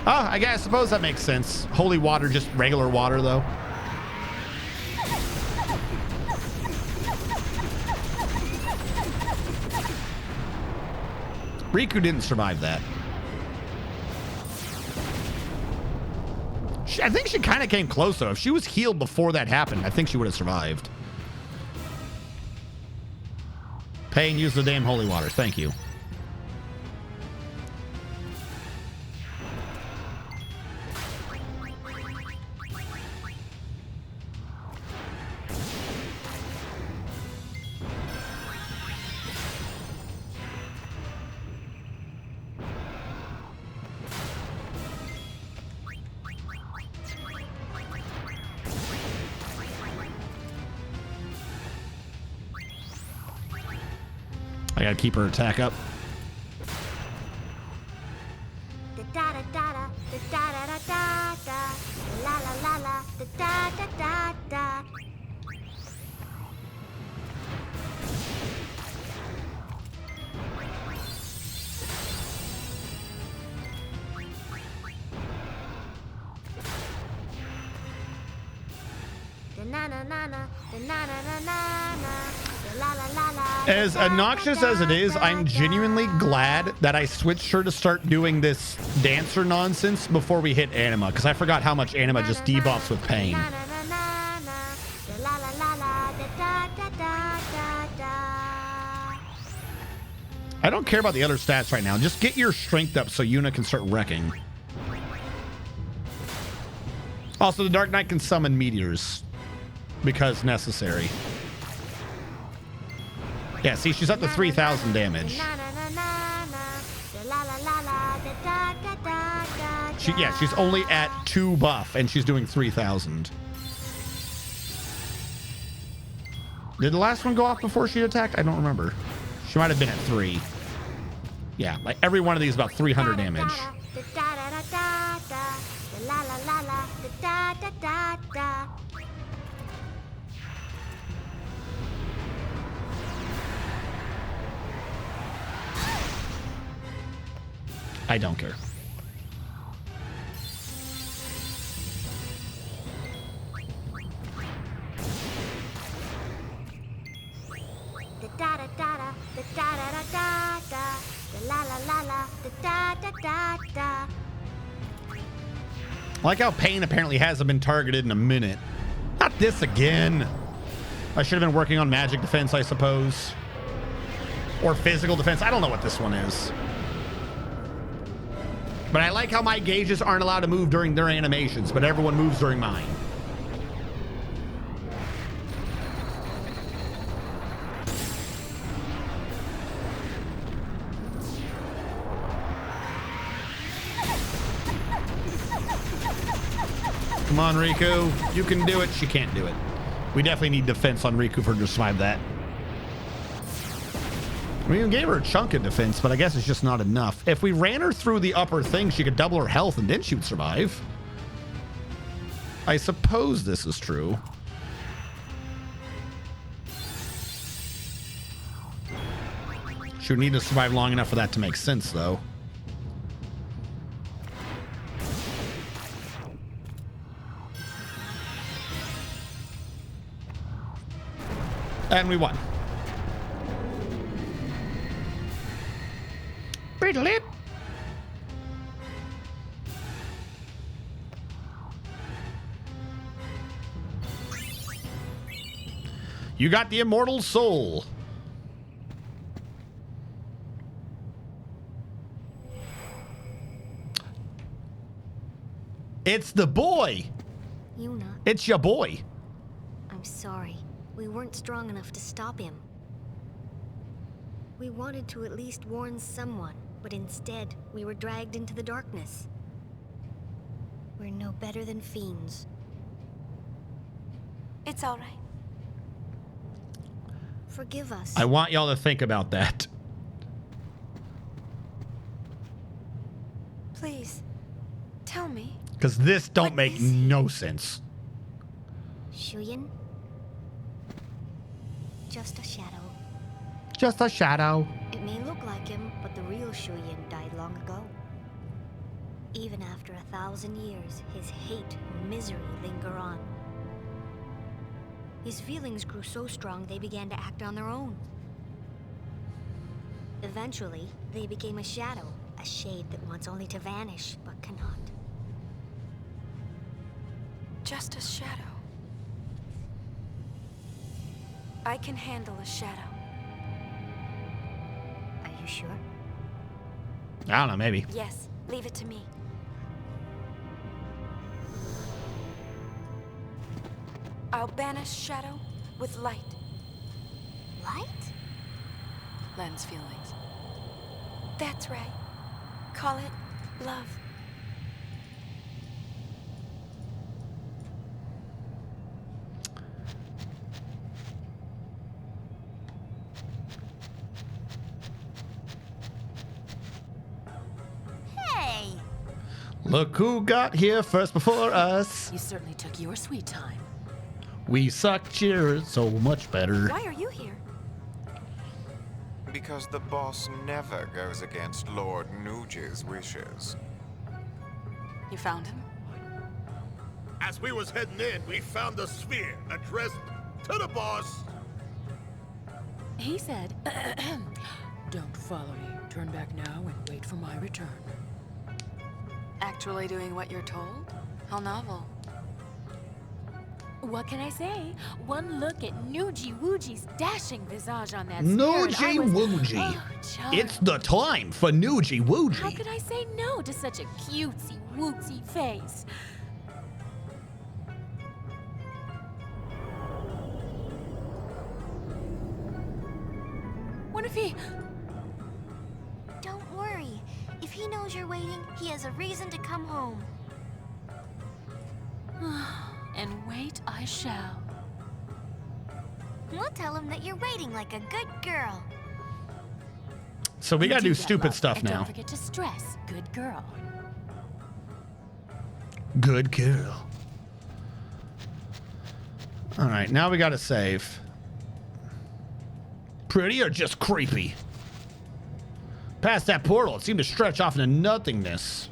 Oh, I suppose that makes sense. Holy water, just regular water, though. Riku didn't survive that. I think she kind of came close, though. If she was healed before that happened, I think she would have survived. Pay and use the damn holy water. Thank you. I gotta keep her attack up. As obnoxious as it is, I'm genuinely glad that I switched her to start doing this dancer nonsense before we hit Anima, because I forgot how much Anima just debuffs with pain. I don't care about the other stats right now. Just get your strength up so Yuna can start wrecking. Also, the Dark Knight can summon meteors because necessary. Yeah, see, she's up to 3,000 damage. She's only at 2 buff, and she's doing 3,000. Did the last one go off before she attacked? I don't remember. She might have been at 3. Yeah, like every one of these is about 300 damage. I don't care. I like how Pain apparently hasn't been targeted in a minute. Not this again. I should have been working on magic defense, I suppose. Or physical defense. I don't know what this one is. But I like how my gauges aren't allowed to move during their animations, but everyone moves during mine. Come on, Riku. You can do it. She can't do it. We definitely need defense on Riku for her to survive that. We even gave her a chunk of defense, but I guess it's just not enough. If we ran her through the upper thing, she could double her health and then she would survive. I suppose this is true. She would need to survive long enough for that to make sense, though. And we won. Lip. You got the immortal soul. It's the boy. Yuna. It's your boy. I'm sorry. We weren't strong enough to stop him. We wanted to at least warn someone. But instead, we were dragged into the darkness. We're no better than fiends. It's all right. forgive us. I want y'all to think about that. Please, tell me. Because this don't make no sense. Shuyin? Just a shadow. Just a shadow. It may look like him, but the real Shuyin died long ago. Even after 1,000 years, his hate and misery linger on. His feelings grew so strong they began to act on their own. Eventually, they became a shadow, a shade that wants only to vanish, but cannot. Just a shadow. I can handle a shadow. Are you sure? I don't know, maybe. Yes, leave it to me. I'll banish shadow with light. Light? Len's feelings. That's right. Call it love. Hey! Look who got here first before us. You certainly took your sweet time. We sucked yours so much better. Why are you here? Because the boss never goes against Lord Nuge's wishes. You found him? As we was heading in, we found the sphere addressed to the boss. He said, "Don't follow me. Turn back now and wait for my return." Actually doing what you're told? How novel. What can I say? One look at Nuji Wuji's dashing visage on that Nuji Wuji. It's the time for Nuji Wuji. How could I say no to such a cutesy wootsy face? What if he... Don't worry. If he knows you're waiting, he has a reason to come home. And wait I shall. We'll tell him that you're waiting like a good girl. So we gotta do that, stupid love. stuff And now. Don't forget to stress, good girl. Good girl. All right, now we gotta save. Pretty or just creepy? Past that portal, it seemed to stretch off into nothingness.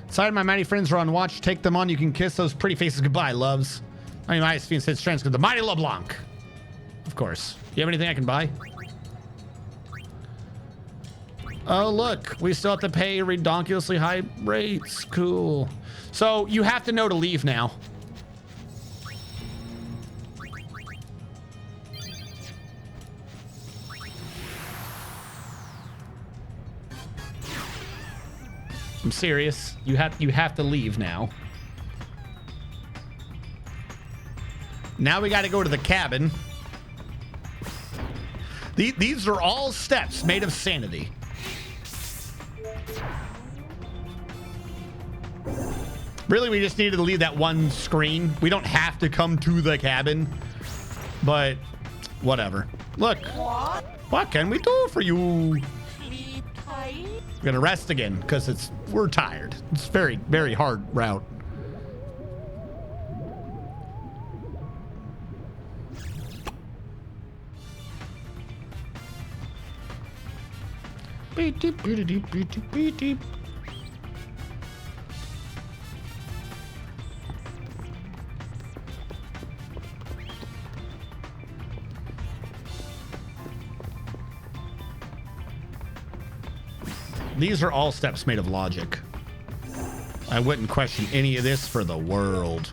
Sorry, my mighty friends are on watch. Take them on. You can kiss those pretty faces goodbye, loves. I mean, my Fiend said strength, the mighty LeBlanc. Of course. You have anything I can buy? Oh, look. We still have to pay redonkulously high rates. Cool. So you have to know to leave now. I'm serious. You have to leave now. Now we got to go to the cabin. These are all steps made of sanity. Really, we just needed to leave that one screen. We don't have to come to the cabin, but whatever. Look, what can we do for you? We're gonna rest again because we're tired. It's very, very hard route. Beep, deep, beep, deep, beep, deep, beep, deep. These are all steps made of logic. I wouldn't question any of this for the world.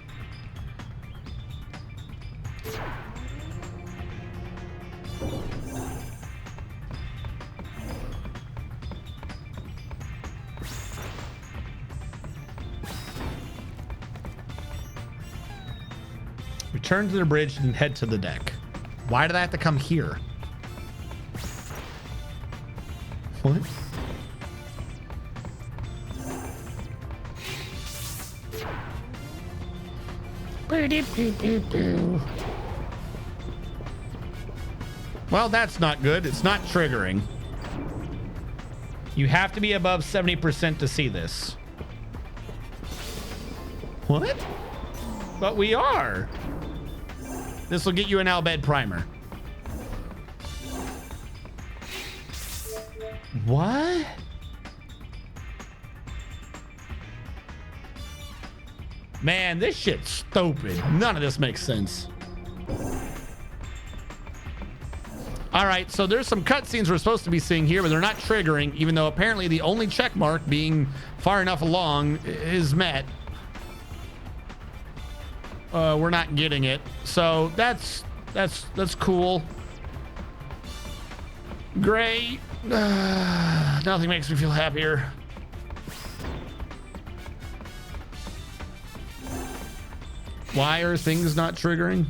Return to the bridge and head to the deck. Why did I have to come here? What? Well, that's not good. It's not triggering. You have to be above 70% to see this. What? But we are. This will get you an Albed primer. What? Man, this shit's stupid. None of this makes sense. All right, so there's some cutscenes we're supposed to be seeing here, but they're not triggering, even though apparently the only check mark being far enough along is met. We're not getting it, so that's cool. Great. Nothing makes me feel happier. Why are things not triggering?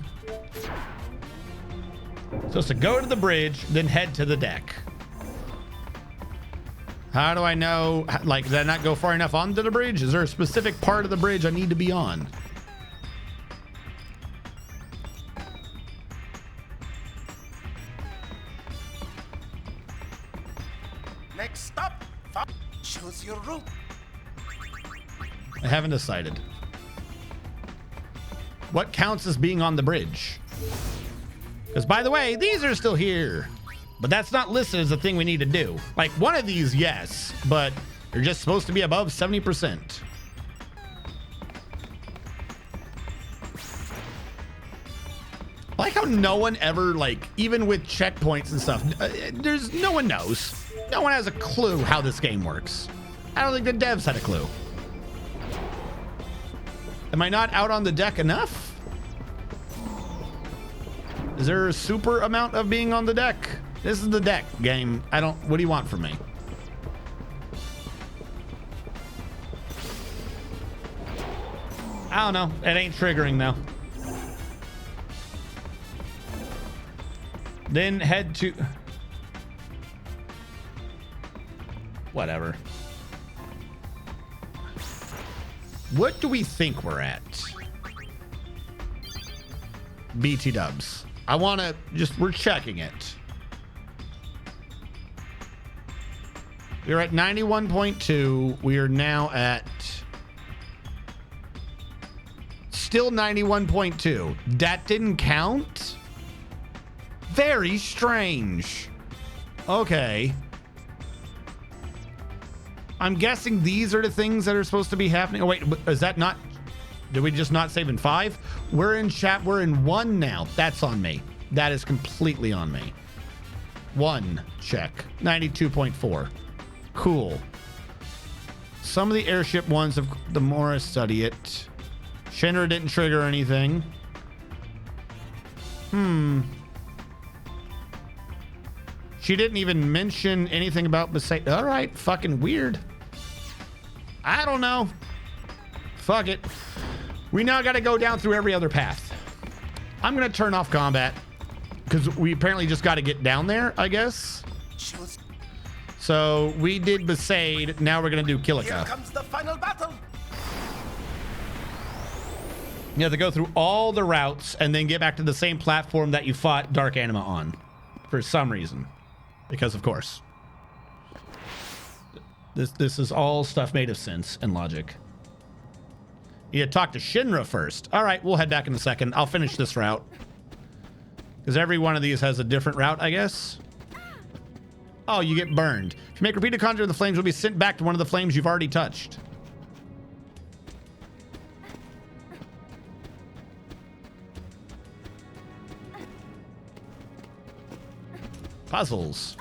Supposed to go to the bridge, then head to the deck. How do I know? Like, did I not go far enough onto the bridge? Is there a specific part of the bridge I need to be on? Next stop, choose your route. I haven't decided. What counts as being on the bridge? Because, by the way, these are still here. But that's not listed as a thing we need to do. Like, one of these, yes. But you're just supposed to be above 70%. I like how no one ever, like, even with checkpoints and stuff, there's no one knows. No one has a clue how this game works. I don't think the devs had a clue. Am I not out on the deck enough? Is there a super amount of being on the deck? This is the deck game. What do you want from me? I don't know. It ain't triggering though. Then head to... Whatever. What do we think we're at? BT dubs. I want to just... We're checking it. We're at 91.2. We are now at... Still 91.2. That didn't count? Very strange. Okay. I'm guessing these are the things that are supposed to be happening. Oh, wait, is that not... Did we just not save in 5? We're in chat. We're in 1 now. That's on me. That is completely on me. 1 check. 92.4. Cool. Some of the airship ones, the more I study it. Shinra didn't trigger anything. She didn't even mention anything about mistake. All right, fucking weird. I don't know. Fuck it. We now got to go down through every other path. I'm going to turn off combat because we apparently just got to get down there, I guess. So we did Besaid. Now we're going to do Kilika. Here comes the final battle. You have to go through all the routes and then get back to the same platform that you fought Dark Anima on for some reason. Because of course. This is all stuff made of sense and logic. You had to talk to Shinra first. All right, we'll head back in a second. I'll finish this route. Because every one of these has a different route, I guess. Oh, you get burned. If you make repeated contact with the flames, you'll be sent back to one of the flames you've already touched. Puzzles.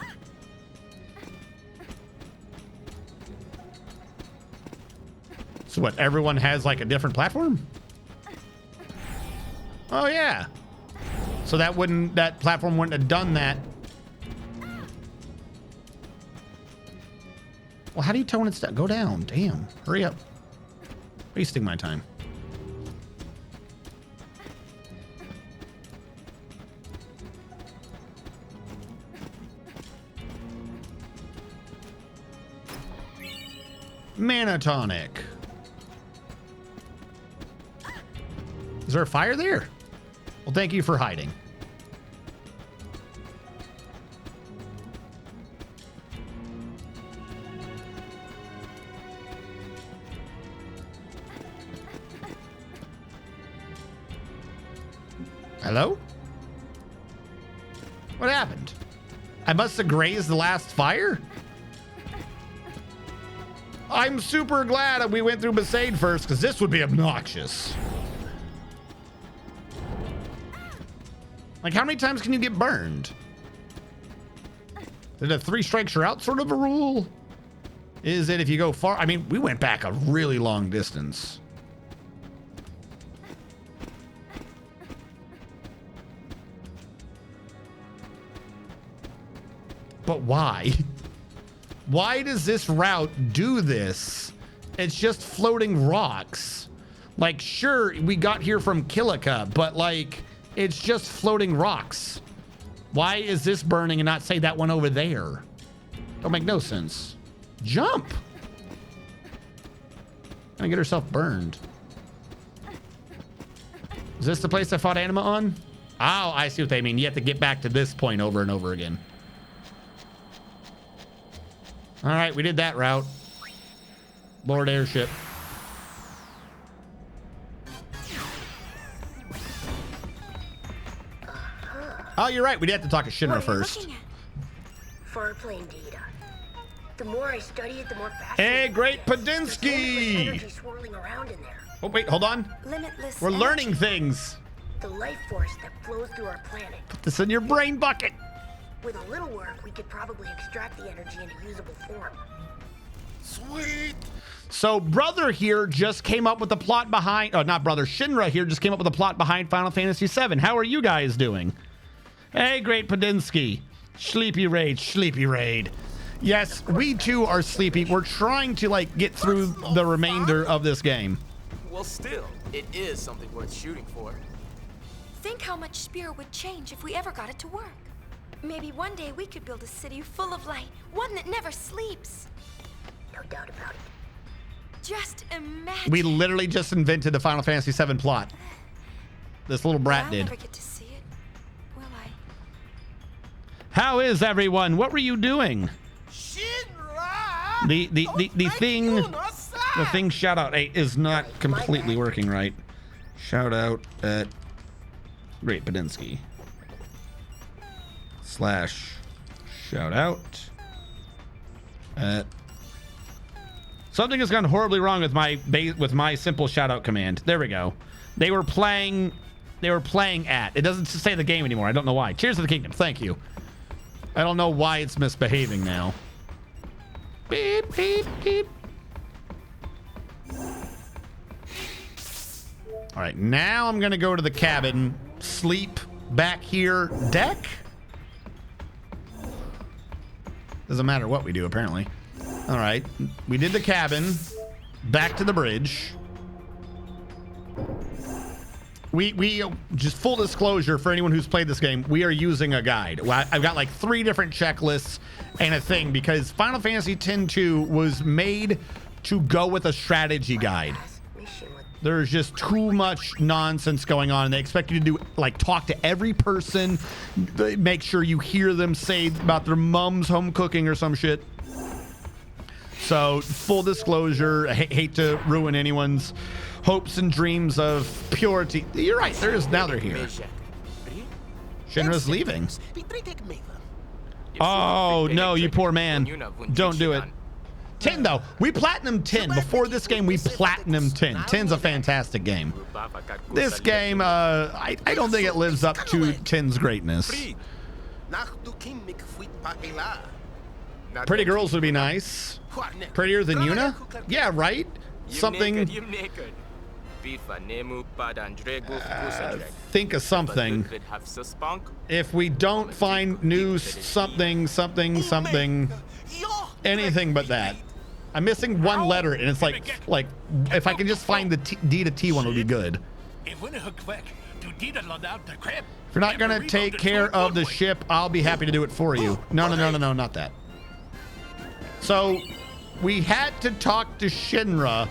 So what, everyone has like a different platform? Oh yeah. So that platform wouldn't have done that. Well, how do you tone it down? Go down. Damn. Hurry up. Wasting my time. Mana tonic. Is there a fire there? Well, thank you for hiding. Hello? What happened? I must have grazed the last fire? I'm super glad we went through Besaid first, because this would be obnoxious. Like, how many times can you get burned? Is it a 3 strikes you're out sort of a rule? Is it if you go far? I mean, we went back a really long distance. But why? Why does this route do this? It's just floating rocks. Like, sure, we got here from Kilika, but like, it's just floating rocks. Why is this burning and not say that one over there? Don't make no sense. Jump. Gonna get herself burned. Is this the place I fought Anima on? Oh, I see what they mean. You have to get back to this point over and over again. All right, we did that route. Lord Airship. Oh, you're right. We'd have to talk to Shinra first. Far plane data. The more I study it, the more fascinating. Hey, Great Padinsky! Energy swirling around in there. Oh, wait, hold on. Limitless We're energy. learning things. The life force that flows through our planet. Put this in your brain bucket. With a little work, we could probably extract the energy into usable form. Sweet. So brother here just came up with the plot behind, oh, not brother, Shinra here just came up with the plot behind Final Fantasy VII. How are you guys doing? Hey, Great Padinsky. Sleepy raid. Yes, we too are sleepy. We're trying to like get through the remainder of this game. Well, still, it is something worth shooting for. Think how much Spear would change if we ever got it to work. Maybe one day we could build a city full of light, one that never sleeps. No doubt about it. Just imagine. We literally just invented the Final Fantasy VII plot. This little brat I'll did. never get to see it, will I? How is everyone? What were you doing? The thing shout out is not completely working right. Shout out at Great Padinsky / shout out at something has gone horribly wrong with my simple shout out command. There we go. They were playing at. It doesn't say the game anymore. I don't know why. Cheers to the kingdom. Thank you. I don't know why it's misbehaving now. Beep, beep, beep. All right, now I'm going to go to the cabin, sleep back here, deck. Doesn't matter what we do, apparently. All right, we did the cabin, back to the bridge. We just full disclosure for anyone who's played this game, we are using a guide. I've got like 3 different checklists and a thing because Final Fantasy X-2 was made to go with a strategy guide. There's just too much nonsense going on, and they expect you to do like talk to every person, make sure you hear them say about their mom's home cooking or some shit. So full disclosure, I hate to ruin anyone's hopes and dreams of purity. You're right. They're here. Shinra's leaving. Oh no, you poor man! Don't do it. 10 though. We platinum 10 before this game. We platinum 10. 10's a fantastic game. This game, I don't think it lives up to 10's greatness. Pretty girls would be nice. Prettier than Yuna? Yeah, right. Something. Think of something. If we don't find new something, anything but that. I'm missing one letter, and it's like if I can just find the D to T one would be good. If you're not gonna take care of the ship, I'll be happy to do it for you. No, not that. So we had to talk to Shinra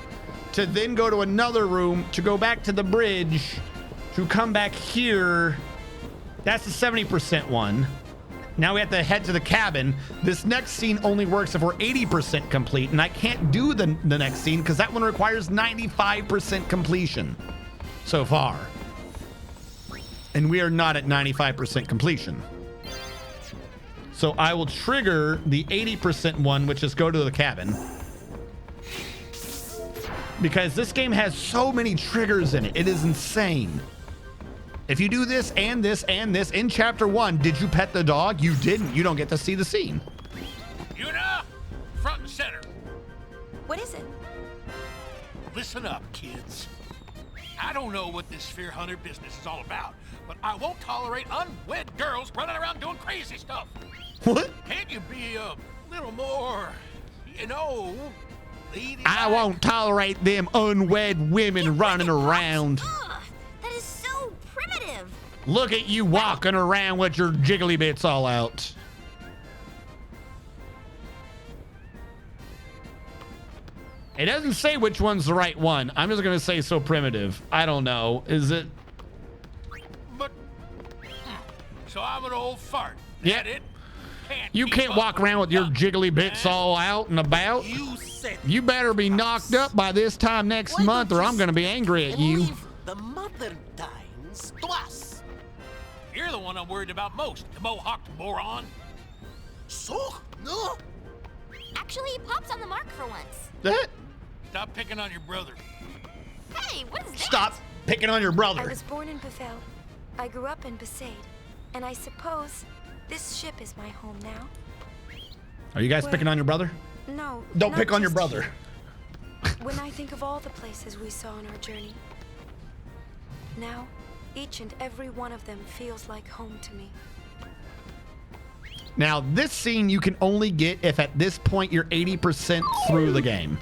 to then go to another room to go back to the bridge to come back here. That's the 70% one. Now we have to head to the cabin. This next scene only works if we're 80% complete, and I can't do the next scene because that one requires 95% completion so far. And we are not at 95% completion. So I will trigger the 80% one, which is go to the cabin. Because this game has so many triggers in it. It is insane. If you do this and this and this in chapter 1, did you pet the dog? You didn't. You don't get to see the scene. Yuna, front and center. What is it? Listen up, kids. I don't know what this Sphere Hunter business is all about, but I won't tolerate unwed girls running around doing crazy stuff. What? Can't you be a little more, you know, lady? I won't tolerate them unwed women running around. That is so primitive. Look at you walking around with your jiggly bits all out. It doesn't say which one's the right one. I'm just going to say so primitive. I don't know. Is it? But, so I'm an old fart. Yeah. Get it? You can't walk around with your jiggly bits all out and about. You better be knocked up by this time next month or I'm going to be angry at you. The modern times to us. You're the one I'm worried about most, the mohawk moron. So? No? Actually, Pop's on the mark for once. Stop picking on your brother. Hey, what is that? Stop picking on your brother. I was born in Bethel. I grew up in Besaid. And I suppose this ship is my home now. Are you guys picking on your brother? No. Don't not pick on your just brother. When I think of all the places we saw on our journey, now each and every one of them feels like home to me. Now, this scene you can only get if at this point you're 80% through the game.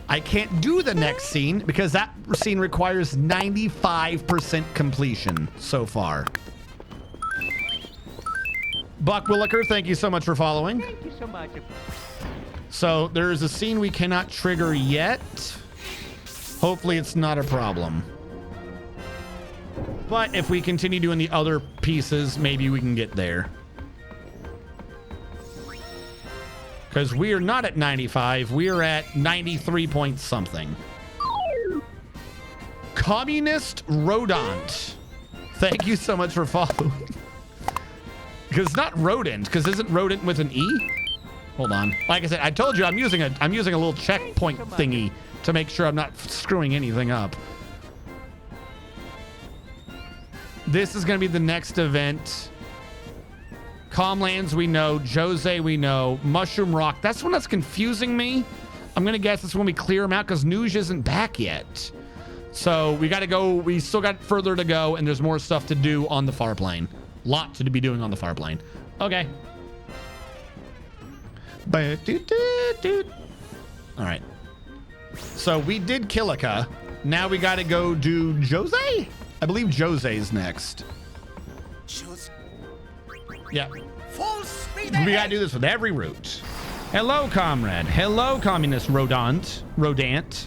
I can't do the next scene because that scene requires 95% completion so far. Buck Williker, thank you so much for following. Thank you so much. So there's a scene we cannot trigger yet. Hopefully it's not a problem. But if we continue doing the other pieces, maybe we can get there. Because we are not at 95. We are at 93 point something. Communist Rodent. Thank you so much for following. Because it's not rodent, because isn't rodent with an E? Hold on. Like I said, I told you I'm using a little checkpoint thingy to make sure I'm not screwing anything up. This is going to be the next event. Calmlands we know, Jose we know, Mushroom Rock. That's one that's confusing me. I'm going to guess that's when we clear them out because Nuge isn't back yet. So we got to go. We still got further to go and there's more stuff to do on the far plane. Lot to be doing on the far plane. Okay. All right. So we did Kilika. Now we got to go do Jose? I believe Jose's next. Yeah. Full speed We gotta do this with every route. Hello, comrade. Hello, communist rodent. Rodant.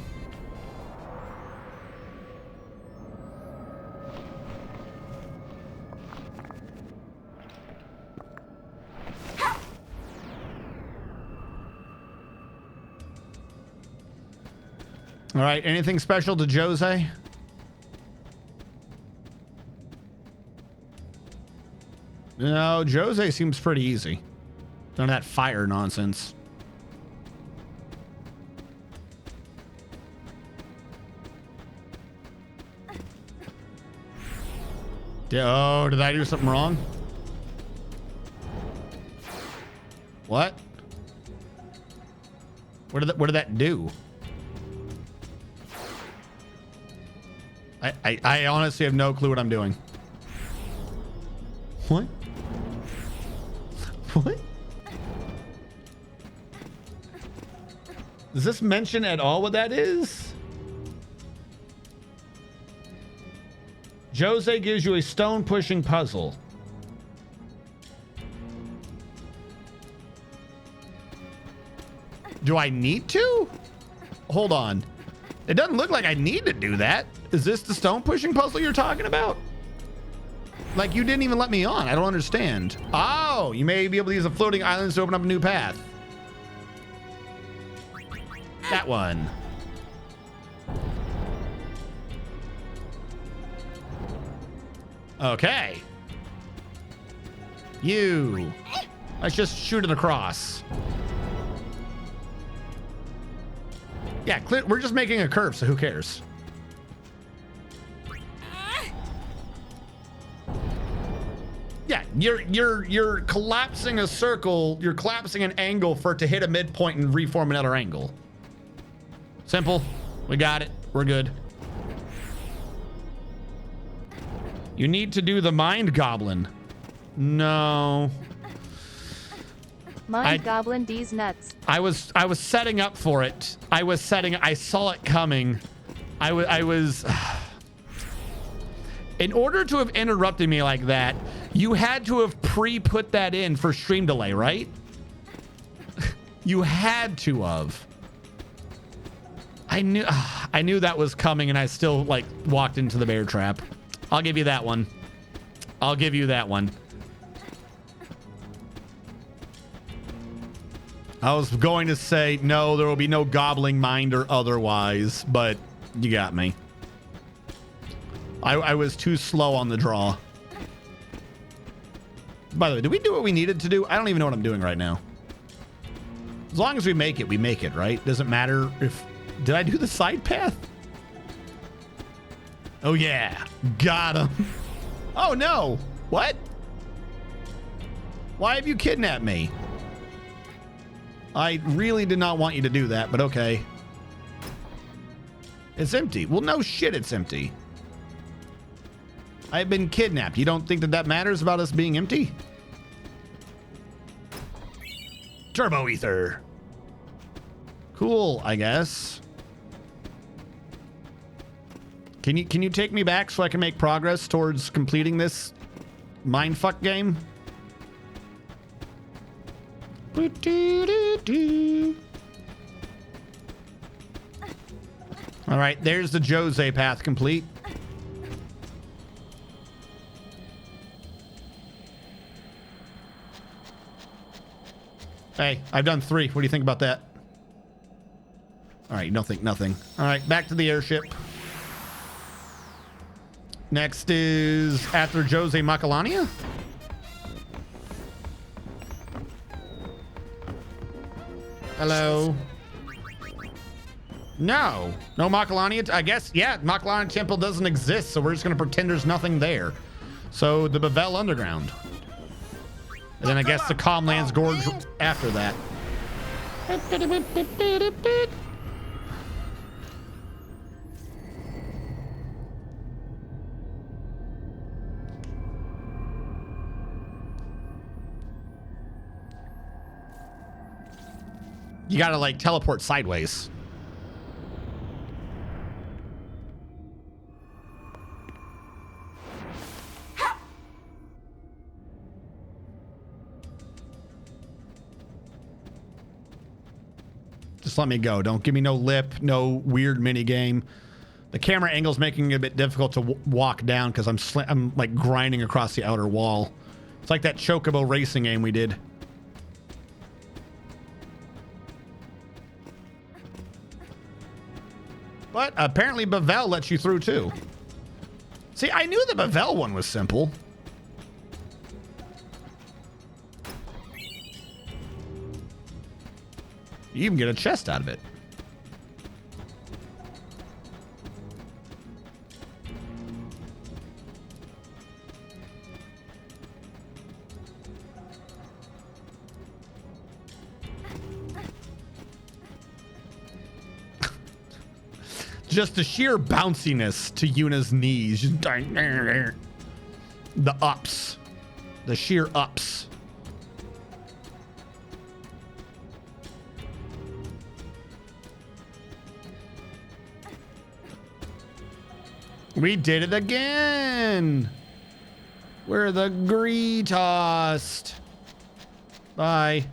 All right. Anything special to Jose? No, Jose seems pretty easy. None of that fire nonsense. Oh, did I do something wrong? What? What did that do? I honestly have no clue what I'm doing. What? What? Does this mention at all what that is? Jose gives you a stone pushing puzzle. Do I need to? Hold on. It doesn't look like I need to do that. Is this the stone pushing puzzle you're talking about? Like, you didn't even let me on. I don't understand. Oh, you may be able to use the floating islands to open up a new path. That one. Okay. You. Let's just shoot it across. Yeah, we're just making a curve, so who cares? Yeah, you're collapsing a circle. You're collapsing an angle for it to hit a midpoint and reform another angle. Simple. We got it. We're good. You need to do the mind goblin. No. Mind goblin D's nuts. I was setting up for it. I saw it coming. I was in order to have interrupted me like that, you had to have pre-put that in for stream delay, right? You had to have. I knew that was coming, and I still like walked into the bear trap. I'll give you that one. I'll give you that one. I was going to say, no, there will be no gobbling mind or otherwise, but you got me. I was too slow on the draw. By the way, did we do what we needed to do? I don't even know what I'm doing right now. As long as we make it, right? Doesn't matter if... Did I do the side path? Oh, yeah. Got him. Oh, no. What? Why have you kidnapped me? I really did not want you to do that, but okay. It's empty. Well, no shit, it's empty. I've been kidnapped. You don't think that matters about us being empty? Turbo ether. Cool, I guess. Can you take me back so I can make progress towards completing this mindfuck game? All right, there's the Jose path complete. Hey, I've done 3. What do you think about that? All right, nothing. All right, back to the airship. Next is after Jose Macalania. Hello. No Macalania. I guess, yeah, Macalania Temple doesn't exist, so we're just going to pretend there's nothing there. So the Bavel Underground. And then I guess the Calmlands Gorge after that. You gotta like teleport sideways. Just let me go. Don't give me no lip, no weird mini game. The camera angle's making it a bit difficult to walk down because I'm like grinding across the outer wall. It's like that Chocobo racing game we did. But apparently Bavel lets you through too. See, I knew the Bavel one was simple. You even get a chest out of it. Just the sheer bounciness to Yuna's knees. Just the ups. The sheer ups. We did it again. We're the Greetost. Bye.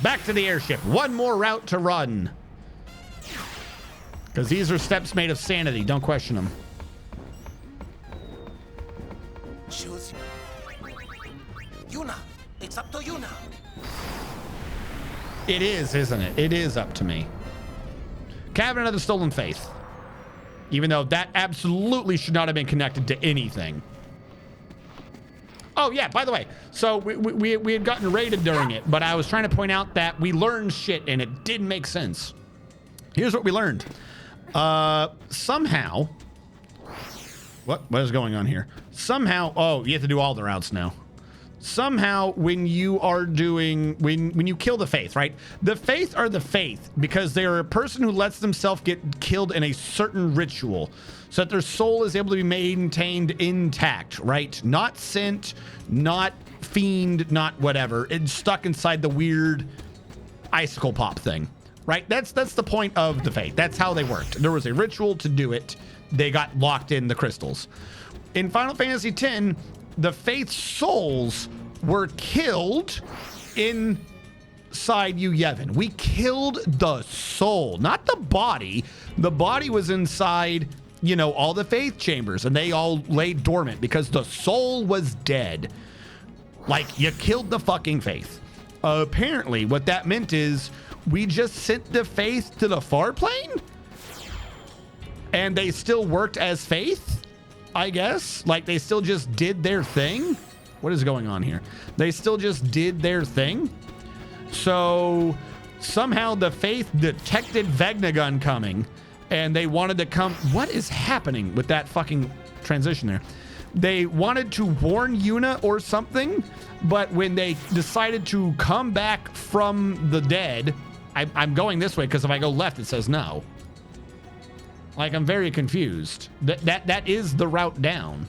Back to the airship. One more route to run. Because these are steps made of sanity. Don't question them. Choose. Yuna, it's up to you now. It is, isn't it? It is up to me. Cabinet of the Stolen Faith. Even though that absolutely should not have been connected to anything. Oh, yeah, by the way. So we had gotten raided during it, but I was trying to point out that we learned shit and it didn't make sense. Here's what we learned. Somehow... What is going on here? Somehow... Oh, you have to do all the routes now. Somehow, when you are doing... When you kill the Faith, right? The Faith are the Faith because they are a person who lets themselves get killed in a certain ritual so that their soul is able to be maintained intact, right? Not sent, not fiend, not whatever. It's stuck inside the weird icicle pop thing, right? That's the point of the Faith. That's how they worked. There was a ritual to do it. They got locked in the crystals. In Final Fantasy X, the Faith's souls were killed inside you, Yevon. We killed the soul, not the body. The body was inside, you know, all the Faith chambers, and they all lay dormant because the soul was dead. Like, you killed the fucking Faith. Apparently, what that meant is we just sent the Faith to the far plane? And they still worked as Faith? I guess. Like, they still just did their thing? What is going on here? They still just did their thing? So, somehow the Faith detected Vegnagun coming, and they wanted to come... What is happening with that fucking transition there? They wanted to warn Yuna or something, but when they decided to come back from the dead... I'm going this way, because if I go left, it says no. Like, I'm very confused. That is the route down.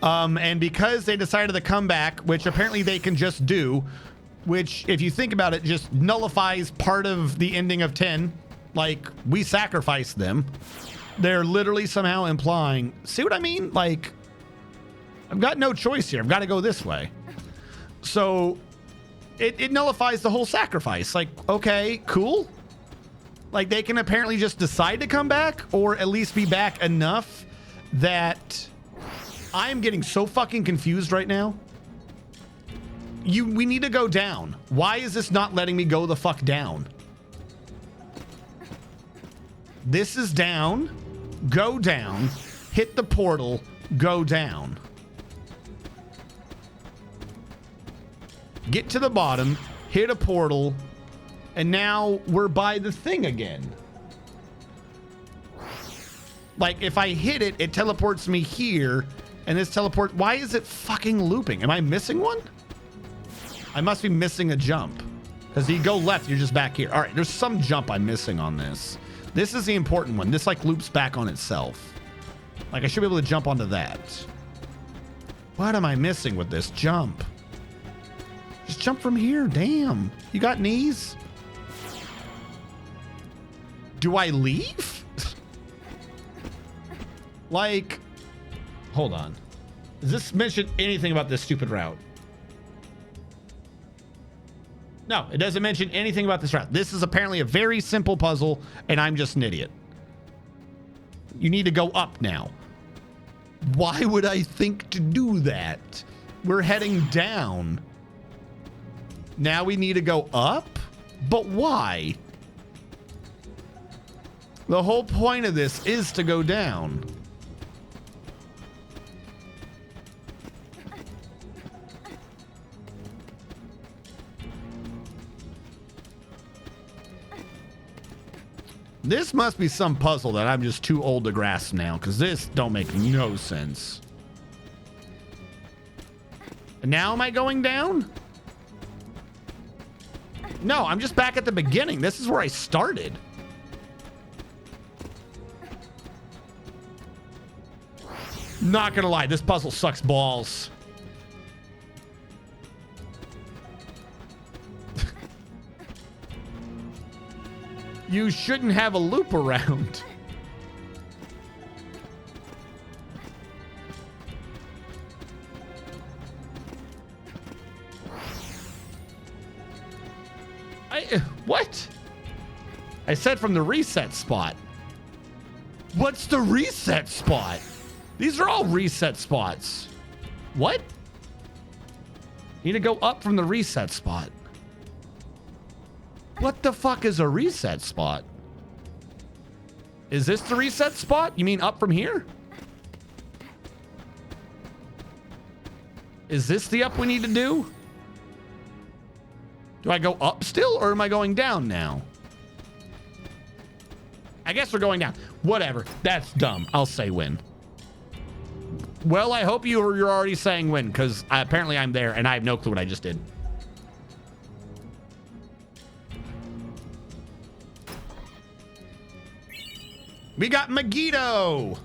And because they decided to come back, which apparently they can just do, which, if you think about it, just nullifies part of the ending of 10. Like, we sacrificed them. They're literally somehow implying... See what I mean? Like, I've got no choice here. I've got to go this way. So, it nullifies the whole sacrifice. Like, okay, cool. Like, they can apparently just decide to come back, or at least be back enough that I'm getting so fucking confused right now. We need to go down. Why is this not letting me go the fuck down? This is down. Go down. Hit the portal. Go down. Get to the bottom. Hit a portal. And now we're by the thing again. Like, if I hit it, it teleports me here. And this teleport... Why is it fucking looping? Am I missing one? I must be missing a jump. Because you go left, you're just back here. All right, there's some jump I'm missing on this. This is the important one. This, like, loops back on itself. Like, I should be able to jump onto that. What am I missing with this jump? Just jump from here. Damn. You got knees? Do I leave? Like, hold on. Does this mention anything about this stupid route? No, it doesn't mention anything about this route. This is apparently a very simple puzzle, and I'm just an idiot. You need to go up now. Why would I think to do that? We're heading down. Now we need to go up? But why? The whole point of this is to go down. This must be some puzzle that I'm just too old to grasp now, because this don't make no sense. And now am I going down? No, I'm just back at the beginning. This is where I started. Not gonna lie, this puzzle sucks balls. You shouldn't have a loop around. What? I said from the reset spot. What's the reset spot? These are all reset spots. What? You need to go up from the reset spot. What the fuck is a reset spot? Is this the reset spot? You mean up from here? Is this the up we need to do? Do I go up still, or am I going down now? I guess we're going down. Whatever. That's dumb. I'll say win. Well, I hope you're already saying win, because apparently I'm there and I have no clue what I just did. We got Megiddo.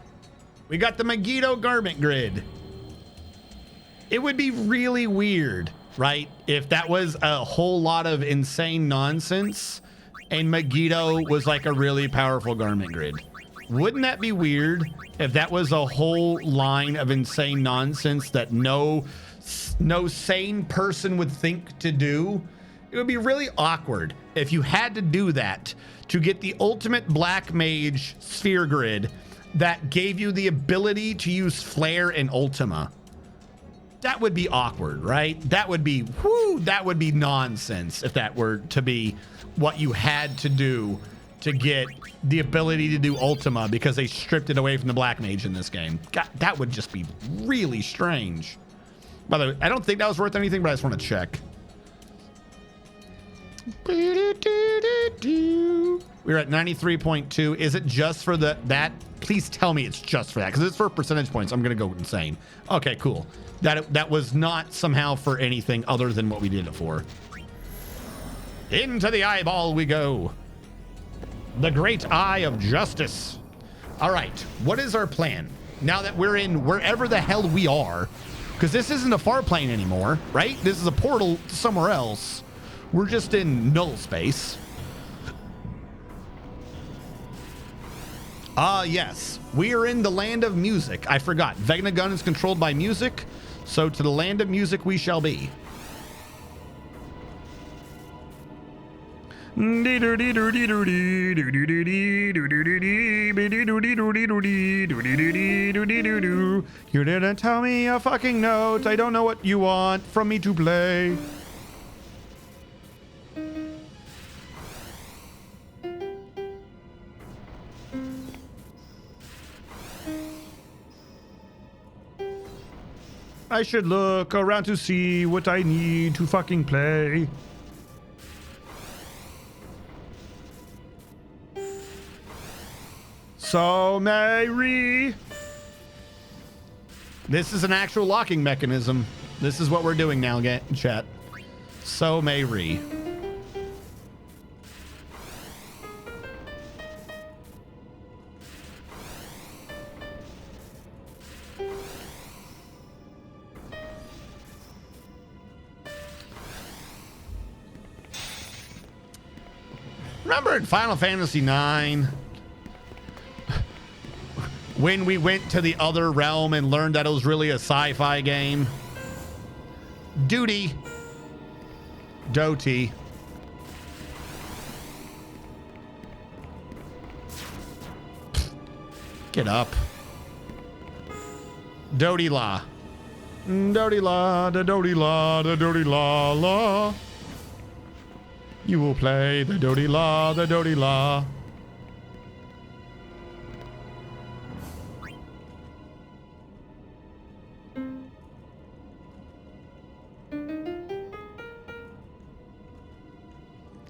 We got the Megiddo garment grid. It would be really weird, right, if that was a whole lot of insane nonsense and Megiddo was like a really powerful garment grid. Wouldn't that be weird if that was a whole line of insane nonsense that no sane person would think to do? It would be really awkward if you had to do that to get the ultimate black mage sphere grid that gave you the ability to use flare and Ultima. That would be awkward, right? That would be, that would be nonsense if that were to be what you had to do to get the ability to do Ultima because they stripped it away from the black mage in this game. God, that would just be really strange. By the way, I don't think that was worth anything, but I just want to check. We're at 93.2. Is it just for that? Please tell me it's just for that, because it's for percentage points. I'm gonna go insane. Okay, cool. That was not somehow for anything other than what we did it for. Into the eyeball we go. The great eye of justice. All right, what is our plan now that we're in wherever the hell we are? Because this isn't a far plane anymore, right? This is a portal to somewhere else. We're just in null space. Yes, we are in the land of music. I forgot. Vegna Gun is controlled by music, so to the land of music we shall be. You didn't tell me a fucking note. I don't know what you want from me to play. I should look around to see what I need to fucking play. So, Mary. This is an actual locking mechanism. This is what we're doing now, chat. So, Mary. Remember in Final Fantasy IX when we went to the other realm and learned that it was really a sci-fi game? Doty. Get up. Doty la. Doty la, da doty la, da doty la la. You will play the doty la, the doty la.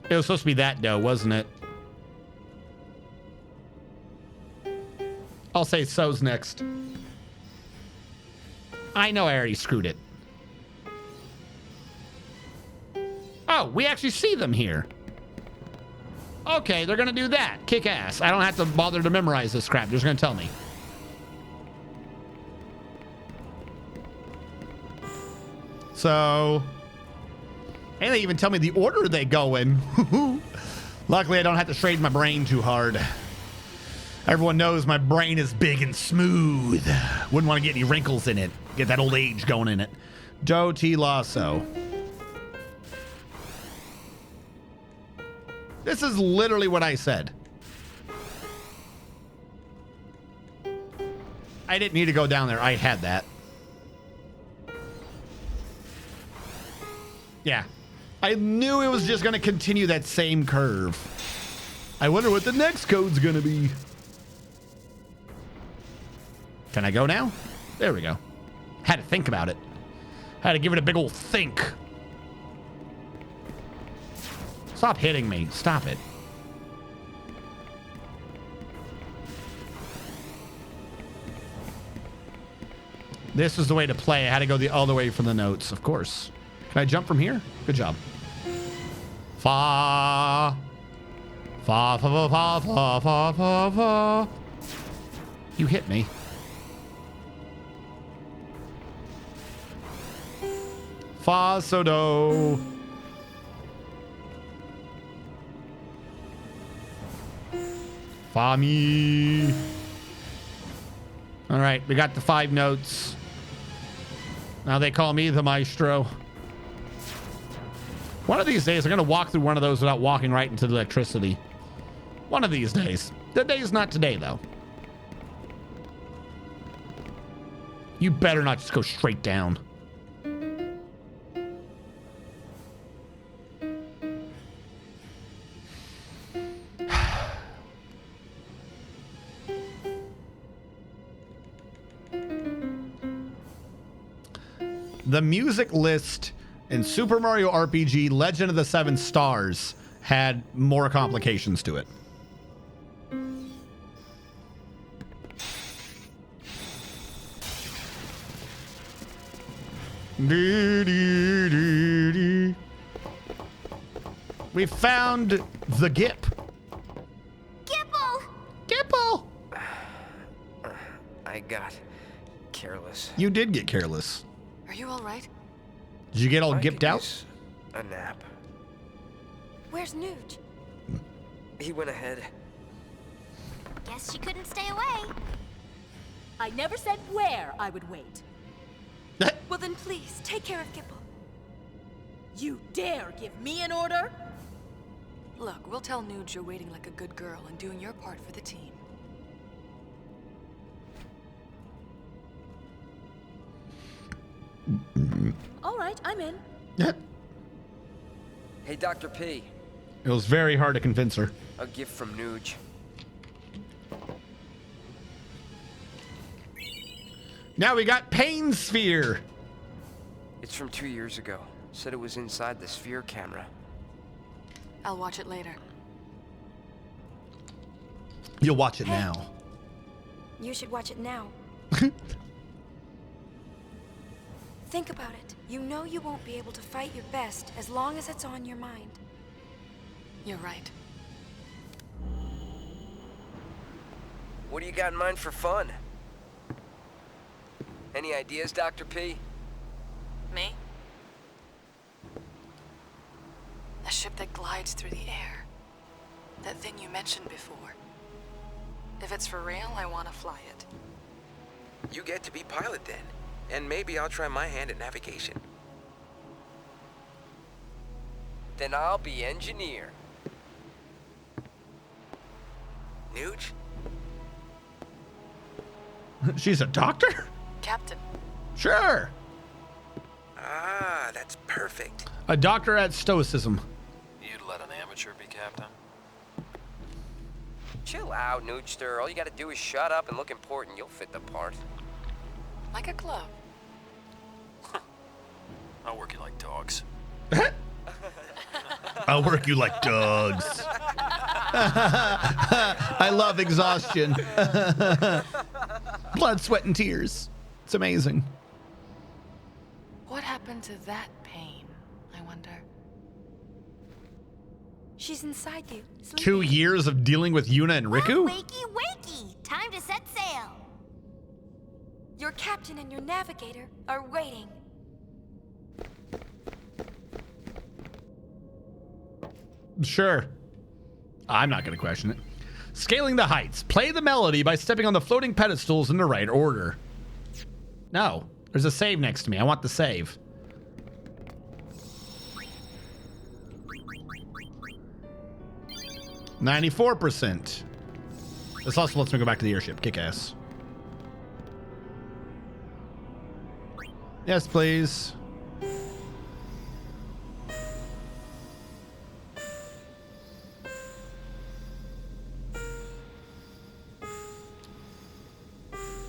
It was supposed to be that dough, wasn't it? I'll say so's next. I know I already screwed it. Oh, we actually see them here. Okay, they're gonna do that. Kick ass. I don't have to bother to memorize this crap. They're just gonna tell me. So, and they even tell me the order they go in. Luckily, I don't have to strain my brain too hard. Everyone knows my brain is big and smooth. Wouldn't want to get any wrinkles in it. Get that old age going in it. Do Ti Lasso. This is literally what I said. I didn't need to go down there. I had that. Yeah. I knew it was just going to continue that same curve. I wonder what the next code's going to be. Can I go now? There we go. Had to think about it. Had to give it a big old think. Stop hitting me. Stop it. This is the way to play. I had to go the other way from the notes, of course. Can I jump from here? Good job. Fa. Fa, fa, fa, fa, fa, fa, fa, fa. You hit me. Fa, so, do. Fa, mi. All right, we got the 5 notes. Now they call me the maestro. One of these days, I'm going to walk through one of those without walking right into the electricity. One of these days. The day is not today, though. You better not just go straight down. The music list in Super Mario RPG Legend of the Seven Stars had more complications to it. We found the Gip. Gipple! Gipple! I got careless. You did get careless. Are you all right? Did you get all I gipped could out? use a nap. Where's Nuge? He went ahead. Guess she couldn't stay away. I never said where I would wait. Well then please, take care of Gipple. You dare give me an order? Look, we'll tell Nuge you're waiting like a good girl and doing your part for the team. All right, I'm in. Hey, Dr. P. It was very hard to convince her. A gift from Nuge. Now we got Pain Sphere. It's from 2 years ago. Said it was inside the sphere camera. I'll watch it later. You'll watch it now. You should watch it now. Think about it. You know you won't be able to fight your best as long as it's on your mind. You're right. What do you got in mind for fun? Any ideas, Dr. P? Me? A ship that glides through the air. That thing you mentioned before. If it's for real, I want to fly it. You get to be pilot then. And maybe I'll try my hand at navigation. Then I'll be engineer. Nuge? She's a doctor? Captain. Sure. Ah, that's perfect. A doctor at stoicism. You'd let an amateur be captain? Chill out, Noogster. All you gotta do is shut up and look important. You'll fit the part. Like a glove. I'll work you like dogs. I'll work you like dogs. I love exhaustion. Blood, sweat, and tears. It's amazing. What happened to that pain, I wonder? She's inside you. 2 years of dealing with Yuna and Riku? Wakey, wakey! Time to set sail. Your captain and your navigator are waiting. Sure. I'm not going to question it. Scaling the heights. Play the melody by stepping on the floating pedestals in the right order. No. There's a save next to me. I want the save. 94%. This also lets me go back to the airship. Kick ass. Yes, please.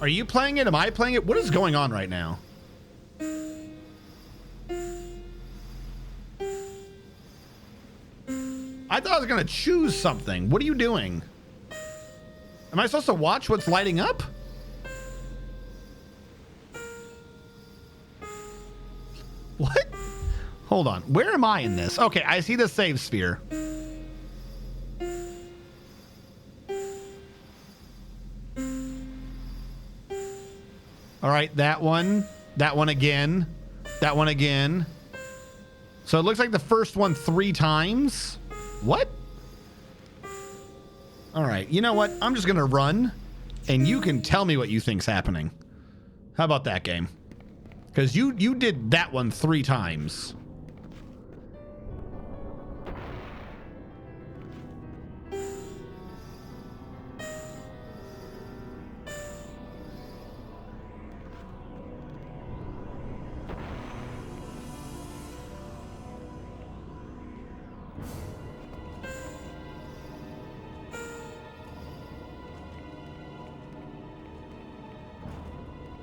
Are you playing it? Am I playing it? What is going on right now? I thought I was going to choose something. What are you doing? Am I supposed to watch what's lighting up? What? Hold on. Where am I in this? Okay, I see the save sphere. All right, that one again, that one again. So it looks like the first one 3 times. What? All right, you know what? I'm just gonna run and you can tell me what you think's happening. How about that, game? Because you did that one 3 times.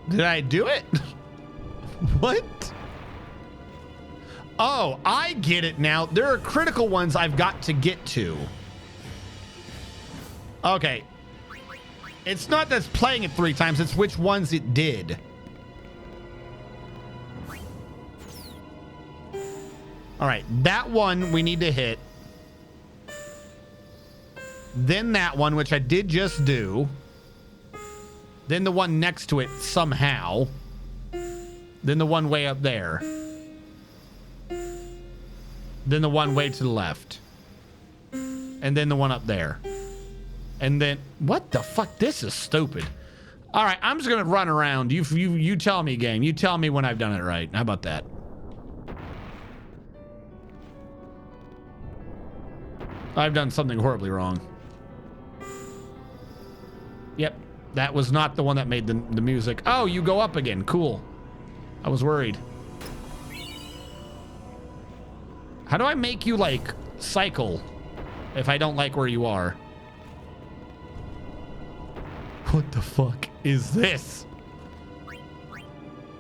Did I do it? What? Oh, I get it now. There are critical ones I've got to get to. Okay. It's not that's playing it 3 times, it's which ones it did. All right, that one we need to hit. Then that one, which I did just do. Then the one next to it somehow. Then the one way up there. Then the one way to the left. And then the one up there. And then, what the fuck? This is stupid. All right, I'm just gonna run around. You tell me, game. You tell me when I've done it right. How about that? I've done something horribly wrong. Yep. That was not the one that made the music. Oh, you go up again. Cool. I was worried. How do I make you, like, cycle if I don't like where you are? What the fuck is this?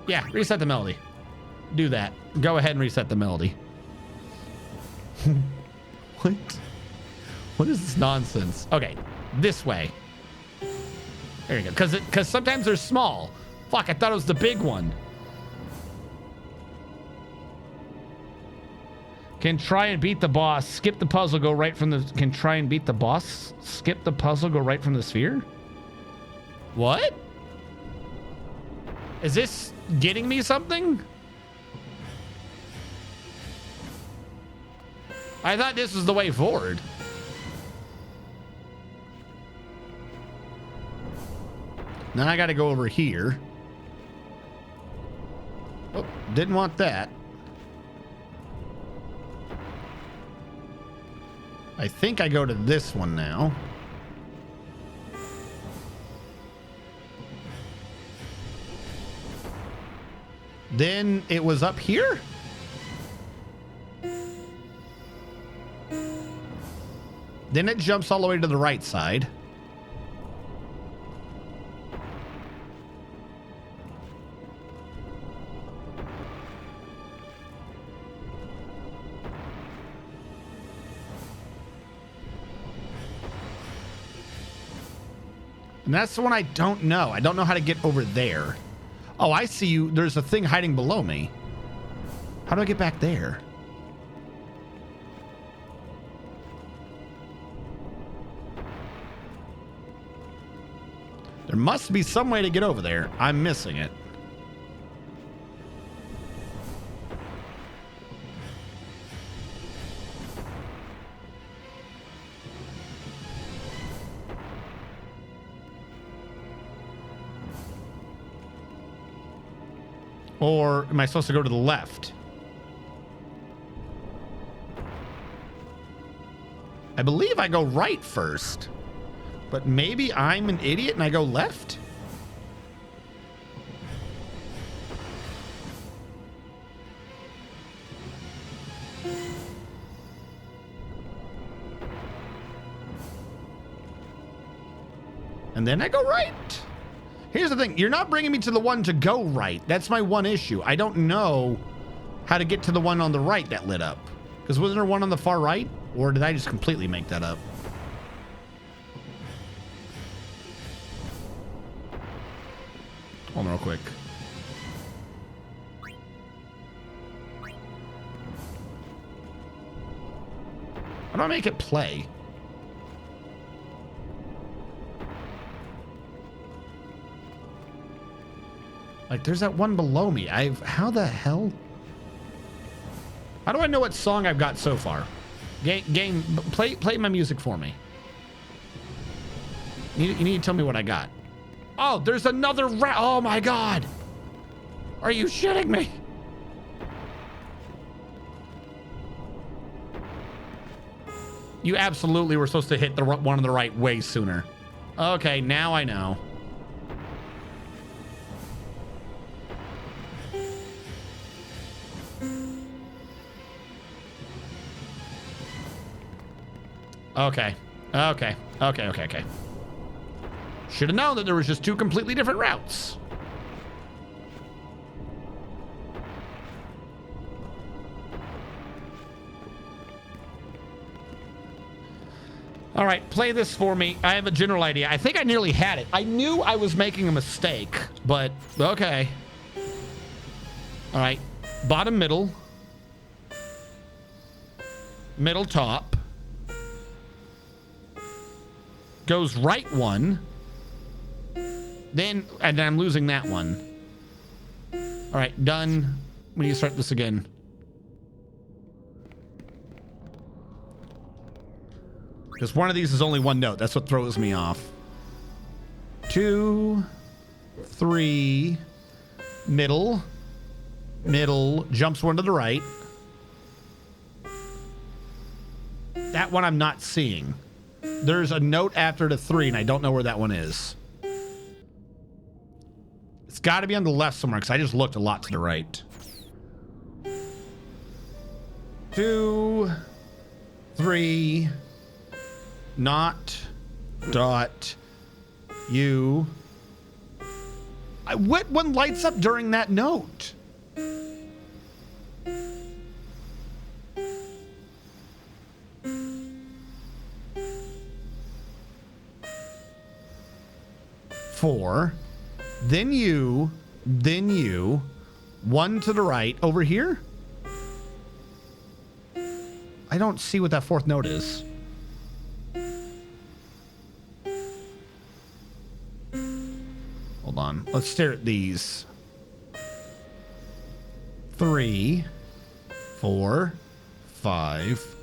Yeah, reset the melody. Do that. Go ahead and reset the melody. What? What is this nonsense? Okay, this way. There you go. Because sometimes they're small. Fuck, I thought it was the big one. Can try and beat the boss. Skip the puzzle, go right from the... Can try and beat the boss. Skip the puzzle, go right from the sphere? What? Is this getting me something? I thought this was the way forward. Now I gotta go over here. Oh, didn't want that. I think I go to this one now. Then it was up here? Then it jumps all the way to the right side. And that's the one I don't know. I don't know how to get over there. Oh, I see you. There's a thing hiding below me. How do I get back there? There must be some way to get over there. I'm missing it. Or am I supposed to go to the left? I believe I go right first, but maybe I'm an idiot and I go left. And then I go right. Here's the thing. You're not bringing me to the one to go right. That's my one issue. I don't know how to get to the one on the right that lit up. Because wasn't there one on the far right? Or did I just completely make that up? Hold on real quick. How do I make it play? Like, there's that one below me. How the hell? How do I know what song I've got so far? Game, play my music for me. You need to tell me what I got. Oh, there's another rat. Oh my God. Are you shitting me? You absolutely were supposed to hit the one on the right way sooner. Okay, now I know. Okay. Should have known that there was just two completely different routes. All right, play this for me. I have a general idea. I think I nearly had it. I knew I was making a mistake, but okay. All right, bottom middle. Middle top. Goes right one, then, and then I'm losing that one. All right, done. We need to start this again. Because one of these is only one note. That's what throws me off. 2, 3, middle, jumps one to the right. That one I'm not seeing. There's a note after the 3, and I don't know where that one is. It's got to be on the left somewhere, because I just looked a lot to the right. 2, 3, not, dot, you. What one lights up during that note? Four, then you, one to the right over here. I don't see what that fourth note is. Hold on, let's stare at these. 3, 4, 5.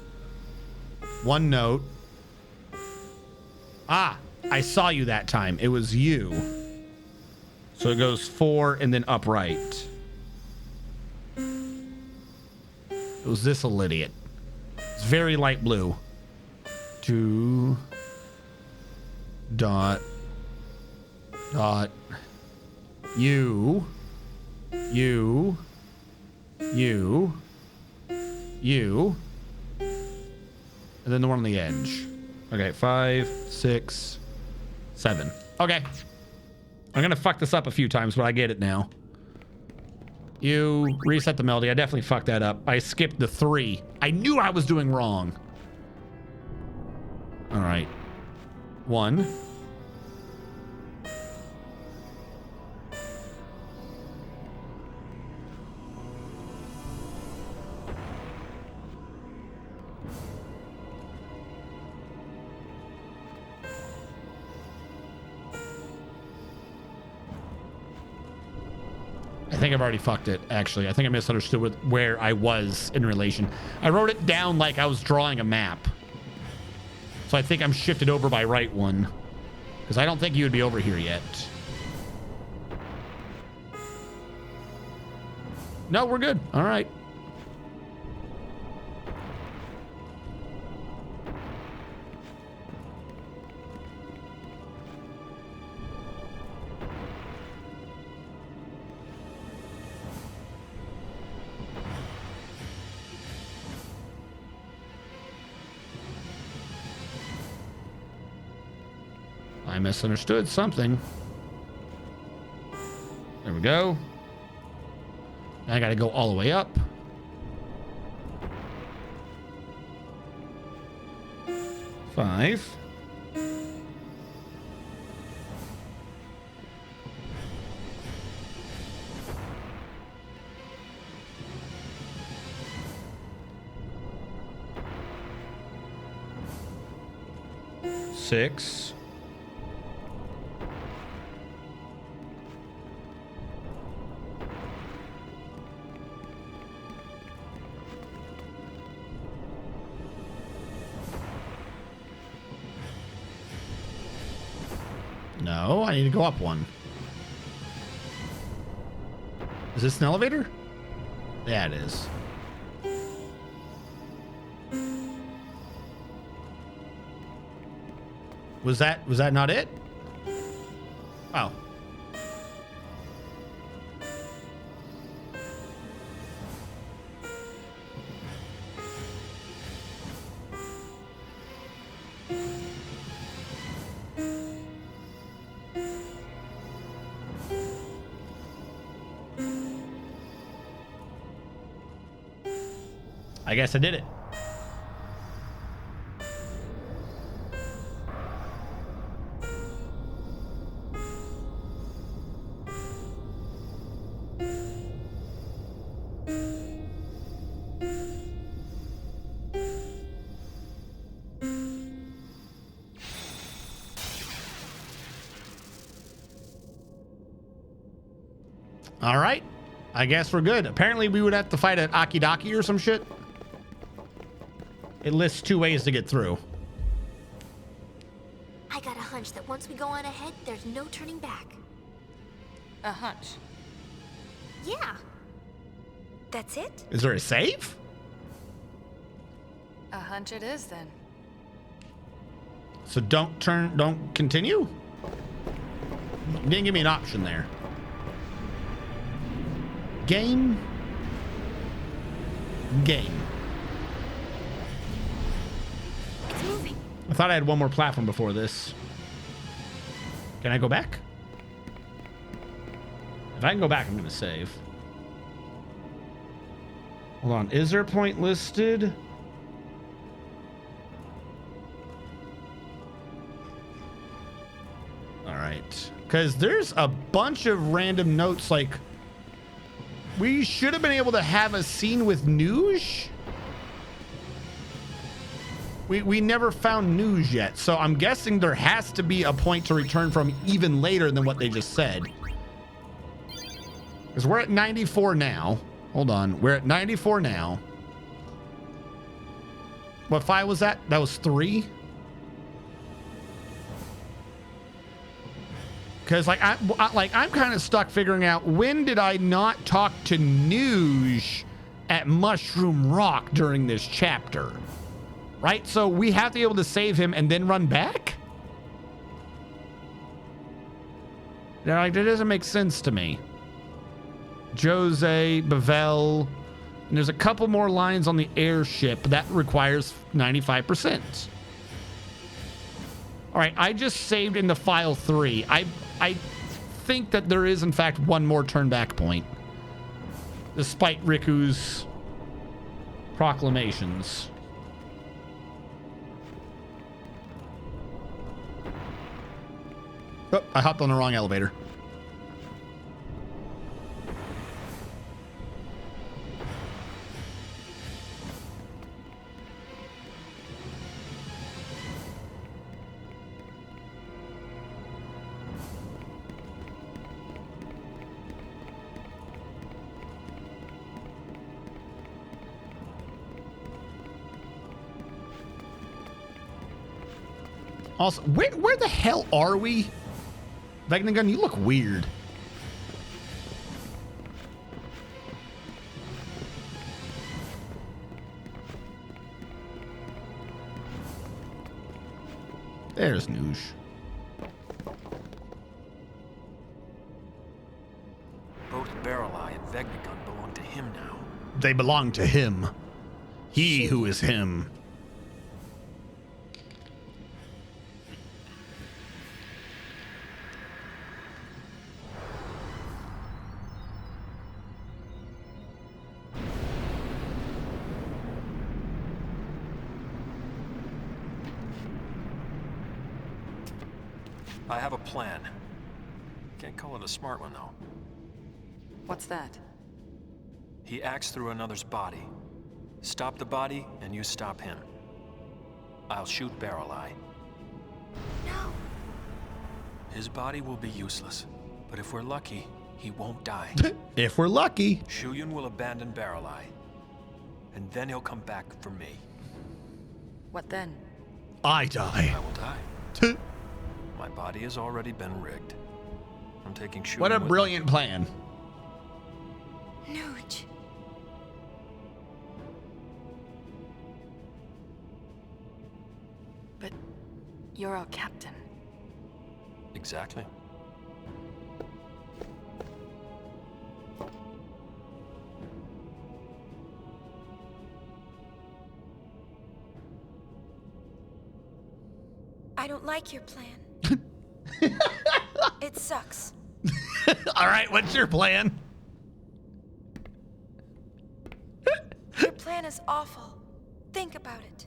One note. Ah, I saw you that time. It was you. So it goes 4 and then upright. It was this little idiot. It's very light blue. 2 dot you, and then the one on the edge. Okay, 5, 6, 7. Okay. I'm gonna fuck this up a few times, but I get it now. You reset the melody. I definitely fucked that up. I skipped the 3. I knew I was doing wrong. All right. 1. I think I've already fucked it, actually. I think I misunderstood where I was in relation. I wrote it down like I was drawing a map. So I think I'm shifted over by right one. Because I don't think you would be over here yet. No, we're good. All right. misunderstood something. There we go. I gotta go all the way up. Five. Six. No, I need to go up one. Is this an elevator? Yeah, it is. Was that not it? Oh. I guess I did it. All right. I guess we're good. Apparently we would have to fight an Akidaki or some shit. It lists 2 ways to get through. I got a hunch that once we go on ahead, there's no turning back. A hunch? Yeah. That's it? Is there a save? A hunch it is, then. So don't continue? You didn't give me an option there. Game. It's moving. I thought I had one more platform before this. Can I go back? If I can go back, I'm going to save. Hold on. Is there a point listed? All right. Because there's a bunch of random notes like we should have been able to have a scene with Nuge. We never found Nuge yet, so I'm guessing there has to be a point to return from even later than what they just said. Because we're at 94 now. Hold on. We're at 94 now. What file was that? That was 3? Because I'm kind of stuck figuring out when did I not talk to Nuge at Mushroom Rock during this chapter, right? So we have to be able to save him and then run back. They're like, that doesn't make sense to me. Jose, Bevel, and there's a couple more lines on the airship that requires 95%. All right, I just saved into file 3. I think that there is, in fact, one more turn back point, despite Riku's proclamations. Oh, I hopped on the wrong elevator. Also, where the hell are we? Vegnagun, you look weird. There's Nuge. Both Barrel Eye and Vegnagun belong to him now. They belong to him. He who is him. I have a plan. Can't call it a smart one, though. What's that? He acts through another's body. Stop the body, and you stop him. I'll shoot Barrel Eye. No. His body will be useless, but if we're lucky, he won't die. If we're lucky. Shuyan will abandon Barrel Eye, and then he'll come back for me. What then? I die. I will die. My body has already been rigged. I'm taking Shuyan. What a with brilliant me. plan. Nuge. But you're our captain. Exactly. I don't like your plan. It sucks. All right, what's your plan? Your plan is awful. Think about it.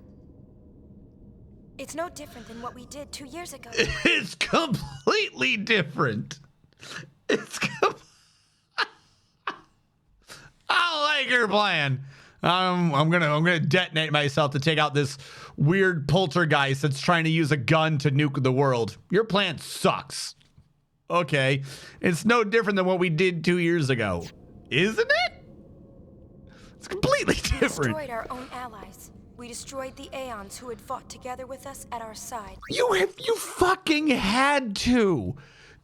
It's no different than what we did 2 years ago. It's completely different. I like your plan. I'm gonna detonate myself to take out this weird poltergeist that's trying to use a gun to nuke the world. Your plan sucks. Okay, it's no different than what we did 2 years ago, isn't it? It's completely different. We destroyed our own allies. We destroyed the Aeons who had fought together with us at our side. You fucking had to.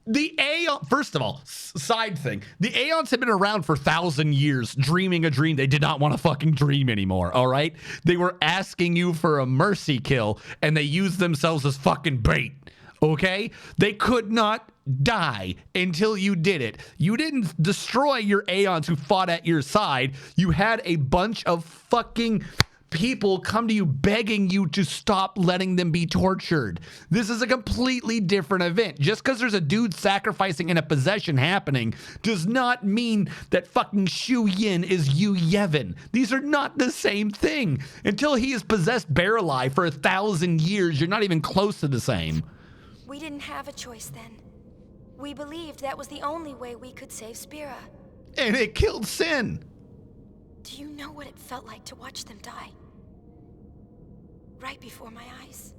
The Aeon, first of all, side thing. The Aeons have been around for 1,000 years, dreaming a dream they did not want to fucking dream anymore, all right? They were asking you for a mercy kill, and they used themselves as fucking bait, okay? They could not die until you did it. You didn't destroy your Aeons who fought at your side. You had a bunch of fucking people come to you begging you to stop letting them be tortured. This is a completely different event. Just because there's a dude sacrificing and a possession happening does not mean that fucking Shu Yin is Yu Yevon. These are not the same thing. Until he has possessed Barrel Eye for 1,000 years, you're not even close to the same. We didn't have a choice then. We believed that was the only way we could save Spira. And it killed Sin. Do you know what it felt like to watch them die? Right before my eyes.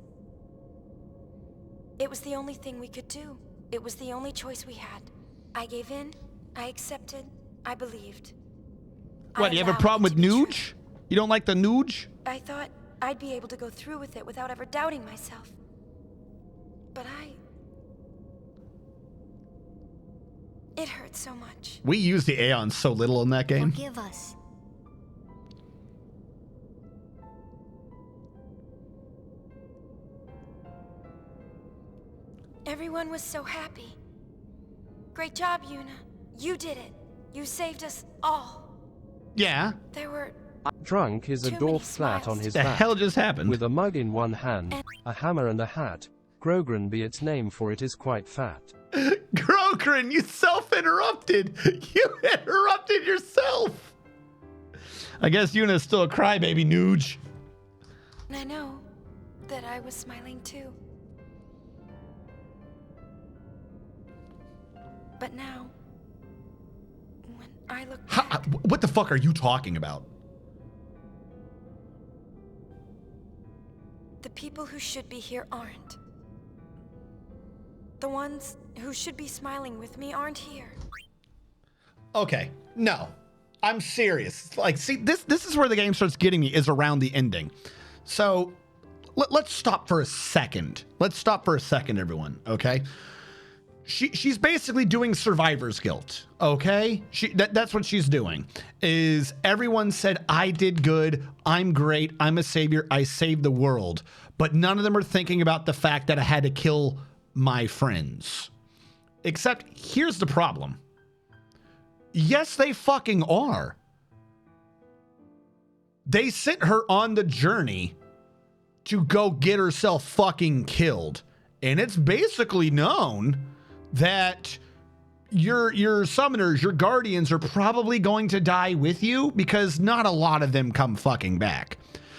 It was the only thing we could do. It was the only choice we had. I gave in, I accepted, I believed. What, do you have a problem with Nuge? You don't like the Nuge? I thought I'd be able to go through with it without ever doubting myself. But it hurt so much. We used the Aeon so little in that game. Forgive us. Everyone was so happy. Great job, Yuna. You did it. You saved us all. Yeah. There were Drunk is a dwarf flat on his the back. hell just happened? With a mug in one hand, a hammer and a hat. Grogran be its name, for it is quite fat. Grogran, you self-interrupted. You interrupted yourself. I guess Yuna's still a crybaby, Nuge. And I know that I was smiling too. But now, when I look back, What the fuck are you talking about? the people who should be here aren't. The ones who should be smiling with me aren't here. Okay, no, I'm serious. Like, see, this is where the game starts getting me, is around the ending. So let's stop for a second. Let's stop for a second, everyone. Okay. She's basically doing survivor's guilt, okay? That's what she's doing, is everyone said, I did good, I'm great, I'm a savior, I saved the world. But none of them are thinking about the fact that I had to kill my friends. Except, here's the problem. Yes, they fucking are. They sent her on the journey to go get herself fucking killed. And it's basically known that your summoners, your guardians are probably going to die with you because not a lot of them come fucking back.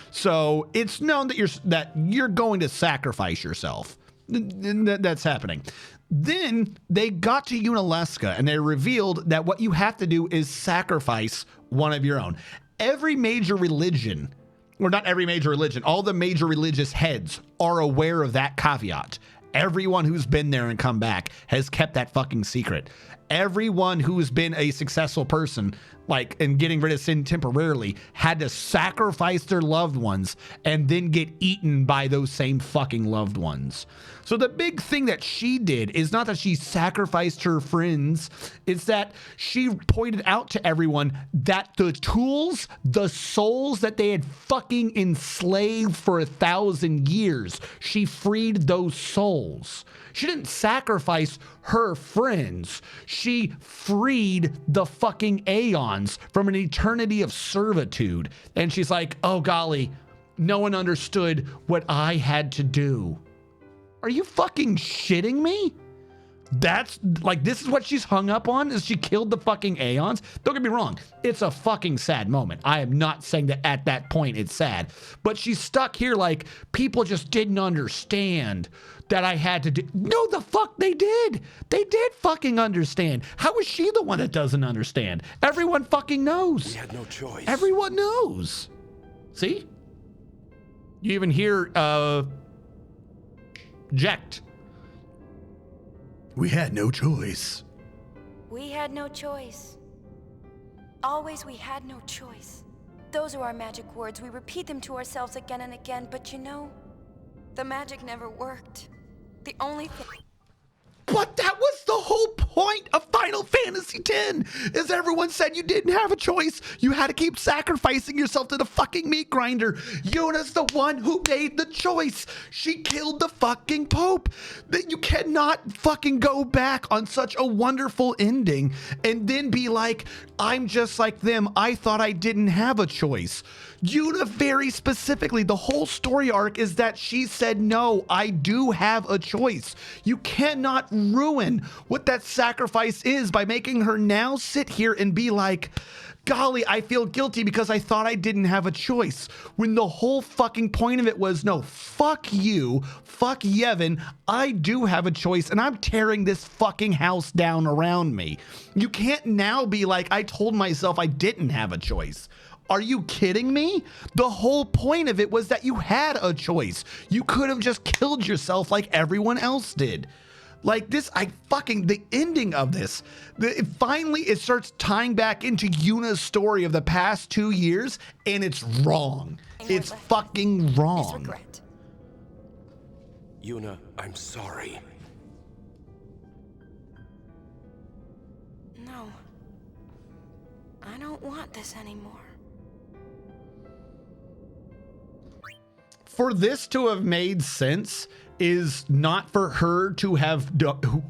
So it's known that you're going to sacrifice yourself. That's happening. Then they got to Unalesca and they revealed that what you have to do is sacrifice one of your own. Every major religion, or not every major religion, all the major religious heads are aware of that caveat. Everyone who's been there and come back has kept that fucking secret. Everyone who's been a successful person, like, and getting rid of sin temporarily, had to sacrifice their loved ones and then get eaten by those same fucking loved ones. So the big thing that she did is not that she sacrificed her friends, it's that she pointed out to everyone that the tools, the souls that they had fucking enslaved for 1,000 years, she freed those souls. She didn't sacrifice her friends. She freed the fucking Aeons from an eternity of servitude. And she's like, oh golly, no one understood what I had to do. Are you fucking shitting me? That's like, this is what she's hung up on, is she killed the fucking Aeons? Don't get me wrong, it's a fucking sad moment. I am not saying that at that point it's sad, but she's stuck here like people just didn't understand that I had to do. No, the fuck they did. They did fucking understand. How is she the one that doesn't understand? Everyone fucking knows. We had no choice. Everyone knows. See? You even hear Ject. We had no choice. We had no choice. Always we had no choice. Those are our magic words. We repeat them to ourselves again and again, but you know, the magic never worked. The only thing... But that was the whole point of Final Fantasy X, is everyone said you didn't have a choice. You had to keep sacrificing yourself to the fucking meat grinder. Yuna's the one who made the choice. She killed the fucking Pope. That you cannot fucking go back on such a wonderful ending and then be like, I'm just like them. I thought I didn't have a choice. Yuna very specifically, the whole story arc is that she said, no, I do have a choice. You cannot ruin what that sacrifice is by making her now sit here and be like, golly, I feel guilty because I thought I didn't have a choice. When the whole fucking point of it was, no, fuck you, fuck Yevon, I do have a choice and I'm tearing this fucking house down around me. You can't now be like, I told myself I didn't have a choice. Are you kidding me? The whole point of it was that you had a choice. You could have just killed yourself like everyone else did. Like this, the ending of this, finally it starts tying back into Yuna's story of the past 2 years, and it's wrong. It's fucking wrong. Yuna, I'm sorry. No. I don't want this anymore. For this to have made sense is not for her to have done,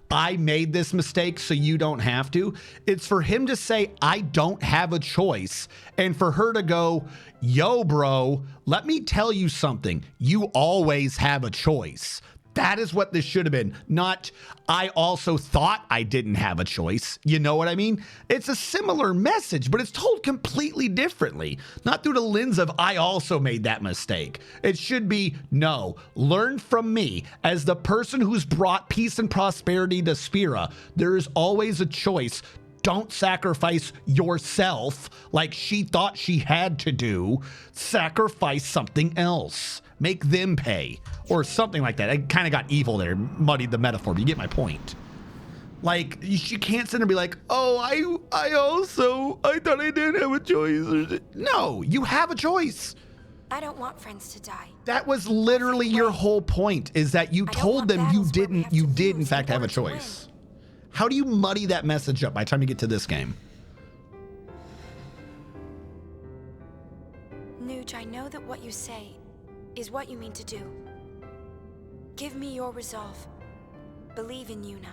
I made this mistake so you don't have to. It's for him to say, I don't have a choice. And for her to go, yo, bro, let me tell you something. You always have a choice. That is what this should have been, not I also thought I didn't have a choice. You know what I mean? It's a similar message, but it's told completely differently. Not through the lens of I also made that mistake. It should be, no, learn from me. As the person who's brought peace and prosperity to Spira, there is always a choice. Don't sacrifice yourself like she thought she had to do. Sacrifice something else. Make them pay or something like that. I kind of got evil there, muddied the metaphor, but you get my point. Like, she can't sit there and be like, oh, I thought I didn't have a choice. No, you have a choice. I don't want friends to die. That was literally your whole point, is that you told them you did in fact have a choice. How do you muddy that message up by trying to get to this game? Nuge, I know that what you say is what you mean to do. Give me your resolve. Believe in Yuna.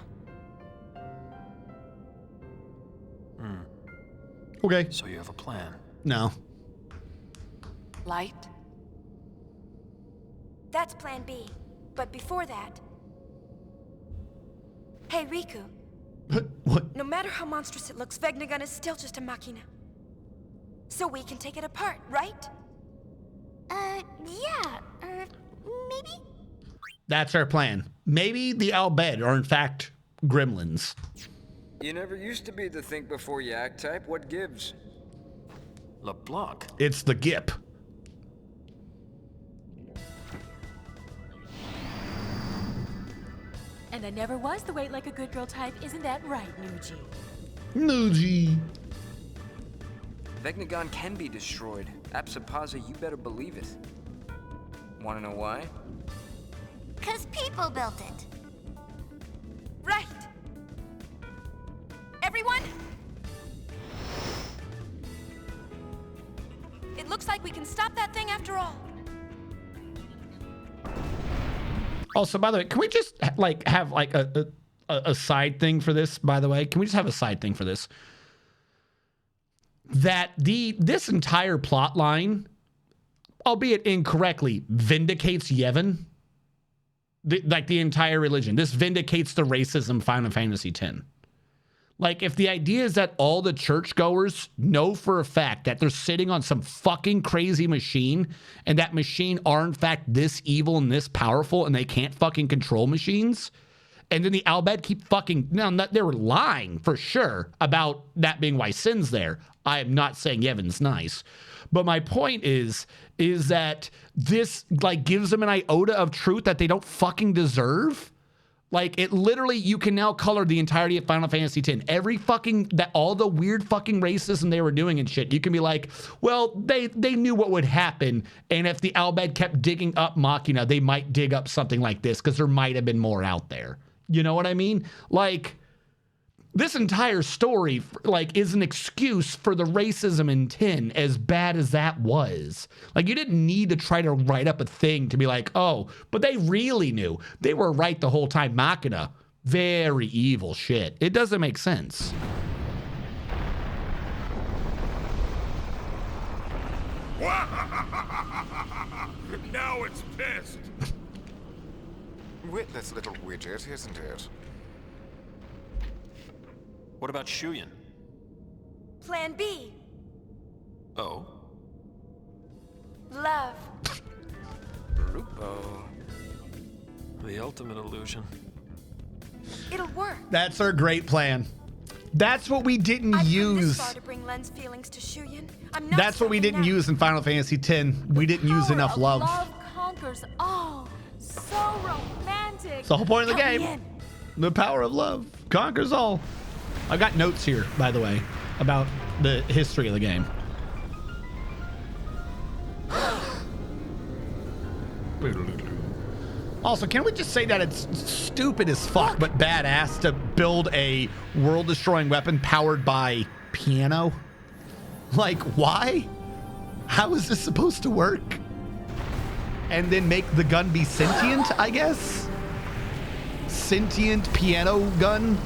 Okay. So you have a plan? No. Light? That's plan B. But before that... Hey, Riku. What? No matter how monstrous it looks, Vegnagun is still just a machina. So we can take it apart, right? Yeah. Maybe? That's our plan. Maybe the Al Bhed are in fact gremlins. You never used to be the think before you act type. What gives? LeBlanc. It's the Gip. And I never was the wait like a good girl type, isn't that right, Nuji? Nuji. Vecnagon can be destroyed. Apsapaza, you better believe it. Wanna know why? 'Cause people built it. Right. Everyone? It looks like we can stop that thing after all. Also, by the way, can we just like have like a side thing for this? By the way, can we just have a side thing for this? That this entire plot line, albeit incorrectly, vindicates Yevon. Like the entire religion. This vindicates the racism Final Fantasy X. Like, if the idea is that all the churchgoers know for a fact that they're sitting on some fucking crazy machine, and that machine are in fact this evil and this powerful, and they can't fucking control machines, and then the Al Bhed keep fucking... Now, they were lying for sure about that being why Sin's there. I am not saying Yevon's nice. But my point is that this, like, gives them an iota of truth that they don't fucking deserve. Like, it literally, you can now color the entirety of Final Fantasy X. Every fucking, all the weird fucking racism they were doing and shit, you can be like, well, they knew what would happen, and if the Al Bhed kept digging up Machina, they might dig up something like this, because there might have been more out there. You know what I mean? Like, this entire story, like, is an excuse for the racism in 10, as bad as that was. Like, you didn't need to try to write up a thing to be like, oh, but they really knew. They were right the whole time. Machina, very evil shit. It doesn't make sense. Now it's pissed. Witless little widget, isn't it? What about Shuyan? Plan B. Oh? Love. Rupo. The ultimate illusion. It'll work. That's our great plan. That's what we didn't use. This far to bring Len's feelings to Shuyan. I'm not That's what we didn't use in Final Fantasy X. We didn't use enough love. Love conquers all. So romantic. It's the whole point of the Count me game. in. The power of love conquers all. I got notes here, by the way, about the history of the game. Also, can we just say that it's stupid as fuck, but badass to build a world-destroying weapon powered by piano? Like, why? How is this supposed to work? And then make the gun be sentient, I guess? Sentient piano gun?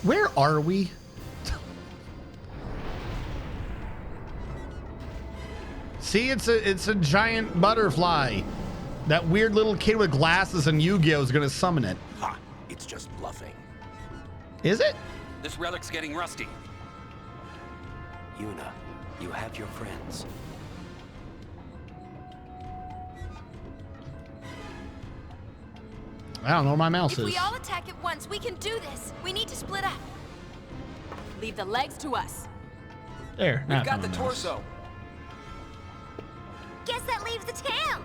Where are we? See, it's a giant butterfly. That weird little kid with glasses and Yu-Gi-Oh is gonna summon it. Ha! It's just bluffing. Is it? This relic's getting rusty. Yuna, you have your friends. I don't know where my mouse If is. we all attack at once, we can do this. We need to split up. Leave the legs to us. There. We've got the torso. Guess that leaves the tail.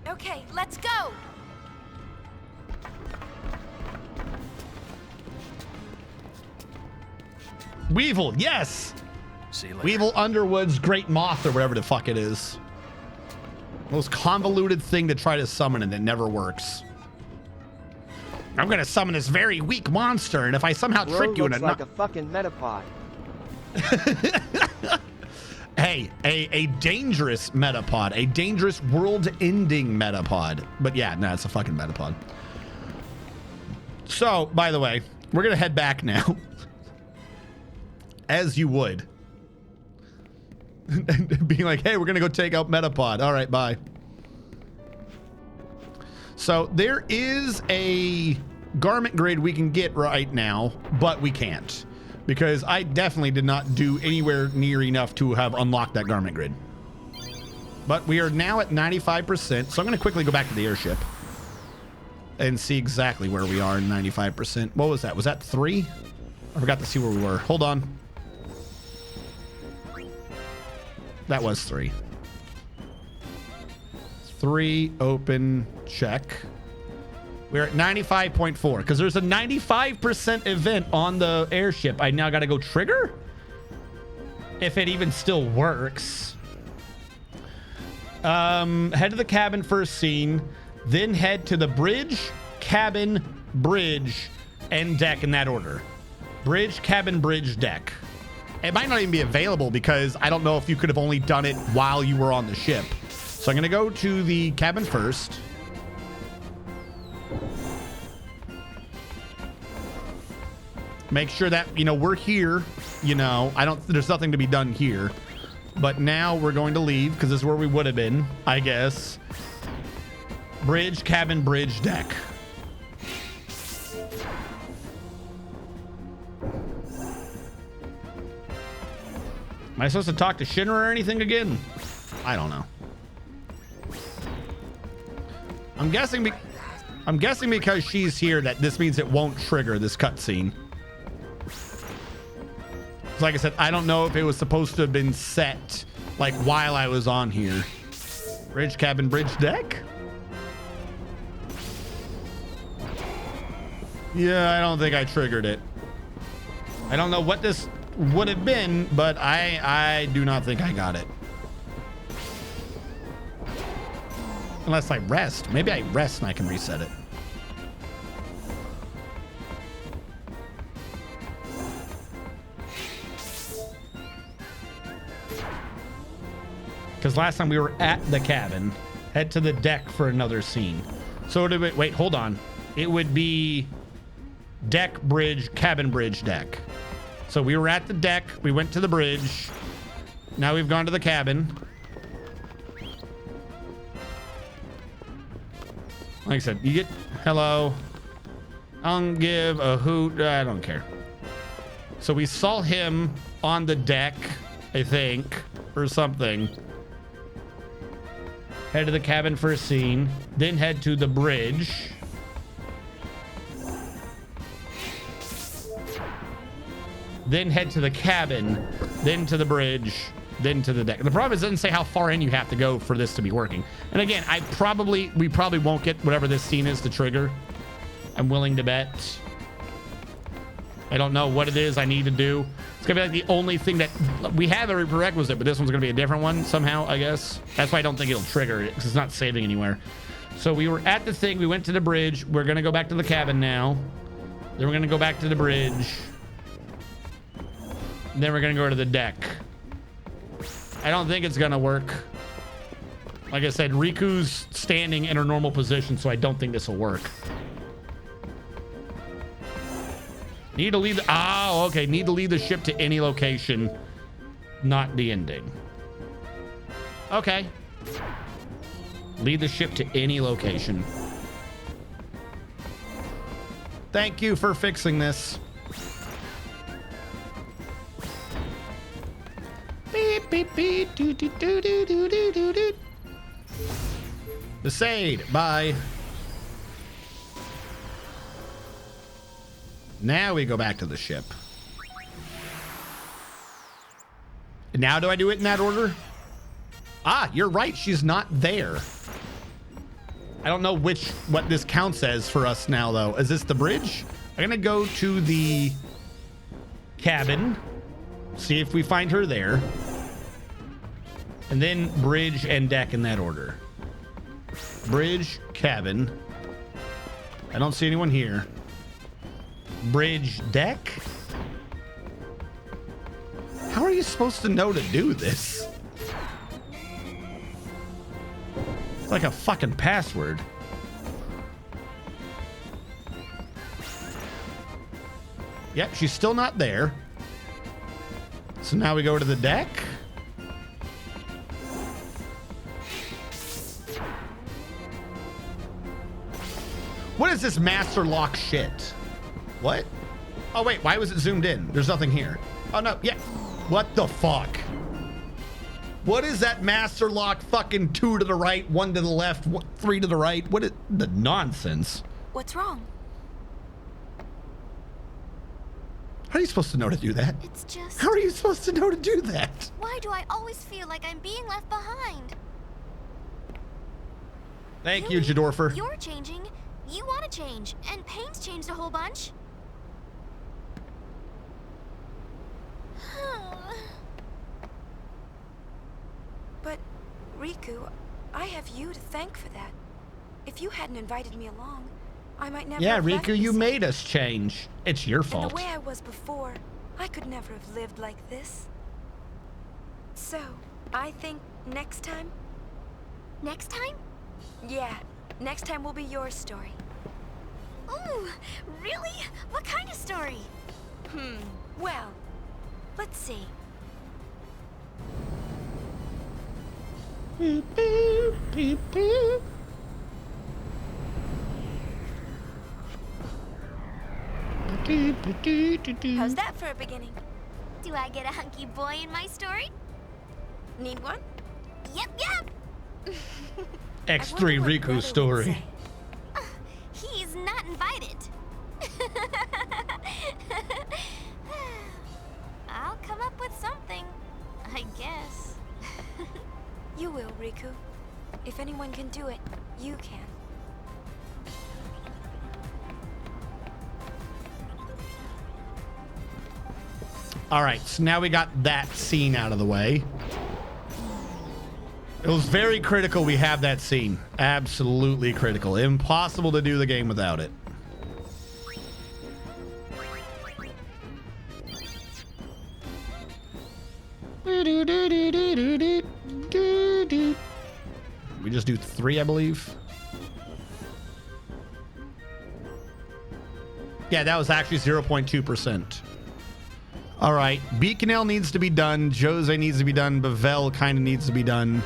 Okay, let's go. Weevil, yes. See you later. Weevil Underwood's Great Moth or whatever the fuck it is. Most convoluted thing to try to summon and it never works. I'm gonna summon this very weak monster, and if I somehow Bro trick you into looks like a fucking metapod. Hey, a dangerous metapod, a dangerous world-ending metapod. But yeah, no, it's a fucking metapod. So, by the way, we're gonna head back now. As you would. Being like, hey, we're gonna go take out metapod. All right, bye. So there is a garment grid we can get right now, but we can't. Because I definitely did not do anywhere near enough to have unlocked that garment grid. But we are now at 95%, so I'm going to quickly go back to the airship and see exactly where we are in 95%. What was that? Was that 3? I forgot to see where we were. Hold on. That was 3. 3, open, check. We're at 95.4 because there's a 95% event on the airship. I now got to go trigger? If it even still works. Head to the cabin first scene, then head to the bridge, cabin, bridge, and deck in that order. Bridge, cabin, bridge, deck. It might not even be available because I don't know if you could have only done it while you were on the ship. So I'm going to go to the cabin first. Make sure that, you know, we're here, you know, there's nothing to be done here. But now we're going to leave because this is where we would have been, I guess. Bridge, cabin, bridge, deck. Am I supposed to talk to Shinra or anything again? I don't know. I'm guessing because she's here that this means it won't trigger this cutscene. Like I said, I don't know if it was supposed to have been set like while I was on here. Bridge, cabin, bridge, deck? Yeah, I don't think I triggered it. I don't know what this would have been, but I do not think I got it. Unless I rest. Maybe I rest and I can reset it. Because last time we were at the cabin, head to the deck for another scene. So it would, wait, hold on. It would be deck, bridge, cabin, bridge, deck. So we were at the deck. We went to the bridge. Now we've gone to the cabin. Like I said, you get hello. I don't give a hoot. I don't care. So we saw him on the deck, I think, or something. Head to the cabin for a scene, then head to the bridge. Then head to the cabin, then to the bridge, then to the deck. The problem is it doesn't say how far in you have to go for this to be working. And again, we probably won't get whatever this scene is to trigger. I'm willing to bet. I don't know what it is I need to do. It's gonna be like the only thing that we have every prerequisite, but this one's gonna be a different one somehow, I guess. That's why I don't think it'll trigger it, because it's not saving anywhere. So we were at the thing, we went to the bridge. We're gonna go back to the cabin now. Then we're gonna go back to the bridge. Then we're gonna go to the deck. I don't think it's gonna work. Like I said, Riku's standing in her normal position, so I don't think this will work. Need to leave the, okay. Need to leave the ship to any location, not the ending. Okay. Leave the ship to any location. Thank you for fixing this. Beep, beep, beep, doo, doo, doo, doo, doo, doo, doo, doo. The Sade, bye. Now we go back to the ship. Now do I do it in that order? Ah, you're right. She's not there. I don't know what this counts as for us now, though. Is this the bridge? I'm going to go to the cabin. See if we find her there. And then bridge and deck in that order. Bridge, cabin. I don't see anyone here. Bridge, deck? How are you supposed to know to do this? It's like a fucking password. Yep, she's still not there. So now we go to the deck. What is this master lock shit? What? Oh, wait, why was it zoomed in? There's nothing here. Oh, no, yeah. What the fuck? What is that master lock fucking 2 to the right, 1 to the left, 3 to the right? What is the nonsense? What's wrong? How are you supposed to know to do that? It's just... How are you supposed to know to do that? Why do I always feel like I'm being left behind? Thank you, Jadorfer. You're changing. You want to change. And Payne's changed a whole bunch. But, Riku, I have you to thank for that. If you hadn't invited me along, I might never have left Riku, you this. made us change. It's your fault. And the way I was before, I could never have lived like this. So, I think next time... Next time? Yeah, next time will be your story. Ooh, really? What kind of story? Well, let's see. Beep, beep, beep, beep. How's that for a beginning? Do I get a hunky boy in my story? Need one? Yep. X3 Riku story. He's not invited. I'll come up with something, I guess. You will, Riku. If anyone can do it, you can. All right, so now we got that scene out of the way. It was very critical we have that scene. Absolutely critical. Impossible to do the game without it. We just do 3, I believe. Yeah, that was actually 0.2%. All right, Beaconell needs to be done. Jose needs to be done. Bavel kind of needs to be done.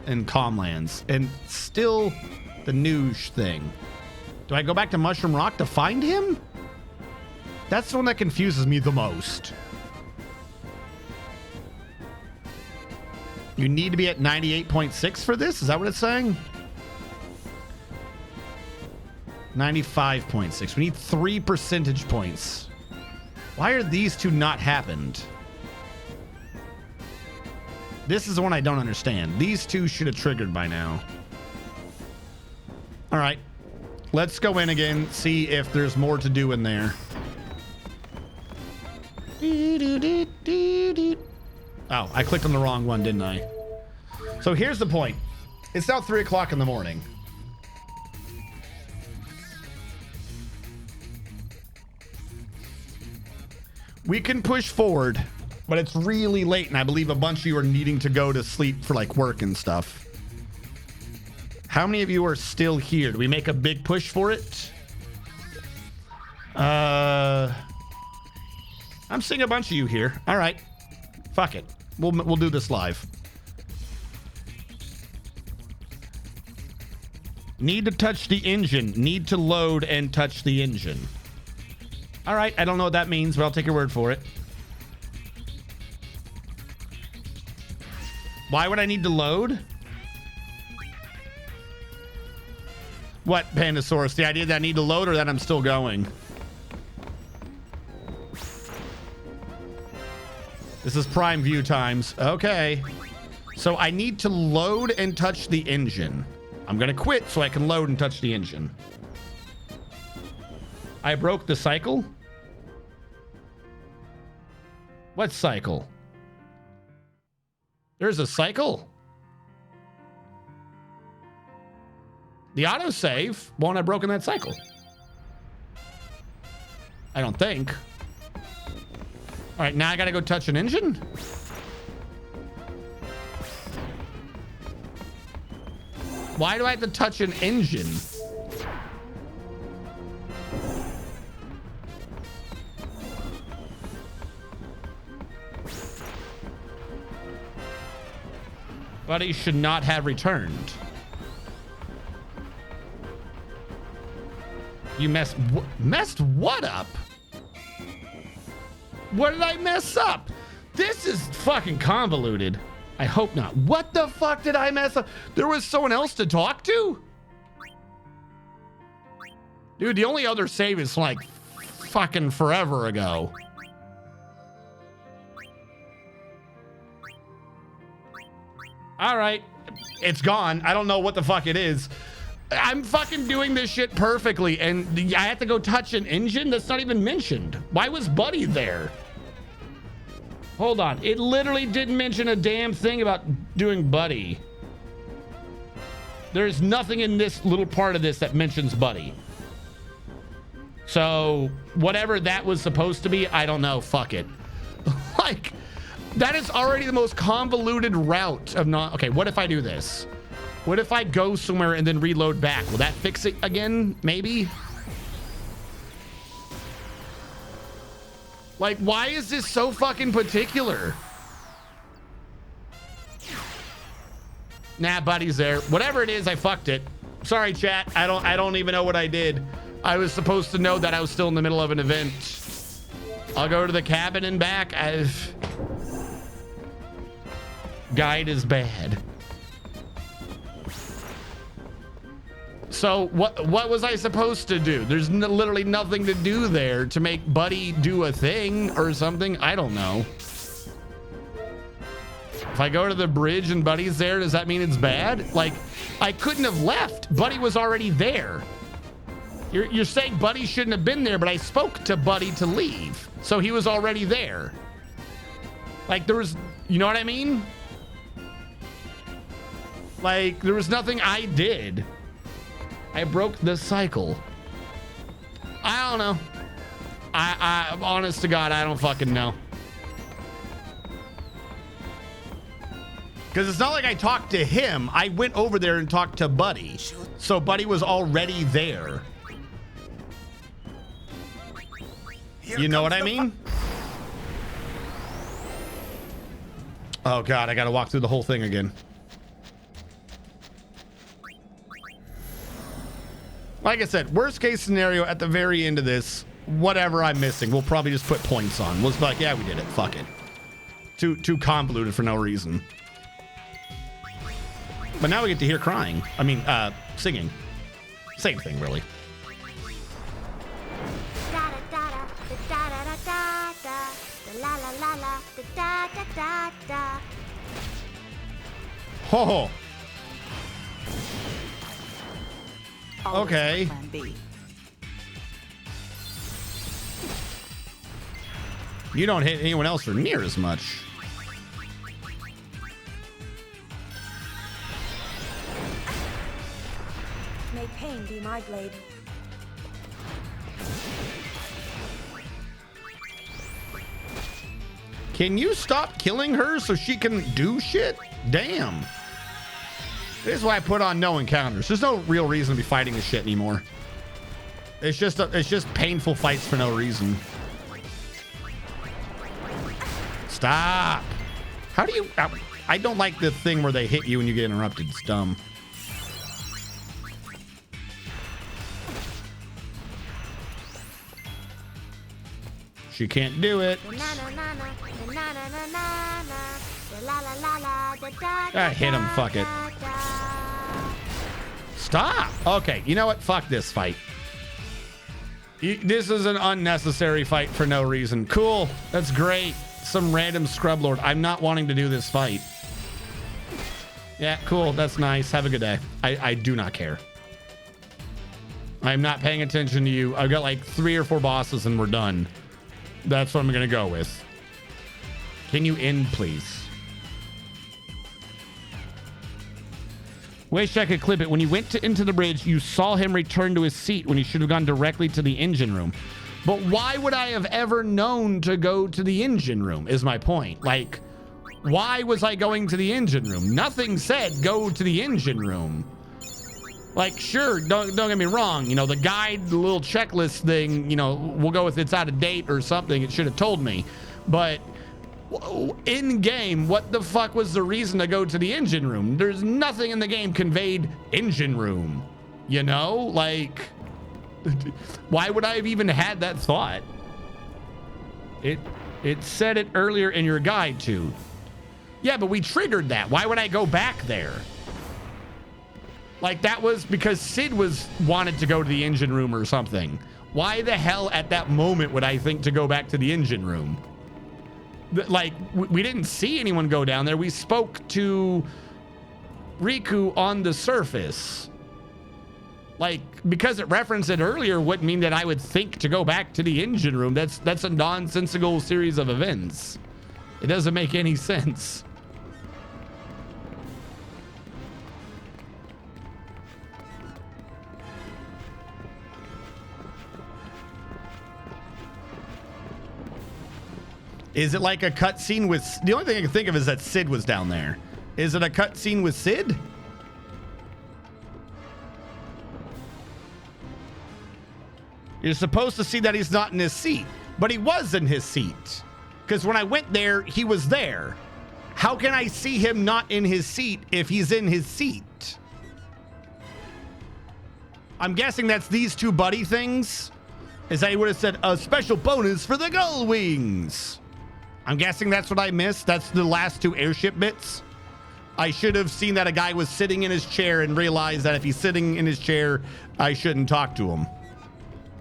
And Calmlands. And still the Noosh thing. Do I go back to Mushroom Rock to find him? That's the one that confuses me the most. You need to be at 98.6 for this? Is that what it's saying? 95.6. We need 3 percentage points. Why are these two not happened? This is the one I don't understand. These two should have triggered by now. All right. Let's go in again, see if there's more to do in there. Oh, I clicked on the wrong one, didn't I? So here's the point. It's now 3 o'clock in the morning. We can push forward, but it's really late, and I believe a bunch of you are needing to go to sleep for like work and stuff. How many of you are still here? Do we make a big push for it? I'm seeing a bunch of you here. All right, fuck it. We'll do this live. Need to touch the engine. Need to load and touch the engine. All right, I don't know what that means, but I'll take your word for it. Why would I need to load? What, Pandasaurus? The idea that I need to load or that I'm still going? This is prime view times. Okay. So I need to load and touch the engine. I'm going to quit so I can load and touch the engine. I broke the cycle? What cycle? There's a cycle. The autosave won't have broken that cycle. I don't think. All right, now I gotta go touch an engine. Why do I have to touch an engine? Buddy should not have returned. You messed what up? What did I mess up? This is fucking convoluted. I hope not. What the fuck did I mess up? There was someone else to talk to? Dude, the only other save is like fucking forever ago. All right, it's gone. I don't know what the fuck it is. I'm fucking doing this shit perfectly, and I have to go touch an engine that's not even mentioned. Why was Buddy there? Hold on. It literally didn't mention a damn thing about doing Buddy. There's nothing in this little part of this that mentions Buddy. So whatever that was supposed to be, I don't know. Fuck it. Like, that is already the most convoluted route of not... Okay, what if I do this? What if I go somewhere and then reload back? Will that fix it again? Maybe? Like, why is this so fucking particular? Nah, Buddy's there. Whatever it is, I fucked it. Sorry, chat. I don't even know what I did. I was supposed to know that I was still in the middle of an event. I'll go to the cabin and back. Guide is bad. So what was I supposed to do? There's literally nothing to do there to make Buddy do a thing or something. I don't know. If I go to the bridge and Buddy's there, does that mean it's bad? Like, I couldn't have left. Buddy was already there. You're saying Buddy shouldn't have been there, but I spoke to Buddy to leave. So he was already there. Like, there was, you know what I mean? Like, there was nothing I did. I broke the cycle. I don't know. I honest to God, I don't fucking know. Because it's not like I talked to him. I went over there and talked to Buddy. So Buddy was already there. You know what I mean? Oh God, I gotta walk through the whole thing again. Like I said, worst case scenario at the very end of this, whatever I'm missing, we'll probably just put points on. We'll just be like, yeah, we did it. Fuck it. Too convoluted for no reason. But now we get to hear crying. I mean, singing. Same thing, really. Oh. Okay. You don't hit anyone else or near as much. May pain be my blade. Can you stop killing her so she can do shit? Damn. This is why I put on no encounters. There's no real reason to be fighting this shit anymore. It's just painful fights for no reason. Stop. How do you... I don't like the thing where they hit you and you get interrupted. It's dumb. She can't do it. I hit him. Fuck it. Stop. Okay, you know what? Fuck this fight. This is an unnecessary fight for no reason. Cool. That's great. Some random scrub lord. I'm not wanting to do this fight. Yeah, cool. That's nice. Have a good day. I do not care. I'm not paying attention to you. I've got like 3 or 4 bosses and we're done. That's what I'm going to go with. Can you end, please? Wish I could clip it. When you went into the bridge, you saw him return to his seat when he should have gone directly to the engine room. But why would I have ever known to go to the engine room is my point. Like, why was I going to the engine room? Nothing said go to the engine room. Like, sure, don't get me wrong. You know, the guide, the little checklist thing, you know, we'll go with it's out of date or something. It should have told me. But in game, what the fuck was the reason to go to the engine room? There's nothing in the game conveyed engine room, you know? Like, why would I have even had that thought? It said it earlier in your guide too. Yeah, but we triggered that. Why would I go back there? Like, that was because Sid wanted to go to the engine room or something. Why the hell at that moment would I think to go back to the engine room? Like, we didn't see anyone go down there. We spoke to Riku on the surface. Like, because it referenced it earlier wouldn't mean that I would think to go back to the engine room. That's a nonsensical series of events. It doesn't make any sense. Is it like a cutscene with... The only thing I can think of is that Sid was down there. Is it a cutscene with Sid? You're supposed to see that he's not in his seat, but he was in his seat. Because when I went there, he was there. How can I see him not in his seat if he's in his seat? I'm guessing that's these two buddy things. Is that he would have said a special bonus for the Gull Wings. I'm guessing that's what I missed. That's the last two airship bits. I should have seen that a guy was sitting in his chair and realized that if he's sitting in his chair, I shouldn't talk to him.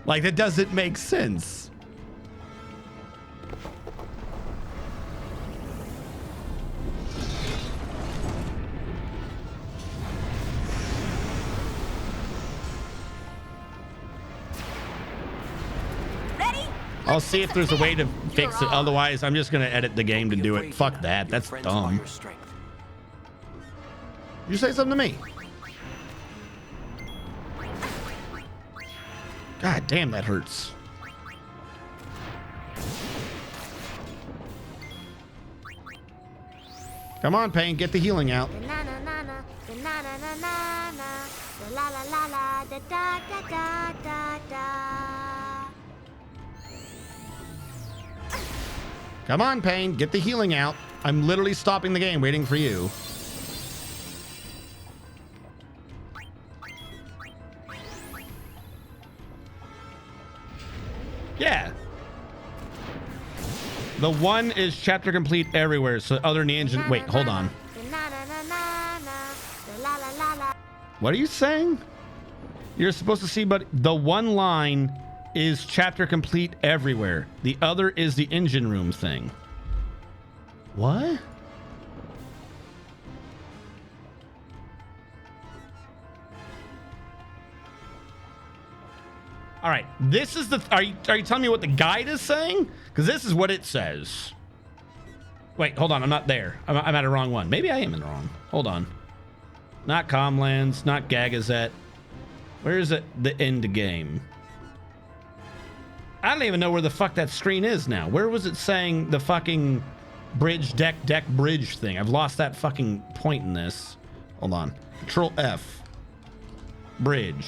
Like, that doesn't make sense. I'll see if there's a way to fix it. Otherwise, I'm just going to edit the game to do it. Fuck that. That's dumb. You say something to me. God damn, that hurts. Come on, Pain, get the healing out. Come on, Pain, get the healing out. I'm literally stopping the game waiting for you. Yeah. The one is chapter complete everywhere, so other than the engine. Wait, hold on. What are you saying? You're supposed to see, but the one line is chapter complete everywhere. The other is the engine room thing. What? All right, this is the... Are you telling me what the guide is saying? Because this is what it says. Wait, hold on. I'm not there. I'm at a wrong one. Maybe I am in the wrong. Hold on. Not Comlands, not Gagazette. Where is it? The end game. I don't even know where the fuck that screen is now. Where was it saying the fucking bridge, deck, bridge thing? I've lost that fucking point in this. Hold on. Control F. Bridge.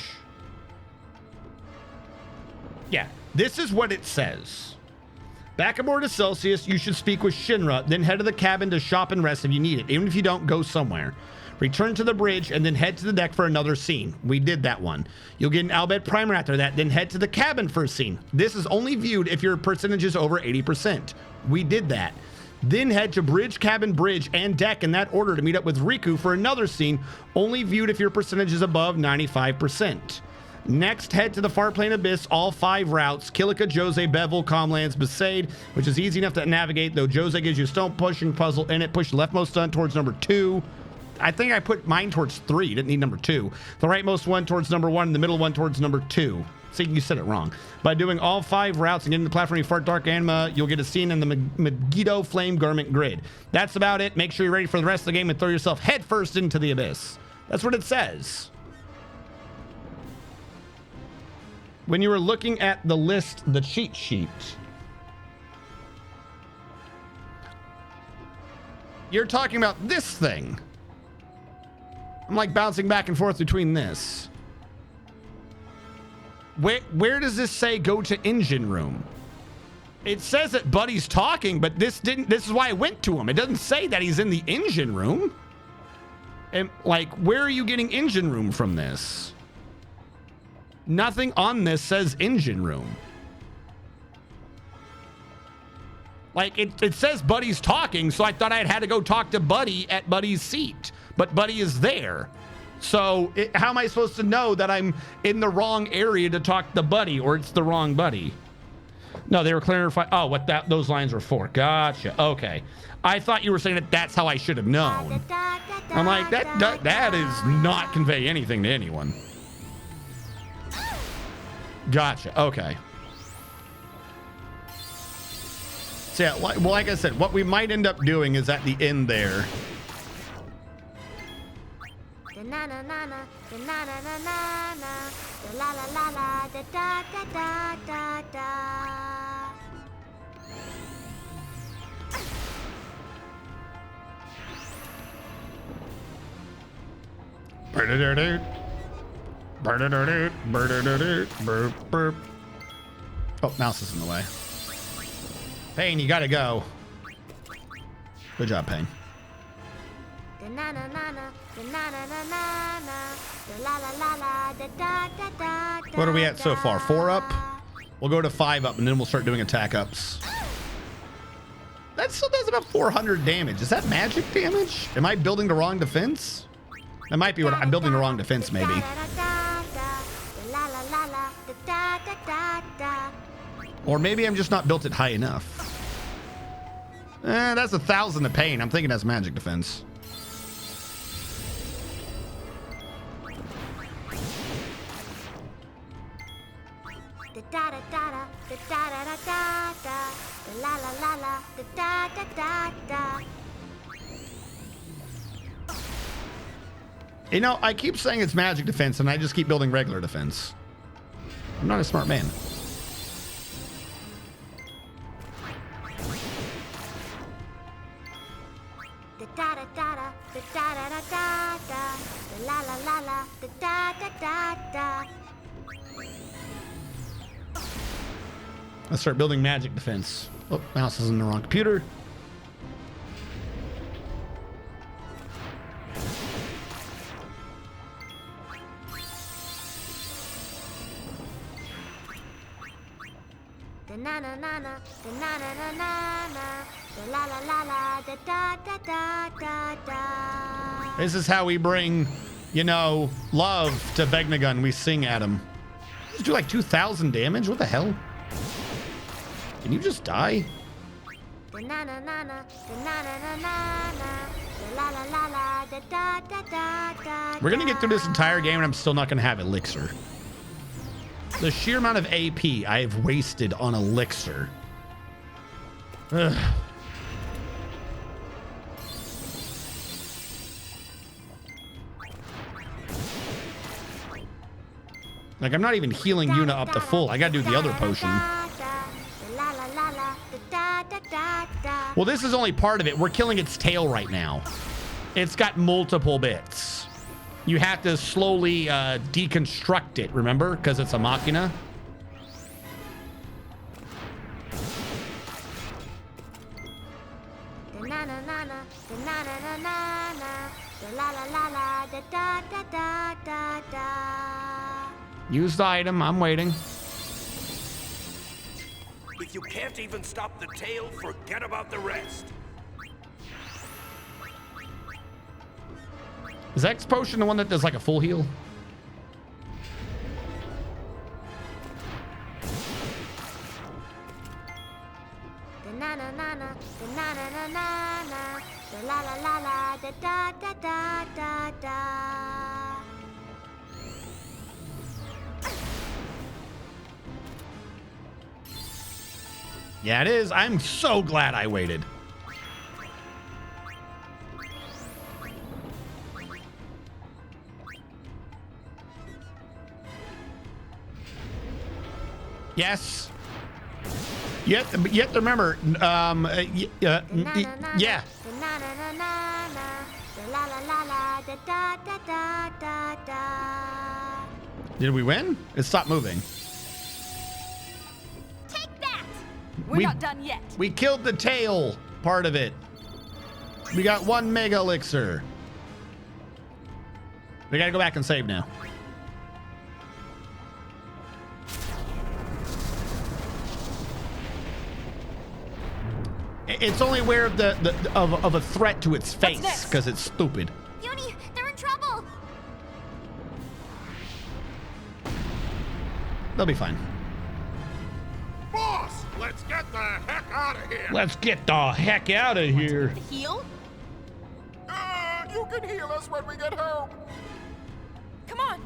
Yeah, this is what it says. Back aboard of Celsius, you should speak with Shinra, then head to the cabin to shop and rest if you need it. Even if you don't, go somewhere. Return to the bridge and then head to the deck for another scene. We did that one. You'll get an Albed Primer after that, then head to the cabin for a scene. This is only viewed if your percentage is over 80%. We did that. Then head to bridge, cabin, bridge, and deck in that order to meet up with Riku for another scene, only viewed if your percentage is above 95%. Next, head to the Far Plane Abyss, all 5 routes, Kilika, Jose, Bevel, Comlands, Besaid, which is easy enough to navigate, though Jose gives you a stone pushing puzzle in it. Push the leftmost stun towards number 2. I think I put mine towards 3. Didn't need number 2. The rightmost one towards number 1 and the middle one towards number 2. See, you said it wrong. By doing all 5 routes and getting the platform you fart dark anima, you'll get a scene in the Megiddo Flame Garment Grid. That's about it. Make sure you're ready for the rest of the game and throw yourself headfirst into the abyss. That's what it says. When you were looking at the list, the cheat sheet, you're talking about this thing. I'm like bouncing back and forth between this. Where does this say go to engine room? It says that Buddy's talking, but this is why I went to him. It doesn't say that he's in the engine room. And like, where are you getting engine room from this? Nothing on this says engine room. Like, it says Buddy's talking, so I thought I had to go talk to Buddy at Buddy's seat. But Buddy is there. So how am I supposed to know that I'm in the wrong area to talk to Buddy, or it's the wrong Buddy? No, they were clarifying. Oh, what those lines were for. Gotcha. Okay. I thought you were saying that that's how I should have known. I'm like, that is not convey anything to anyone. Gotcha. Okay. So yeah, well, like I said, what we might end up doing is at the end there. Oh, mouse is in the way. Payne, you gotta go. Good job, Payne. What are we at so far? 4 up? We'll go to 5 up and then we'll start doing attack ups. That still does about 400 damage. Is that magic damage? Am I building the wrong defense? That might be what I'm building the wrong defense, maybe. Or maybe I'm just not built it high enough. That's 1,000 of pain. I'm thinking that's magic defense. You know, I keep saying it's magic defense and I just keep building regular defense. I'm not a smart man. Let's start building magic defense. Oh, mouse is in the wrong computer. This is how we bring, you know, love to Vegnagun. We sing at him. Just do like 2,000 damage? What the hell? Can you just die? We're gonna get through this entire game and I'm still not gonna have Elixir. The sheer amount of AP I have wasted on Elixir. Ugh. Like, I'm not even healing Yuna up to full. I gotta do the other potion. Well, this is only part of it. We're killing its tail right now. It's got multiple bits. You have to slowly deconstruct it, remember? Because it's a machina. Use the item. I'm waiting. If you can't even stop the tail, forget about the rest. Is X potion the one that does like a full heal? La la la la da da da da da da. Yeah, it is. I'm so glad I waited. Yes. You have to remember, yeah. Did we win? It stopped moving. Take that! We're not done yet. We killed the tail part of it. We got 1 mega elixir. We gotta go back and save now. It's only aware of of a threat to its face because it's stupid. Uni, they're in trouble. They'll be fine. Boss, let's get the heck out of here. Let's get the heck out of here. Heal? You can heal us when we get home. Come on.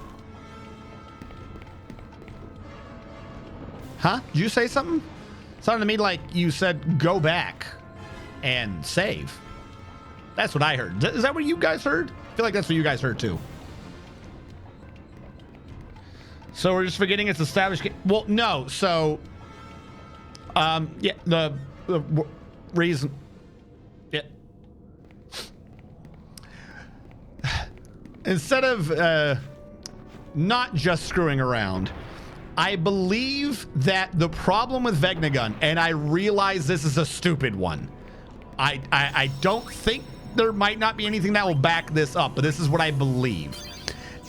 Huh? Did you say something? Sounded to me like you said go back and save. That's what I heard. Is that what you guys heard? I feel like that's what you guys heard too. So we're just forgetting it's established. Well, no. So, yeah, the reason. Yeah. Instead of not just screwing around, I believe that the problem with Vegnagun, and I realize this is a stupid one. I don't think there might not be anything that will back this up, but this is what I believe.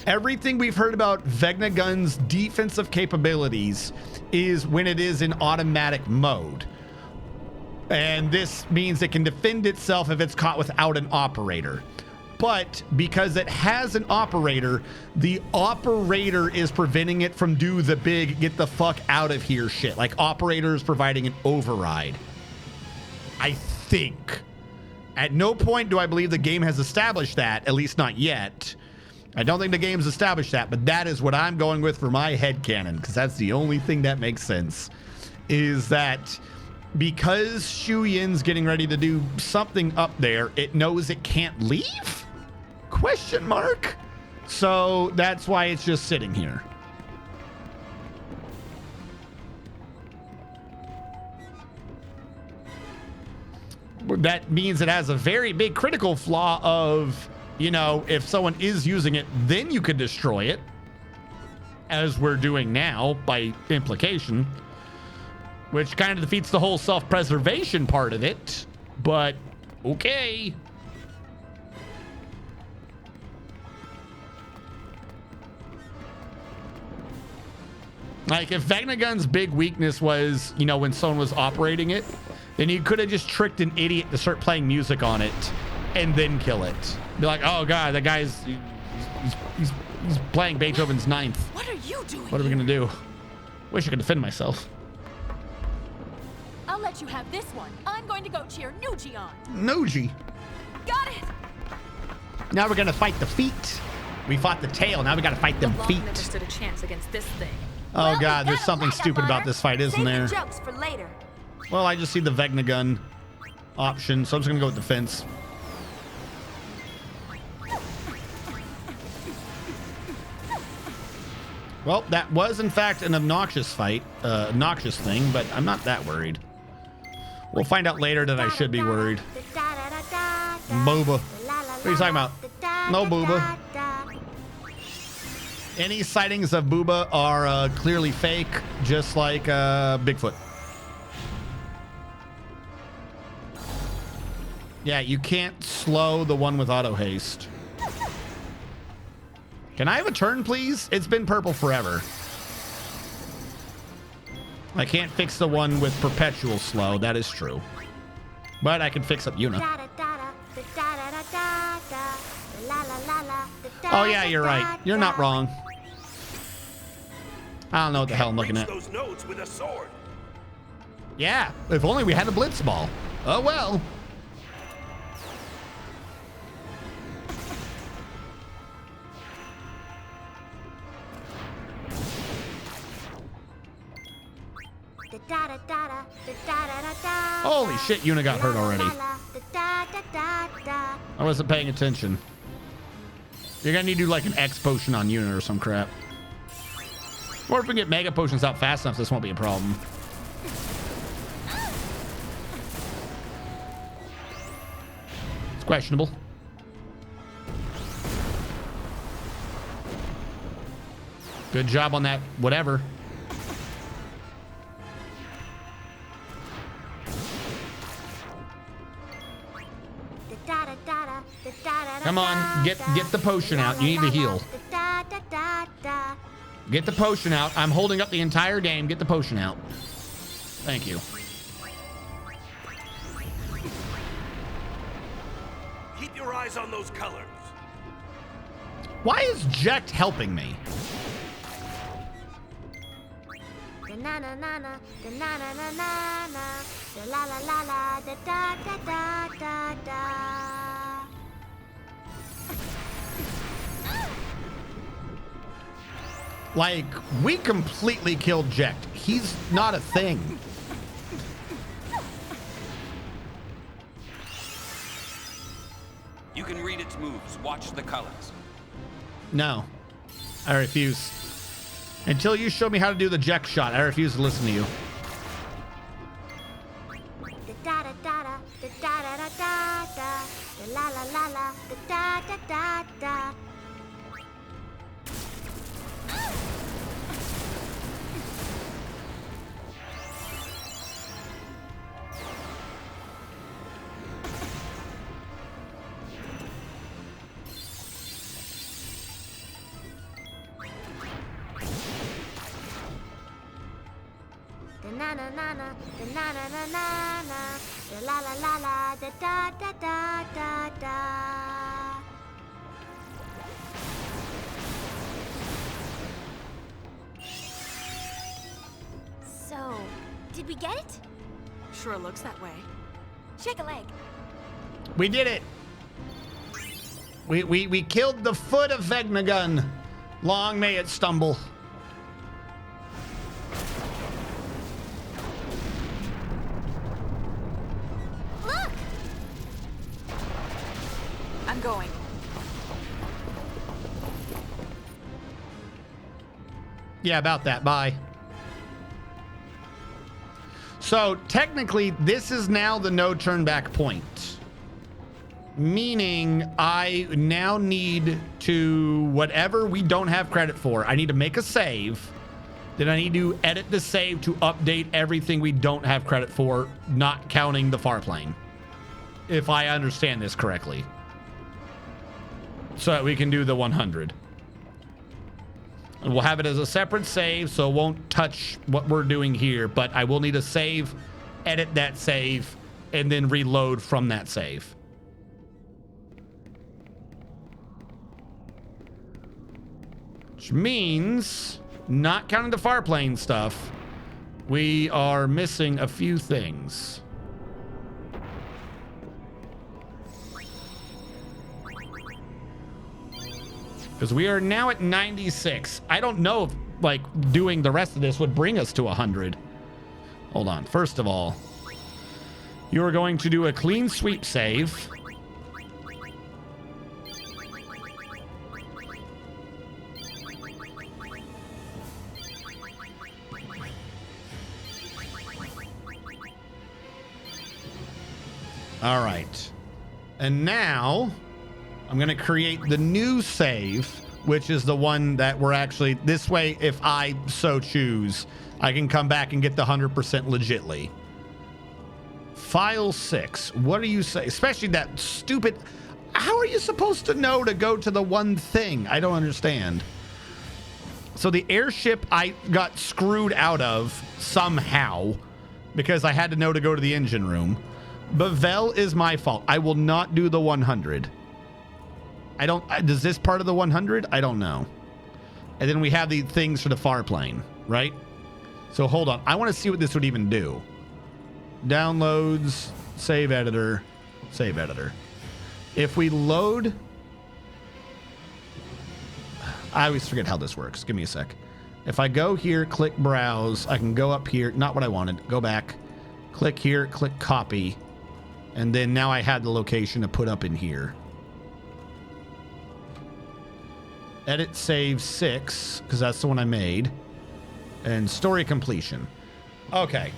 Everything we've heard about Vegnagun's defensive capabilities is when it is in automatic mode. And this means it can defend itself if it's caught without an operator. But because it has an operator, the operator is preventing it from do the big get the fuck out of here shit. Like operators providing an override. I think. At no point do I believe the game has established that, at least not yet. I don't think the game's established that, but that is what I'm going with for my headcanon, because that's the only thing that makes sense. Is that because Shuyin's getting ready to do something up there, it knows it can't leave? Question mark? So that's why it's just sitting here. That means it has a very big critical flaw of, you know, if someone is using it, then you could destroy it, as we're doing now by implication, which kind of defeats the whole self-preservation part of it, but okay. Like, if Vegnagun's big weakness was, you know, when someone was operating it, then you could have just tricked an idiot to start playing music on it and then kill it. Be like, oh god, that guy's he's playing Beethoven's Ninth. What are you doing? What are we gonna do? Wish I could defend myself. I'll let you have this one. I'm going to go cheer Nuji on. Nuji. Got it. Now we're gonna fight the feet. We fought the tail. Now we gotta fight them feet. Never stood a chance against this thing. Oh god, there's something stupid about this fight, isn't there? Jokes for later. Well, I just see the Vegnagun option, so I'm just gonna go with defense. Well, that was in fact an obnoxious fight, obnoxious thing, but I'm not that worried. We'll find out later that I should be worried. Booba. What are you talking about? No Booba. Any sightings of Booba are clearly fake, just like Bigfoot. Yeah, you can't slow the one with auto haste. Can I have a turn, please? It's been purple forever. I can't fix the one with perpetual slow. That is true. But I can fix up Yuna. Oh, yeah, you're right. You're not wrong. I don't know what the hell I'm looking at. Those notes with a sword. Yeah, if only we had a blitz ball. Oh, well. Holy shit, Yuna got hurt already. I wasn't paying attention. You're gonna need to do like an X potion on Yuna or some crap. Or if we get mega potions out fast enough, this won't be a problem. It's questionable. Good job on that, whatever. Come on, get the potion out. You need to heal. Get the potion out. I'm holding up the entire game. Get the potion out. Thank you. Keep your eyes on those colors. Why is Jekt helping me? Like, we completely killed Jekt. He's not a thing. You can read its moves. Watch the colors. No. I refuse. Until you show me how to do the Jekt shot, I refuse to listen to you. So, did we get it? Sure looks that way. Shake a leg. We did it. We killed the foot of Vegnagun. Long may it stumble. Look! I'm going. Yeah, about that. Bye. So technically, this is now the no turn back point. Meaning I now need to, whatever we don't have credit for, I need to make a save. Then I need to edit the save to update everything we don't have credit for, not counting the far plane. If I understand this correctly. So that we can do the 100. And we'll have it as a separate save, so it won't touch what we're doing here, but I will need a save, edit that save, and then reload from that save. Which means, not counting the far plane stuff, we are missing a few things. Because we are now at 96. I don't know if, like, doing the rest of this would bring us to 100. Hold on. First of all, you are going to do a clean sweep save. All right. And now I'm going to create the new save, which is the one that we're actually, this way, if I so choose, I can come back and get the 100% legitly. File 6. What do you say? Especially that stupid, how are you supposed to know to go to the one thing? I don't understand. So the airship I got screwed out of somehow because I had to know to go to the engine room. Bavel is my fault. I will not do the 100. Does this part of the 100? I don't know. And then we have the things for the far plane, right? So hold on. I want to see what this would even do. Downloads, save editor, save editor. If we load, I always forget how this works. Give me a sec. If I go here, click browse, I can go up here. Not what I wanted. Go back. Click here, click copy. And then now I had the location to put up in here. Edit save 6, because that's the one I made. And story completion. Okay.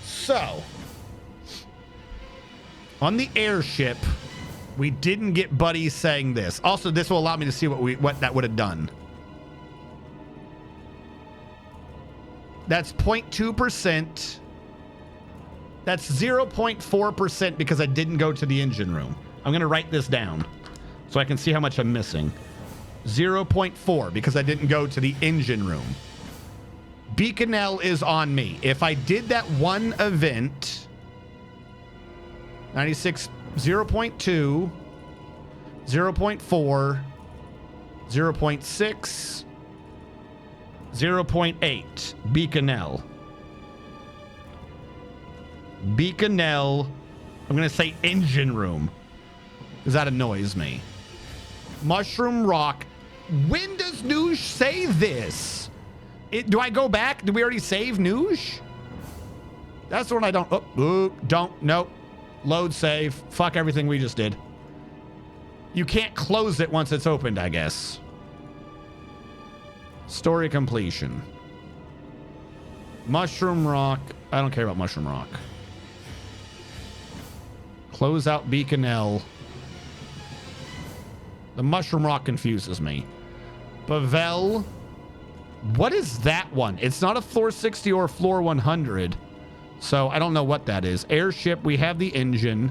So, on the airship, we didn't get Buddy saying this. Also, this will allow me to see what that would have done. That's 0.2%. That's 0.4% because I didn't go to the engine room. I'm going to write this down so I can see how much I'm missing. 0.4 because I didn't go to the engine room. Beaconell is on me. If I did that one event, 96, 0.2, 0.4, 0.6, 0.8, Beaconell. Beaconell, I'm going to say engine room because that annoys me. Mushroom Rock. When does Noosh say this? Do I go back? Did we already save Noosh? That's the one I don't. Don't. Nope. Load save. Fuck everything we just did. You can't close it once it's opened, I guess. Story completion. Mushroom Rock. I don't care about Mushroom Rock. Close out Beaconell. The Mushroom Rock confuses me. Bavel. What is that one? It's not a floor 60 or a floor 100. So I don't know what that is. Airship. We have the engine.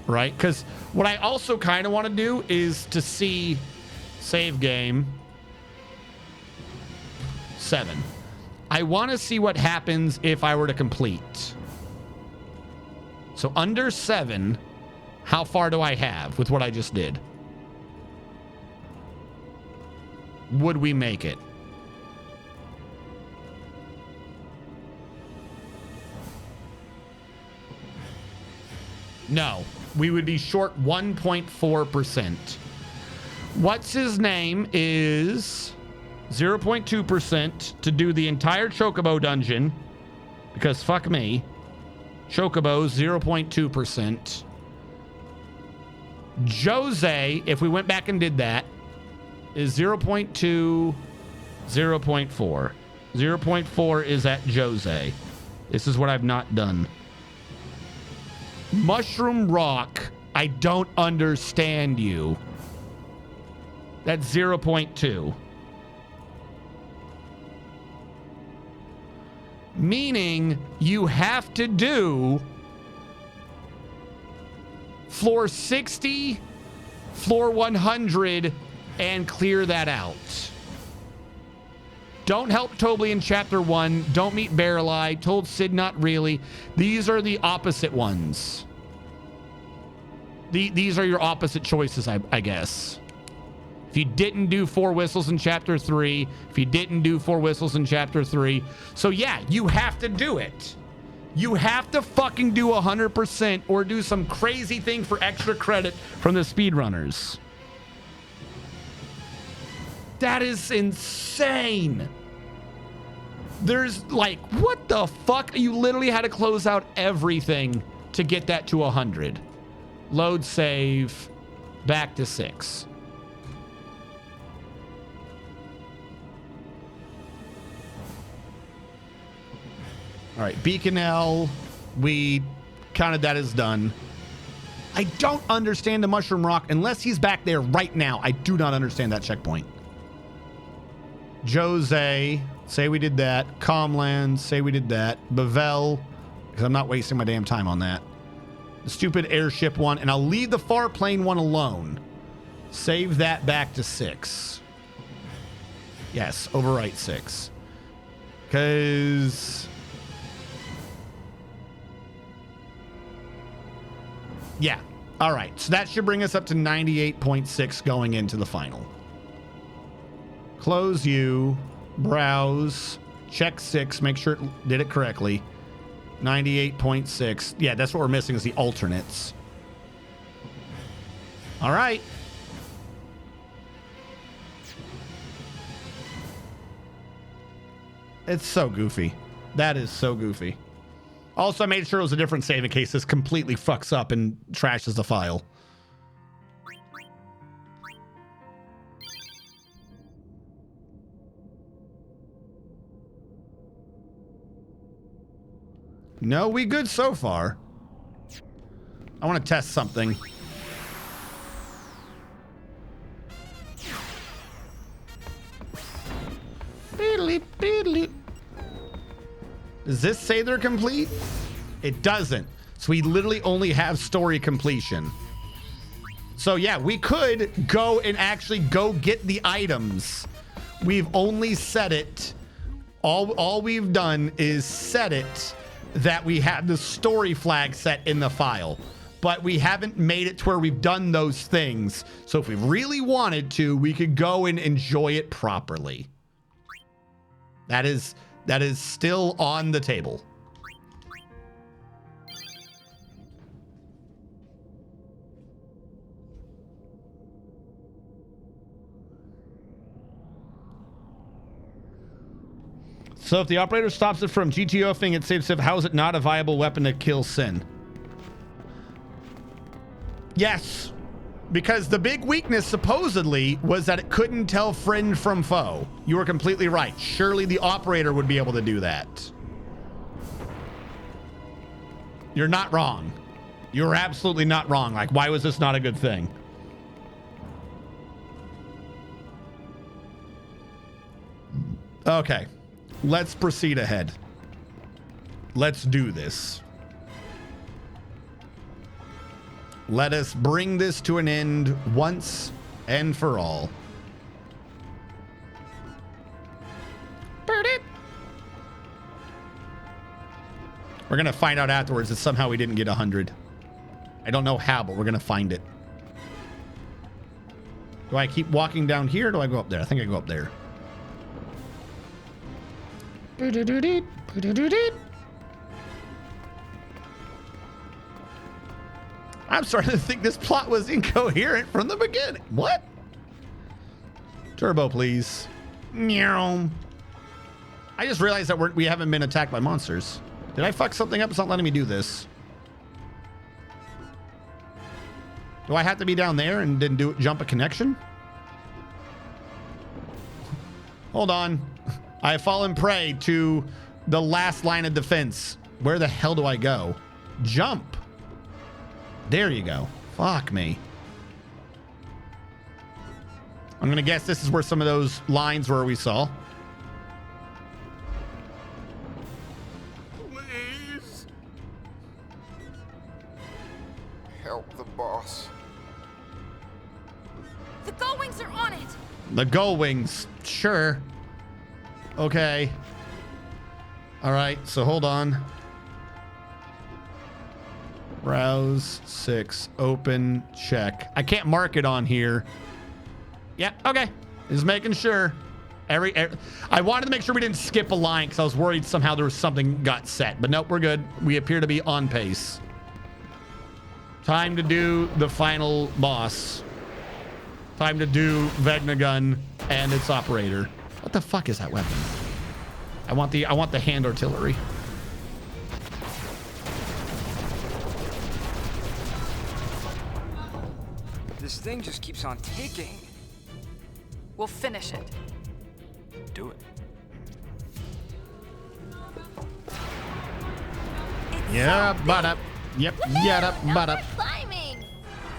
Right? Because what I also kind of want to do is to see save game 7. I want to see what happens if I were to complete. So under 7, how far do I have with what I just did? Would we make it? No, we would be short 1.4%. What's his name is 0.2% to do the entire Chocobo dungeon, because fuck me. Chocobo's 0.2%. Jose, if we went back and did that, is 0.2, 0.4. 0.4 is at Jose. This is what I've not done. Mushroom Rock, I don't understand you. That's 0.2. Meaning you have to do floor 60, floor 100, and clear that out. Don't help Tobly in chapter 1. Don't meet Barreleye. Told Sid not really. These are the opposite ones. These are your opposite choices, I guess. If you didn't do 4 whistles in chapter 3, if you didn't do 4 whistles in chapter 3. So yeah, you have to do it. You have to fucking do 100% or do some crazy thing for extra credit from the speedrunners. That is insane. There's like, what the fuck? You literally had to close out everything to get that to 100. Load save, back to 6. All right, Beaconell, we counted that as done. I don't understand the Mushroom Rock unless he's back there right now. I do not understand that checkpoint. Jose, say we did that. Comland, say we did that. Bavel, because I'm not wasting my damn time on that. The stupid airship one, and I'll leave the far plane one alone. Save that back to 6. Yes, overwrite 6. Because... yeah. All right. So that should bring us up to 98.6 going into the final. Close you. Browse. Check 6. Make sure it did it correctly. 98.6. Yeah, that's what we're missing is the alternates. All right. It's so goofy. That is so goofy. Also, I made sure it was a different save in case this completely fucks up and trashes the file. No, we good so far. I want to test something. Does this say they're complete? It doesn't. So we literally only have story completion. So yeah, we could go and actually go get the items. We've only set it. All we've done is set it that we have the story flag set in the file. But we haven't made it to where we've done those things. So if we really wanted to, we could go and enjoy it properly. That is still on the table. So if the operator stops it from GTO-ing it saves, how is it not a viable weapon to kill Sin? Yes, because the big weakness supposedly was that it couldn't tell friend from foe. You were completely right. Surely the operator would be able to do that. You're not wrong. You're absolutely not wrong. Like, why was this not a good thing? Okay, let's proceed ahead. Let's do this. Let us bring this to an end once and for all. We're going to find out afterwards that somehow we didn't get 100. I don't know how, but we're going to find it. Do I keep walking down here or do I go up there? I think I go up there. I'm starting to think this plot was incoherent from the beginning. What? Turbo, please. Meow. I just realized that we haven't been attacked by monsters. Did I fuck something up? It's not letting me do this. Do I have to be down there and then jump a connection? Hold on. I have fallen prey to the last line of defense. Where the hell do I go? Jump. There you go. Fuck me. I'm going to guess this is where some of those lines were we saw. Please. Help the boss. The gull wings are on it. The gull wings. Sure. Okay. All right. So hold on. Browse 6, open, check. I can't mark it on here. Yeah, okay. Just making sure. I wanted to make sure we didn't skip a line because I was worried somehow there was something got set. But nope, we're good. We appear to be on pace. Time to do the final boss. Time to do Vegnagun and its operator. What the fuck is that weapon? I want the hand artillery. This thing just keeps on ticking. We'll finish it. Do it. Yeah, butt up. Yep, yeah, butt up. Climbing.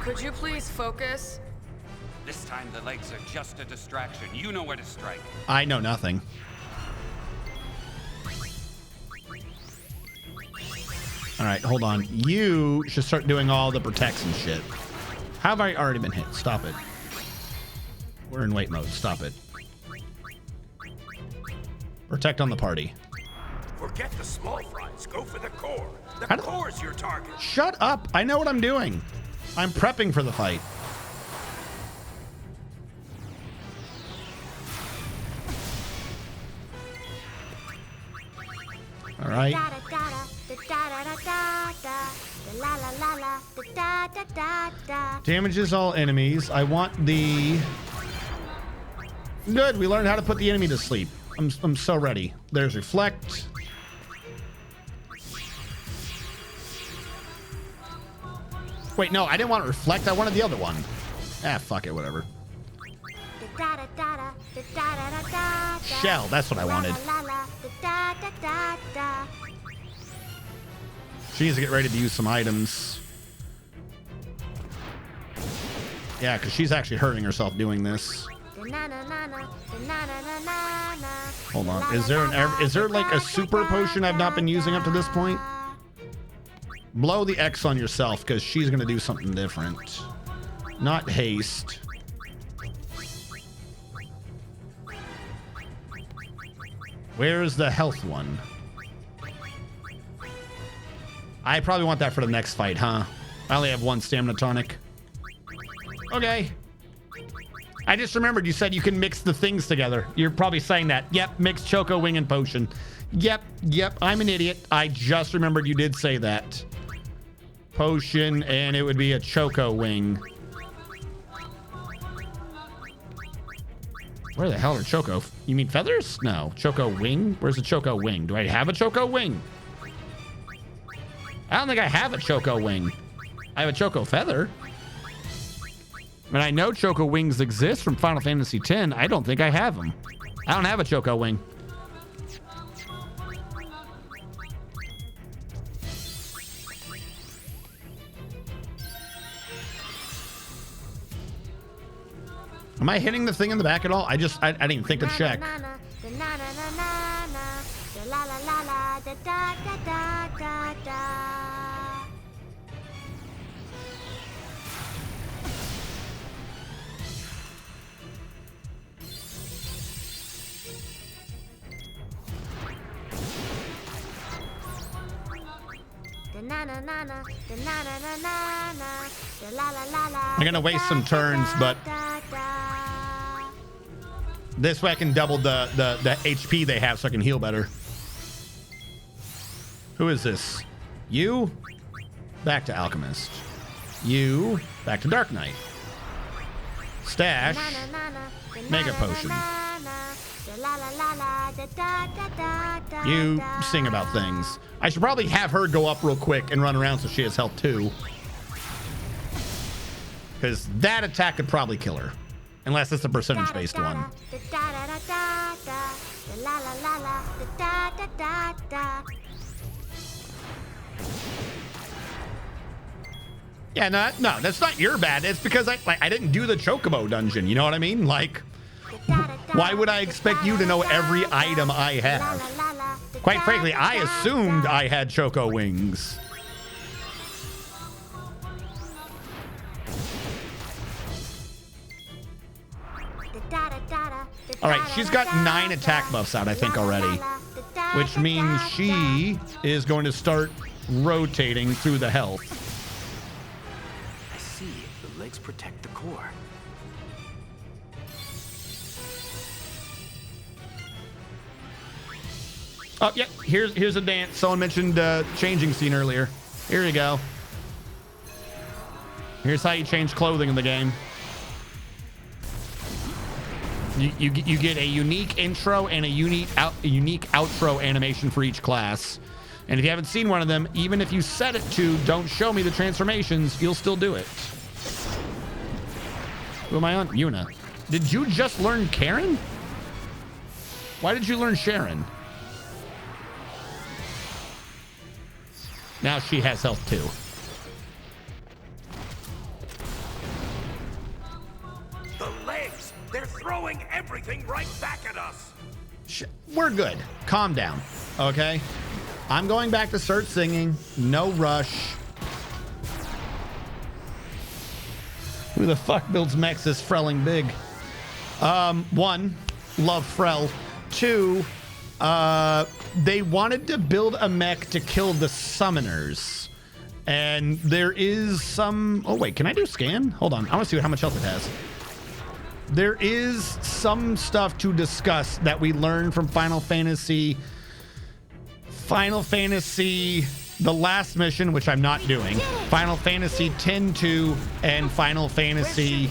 Could you please focus? This time the legs are just a distraction. You know where to strike. I know nothing. All right, hold on. You should start doing all the protection shit. How have I already been hit? Stop it. We're in wait mode. Stop it. Protect on the party. Forget the small fries. Go for the core. The How do- core's your target. Shut up. I know what I'm doing. I'm prepping for the fight. All right. Damages all enemies. I want the... Good. We learned how to put the enemy to sleep. I'm so ready. There's reflect. Wait, no, I didn't want to reflect. I wanted the other one. Ah, fuck it, whatever. Shell, that's what I wanted. She needs to get ready to use some items. Yeah, because she's actually hurting herself doing this. Hold on. Is there like a super potion I've not been using up to this point? Blow the X on yourself because she's going to do something different. Not haste. Where's the health one? I probably want that for the next fight, huh? I only have one stamina tonic. Okay. I just remembered you said you can mix the things together. You're probably saying that. Yep, mix Choco Wing and Potion. Yep, I'm an idiot. I just remembered you did say that. Potion, and it would be a Choco Wing. Where the hell are Choco? You mean feathers? No. Choco Wing? Where's the Choco Wing? Do I have a Choco Wing? I don't think I have a Choco Wing. I have a Choco Feather. And I know Choco Wings exist from Final Fantasy X. I don't think I have them. I don't have a Choco Wing. Am I hitting the thing in the back at all? I didn't even think to check. I'm gonna waste some turns, but this way I can double the HP they have so I can heal better. Who is this? You? Back to Alchemist. You? Back to Dark Knight. Stash. Mega Potion. You sing about things. I should probably have her go up real quick and run around so she has health too. Because that attack could probably kill her. Unless it's a percentage-based one. Yeah, no, that's not your bad. It's because I didn't do the Chocobo dungeon. You know what I mean? Like, why would I expect you to know every item I have? Quite frankly, I assumed I had Choco Wings. All right, she's got 9 attack buffs out, I think, already. Which means she is going to start rotating through the health. I see. The legs protect the core. Oh, yeah, here's a dance. Someone mentioned changing scene earlier. Here you go. Here's how you change clothing in the game. You get a unique intro and a unique outro animation for each class. And if you haven't seen one of them, even if you set it to don't show me the transformations, you'll still do it. Who am I on? Yuna. Did you just learn Karen? Why did you learn Sharon? Now she has health too. The legs! They're throwing everything right back at us! We're good. Calm down, okay? I'm going back to start singing. No rush. Who the fuck builds mechs this Frelling big? 1, love Frel. 2, they wanted to build a mech to kill the summoners. And there is some... Oh, wait, can I do scan? Hold on. I want to see how much health it has. There is some stuff to discuss that we learned from Final Fantasy, the last mission, which I'm not doing. Final Fantasy X-2 and Final Fantasy...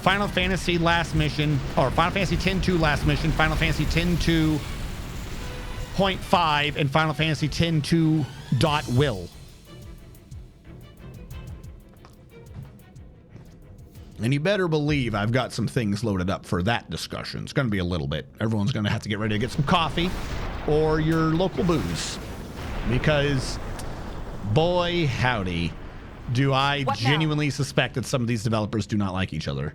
Final Fantasy last mission, or Final Fantasy X-2 last mission, Final Fantasy X-2.5, and Final Fantasy X-2 .will. And you better believe I've got some things loaded up for that discussion. It's going to be a little bit. Everyone's going to have to get ready to get some coffee or your local booze. Because, boy, howdy, do I genuinely suspect that some of these developers do not like each other.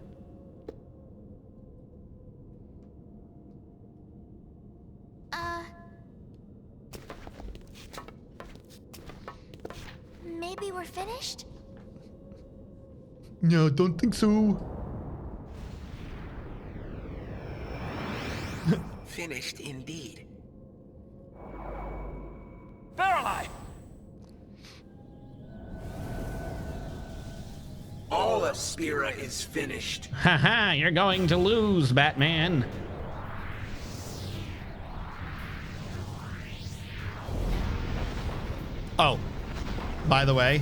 Maybe we're finished? No, don't think so. Finished indeed. Verily! All of Spira is finished. Haha, you're going to lose, Batman. Oh, by the way.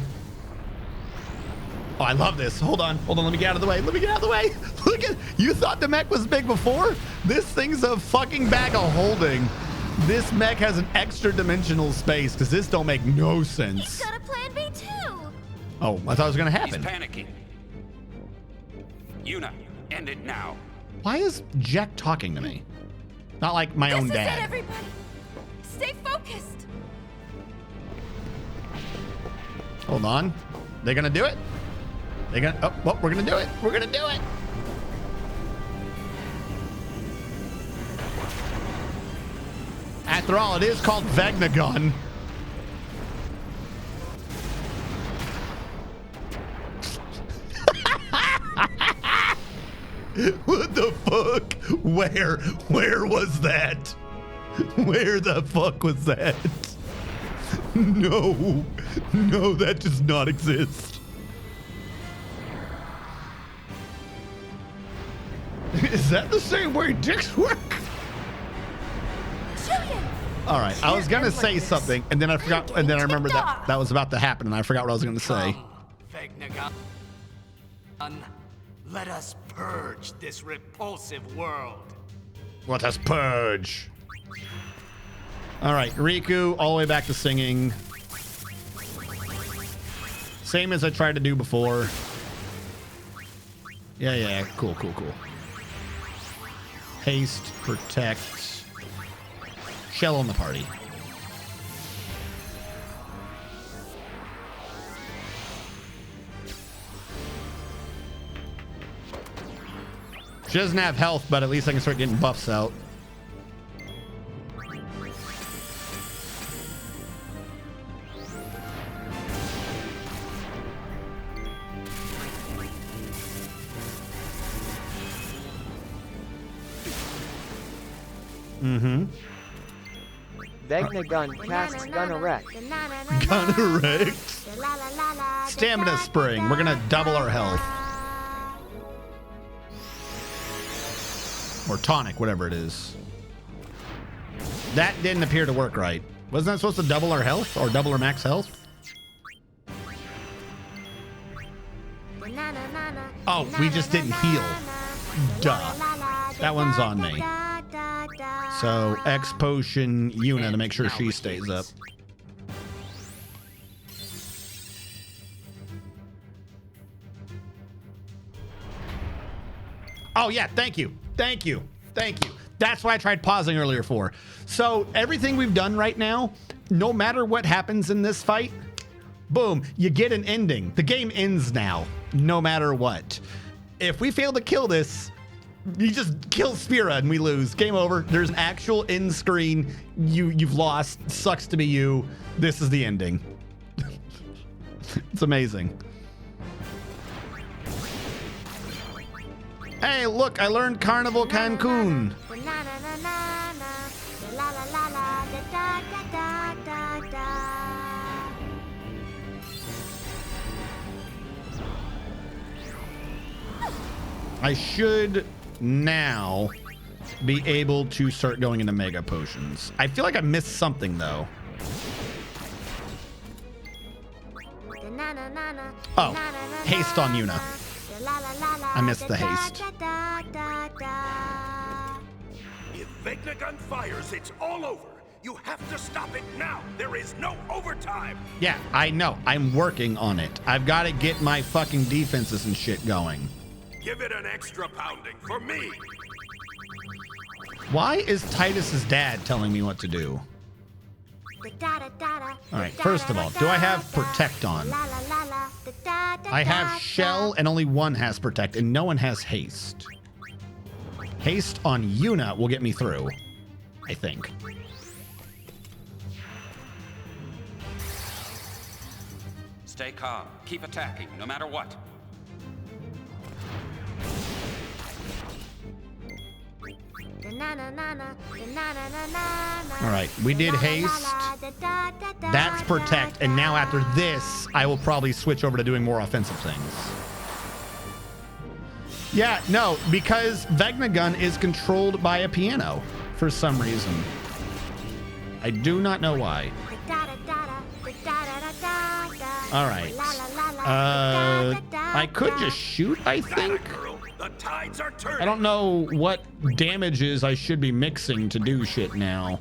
Oh, I love this. Hold on, let me get out of the way. Let me get out of the way. Look at, you thought the mech was big before? This thing's a fucking bag of holding. This mech has an extra dimensional space because this don't make no sense. He's got a plan B too. Oh, I thought it was gonna happen. He's panicking. Yuna, end it now. Why is Jack talking to me? Not like my own This is it, dad. everybody. Stay focused. Hold on. They gonna do it? They gonna, oh, well, we're gonna do it. We're gonna do it. After all, it is called Vegnagun. What the fuck? Where was that? Where the fuck was that? No, that does not exist. Is that the same way dicks work? All right, I was gonna say something, and then I forgot, and then I remembered that was about to happen, and I forgot what I was gonna say. Vegnagun, let us purge this repulsive world. Let us purge. All right, Riku, all the way back to singing. Same as I tried to do before. Yeah, cool. Haste, protect. Shell on the party. She doesn't have health, but at least I can start getting buffs out. Mm-hmm. Vegnagun casts Gun Erect. Gun Erect. Stamina Spring. We're gonna double our health. Or tonic, whatever it is. That didn't appear to work right. Wasn't that supposed to double our health? Or double our max health? Oh, we just didn't heal. Duh. That one's on me. So, X potion Yuna to make sure she stays up. Oh, yeah, thank you. That's why I tried pausing earlier for. So, everything we've done right now, no matter what happens in this fight, boom, you get an ending. The game ends now, no matter what. If we fail to kill this, you just kill Spira and we lose. Game over. There's an actual end screen. You've lost. Sucks to be you. This is the ending. It's amazing. Hey, look, I learned Carnival Cancun. I should now be able to start going into mega potions. I feel like I missed something though. Oh, haste on Yuna. I missed the haste. If Vegnagun fires, it's all over. You have to stop it now. There is no overtime. Yeah, I know. I'm working on it. I've got to get my fucking defenses and shit going. Give it an extra pounding for me. Why is Titus's dad telling me what to do? All right, first of all, do I have Protect on? I have Shell, and only one has Protect, and no one has Haste. Haste on Yuna will get me through, I think. Stay calm. Keep attacking, no matter what. All right, we did Haste. That's Protect, and now after this, I will probably switch over to doing more offensive things. Yeah, no, because Vegnagun is controlled by a piano for some reason. I do not know why. All right. I could just shoot, I think. I don't know what damages I should be mixing to do shit now.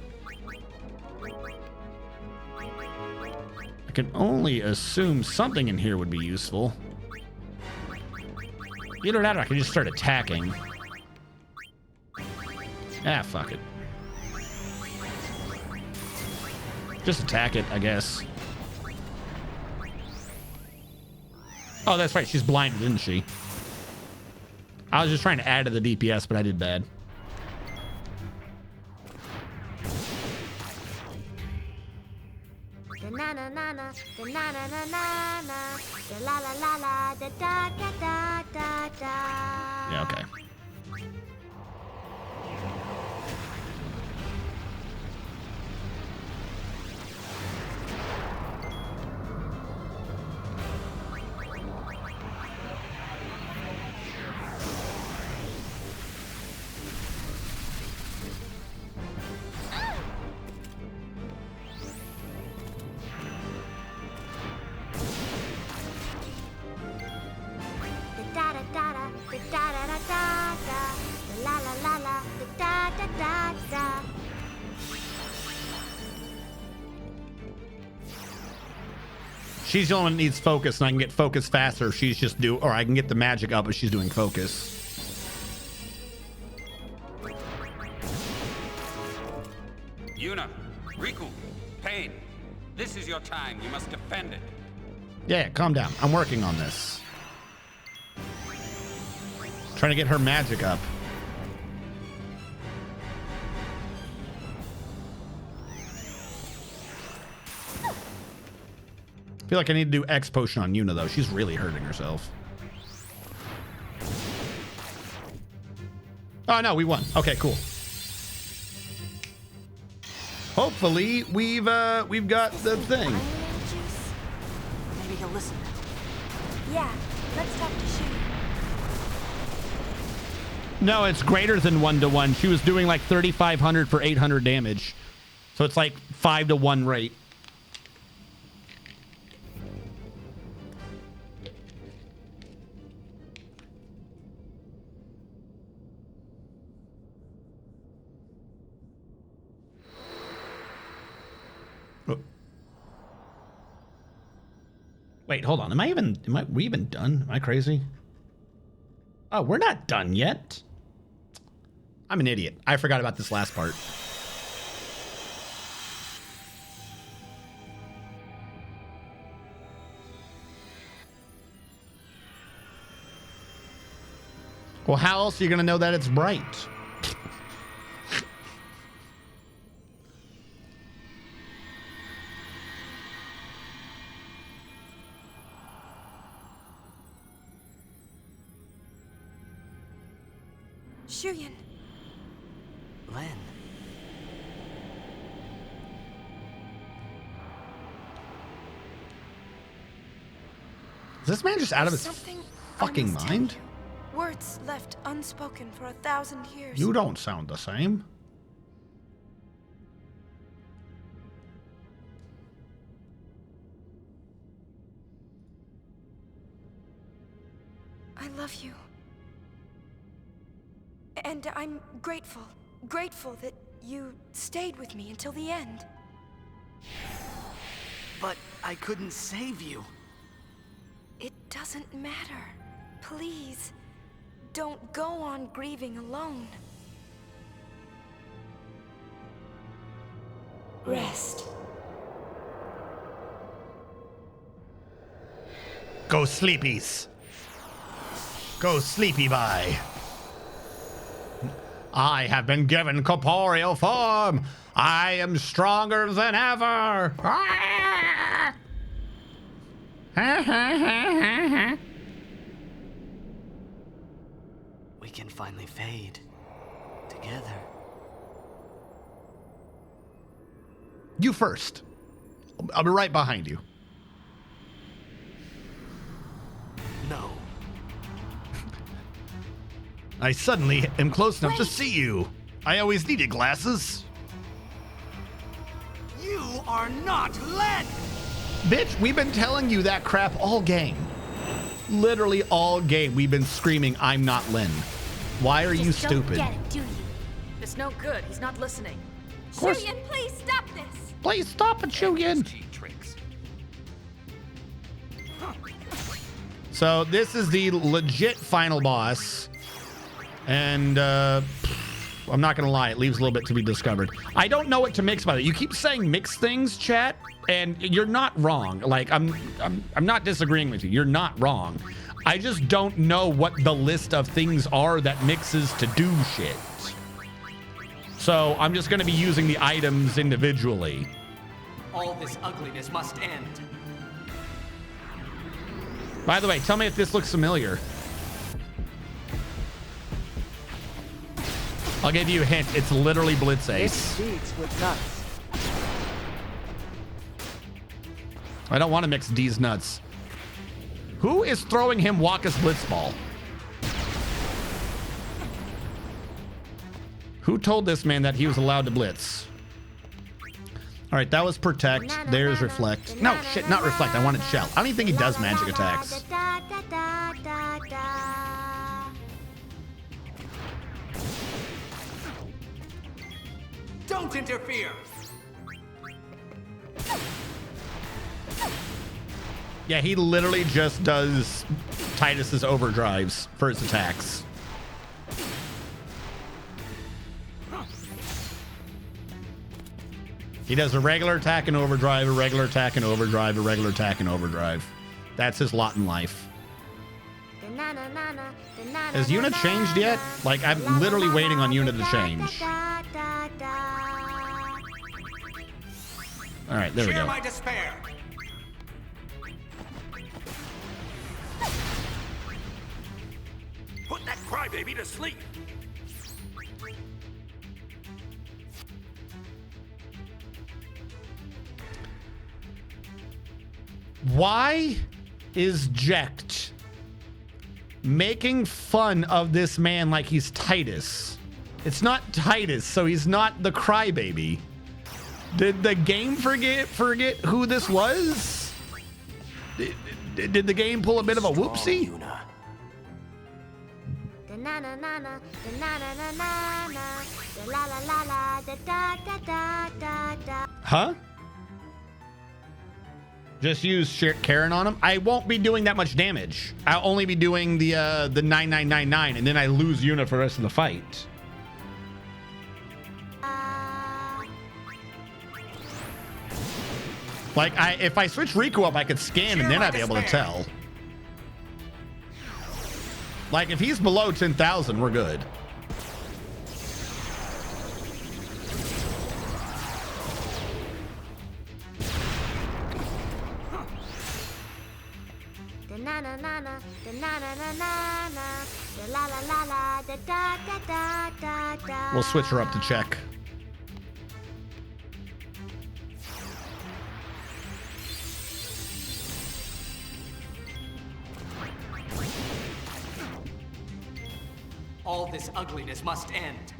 I can only assume something in here would be useful. Either that or I can just start attacking. Ah, fuck it. Just attack it, I guess. Oh, that's right. She's blinded, isn't she? I was just trying to add to the DPS, but I did bad. Yeah, okay. She's the only one that needs focus, and I can get focus faster if she's just or I can get the magic up if she's doing focus. Yuna, Riku, Pain, this is your time. You must defend it. Yeah, calm down. I'm working on this. Trying to get her magic up. I feel like I need to do X potion on Yuna, though. She's really hurting herself. Oh, no, we won. Okay, cool. Hopefully, we've got the thing. Maybe he'll listen. Yeah, let's talk to Shu. No, it's greater than 1-to-1. She was doing like 3,500 for 800 damage. So it's like 5-to-1 rate. Wait, hold on. Are we even done? Am I crazy? Oh, we're not done yet. I'm an idiot. I forgot about this last part. Well, how else are you going to know that it's bright? Shuyin. Len. Is this man just out of his Something fucking mind? Words left unspoken for 1,000 years. You don't sound the same. I love you. And I'm grateful that you stayed with me until the end. But I couldn't save you. It doesn't matter. Please, don't go on grieving alone. Rest. Go sleepies. Go sleepy bye. I have been given corporeal form. I am stronger than ever. We can finally fade together. You first. I'll be right behind you. No. I suddenly am close enough to see you. I always needed glasses. You are not Len! Bitch, we've been telling you that crap all game. Literally all game we've been screaming, I'm not Len. Why are you stupid? Don't get it, do you? It's no good. He's not listening. Shuyin, please stop this! Please stop it, Shuyin. So this is the legit final boss. And I'm not gonna lie, it leaves a little bit to be discovered. I don't know what to mix by it. You keep saying mix things, chat, and you're not wrong. Like I'm not disagreeing with you. You're not wrong. I just don't know what the list of things are that mixes to do shit. So I'm just gonna be using the items individually. All this ugliness must end. By the way, tell me if this looks familiar. I'll give you a hint. It's literally Blitz Ace. Beats with nuts. I don't want to mix D's nuts. Who is throwing him Waka's Blitzball? Who told this man that he was allowed to blitz? All right, that was protect. There's reflect. No, shit, not reflect. I wanted shell. I don't even think he does magic attacks. Don't interfere! Yeah, he literally just does Titus's overdrives for his attacks. He does a regular attack and overdrive, a regular attack and overdrive, a regular attack and overdrive. That's his lot in life. Has Yuna changed yet? Like, I'm literally waiting on Yuna to change. All right, there we go. Share my despair. Put that crybaby to sleep. Why is Jekt making fun of this man like he's Titus? It's not Titus, so he's not the crybaby. Did the game forget who this was? Did the game pull a bit of a whoopsie? Huh? Just use Karen on him? I won't be doing that much damage. I'll only be doing the 9999, and then I lose Yuna for the rest of the fight. Like, if I switch Riku up, I could scan, and then I'd be able to tell. Like, if he's below 10,000, we're good. We'll switch her up to check. All this ugliness must end.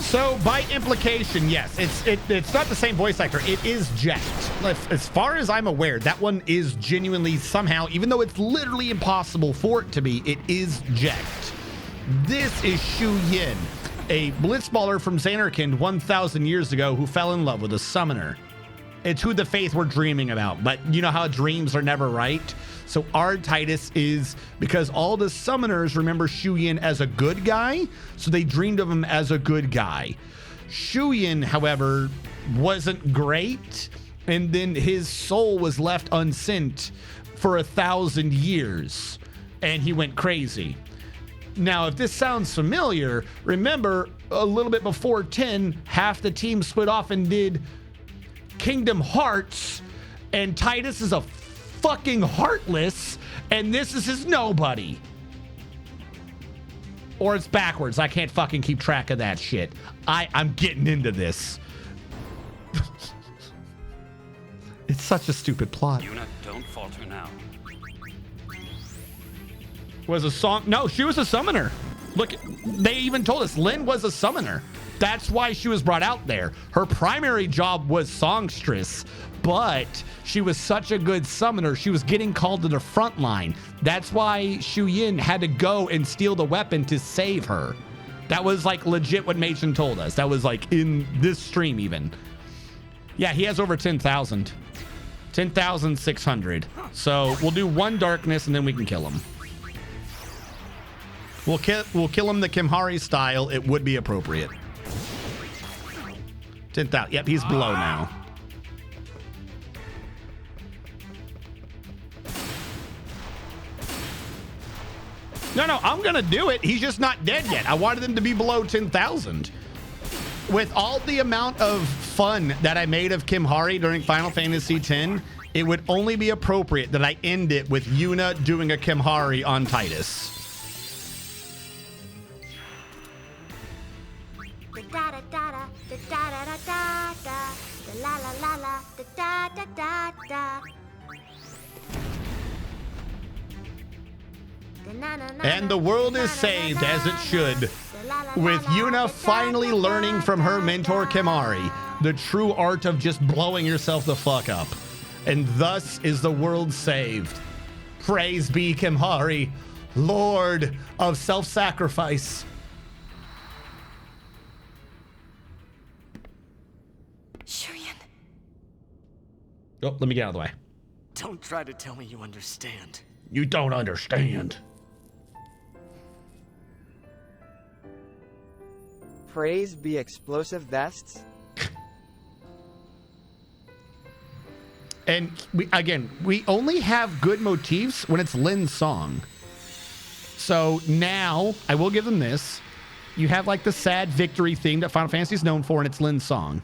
So by implication, yes, it's not the same voice actor. It is Jet. As far as I'm aware, that one is genuinely somehow, even though it's literally impossible for it to be, it is Jet. This is Shu Yin, a blitzballer from Xanarkand 1,000 years ago who fell in love with a summoner. It's who the Faith were dreaming about, but you know how dreams are never right? So our Titus is, because all the summoners remember Shu Yin as a good guy, so they dreamed of him as a good guy. Shu Yin, however, wasn't great, and then his soul was left unsent for 1,000 years, and he went crazy. Now, if this sounds familiar, remember a little bit before 10, half the team split off and did Kingdom Hearts, and Titus is a fucking heartless, and this is his nobody. Or it's backwards. I can't fucking keep track of that shit. I'm getting into this. It's such a stupid plot. Yuna, don't falter now. Was a song? No, she was a summoner. Look, they even told us Lynn was a summoner. That's why she was brought out there. Her primary job was songstress, but she was such a good summoner, she was getting called to the front line. That's why Shu Yin had to go and steal the weapon to save her. That was like legit what Machen told us. That was like in this stream even. Yeah, he has over 10,000. 10,600. So we'll do one darkness and then we can kill him. We'll kill him the Kimhari style. It would be appropriate. 10,000. Yep, he's below now. No, I'm gonna do it. He's just not dead yet. I wanted him to be below 10,000. With all the amount of fun that I made of Kimhari during Final Fantasy X, it would only be appropriate that I end it with Yuna doing a Kimhari on Titus. And the world is saved as it should, with Yuna finally learning from her mentor Kimhari the true art of just blowing yourself the fuck up. And thus is the world saved. Praise be Kimhari, Lord of self-sacrifice. Shuyan. Oh, let me get out of the way. Don't try to tell me you understand. You don't understand. Praise be explosive vests. And we only have good motifs when it's Lynn's song. So now I will give them this. You have like the sad victory theme that Final Fantasy is known for, and it's Lynn's song.